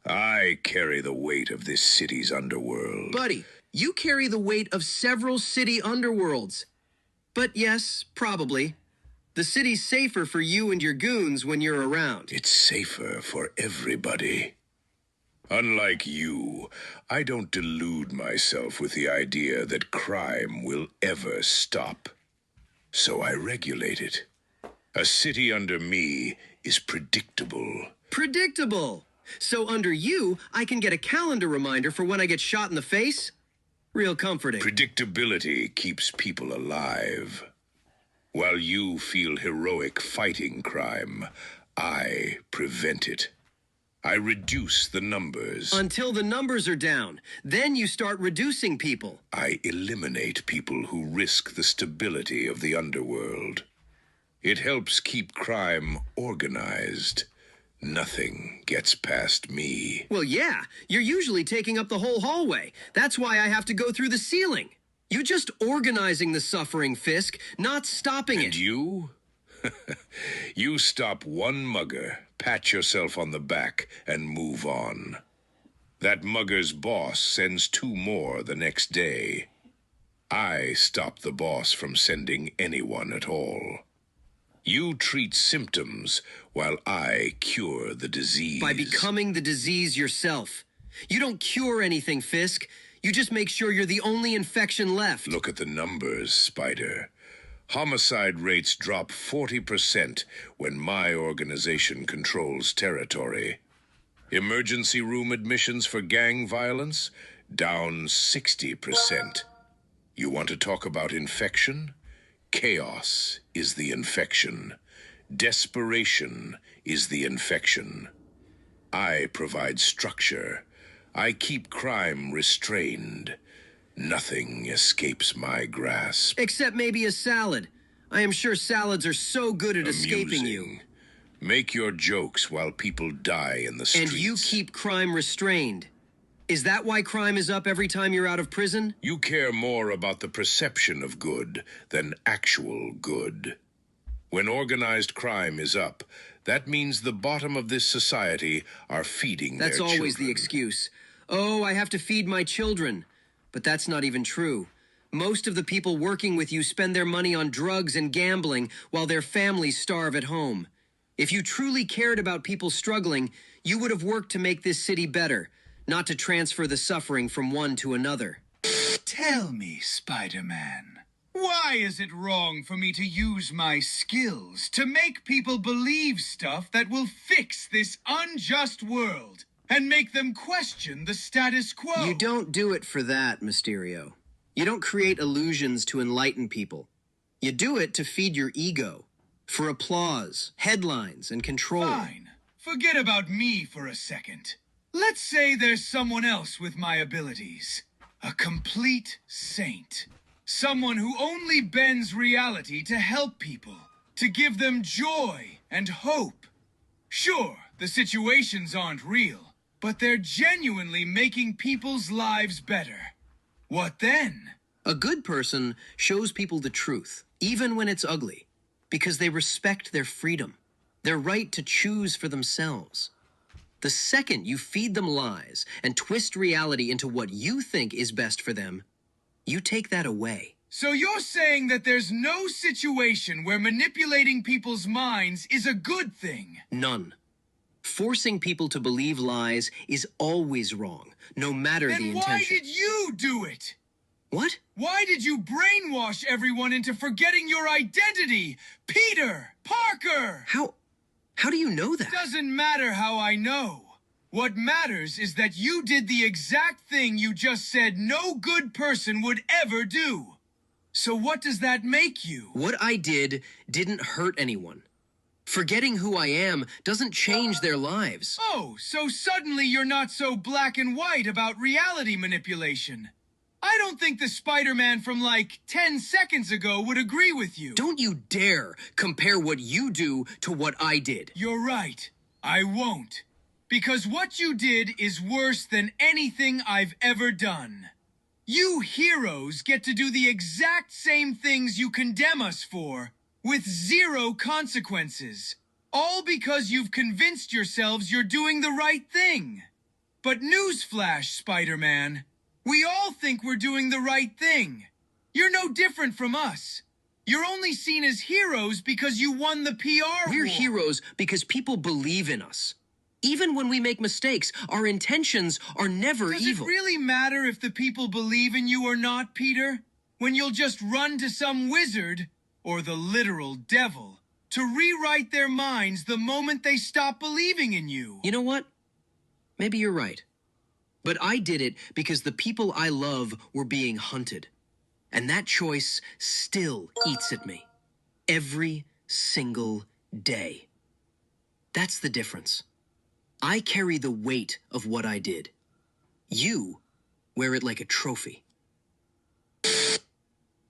I carry the weight of this city's underworld. Buddy, you carry the weight of several city underworlds. But yes, probably. The city's safer for you and your goons when you're around. It's safer for everybody. Unlike you, I don't delude myself with the idea that crime will ever stop. So I regulate it. A city under me is predictable. Predictable! So under you, I can get a calendar reminder for when I get shot in the face? Real comforting. Predictability keeps people alive. While you feel heroic fighting crime, I prevent it. I reduce the numbers. Until the numbers are down. Then you start reducing people. I eliminate people who risk the stability of the underworld. It helps keep crime organized. Nothing gets past me. Well, yeah. You're usually taking up the whole hallway. That's why I have to go through the ceiling. You're just organizing the suffering, Fisk, not stopping it. And you? You stop one mugger, pat yourself on the back, and move on. That mugger's boss sends 2 more the next day. I stop the boss from sending anyone at all. You treat symptoms while I cure the disease. By becoming the disease yourself. You don't cure anything, Fisk. You just make sure you're the only infection left. Look at the numbers, Spider. Homicide rates drop 40% when my organization controls territory. Emergency room admissions for gang violence down 60%. You want to talk about infection? Chaos is the infection. Desperation is the infection. I provide structure. I keep crime restrained. Nothing escapes my grasp. Except maybe a salad. I am sure salads are so good at escaping you. Make your jokes while people die in the streets. And you keep crime restrained. Is that why crime is up every time you're out of prison? You care more about the perception of good than actual good. When organized crime is up, that means the bottom of this society are feeding their children. That's always the excuse. Oh, I have to feed my children. But that's not even true. Most of the people working with you spend their money on drugs and gambling while their families starve at home. If you truly cared about people struggling, you would have worked to make this city better, not to transfer the suffering from one to another. Tell me, Spider-Man, why is it wrong for me to use my skills to make people believe stuff that will fix this unjust world and make them question the status quo? You don't do it for that, Mysterio. You don't create illusions to enlighten people. You do it to feed your ego, for applause, headlines, and control. Fine. Forget about me for a second. Let's say there's someone else with my abilities. A complete saint. Someone who only bends reality to help people, to give them joy and hope. Sure, the situations aren't real, but they're genuinely making people's lives better. What then? A good person shows people the truth, even when it's ugly, because they respect their freedom, their right to choose for themselves. The second you feed them lies and twist reality into what you think is best for them, you take that away. So you're saying that there's no situation where manipulating people's minds is a good thing? None. Forcing people to believe lies is always wrong, no matter the intention. Then why did you do it? What? Why did you brainwash everyone into forgetting your identity? Peter Parker! How do you know that? Doesn't matter how I know. What matters is that you did the exact thing you just said no good person would ever do. So what does that make you? What I did didn't hurt anyone. Forgetting who I am doesn't change their lives. Oh, so suddenly you're not so black and white about reality manipulation. I don't think the Spider-Man from like 10 seconds ago would agree with you. Don't you dare compare what you do to what I did. You're right. I won't. Because what you did is worse than anything I've ever done. You heroes get to do the exact same things you condemn us for, with zero consequences. All because you've convinced yourselves you're doing the right thing. But newsflash, Spider-Man. We all think we're doing the right thing. You're no different from us. You're only seen as heroes because you won the PR We're war. heroes because people believe in us. Even when we make mistakes, our intentions are never evil. Does it really matter if the people believe in you or not, Peter? When you'll just run to some wizard, or the literal devil, to rewrite their minds the moment they stop believing in you. You know what? Maybe you're right. But I did it because the people I love were being hunted. And that choice still eats at me. Every single day. That's the difference. I carry the weight of what I did. You wear it like a trophy.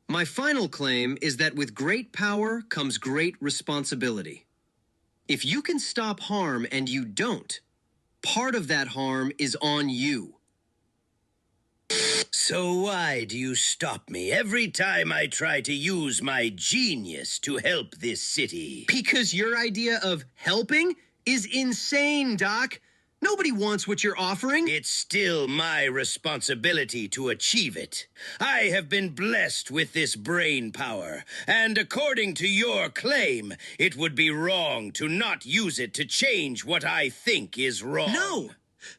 My final claim is that with great power comes great responsibility. If you can stop harm and you don't, part of that harm is on you. So why do you stop me every time I try to use my genius to help this city? Because your idea of helping is insane, Doc. Nobody wants what you're offering. It's still my responsibility to achieve it. I have been blessed with this brain power, and according to your claim, it would be wrong to not use it to change what I think is wrong. No!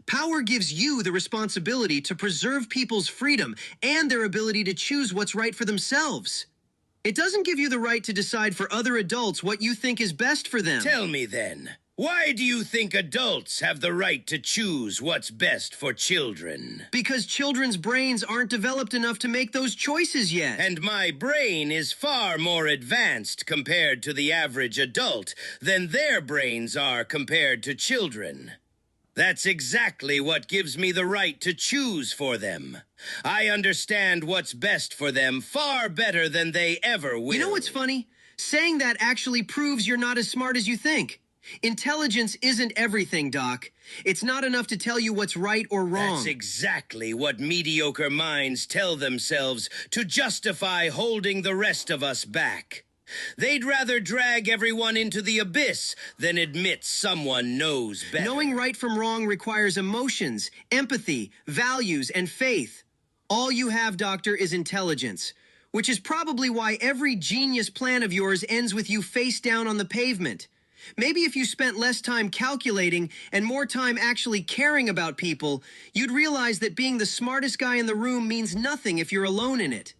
Power gives you the responsibility to preserve people's freedom and their ability to choose what's right for themselves. It doesn't give you the right to decide for other adults what you think is best for them. Tell me then, why do you think adults have the right to choose what's best for children? Because children's brains aren't developed enough to make those choices yet. And my brain is far more advanced compared to the average adult than their brains are compared to children. That's exactly what gives me the right to choose for them. I understand what's best for them far better than they ever will. You know what's funny? Saying that actually proves you're not as smart as you think. Intelligence isn't everything, Doc. It's not enough to tell you what's right or wrong. That's exactly what mediocre minds tell themselves to justify holding the rest of us back. They'd rather drag everyone into the abyss than admit someone knows better. Knowing right from wrong requires emotions, empathy, values, and faith. All you have, Doctor, is intelligence, which is probably why every genius plan of yours ends with you face down on the pavement. Maybe if you spent less time calculating and more time actually caring about people, you'd realize that being the smartest guy in the room means nothing if you're alone in it.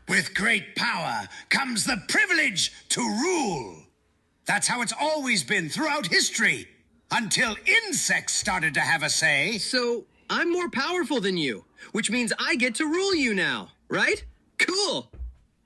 With great power comes the privilege to rule. That's how it's always been throughout history, until insects started to have a say. So, I'm more powerful than you, which means I get to rule you now, right? Cool!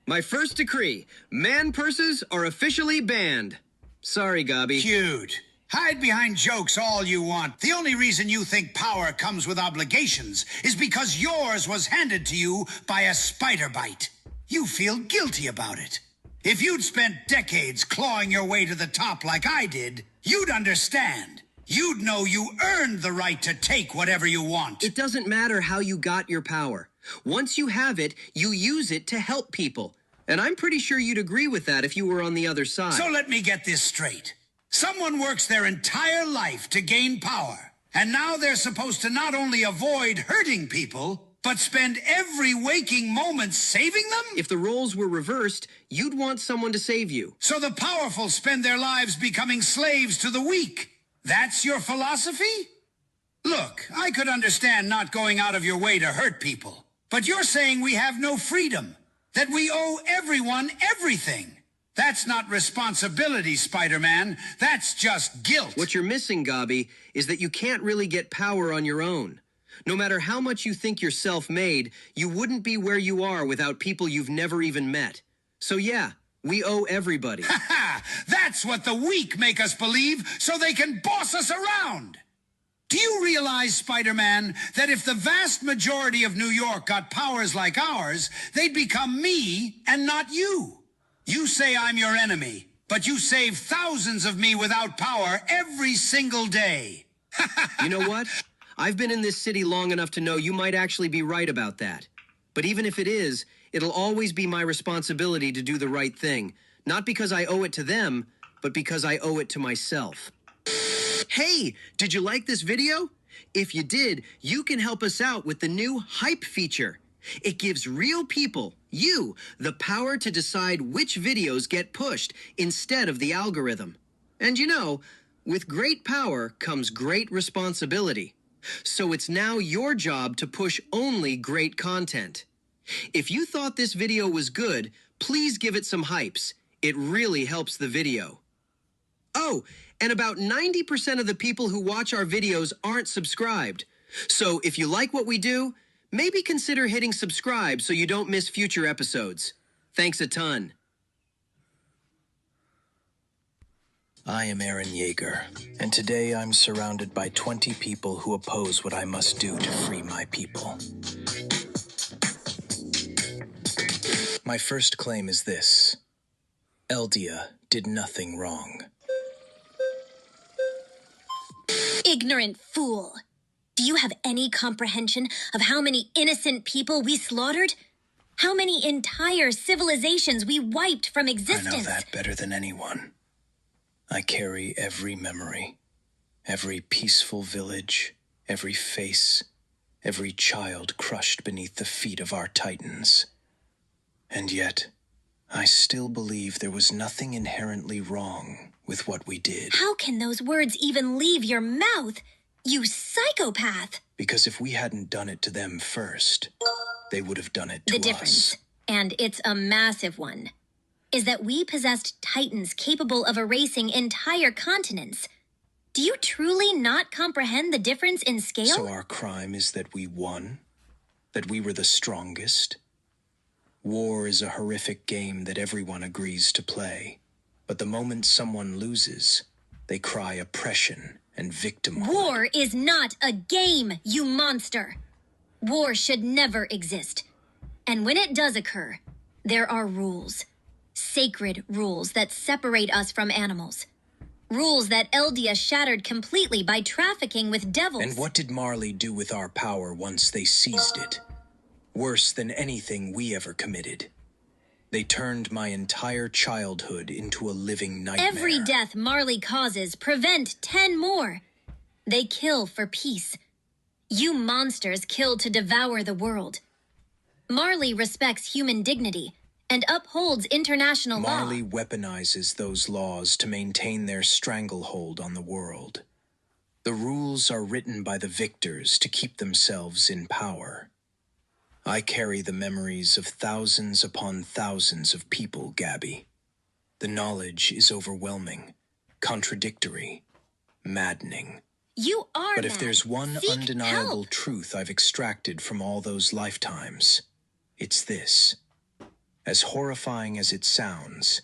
My first decree, man purses are officially banned. Sorry, Gobby. Cute. Hide behind jokes all you want. The only reason you think power comes with obligations is because yours was handed to you by a spider bite. You feel guilty about it. If you'd spent decades clawing your way to the top like I did, you'd understand. You'd know you earned the right to take whatever you want. It doesn't matter how you got your power. Once you have it, you use it to help people. And I'm pretty sure you'd agree with that if you were on the other side. So let me get this straight. Someone works their entire life to gain power, and now they're supposed to not only avoid hurting people, but spend every waking moment saving them? If the roles were reversed, you'd want someone to save you. So the powerful spend their lives becoming slaves to the weak. That's your philosophy? Look, I could understand not going out of your way to hurt people, but you're saying we have no freedom, that we owe everyone everything. That's not responsibility, Spider-Man. That's just guilt. What you're missing, Gabi, is that you can't really get power on your own. No matter how much you think you're self-made, you wouldn't be where you are without people you've never even met. So yeah, we owe everybody. That's what the weak make us believe, so they can boss us around. Do you realize, Spider-Man, that if the vast majority of New York got powers like ours, they'd become me and not you? You say I'm your enemy, but you save thousands of me without power every single day. You know what? I've been in this city long enough to know you might actually be right about that. But even if it is, it'll always be my responsibility to do the right thing. Not because I owe it to them, but because I owe it to myself. Hey, did you like this video? If you did, you can help us out with the new Hype feature. It gives real people, you, the power to decide which videos get pushed instead of the algorithm. And you know, with great power comes great responsibility. So it's now your job to push only great content. If you thought this video was good, please give it some hypes. It really helps the video. Oh, and about 90% of the people who watch our videos aren't subscribed. So if you like what we do, maybe consider hitting subscribe so you don't miss future episodes. Thanks a ton. I am Eren Yeager, and today I'm surrounded by 20 people who oppose what I must do to free my people. My first claim is this. Eldia did nothing wrong. Ignorant fool. Do you have any comprehension of how many innocent people we slaughtered? How many entire civilizations we wiped from existence? I know that better than anyone. I carry every memory, every peaceful village, every face, every child crushed beneath the feet of our titans. And yet, I still believe there was nothing inherently wrong with what we did. How can those words even leave your mouth, you psychopath? Because if we hadn't done it to them first, they would have done it to us. The difference, and it's a massive one, is that we possessed titans capable of erasing entire continents. Do you truly not comprehend the difference in scale? So our crime is that we won? That we were the strongest? War is a horrific game that everyone agrees to play. But the moment someone loses, they cry oppression and victimhood. War is not a game, you monster. War should never exist. And when it does occur, there are rules. Sacred rules that separate us from animals. Rules that Eldia shattered completely by trafficking with devils. And what did Marley do with our power once they seized it? Worse than anything we ever committed. They turned my entire childhood into a living nightmare. Every death Marley causes prevent 10 more. They kill for peace. You monsters kill to devour the world. Marley respects human dignity and upholds international law. Marley weaponizes those laws to maintain their stranglehold on the world. The rules are written by the victors to keep themselves in power. I carry the memories of thousands upon thousands of people, Gabi. The knowledge is overwhelming, contradictory, maddening. You are But if mad. there's one Seek undeniable help. truth I've extracted from all those lifetimes, it's this. As horrifying as it sounds,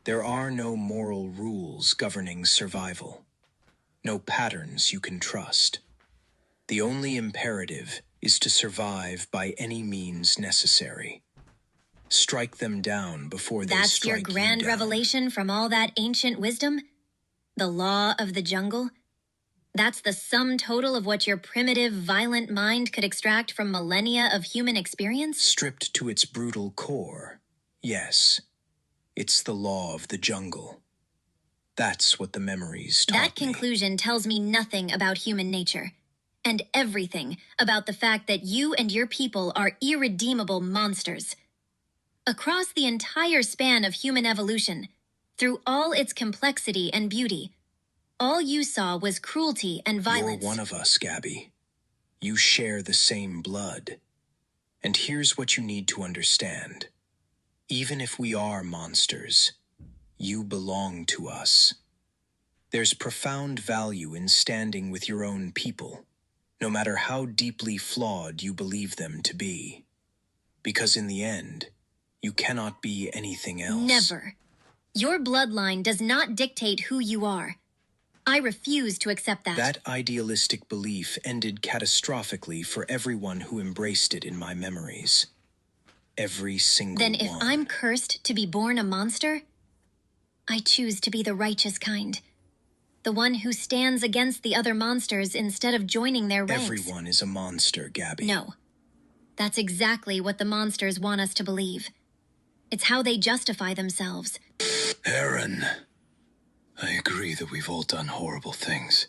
there are no moral rules governing survival. No patterns you can trust. The only imperative is to survive by any means necessary. Strike them down before they That's strike your grand you down. revelation from all that ancient wisdom? The law of the jungle? That's the sum total of what your primitive, violent mind could extract from millennia of human experience? Stripped to its brutal core, yes. It's the law of the jungle. That's what the memories taught That conclusion tells me nothing about human nature, and everything about the fact that you and your people are irredeemable monsters. Across the entire span of human evolution, through all its complexity and beauty, all you saw was cruelty and violence. You're one of us, Gabi. You share the same blood. And here's what you need to understand. Even if we are monsters, You belong to us. There's profound value in standing with your own people, no matter how deeply flawed you believe them to be. Because in the end, you cannot be anything else. Never. Your bloodline does not dictate who you are. I refuse to accept that. That idealistic belief ended catastrophically for everyone who embraced it in my memories. Every single one. Then if I'm cursed to be born a monster, I choose to be the righteous kind. The one who stands against the other monsters instead of joining their ranks. Everyone is a monster, Gabby. No. That's exactly what the monsters want us to believe. It's how they justify themselves. Aaron, I agree that we've all done horrible things.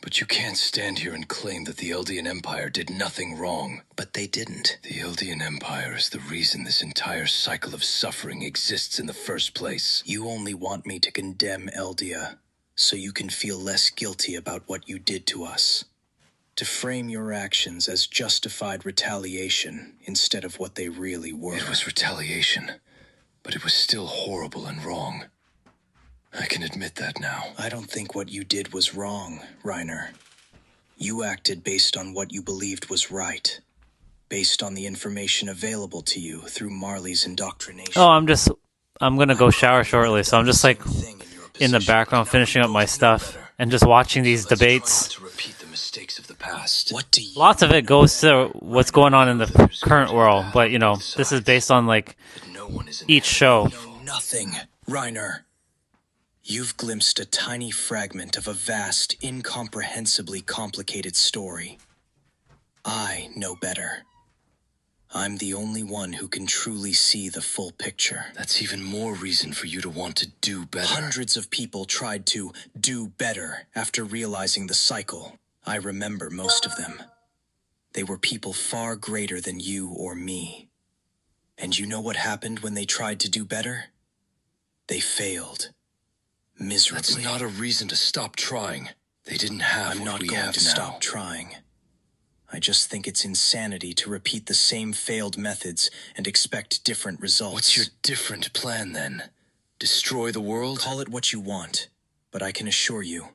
But you can't stand here and claim that the Eldian Empire did nothing wrong. But they didn't. The Eldian Empire is the reason this entire cycle of suffering exists in the first place. You only want me to condemn Eldia, so you can feel less guilty about what you did to us. To frame your actions as justified retaliation instead of what they really were. It was retaliation, but it was still horrible and wrong. I can admit that now. I don't think what you did was wrong, Reiner. You acted based on what you believed was right. Based on the information available to you through Marley's indoctrination. Oh, I'm gonna go shower shortly, so I'm just like in the background finishing up my stuff and just watching these debates. Lots of it goes to what's going on in the current world, but you know, this is based on like each show. Nothing, Reiner. You've glimpsed a tiny fragment of a vast, incomprehensibly complicated story. I know better. I'm the only one who can truly see the full picture. That's even more reason for you to want to do better. Hundreds of people tried to do better after realizing the cycle. I remember most of them. They were people far greater than you or me. And you know what happened when they tried to do better? They failed. Miserably. That's not a reason to stop trying. They didn't have I'm not going to stop trying. I just think it's insanity to repeat the same failed methods and expect different results. What's your different plan then? Destroy the world? Call it what you want, but I can assure you,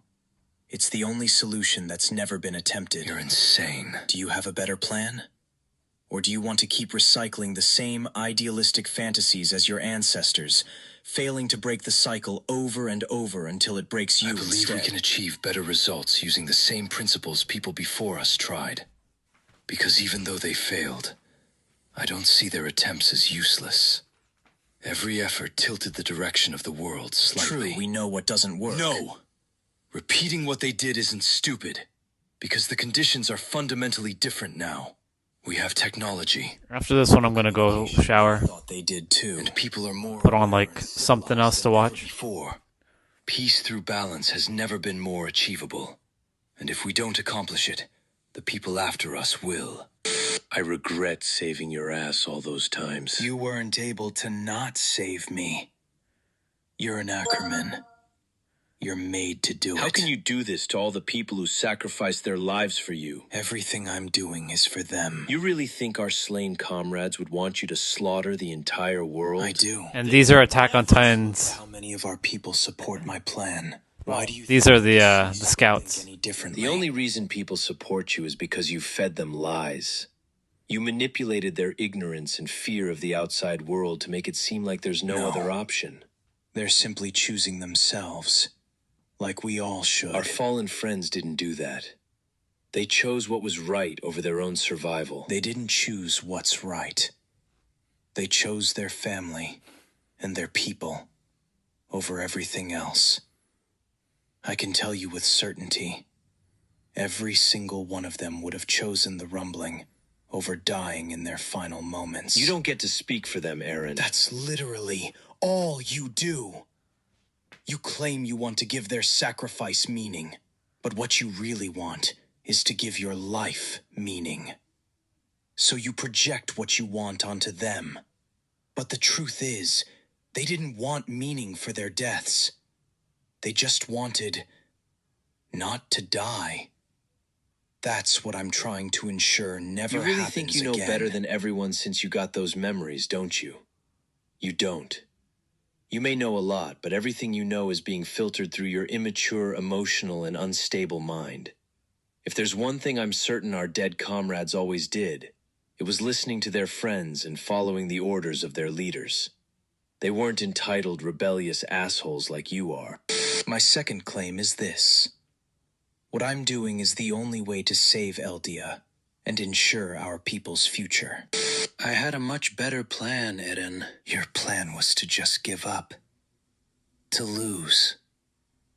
it's the only solution that's never been attempted. You're insane. Do you have a better plan? Or do you want to keep recycling the same idealistic fantasies as your ancestors, failing to break the cycle over and over until it breaks you instead? I believe we can achieve better results using the same principles people before us tried. Because even though they failed, I don't see their attempts as useless. Every effort tilted the direction of the world slightly. True, we know what doesn't work. No! Repeating what they did isn't stupid, because the conditions are fundamentally different now. We have technology. After this one, I'm gonna go shower. Thought they did too. And people are more put on like something else to watch. Before, peace through balance has never been more achievable. And if we don't accomplish it, the people after us will. I regret saving your ass all those times. You weren't able to not save me. You're an Ackerman. You're made to do it. How can you do this to all the people who sacrificed their lives for you? Everything I'm doing is for them. You really think our slain comrades would want you to slaughter the entire world? I do. And these are Attack on Titans. How many of our people support my plan? Why do you These are the scouts. The only reason people support you is because you fed them lies. You manipulated their ignorance and fear of the outside world to make it seem like there's no other option. They're simply choosing themselves. Like we all should. Our fallen friends didn't do that. They chose what was right over their own survival. They didn't choose what's right. They chose their family and their people over everything else. I can tell you with certainty, every single one of them would have chosen the rumbling over dying in their final moments. You don't get to speak for them, Aaron. That's literally all you do. You claim you want to give their sacrifice meaning, but what you really want is to give your life meaning. So you project what you want onto them. But the truth is, they didn't want meaning for their deaths. They just wanted not to die. That's what I'm trying to ensure never happens again. You really think you know better than everyone since you got those memories, don't you? You don't. You may know a lot, but everything you know is being filtered through your immature, emotional, and unstable mind. If there's one thing I'm certain our dead comrades always did, it was listening to their friends and following the orders of their leaders. They weren't entitled, rebellious assholes like you are. My second claim is this. What I'm doing is the only way to save Eldia and ensure our people's future. I had a much better plan, Eren. Your plan was to just give up. To lose.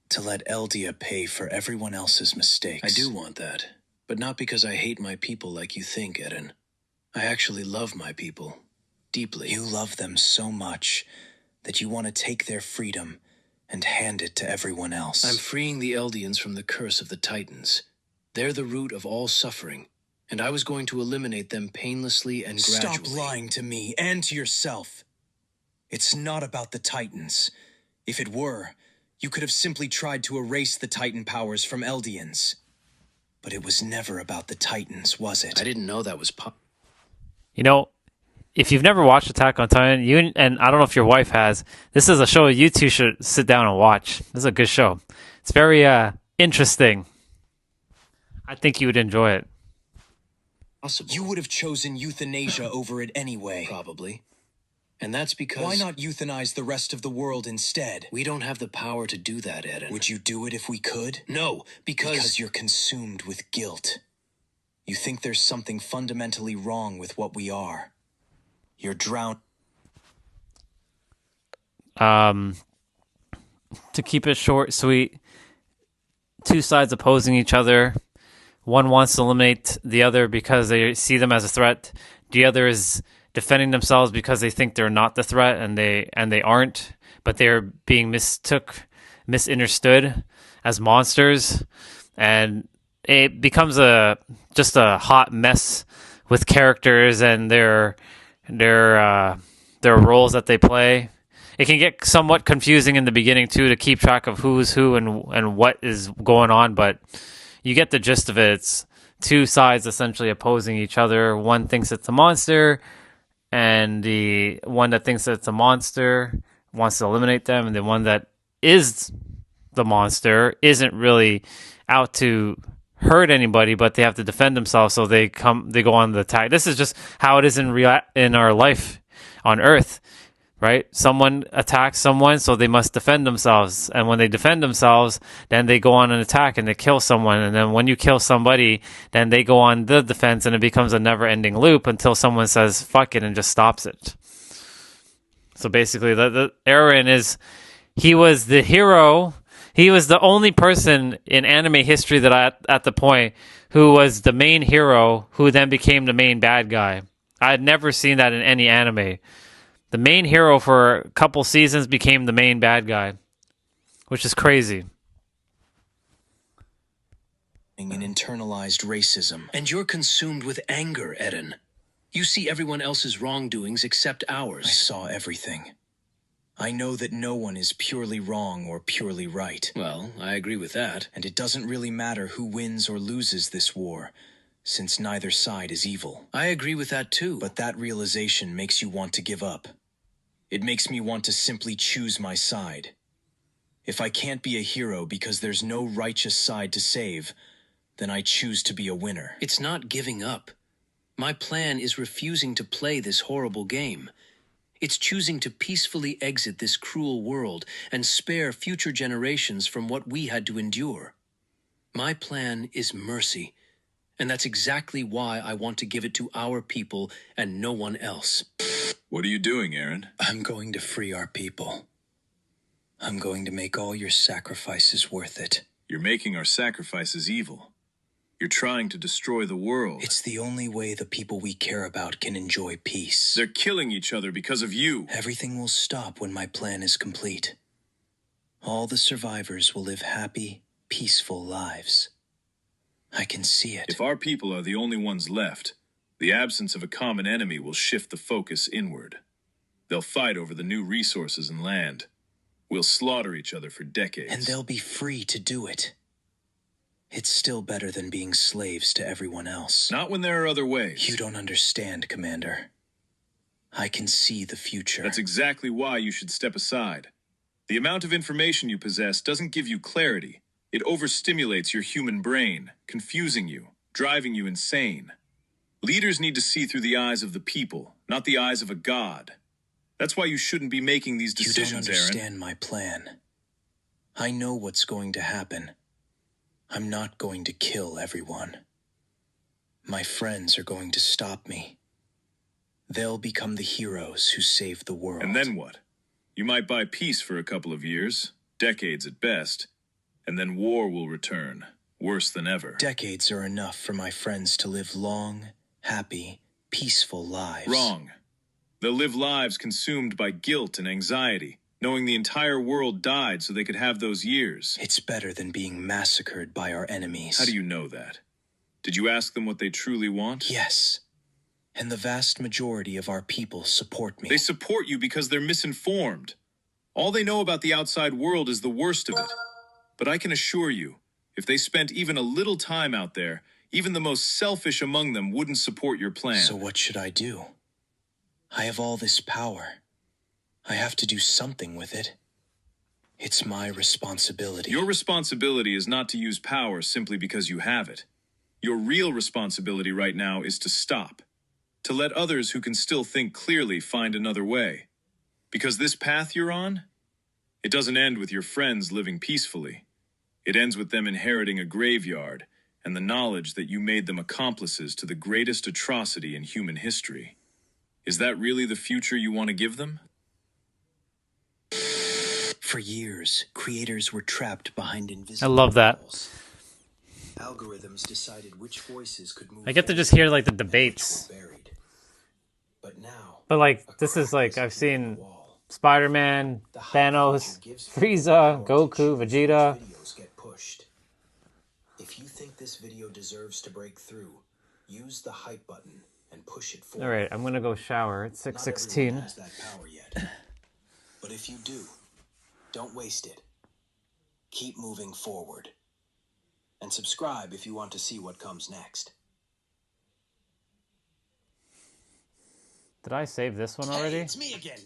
To let Eldia pay for everyone else's mistakes. I do want that, but not because I hate my people like you think, Eren. I actually love my people. Deeply. You love them so much that you want to take their freedom and hand it to everyone else. I'm freeing the Eldians from the curse of the Titans. They're the root of all suffering, and I was going to eliminate them painlessly and gradually. Stop lying to me and to yourself. It's not about the Titans. If it were, you could have simply tried to erase the Titan powers from Eldians. But it was never about the Titans, was it? I didn't know that was You know, if you've never watched Attack on Titan, and I don't know if your wife has, this is a show you two should sit down and watch. This is a good show. It's very interesting. I think you would enjoy it. Possible. You would have chosen euthanasia over it anyway. Probably. And that's because... Why not euthanize the rest of the world instead? We don't have the power to do that, Eren. Would you do it if we could? No, because you're consumed with guilt. You think there's something fundamentally wrong with what we are. You're drowned. To keep it short, sweet, two sides opposing each other. One wants to eliminate the other because they see them as a threat. The other is defending themselves because they think they're not the threat and they aren't, but they're being misunderstood as monsters, and it becomes just a hot mess with characters and their roles that they play. It can get somewhat confusing in the beginning too to keep track of who's who and what is going on, but you get the gist of it. It's two sides essentially opposing each other. One thinks it's a monster, and the one that thinks that it's a monster wants to eliminate them, and the one that is the monster isn't really out to hurt anybody, but they have to defend themselves, so they go on the attack. This is just how it is in our life on Earth, right? Someone attacks someone, so they must defend themselves, and when they defend themselves, then they go on an attack and they kill someone, and then when you kill somebody, then they go on the defense, and it becomes a never-ending loop until someone says fuck it and just stops it. So basically, the Eren he was the hero. He was the only person in anime history that at the point who was the main hero who then became the main bad guy. I had never seen that in any anime. The main hero for a couple seasons became the main bad guy, which is crazy. An internalized racism. And you're consumed with anger, Eren. You see everyone else's wrongdoings except ours. I saw everything. I know that no one is purely wrong or purely right. Well, I agree with that. And it doesn't really matter who wins or loses this war, since neither side is evil. I agree with that too. But that realization makes you want to give up. It makes me want to simply choose my side. If I can't be a hero because there's no righteous side to save, then I choose to be a winner. It's not giving up. My plan is refusing to play this horrible game. It's choosing to peacefully exit this cruel world and spare future generations from what we had to endure. My plan is mercy, and that's exactly why I want to give it to our people and no one else. What are you doing, Eren? I'm going to free our people. I'm going to make all your sacrifices worth it. You're making our sacrifices evil. You're trying to destroy the world. It's the only way the people we care about can enjoy peace. They're killing each other because of you. Everything will stop when my plan is complete. All the survivors will live happy, peaceful lives. I can see it. If our people are the only ones left, the absence of a common enemy will shift the focus inward. They'll fight over the new resources and land. We'll slaughter each other for decades. And they'll be free to do it. It's still better than being slaves to everyone else. Not when there are other ways. You don't understand, Commander. I can see the future. That's exactly why you should step aside. The amount of information you possess doesn't give you clarity. It overstimulates your human brain, confusing you, driving you insane. Leaders need to see through the eyes of the people, not the eyes of a god. That's why you shouldn't be making these decisions, You don't understand Aaron. my plan. I know what's going to happen. I'm not going to kill everyone. My friends are going to stop me. They'll become the heroes who save the world. And then what? You might buy peace for a couple of years, decades at best, and then war will return, worse than ever. Decades are enough for my friends to live long, happy, peaceful lives. Wrong. They'll live lives consumed by guilt and anxiety, knowing the entire world died so they could have those years. It's better than being massacred by our enemies. How do you know that? Did you ask them what they truly want? Yes. And the vast majority of our people support me. They support you because they're misinformed. All they know about the outside world is the worst of it. But I can assure you, if they spent even a little time out there, even the most selfish among them wouldn't support your plan. So what should I do? I have all this power. I have to do something with it. It's my responsibility. Your responsibility is not to use power simply because you have it. Your real responsibility right now is to stop. To let others who can still think clearly find another way. Because this path you're on, it doesn't end with your friends living peacefully. It ends with them inheriting a graveyard and the knowledge that you made them accomplices to the greatest atrocity in human history. Is that really the future you want to give them? For years, creators were trapped behind invisible I love that. walls. Algorithms decided which voices could move I get to just forward hear like the and which debates. were buried. But now, But like this is like I've seen Spider-Man, Thanos, Frieza, Goku, Vegeta. videos get pushed. If you think this video deserves to break through, use the hype button and push it forward. All right, I'm gonna go shower. It's Not 6:16. everyone has that power yet. But if you do, don't waste it. Keep moving forward. And subscribe if you want to see what comes next. Did I save this one already? It's me again.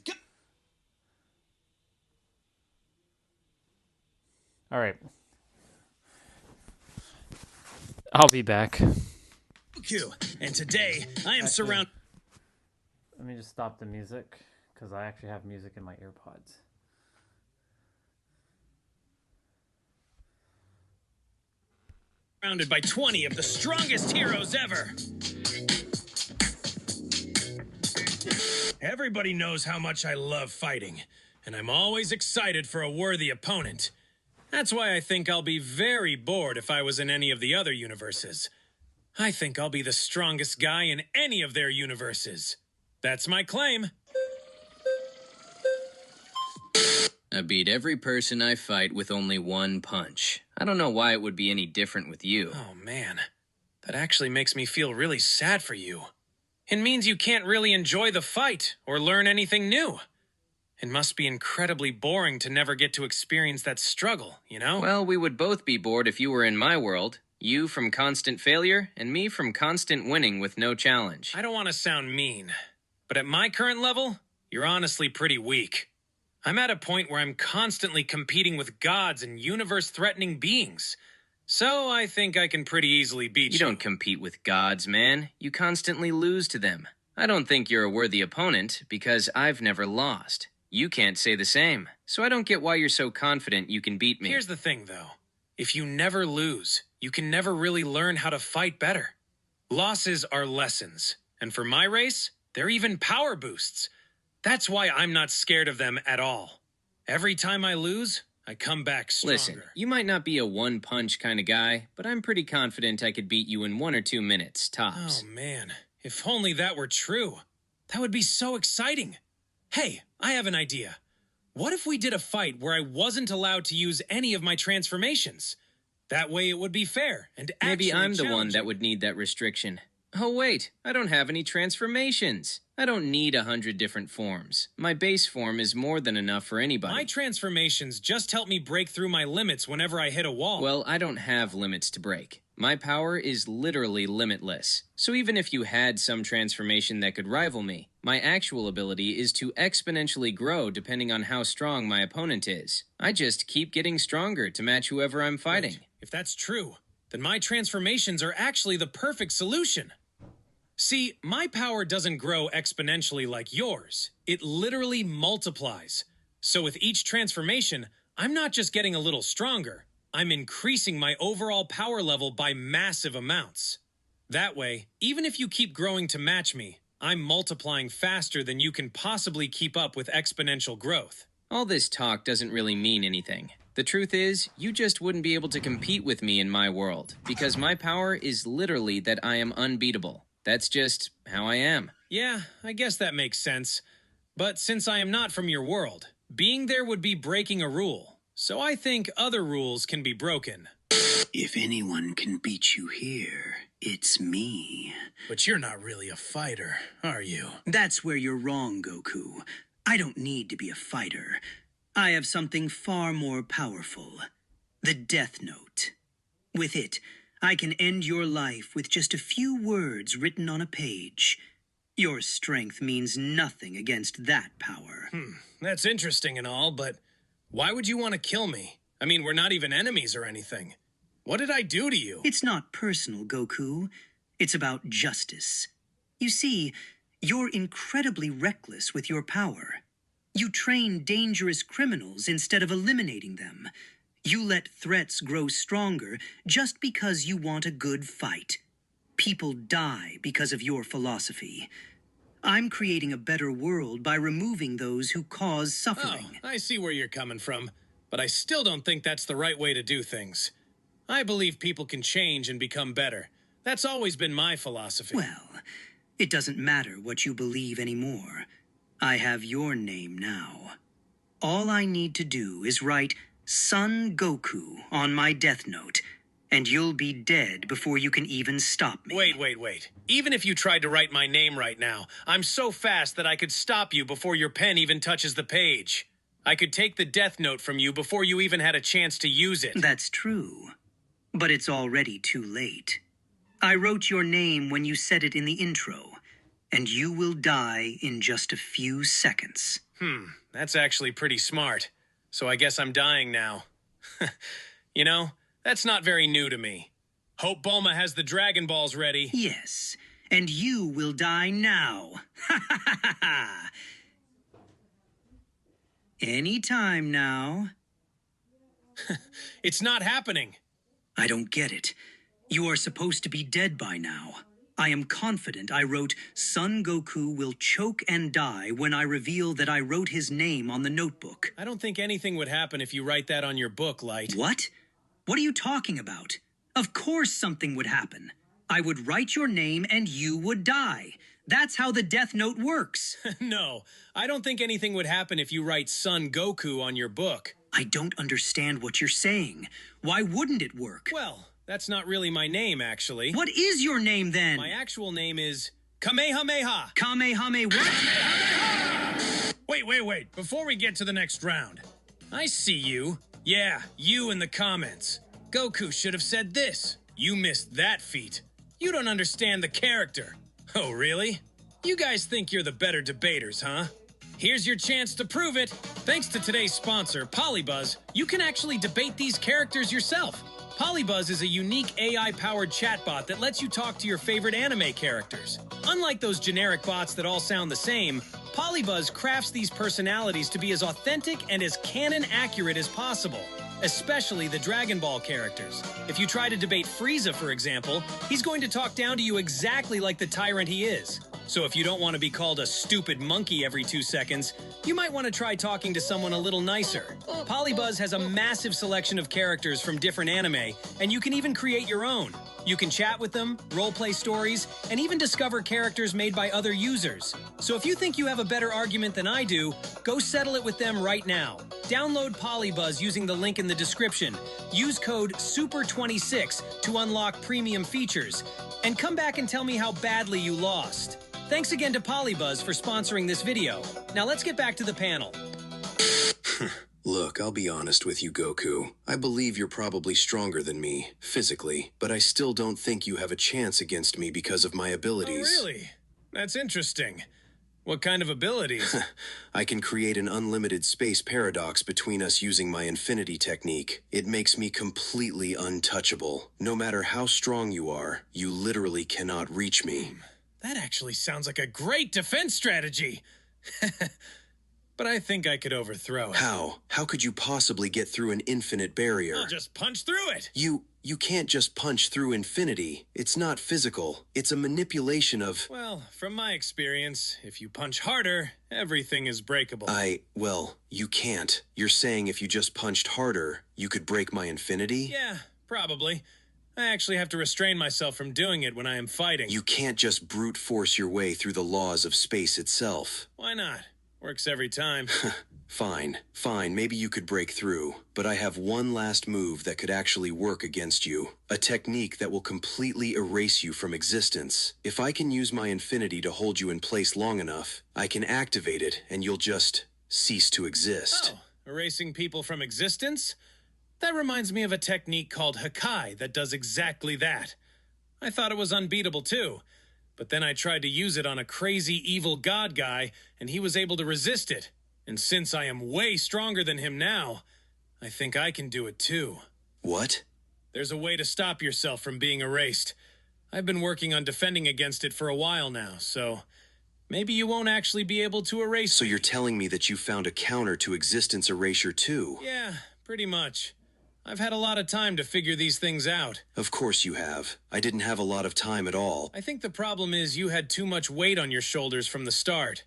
All right. I'll be back. Q, and today I am surrounded. Let me just stop the music because I actually have music in my earpods. Surrounded by 20 of the strongest heroes ever. Everybody knows how much I love fighting, and I'm always excited for a worthy opponent. That's why I think I'll be very bored if I was in any of the other universes. I think I'll be the strongest guy in any of their universes. That's my claim. I beat every person I fight with only one punch. I don't know why it would be any different with you. Oh, man. That actually makes me feel really sad for you. It means you can't really enjoy the fight or learn anything new. It must be incredibly boring to never get to experience that struggle, you know? Well, we would both be bored if you were in my world. You from constant failure, and me from constant winning with no challenge. I don't want to sound mean, but at my current level, you're honestly pretty weak. I'm at a point where I'm constantly competing with gods and universe-threatening beings. So I think I can pretty easily beat you. You don't compete with gods, man. You constantly lose to them. I don't think you're a worthy opponent because I've never lost. You can't say the same, so I don't get why you're so confident you can beat me. Here's the thing, though. If you never lose, you can never really learn how to fight better. Losses are lessons, and for my race, they're even power boosts. That's why I'm not scared of them at all. Every time I lose, I come back stronger. Listen, you might not be a one-punch kind of guy, but I'm pretty confident I could beat you in 1 or 2 minutes, tops. Oh, man. If only that were true. That would be so exciting. Hey, I have an idea. What if we did a fight where I wasn't allowed to use any of my transformations? That way it would be fair and actually Maybe I'm the one challenging. that would need that restriction. Oh wait, I don't have any transformations. I don't need 100 different forms. My base form is more than enough for anybody. My transformations just help me break through my limits whenever I hit a wall. Well, I don't have limits to break. My power is literally limitless. So even if you had some transformation that could rival me, My actual ability is to exponentially grow depending on how strong my opponent is. I just keep getting stronger to match whoever I'm fighting. Wait, if that's true, then my transformations are actually the perfect solution. See, my power doesn't grow exponentially like yours. It literally multiplies. So with each transformation, I'm not just getting a little stronger. I'm increasing my overall power level by massive amounts. That way, even if you keep growing to match me, I'm multiplying faster than you can possibly keep up with exponential growth. All this talk doesn't really mean anything. The truth is, you just wouldn't be able to compete with me in my world, because my power is literally that I am unbeatable. That's just how I am. Yeah, I guess that makes sense. But since I am not from your world, being there would be breaking a rule. So I think other rules can be broken. If anyone can beat you here, it's me. But you're not really a fighter, are you? That's where you're wrong, Goku. I don't need to be a fighter. I have something far more powerful. The Death Note. With it, I can end your life with just a few words written on a page. Your strength means nothing against that power. That's interesting and all, but why would you want to kill me? I mean, we're not even enemies or anything. What did I do to you? It's not personal, Goku. It's about justice. You see, you're incredibly reckless with your power. You train dangerous criminals instead of eliminating them. You let threats grow stronger just because you want a good fight. People die because of your philosophy. I'm creating a better world by removing those who cause suffering. Oh, I see where you're coming from, but I still don't think that's the right way to do things. I believe people can change and become better. That's always been my philosophy. Well, it doesn't matter what you believe anymore. I have your name now. All I need to do is write Son Goku on my Death Note, and you'll be dead before you can even stop me. Wait. Even if you tried to write my name right now, I'm so fast that I could stop you before your pen even touches the page. I could take the Death Note from you before you even had a chance to use it. That's true. But it's already too late. I wrote your name when you said it in the intro, and you will die in just a few seconds. That's actually pretty smart. So I guess I'm dying now. You know, that's not very new to me. Hope Bulma has the Dragon Balls ready. Yes, and you will die now. Any time now. It's not happening. I don't get it. You are supposed to be dead by now. I am confident I wrote Son Goku will choke and die when I reveal that I wrote his name on the notebook. I don't think anything would happen if you write that on your book, Light. What? What are you talking about? Of course something would happen. I would write your name and you would die. That's how the Death Note works. No, I don't think anything would happen if you write Son Goku on your book. I don't understand what you're saying. Why wouldn't it work? Well, that's not really my name, actually. What is your name, then? My actual name is Kamehameha. Kamehameha what? Wait. Before we get to the next round. I see you. Yeah, you in the comments. Goku should have said this. You missed that feat. You don't understand the character. Oh, really? You guys think you're the better debaters, huh? Here's your chance to prove it. Thanks to today's sponsor, Polybuzz, you can actually debate these characters yourself. Polybuzz is a unique AI-powered chatbot that lets you talk to your favorite anime characters. Unlike those generic bots that all sound the same, Polybuzz crafts these personalities to be as authentic and as canon-accurate as possible, especially the Dragon Ball characters. If you try to debate Frieza, for example, he's going to talk down to you exactly like the tyrant he is. So if you don't want to be called a stupid monkey every 2 seconds, you might want to try talking to someone a little nicer. Polybuzz has a massive selection of characters from different anime, and you can even create your own. You can chat with them, roleplay stories, and even discover characters made by other users. So if you think you have a better argument than I do, go settle it with them right now. Download Polybuzz using the link in the description. Use code SUPER26 to unlock premium features. And come back and tell me how badly you lost. Thanks again to Polybuzz for sponsoring this video. Now let's get back to the panel. Look, I'll be honest with you, Goku. I believe you're probably stronger than me, physically, but I still don't think you have a chance against me because of my abilities. Oh, really? That's interesting. What kind of abilities? I can create an unlimited space paradox between us using my infinity technique. It makes me completely untouchable. No matter how strong you are, you literally cannot reach me. That actually sounds like a great defense strategy. But I think I could overthrow it. How? How could you possibly get through an infinite barrier? I'll just punch through it. You can't just punch through infinity. It's not physical. It's a manipulation of... Well, from my experience, if you punch harder, everything is breakable. Well, you can't. You're saying if you just punched harder, you could break my infinity? Yeah, probably. I actually have to restrain myself from doing it when I am fighting. You can't just brute force your way through the laws of space itself. Why not? Works every time. Fine, maybe you could break through, but I have one last move that could actually work against you. A technique that will completely erase you from existence. If I can use my infinity to hold you in place long enough, I can activate it and you'll just cease to exist. Oh, erasing people from existence? That reminds me of a technique called Hakai that does exactly that. I thought it was unbeatable too. But then I tried to use it on a crazy evil god guy, and he was able to resist it. And since I am way stronger than him now, I think I can do it too. What? There's a way to stop yourself from being erased. I've been working on defending against it for a while now, so maybe you won't actually be able to erase So you're telling me that you found a counter to existence erasure too? Yeah, pretty much. I've had a lot of time to figure these things out. Of course you have. I didn't have a lot of time at all. I think the problem is you had too much weight on your shoulders from the start.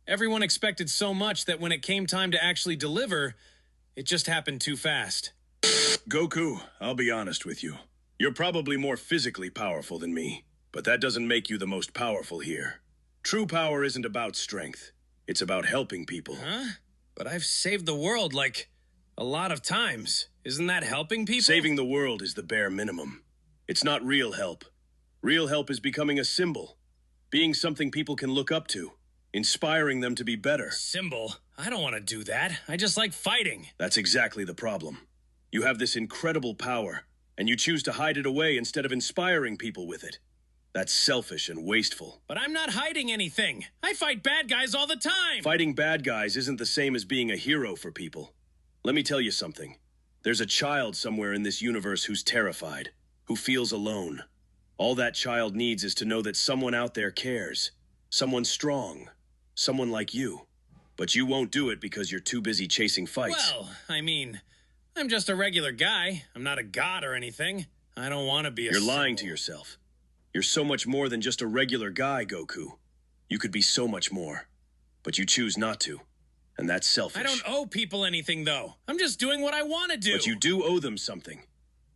Everyone expected so much that when it came time to actually deliver, it just happened too fast. Goku, I'll be honest with you. You're probably more physically powerful than me, but that doesn't make you the most powerful here. True power isn't about strength. It's about helping people. Huh? But I've saved the world, like, a lot of times. Isn't that helping people? Saving the world is the bare minimum. It's not real help. Real help is becoming a symbol. Being something people can look up to. Inspiring them to be better. Symbol? I don't want to do that. I just like fighting. That's exactly the problem. You have this incredible power, and you choose to hide it away instead of inspiring people with it. That's selfish and wasteful. But I'm not hiding anything. I fight bad guys all the time. Fighting bad guys isn't the same as being a hero for people. Let me tell you something. There's a child somewhere in this universe who's terrified, who feels alone. All that child needs is to know that someone out there cares. Someone strong. Someone like you. But you won't do it because you're too busy chasing fights. Well, I mean, I'm just a regular guy. I'm not a god or anything. I don't want to be a You're lying to yourself. You're so much more than just a regular guy, Goku. You could be so much more. But you choose not to. And that's selfish. I don't owe people anything, though. I'm just doing what I want to do. But you do owe them something.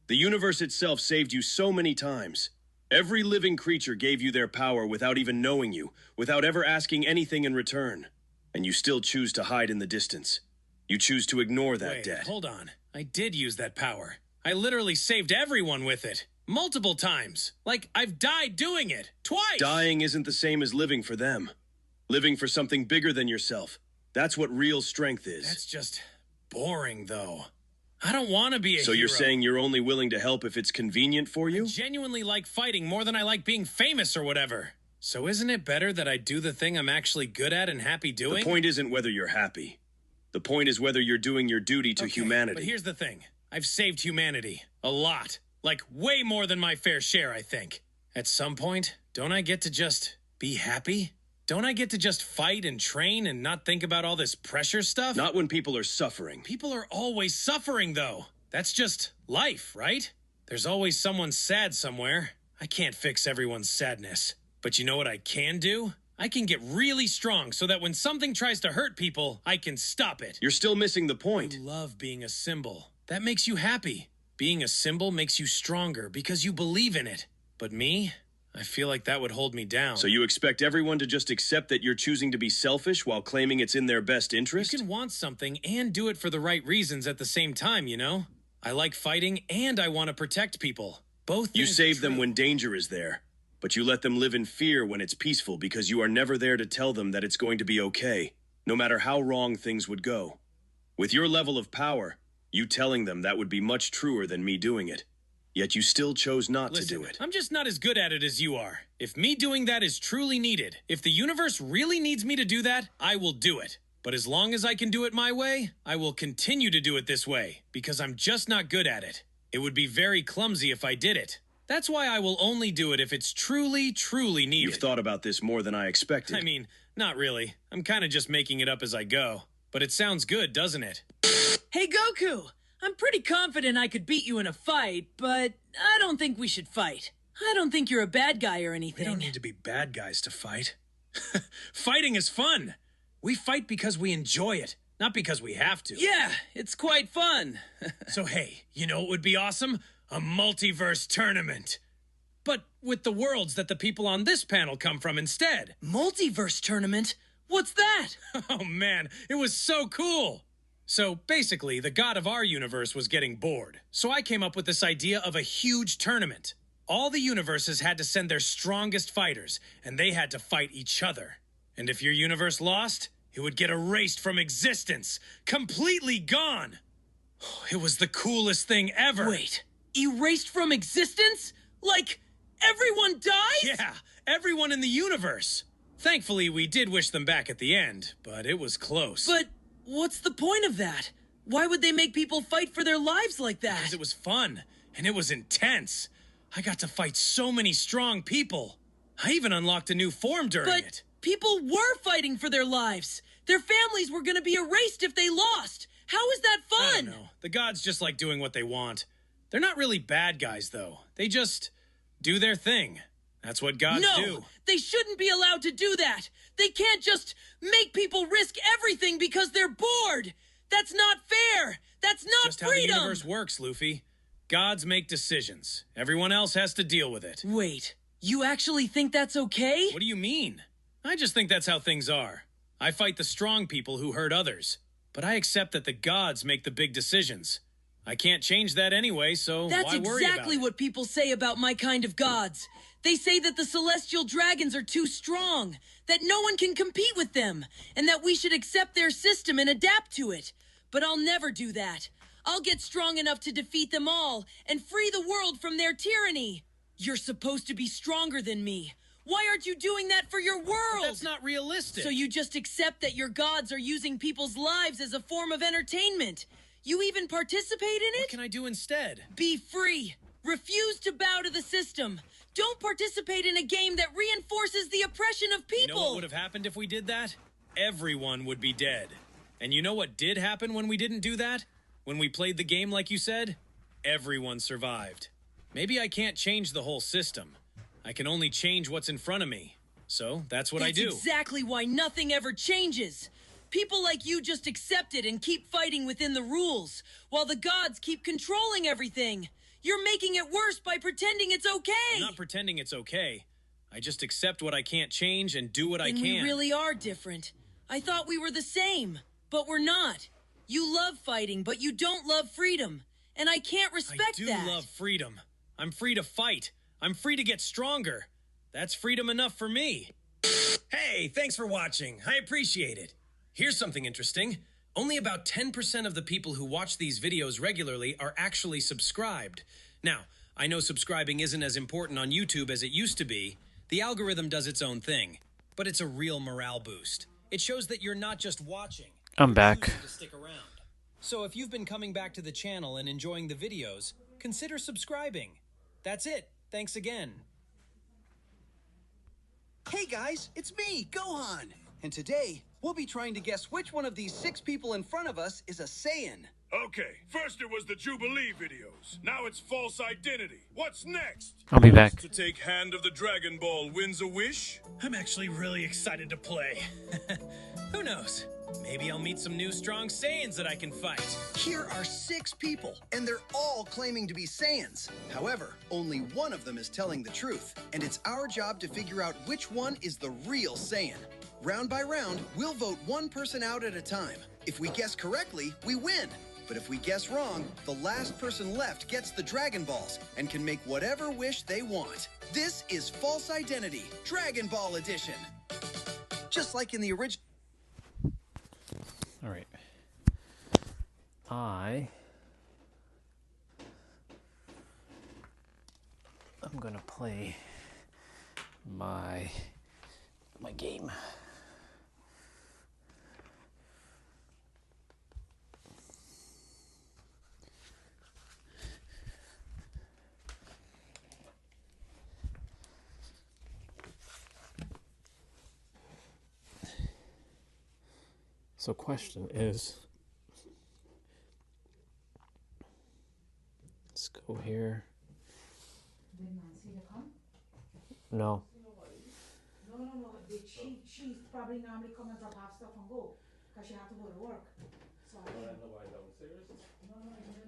The universe itself saved you so many times. Every living creature gave you their power without even knowing you, without ever asking anything in return. And you still choose to hide in the distance. You choose to ignore that debt. Hold on. I did use that power. I literally saved everyone with it. Multiple times. Like, I've died doing it. Twice! Dying isn't the same as living for them. Living for something bigger than yourself. That's what real strength is. That's just boring, though. I don't want to be a hero. So you're saying you're only willing to help if it's convenient for you? I genuinely like fighting more than I like being famous or whatever. So isn't it better that I do the thing I'm actually good at and happy doing? The point isn't whether you're happy. The point is whether you're doing your duty to humanity. But here's the thing. I've saved humanity. A lot. Like, way more than my fair share, I think. At some point, don't I get to just be happy? Don't I get to just fight and train and not think about all this pressure stuff? Not when people are suffering. People are always suffering, though. That's just life, right? There's always someone sad somewhere. I can't fix everyone's sadness. But you know what I can do? I can get really strong so that when something tries to hurt people, I can stop it. You're still missing the point. You love being a symbol. That makes you happy. Being a symbol makes you stronger because you believe in it. But me? I feel like that would hold me down. So you expect everyone to just accept that you're choosing to be selfish while claiming it's in their best interest? You can want something and do it for the right reasons at the same time, you know? I like fighting and I want to protect people. Both things You save are them true. when danger is there, but you let them live in fear when it's peaceful because you are never there to tell them that it's going to be okay, no matter how wrong things would go. With your level of power, you telling them that would be much truer than me doing it. Yet you still chose not Listen, to do it. I'm just not as good at it as you are. If me doing that is truly needed, if the universe really needs me to do that, I will do it. But as long as I can do it my way, I will continue to do it this way, because I'm just not good at it. It would be very clumsy if I did it. That's why I will only do it if it's truly, truly needed. You've thought about this more than I expected. I mean, not really. I'm kind of just making it up as I go. But it sounds good, doesn't it? Hey, Goku! I'm pretty confident I could beat you in a fight, but I don't think we should fight. I don't think you're a bad guy or anything. We don't need to be bad guys to fight. Fighting is fun. We fight because we enjoy it, not because we have to. Yeah, it's quite fun. So hey, you know what would be awesome? A multiverse tournament. But with the worlds that the people on this panel come from instead. Multiverse tournament? What's that? Oh man, it was so cool. So basically, the god of our universe was getting bored. So I came up with this idea of a huge tournament. All the universes had to send their strongest fighters, and they had to fight each other. And if your universe lost, it would get erased from existence. Completely gone. It was the coolest thing ever. Wait, erased from existence? Like, everyone dies? Yeah, everyone in the universe. Thankfully, we did wish them back at the end, but it was close. But what's the point of that? Why would they make people fight for their lives like that? Because it was fun, and it was intense. I got to fight so many strong people. I even unlocked a new form during it. People were fighting for their lives. Their families were going to be erased if they lost. How is that fun? I don't know. The gods just like doing what they want. They're not really bad guys, though. They just do their thing. That's what gods do. No, they shouldn't be allowed to do that. They can't just make people risk everything because they're bored. That's not fair. That's not just freedom. Just how the universe works, Luffy. Gods make decisions. Everyone else has to deal with it. Wait, you actually think that's okay? What do you mean? I just think that's how things are. I fight the strong people who hurt others. But I accept that the gods make the big decisions. I can't change that anyway, so why worry about it? That's exactly what people say about my kind of gods. They say that the celestial dragons are too strong, that no one can compete with them, and that we should accept their system and adapt to it. But I'll never do that. I'll get strong enough to defeat them all and free the world from their tyranny. You're supposed to be stronger than me. Why aren't you doing that for your world? That's not realistic. So you just accept that your gods are using people's lives as a form of entertainment. You even participate in it? What can I do instead? Be free. Refuse to bow to the system. Don't participate in a game that reinforces the oppression of people. You know what would have happened if we did that? Everyone would be dead. And you know what did happen when we didn't do that? When we played the game like you said? Everyone survived. Maybe I can't change the whole system. I can only change what's in front of me. So that's what I do. That's exactly why nothing ever changes. People like you just accept it and keep fighting within the rules, while the gods keep controlling everything. You're making it worse by pretending it's okay. I'm not pretending it's okay. I just accept what I can't change and do what I can. We really are different. I thought we were the same, but we're not. You love fighting, but you don't love freedom. And I can't respect that. I do love freedom. I'm free to fight. I'm free to get stronger. That's freedom enough for me. Hey, thanks for watching. I appreciate it. Here's something interesting. Only about 10% of the people who watch these videos regularly are actually subscribed. Now, I know subscribing isn't as important on YouTube as it used to be. The algorithm does its own thing. But it's a real morale boost. It shows that you're not just watching. I'm back. To stick around. So if you've been coming back to the channel and enjoying the videos, consider subscribing. That's it. Thanks again. Hey guys, it's me, Gohan. And today, we'll be trying to guess which one of these 6 people in front of us is a Saiyan. Okay, first it was the Jubilee videos. Now it's false identity. What's next? I'll be back. To take Hand of the Dragon Ball wins a wish? I'm actually really excited to play. Who knows? Maybe I'll meet some new strong Saiyans that I can fight. Here are 6 people, and they're all claiming to be Saiyans. However, only one of them is telling the truth, and it's our job to figure out which one is the real Saiyan. Round by round, we'll vote one person out at a time. If we guess correctly, we win. But if we guess wrong, the last person left gets the Dragon Balls and can make whatever wish they want. This is False Identity, Dragon Ball Edition. Just like in the original... All right. I'm gonna play my game. So question is, let's go here. No. No. She probably normally come and drop off stuff and go, because she had to go to work. So I didn't. No, I didn't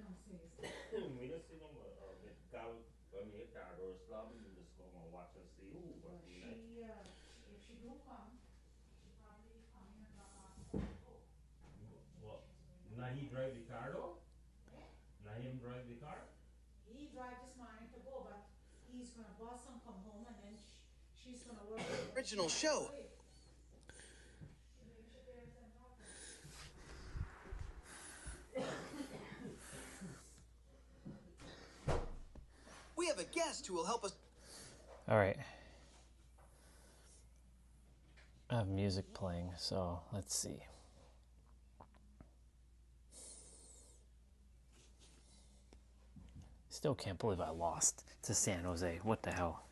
downstairs. We don't see them with Gal, when we hit our door slab, we just come and watch and see who. But she, if she do come, she probably come in and drop off stuff and go. What? Now he drive the car though? Now him drive the car? He drive this morning to go, but he's gonna bus and come home, and then she's gonna work. Original show. We have a guest who will help us. All right. I have music playing, so let's see. Still can't believe I lost to San Jose. What the hell?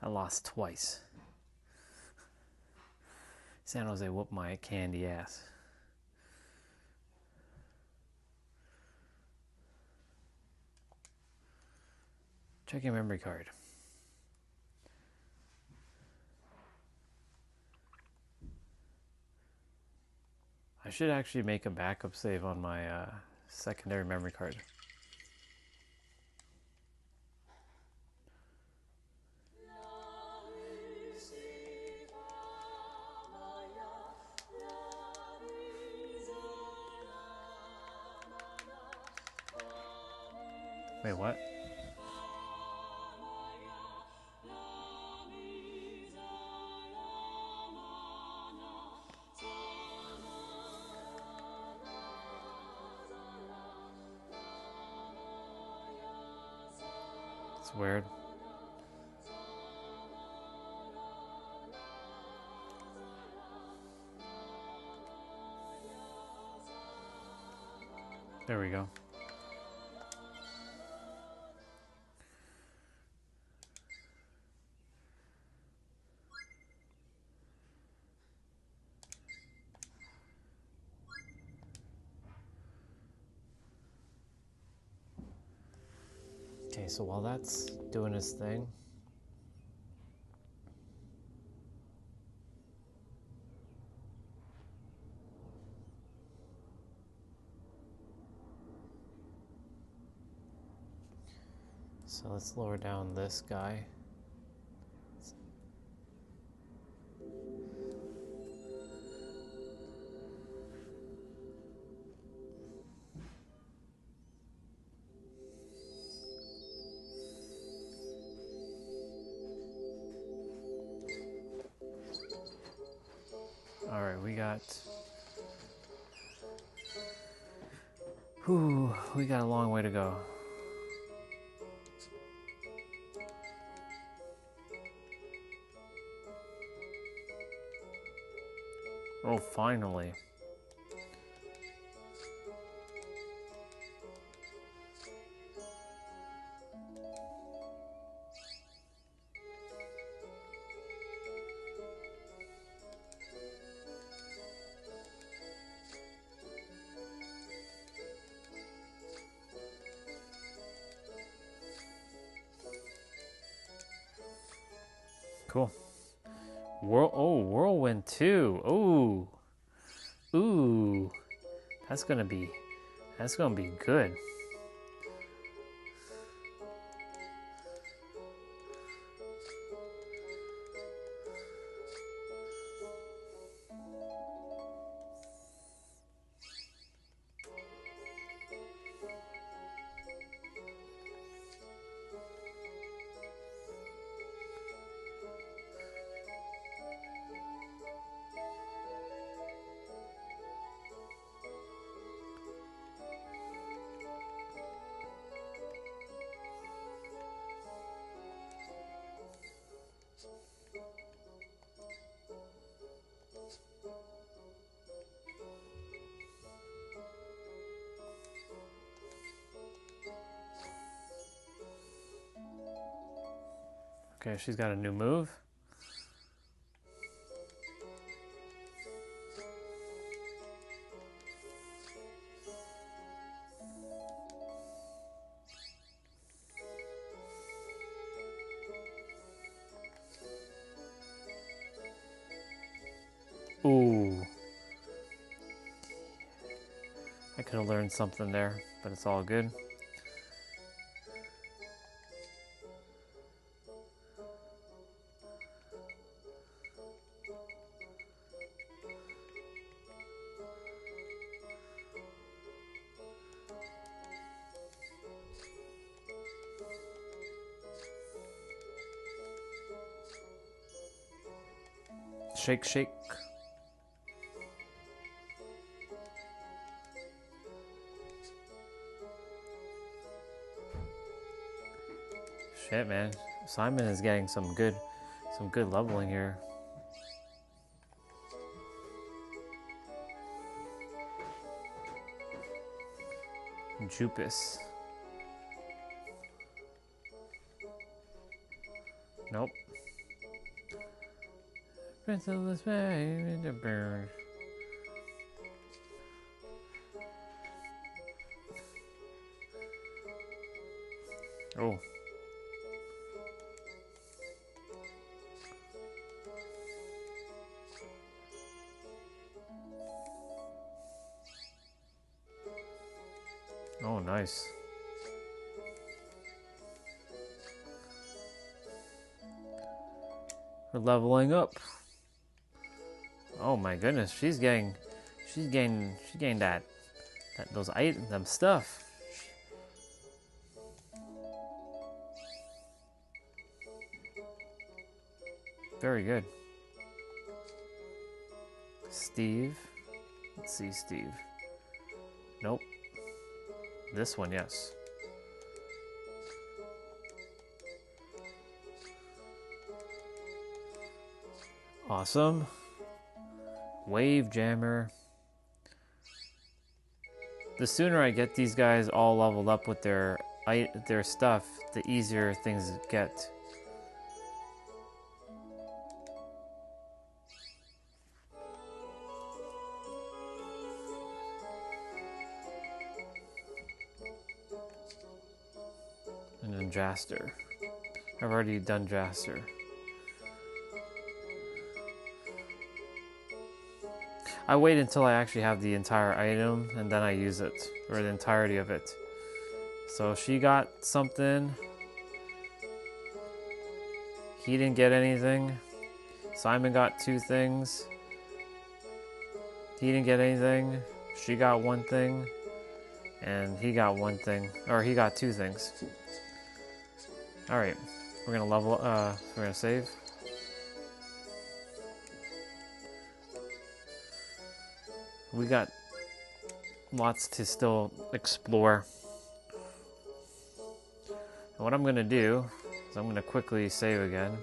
I lost twice. San Jose whooped my candy ass. Check your memory card. I should actually make a backup save on my secondary memory card. Wait, what? It's weird. There we go. Okay, so while that's doing its thing, so let's lower down this guy. All right, we got a long way to go. Oh, finally. Cool. Whirlwind 2. Ooh. That's gonna be good. Okay, she's got a new move. Ooh. I could have learned something there, but it's all good. Shake, shake. Shit, man. Simon is getting some good leveling here. Jupus. Nope. Princess Bay, the bird. Oh. Oh, nice. We're leveling up. Oh my goodness, she's getting those items, them stuff. Very good. Steve. Let's see, Steve. Nope. This one, yes. Awesome. Wave Jammer. The sooner I get these guys all leveled up with their stuff, the easier things get. And then Jaster. I've already done Jaster. I wait until I actually have the entire item and then I use it, or the entirety of it. So she got something. He didn't get anything. Simon got 2 things. He didn't get anything. She got 1 thing. And he got 1 thing. Or he got 2 things. Alright. We're gonna level, we're gonna save. We got lots to still explore. And what I'm going to do is I'm going to quickly save again.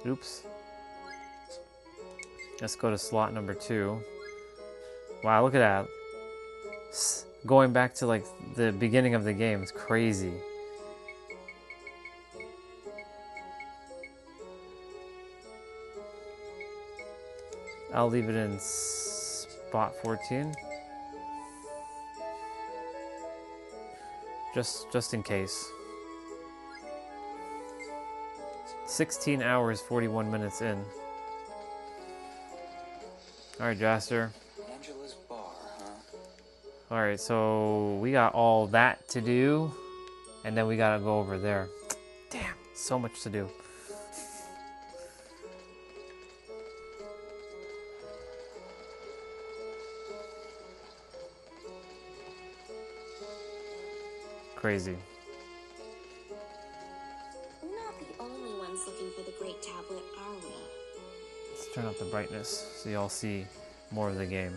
Oops. Let's go to slot number 2. Wow, look at that. Going back to like the beginning of the game, it's crazy. I'll leave it in spot 14. Just in case. 16 hours, 41 minutes in. Alright, Jaster. Angela's bar, huh? Alright, so we got all that to do. And then we gotta go over there. Damn, so much to do. Crazy. We're not the only ones looking for the Great Tablet, are we? Let's turn up the brightness so y'all see more of the game.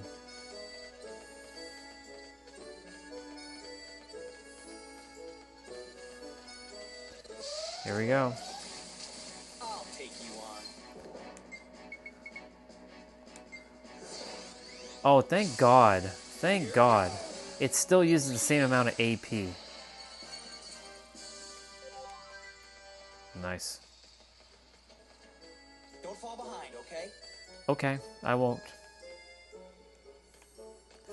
Here we go. I'll take you on. Oh, thank God. Thank God. It still uses the same amount of AP. Nice. Don't fall behind, okay? Okay, I won't.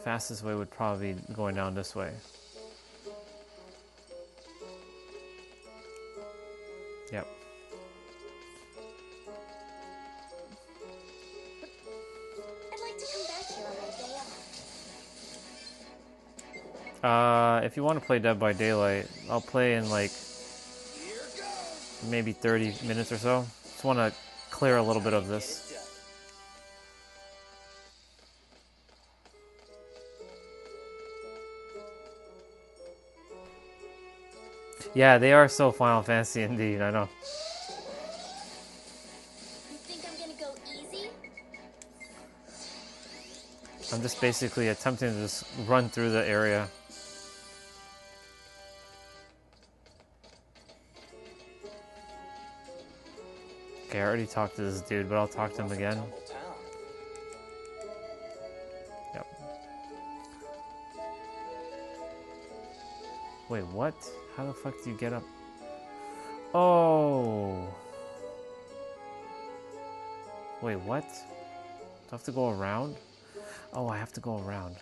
Fastest way would probably be going down this way. Yep. I'd like to come back here on my day off. If you want to play Dead by Daylight, I'll play in like maybe 30 minutes or so. Just want to clear a little bit of this. Yeah, they are so Final Fantasy indeed, I know. You think I'm gonna go easy? I'm just basically attempting to just run through the area. Okay, I already talked to this dude, but I'll talk to him again. Yep. Wait, what? How the fuck do you get up? Oh! Wait, what? Do I have to go around? Oh, I have to go around.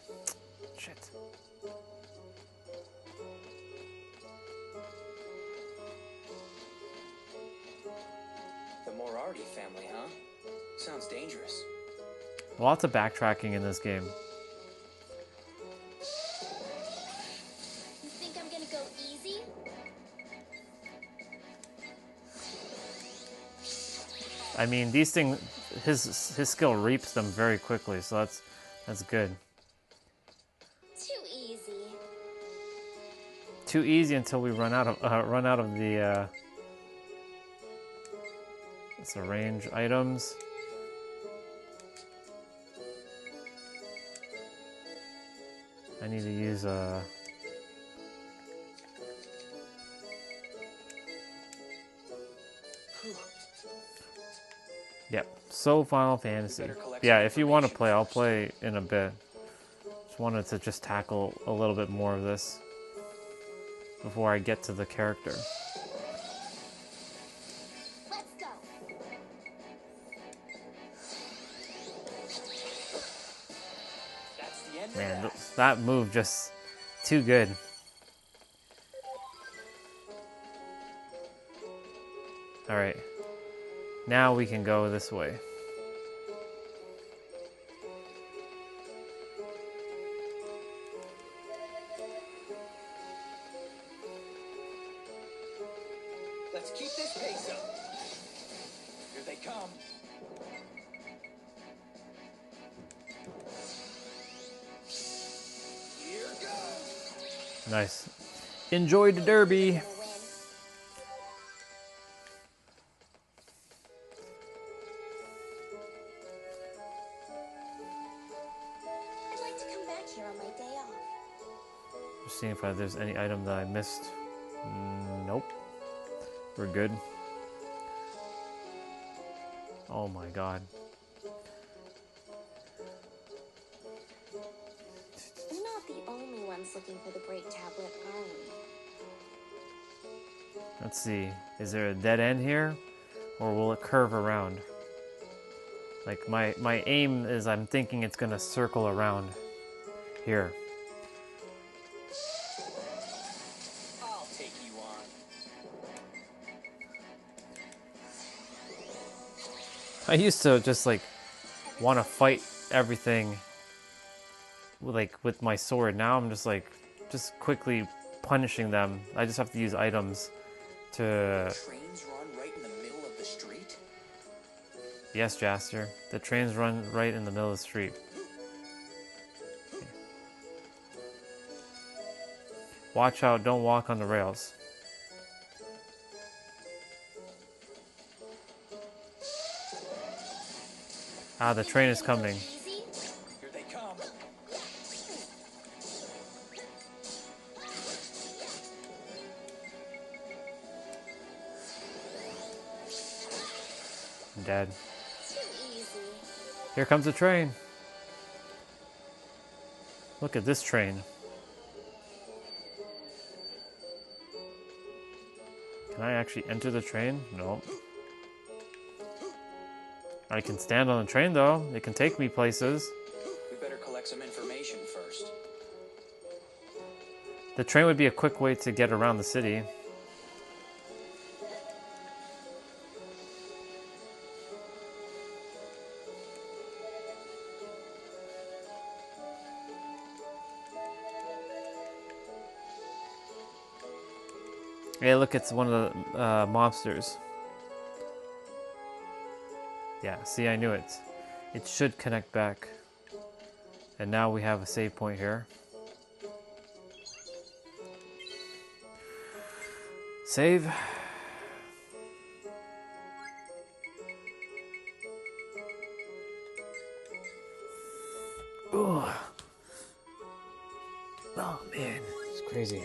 Shit. The Moriarty family, huh? Sounds dangerous. Lots of backtracking in this game. You think I'm gonna go easy? I mean, these things, his skill reaps them very quickly, so that's good. Too easy. Too easy until we run out of the let's arrange items. I need to use a Yep, so Final Fantasy. Yeah, if you want to play, I'll play in a bit. Just wanted to just tackle a little bit more of this before I get to the character. Let's go. That's the end Man, of that move just too good. All right. Now we can go this way. Let's keep this pace up. Here they come. Here goes. Nice. Enjoy the derby. I'd like to come back here on my day off. Just seeing if there's any item that I missed. Nope. We're good. Oh my god. We're not the only ones looking for the Great Tablet, are we? Let's see. Is there a dead end here? Or will it curve around? Like my aim is I'm thinking it's gonna circle around here. I'll take you on. I used to just like want to fight everything like with my sword. Now I'm just quickly punishing them. I just have to use items to. Trains run right in the middle of the street? Yes, Jaster. The trains run right in the middle of the street. Okay. Watch out, don't walk on the rails. Ah, the train is coming. Here they come. I'm dead. Too easy. Here comes the train. Look at this train. Can I actually enter the train? No. I can stand on the train though. It can take me places. We better collect some information first. The train would be a quick way to get around the city. Hey, look, it's one of the monsters. Yeah, see, I knew it. It should connect back. And now we have a save point here. Save. Ooh. Oh man, it's crazy.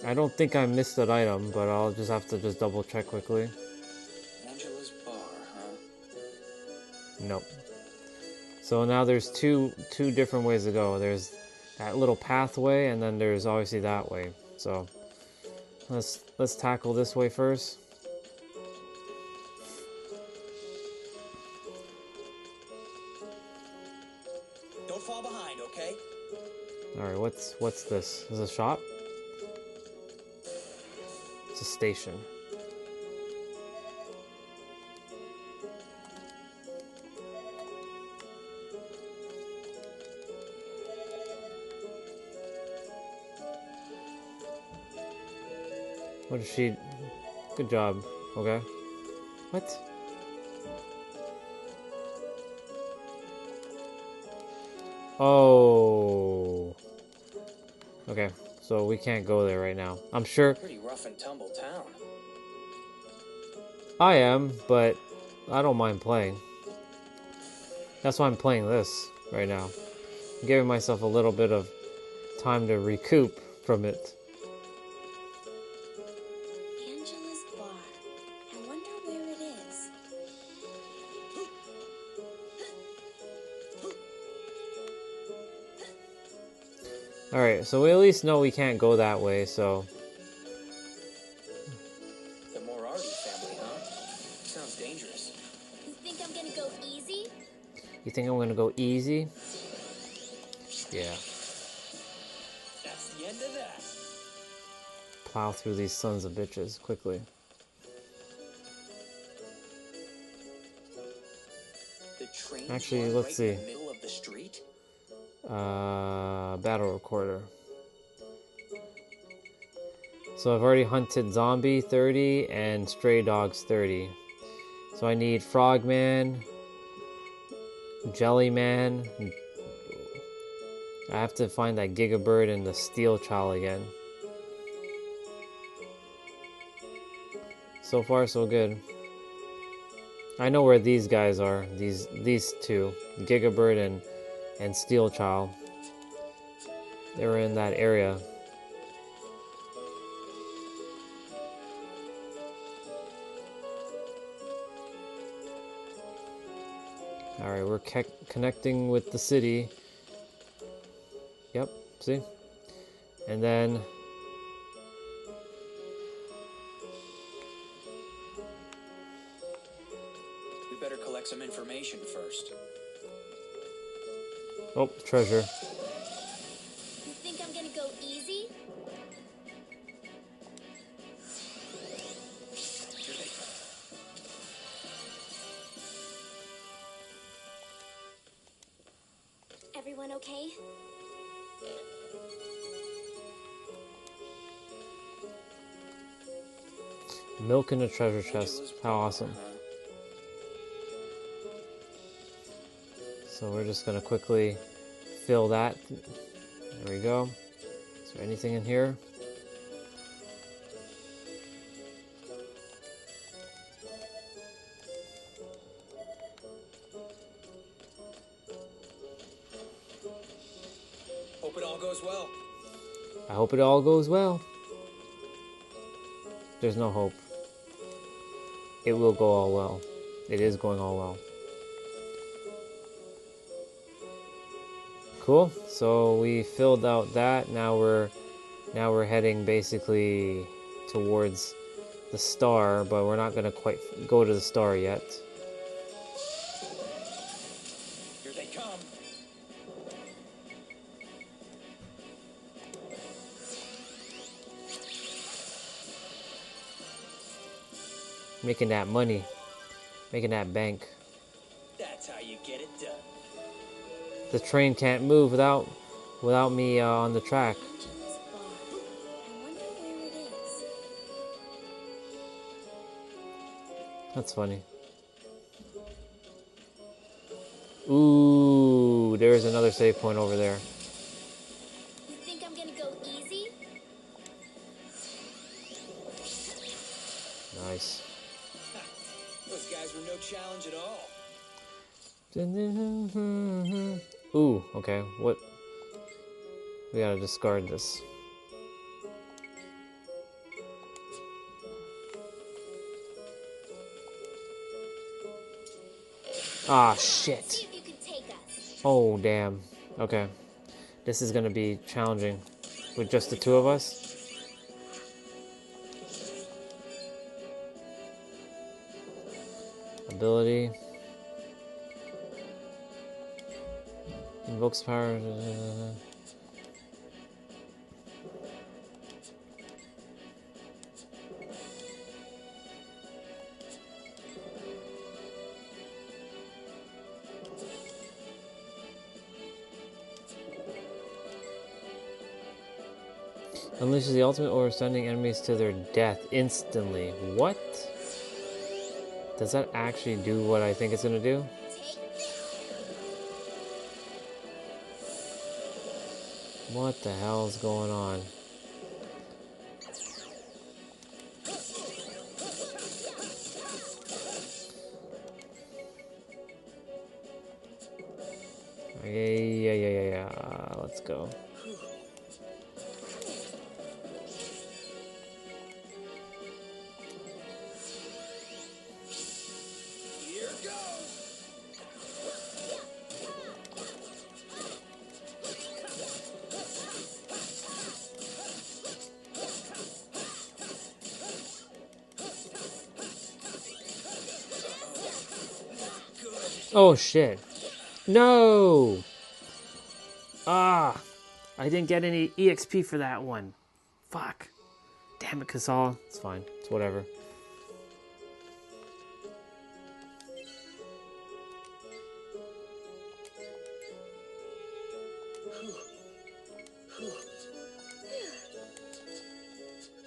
I don't think I missed that item, but I'll just have to double check quickly. Angela's bar, huh? Nope. So now there's two different ways to go. There's that little pathway, and then there's obviously that way. So let's tackle this way first. Don't fall behind, okay? All right, what's this? Is this a shop? It's a station. What is she? Good job. Okay. What? Oh. Okay, so we can't go there right now. I'm sure Pretty rough and tumble town. I am, but I don't mind playing. That's why I'm playing this right now. I'm giving myself a little bit of time to recoup from it. Angela's bar. I wonder where it is. Alright, so we at least know we can't go that way, so... The Moriarty family, huh? Sounds dangerous. You think I'm gonna go easy? You think I'm gonna go easy? Yeah. That's the end of that. Plow through these sons of bitches quickly. The train Actually, run let's right see. in the middle of the street? Battle recorder. So I've already hunted zombie 30 and stray dogs 30. So I need frogman, jellyman. I have to find that gigabird and the steel child again. So far so good. I know where these guys are. These two, gigabird and steel child. They were in that area. Alright, we're connecting with the city. Yep, see? And then... We better collect some information first. Oh, treasure. You think I'm gonna go easy? Everyone okay? Milk in a treasure chest. How awesome. So we're just gonna quickly fill that. There we go. Is there anything in here? Hope it all goes well. I hope it all goes well. There's no hope. It will go all well. It is going all well. Cool. So we filled out that. Now we're heading basically towards the star, but we're not gonna quite go to the star yet. Here they come. Making that money, making that bank. That's how you get it done. The train can't move without me on the track. That's funny. Ooh, there's another save point over there. You think I'm gonna go easy? Nice. Those guys were no challenge at all. Ooh, okay. What? We gotta discard this. Ah, shit. Oh, damn. Okay. This is gonna be challenging with just the two of us. Ability. Invokes power. Unleashes the ultimate order, sending enemies to their death instantly. What? Does that actually do what I think it's gonna do? What the hell is going on? Yeah. Let's go. Oh shit. No! Ah! I didn't get any EXP for that one. Fuck. Damn it, Kasal. It's fine. It's whatever.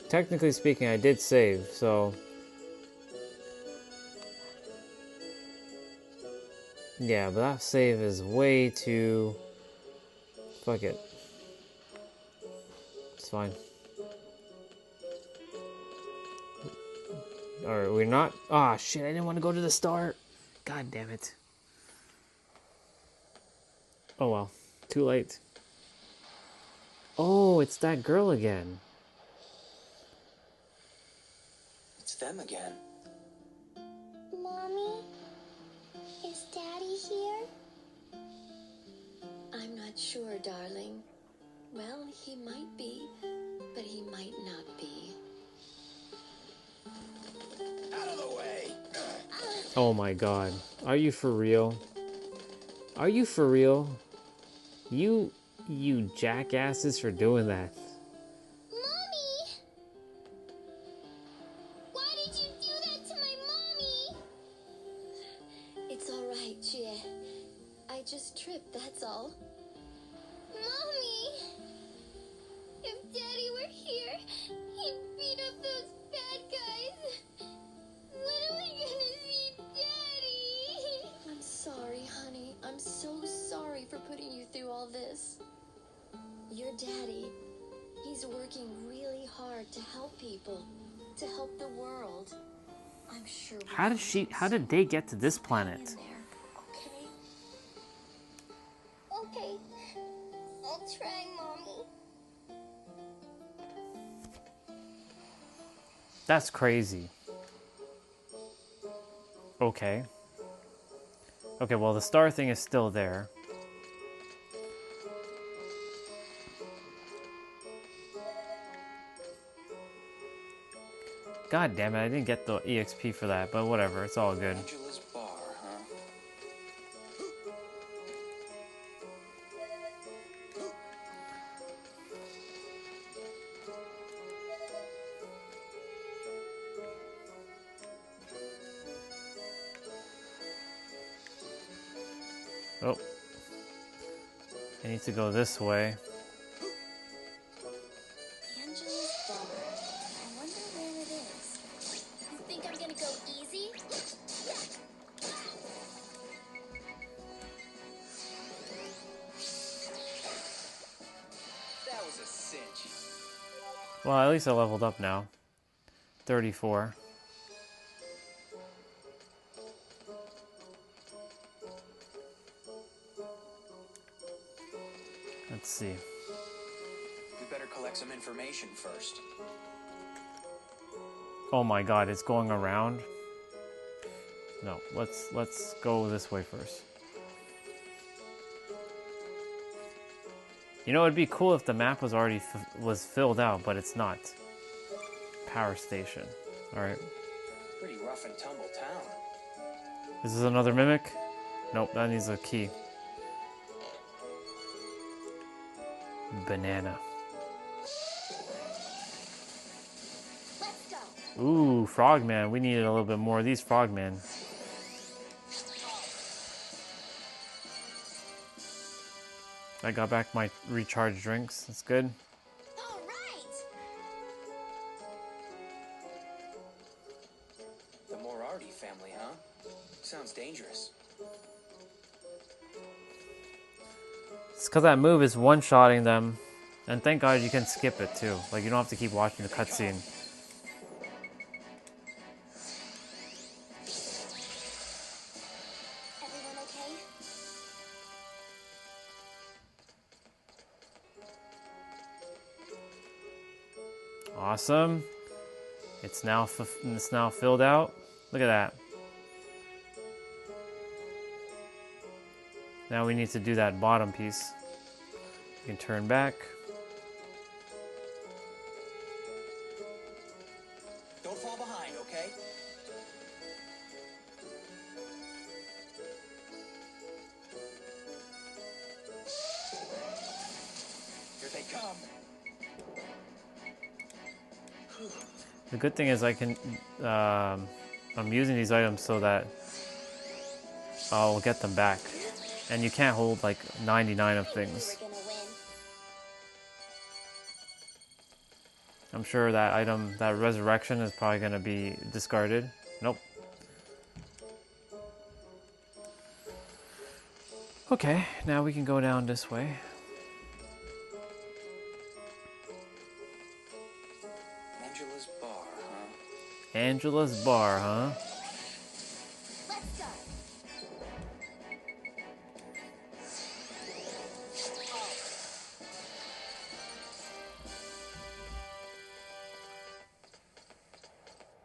Technically speaking, I did save, so... Yeah, but that save is way too... Fuck it. It's fine. Alright, we're not... Ah, shit, I didn't want to go to the start. God damn it. Oh well, too late. Oh, it's that girl again. It's them again. Mommy? Is Daddy here? I'm not sure, darling. Well, he might be, but he might not be. Out of the way! Oh my god. Are you for real? Are you for real? You jackasses for doing that. Mommy! Why did you do that to my mommy? It's all right, Jie. I just tripped, that's all. Mommy! If Daddy were here, he'd beat up those bad guys. When are we gonna see Daddy? I'm sorry, honey. I'm so sorry for putting you through all this. Your daddy, he's working really hard to help people, to help the world. I'm sure. How did they get to this planet? Okay? Okay. I'll try, Mommy. That's crazy. Okay. Okay, well the star thing is still there. God damn it, I didn't get the EXP for that, but whatever, it's all good. Angela's bar, huh? Oh. I need to go this way. Angela's bar. I wonder where it is. You think I'm gonna go easy? That was a cinch. Well, at least I leveled up now. 34. Let's see. We better collect some information first. Oh my god, it's going around. No, let's go this way first. You know, it'd be cool if the map was already was filled out, but it's not. Power station. All right. Pretty rough and tumble town. Is this another mimic? Nope, that needs a key. Banana. Ooh, frogman. We needed a little bit more of these frogmen. I got back my recharge drinks. That's good. All right. The Moriarty family, huh? Sounds dangerous. It's because that move is one-shotting them. And thank God you can skip it too. Like, you don't have to keep watching the cutscene. Everyone okay? Awesome. It's now filled out. Look at that. Now we need to do that bottom piece. You can turn back. Don't fall behind, okay? Here they come. The good thing is I can, I'm using these items so that I'll get them back. And you can't hold like 99 of things. I'm sure that item, that resurrection is probably going to be discarded. Nope. Okay, now we can go down this way. Angela's bar, huh? Angela's bar, huh? Let's go.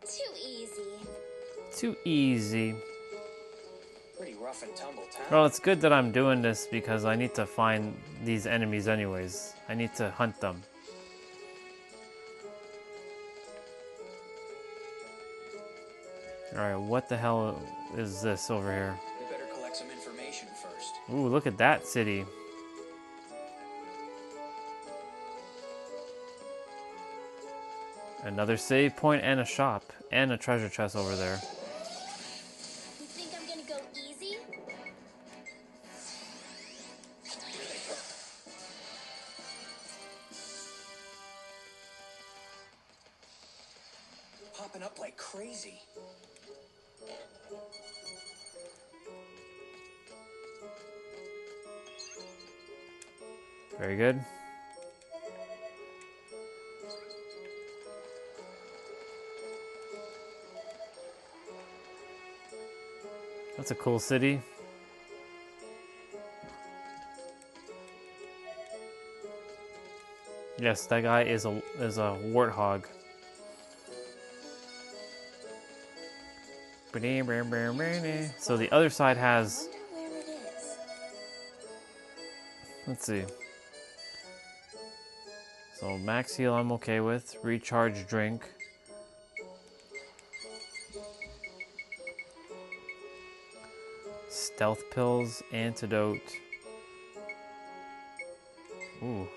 Too easy. Too easy. Pretty rough and tumble town. Well, it's good that I'm doing this because I need to find these enemies anyways. I need to hunt them. Alright, what the hell is this over here? We better collect some information first. Ooh, look at that city. Another save point and a shop. And a treasure chest over there. You think I'm gonna go easy? Popping up like crazy. Very good. That's a cool city. Yes, that guy is a warthog. So the other side has. Let's see. So max heal I'm okay with. Recharge drink. Stealth pills, antidote. Ooh.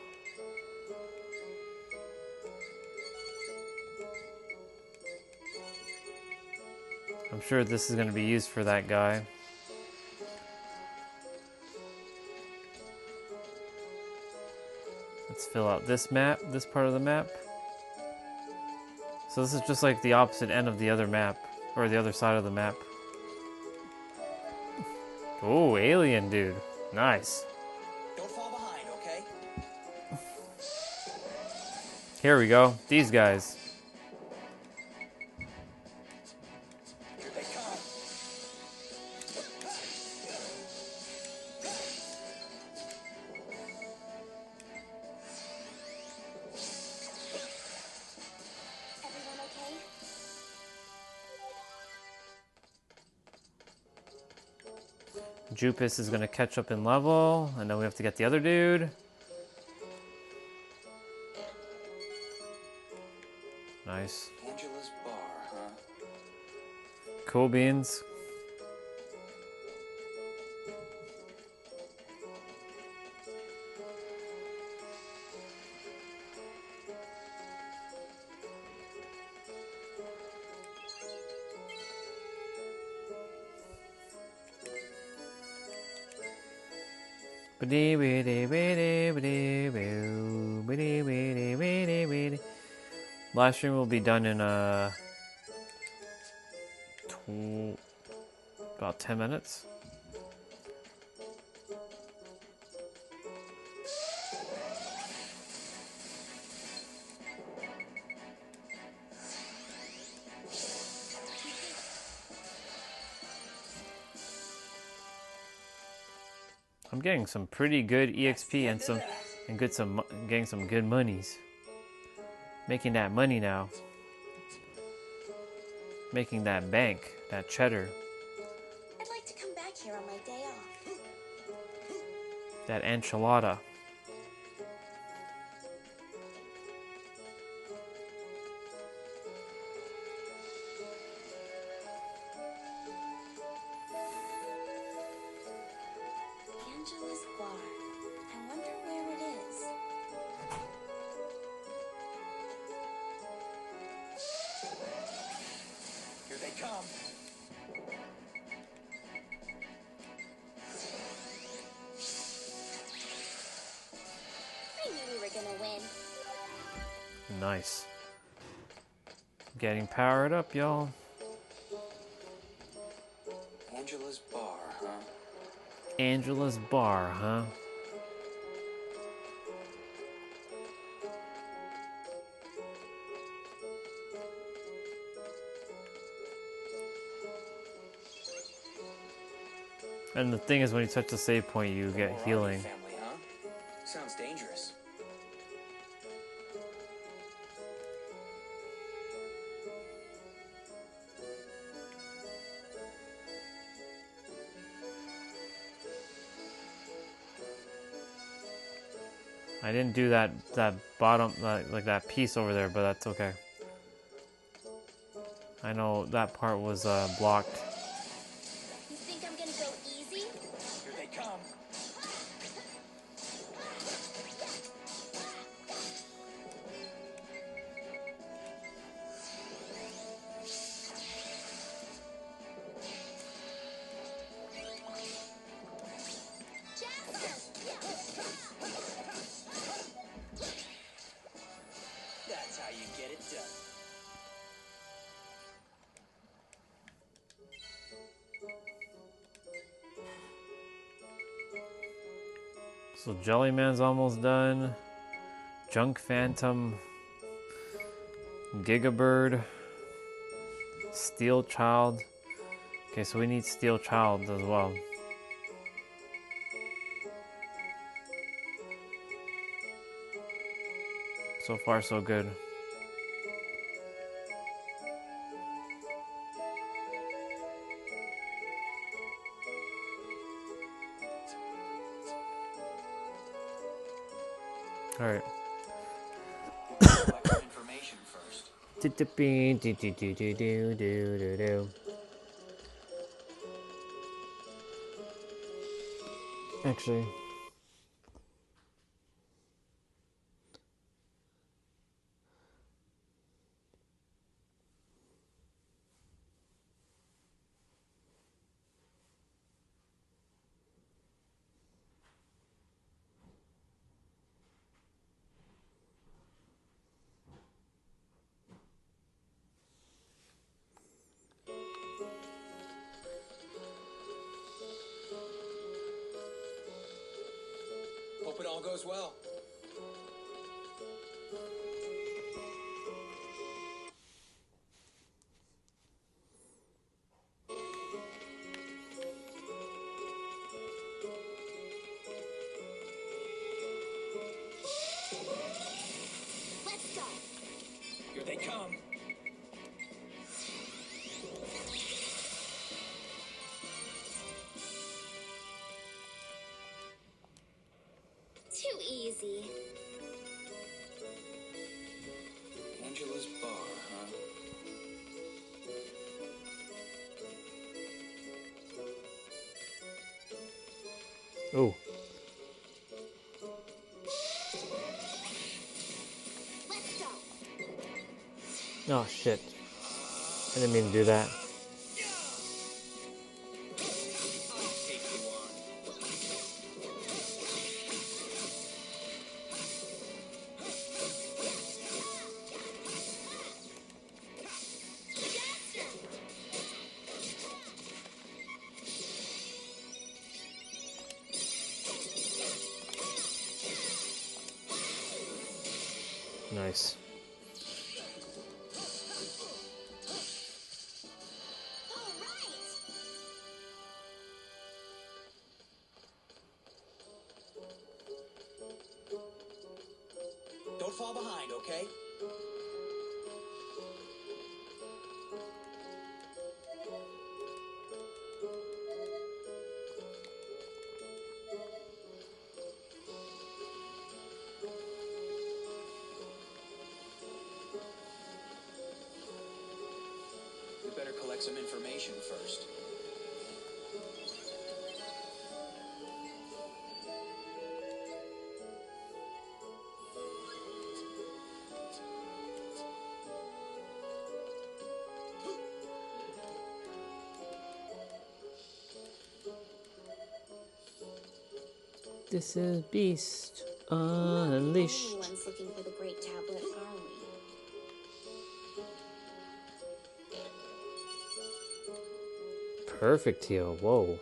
I'm sure this is going to be used for that guy. Let's fill out this map, this part of the map. So this is just like the opposite end of the other map, or the other side of the map. Oh, alien dude. Nice. Don't fall behind, okay? Here we go. These guys. Here they come. Everyone okay? Jupus is going to catch up in level, and then we have to get the other dude. Nice. Angela's bar, huh? Cool beans. Live stream will be done in about 10 minutes. I'm getting some pretty good EXP and getting some good monies. Making that money now. Making that bank, that cheddar. I'd like to come back here on my day off. That enchilada. Angela's bar. I wonder where it is. Here they come. I knew we were gonna win. Nice. Getting powered up, y'all. Angela's bar, huh? Angela's bar, huh? And the thing is, when you touch the save point, you get healing. Family, huh? Sounds dangerous. I didn't do that bottom, like that piece over there, but that's okay. I know that part was blocked. You think I'm gonna go easy? Here they come. That's how you get it done. So Jellyman's almost done. Junk Phantom. Gigabird. Steel Child. Okay, so we need Steel Child as well. So far, so good. All right. Information first. Actually, Hope it all goes well. Let's go. Here they come. Too easy. Angela's bar, huh? oh, Let's go. oh shit! I didn't mean to do that. Nice. Don't fall behind, okay? We better collect some information first. This is Beast Unleashed. Anyone's looking for the great tablet, are we? Perfect heal. Whoa.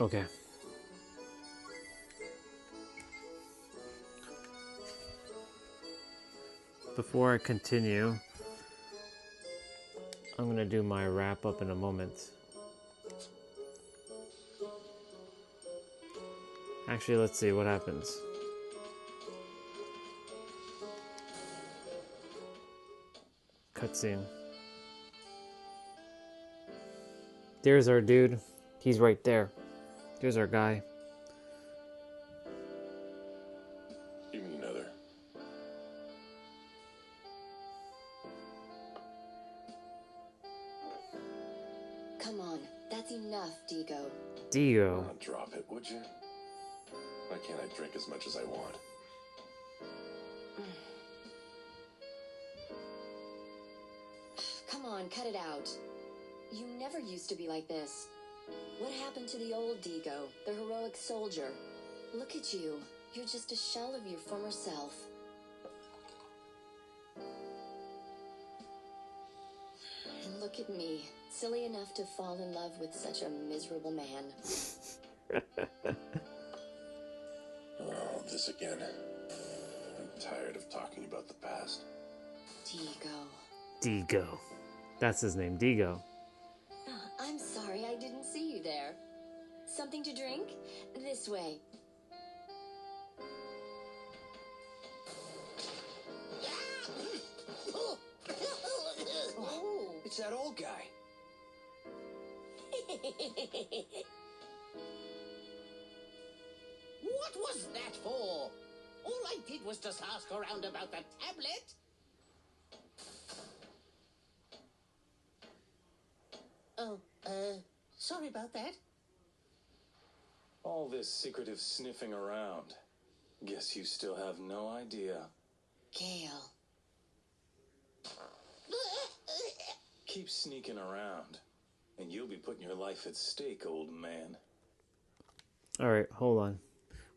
Okay. Before I continue, I'm gonna do my wrap up in a moment. Actually, let's see what happens. Cutscene. There's our dude. He's right there. There's our guy. Give me another. Come on, that's enough, Digo. Dio. Drop it, would you? Why can't I drink as much as I want? Come on, cut it out. You never used to be like this. What happened to the old Digo, the heroic soldier? Look at you. You're just a shell of your former self. And look at me, silly enough to fall in love with such a miserable man. Oh, this again. I'm tired of talking about the past. Digo. Digo. That's his name, Digo. I'm sorry I didn't see you there. Something to drink? This way. Oh, it's that old guy. What was that for? All I did was just ask around about the tablet. Oh, sorry about that. All this secretive sniffing around. Guess you still have no idea. Gale. Keep sneaking around, and you'll be putting your life at stake, old man. Alright, hold on.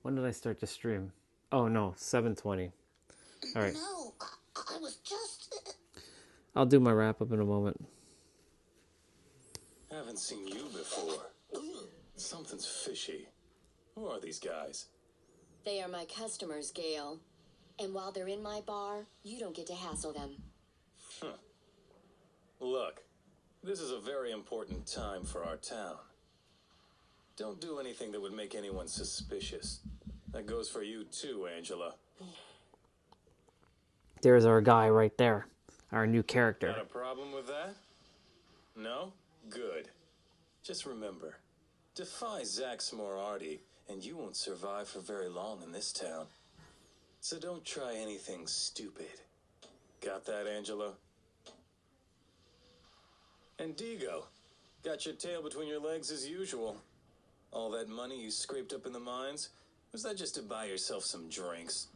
When did I start the stream? Oh no, 7:20. Alright. No, I was just... I'll do my wrap up in a moment. Haven't seen you before. Something's fishy. Who are these guys? They are my customers, Gale. And while they're in my bar, you don't get to hassle them. Look, this is a very important time for our town. Don't do anything that would make anyone suspicious. That goes for you too, Angela. There's our guy right there. Our new character. Got a problem with that? No? Good. Just remember, defy Zax Moriarty, and you won't survive for very long in this town. So don't try anything stupid. Got that, Angela? And Digo, got your tail between your legs as usual. All that money you scraped up in the mines, was that just to buy yourself some drinks?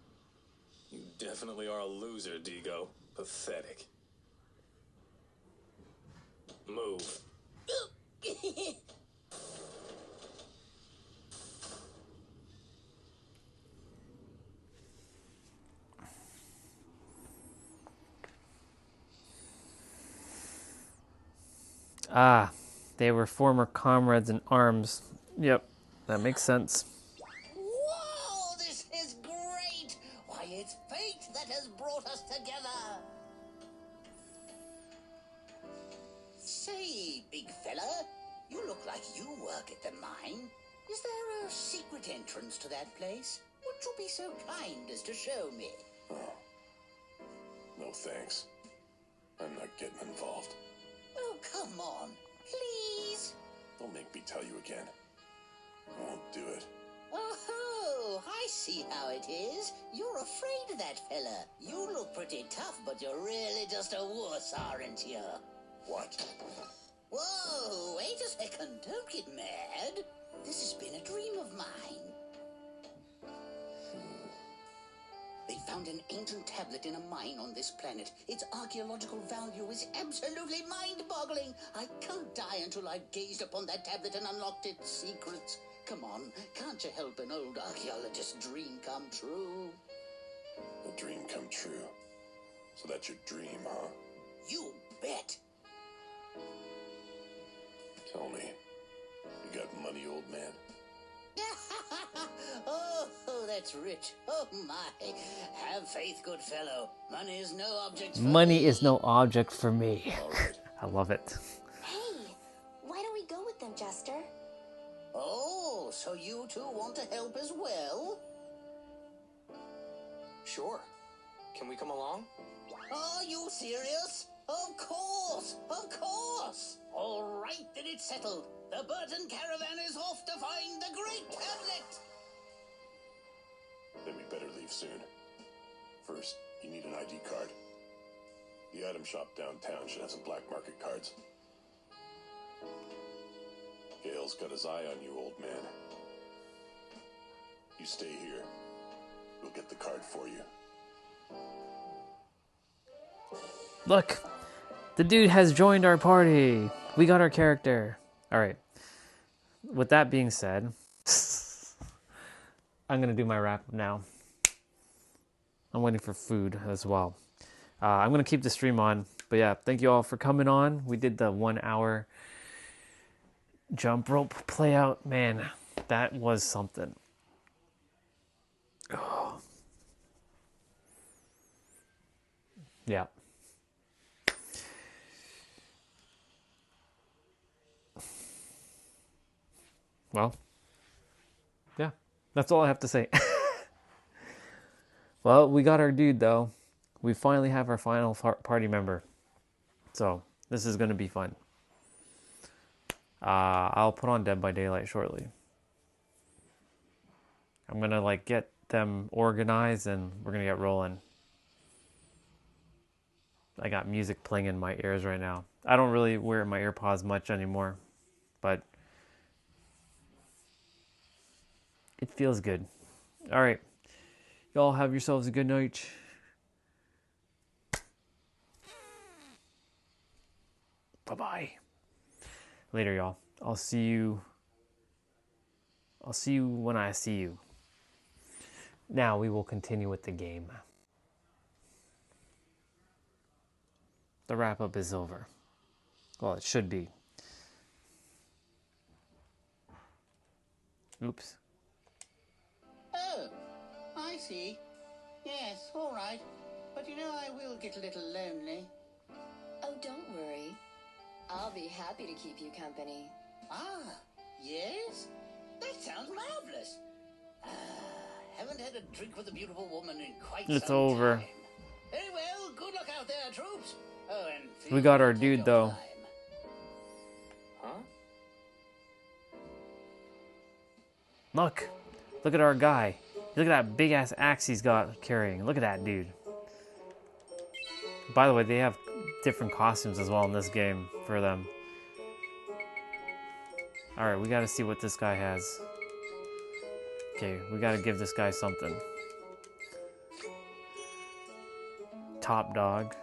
You definitely are a loser, Digo. Pathetic. Move. Ah, they were former comrades in arms. Yep, that makes sense. Whoa, this is great! Why, it's fate that has brought us together. Say, big fella, you look like you work at the mine. Is there a secret entrance to that place? Would you be so kind as to show me? Oh. No thanks. I'm not getting involved. Oh, come on, please. Don't make me tell you again. I won't do it. Oh, I see how it is. You're afraid of that fella. You look pretty tough, but you're really just a wuss, aren't you? What? Whoa, wait a second. Don't get mad. This has been a dream of mine. They found an ancient tablet in a mine on this planet. Its archaeological value is absolutely mind-boggling. I can't die until I've gazed upon that tablet and unlocked its secrets. Come on, can't you help an old archaeologist's dream come true? A dream come true. So that's your dream, huh? You bet. Tell me, you got money, old man? Oh, that's rich. Oh, my. Have faith, good fellow. Money is no object for Money me. is no object for me. I love it. Hey, why don't we go with them, Jester? Oh, so you two want to help as well? Sure. Can we come along? Are you serious? Of course, of course. All right, then it's settled. The Burton caravan is off to find the great tablet. Then we better leave soon. First, you need an ID card. The item shop downtown should have some black market cards. Gale's got his eye on you, old man. You stay here. We'll get the card for you. Look, the dude has joined our party. We got our character. All right. With that being said, I'm going to do my wrap up now. I'm waiting for food as well. I'm going to keep the stream on. But yeah, thank you all for coming on. We did the 1 hour jump rope play out. Man, that was something. Oh. Yeah. Well, yeah, that's all I have to say. Well, we got our dude, though. We finally have our final party member. So, this is going to be fun. I'll put on Dead by Daylight shortly. I'm gonna like get them organized and we're gonna get rolling. I got music playing in my ears right now. I don't really wear my AirPods much anymore, but it feels good. All right, y'all have yourselves a good night. Bye-bye. Later, y'all. I'll see you when I see you. Now we will continue with the game. The wrap-up is over. Well, it should be. Oops. Oh, I see. Yes, all right. But you know I will get a little lonely. Oh, don't worry. I'll be happy to keep you company. Ah, yes? That sounds marvelous. Haven't had a drink with a beautiful woman in quite some time. It's over. Very well, good luck out there, troops. Oh, and We got our dude, though. Huh? Look at our guy. Look at that big ass axe he's got carrying. Look at that dude. By the way, they have different costumes as well in this game for them. Alright, we gotta see what this guy has. Okay, we gotta give this guy something. Top dog.